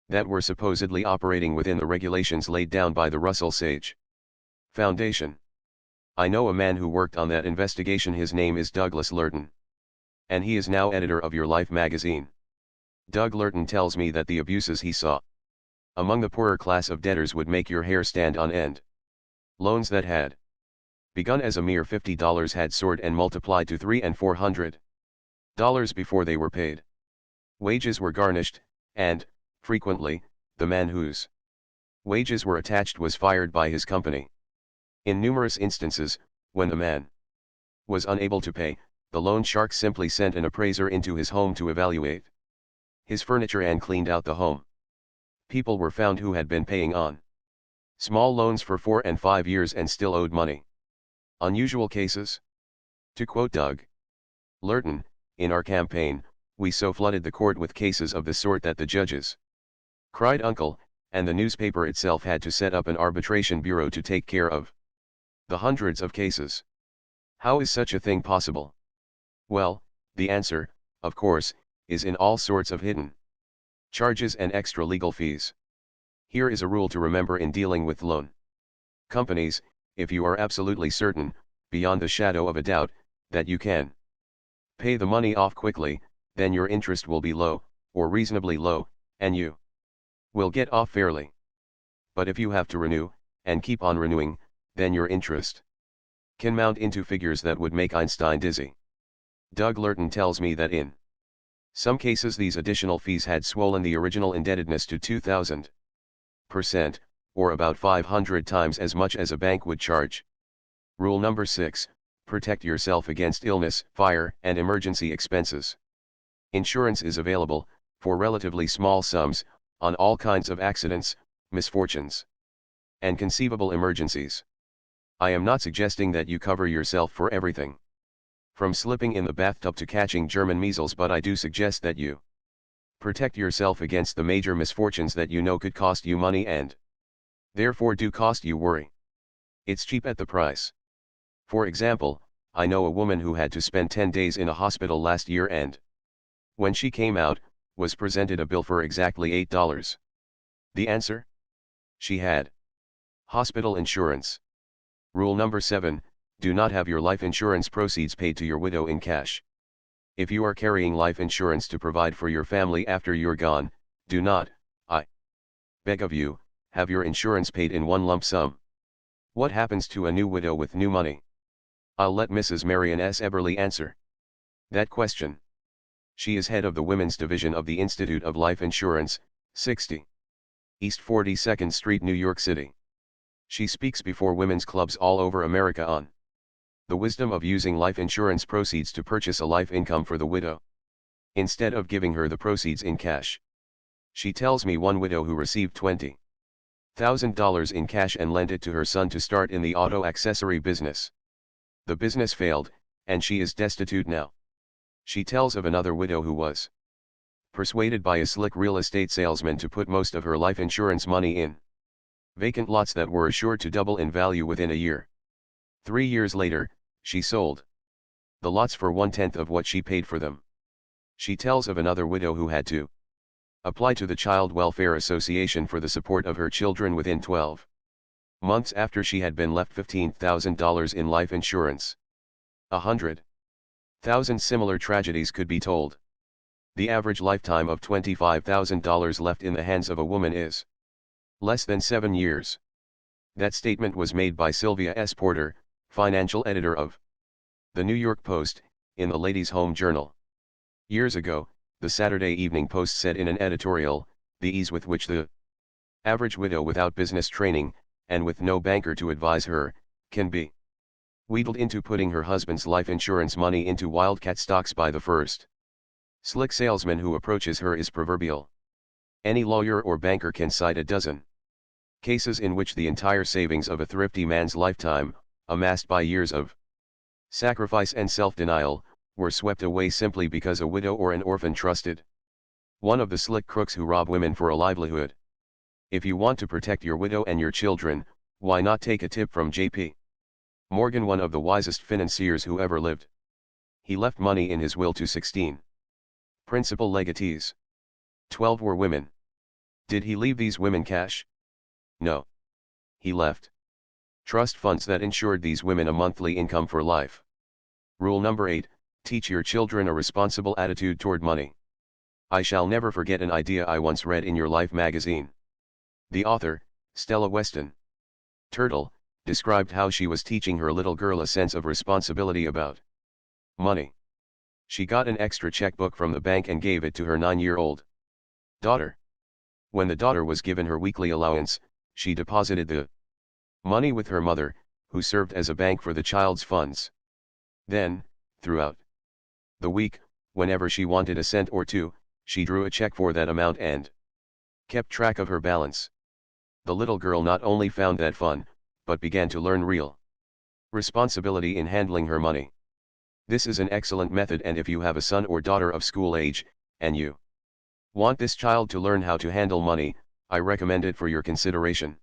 that were supposedly operating within the regulations laid down by the Russell Sage Foundation. I know a man who worked on that investigation. His name is Douglas Lurton, and he is now editor of Your Life magazine. Doug Lurton tells me that the abuses he saw among the poorer class of debtors would make your hair stand on end. Loans that had begun as a mere $50 had soared and multiplied to $300 and $400 before they were paid. Wages were garnished, and, frequently, the man whose wages were attached was fired by his company. In numerous instances, when the man was unable to pay, the loan shark simply sent an appraiser into his home to evaluate his furniture and cleaned out the home. People were found who had been paying on small loans for 4 and 5 years and still owed money. Unusual cases? To quote Doug Lurton, in our campaign, we so flooded the court with cases of the sort that the judges cried uncle, and the newspaper itself had to set up an arbitration bureau to take care of the hundreds of cases. How is such a thing possible? Well, the answer, of course, is in all sorts of hidden charges and extra legal fees. Here is a rule to remember in dealing with loan companies: if you are absolutely certain, beyond the shadow of a doubt, that you can pay the money off quickly, then your interest will be low, or reasonably low, and you will get off fairly. But if you have to renew, and keep on renewing, then your interest can mount into figures that would make Einstein dizzy. Doug Lurton tells me that in some cases these additional fees had swollen the original indebtedness to 2,000%, or about 500 times as much as a bank would charge. Rule number 6, protect yourself against illness, fire, and emergency expenses. Insurance is available, for relatively small sums, on all kinds of accidents, misfortunes, and conceivable emergencies. I am not suggesting that you cover yourself for everything, from slipping in the bathtub to catching German measles, but I do suggest that you protect yourself against the major misfortunes that you know could cost you money and therefore do cost you worry. It's cheap at the price. For example, I know a woman who had to spend 10 days in a hospital last year and, when she came out, was presented a bill for exactly $8. The answer? She had hospital insurance. Rule number 7, do not have your life insurance proceeds paid to your widow in cash. If you are carrying life insurance to provide for your family after you're gone, do not, I beg of you, Have your insurance paid in one lump sum? What happens to a new widow with new money? I'll let Mrs. Marion S. Eberly answer that question. She is head of the Women's Division of the Institute of Life Insurance, 60 East 42nd Street, New York City. She speaks before women's clubs all over America on the wisdom of using life insurance proceeds to purchase a life income for the widow, instead of giving her the proceeds in cash. She tells me one widow who received $20,000 in cash and lent it to her son to start in the auto accessory business. The business failed, and she is destitute now. She tells of another widow who was persuaded by a slick real estate salesman to put most of her life insurance money in vacant lots that were assured to double in value within a year. 3 years later, she sold the lots for 1/10 of what she paid for them. She tells of another widow who had to apply to the Child Welfare Association for the support of her children within 12 months after she had been left $15,000 in life insurance. 100,000 similar tragedies could be told. The average lifetime of $25,000 left in the hands of a woman is less than 7 years. That statement was made by Sylvia S. Porter, financial editor of the New York Post, in the Ladies' Home Journal. Years ago, the Saturday Evening Post said in an editorial, the ease with which the average widow without business training, and with no banker to advise her, can be wheedled into putting her husband's life insurance money into wildcat stocks by the first slick salesman who approaches her is proverbial. Any lawyer or banker can cite a dozen cases in which the entire savings of a thrifty man's lifetime, amassed by years of sacrifice and self-denial, were swept away simply because a widow or an orphan trusted one of the slick crooks who rob women for a livelihood. If you want to protect your widow and your children, why not take a tip from J.P. Morgan, one of the wisest financiers who ever lived? He left money in his will to 16 principal legatees. 12 were women. Did he leave these women cash? No. He left trust funds that insured these women a monthly income for life. Rule number 8, teach your children a responsible attitude toward money. I shall never forget an idea I once read in Your Life magazine. The author, Stella Weston Turtle, described how she was teaching her little girl a sense of responsibility about money. She got an extra checkbook from the bank and gave it to her 9-year-old daughter. When the daughter was given her weekly allowance, she deposited the money with her mother, who served as a bank for the child's funds. Then, throughout the week, whenever she wanted a cent or two, she drew a check for that amount and kept track of her balance. The little girl not only found that fun, but began to learn real responsibility in handling her money. This is an excellent method, and if you have a son or daughter of school age, and you want this child to learn how to handle money, I recommend it for your consideration.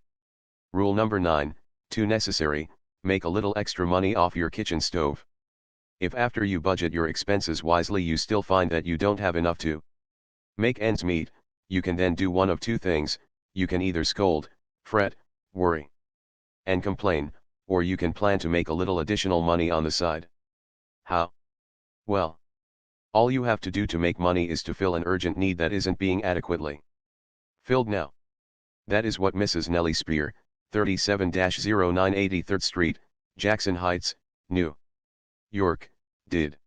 Rule number 9, too necessary, make a little extra money off your kitchen stove. If after you budget your expenses wisely you still find that you don't have enough to make ends meet, you can then do one of two things: you can either scold, fret, worry, and complain, or you can plan to make a little additional money on the side. How? Well, all you have to do to make money is to fill an urgent need that isn't being adequately filled now. That is what Mrs. Nellie Spear, 37-09 83rd Street, Jackson Heights, New York, did.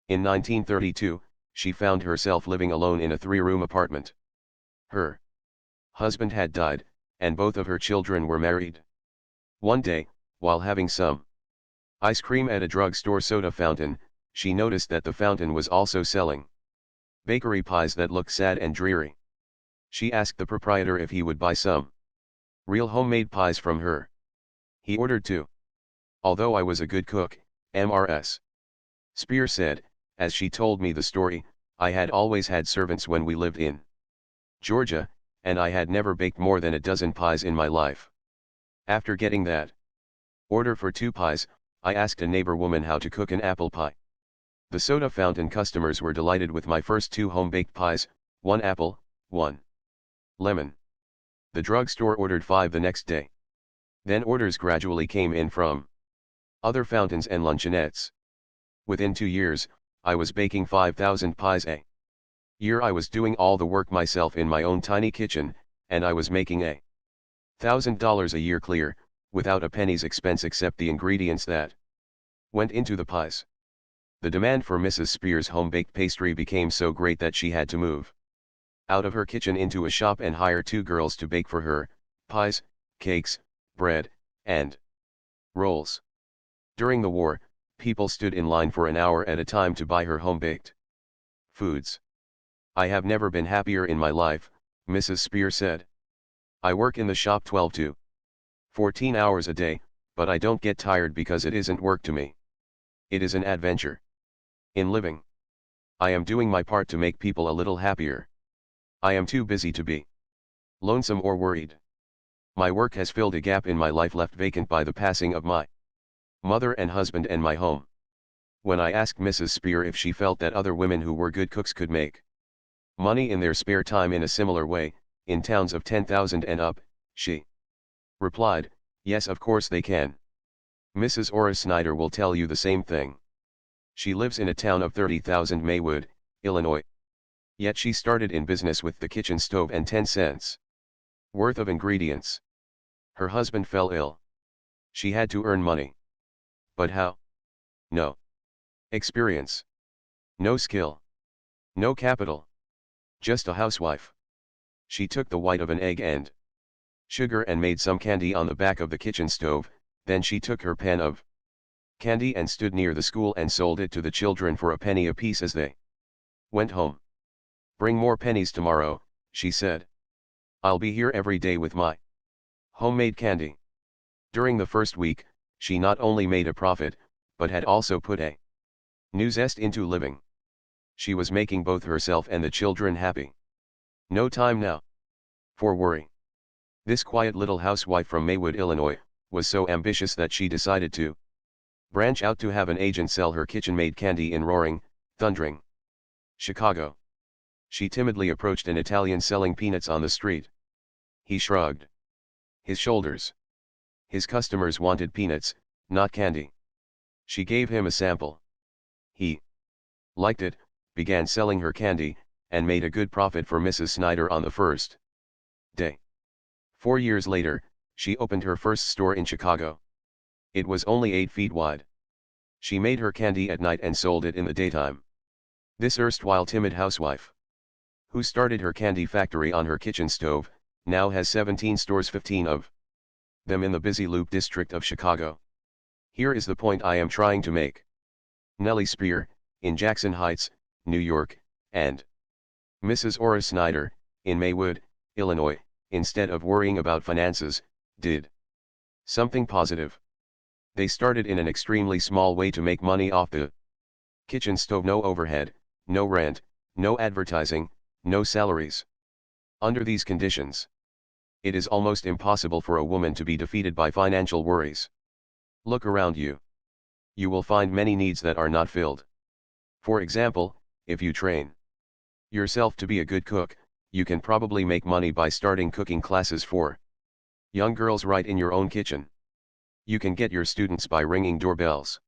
In 1932, she found herself living alone in a 3-room apartment. Her husband had died, and both of her children were married. One day, while having some ice cream at a drugstore soda fountain, she noticed that the fountain was also selling bakery pies that looked sad and dreary. She asked the proprietor if he would buy some real homemade pies from her. He ordered 2. Although I was a good cook, Mrs. Spear said, as she told me the story, I had always had servants when we lived in Georgia, and I had never baked more than a dozen pies in my life. After getting that order for 2 pies, I asked a neighbor woman how to cook an apple pie. The soda fountain customers were delighted with my first 2 home-baked pies, 1 apple, 1 lemon. The drugstore ordered 5 the next day. Then orders gradually came in from other fountains and luncheonettes. Within 2 years, I was baking 5,000 pies a year. I was doing all the work myself in my own tiny kitchen, and I was making a $1,000 a year clear, without a penny's expense except the ingredients that went into the pies. The demand for Mrs. Spear's home-baked pastry became so great that she had to move out of her kitchen into a shop and hire 2 girls to bake for her pies, cakes, bread, and rolls. During the war, people stood in line for an hour at a time to buy her home-baked foods. "I have never been happier in my life," Mrs. Spear said. "I work in the shop 12 to 14 hours a day, but I don't get tired because it isn't work to me. It is an adventure. In living, I am doing my part to make people a little happier. I am too busy to be lonesome or worried. My work has filled a gap in my life left vacant by the passing of my mother and husband and my home." When I asked Mrs. Spear if she felt that other women who were good cooks could make money in their spare time in a similar way, in towns of 10,000 and up, she replied, "Yes, of course they can. Mrs. Ora Snyder will tell you the same thing. She lives in a town of 30,000 Maywood, Illinois. Yet she started in business with the kitchen stove and 10 cents worth of ingredients. Her husband fell ill. She had to earn money. But how? No experience. No skill. No capital. Just a housewife. She took the white of an egg and sugar and made some candy on the back of the kitchen stove, then she took her pan of candy and stood near the school and sold it to the children for a penny apiece as they went home. Bring more pennies tomorrow, she said. I'll be here every day with my homemade candy. During the first week, she not only made a profit, but had also put a new zest into living. She was making both herself and the children happy. No time now for worry. This quiet little housewife from Maywood, Illinois, was so ambitious that she decided to branch out to have an agent sell her kitchen-made candy in roaring, thundering Chicago. She timidly approached an Italian selling peanuts on the street. He shrugged his shoulders. His customers wanted peanuts, not candy. She gave him a sample. He liked it, began selling her candy, and made a good profit for Mrs. Snyder on the first day. 4 years later, she opened her first store in Chicago. It was only 8 feet wide. She made her candy at night and sold it in the daytime. This erstwhile timid housewife, who started her candy factory on her kitchen stove, now has 17 stores, 15 of them in the busy Loop district of Chicago. Here is the point I am trying to make. Nellie Spear, in Jackson Heights, New York, and Mrs. Ora Snyder, in Maywood, Illinois, instead of worrying about finances, did something positive. They started in an extremely small way to make money off the kitchen stove. No overhead, no rent, no advertising, no salaries. Under these conditions, it is almost impossible for a woman to be defeated by financial worries. Look around you. You will find many needs that are not filled. For example, if you train yourself to be a good cook, you can probably make money by starting cooking classes for young girls right in your own kitchen. You can get your students by ringing doorbells.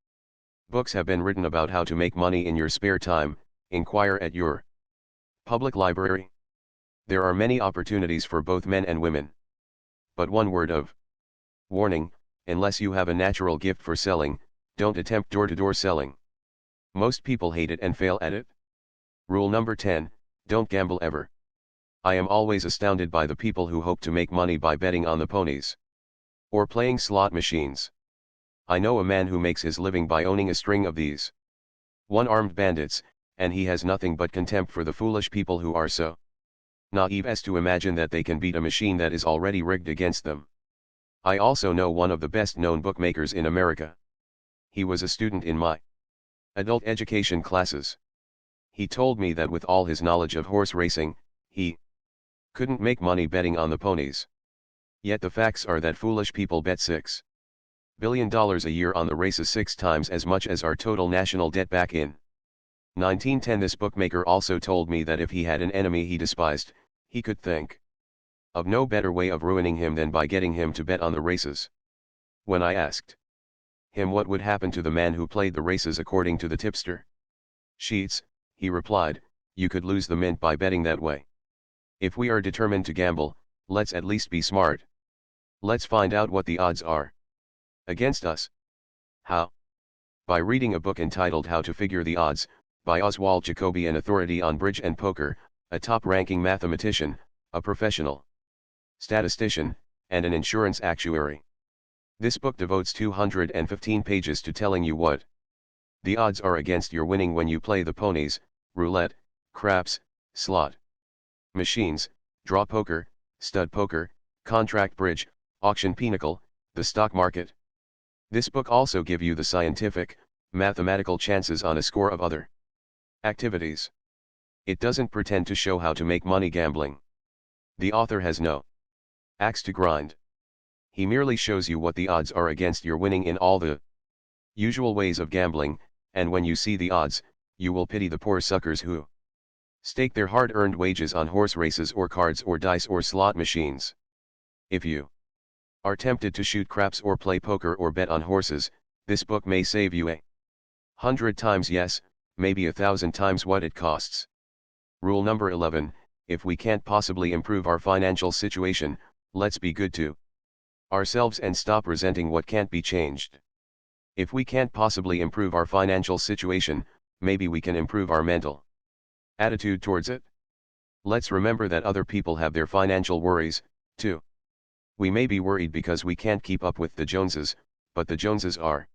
Books have been written about how to make money in your spare time. Inquire at your public library. There are many opportunities for both men and women. But one word of warning: unless you have a natural gift for selling, don't attempt door-to-door selling. Most people hate it and fail at it. Rule number 10, don't gamble ever. I am always astounded by the people who hope to make money by betting on the ponies or playing slot machines. I know a man who makes his living by owning a string of these one-armed bandits, and he has nothing but contempt for the foolish people who are so naive as to imagine that they can beat a machine that is already rigged against them. I also know one of the best-known bookmakers in America. He was a student in my adult education classes. He told me that with all his knowledge of horse racing, he couldn't make money betting on the ponies. Yet the facts are that foolish people bet $6 billion a year on the races, 6 times as much as our total national debt back in 1910. This bookmaker also told me that if he had an enemy he despised, he could think of no better way of ruining him than by getting him to bet on the races. When I asked him what would happen to the man who played the races according to the tipster sheets, he replied, "You could lose the mint by betting that way. If we are determined to gamble, let's at least be smart." Let's find out what the odds are against us. How? By reading a book entitled How to Figure the Odds, by Oswald Jacoby, an authority on bridge and poker, a top-ranking mathematician, a professional statistician, and an insurance actuary. This book devotes 215 pages to telling you what the odds are against your winning when you play the ponies, roulette, craps, slot machines, draw poker, stud poker, contract bridge, auction pinochle, the stock market. This book also gives you the scientific, mathematical chances on a score of other activities. It doesn't pretend to show how to make money gambling. The author has no axe to grind. He merely shows you what the odds are against your winning in all the usual ways of gambling, and when you see the odds, you will pity the poor suckers who stake their hard-earned wages on horse races or cards or dice or slot machines. If you are tempted to shoot craps or play poker or bet on horses, this book may save you 100 times, yes, maybe 1,000 times what it costs. Rule number 11, if we can't possibly improve our financial situation, let's be good to ourselves and stop resenting what can't be changed. If we can't possibly improve our financial situation, maybe we can improve our mental attitude towards it. Let's remember that other people have their financial worries, too. We may be worried because we can't keep up with the Joneses, but the Joneses are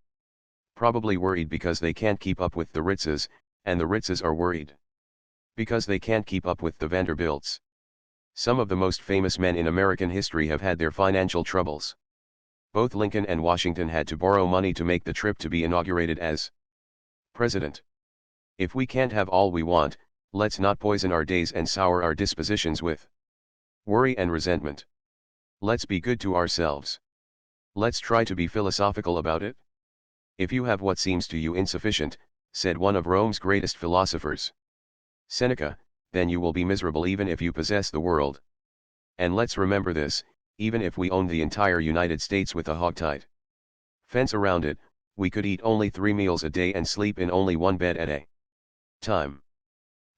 probably worried because they can't keep up with the Ritzes, and the Ritzes are worried because they can't keep up with the Vanderbilts. Some of the most famous men in American history have had their financial troubles. Both Lincoln and Washington had to borrow money to make the trip to be inaugurated as president. If we can't have all we want, let's not poison our days and sour our dispositions with worry and resentment. Let's be good to ourselves. Let's try to be philosophical about it. If you have what seems to you insufficient, said one of Rome's greatest philosophers, Seneca, then you will be miserable even if you possess the world. And let's remember this, even if we owned the entire United States with a hogtight fence around it, we could eat only 3 meals a day and sleep in only one bed at a time.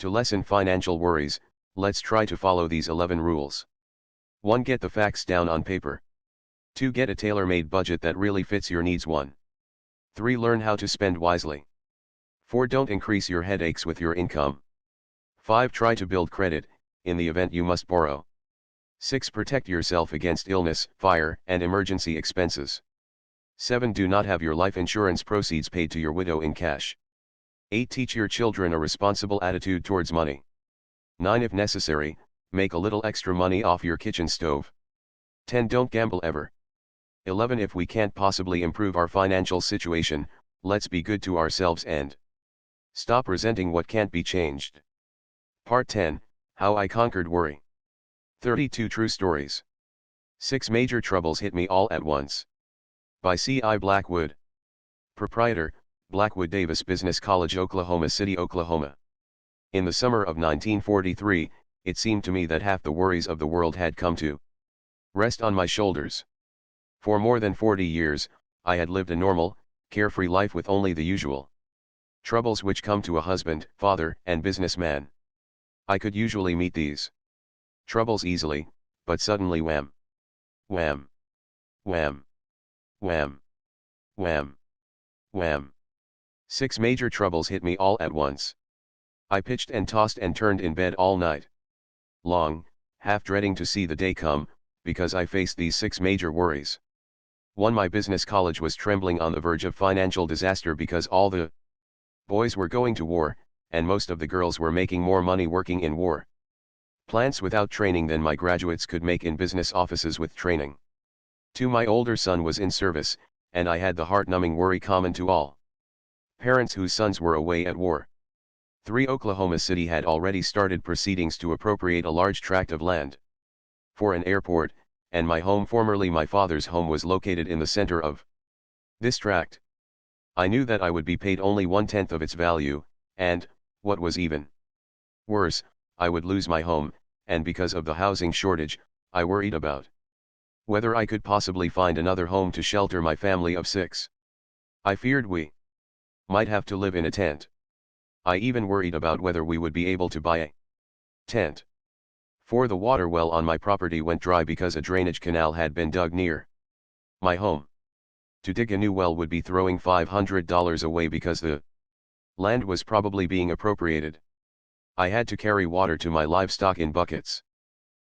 To lessen financial worries, let's try to follow these 11 rules. 1. Get the facts down on paper. 2. Get a tailor-made budget that really fits your needs. 1. 3. Learn how to spend wisely. 4. Don't increase your headaches with your income. 5. Try to build credit, in the event you must borrow. 6. Protect yourself against illness, fire, and emergency expenses. 7. Do not have your life insurance proceeds paid to your widow in cash. 8. Teach your children a responsible attitude towards money. 9. If necessary, make a little extra money off your kitchen stove. 10. Don't gamble ever. 11. If we can't possibly improve our financial situation, let's be good to ourselves and stop resenting what can't be changed. Part 10, How I Conquered Worry. 32 True Stories. 6 Major Troubles Hit Me All at Once. By C.I. Blackwood. Proprietor, Blackwood Davis Business College, Oklahoma City, Oklahoma. In the summer of 1943, it seemed to me that half the worries of the world had come to rest on my shoulders. For more than 40 years, I had lived a normal, carefree life with only the usual troubles which come to a husband, father, and businessman. I could usually meet these troubles easily, but suddenly wham! Wham! Wham! Wham! Wham! Wham! 6 major troubles hit me all at once. I pitched and tossed and turned in bed all night long, half dreading to see the day come, because I faced these 6 major worries. 1. My business college was trembling on the verge of financial disaster because all the boys were going to war, and most of the girls were making more money working in war plants without training than my graduates could make in business offices with training. 2. My older son was in service, and I had the heart-numbing worry common to all parents whose sons were away at war. 3. Oklahoma City had already started proceedings to appropriate a large tract of land for an airport, and my home, formerly my father's home, was located in the center of this tract. I knew that I would be paid only 1/10 of its value, and, what was even worse, I would lose my home, and because of the housing shortage, I worried about whether I could possibly find another home to shelter my family of 6. I feared we might have to live in a tent. I even worried about whether we would be able to buy a tent. 4. The water well on my property went dry because a drainage canal had been dug near my home. To dig a new well would be throwing $500 away because the land was probably being appropriated. I had to carry water to my livestock in buckets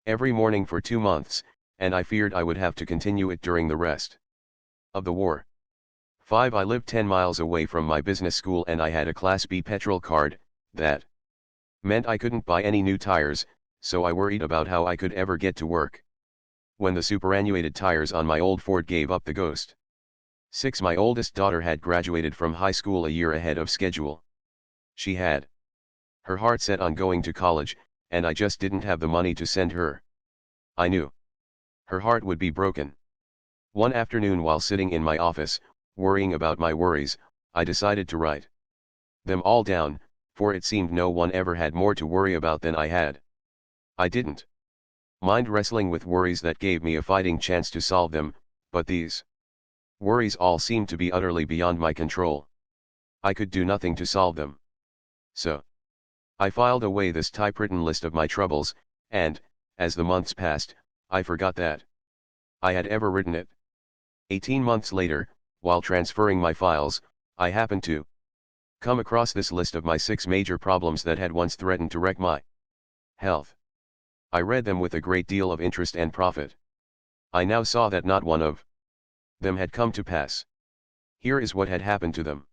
every morning for 2 months, and I feared I would have to continue it during the rest of the war. 5. I lived 10 miles away from my business school and I had a Class B petrol card. That meant I couldn't buy any new tires, so I worried about how I could ever get to work when the superannuated tires on my old Ford gave up the ghost. 6. My oldest daughter had graduated from high school a year ahead of schedule. She had her heart set on going to college, and I just didn't have the money to send her. I knew her heart would be broken. One afternoon while sitting in my office, worrying about my worries, I decided to write them all down, for it seemed no one ever had more to worry about than I had. I didn't mind wrestling with worries that gave me a fighting chance to solve them, but these worries all seemed to be utterly beyond my control. I could do nothing to solve them. So I filed away this typewritten list of my troubles, and, as the months passed, I forgot that I had ever written it. 18 months later, while transferring my files, I happened to come across this list of my 6 major problems that had once threatened to wreck my health. I read them with a great deal of interest and profit. I now saw that not one of them had come to pass. Here is what had happened to them.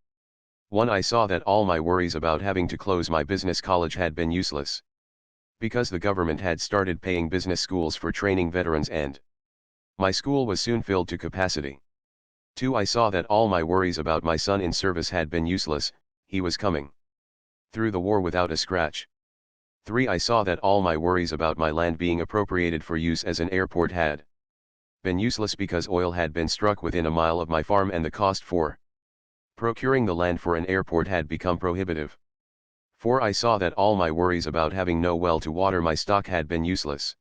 1. I saw that all my worries about having to close my business college had been useless, because the government had started paying business schools for training veterans and my school was soon filled to capacity. 2. I saw that all my worries about my son in service had been useless, he was coming through the war without a scratch. 3. I saw that all my worries about my land being appropriated for use as an airport had been useless because oil had been struck within a mile of my farm and the cost for procuring the land for an airport had become prohibitive. 4. I saw that all my worries about having no well to water my stock had been useless,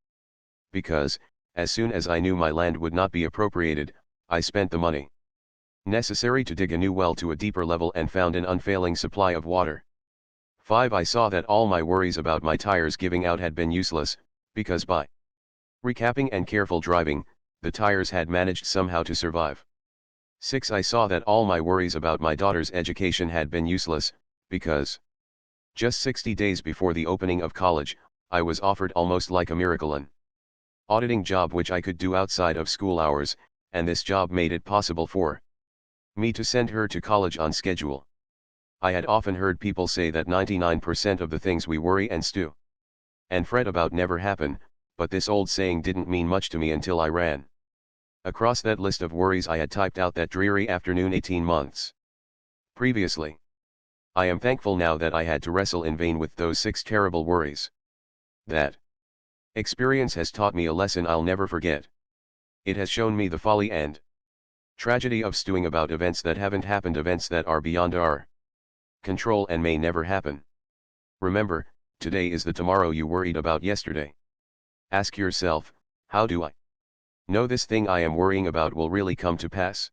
because, as soon as I knew my land would not be appropriated, I spent the money necessary to dig a new well to a deeper level and found an unfailing supply of water. 5. I saw that all my worries about my tires giving out had been useless, because by recapping and careful driving, the tires had managed somehow to survive. 6. I saw that all my worries about my daughter's education had been useless, because just 60 days before the opening of college, I was offered almost like a miracle an auditing job which I could do outside of school hours, and this job made it possible for me to send her to college on schedule. I had often heard people say that 99% of the things we worry and stew and fret about never happen, but this old saying didn't mean much to me until I ran across that list of worries I had typed out that dreary afternoon 18 months previously. I am thankful now that I had to wrestle in vain with those 6 terrible worries. That experience has taught me a lesson I'll never forget. It has shown me the folly and tragedy of stewing about events that haven't happened, events that are beyond our control and may never happen. Remember, today is the tomorrow you worried about yesterday. Ask yourself, how do I know this thing I am worrying about will really come to pass?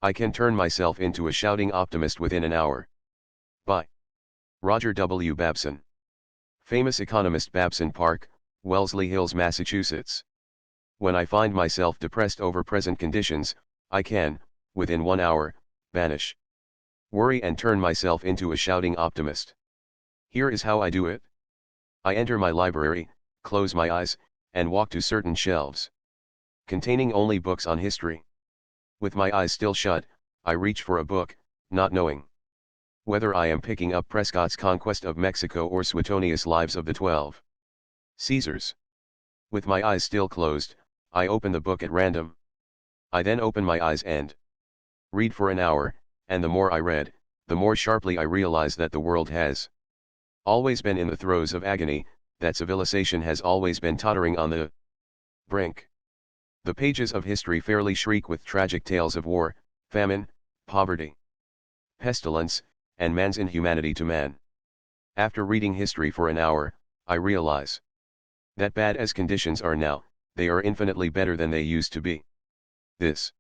I can turn myself into a shouting optimist within an hour. By Roger W. Babson. Famous economist. Babson Park, Wellesley Hills, Massachusetts. When I find myself depressed over present conditions, I can, within 1 hour, banish worry and turn myself into a shouting optimist. Here is how I do it. I enter my library, close my eyes, and walk to certain shelves containing only books on history. With my eyes still shut, I reach for a book, not knowing whether I am picking up Prescott's Conquest of Mexico or Suetonius' Lives of the 12 Caesars. With my eyes still closed, I open the book at random. I then open my eyes and read for an hour, and the more I read, the more sharply I realize that the world has always been in the throes of agony, that civilization has always been tottering on the brink. The pages of history fairly shriek with tragic tales of war, famine, poverty, pestilence, and man's inhumanity to man. After reading history for an hour, I realize that bad as conditions are now, they are infinitely better than they used to be. This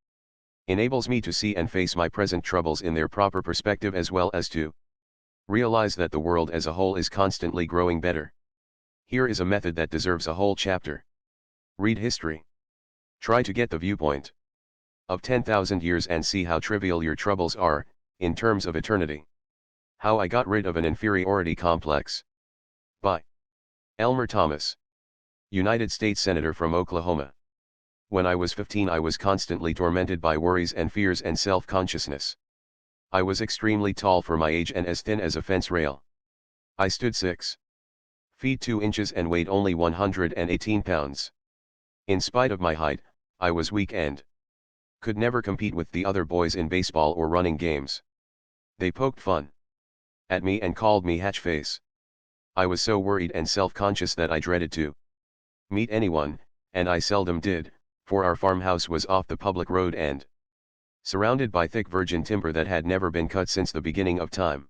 enables me to see and face my present troubles in their proper perspective, as well as to realize that the world as a whole is constantly growing better. Here is a method that deserves a whole chapter. Read history. Try to get the viewpoint of 10,000 years and see how trivial your troubles are, in terms of eternity. How I Got Rid of an Inferiority Complex. By Elmer Thomas, United States Senator from Oklahoma. When I was 15, I was constantly tormented by worries and fears and self-consciousness. I was extremely tall for my age and as thin as a fence rail. I stood 6 feet 2 inches and weighed only 118 pounds. In spite of my height, I was weak and could never compete with the other boys in baseball or running games. They poked fun at me and called me Hatchface. I was so worried and self-conscious that I dreaded to meet anyone, and I seldom did, for our farmhouse was off the public road and surrounded by thick virgin timber that had never been cut since the beginning of time.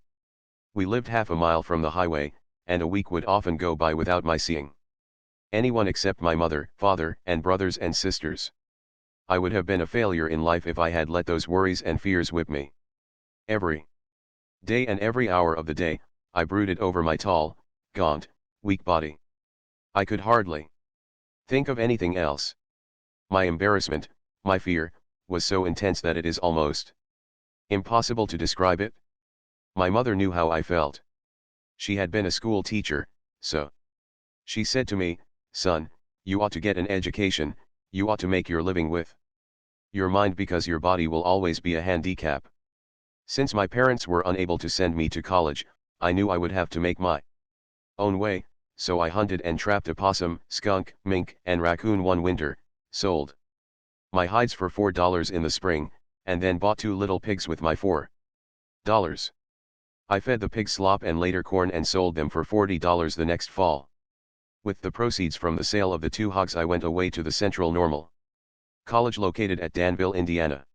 We lived half a mile from the highway, and a week would often go by without my seeing anyone except my mother, father, and brothers and sisters. I would have been a failure in life if I had let those worries and fears whip me. Every day and every hour of the day, I brooded over my tall, gaunt, weak body. I could hardly think of anything else. My embarrassment, my fear, was so intense that it is almost impossible to describe it. My mother knew how I felt. She had been a school teacher, so she said to me, "Son, you ought to get an education, you ought to make your living with your mind because your body will always be a handicap." Since my parents were unable to send me to college, I knew I would have to make my own way, so I hunted and trapped a possum, skunk, mink, and raccoon one winter, sold my hides for $4 in the spring, and then bought 2 little pigs with my $4. I fed the pigs slop and later corn and sold them for $40 the next fall. With the proceeds from the sale of the 2 hogs, I went away to the Central Normal College located at Danville, Indiana.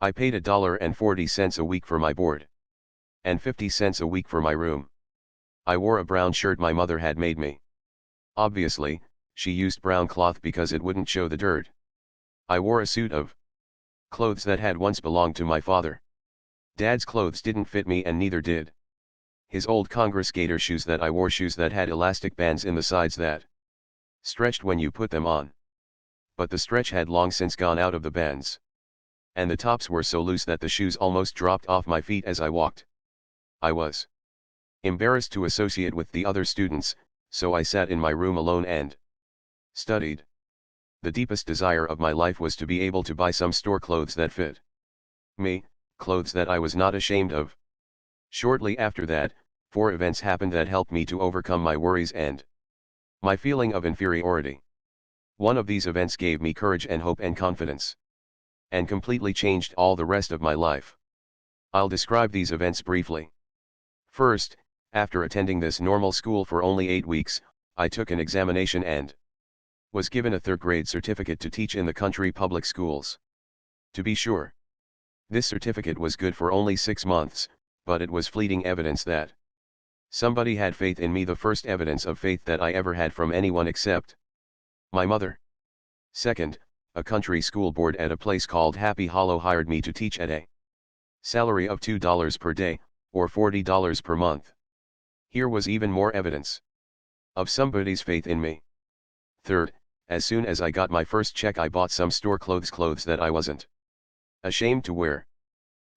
I paid $1.40 a week for my board and 50 cents a week for my room. I wore a brown shirt my mother had made me. Obviously, she used brown cloth because it wouldn't show the dirt. I wore a suit of clothes that had once belonged to my father. Dad's clothes didn't fit me and neither did his old Congress Gator shoes that I wore, shoes that had elastic bands in the sides that stretched when you put them on. But the stretch had long since gone out of the bands, and the tops were so loose that the shoes almost dropped off my feet as I walked. I was embarrassed to associate with the other students, so I sat in my room alone and studied. The deepest desire of my life was to be able to buy some store clothes that fit me, clothes that I was not ashamed of. Shortly after that, 4 events happened that helped me to overcome my worries and my feeling of inferiority. One of these events gave me courage and hope and confidence, and completely changed all the rest of my life. I'll describe these events briefly. First, after attending this normal school for only 8 weeks, I took an examination and was given a 3rd grade certificate to teach in the country public schools. To be sure, this certificate was good for only 6 months, but it was fleeting evidence that somebody had faith in me, the first evidence of faith that I ever had from anyone except my mother. Second, a country school board at a place called Happy Hollow hired me to teach at a salary of $2 per day, or $40 per month. Here was even more evidence of somebody's faith in me. Third, as soon as I got my first check, I bought some store clothes that I wasn't ashamed to wear.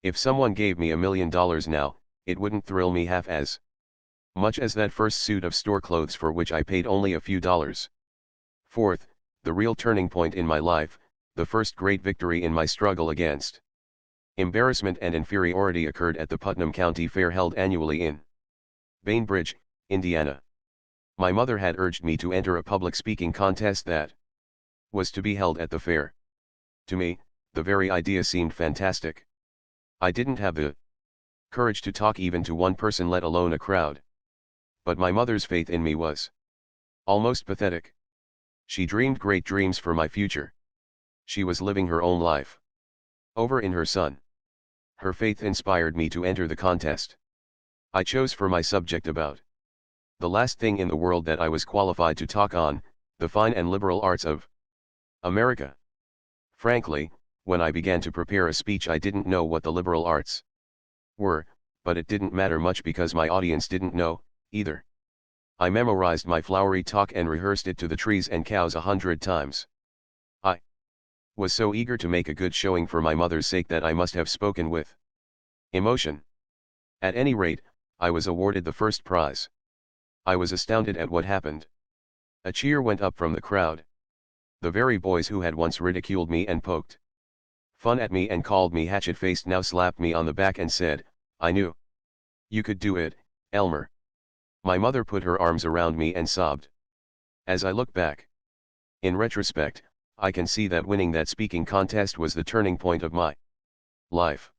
If someone gave me $1 million now, it wouldn't thrill me half as much as that first suit of store clothes for which I paid only a few dollars. Fourth, the real turning point in my life, the first great victory in my struggle against embarrassment and inferiority, occurred at the Putnam County Fair held annually in Bainbridge, Indiana. My mother had urged me to enter a public speaking contest that was to be held at the fair. To me, the very idea seemed fantastic. I didn't have the courage to talk even to one person, let alone a crowd. But my mother's faith in me was almost pathetic. She dreamed great dreams for my future. She was living her own life over in her son. Her faith inspired me to enter the contest. I chose for my subject about the last thing in the world that I was qualified to talk on, the fine and liberal arts of America. Frankly, when I began to prepare a speech, I didn't know what the liberal arts were, but it didn't matter much because my audience didn't know, either. I memorized my flowery talk and rehearsed it to the trees and cows 100 times. I was so eager to make a good showing for my mother's sake that I must have spoken with emotion. At any rate, I was awarded the first prize. I was astounded at what happened. A cheer went up from the crowd. The very boys who had once ridiculed me and poked fun at me and called me hatchet-faced now slapped me on the back and said, "I knew you could do it, Elmer." My mother put her arms around me and sobbed. As I look back, in retrospect, I can see that winning that speaking contest was the turning point of my life.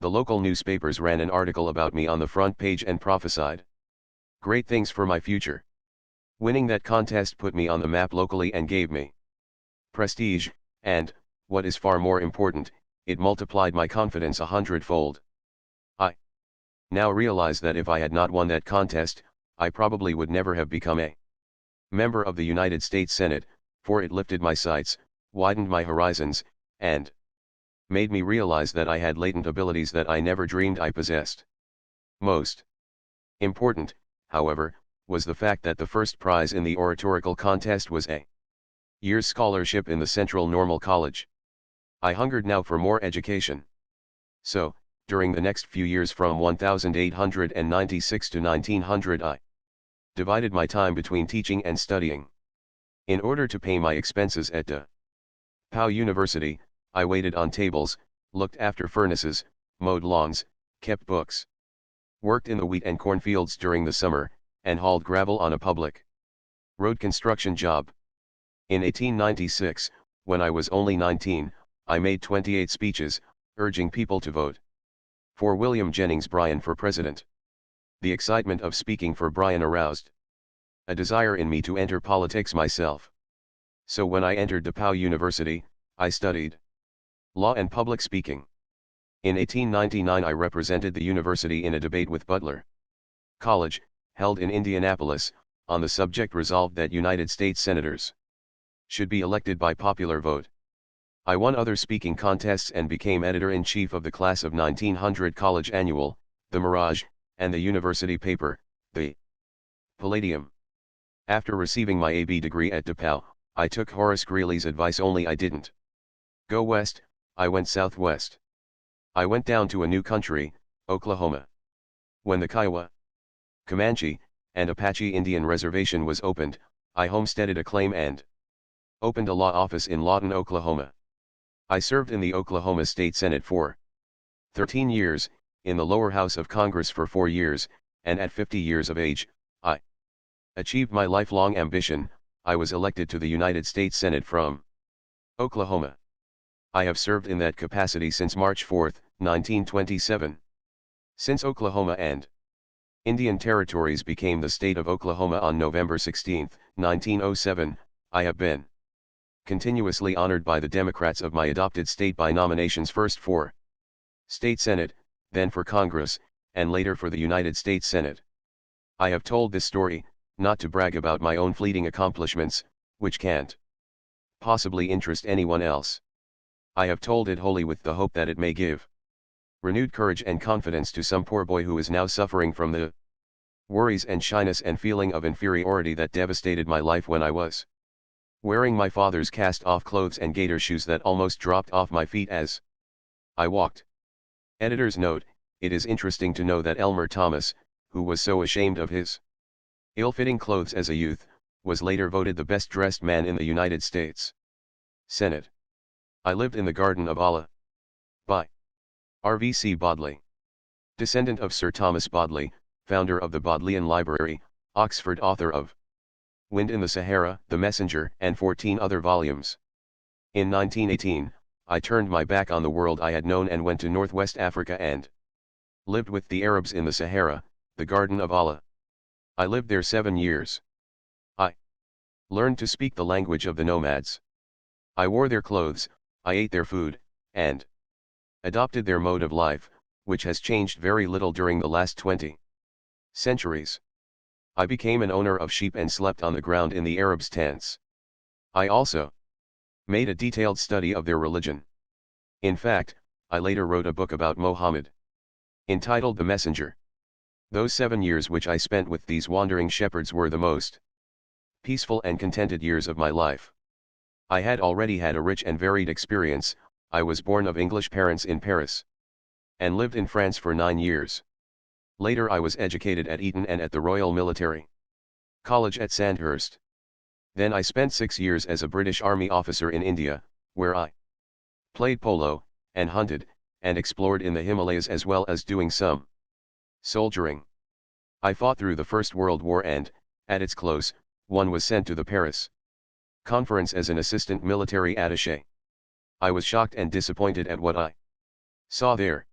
The local newspapers ran an article about me on the front page and prophesied great things for my future. Winning that contest put me on the map locally and gave me prestige, and, what is far more important, it multiplied my confidence 100-fold. I now realize that if I had not won that contest, I probably would never have become a member of the United States Senate, for it lifted my sights, widened my horizons, and made me realize that I had latent abilities that I never dreamed I possessed. Most important, however, was the fact that the first prize in the oratorical contest was a year's scholarship in the Central Normal College. I hungered now for more education. So, during the next few years from 1896 to 1900 I divided my time between teaching and studying. In order to pay my expenses at DePauw University, I waited on tables, looked after furnaces, mowed lawns, kept books, worked in the wheat and cornfields during the summer, and hauled gravel on a public road construction job. In 1896, when I was only 19, I made 28 speeches, urging people to vote for William Jennings Bryan for president. The excitement of speaking for Bryan aroused a desire in me to enter politics myself. So when I entered DePauw University, I studied law and public speaking. In 1899 I represented the university in a debate with Butler College, held in Indianapolis, on the subject resolved that United States senators should be elected by popular vote. I won other speaking contests and became editor-in-chief of the class of 1900 College Annual, the Mirage, and the university paper, the Palladium. After receiving my AB degree at DePauw, I took Horace Greeley's advice, only I didn't go west, I went southwest. I went down to a new country, Oklahoma. When the Kiowa, Comanche, and Apache Indian Reservation was opened, I homesteaded a claim and opened a law office in Lawton, Oklahoma. I served in the Oklahoma State Senate for 13 years, in the lower house of Congress for 4 years, and at 50 years of age, I achieved my lifelong ambition. I was elected to the United States Senate from Oklahoma. I have served in that capacity since March 4, 1927. Since Oklahoma and Indian Territories became the state of Oklahoma on November 16, 1907, I have been continuously honored by the Democrats of my adopted state by nominations, first for State Senate, then for Congress, and later for the United States Senate. I have told this story, not to brag about my own fleeting accomplishments, which can't possibly interest anyone else. I have told it wholly with the hope that it may give renewed courage and confidence to some poor boy who is now suffering from the worries and shyness and feeling of inferiority that devastated my life when I was wearing my father's cast-off clothes and gaiter shoes that almost dropped off my feet as I walked. Editor's note: it is interesting to know that Elmer Thomas, who was so ashamed of his ill-fitting clothes as a youth, was later voted the best-dressed man in the United States Senate. I lived in the Garden of Allah. By R.V.C. Bodley. Descendant of Sir Thomas Bodley, founder of the Bodleian Library, Oxford, author of Wind in the Sahara, The Messenger, and 14 other volumes. In 1918, I turned my back on the world I had known and went to Northwest Africa and lived with the Arabs in the Sahara, the Garden of Allah. I lived there 7 years. I learned to speak the language of the nomads. I wore their clothes, I ate their food, and adopted their mode of life, which has changed very little during the last 20 centuries. I became an owner of sheep and slept on the ground in the Arabs' tents. I also made a detailed study of their religion. In fact, I later wrote a book about Mohammed, entitled The Messenger. Those 7 years which I spent with these wandering shepherds were the most peaceful and contented years of my life. I had already had a rich and varied experience. I was born of English parents in Paris, and lived in France for 9 years. Later I was educated at Eton and at the Royal Military College at Sandhurst. Then I spent 6 years as a British Army officer in India, where I played polo, and hunted, and explored in the Himalayas as well as doing some soldiering. I fought through the First World War and, at its close, one was sent to the Paris conference as an assistant military attaché. I was shocked and disappointed at what I saw there.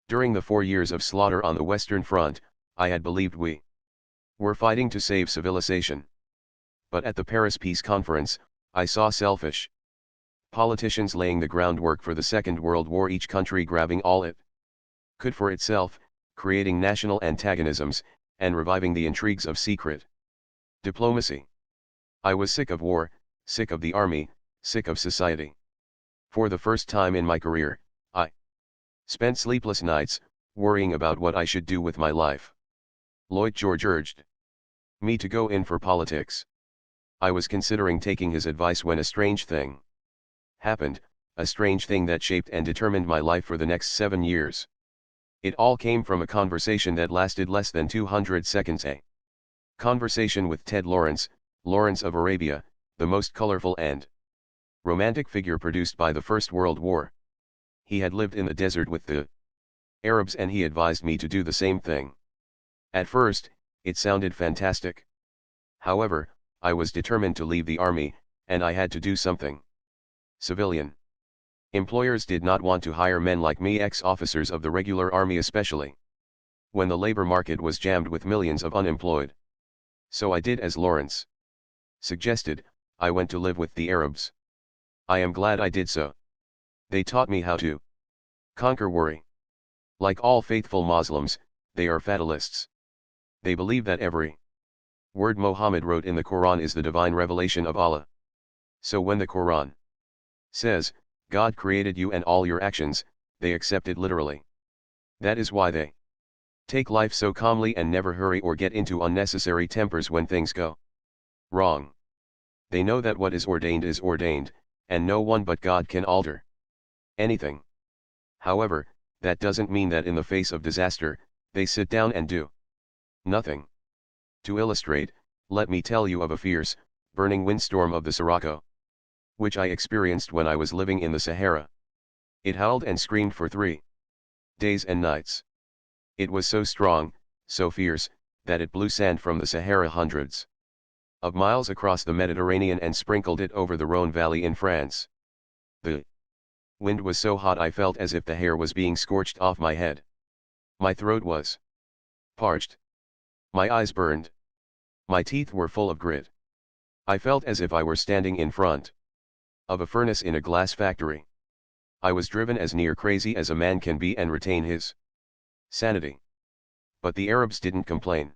During the 4 years of slaughter on the Western Front, I had believed we were fighting to save civilization. But at the Paris Peace Conference, I saw selfish politicians laying the groundwork for the Second World War, each country grabbing all it could for itself, creating national antagonisms, and reviving the intrigues of secret diplomacy. I was sick of war, sick of the army, sick of society. For the first time in my career, I spent sleepless nights, worrying about what I should do with my life. Lloyd George urged me to go in for politics. I was considering taking his advice when a strange thing happened, a strange thing that shaped and determined my life for the next 7 years. It all came from a conversation that lasted less than 200 seconds. A conversation with Ted Lawrence, Lawrence of Arabia, the most colorful and romantic figure produced by the First World War. He had lived in the desert with the Arabs and he advised me to do the same thing. At first, it sounded fantastic. However, I was determined to leave the army, and I had to do something civilian. Employers did not want to hire men like me, ex-officers of the regular army especially, when the labor market was jammed with millions of unemployed. So I did as Lawrence suggested. I went to live with the Arabs. I am glad I did so. They taught me how to conquer worry. Like all faithful Muslims, they are fatalists. They believe that every word Muhammad wrote in the Quran is the divine revelation of Allah. So when the Quran says, God created you and all your actions, they accept it literally. That is why they take life so calmly and never hurry or get into unnecessary tempers when things go wrong. They know that what is ordained, and no one but God can alter anything. However, that doesn't mean that in the face of disaster, they sit down and do nothing. To illustrate, let me tell you of a fierce, burning windstorm of the Sirocco, which I experienced when I was living in the Sahara. It howled and screamed for 3 days and nights. It was so strong, so fierce, that it blew sand from the Sahara hundreds of miles across the Mediterranean and sprinkled it over the Rhône Valley in France. The wind was so hot I felt as if the hair was being scorched off my head. My throat was parched. My eyes burned. My teeth were full of grit. I felt as if I were standing in front of a furnace in a glass factory. I was driven as near crazy as a man can be and retain his sanity. But the Arabs didn't complain.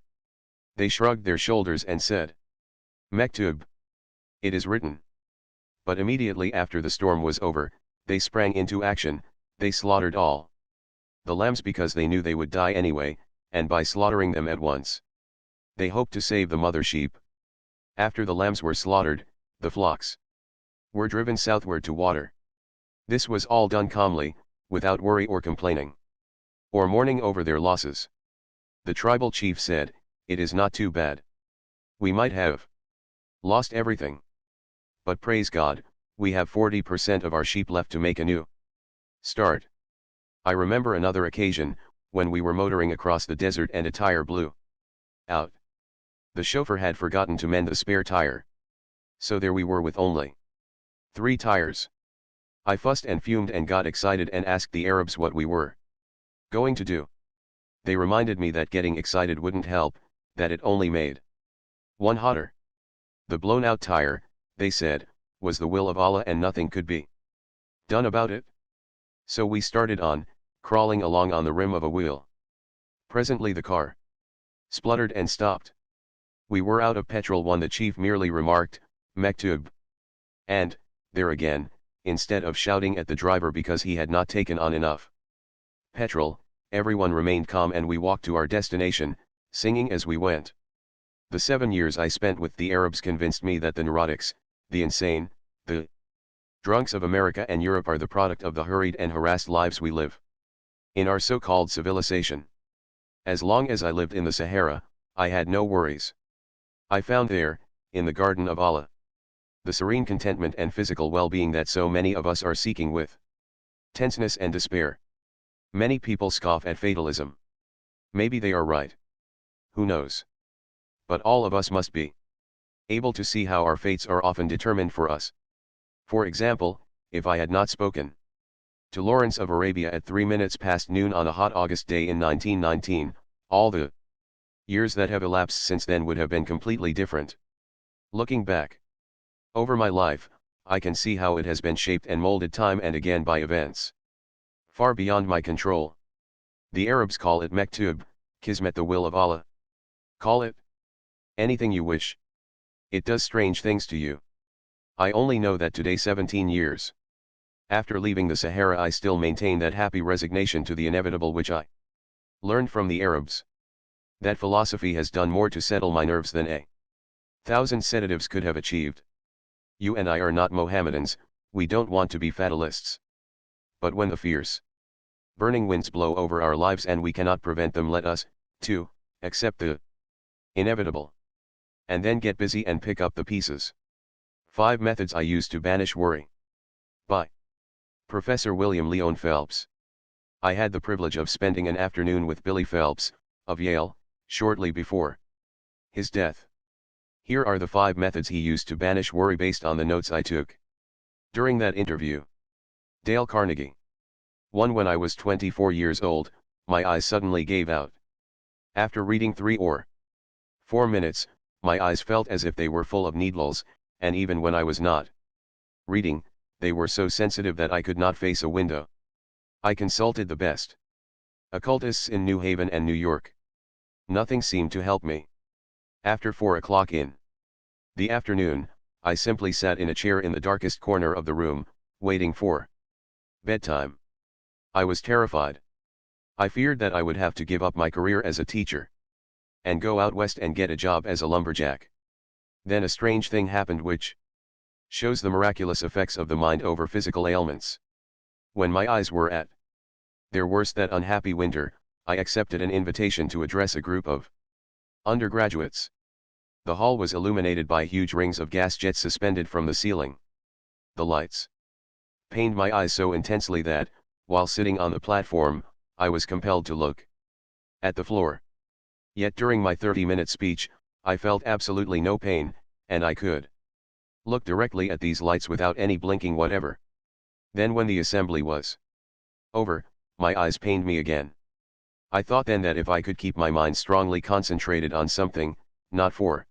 They shrugged their shoulders and said, Mektub. It is written. But immediately after the storm was over, they sprang into action. They slaughtered all the lambs because they knew they would die anyway, and by slaughtering them at once, they hoped to save the mother sheep. After the lambs were slaughtered, the flocks were driven southward to water. This was all done calmly, without worry or complaining, or mourning over their losses. The tribal chief said, it is not too bad. We might have lost everything. But praise God, we have 40% of our sheep left to make a new start. I remember another occasion, when we were motoring across the desert and a tire blew out. The chauffeur had forgotten to mend the spare tire. So there we were with only 3 tires. I fussed and fumed and got excited and asked the Arabs what we were going to do. They reminded me that getting excited wouldn't help, that it only made one hotter. The blown out tire, they said, was the will of Allah and nothing could be done about it. So we started on, crawling along on the rim of a wheel. Presently the car spluttered and stopped. We were out of petrol. The chief merely remarked, Mektub. And, there again, instead of shouting at the driver because he had not taken on enough petrol, everyone remained calm and we walked to our destination, singing as we went. The 7 years I spent with the Arabs convinced me that the neurotics, the insane, the drunks of America and Europe are the product of the hurried and harassed lives we live in our so-called civilization. As long as I lived in the Sahara, I had no worries. I found there, in the garden of Allah, the serene contentment and physical well-being that so many of us are seeking with tenseness and despair. Many people scoff at fatalism. Maybe they are right. Who knows? But all of us must be able to see how our fates are often determined for us. For example, if I had not spoken to Lawrence of Arabia at 3 minutes past noon on a hot August day in 1919, all the years that have elapsed since then would have been completely different. Looking back over my life, I can see how it has been shaped and molded time and again by events far beyond my control. The Arabs call it mektub, kismet, the will of Allah. Call it anything you wish. It does strange things to you. I only know that today, 17 years after leaving the Sahara, I still maintain that happy resignation to the inevitable which I learned from the Arabs. That philosophy has done more to settle my nerves than 1,000 sedatives could have achieved. You and I are not Mohammedans, we don't want to be fatalists. But when the fierce, burning winds blow over our lives and we cannot prevent them, let us, too, accept the inevitable. And then get busy and pick up the pieces. 5 methods I use to banish worry. By Professor William Leon Phelps. I had the privilege of spending an afternoon with Billy Phelps, of Yale, shortly before his death. Here are the 5 methods he used to banish worry based on the notes I took during that interview. Dale Carnegie. 1. When I was 24 years old, my eyes suddenly gave out. After reading 3 or 4 minutes, my eyes felt as if they were full of needles, and even when I was not reading, they were so sensitive that I could not face a window. I consulted the best occultists in New Haven and New York. Nothing seemed to help me. After 4 o'clock in the afternoon, I simply sat in a chair in the darkest corner of the room, waiting for bedtime. I was terrified. I feared that I would have to give up my career as a teacher and go out west and get a job as a lumberjack. Then a strange thing happened which shows the miraculous effects of the mind over physical ailments. When my eyes were at their worst that unhappy winter, I accepted an invitation to address a group of undergraduates. The hall was illuminated by huge rings of gas jets suspended from the ceiling. The lights pained my eyes so intensely that, while sitting on the platform, I was compelled to look at the floor. Yet during my 30-minute speech, I felt absolutely no pain, and I could look directly at these lights without any blinking whatever. Then when the assembly was over, my eyes pained me again. I thought then that if I could keep my mind strongly concentrated on something, not for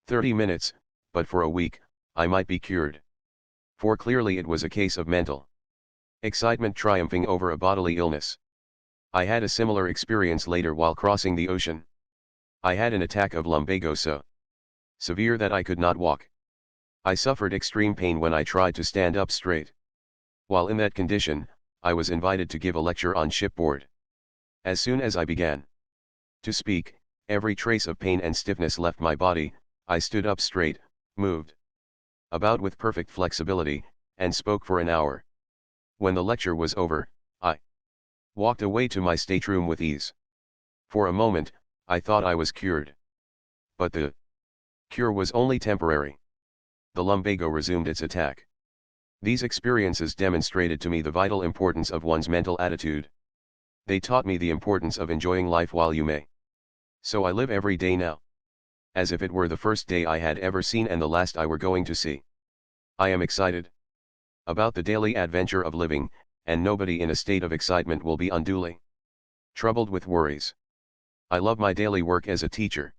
30 minutes, but for a week, I might be cured. For clearly it was a case of mental excitement triumphing over a bodily illness. I had a similar experience later while crossing the ocean. I had an attack of lumbago so severe that I could not walk. I suffered extreme pain when I tried to stand up straight. While in that condition, I was invited to give a lecture on shipboard. As soon as I began to speak, every trace of pain and stiffness left my body. I stood up straight, moved about with perfect flexibility, and spoke for an hour. When the lecture was over, I walked away to my stateroom with ease. For a moment, I thought I was cured. But the cure was only temporary. The lumbago resumed its attack. These experiences demonstrated to me the vital importance of one's mental attitude. They taught me the importance of enjoying life while you may. So I live every day now as if it were the first day I had ever seen and the last I were going to see. I am excited about the daily adventure of living, and nobody in a state of excitement will be unduly troubled with worries. I love my daily work as a teacher.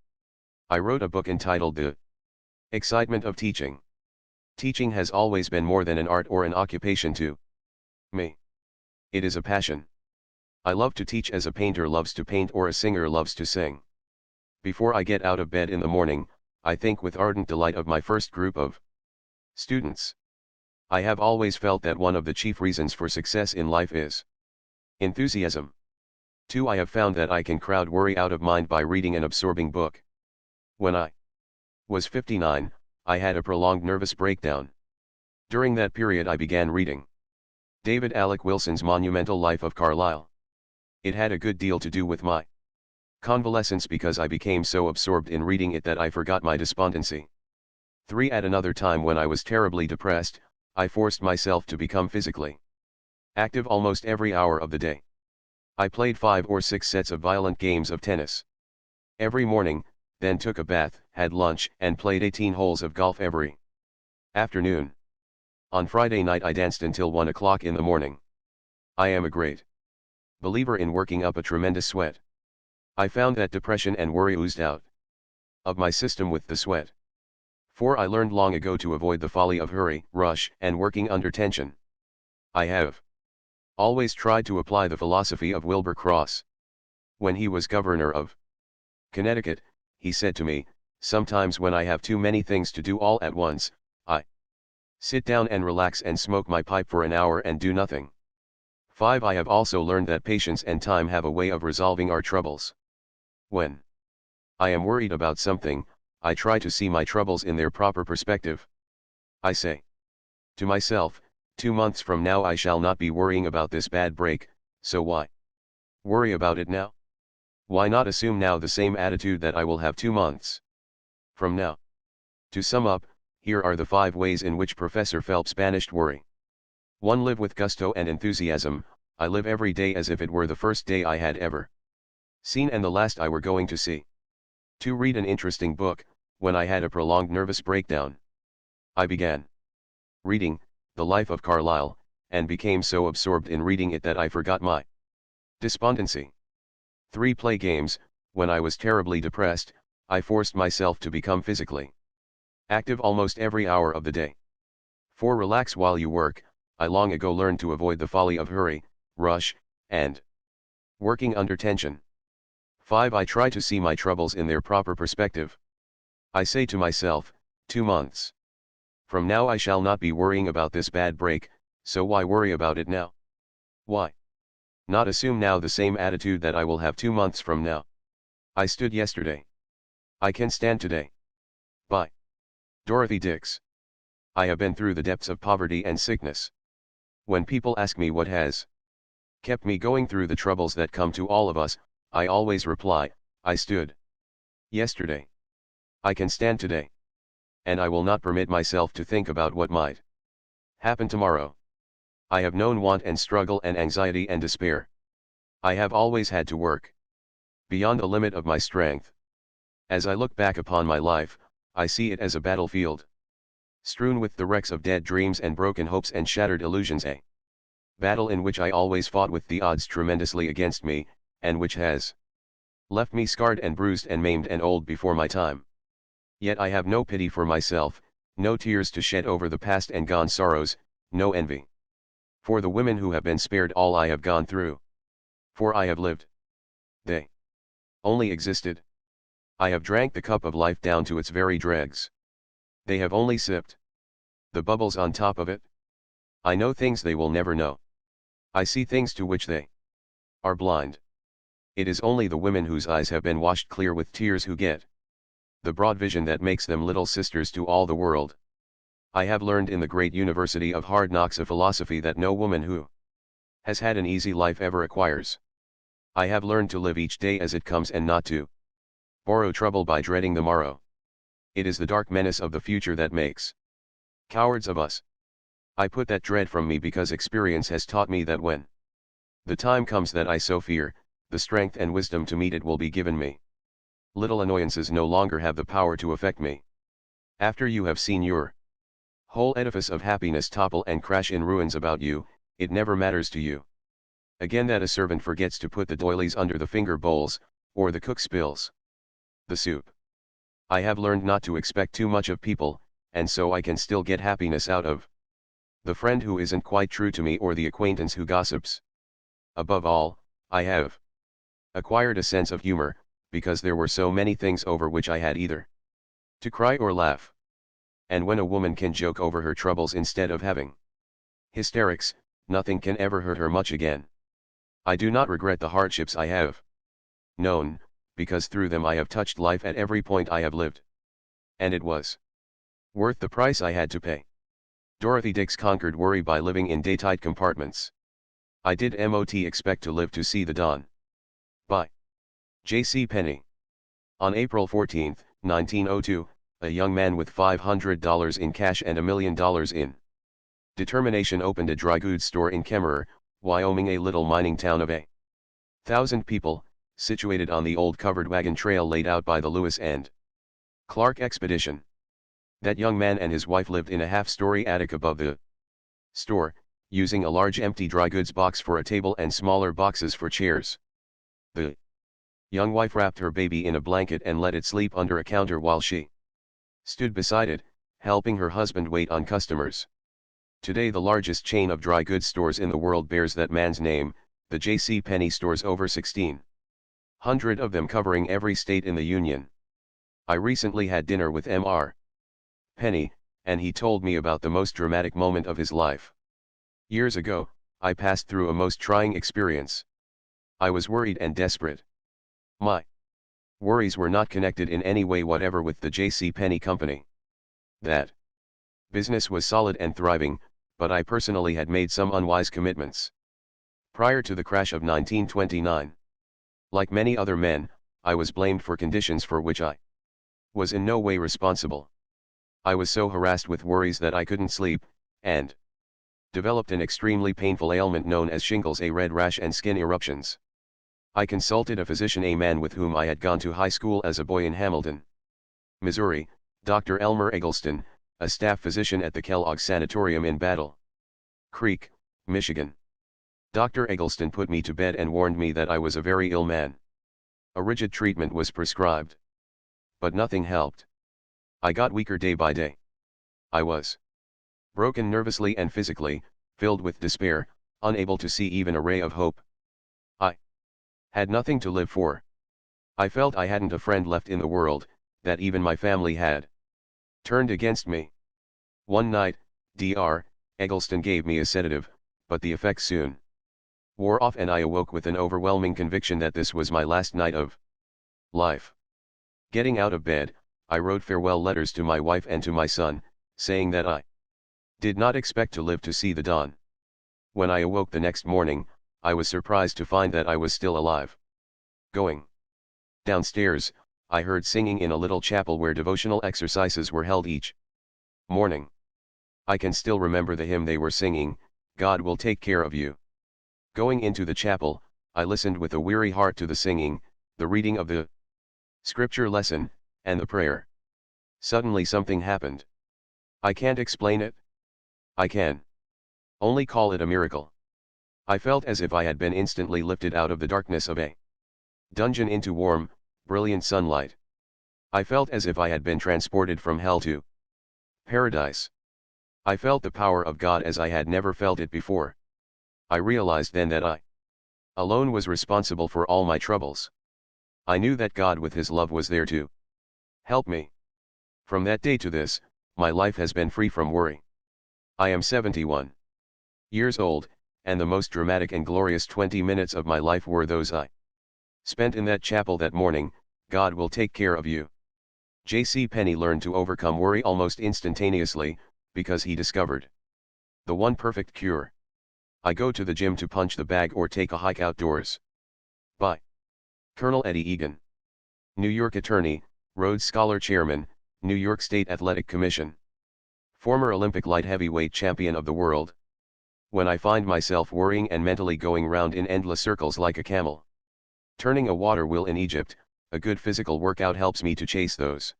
I wrote a book entitled The Excitement of Teaching. Teaching has always been more than an art or an occupation to me. It is a passion. I love to teach as a painter loves to paint or a singer loves to sing. Before I get out of bed in the morning, I think with ardent delight of my first group of students. I have always felt that one of the chief reasons for success in life is enthusiasm. 2. I have found that I can crowd worry out of mind by reading an absorbing book. When I was 59, I had a prolonged nervous breakdown. During that period I began reading David Alec Wilson's monumental Life of Carlyle. It had a good deal to do with my convalescence because I became so absorbed in reading it that I forgot my despondency. 3. At another time when I was terribly depressed, I forced myself to become physically active almost every hour of the day. I played 5 or 6 sets of violent games of tennis every morning, then took a bath, had lunch, and played 18 holes of golf every afternoon. On Friday night I danced until 1 o'clock in the morning. I am a great believer in working up a tremendous sweat. I found that depression and worry oozed out of my system with the sweat. 4. I learned long ago to avoid the folly of hurry, rush, and working under tension. I have always tried to apply the philosophy of Wilbur Cross. When he was governor of Connecticut, he said to me, "Sometimes when I have too many things to do all at once, I sit down and relax and smoke my pipe for an hour and do nothing." 5. I have also learned that patience and time have a way of resolving our troubles. When I am worried about something, I try to see my troubles in their proper perspective. I say to myself, 2 months from now I shall not be worrying about this bad break, so why worry about it now? Why not assume now the same attitude that I will have 2 months from now? To sum up, here are the 5 ways in which Professor Phelps banished worry. 1. Live with gusto and enthusiasm. I live every day as if it were the first day I had ever seen and the last I were going to see. 2. Read an interesting book. When I had a prolonged nervous breakdown, I began reading The Life of Carlyle, and became so absorbed in reading it that I forgot my despondency. 3. Play games. When I was terribly depressed, I forced myself to become physically active almost every hour of the day. 4. Relax while you work. I long ago learned to avoid the folly of hurry, rush, and working under tension. 5. I try to see my troubles in their proper perspective. I say to myself, 2 months from now I shall not be worrying about this bad break, so why worry about it now? Why not assume now the same attitude that I will have 2 months from now? I stood yesterday. I can stand today. By Dorothy Dix. I have been through the depths of poverty and sickness. When people ask me what has kept me going through the troubles that come to all of us, I always reply, I stood yesterday. I can stand today. And I will not permit myself to think about what might happen tomorrow. I have known want and struggle and anxiety and despair. I have always had to work beyond the limit of my strength. As I look back upon my life, I see it as a battlefield strewn with the wrecks of dead dreams and broken hopes and shattered illusions, a battle in which I always fought with the odds tremendously against me, and which has left me scarred and bruised and maimed and old before my time. Yet I have no pity for myself, no tears to shed over the past and gone sorrows, no envy for the women who have been spared all I have gone through. For I have lived. They only existed. I have drank the cup of life down to its very dregs. They have only sipped the bubbles on top of it. I know things they will never know. I see things to which they are blind. It is only the women whose eyes have been washed clear with tears who get the broad vision that makes them little sisters to all the world. I have learned in the great university of hard knocks a philosophy that no woman who has had an easy life ever acquires. I have learned to live each day as it comes and not to borrow trouble by dreading the morrow. It is the dark menace of the future that makes cowards of us. I put that dread from me because experience has taught me that when the time comes that I so fear, the strength and wisdom to meet it will be given me. Little annoyances no longer have the power to affect me. After you have seen your whole edifice of happiness topple and crash in ruins about you, it never matters to you again that a servant forgets to put the doilies under the finger bowls, or the cook spills the soup. I have learned not to expect too much of people, and so I can still get happiness out of the friend who isn't quite true to me or the acquaintance who gossips. Above all, I have acquired a sense of humor, because there were so many things over which I had either to cry or laugh. And when a woman can joke over her troubles instead of having hysterics, nothing can ever hurt her much again. I do not regret the hardships I have known, because through them I have touched life at every point I have lived. And it was worth the price I had to pay. Dorothy Dix conquered worry by living in daytight compartments. I did not expect to live to see the dawn. By J.C. Penney. On April 14, 1902, a young man with $500 in cash and $1 million in determination opened a dry goods store in Kemmerer, Wyoming, a little mining town of 1,000 people, situated on the old covered wagon trail laid out by the Lewis and Clark expedition. That young man and his wife lived in a half-story attic above the store, using a large empty dry goods box for a table and smaller boxes for chairs. The young wife wrapped her baby in a blanket and let it sleep under a counter while she stood beside it, helping her husband wait on customers. Today the largest chain of dry goods stores in the world bears that man's name, the J.C. Penney stores, over 1,600 of them covering every state in the Union. I recently had dinner with Mr. Penney, and he told me about the most dramatic moment of his life. Years ago, I passed through a most trying experience. I was worried and desperate. My worries were not connected in any way whatever with the J.C. Penney Company. That business was solid and thriving, but I personally had made some unwise commitments prior to the crash of 1929. Like many other men, I was blamed for conditions for which I was in no way responsible. I was so harassed with worries that I couldn't sleep, and developed an extremely painful ailment known as shingles, a red rash and skin eruptions. I consulted a physician, a man with whom I had gone to high school as a boy in Hamilton, Missouri, Dr. Elmer Eggleston, a staff physician at the Kellogg Sanatorium in Battle Creek, Michigan. Dr. Eggleston put me to bed and warned me that I was a very ill man. A rigid treatment was prescribed. But nothing helped. I got weaker day by day. I was broken nervously and physically, filled with despair, unable to see even a ray of hope. I had nothing to live for. I felt I hadn't a friend left in the world, that even my family had turned against me. One night, Dr. Eggleston gave me a sedative, but the effect soon wore off and I awoke with an overwhelming conviction that this was my last night of life. Getting out of bed, I wrote farewell letters to my wife and to my son, saying that I did not expect to live to see the dawn. When I awoke the next morning, I was surprised to find that I was still alive. Going downstairs, I heard singing in a little chapel where devotional exercises were held each morning. I can still remember the hymn they were singing, "God will take care of you." Going into the chapel, I listened with a weary heart to the singing, the reading of the scripture lesson, and the prayer. Suddenly something happened. I can't explain it. I can only call it a miracle. I felt as if I had been instantly lifted out of the darkness of a dungeon into warm, brilliant sunlight. I felt as if I had been transported from hell to paradise. I felt the power of God as I had never felt it before. I realized then that I alone was responsible for all my troubles. I knew that God with His love was there to help me. From that day to this, my life has been free from worry. I am 71 years old, and the most dramatic and glorious 20 minutes of my life were those I spent in that chapel that morning. God will take care of you. J.C. Penney learned to overcome worry almost instantaneously, because he discovered the one perfect cure. I go to the gym to punch the bag or take a hike outdoors. By Colonel Eddie Egan. New York attorney, Rhodes Scholar chairman, New York State Athletic Commission. Former Olympic light heavyweight champion of the world. When I find myself worrying and mentally going round in endless circles like a camel turning a water wheel in Egypt, a good physical workout helps me to chase those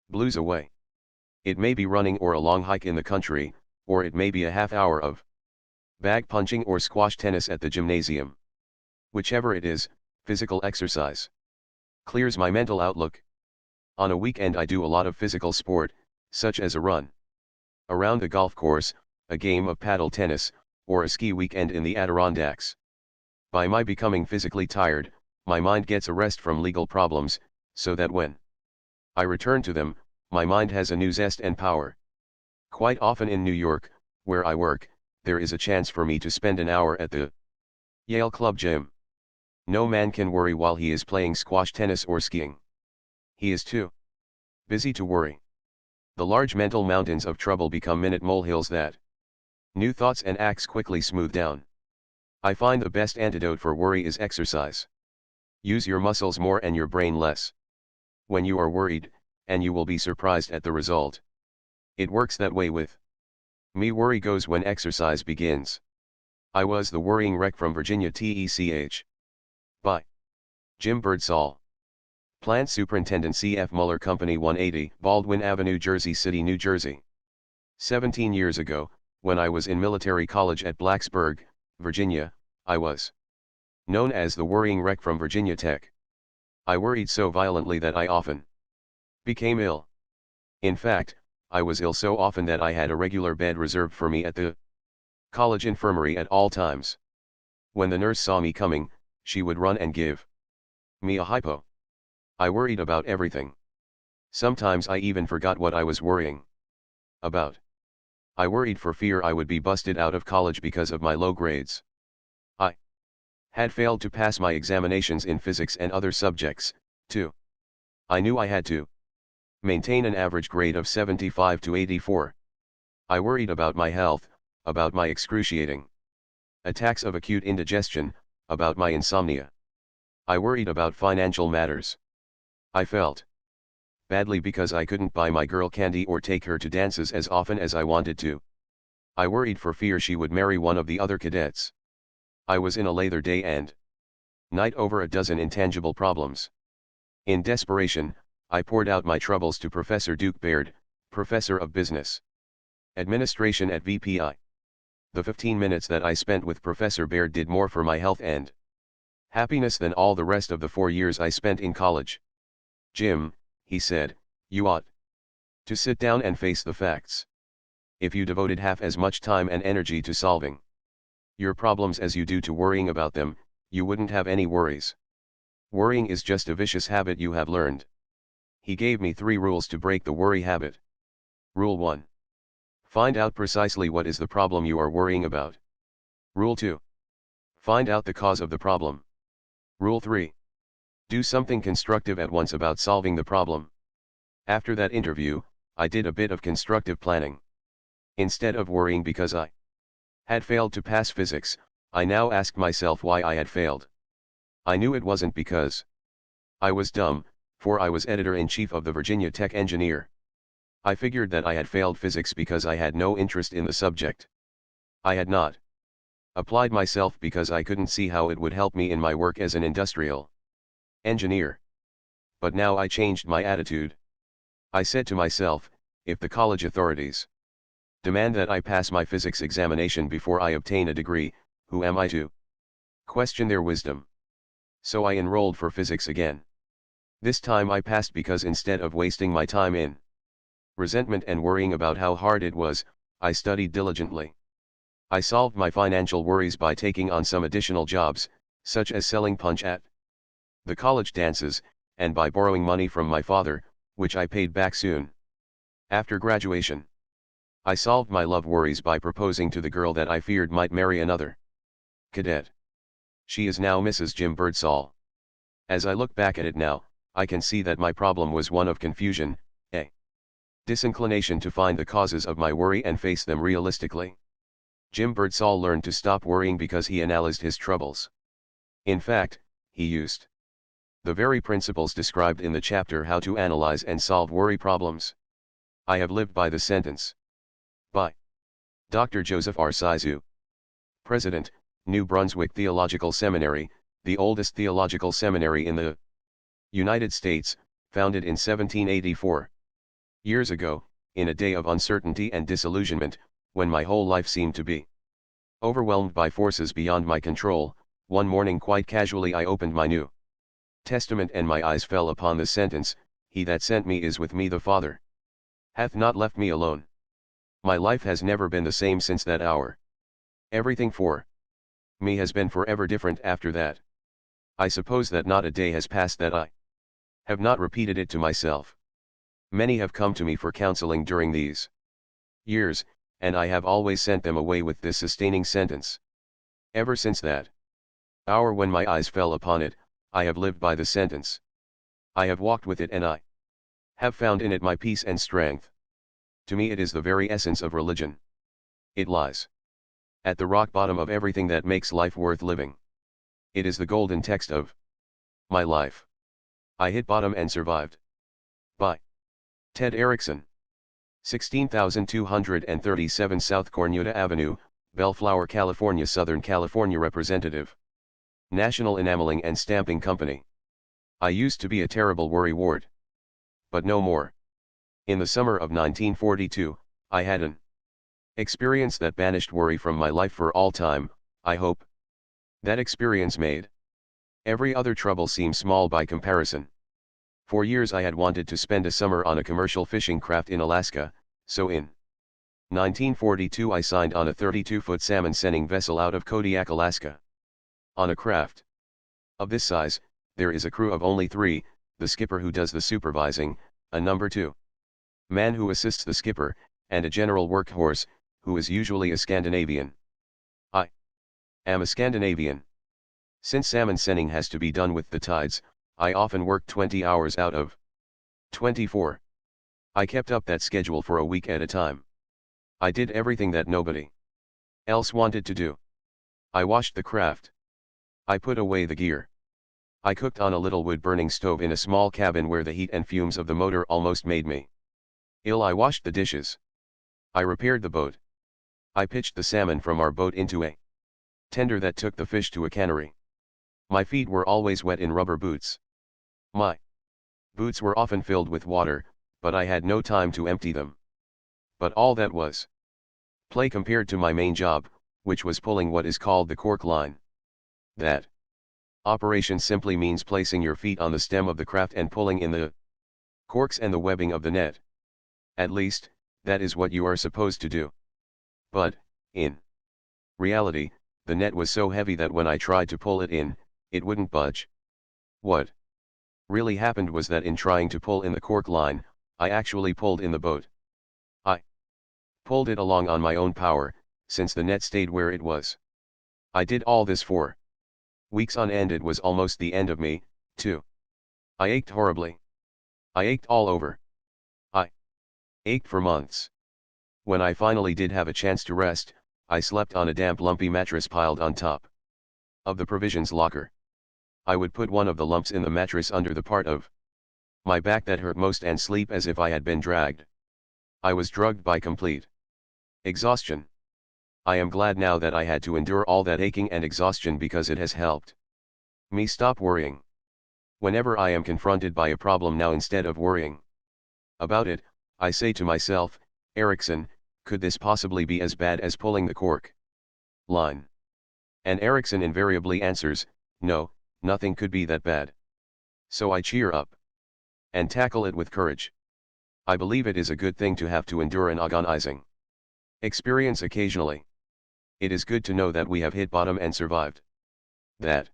blues away. It may be running or a long hike in the country, or it may be a half hour of bag punching or squash tennis at the gymnasium. Whichever it is, physical exercise clears my mental outlook. On a weekend I do a lot of physical sport, such as a run around the golf course, a game of paddle tennis, or a ski weekend in the Adirondacks. By my becoming physically tired, my mind gets a rest from legal problems, so that when I return to them, my mind has a new zest and power. Quite often in New York, where I work, there is a chance for me to spend an hour at the Yale Club Gym. No man can worry while he is playing squash, tennis or skiing. He is too busy to worry. The large mental mountains of trouble become minute molehills that new thoughts and acts quickly smooth down. I find the best antidote for worry is exercise. Use your muscles more and your brain less. When you are worried, and you will be surprised at the result. It works that way with me. Worry goes when exercise begins. I was the worrying wreck from Virginia. Tech. By Jim Birdsall. Plant Superintendent C.F. Muller Company, 180 Baldwin Avenue, Jersey City, New Jersey. 17 years ago, when I was in military college at Blacksburg, Virginia, I was known as the worrying wreck from Virginia Tech. I worried so violently that I often became ill. In fact, I was ill so often that I had a regular bed reserved for me at the college infirmary at all times. When the nurse saw me coming, she would run and give me a hypo. I worried about everything. Sometimes I even forgot what I was worrying about. I worried for fear I would be busted out of college because of my low grades. I had failed to pass my examinations in physics and other subjects, too. I knew I had to maintain an average grade of 75 to 84. I worried about my health, about my excruciating attacks of acute indigestion, about my insomnia. I worried about financial matters. I felt badly because I couldn't buy my girl candy or take her to dances as often as I wanted to. I worried for fear she would marry one of the other cadets. I was in a lather day and night over a dozen intangible problems. In desperation, I poured out my troubles to Professor Duke Baird, Professor of Business Administration at VPI. The 15 minutes that I spent with Professor Baird did more for my health and happiness than all the rest of the 4 years I spent in college. Jim, he said, you ought to sit down and face the facts. If you devoted half as much time and energy to solving your problems as you do to worrying about them, you wouldn't have any worries. Worrying is just a vicious habit you have learned. He gave me 3 rules to break the worry habit. Rule 1. Find out precisely what is the problem you are worrying about. Rule 2. Find out the cause of the problem. Rule 3. Do something constructive at once about solving the problem. After that interview, I did a bit of constructive planning. Instead of worrying because I had failed to pass physics, I now asked myself why I had failed. I knew it wasn't because I was dumb, for I was editor-in-chief of the Virginia Tech Engineer. I figured that I had failed physics because I had no interest in the subject. I had not applied myself because I couldn't see how it would help me in my work as an industrial engineer. But now I changed my attitude. I said to myself, if the college authorities demand that I pass my physics examination before I obtain a degree, who am I to question their wisdom? So I enrolled for physics again. This time I passed because instead of wasting my time in resentment and worrying about how hard it was, I studied diligently. I solved my financial worries by taking on some additional jobs, such as selling punch at the college dances, and by borrowing money from my father, which I paid back soon after graduation. I solved my love worries by proposing to the girl that I feared might marry another cadet. She is now Mrs. Jim Birdsall. As I look back at it now, I can see that my problem was one of confusion, a disinclination to find the causes of my worry and face them realistically. Jim Birdsall learned to stop worrying because he analyzed his troubles. In fact, he used the very principles described in the chapter How to Analyze and Solve Worry Problems. I have lived by the sentence. By Dr. Joseph R. Sizu, President, New Brunswick Theological Seminary, the oldest theological seminary in the United States, founded in 1784. Years ago, in a day of uncertainty and disillusionment, when my whole life seemed to be overwhelmed by forces beyond my control, one morning quite casually I opened my New Testament and my eyes fell upon the sentence, He that sent me is with me. The Father hath not left me alone. My life has never been the same since that hour. Everything for me has been forever different after that. I suppose that not a day has passed that I have not repeated it to myself. Many have come to me for counseling during these years, and I have always sent them away with this sustaining sentence. Ever since that Hour when my eyes fell upon it, I have lived by the sentence. I have walked with it and I have found in it my peace and strength. To me it is the very essence of religion. It lies at the rock bottom of everything that makes life worth living. It is the golden text of my life. I hit bottom and survived. By Ted Erickson. 16237 South Cornuta Avenue, Bellflower, California. Southern California Representative. National Enameling and Stamping Company. I used to be a terrible worrywart. But no more. In the summer of 1942, I had an experience that banished worry from my life for all time, I hope. That experience made every other trouble seem small by comparison. For years I had wanted to spend a summer on a commercial fishing craft in Alaska, so in 1942 I signed on a 32-foot salmon sending vessel out of Kodiak, Alaska. On a craft of this size, there is a crew of only 3, the skipper who does the supervising, a number 2 man who assists the skipper, and a general workhorse, who is usually a Scandinavian. I am a Scandinavian. Since salmon sending has to be done with the tides, I often work 20 hours out of 24. I kept up that schedule for a week at a time. I did everything that nobody else wanted to do. I washed the craft. I put away the gear. I cooked on a little wood-burning stove in a small cabin where the heat and fumes of the motor almost made me ill. I washed the dishes. I repaired the boat. I pitched the salmon from our boat into a tender that took the fish to a cannery. My feet were always wet in rubber boots. My boots were often filled with water, but I had no time to empty them. But all that was play compared to my main job, which was pulling what is called the cork line. That operation simply means placing your feet on the stem of the craft and pulling in the corks and the webbing of the net. At least, that is what you are supposed to do. But, in reality, the net was so heavy that when I tried to pull it in, it wouldn't budge. What really happened was that in trying to pull in the cork line, I actually pulled in the boat. I pulled it along on my own power, since the net stayed where it was. I did all this for weeks on end. It was almost the end of me, too. I ached horribly. I ached all over. I ached for months. When I finally did have a chance to rest, I slept on a damp lumpy mattress piled on top of the provisions locker. I would put one of the lumps in the mattress under the part of my back that hurt most and sleep as if I had been dragged. I was drugged by complete exhaustion. I am glad now that I had to endure all that aching and exhaustion because it has helped me stop worrying. Whenever I am confronted by a problem now, instead of worrying about it, I say to myself, Erickson, could this possibly be as bad as pulling the cork line? And Erickson invariably answers, no, nothing could be that bad. So I cheer up and tackle it with courage. I believe it is a good thing to have to endure an agonizing experience occasionally. It is good to know that we have hit bottom and survived. That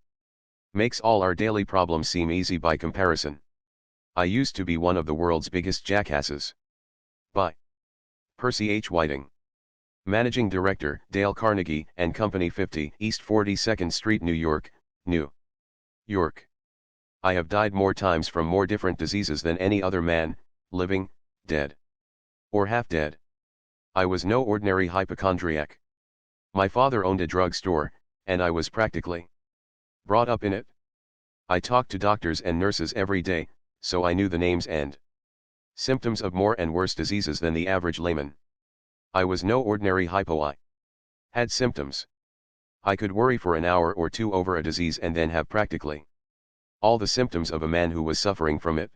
makes all our daily problems seem easy by comparison. I used to be one of the world's biggest jackasses. By Percy H. Whiting. Managing Director, Dale Carnegie and Company, 50 East 42nd Street, New York, New York. I have died more times from more different diseases than any other man, living, dead, or half dead. I was no ordinary hypochondriac. My father owned a drug store, and I was practically brought up in it. I talked to doctors and nurses every day, so I knew the names and symptoms of more and worse diseases than the average layman. I was no ordinary hypo. I had symptoms. I could worry for an hour or two over a disease and then have practically all the symptoms of a man who was suffering from it.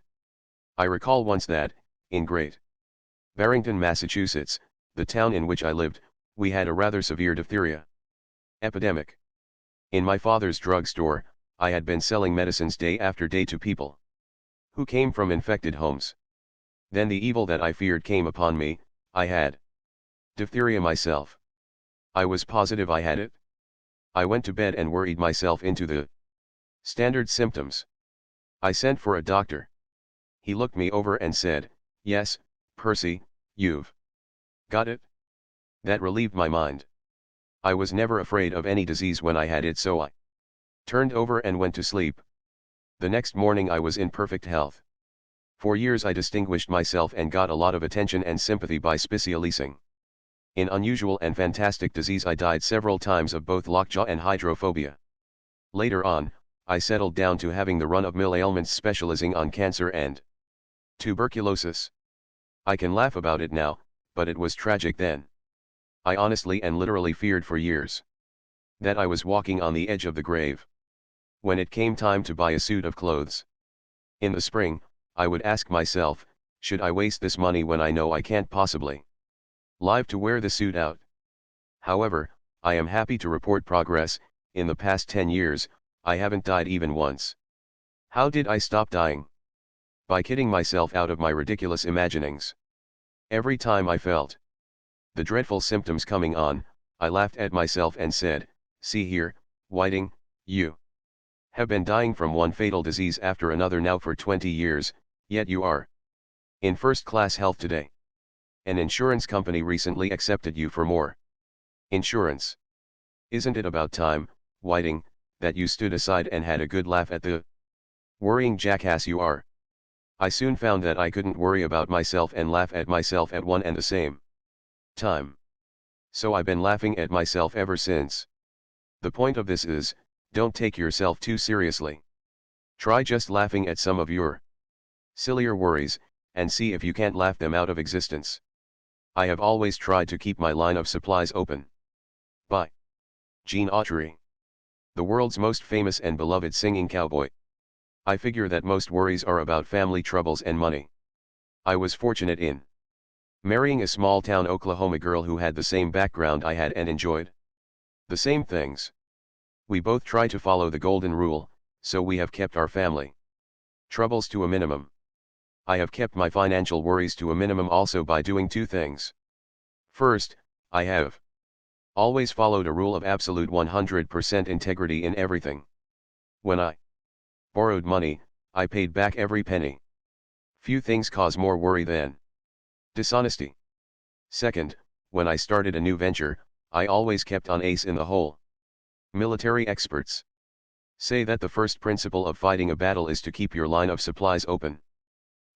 I recall once that, in Great Barrington, Massachusetts, the town in which I lived, we had a rather severe diphtheria epidemic. In my father's drugstore, I had been selling medicines day after day to people who came from infected homes. Then the evil that I feared came upon me. I had diphtheria myself. I was positive I had it. I went to bed and worried myself into the standard symptoms. I sent for a doctor. He looked me over and said, "Yes, Percy, you've got it." That relieved my mind. I was never afraid of any disease when I had it, so I Turned over and went to sleep. The next morning I was in perfect health. For years I distinguished myself and got a lot of attention and sympathy by specialising. In unusual and fantastic disease I died several times of both lockjaw and hydrophobia. Later on, I settled down to having the run-of-mill ailments specializing on cancer and tuberculosis. I can laugh about it now, but it was tragic then. I honestly and literally feared for years that I was walking on the edge of the grave. When it came time to buy a suit of clothes in the spring, I would ask myself, should I waste this money when I know I can't possibly live to wear the suit out? However, I am happy to report progress. In the past 10 years, I haven't died even once. How did I stop dying? By kidding myself out of my ridiculous imaginings. Every time I felt the dreadful symptoms coming on, I laughed at myself and said, see here, Whiting, you have been dying from one fatal disease after another now for 20 years, yet you are in first-class health today. An insurance company recently accepted you for more insurance. Isn't it about time, Whiting, that you stood aside and had a good laugh at the worrying jackass you are? I soon found that I couldn't worry about myself and laugh at myself at one and the same time. So I've been laughing at myself ever since. The point of this is, don't take yourself too seriously. Try just laughing at some of your sillier worries, and see if you can't laugh them out of existence. I have always tried to keep my line of supplies open. By Gene Autry, the world's most famous and beloved singing cowboy. I figure that most worries are about family troubles and money. I was fortunate in marrying a small-town Oklahoma girl who had the same background I had and enjoyed the same things. We both try to follow the golden rule, so we have kept our family troubles to a minimum. I have kept my financial worries to a minimum also by doing two things. First, I have always followed a rule of absolute 100% integrity in everything. When I borrowed money, I paid back every penny. Few things cause more worry than dishonesty. Second, when I started a new venture, I always kept on ace in the hole. Military experts say that the first principle of fighting a battle is to keep your line of supplies open.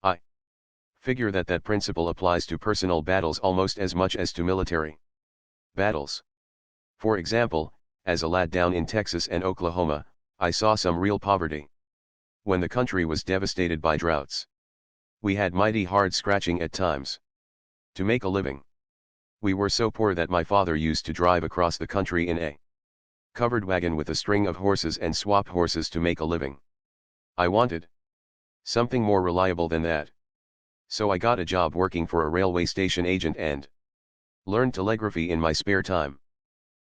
I figure that that principle applies to personal battles almost as much as to military battles. For example, as a lad down in Texas and Oklahoma, I saw some real poverty. When the country was devastated by droughts, we had mighty hard scratching at times to make a living. We were so poor that my father used to drive across the country in a covered wagon with a string of horses and swap horses to make a living. I wanted something more reliable than that. So I got a job working for a railway station agent and learned telegraphy in my spare time.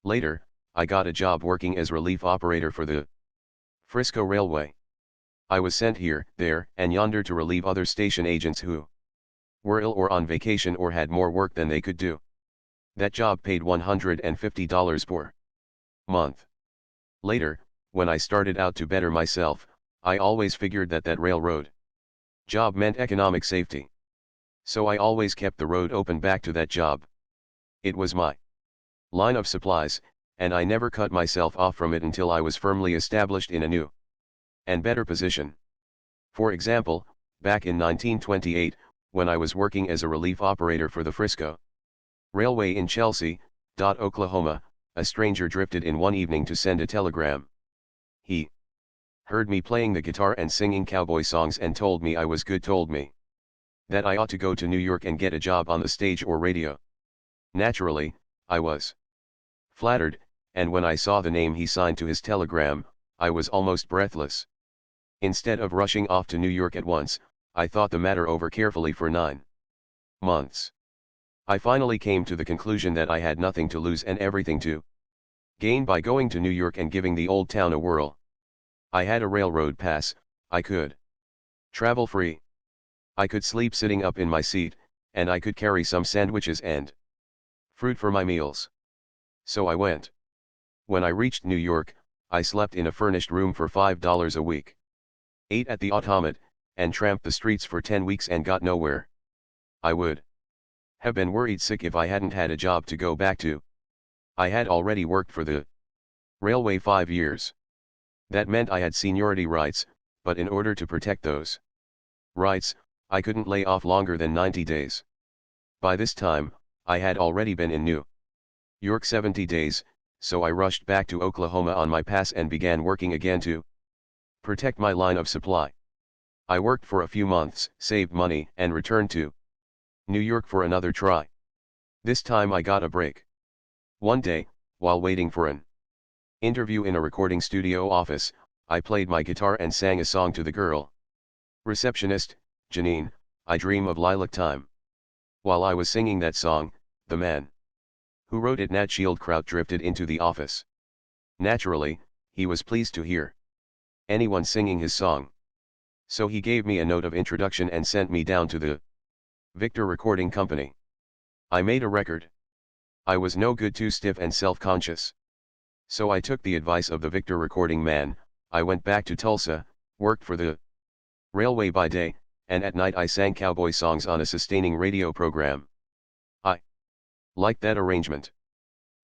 Later, I got a job working as relief operator for the Frisco Railway. I was sent here, there, and yonder to relieve other station agents who were ill or on vacation or had more work than they could do. That job paid $150 per month. Later, when I started out to better myself, I always figured that that railroad job meant economic safety. So I always kept the road open back to that job. It was my line of supplies, and I never cut myself off from it until I was firmly established in a new and better position. For example, back in 1928, when I was working as a relief operator for the Frisco Railway in Chelsea, Oklahoma, a stranger drifted in one evening to send a telegram. He heard me playing the guitar and singing cowboy songs and told me I was good, told me that I ought to go to New York and get a job on the stage or radio. Naturally, I was flattered, and when I saw the name he signed to his telegram, I was almost breathless. Instead of rushing off to New York at once, I thought the matter over carefully for 9 months. I finally came to the conclusion that I had nothing to lose and everything to gain by going to New York and giving the old town a whirl. I had a railroad pass, I could travel free. I could sleep sitting up in my seat, and I could carry some sandwiches and fruit for my meals. So I went. When I reached New York, I slept in a furnished room for $5 a week, ate at the automat, and tramped the streets for 10 weeks and got nowhere. I would have been worried sick if I hadn't had a job to go back to. I had already worked for the railway 5 years. That meant I had seniority rights, but in order to protect those rights, I couldn't lay off longer than 90 days. By this time, I had already been in New York 70 days, so I rushed back to Oklahoma on my pass and began working again to protect my line of supply. I worked for a few months, saved money, and returned to New York for another try. This time I got a break. One day, while waiting for an interview in a recording studio office, I played my guitar and sang a song to the girl receptionist, Janine, I Dream of Lilac Time. While I was singing that song, the man who wrote it, Nat Shieldkraut, drifted into the office. Naturally, he was pleased to hear anyone singing his song. So he gave me a note of introduction and sent me down to the Victor Recording Company. I made a record. I was no good, too stiff and self-conscious. So I took the advice of the Victor recording man. I went back to Tulsa, worked for the railway by day, and at night I sang cowboy songs on a sustaining radio program. I liked that arrangement.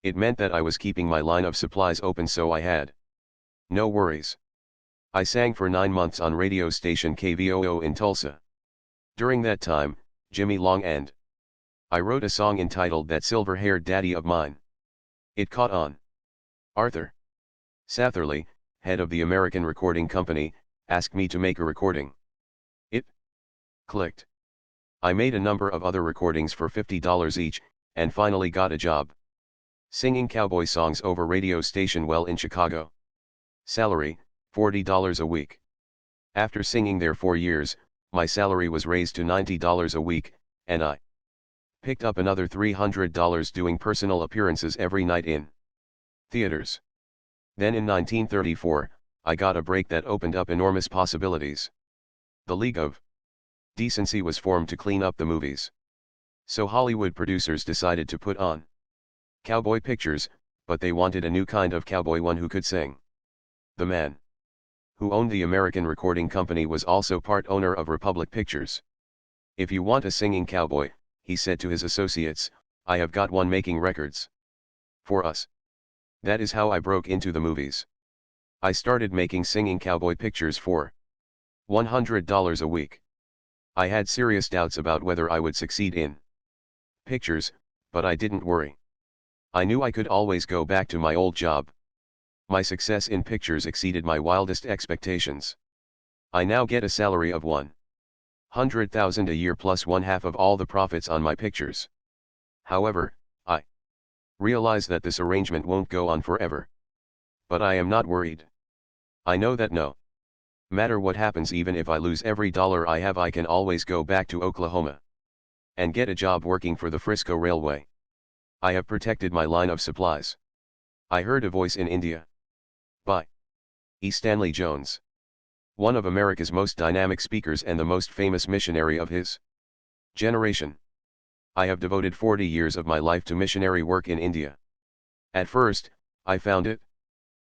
It meant that I was keeping my line of supplies open, so I had no worries. I sang for 9 months on radio station KVOO in Tulsa. During that time, Jimmy Long and I wrote a song entitled That Silver-Haired Daddy of Mine. It caught on. Arthur Satherley, head of the American Recording Company, asked me to make a recording. It clicked. I made a number of other recordings for $50 each, and finally got a job singing cowboy songs over radio station Well in Chicago. Salary, $40 a week. After singing there 4 years, my salary was raised to $90 a week, and I picked up another $300 doing personal appearances every night in theaters. Then in 1934, I got a break that opened up enormous possibilities. The League of Decency was formed to clean up the movies. So Hollywood producers decided to put on cowboy pictures, but they wanted a new kind of cowboy, one who could sing. The man who owned the American Recording Company was also part owner of Republic Pictures. If you want a singing cowboy, he said to his associates, I have got one making records for us. That is how I broke into the movies. I started making singing cowboy pictures for $100 a week. I had serious doubts about whether I would succeed in pictures, but I didn't worry. I knew I could always go back to my old job. My success in pictures exceeded my wildest expectations. I now get a salary of $100,000 a year plus 1/2 of all the profits on my pictures. However, I realize that this arrangement won't go on forever. But I am not worried. I know that no matter what happens, even if I lose every dollar I have, I can always go back to Oklahoma and get a job working for the Frisco Railway. I have protected my line of supplies. I heard a voice in India by E. Stanley Jones, one of America's most dynamic speakers and the most famous missionary of his generation. I have devoted 40 years of my life to missionary work in India. At first, I found it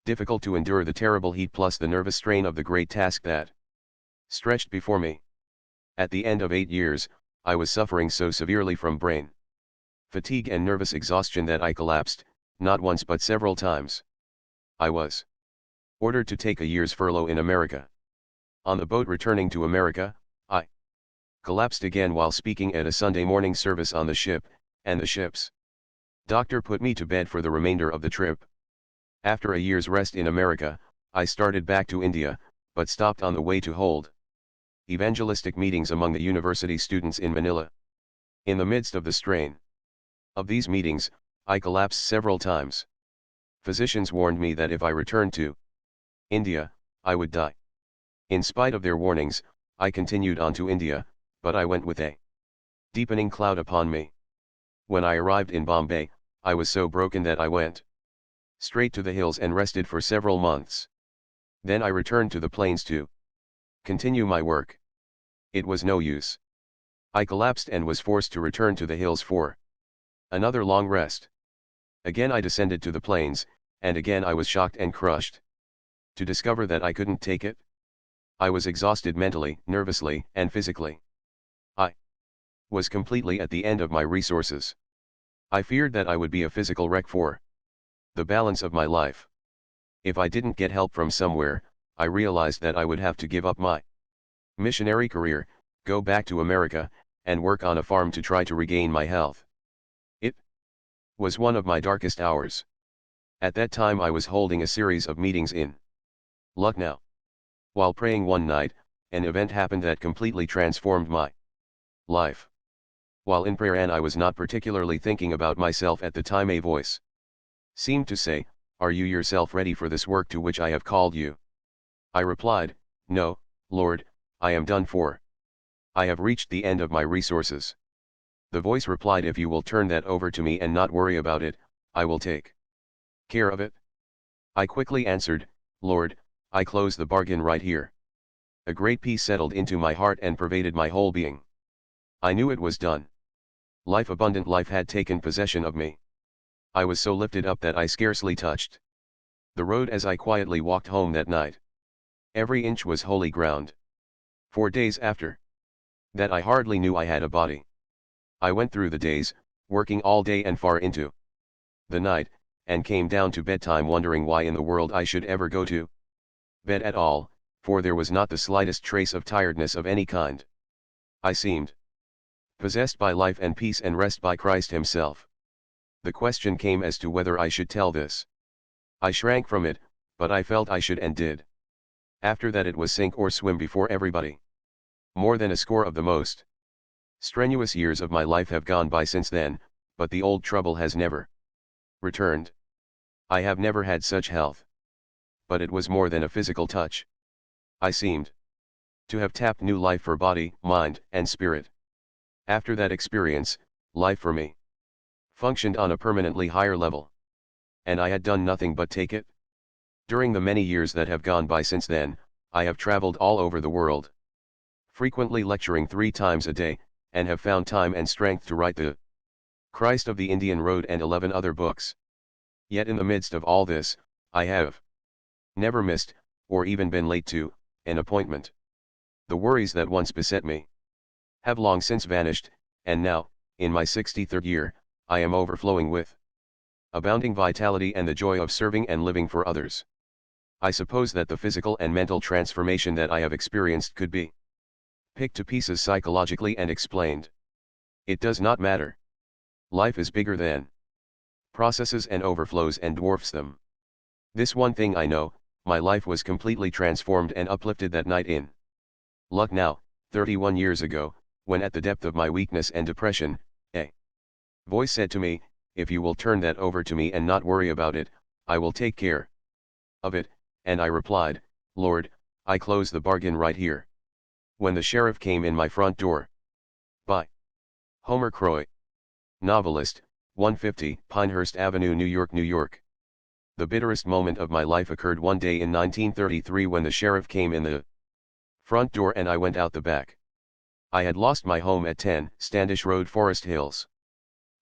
difficult to endure the terrible heat plus the nervous strain of the great task that stretched before me. At the end of 8 years, I was suffering so severely from brain fatigue and nervous exhaustion that I collapsed, not once but several times. I was ordered to take a year's furlough in America. On the boat returning to America, I collapsed again while speaking at a Sunday morning service on the ship, and the ship's doctor put me to bed for the remainder of the trip. After a year's rest in America, I started back to India, but stopped on the way to hold evangelistic meetings among the university students in Manila. In the midst of the strain of these meetings, I collapsed several times. Physicians warned me that if I returned to India, I would die. In spite of their warnings, I continued on to India, but I went with a deepening cloud upon me. When I arrived in Bombay, I was so broken that I went straight to the hills and rested for several months. Then I returned to the plains to continue my work. It was no use. I collapsed and was forced to return to the hills for another long rest. Again I descended to the plains, and again I was shocked and crushed to discover that I couldn't take it. I was exhausted mentally, nervously, and physically. I was completely at the end of my resources. I feared that I would be a physical wreck for the balance of my life. If I didn't get help from somewhere, I realized that I would have to give up my missionary career, go back to America, and work on a farm to try to regain my health. It was one of my darkest hours. At that time I was holding a series of meetings in Lucknow. While praying one night, an event happened that completely transformed my life. While in prayer and I was not particularly thinking about myself at the time, a voice seemed to say, "Are you yourself ready for this work to which I have called you?" I replied, "No, Lord, I am done for. I have reached the end of my resources." The voice replied, "If you will turn that over to me and not worry about it, I will take care of it." I quickly answered, "Lord, I close the bargain right here." A great peace settled into my heart and pervaded my whole being. I knew it was done. Life, abundant life, had taken possession of me. I was so lifted up that I scarcely touched the road as I quietly walked home that night. Every inch was holy ground. 4 days after that I hardly knew I had a body. I went through the days, working all day and far into the night, and came down to bedtime wondering why in the world I should ever go to bed at all, for there was not the slightest trace of tiredness of any kind. I seemed possessed by life and peace and rest by Christ Himself. The question came as to whether I should tell this. I shrank from it, but I felt I should and did. After that it was sink or swim before everybody. More than a score of the most strenuous years of my life have gone by since then, but the old trouble has never returned. I have never had such health. But it was more than a physical touch. I seemed to have tapped new life for body, mind, and spirit. After that experience, life for me functioned on a permanently higher level. And I had done nothing but take it. During the many years that have gone by since then, I have traveled all over the world, frequently lecturing 3 times a day, and have found time and strength to write The Christ of the Indian Road and 11 other books. Yet in the midst of all this, I have never missed, or even been late to, an appointment. The worries that once beset me have long since vanished, and now, in my 63rd year, I am overflowing with abounding vitality and the joy of serving and living for others. I suppose that the physical and mental transformation that I have experienced could be picked to pieces psychologically and explained. It does not matter. Life is bigger than processes and overflows and dwarfs them. This one thing I know, my life was completely transformed and uplifted that night in Lucknow, 31 years ago, when at the depth of my weakness and depression, a voice said to me, "If you will turn that over to me and not worry about it, I will take care of it," and I replied, "Lord, I close the bargain right here." When the sheriff came in my front door. By Homer Croy, novelist, 150 Pinehurst Avenue, New York, New York. The bitterest moment of my life occurred one day in 1933 when the sheriff came in the front door and I went out the back. I had lost my home at 10 Standish Road, Forest Hills,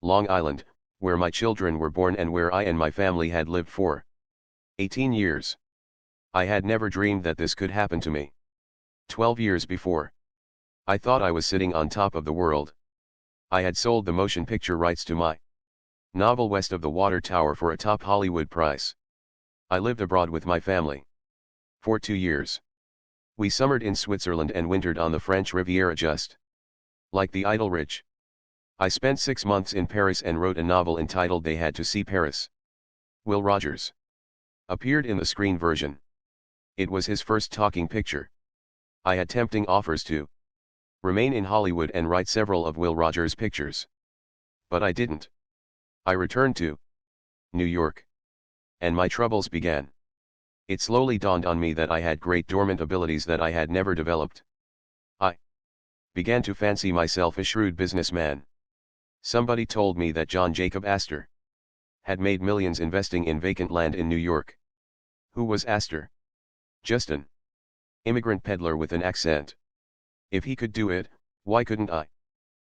Long Island, where my children were born and where I and my family had lived for 18 years. I had never dreamed that this could happen to me. 12 years before, I thought I was sitting on top of the world. I had sold the motion picture rights to my novel West of the Water Tower for a top Hollywood price. I lived abroad with my family for 2 years. We summered in Switzerland and wintered on the French Riviera, just like the idle rich. I spent 6 months in Paris and wrote a novel entitled They Had to See Paris. Will Rogers appeared in the screen version. It was his first talking picture. I had tempting offers to remain in Hollywood and write several of Will Rogers' pictures. But I didn't. I returned to New York. And my troubles began. It slowly dawned on me that I had great dormant abilities that I had never developed. I began to fancy myself a shrewd businessman. Somebody told me that John Jacob Astor had made millions investing in vacant land in New York. Who was Astor? Just an immigrant peddler with an accent. If he could do it, why couldn't I?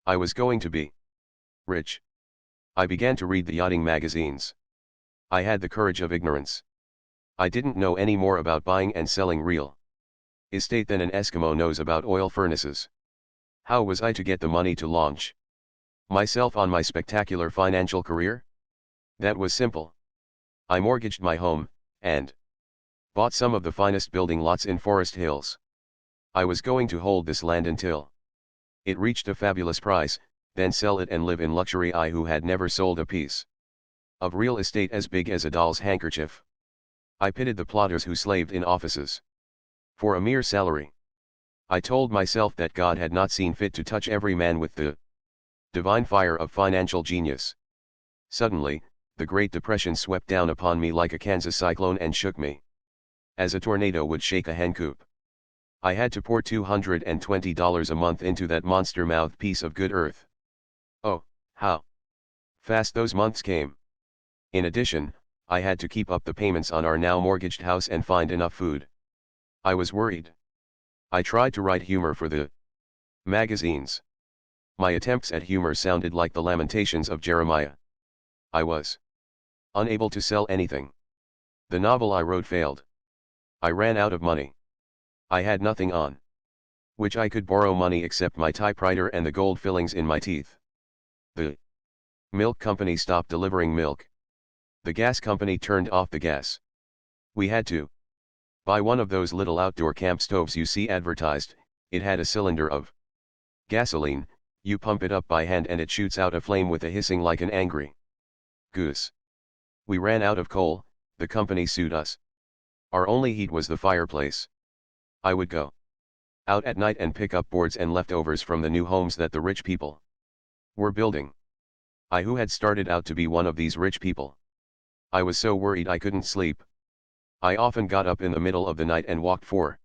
I was going to be rich. I began to read the yachting magazines. I had the courage of ignorance. I didn't know any more about buying and selling real estate than an Eskimo knows about oil furnaces. How was I to get the money to launch myself on my spectacular financial career? That was simple. I mortgaged my home, and Bought some of the finest building lots in Forest Hills. I was going to hold this land until it reached a fabulous price, then sell it and live in luxury. I who had never sold a piece of real estate as big as a doll's handkerchief. I pitied the plotters who slaved in offices for a mere salary. I told myself that God had not seen fit to touch every man with the divine fire of financial genius. Suddenly, the Great Depression swept down upon me like a Kansas cyclone and shook me as a tornado would shake a hen coop. I had to pour $220 a month into that monster-mouthed piece of good earth. Oh, how fast those months came. In addition, I had to keep up the payments on our now mortgaged house and find enough food. I was worried. I tried to write humor for the magazines. My attempts at humor sounded like the lamentations of Jeremiah. I was unable to sell anything. The novel I wrote failed. I ran out of money. I had nothing on which I could borrow money except my typewriter and the gold fillings in my teeth. The milk company stopped delivering milk. The gas company turned off the gas. We had to buy one of those little outdoor camp stoves you see advertised. It had a cylinder of gasoline, you pump it up by hand and it shoots out a flame with a hissing like an angry goose. We ran out of coal, the company sued us. Our only heat was the fireplace. I would go out at night and pick up boards and leftovers from the new homes that the rich people were building. I who had started out to be one of these rich people. I was so worried I couldn't sleep. I often got up in the middle of the night and walked for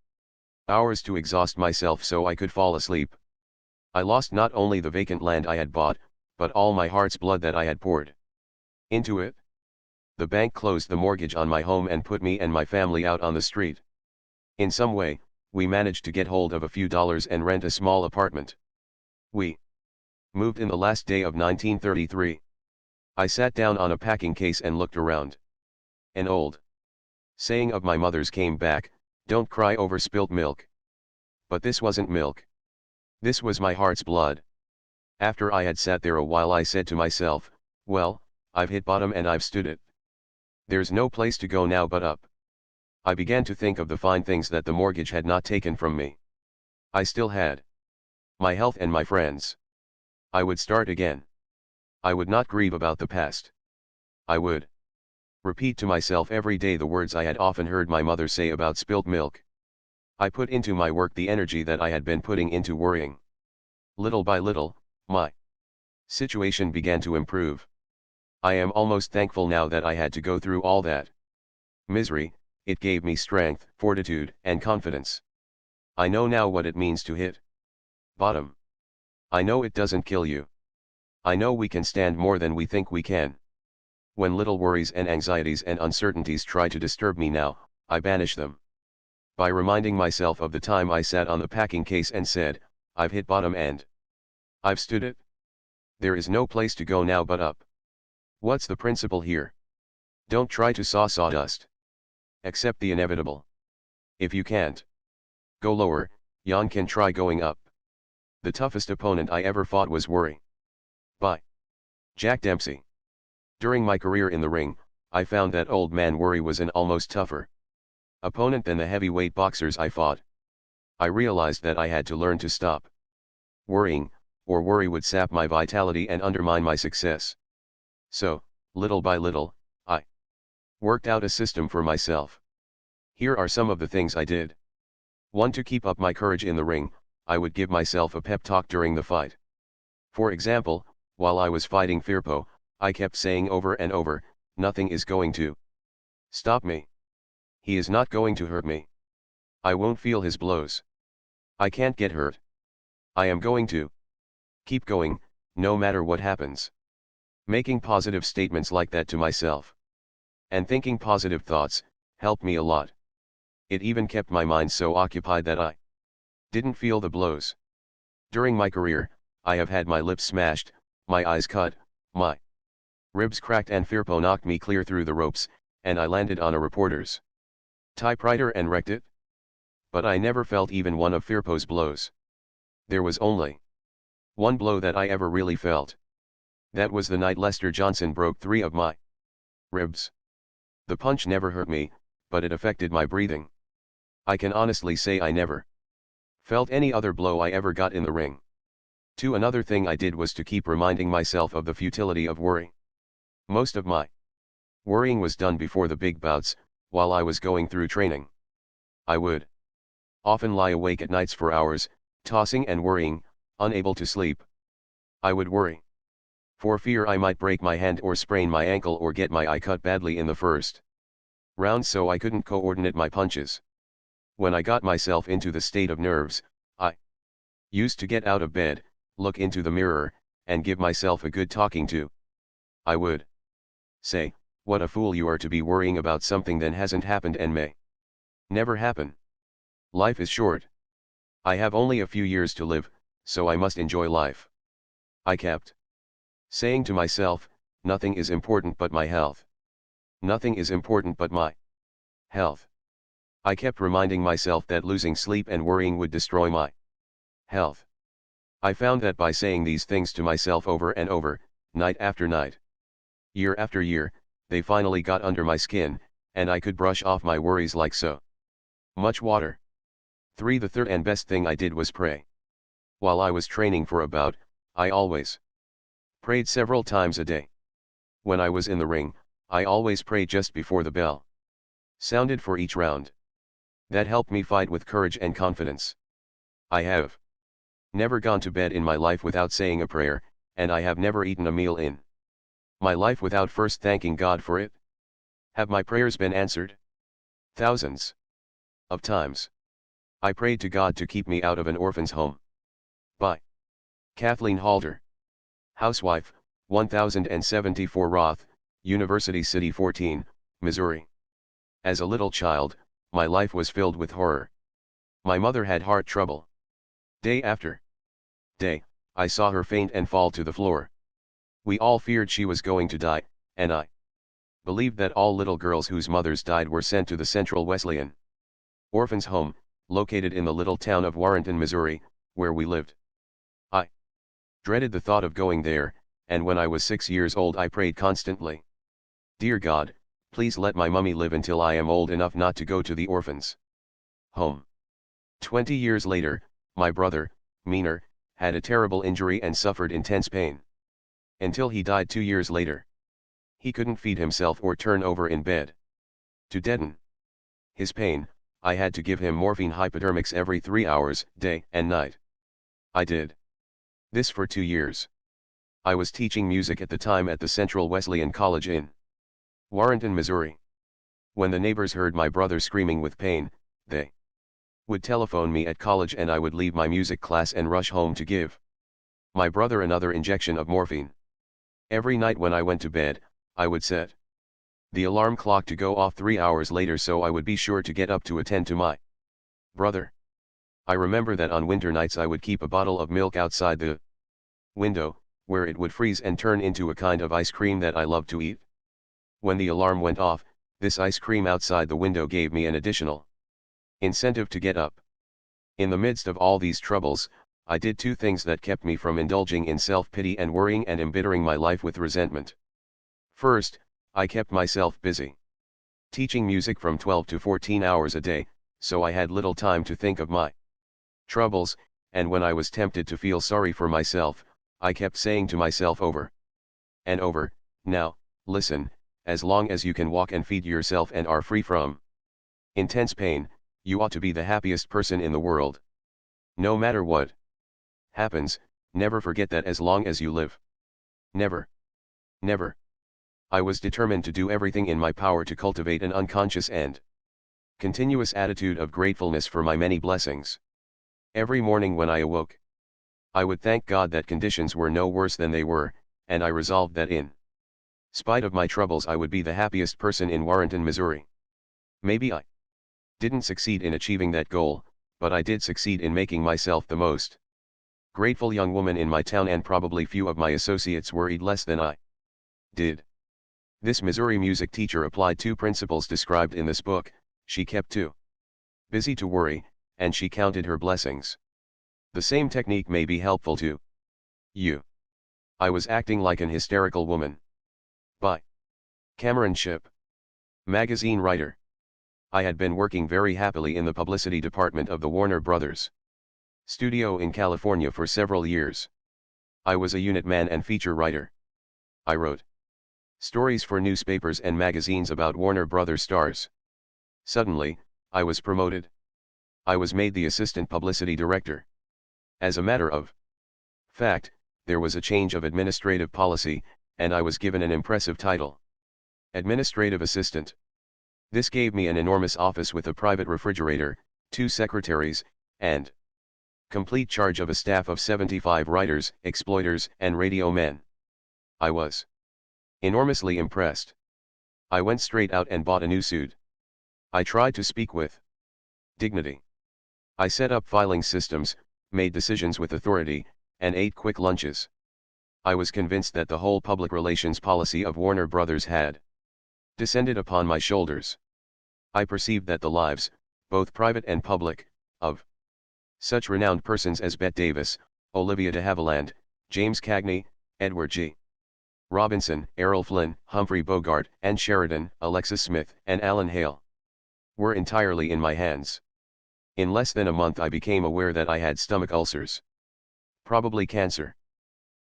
hours to exhaust myself so I could fall asleep. I lost not only the vacant land I had bought, but all my heart's blood that I had poured into it. The bank closed the mortgage on my home and put me and my family out on the street. In some way, we managed to get hold of a few dollars and rent a small apartment. We moved in the last day of 1933. I sat down on a packing case and looked around. An old saying of my mother's came back, "Don't cry over spilt milk." But this wasn't milk. This was my heart's blood. After I had sat there a while I said to myself, well, I've hit bottom and I've stood it. There's no place to go now but up. I began to think of the fine things that the mortgage had not taken from me. I still had my health and my friends. I would start again. I would not grieve about the past. I would repeat to myself every day the words I had often heard my mother say about spilt milk. I put into my work the energy that I had been putting into worrying. Little by little, my situation began to improve. I am almost thankful now that I had to go through all that misery. It gave me strength, fortitude, and confidence. I know now what it means to hit bottom. I know it doesn't kill you. I know we can stand more than we think we can. When little worries and anxieties and uncertainties try to disturb me now, I banish them by reminding myself of the time I sat on the packing case and said, I've hit bottom and I've stood it. There is no place to go now but up. What's the principle here? Don't try to saw sawdust. Accept the inevitable. If you can't go lower, yon can try going up. The toughest opponent I ever fought was worry. By Jack Dempsey. During my career in the ring, I found that old man worry was an almost tougher opponent than the heavyweight boxers I fought. I realized that I had to learn to stop worrying, or worry would sap my vitality and undermine my success. So, little by little, I worked out a system for myself. Here are some of the things I did. 1. To keep up my courage in the ring, I would give myself a pep talk during the fight. For example, while I was fighting Firpo, I kept saying over and over, nothing is going to stop me. He is not going to hurt me. I won't feel his blows. I can't get hurt. I am going to keep going, no matter what happens. Making positive statements like that to myself and thinking positive thoughts helped me a lot. It even kept my mind so occupied that I didn't feel the blows. During my career, I have had my lips smashed, my eyes cut, my ribs cracked, and Firpo knocked me clear through the ropes, and I landed on a reporter's typewriter and wrecked it. But I never felt even one of Firpo's blows. There was only one blow that I ever really felt. That was the night Lester Johnson broke 3 of my ribs. The punch never hurt me, but it affected my breathing. I can honestly say I never felt any other blow I ever got in the ring. Another thing I did was to keep reminding myself of the futility of worry. Most of my worrying was done before the big bouts, while I was going through training. I would often lie awake at nights for hours, tossing and worrying, unable to sleep. I would worry for fear I might break my hand or sprain my ankle or get my eye cut badly in the first round, so I couldn't coordinate my punches. When I got myself into the state of nerves, I used to get out of bed, look into the mirror, and give myself a good talking to. I would say, "What a fool you are to be worrying about something that hasn't happened and may never happen. Life is short. I have only a few years to live, so I must enjoy life." I kept saying to myself, "Nothing is important but my health. Nothing is important but my health." I kept reminding myself that losing sleep and worrying would destroy my health. I found that by saying these things to myself over and over, night after night, year after year, they finally got under my skin, and I could brush off my worries like so much water. The third and best thing I did was pray. While I was training for a bout, I always prayed several times a day. When I was in the ring, I always prayed just before the bell sounded for each round. That helped me fight with courage and confidence. I have never gone to bed in my life without saying a prayer, and I have never eaten a meal in my life without first thanking God for it. Have my prayers been answered? Thousands of times. I prayed to God to keep me out of an orphan's home. By Kathleen Halder. Housewife, 1074 Roth, University City 14, Missouri. As a little child, my life was filled with horror. My mother had heart trouble. Day after day, I saw her faint and fall to the floor. We all feared she was going to die, and I believed that all little girls whose mothers died were sent to the Central Wesleyan Orphans Home, located in the little town of Warrenton, Missouri, where we lived. I dreaded the thought of going there, and when I was 6 years old I prayed constantly. "Dear God, please let my mummy live until I am old enough not to go to the orphans' home." 20 years later, my brother, Meaner, had a terrible injury and suffered intense pain. Until he died 2 years later. He couldn't feed himself or turn over in bed. To deaden his pain, I had to give him morphine hypodermics every 3 hours, day and night. I did this for 2 years. I was teaching music at the time at the Central Wesleyan College in Warrenton, Missouri. When the neighbors heard my brother screaming with pain, they would telephone me at college and I would leave my music class and rush home to give my brother another injection of morphine. Every night when I went to bed, I would set the alarm clock to go off 3 hours later so I would be sure to get up to attend to my brother. I remember that on winter nights I would keep a bottle of milk outside the window, where it would freeze and turn into a kind of ice cream that I loved to eat. When the alarm went off, this ice cream outside the window gave me an additional incentive to get up. In the midst of all these troubles, I did 2 things that kept me from indulging in self-pity and worrying and embittering my life with resentment. First, I kept myself busy teaching music from 12 to 14 hours a day, so I had little time to think of my troubles, and when I was tempted to feel sorry for myself, I kept saying to myself over and over, "Now, listen, as long as you can walk and feed yourself and are free from intense pain, you ought to be the happiest person in the world. No matter what happens, never forget that as long as you live. Never. Never." I was determined to do everything in my power to cultivate an unconscious and continuous attitude of gratefulness for my many blessings. Every morning when I awoke, I would thank God that conditions were no worse than they were, and I resolved that in spite of my troubles I would be the happiest person in Warrenton, Missouri. Maybe I didn't succeed in achieving that goal, but I did succeed in making myself the most grateful young woman in my town, and probably few of my associates worried less than I did. This Missouri music teacher applied 2 principles described in this book. She kept too busy to worry, and she counted her blessings. The same technique may be helpful to you. I was acting like an hysterical woman. By Cameron Shipp, magazine writer. I had been working very happily in the publicity department of the Warner Brothers studio in California for several years. I was a unit man and feature writer. I wrote stories for newspapers and magazines about Warner Brothers stars. Suddenly, I was promoted. I was made the assistant publicity director. As a matter of fact, there was a change of administrative policy, and I was given an impressive title: administrative assistant. This gave me an enormous office with a private refrigerator, 2 secretaries, and complete charge of a staff of 75 writers, exploiters, and radio men. I was enormously impressed. I went straight out and bought a new suit. I tried to speak with dignity. I set up filing systems, made decisions with authority, and ate quick lunches. I was convinced that the whole public relations policy of Warner Brothers had descended upon my shoulders. I perceived that the lives, both private and public, of such renowned persons as Bette Davis, Olivia de Havilland, James Cagney, Edward G. Robinson, Errol Flynn, Humphrey Bogart, Ann Sheridan, Alexis Smith, and Alan Hale were entirely in my hands. In less than a month I became aware that I had stomach ulcers. Probably cancer.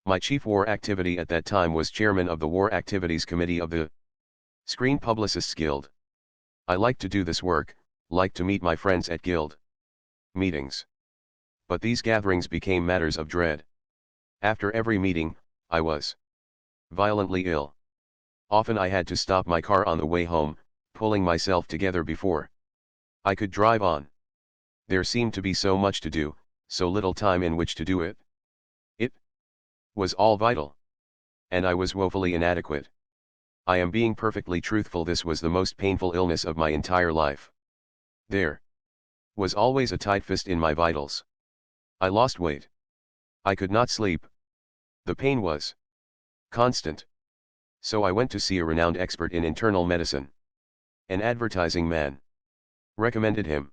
My chief war activity at that time was chairman of the War Activities Committee of the Screen Publicists Guild. I liked to do this work, liked to meet my friends at guild meetings. But these gatherings became matters of dread. After every meeting, I was violently ill. Often I had to stop my car on the way home, pulling myself together before I could drive on. There seemed to be so much to do, so little time in which to do it. It was all vital. And I was woefully inadequate. I am being perfectly truthful, this was the most painful illness of my entire life. There was always a tight fist in my vitals. I lost weight. I could not sleep. The pain was constant. So I went to see a renowned expert in internal medicine. An advertising man recommended him.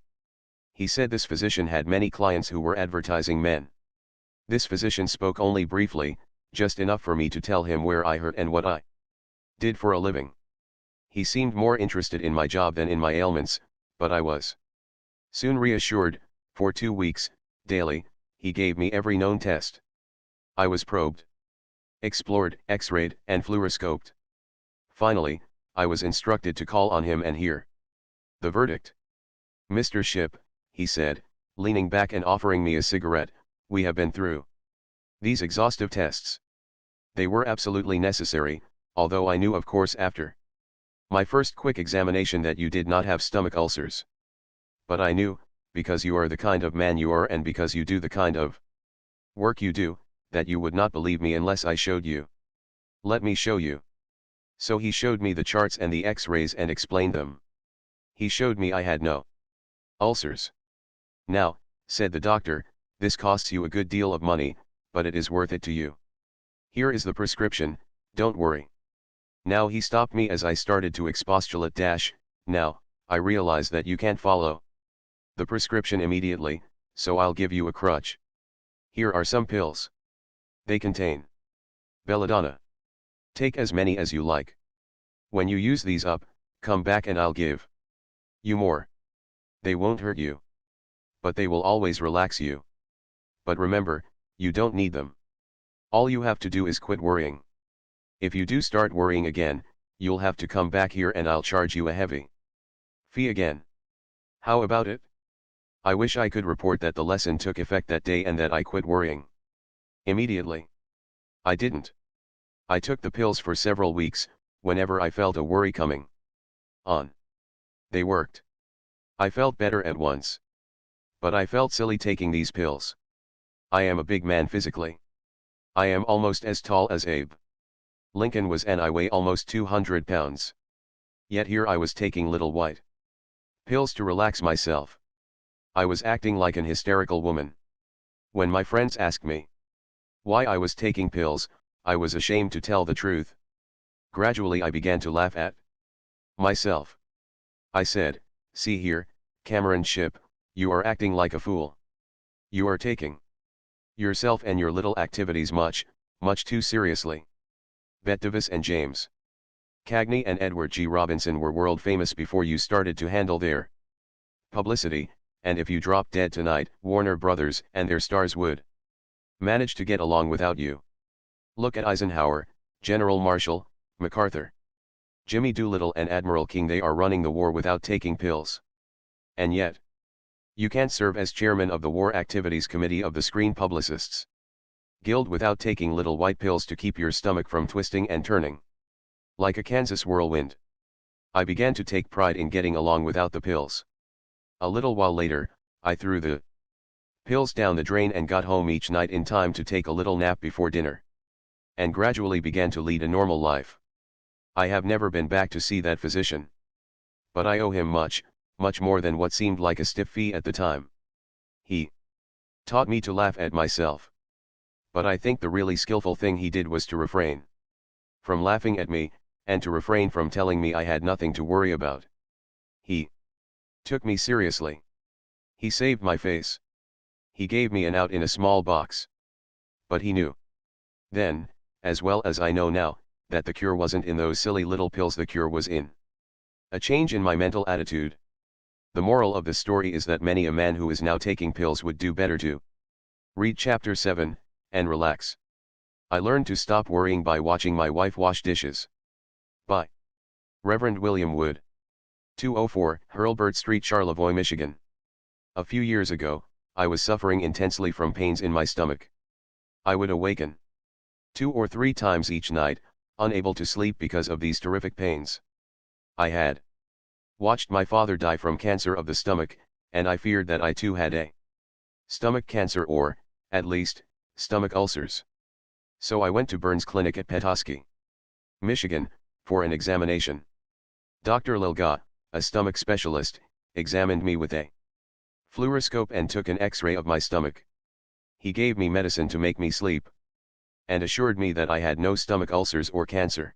He said this physician had many clients who were advertising men. This physician spoke only briefly, just enough for me to tell him where I hurt and what I did for a living. He seemed more interested in my job than in my ailments, but I was soon reassured. For 2 weeks, daily, he gave me every known test. I was probed, explored, x-rayed, and fluoroscoped. Finally, I was instructed to call on him and hear the verdict. "Mr. Shipp," he said, leaning back and offering me a cigarette, "we have been through these exhaustive tests. They were absolutely necessary, although I knew of course after my first quick examination that you did not have stomach ulcers. But I knew, because you are the kind of man you are and because you do the kind of work you do, that you would not believe me unless I showed you. Let me show you." So he showed me the charts and the x-rays and explained them. He showed me I had no ulcers. "Now," said the doctor, "this costs you a good deal of money, but it is worth it to you. Here is the prescription, don't worry." Now he stopped me as I started to expostulate. "Now, I realize that you can't follow the prescription immediately, so I'll give you a crutch. Here are some pills. They contain belladonna. Take as many as you like. When you use these up, come back and I'll give you more. They won't hurt you, but they will always relax you. But remember, you don't need them. All you have to do is quit worrying. If you do start worrying again, you'll have to come back here and I'll charge you a heavy fee again. How about it?" I wish I could report that the lesson took effect that day and that I quit worrying immediately. I didn't. I took the pills for several weeks, whenever I felt a worry coming on. They worked. I felt better at once. But I felt silly taking these pills. I am a big man physically. I am almost as tall as Abe Lincoln was and I weigh almost 200 pounds. Yet here I was taking little white pills to relax myself. I was acting like an hysterical woman. When my friends asked me why I was taking pills, I was ashamed to tell the truth. Gradually I began to laugh at myself. I said, "See here, Cameron Shipp, you are acting like a fool. You are taking yourself and your little activities much, much too seriously." Bette Davis and James Cagney and Edward G. Robinson were world famous before you started to handle their publicity, and if you dropped dead tonight, Warner Brothers and their stars would manage to get along without you. Look at Eisenhower, General Marshall, MacArthur, Jimmy Doolittle and Admiral King. They are running the war without taking pills. And yet, you can't serve as chairman of the War Activities Committee of the Screen Publicists Guild without taking little white pills to keep your stomach from twisting and turning like a Kansas whirlwind. I began to take pride in getting along without the pills. A little while later, I threw the pills down the drain and got home each night in time to take a little nap before dinner, and gradually began to lead a normal life. I have never been back to see that physician, but I owe him much, much more than what seemed like a stiff fee at the time. He taught me to laugh at myself. But I think the really skillful thing he did was to refrain from laughing at me, and to refrain from telling me I had nothing to worry about. He took me seriously. He saved my face. He gave me an out in a small box. But he knew then, as well as I know now, that the cure wasn't in those silly little pills. The cure was in a change in my mental attitude. The moral of the story is that many a man who is now taking pills would do better to read chapter 7, and relax. I learned to stop worrying by watching my wife wash dishes. By Reverend William Wood. 204 Hurlburt Street, Charlevoix, Michigan. A few years ago, I was suffering intensely from pains in my stomach. I would awaken 2 or 3 times each night, unable to sleep because of these terrific pains. I had watched my father die from cancer of the stomach, and I feared that I too had a stomach cancer or, at least, stomach ulcers. So I went to Burns Clinic at Petoskey, Michigan, for an examination. Dr. Lilga, a stomach specialist, examined me with a fluoroscope and took an X-ray of my stomach. He gave me medicine to make me sleep, and assured me that I had no stomach ulcers or cancer.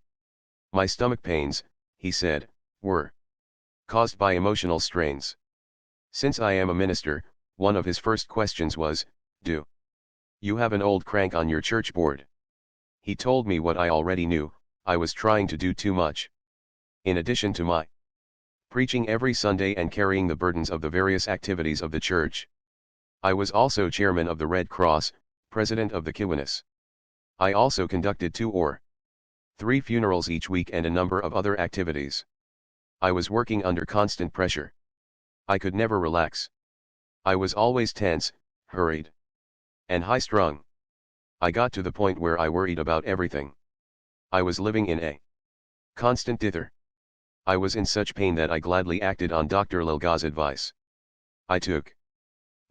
My stomach pains, he said, were caused by emotional strains. Since I am a minister, one of his first questions was, "Do you have an old crank on your church board?" He told me what I already knew: I was trying to do too much. In addition to my preaching every Sunday and carrying the burdens of the various activities of the church, I was also chairman of the Red Cross, president of the Kiwanis. I also conducted 2 or 3 funerals each week and a number of other activities. I was working under constant pressure. I could never relax. I was always tense, hurried, and high-strung. I got to the point where I worried about everything. I was living in a constant dither. I was in such pain that I gladly acted on Dr. Lilga's advice. I took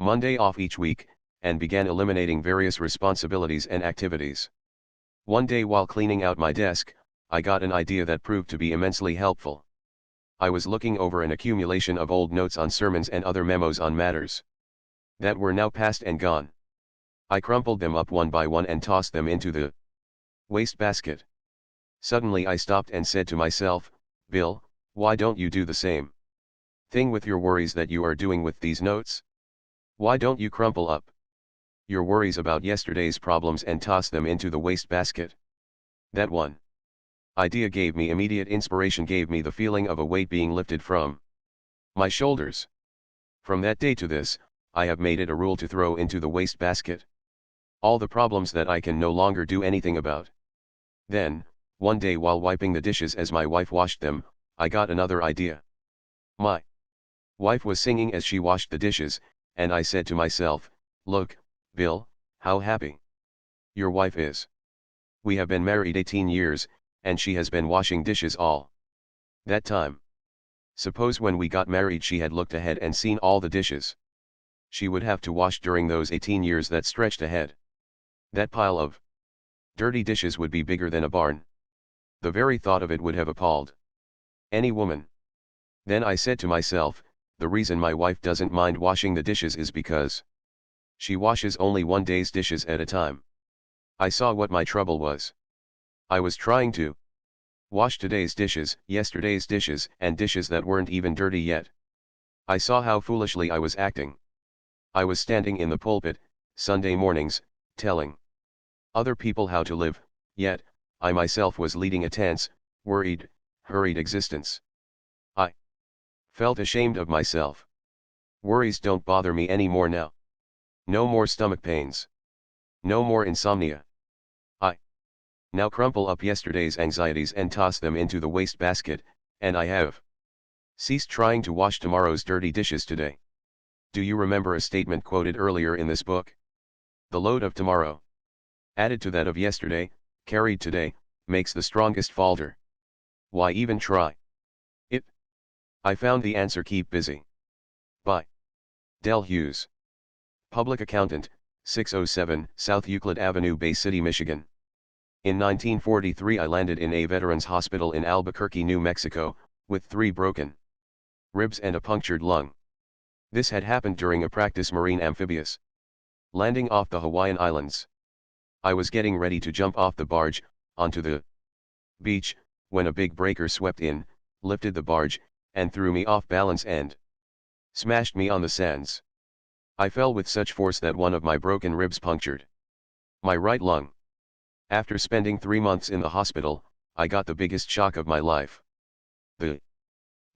Monday off each week, and began eliminating various responsibilities and activities. One day while cleaning out my desk, I got an idea that proved to be immensely helpful. I was looking over an accumulation of old notes on sermons and other memos on matters that were now past and gone. I crumpled them up one by one and tossed them into the wastebasket. Suddenly I stopped and said to myself, "Bill, why don't you do the same thing with your worries that you are doing with these notes? Why don't you crumple up your worries about yesterday's problems and toss them into the wastebasket?" That one idea gave me immediate inspiration, gave me the feeling of a weight being lifted from my shoulders. From that day to this, I have made it a rule to throw into the wastebasket all the problems that I can no longer do anything about. Then, one day while wiping the dishes as my wife washed them, I got another idea. My wife was singing as she washed the dishes, and I said to myself, "Look, Bill, how happy your wife is. We have been married 18 years, and she has been washing dishes all that time. Suppose when we got married she had looked ahead and seen all the dishes she would have to wash during those 18 years that stretched ahead. That pile of dirty dishes would be bigger than a barn. The very thought of it would have appalled any woman." Then I said to myself, the reason my wife doesn't mind washing the dishes is because she washes only one day's dishes at a time. I saw what my trouble was. I was trying to wash today's dishes, yesterday's dishes, and dishes that weren't even dirty yet. I saw how foolishly I was acting. I was standing in the pulpit, Sunday mornings, telling other people how to live, yet, I myself was leading a tense, worried, hurried existence. I felt ashamed of myself. Worries don't bother me anymore now. No more stomach pains. No more insomnia. I now crumple up yesterday's anxieties and toss them into the waste basket, and I have ceased trying to wash tomorrow's dirty dishes today. Do you remember a statement quoted earlier in this book? The load of tomorrow, added to that of yesterday, carried today, makes the strongest falter. Why even try it? I found the answer: keep busy. By Del Hughes. Public Accountant, 607 South Euclid Avenue, Bay City, Michigan. In 1943 I landed in a veterans hospital in Albuquerque, New Mexico, with 3 broken ribs and a punctured lung. This had happened during a practice marine amphibious landing off the Hawaiian Islands. I was getting ready to jump off the barge, onto the beach, when a big breaker swept in, lifted the barge, and threw me off balance and smashed me on the sands. I fell with such force that one of my broken ribs punctured my right lung. After spending 3 months in the hospital, I got the biggest shock of my life. The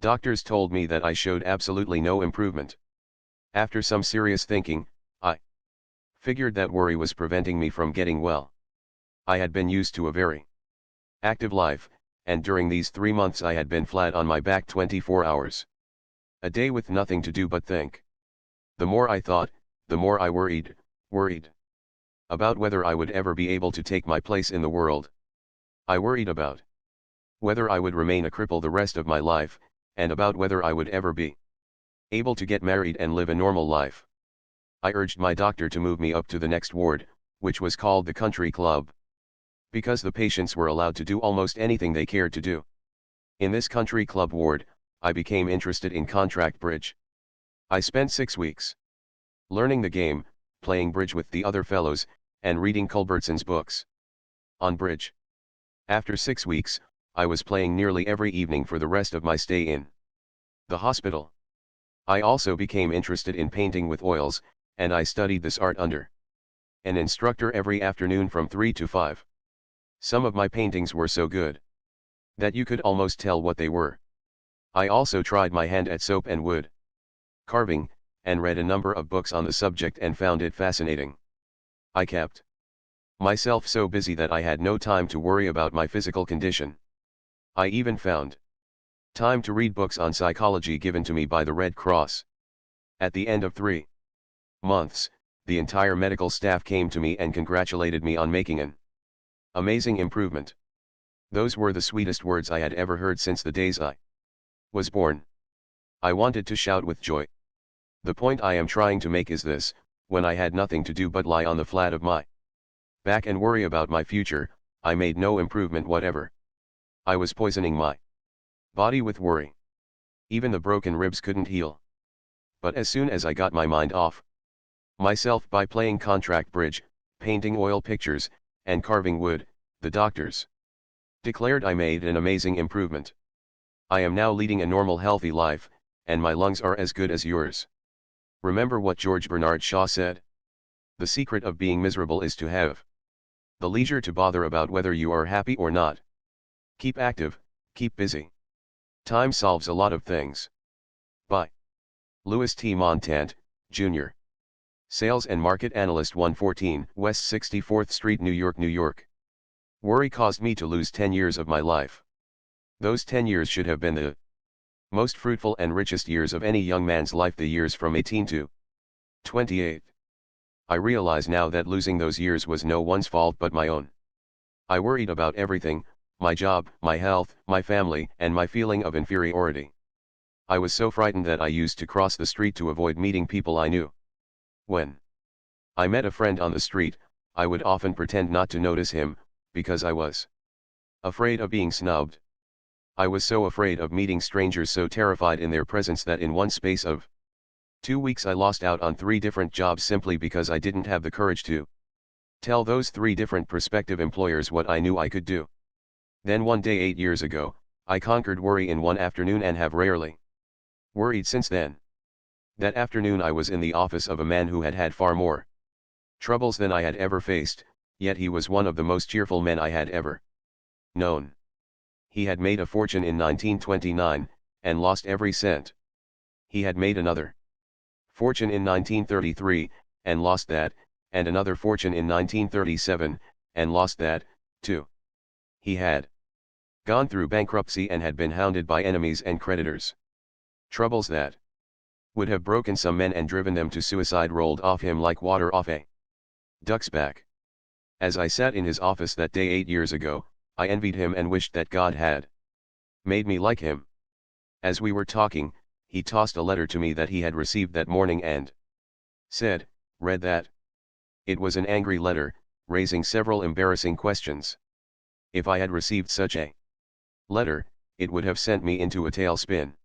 doctors told me that I showed absolutely no improvement. After some serious thinking, I figured that worry was preventing me from getting well. I had been used to a very active life, and during these 3 months I had been flat on my back 24 hours a day with nothing to do but think. The more I thought, the more I worried about whether I would ever be able to take my place in the world. I worried about whether I would remain a cripple the rest of my life, and about whether I would ever be able to get married and live a normal life. I urged my doctor to move me up to the next ward, which was called the country club, because the patients were allowed to do almost anything they cared to do. In this country club ward, I became interested in contract bridge. I spent 6 weeks learning the game, playing bridge with the other fellows, and reading Culbertson's books on bridge. After 6 weeks, I was playing nearly every evening for the rest of my stay in the hospital. I also became interested in painting with oils, and I studied this art under an instructor every afternoon from 3 to 5. Some of my paintings were so good that you could almost tell what they were. I also tried my hand at soap and wood carving, and read a number of books on the subject and found it fascinating. I kept myself so busy that I had no time to worry about my physical condition. I even found time to read books on psychology given to me by the Red Cross. At the end of 3 months, the entire medical staff came to me and congratulated me on making an amazing improvement. Those were the sweetest words I had ever heard since the days I was born. I wanted to shout with joy. The point I am trying to make is this: when I had nothing to do but lie on the flat of my back and worry about my future, I made no improvement whatever. I was poisoning my body with worry. Even the broken ribs couldn't heal. But as soon as I got my mind off myself by playing contract bridge, painting oil pictures, and carving wood, the doctors declared I made an amazing improvement. I am now leading a normal, healthy life, and my lungs are as good as yours. Remember what George Bernard Shaw said? The secret of being miserable is to have the leisure to bother about whether you are happy or not. Keep active, keep busy. Time solves a lot of things. By Louis T. Montant, Jr. Sales and Market Analyst, 114 West 64th Street, New York, New York. Worry caused me to lose 10 years of my life. Those 10 years should have been the most fruitful and richest years of any young man's life, the years from 18 to 28. I realize now that losing those years was no one's fault but my own. I worried about everything: my job, my health, my family, and my feeling of inferiority. I was so frightened that I used to cross the street to avoid meeting people I knew. When I met a friend on the street, I would often pretend not to notice him, because I was afraid of being snubbed. I was so afraid of meeting strangers, so terrified in their presence, that in one space of 2 weeks I lost out on 3 different jobs simply because I didn't have the courage to tell those 3 different prospective employers what I knew I could do. Then one day 8 years ago, I conquered worry in one afternoon and have rarely worried since then. That afternoon I was in the office of a man who had had far more troubles than I had ever faced, yet he was one of the most cheerful men I had ever known. He had made a fortune in 1929, and lost every cent. He had made another fortune in 1933, and lost that, and another fortune in 1937, and lost that, too. He had gone through bankruptcy and had been hounded by enemies and creditors. Troubles that would have broken some men and driven them to suicide rolled off him like water off a duck's back. As I sat in his office that day 8 years ago, I envied him and wished that God had made me like him. As we were talking, he tossed a letter to me that he had received that morning and said, "Read that?" It was an angry letter, raising several embarrassing questions. If I had received such a letter, it would have sent me into a tailspin.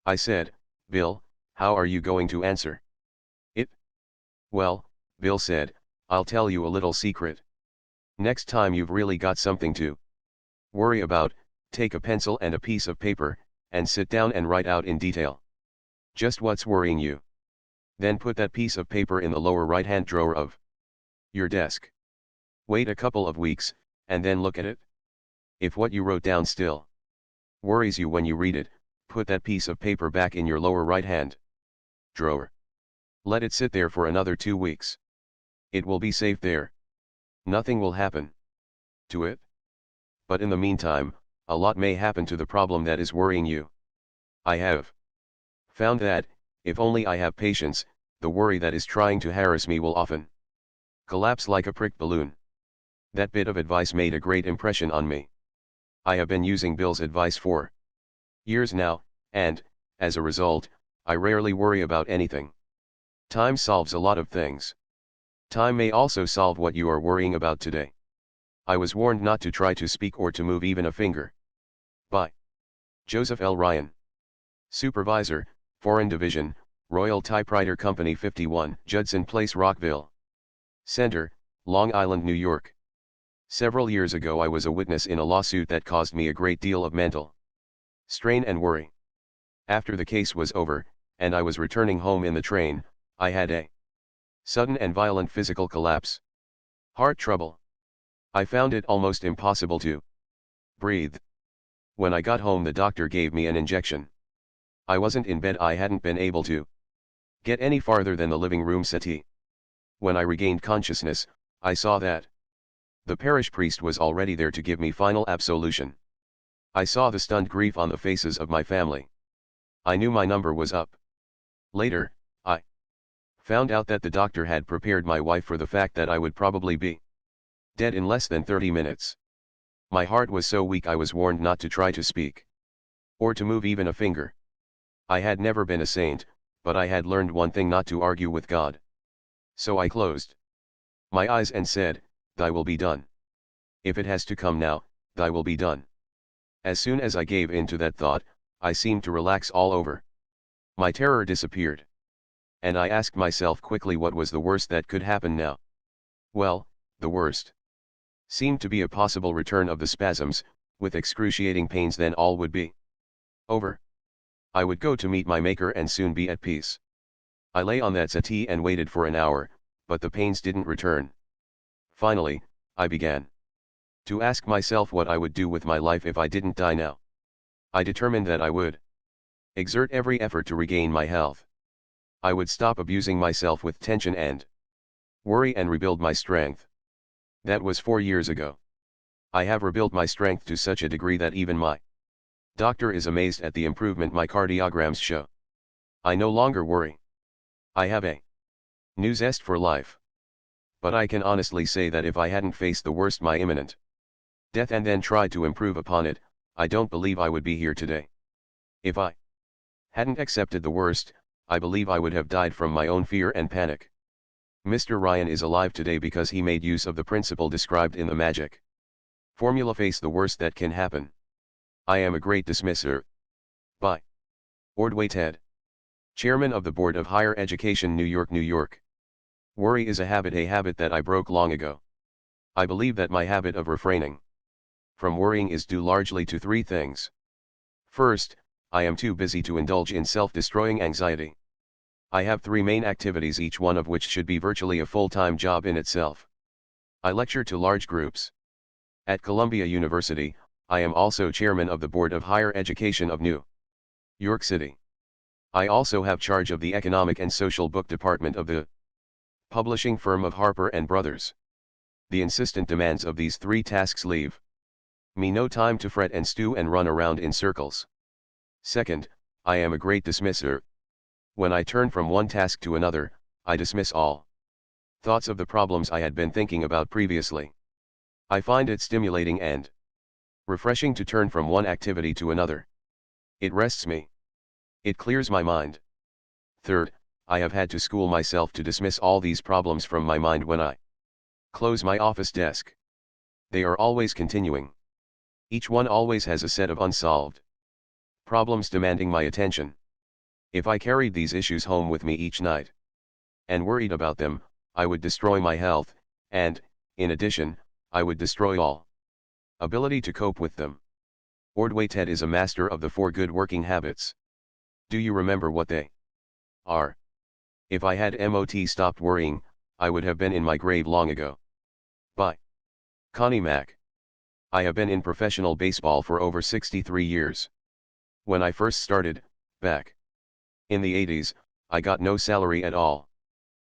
I said, "Bill, how are you going to answer it?" "Well," Bill said, "I'll tell you a little secret. Next time you've really got something to worry about, take a pencil and a piece of paper, and sit down and write out in detail just what's worrying you. Then put that piece of paper in the lower right-hand drawer of your desk. Wait a couple of weeks, and then look at it. If what you wrote down still worries you when you read it, put that piece of paper back in your lower right-hand drawer. Let it sit there for another 2 weeks. It will be safe there. Nothing will happen to it. But in the meantime, a lot may happen to the problem that is worrying you. I have found that, if only I have patience, the worry that is trying to harass me will often collapse like a pricked balloon." That bit of advice made a great impression on me. I have been using Bill's advice for years now, and, as a result, I rarely worry about anything. Time solves a lot of things. Time may also solve what you are worrying about today. I was warned not to try to speak or to move even a finger. By Joseph L. Ryan. Supervisor, Foreign Division, Royal Typewriter Company 51, Judson Place, Rockville Center, Long Island, New York. Several years ago I was a witness in a lawsuit that caused me a great deal of mental strain and worry. After the case was over, and I was returning home in the train, I had a sudden and violent physical collapse. Heart trouble. I found it almost impossible to breathe. When I got home, the doctor gave me an injection. I wasn't in bed. I hadn't been able to get any farther than the living room settee. When I regained consciousness, I saw that the parish priest was already there to give me final absolution. I saw the stunned grief on the faces of my family. I knew my number was up. Later, I found out that the doctor had prepared my wife for the fact that I would probably be dead in less than 30 minutes. My heart was so weak I was warned not to try to speak or to move even a finger. I had never been a saint, but I had learned one thing: not to argue with God. So I closed my eyes and said, "Thy will be done. If it has to come now, thy will be done." As soon as I gave in to that thought, I seemed to relax all over. My terror disappeared. And I asked myself quickly what was the worst that could happen now. Well, the worst seemed to be a possible return of the spasms, with excruciating pains. Then all would be over. I would go to meet my Maker and soon be at peace. I lay on that settee and waited for an hour, but the pains didn't return. Finally, I began to ask myself what I would do with my life if I didn't die now. I determined that I would exert every effort to regain my health. I would stop abusing myself with tension and worry and rebuild my strength. That was 4 years ago. I have rebuilt my strength to such a degree that even my doctor is amazed at the improvement my cardiograms show. I no longer worry. I have a new zest for life. But I can honestly say that if I hadn't faced the worst, my imminent death, and then tried to improve upon it, I don't believe I would be here today. If I hadn't accepted the worst, I believe I would have died from my own fear and panic. Mr. Ryan is alive today because he made use of the principle described in the magic formula: face the worst that can happen. I am a great dismisser. By Ordway Ted, Chairman of the Board of Higher Education, New York, New York. Worry is a habit that I broke long ago. I believe that my habit of refraining from worrying is due largely to 3 things. First, I am too busy to indulge in self-destroying anxiety. I have 3 main activities, each one of which should be virtually a full-time job in itself. I lecture to large groups. At Columbia University, I am also chairman of the Board of Higher Education of New York City. I also have charge of the Economic and Social Book Department of the publishing firm of Harper & Brothers. The insistent demands of these three tasks leave me no time to fret and stew and run around in circles. Second, I am a great dismisser. When I turn from one task to another, I dismiss all thoughts of the problems I had been thinking about previously. I find it stimulating and refreshing to turn from one activity to another. It rests me. It clears my mind. Third, I have had to school myself to dismiss all these problems from my mind when I close my office desk. They are always continuing. Each one always has a set of unsolved problems demanding my attention. If I carried these issues home with me each night and worried about them, I would destroy my health, and, in addition, I would destroy all ability to cope with them. Ordway Ted is a master of the 4 good working habits. Do you remember what they are? If I had stopped worrying, I would have been in my grave long ago. By Connie Mack. I have been in professional baseball for over 63 years. When I first started, back in the 80s, I got no salary at all.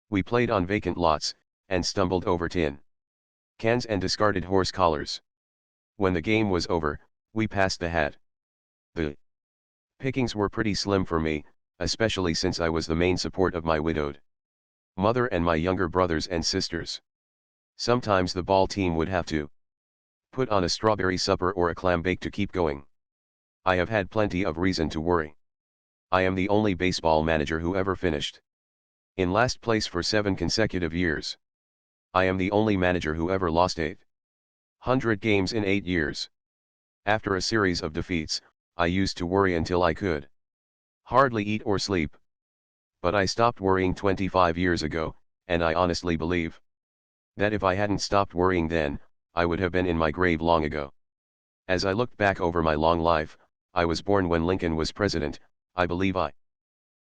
We played on vacant lots, and stumbled over tin cans and discarded horse collars. When the game was over, we passed the hat. The pickings were pretty slim for me, especially since I was the main support of my widowed mother and my younger brothers and sisters. Sometimes the ball team would have to put on a strawberry supper or a clam bake to keep going. I have had plenty of reason to worry. I am the only baseball manager who ever finished in last place for 7 consecutive years. I am the only manager who ever lost 800 games in 8 years. After a series of defeats, I used to worry until I could hardly eat or sleep. But I stopped worrying 25 years ago, and I honestly believe that if I hadn't stopped worrying then, I would have been in my grave long ago. As I looked back over my long life, I was born when Lincoln was president. I believe I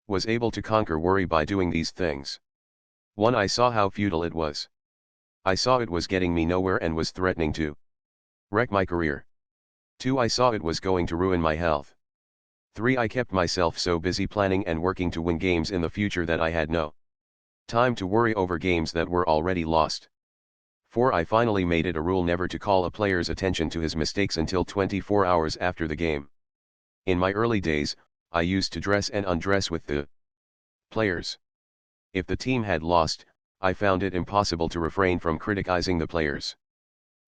was able to conquer worry by doing these things. 1. I saw how futile it was. I saw it was getting me nowhere and was threatening to wreck my career. 2. I saw it was going to ruin my health. 3. I kept myself so busy planning and working to win games in the future that I had no time to worry over games that were already lost. 4. I finally made it a rule never to call a player's attention to his mistakes until 24 hours after the game. In my early days, I used to dress and undress with the players. If the team had lost, I found it impossible to refrain from criticizing the players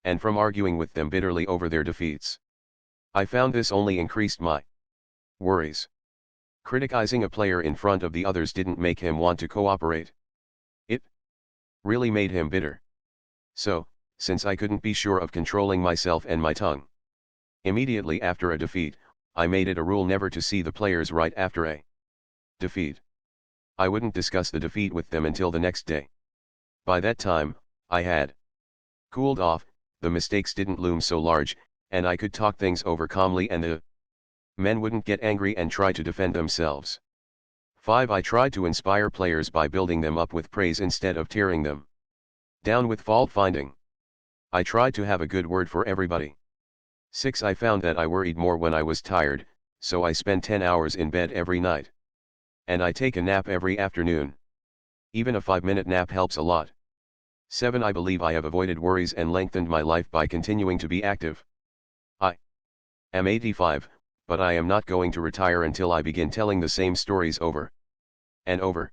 and from arguing with them bitterly over their defeats. I found this only increased my worries. Criticizing a player in front of the others didn't make him want to cooperate. It really made him bitter. So, since I couldn't be sure of controlling myself and my tongue, immediately after a defeat, I made it a rule never to see the players right after a defeat. I wouldn't discuss the defeat with them until the next day. By that time, I had cooled off, the mistakes didn't loom so large, and I could talk things over calmly and the men wouldn't get angry and try to defend themselves. 5. I tried to inspire players by building them up with praise instead of tearing them down with fault finding. I tried to have a good word for everybody. 6. I found that I worried more when I was tired, so I spend 10 hours in bed every night. And I take a nap every afternoon. Even a 5-minute nap helps a lot. 7. I believe I have avoided worries and lengthened my life by continuing to be active. I am 85, but I am not going to retire until I begin telling the same stories over and over.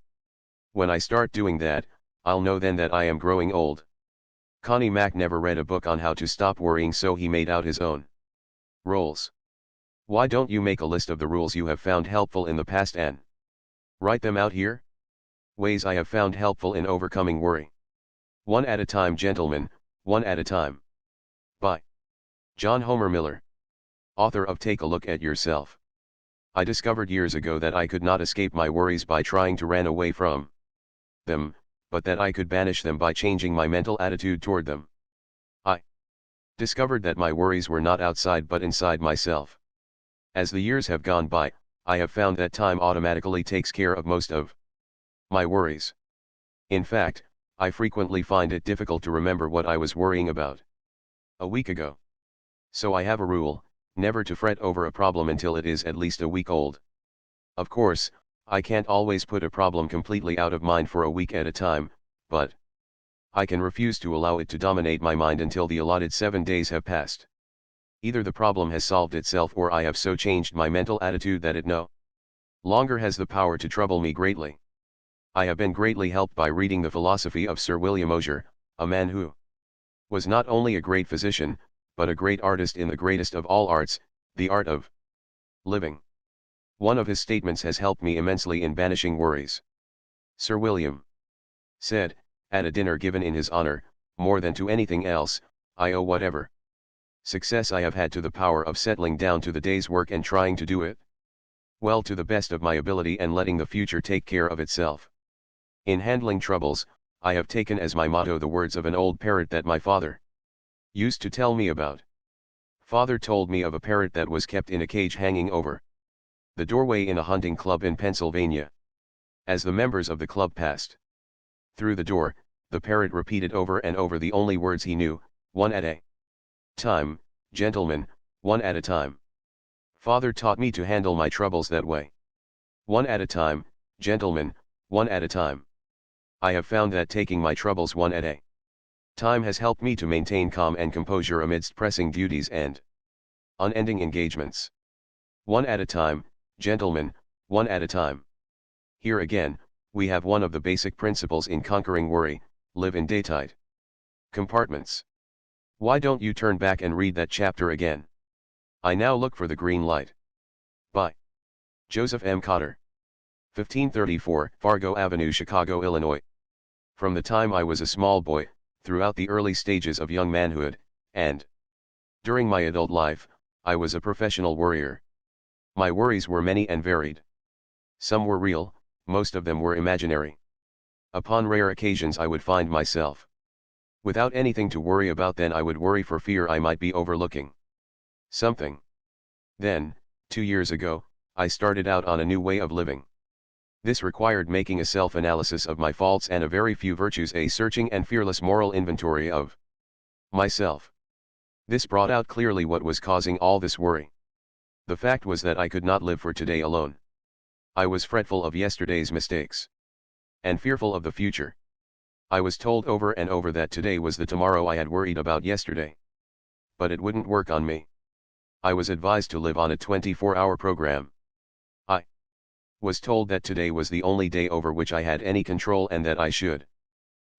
When I start doing that, I'll know then that I am growing old. Connie Mack never read a book on how to stop worrying, so he made out his own rules. Why don't you make a list of the rules you have found helpful in the past and write them out here? Ways I have found helpful in overcoming worry. 1 at a time, gentlemen, 1 at a time. By John Homer Miller, author of Take a Look at Yourself. I discovered years ago that I could not escape my worries by trying to run away from them, but that I could banish them by changing my mental attitude toward them. I discovered that my worries were not outside but inside myself. As the years have gone by, I have found that time automatically takes care of most of my worries. In fact, I frequently find it difficult to remember what I was worrying about a week ago. So I have a rule, never to fret over a problem until it is at least a week old. Of course, I can't always put a problem completely out of mind for a week at a time, but I can refuse to allow it to dominate my mind until the allotted 7 days have passed. Either the problem has solved itself or I have so changed my mental attitude that it no longer has the power to trouble me greatly. I have been greatly helped by reading the philosophy of Sir William Osier, a man who was not only a great physician, but a great artist in the greatest of all arts, the art of living. One of his statements has helped me immensely in banishing worries. Sir William said, at a dinner given in his honor, more than to anything else, I owe whatever success I have had to the power of settling down to the day's work and trying to do it well to the best of my ability and letting the future take care of itself. In handling troubles, I have taken as my motto the words of an old parrot that my father used to tell me about. Father told me of a parrot that was kept in a cage hanging over the doorway in a hunting club in Pennsylvania. As the members of the club passed through the door, the parrot repeated over and over the only words he knew, one at a time, gentlemen, one at a time. Father taught me to handle my troubles that way. One at a time, gentlemen, one at a time. I have found that taking my troubles one at a time has helped me to maintain calm and composure amidst pressing duties and unending engagements. One at a time, gentlemen, one at a time. Here again, we have one of the basic principles in conquering worry: live in daytight compartments. Why don't you turn back and read that chapter again? I now look for the green light. By Joseph M. Cotter. 1534, Fargo Avenue, Chicago, Illinois. From the time I was a small boy, throughout the early stages of young manhood, and during my adult life, I was a professional worrier. My worries were many and varied. Some were real, most of them were imaginary. Upon rare occasions I would find myself without anything to worry about, then I would worry for fear I might be overlooking something. Then, 2 years ago, I started out on a new way of living. This required making a self-analysis of my faults and a very few virtues, a searching and fearless moral inventory of myself. This brought out clearly what was causing all this worry. The fact was that I could not live for today alone. I was fretful of yesterday's mistakes and fearful of the future. I was told over and over that today was the tomorrow I had worried about yesterday. But it wouldn't work on me. I was advised to live on a 24-hour program. I was told that today was the only day over which I had any control and that I should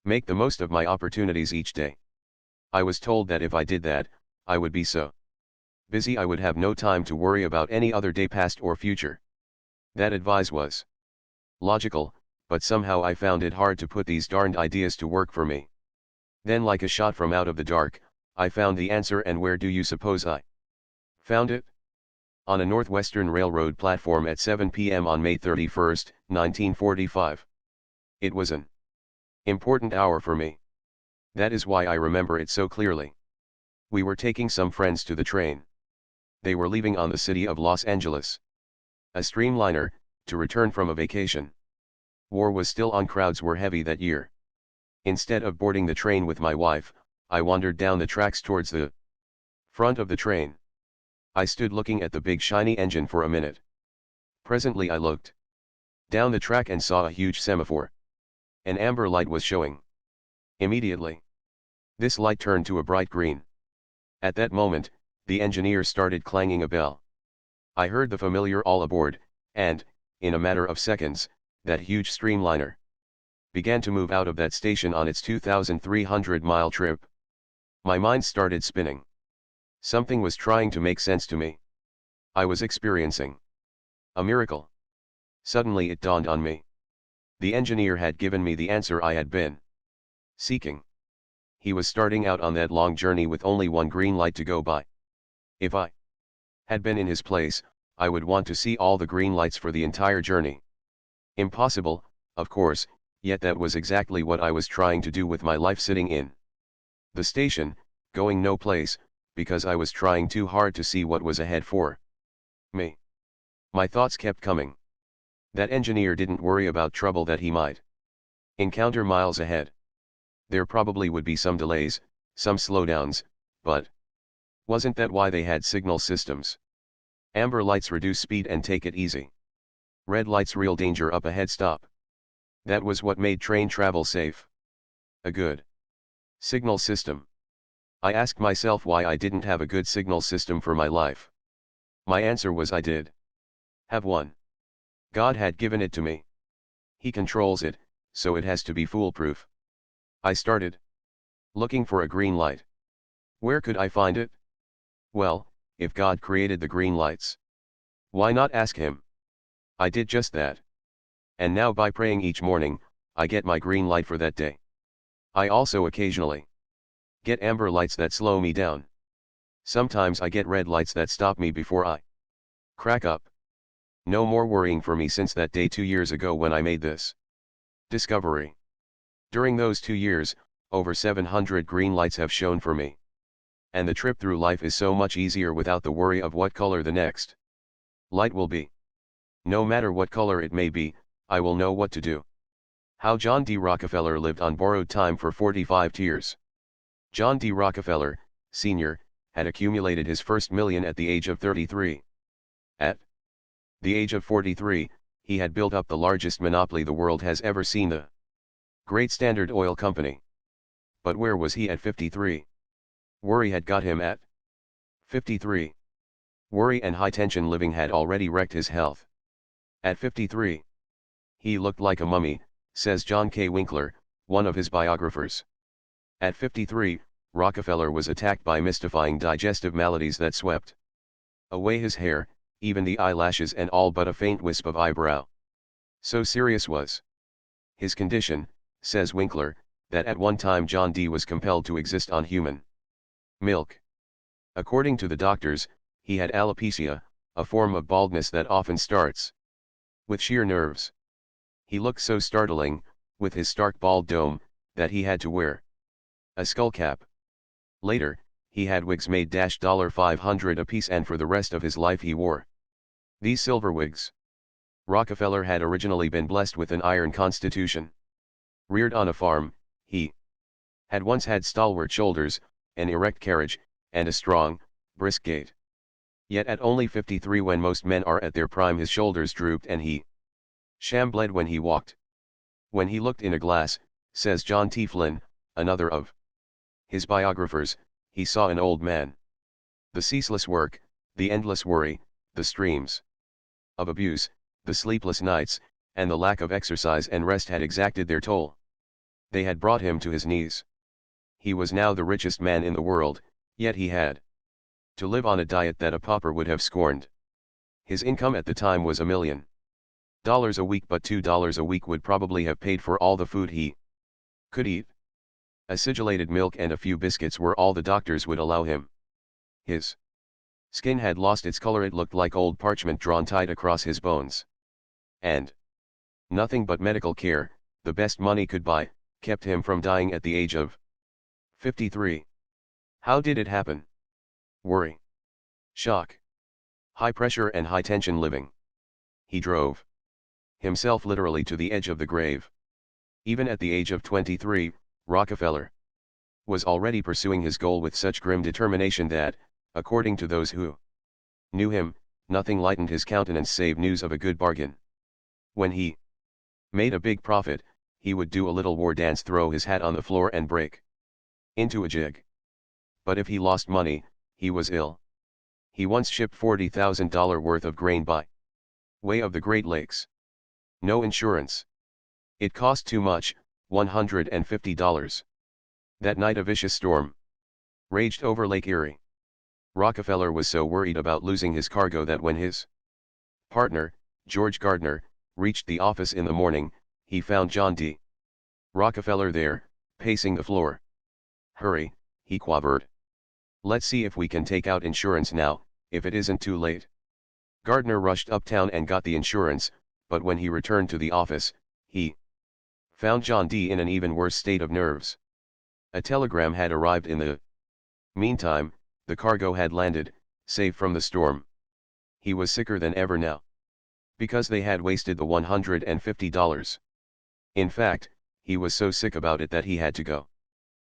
make the most of my opportunities each day. I was told that if I did that, I would be so busy I would have no time to worry about any other day, past or future. That advice was logical, but somehow I found it hard to put these darned ideas to work for me. Then, like a shot from out of the dark, I found the answer, and where do you suppose I found it? On a Northwestern Railroad platform at 7 p.m. on May 31, 1945. It was an important hour for me. That is why I remember it so clearly. We were taking some friends to the train. They were leaving on the City of Los Angeles, a streamliner, to return from a vacation. War was still on, crowds were heavy that year. Instead of boarding the train with my wife, I wandered down the tracks towards the front of the train. I stood looking at the big shiny engine for a minute. Presently I looked down the track and saw a huge semaphore. An amber light was showing. Immediately, this light turned to a bright green. At that moment, the engineer started clanging a bell. I heard the familiar "all aboard," and, in a matter of seconds, that huge streamliner began to move out of that station on its 2,300-mile trip. My mind started spinning. Something was trying to make sense to me. I was experiencing a miracle. Suddenly it dawned on me. The engineer had given me the answer I had been seeking. He was starting out on that long journey with only one green light to go by. If I had been in his place, I would want to see all the green lights for the entire journey. Impossible, of course, yet that was exactly what I was trying to do with my life, sitting in the station, going no place, because I was trying too hard to see what was ahead for me. My thoughts kept coming. That engineer didn't worry about trouble that he might encounter miles ahead. There probably would be some delays, some slowdowns, but Wasn't that why they had signal systems? Amber lights reduce speed and take it easy. Red lights real danger up ahead stop. That was what made train travel safe. A good signal system. I asked myself why I didn't have a good signal system for my life. My answer was I did have one. God had given it to me. He controls it, so it has to be foolproof. I started looking for a green light. Where could I find it? Well, if God created the green lights, why not ask Him? I did just that. And now by praying each morning, I get my green light for that day. I also occasionally get amber lights that slow me down. Sometimes I get red lights that stop me before I crack up. No more worrying for me since that day 2 years ago when I made this discovery. During those 2 years, over 700 green lights have shone for me. And the trip through life is so much easier without the worry of what color the next light will be. No matter what color it may be, I will know what to do. How John D. Rockefeller lived on borrowed time for 45 years. John D. Rockefeller, Sr., had accumulated his first million at the age of 33. At the age of 43, he had built up the largest monopoly the world has ever seen, the Great Standard Oil Company. But where was he at 53? Worry had got him at 53. Worry and high-tension living had already wrecked his health. At 53, he looked like a mummy, says John K. Winkler, one of his biographers. At 53, Rockefeller was attacked by mystifying digestive maladies that swept away his hair, even the eyelashes and all but a faint wisp of eyebrow. So serious was his condition, says Winkler, that at one time John D. was compelled to exist on human milk. According to the doctors, he had alopecia, a form of baldness that often starts with sheer nerves. He looked so startling, with his stark bald dome, that he had to wear a skull cap. Later, he had wigs made $500 apiece, and for the rest of his life he wore these silver wigs. Rockefeller had originally been blessed with an iron constitution. Reared on a farm, he had once had stalwart shoulders, an erect carriage, and a strong, brisk gait. Yet at only 53, when most men are at their prime, his shoulders drooped and he shambled when he walked. When he looked in a glass, says John T. Flynn, another of his biographers, he saw an old man. The ceaseless work, the endless worry, the streams of abuse, the sleepless nights, and the lack of exercise and rest had exacted their toll. They had brought him to his knees. He was now the richest man in the world, yet he had to live on a diet that a pauper would have scorned. His income at the time was $1 million a week, but $2 a week would probably have paid for all the food he could eat. Acidulated milk and a few biscuits were all the doctors would allow him. His skin had lost its color, it looked like old parchment drawn tight across his bones. And nothing but medical care, the best money could buy, kept him from dying at the age of 53. How did it happen? Worry, shock, high pressure and high tension living. He drove himself literally to the edge of the grave. Even at the age of 23, Rockefeller was already pursuing his goal with such grim determination that, according to those who knew him, nothing lightened his countenance save news of a good bargain. When he made a big profit, he would do a little war dance, throw his hat on the floor and break into a jig. But if he lost money, he was ill. He once shipped $40,000 worth of grain by way of the Great Lakes. No insurance. It cost too much, $150. That night a vicious storm raged over Lake Erie. Rockefeller was so worried about losing his cargo that when his partner, George Gardner, reached the office in the morning, he found John D. Rockefeller there, pacing the floor. "Hurry," he quavered. "Let's see if we can take out insurance now, if it isn't too late." Gardner rushed uptown and got the insurance, but when he returned to the office, he found John D. in an even worse state of nerves. A telegram had arrived in the meantime, the cargo had landed, safe from the storm. He was sicker than ever now, because they had wasted the $150. In fact, he was so sick about it that he had to go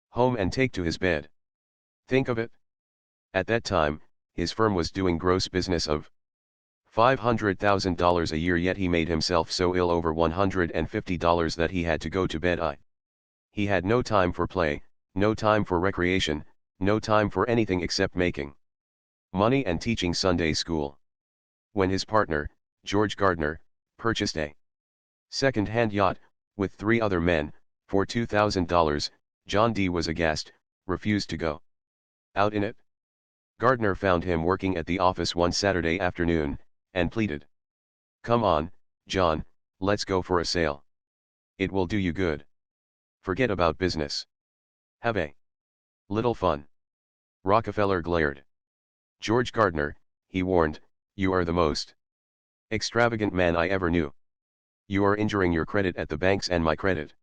home and take to his bed. Think of it. At that time, his firm was doing gross business of $500,000 a year, yet he made himself so ill over $150 that he had to go to bed. He had no time for play, no time for recreation, no time for anything except making money and teaching Sunday school. When his partner, George Gardner, purchased a second-hand yacht, with 3 other men, for $2,000, John D. was aghast, refused to go out in it. Gardner found him working at the office one Saturday afternoon, and pleaded, "Come on, John, let's go for a sail. It will do you good. Forget about business. Have a little fun." Rockefeller glared. "George Gardner," he warned, "you are the most extravagant man I ever knew. You are injuring your credit at the banks and my credit,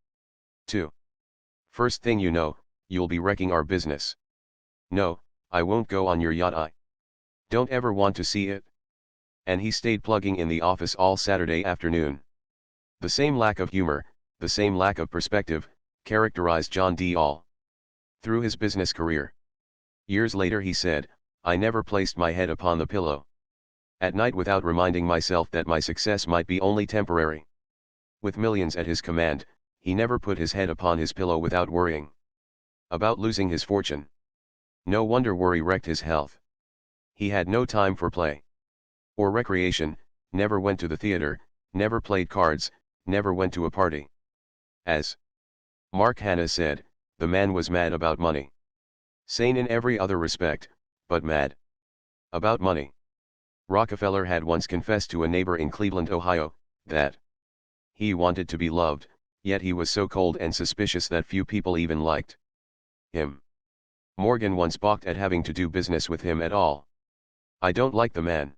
too. First thing you know, you'll be wrecking our business. No, I won't go on your yacht. I don't ever want to see it." And he stayed plugging in the office all Saturday afternoon. The same lack of humor, the same lack of perspective, characterized John D. all through his business career. Years later he said, "I never placed my head upon the pillow at night without reminding myself that my success might be only temporary." With millions at his command, he never put his head upon his pillow without worrying about losing his fortune. No wonder worry wrecked his health. He had no time for play or recreation, never went to the theater, never played cards, never went to a party. As Mark Hanna said, the man was mad about money. Sane in every other respect, but mad about money. Rockefeller had once confessed to a neighbor in Cleveland, Ohio, that he wanted to be loved, yet he was so cold and suspicious that few people even liked him. Morgan once balked at having to do business with him at all. "I don't like the man,"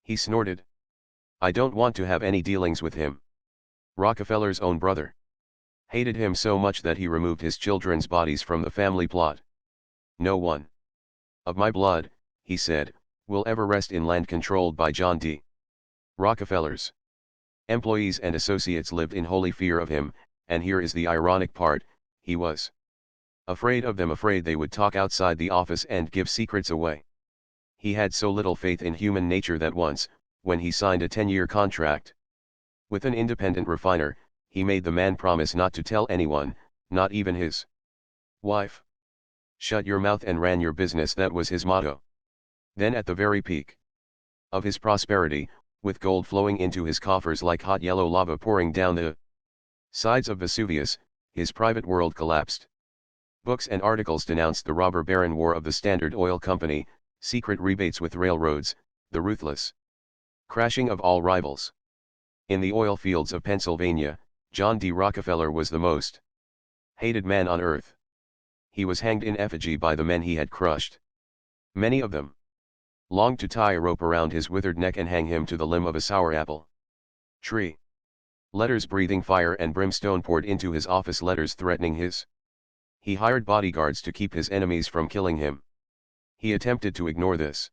he snorted. "I don't want to have any dealings with him." Rockefeller's own brother hated him so much that he removed his children's bodies from the family plot. "No one of my blood," he said, "will ever rest in land controlled by John D." Rockefeller's employees and associates lived in holy fear of him, and here is the ironic part, he was afraid of them, afraid they would talk outside the office and give secrets away. He had so little faith in human nature that once, when he signed a 10-year contract with an independent refiner, he made the man promise not to tell anyone, not even his wife. "Shut your mouth and ran your business," that was his motto. Then at the very peak of his prosperity, with gold flowing into his coffers like hot yellow lava pouring down the sides of Vesuvius, his private world collapsed. Books and articles denounced the robber baron war of the Standard Oil Company, secret rebates with railroads, the ruthless crashing of all rivals. In the oil fields of Pennsylvania, John D. Rockefeller was the most hated man on earth. He was hanged in effigy by the men he had crushed. Many of them longed to tie a rope around his withered neck and hang him to the limb of a sour apple tree. Letters breathing fire and brimstone poured into his office, letters threatening his. He hired bodyguards to keep his enemies from killing him. He attempted to ignore this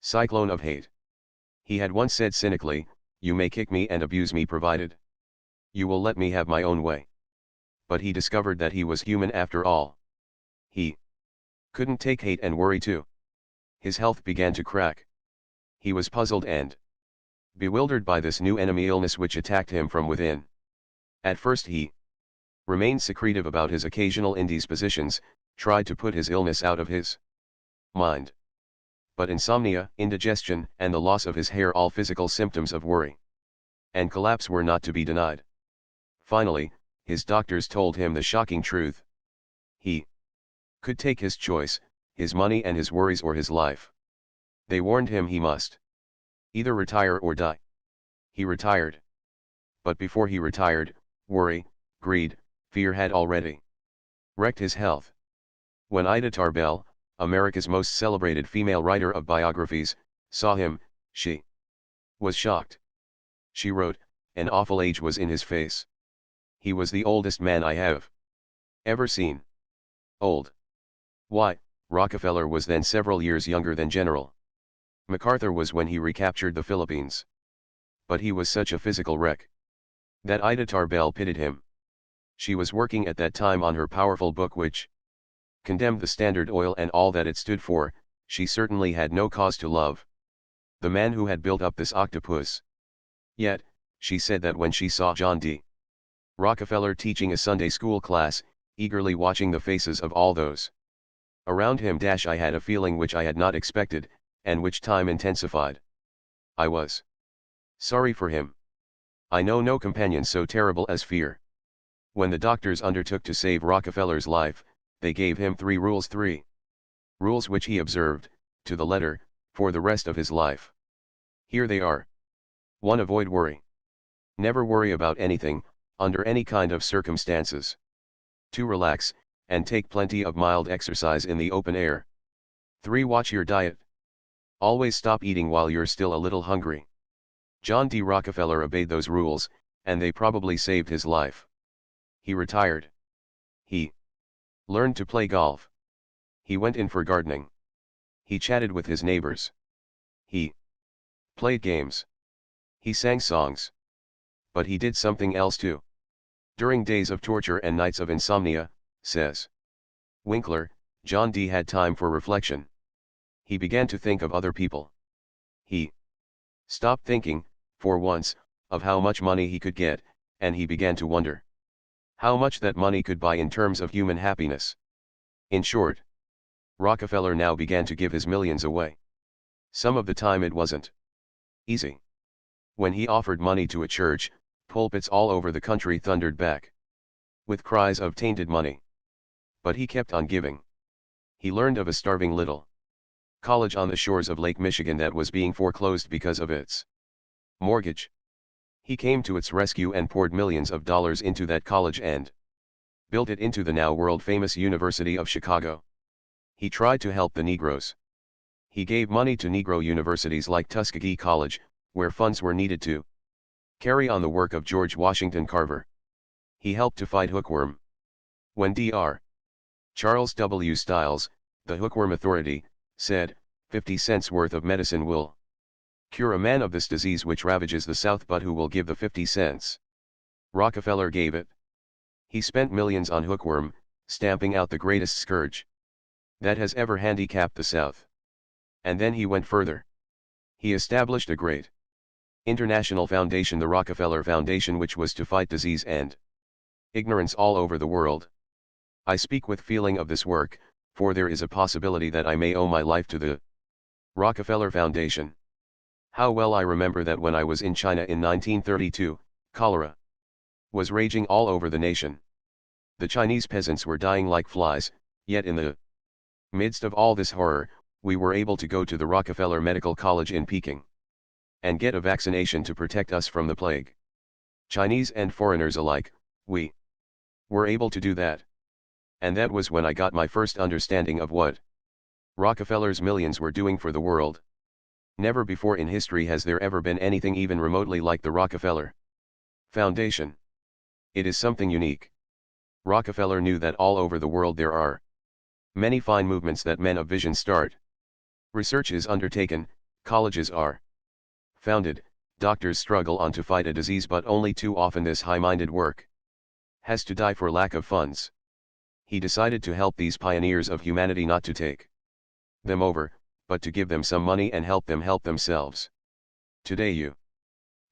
cyclone of hate. He had once said cynically, "You may kick me and abuse me provided you will let me have my own way." But he discovered that he was human after all. He couldn't take hate and worry too. His health began to crack. He was puzzled and bewildered by this new enemy illness which attacked him from within. At first he remained secretive about his occasional indispositions, tried to put his illness out of his mind. But insomnia, indigestion, and the loss of his hair, all physical symptoms of worry and collapse, were not to be denied. Finally, his doctors told him the shocking truth. He could take his choice, his money and his worries, or his life. They warned him he must either retire or die. He retired. But before he retired, worry, greed, fear had already wrecked his health. When Ida Tarbell, America's most celebrated female writer of biographies, saw him, she was shocked. She wrote, "An awful age was in his face. He was the oldest man I have ever seen." Old. Why, Rockefeller was then several years younger than General MacArthur was when he recaptured the Philippines. But he was such a physical wreck that Ida Tarbell pitied him. She was working at that time on her powerful book which condemned the Standard Oil and all that it stood for, She certainly had no cause to love the man who had built up this octopus. Yet, she said that when she saw John D. Rockefeller teaching a Sunday school class, eagerly watching the faces of all those around him, I had a feeling which I had not expected, and which time intensified. I was sorry for him. I know no companion so terrible as fear. When the doctors undertook to save Rockefeller's life, they gave him 3 rules which he observed, to the letter, for the rest of his life. Here they are. 1. Avoid worry. Never worry about anything, under any kind of circumstances. 2. Relax, and take plenty of mild exercise in the open air. 3. Watch your diet. Always stop eating while you're still a little hungry. John D. Rockefeller obeyed those rules, and they probably saved his life. He retired. He learned to play golf. He went in for gardening. He chatted with his neighbors. He played games. He sang songs. But he did something else too. During days of torture and nights of insomnia, says Winkler, John D. had time for reflection. He began to think of other people. He stopped thinking, for once, of how much money he could get, and he began to wonder how much that money could buy in terms of human happiness. In short, Rockefeller now began to give his millions away. Some of the time it wasn't easy. When he offered money to a church, pulpits all over the country thundered back with cries of tainted money. But he kept on giving. He learned of a starving little college on the shores of Lake Michigan that was being foreclosed because of its mortgage. He came to its rescue and poured millions of dollars into that college and built it into the now world-famous University of Chicago. He tried to help the Negroes. He gave money to Negro universities like Tuskegee College, where funds were needed to carry on the work of George Washington Carver. He helped to fight hookworm. When Dr. Charles W. Stiles, the Hookworm Authority, said, 50 cents worth of medicine will cure a man of this disease which ravages the South, but who will give the 50 cents? Rockefeller gave it. He spent millions on hookworm, stamping out the greatest scourge that has ever handicapped the South. And then he went further. He established a great international foundation, the Rockefeller Foundation, which was to fight disease and ignorance all over the world. I speak with feeling of this work, for there is a possibility that I may owe my life to the Rockefeller Foundation. How well I remember that when I was in China in 1932, cholera was raging all over the nation. The Chinese peasants were dying like flies, yet in the midst of all this horror, we were able to go to the Rockefeller Medical College in Peking and get a vaccination to protect us from the plague. Chinese and foreigners alike, we were able to do that. And that was when I got my first understanding of what Rockefeller's millions were doing for the world. Never before in history has there ever been anything even remotely like the Rockefeller Foundation. It is something unique. Rockefeller knew that all over the world there are many fine movements that men of vision start. Research is undertaken, colleges are founded, doctors struggle on to fight a disease, but only too often this high-minded work has to die for lack of funds. He decided to help these pioneers of humanity, not to take them over, but to give them some money and help them help themselves. Today you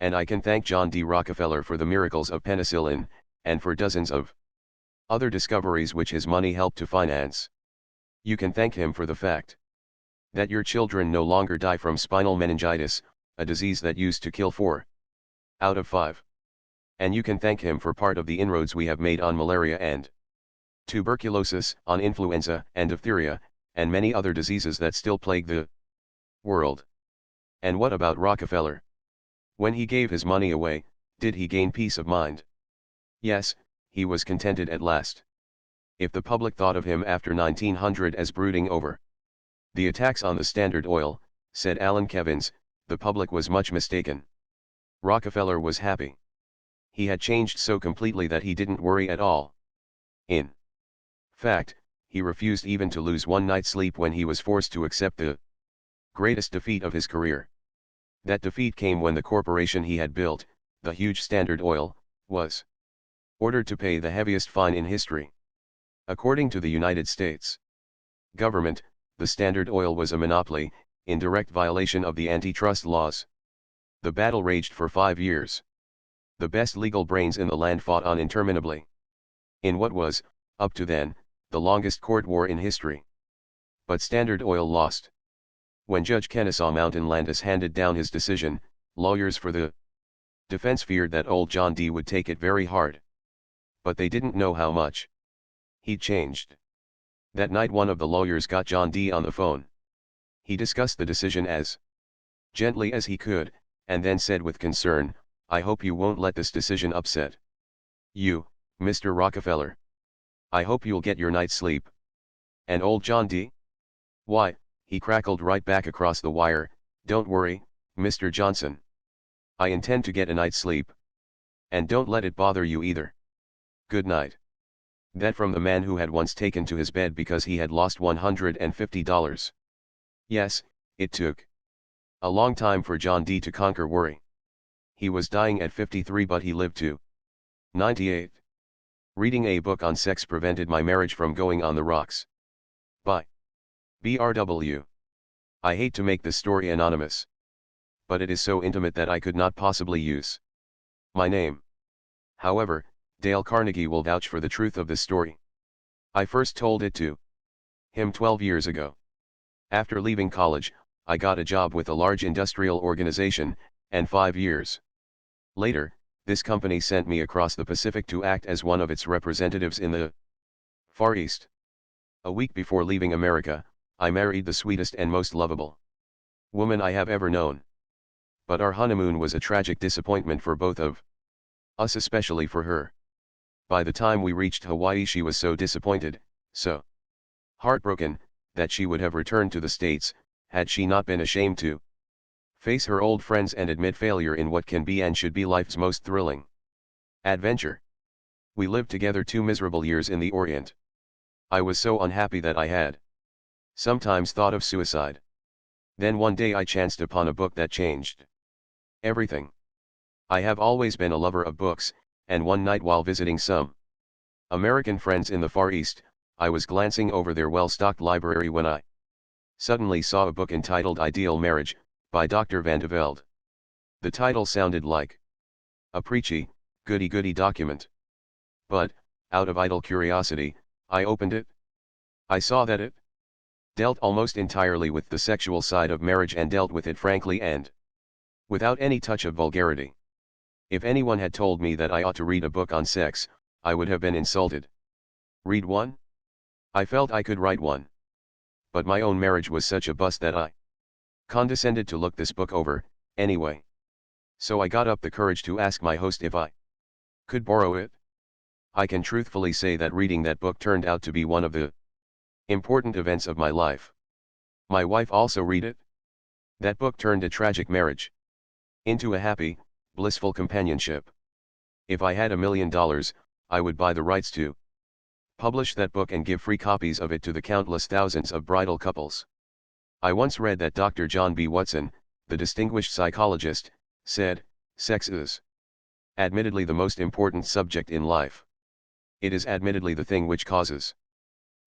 and I can thank John D. Rockefeller for the miracles of penicillin, and for dozens of other discoveries which his money helped to finance. You can thank him for the fact that your children no longer die from spinal meningitis, a disease that used to kill 4 out of 5. And you can thank him for part of the inroads we have made on malaria and tuberculosis, on influenza and diphtheria, and many other diseases that still plague the world. And what about Rockefeller? When he gave his money away, did he gain peace of mind? Yes, he was contented at last. If the public thought of him after 1900 as brooding over the attacks on the Standard Oil, said Alan Kevins, the public was much mistaken. Rockefeller was happy. He had changed so completely that he didn't worry at all. In fact, he refused even to lose one night's sleep when he was forced to accept the greatest defeat of his career. That defeat came when the corporation he had built, the huge Standard Oil, was ordered to pay the heaviest fine in history. According to the United States government, the Standard Oil was a monopoly, in direct violation of the antitrust laws. The battle raged for 5 years. The best legal brains in the land fought on interminably. In what was, up to then, the longest court war in history. But Standard Oil lost. When Judge Kennesaw Mountain Landis handed down his decision, lawyers for the defense feared that old John D. would take it very hard. But they didn't know how much. He'd changed. That night one of the lawyers got John D. on the phone. He discussed the decision as gently as he could, and then said with concern, "I hope you won't let this decision upset you, Mr. Rockefeller. I hope you'll get your night's sleep." And old John D.? Why, he crackled right back across the wire, "Don't worry, Mr. Johnson. I intend to get a night's sleep. And don't let it bother you either. Good night." That from the man who had once taken to his bed because he had lost $150. Yes, it took a long time for John D. to conquer worry. He was dying at 53 but he lived to 98. Reading a book on sex prevented my marriage from going on the rocks. By BRW. I hate to make this story anonymous. But it is so intimate that I could not possibly use my name. However, Dale Carnegie will vouch for the truth of this story. I first told it to him 12 years ago. After leaving college, I got a job with a large industrial organization, and 5 years later, this company sent me across the Pacific to act as one of its representatives in the Far East. A week before leaving America, I married the sweetest and most lovable woman I have ever known. But our honeymoon was a tragic disappointment for both of us, especially for her. By the time we reached Hawaii she was so disappointed, so heartbroken, that she would have returned to the States, had she not been ashamed to face her old friends and admit failure in what can be and should be life's most thrilling adventure. We lived together 2 miserable years in the Orient. I was so unhappy that I had sometimes thought of suicide. Then one day I chanced upon a book that changed everything. I have always been a lover of books, and one night while visiting some American friends in the Far East, I was glancing over their well-stocked library when I suddenly saw a book entitled Ideal Marriage, by Dr. Van de Velde. The title sounded like a preachy, goody-goody document. But, out of idle curiosity, I opened it. I saw that it dealt almost entirely with the sexual side of marriage and dealt with it frankly and without any touch of vulgarity. If anyone had told me that I ought to read a book on sex, I would have been insulted. Read one? I felt I could write one. But my own marriage was such a bust that I condescended to look this book over, anyway. So I got up the courage to ask my host if I could borrow it. I can truthfully say that reading that book turned out to be one of the important events of my life. My wife also read it. That book turned a tragic marriage into a happy, blissful companionship. If I had $1 million, I would buy the rights to publish that book and give free copies of it to the countless thousands of bridal couples. I once read that Dr. John B. Watson, the distinguished psychologist, said, "Sex is admittedly the most important subject in life. It is admittedly the thing which causes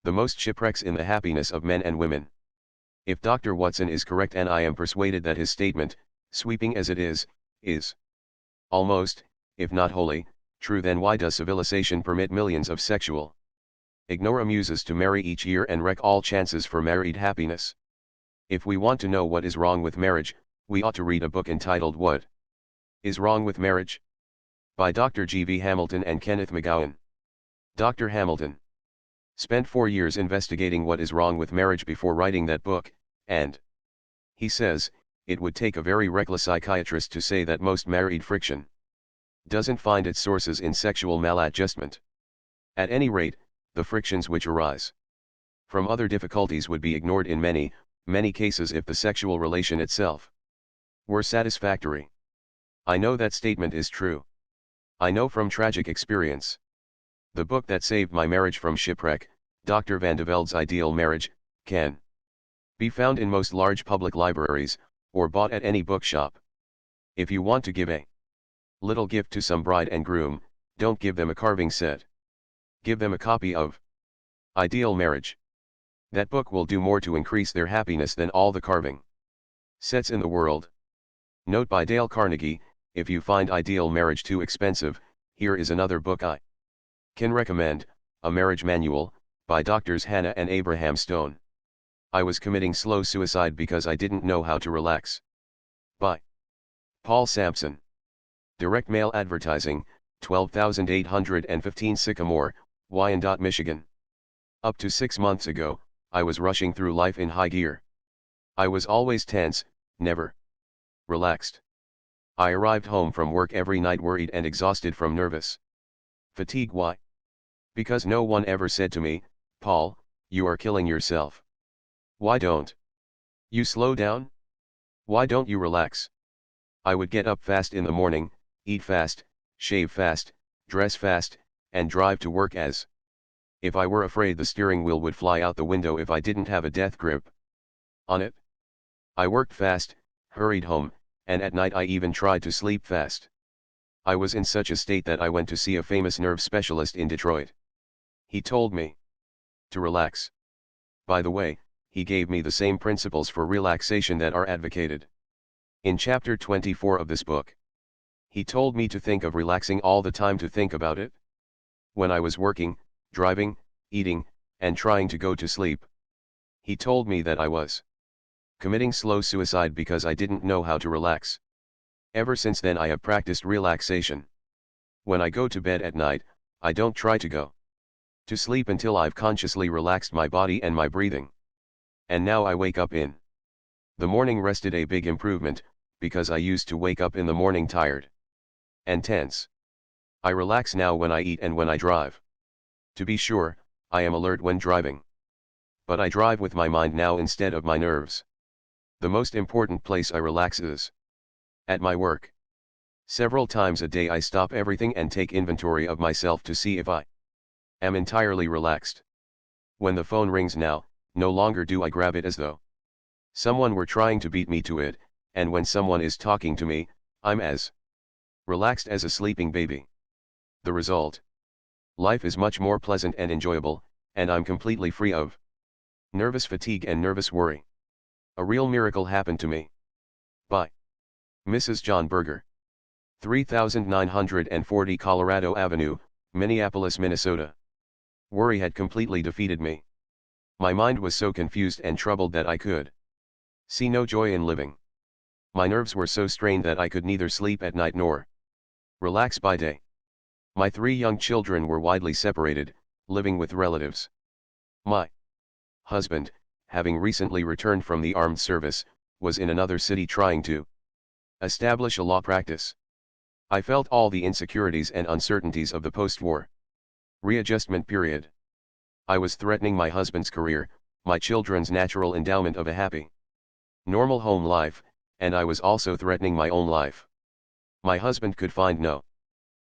the most shipwrecks in the happiness of men and women." If Dr. Watson is correct, and I am persuaded that his statement, sweeping as it is almost, if not wholly, true, then why does civilization permit millions of sexual ignoramuses to marry each year and wreck all chances for married happiness? If we want to know what is wrong with marriage, we ought to read a book entitled What is Wrong with Marriage? By Dr. G.V. Hamilton and Kenneth McGowan. Dr. Hamilton spent 4 years investigating what is wrong with marriage before writing that book, and he says, it would take a very reckless psychiatrist to say that most married friction doesn't find its sources in sexual maladjustment. At any rate, the frictions which arise from other difficulties would be ignored in many, many cases if the sexual relation itself were satisfactory. I know that statement is true. I know from tragic experience. The book that saved my marriage from shipwreck, Dr. Van de Velde's Ideal Marriage, can be found in most large public libraries, or bought at any bookshop. If you want to give a little gift to some bride and groom, don't give them a carving set. Give them a copy of Ideal Marriage. That book will do more to increase their happiness than all the carving sets in the world. Note by Dale Carnegie, if you find ideal marriage too expensive, here is another book I can recommend, A Marriage Manual, by Drs. Hannah and Abraham Stone. I was committing slow suicide because I didn't know how to relax. By Paul Sampson. Direct mail advertising, 12,815 Sycamore, Wyandotte, Michigan. Up to 6 months ago, I was rushing through life in high gear. I was always tense, never relaxed. I arrived home from work every night worried and exhausted from nervous fatigue. Why? Because no one ever said to me, Paul, you are killing yourself. Why don't you slow down? Why don't you relax? I would get up fast in the morning, eat fast, shave fast, dress fast, and drive to work as if I were afraid the steering wheel would fly out the window if I didn't have a death grip on it. I worked fast, hurried home, and at night I even tried to sleep fast. I was in such a state that I went to see a famous nerve specialist in Detroit. He told me to relax. By the way, he gave me the same principles for relaxation that are advocated in chapter 24 of this book. He told me to think of relaxing all the time, to think about it when I was working, driving, eating, and trying to go to sleep. He told me that I was committing slow suicide because I didn't know how to relax. Ever since then I have practiced relaxation. When I go to bed at night, I don't try to go to sleep until I've consciously relaxed my body and my breathing. And now I wake up in the morning rested, a big improvement, because I used to wake up in the morning tired and tense. I relax now when I eat and when I drive. To be sure, I am alert when driving. But I drive with my mind now instead of my nerves. The most important place I relax is at my work. Several times a day I stop everything and take inventory of myself to see if I am entirely relaxed. When the phone rings now, no longer do I grab it as though someone were trying to beat me to it, and when someone is talking to me, I'm as relaxed as a sleeping baby. The result? Life is much more pleasant and enjoyable, and I'm completely free of nervous fatigue and nervous worry. A real miracle happened to me. By Mrs. John Berger. 3940 Colorado Avenue, Minneapolis, Minnesota. Worry had completely defeated me. My mind was so confused and troubled that I could see no joy in living. My nerves were so strained that I could neither sleep at night nor relax by day. My 3 young children were widely separated, living with relatives. My husband, having recently returned from the armed service, was in another city trying to establish a law practice. I felt all the insecurities and uncertainties of the post-war readjustment period. I was threatening my husband's career, my children's natural endowment of a happy, normal home life, and I was also threatening my own life. My husband could find no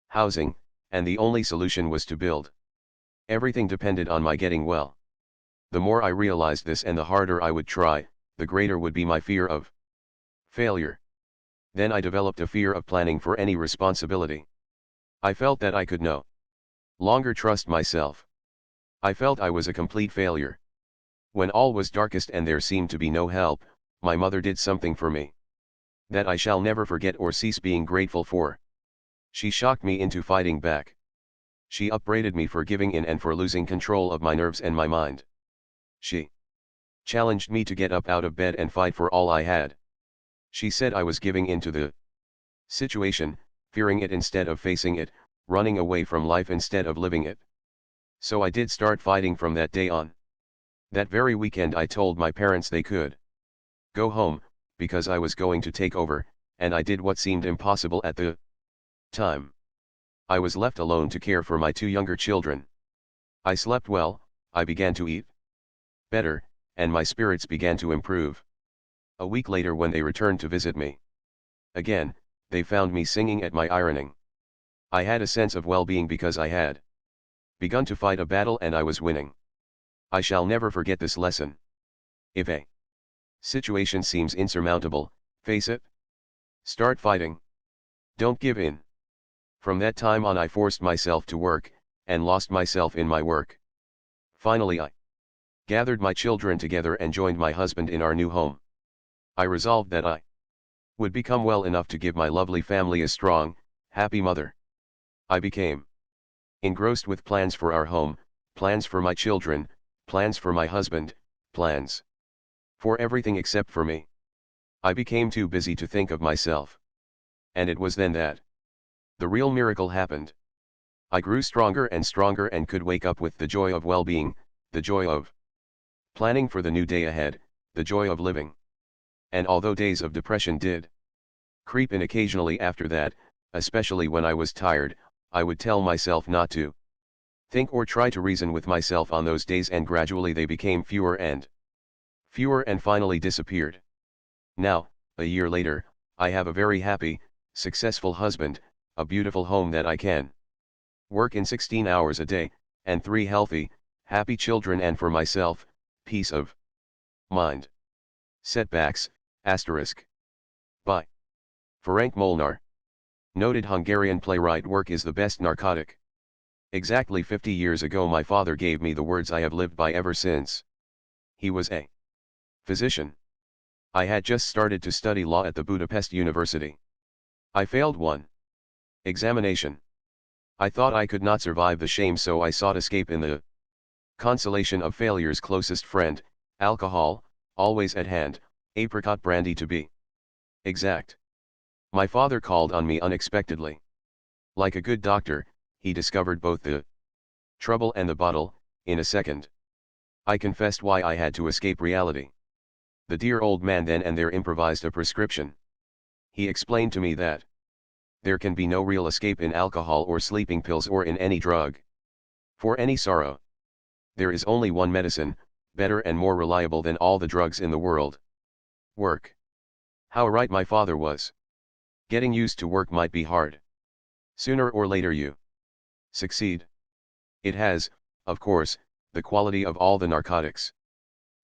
housing, and the only solution was to build. Everything depended on my getting well. The more I realized this and the harder I would try, the greater would be my fear of failure. Then I developed a fear of planning for any responsibility. I felt that I could no longer trust myself. I felt I was a complete failure. When all was darkest and there seemed to be no help, my mother did something for me that I shall never forget or cease being grateful for. She shocked me into fighting back. She upbraided me for giving in and for losing control of my nerves and my mind. She challenged me to get up out of bed and fight for all I had. She said I was giving in to the situation, fearing it instead of facing it, running away from life instead of living it. So I did start fighting from that day on. That very weekend I told my parents they could go home, because I was going to take over, and I did what seemed impossible at the time. I was left alone to care for my 2 younger children. I slept well, I began to eat better, and my spirits began to improve. A week later, when they returned to visit me again, they found me singing at my ironing. I had a sense of well-being because I had begun to fight a battle and I was winning. I shall never forget this lesson. If a situation seems insurmountable, face it. Start fighting. Don't give in. From that time on I forced myself to work, and lost myself in my work. Finally I gathered my children together and joined my husband in our new home. I resolved that I would become well enough to give my lovely family a strong, happy mother. I became engrossed with plans for our home, plans for my children, plans for my husband, plans for everything except for me. I became too busy to think of myself. And it was then that the real miracle happened. I grew stronger and could wake up with the joy of well-being, the joy of planning for the new day ahead, the joy of living. And although days of depression did creep in occasionally after that, especially when I was tired, I would tell myself not to think or try to reason with myself on those days, and gradually they became fewer and finally disappeared. Now, a year later, I have a very happy, successful husband, a beautiful home that I can work in 16 hours a day, and 3 healthy, happy children, and for myself, peace of mind. Setbacks, asterisk. By Ferenc Molnar. Noted Hungarian playwright. Work is the best narcotic. Exactly 50 years ago my father gave me the words I have lived by ever since. He was a physician. I had just started to study law at the Budapest University. I failed one examination. I thought I could not survive the shame, so I sought escape in the consolation of failure's closest friend, alcohol, always at hand, apricot brandy to be exact. My father called on me unexpectedly. Like a good doctor, he discovered both the trouble and the bottle, in a second. I confessed why I had to escape reality. The dear old man then and there improvised a prescription. He explained to me that there can be no real escape in alcohol or sleeping pills or in any drug. For any sorrow, there is only one medicine, better and more reliable than all the drugs in the world: work. How right my father was. Getting used to work might be hard. Sooner or later you succeed. It has, of course, the quality of all the narcotics.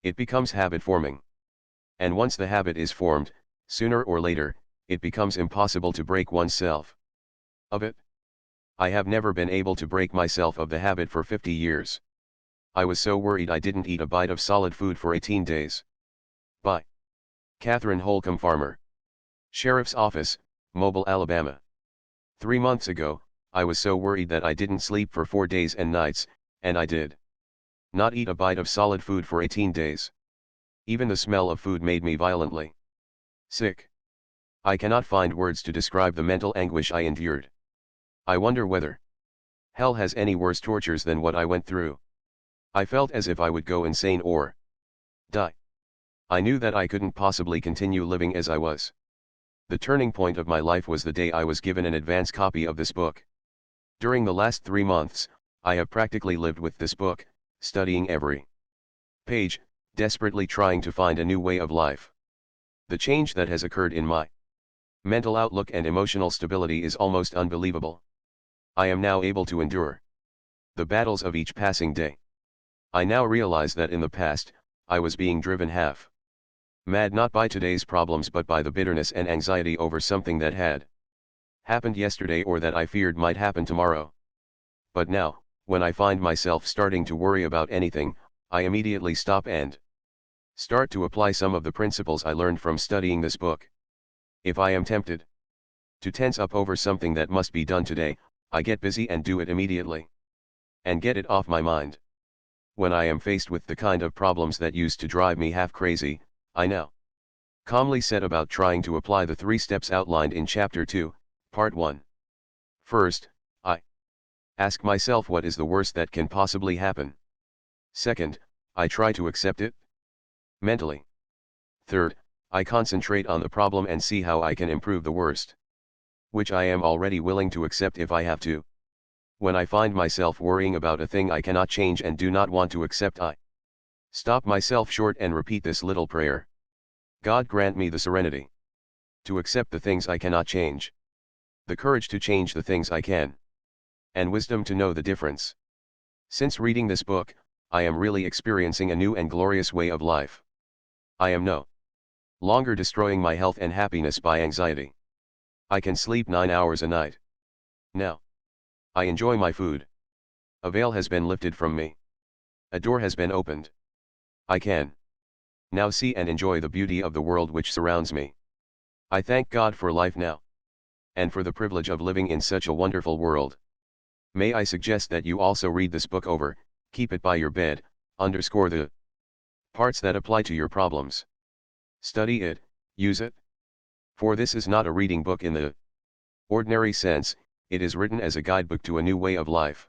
It becomes habit forming. And once the habit is formed, sooner or later, it becomes impossible to break oneself of it. I have never been able to break myself of the habit for 50 years. I was so worried I didn't eat a bite of solid food for 18 days. By Catherine Holcomb Farmer. Sheriff's Office, Mobile, Alabama. 3 months ago, I was so worried that I didn't sleep for 4 days and nights, and I did not eat a bite of solid food for 18 days. Even the smell of food made me violently sick. I cannot find words to describe the mental anguish I endured. I wonder whether hell has any worse tortures than what I went through. I felt as if I would go insane or die. I knew that I couldn't possibly continue living as I was. The turning point of my life was the day I was given an advance copy of this book. During the last 3 months, I have practically lived with this book, studying every page, desperately trying to find a new way of life. The change that has occurred in my mental outlook and emotional stability is almost unbelievable. I am now able to endure the battles of each passing day. I now realize that in the past, I was being driven half mad not by today's problems but by the bitterness and anxiety over something that had happened yesterday or that I feared might happen tomorrow. But now, when I find myself starting to worry about anything, I immediately stop and start to apply some of the principles I learned from studying this book. If I am tempted to tense up over something that must be done today, I get busy and do it immediately, and get it off my mind. When I am faced with the kind of problems that used to drive me half crazy, I now calmly set about trying to apply the 3 steps outlined in Chapter 2, Part 1. First, I ask myself what is the worst that can possibly happen. Second, I try to accept it mentally. Third, I concentrate on the problem and see how I can improve the worst, which I am already willing to accept if I have to. When I find myself worrying about a thing I cannot change and do not want to accept, I stop myself short and repeat this little prayer: God grant me the serenity to accept the things I cannot change, the courage to change the things I can, and wisdom to know the difference. Since reading this book, I am really experiencing a new and glorious way of life. I am no longer destroying my health and happiness by anxiety. I can sleep 9 hours a night now. I enjoy my food. A veil has been lifted from me. A door has been opened. I can now see and enjoy the beauty of the world which surrounds me. I thank God for life now, and for the privilege of living in such a wonderful world. May I suggest that you also read this book over, keep it by your bed, underscore the parts that apply to your problems. Study it, use it. For this is not a reading book in the ordinary sense, it is written as a guidebook to a new way of life.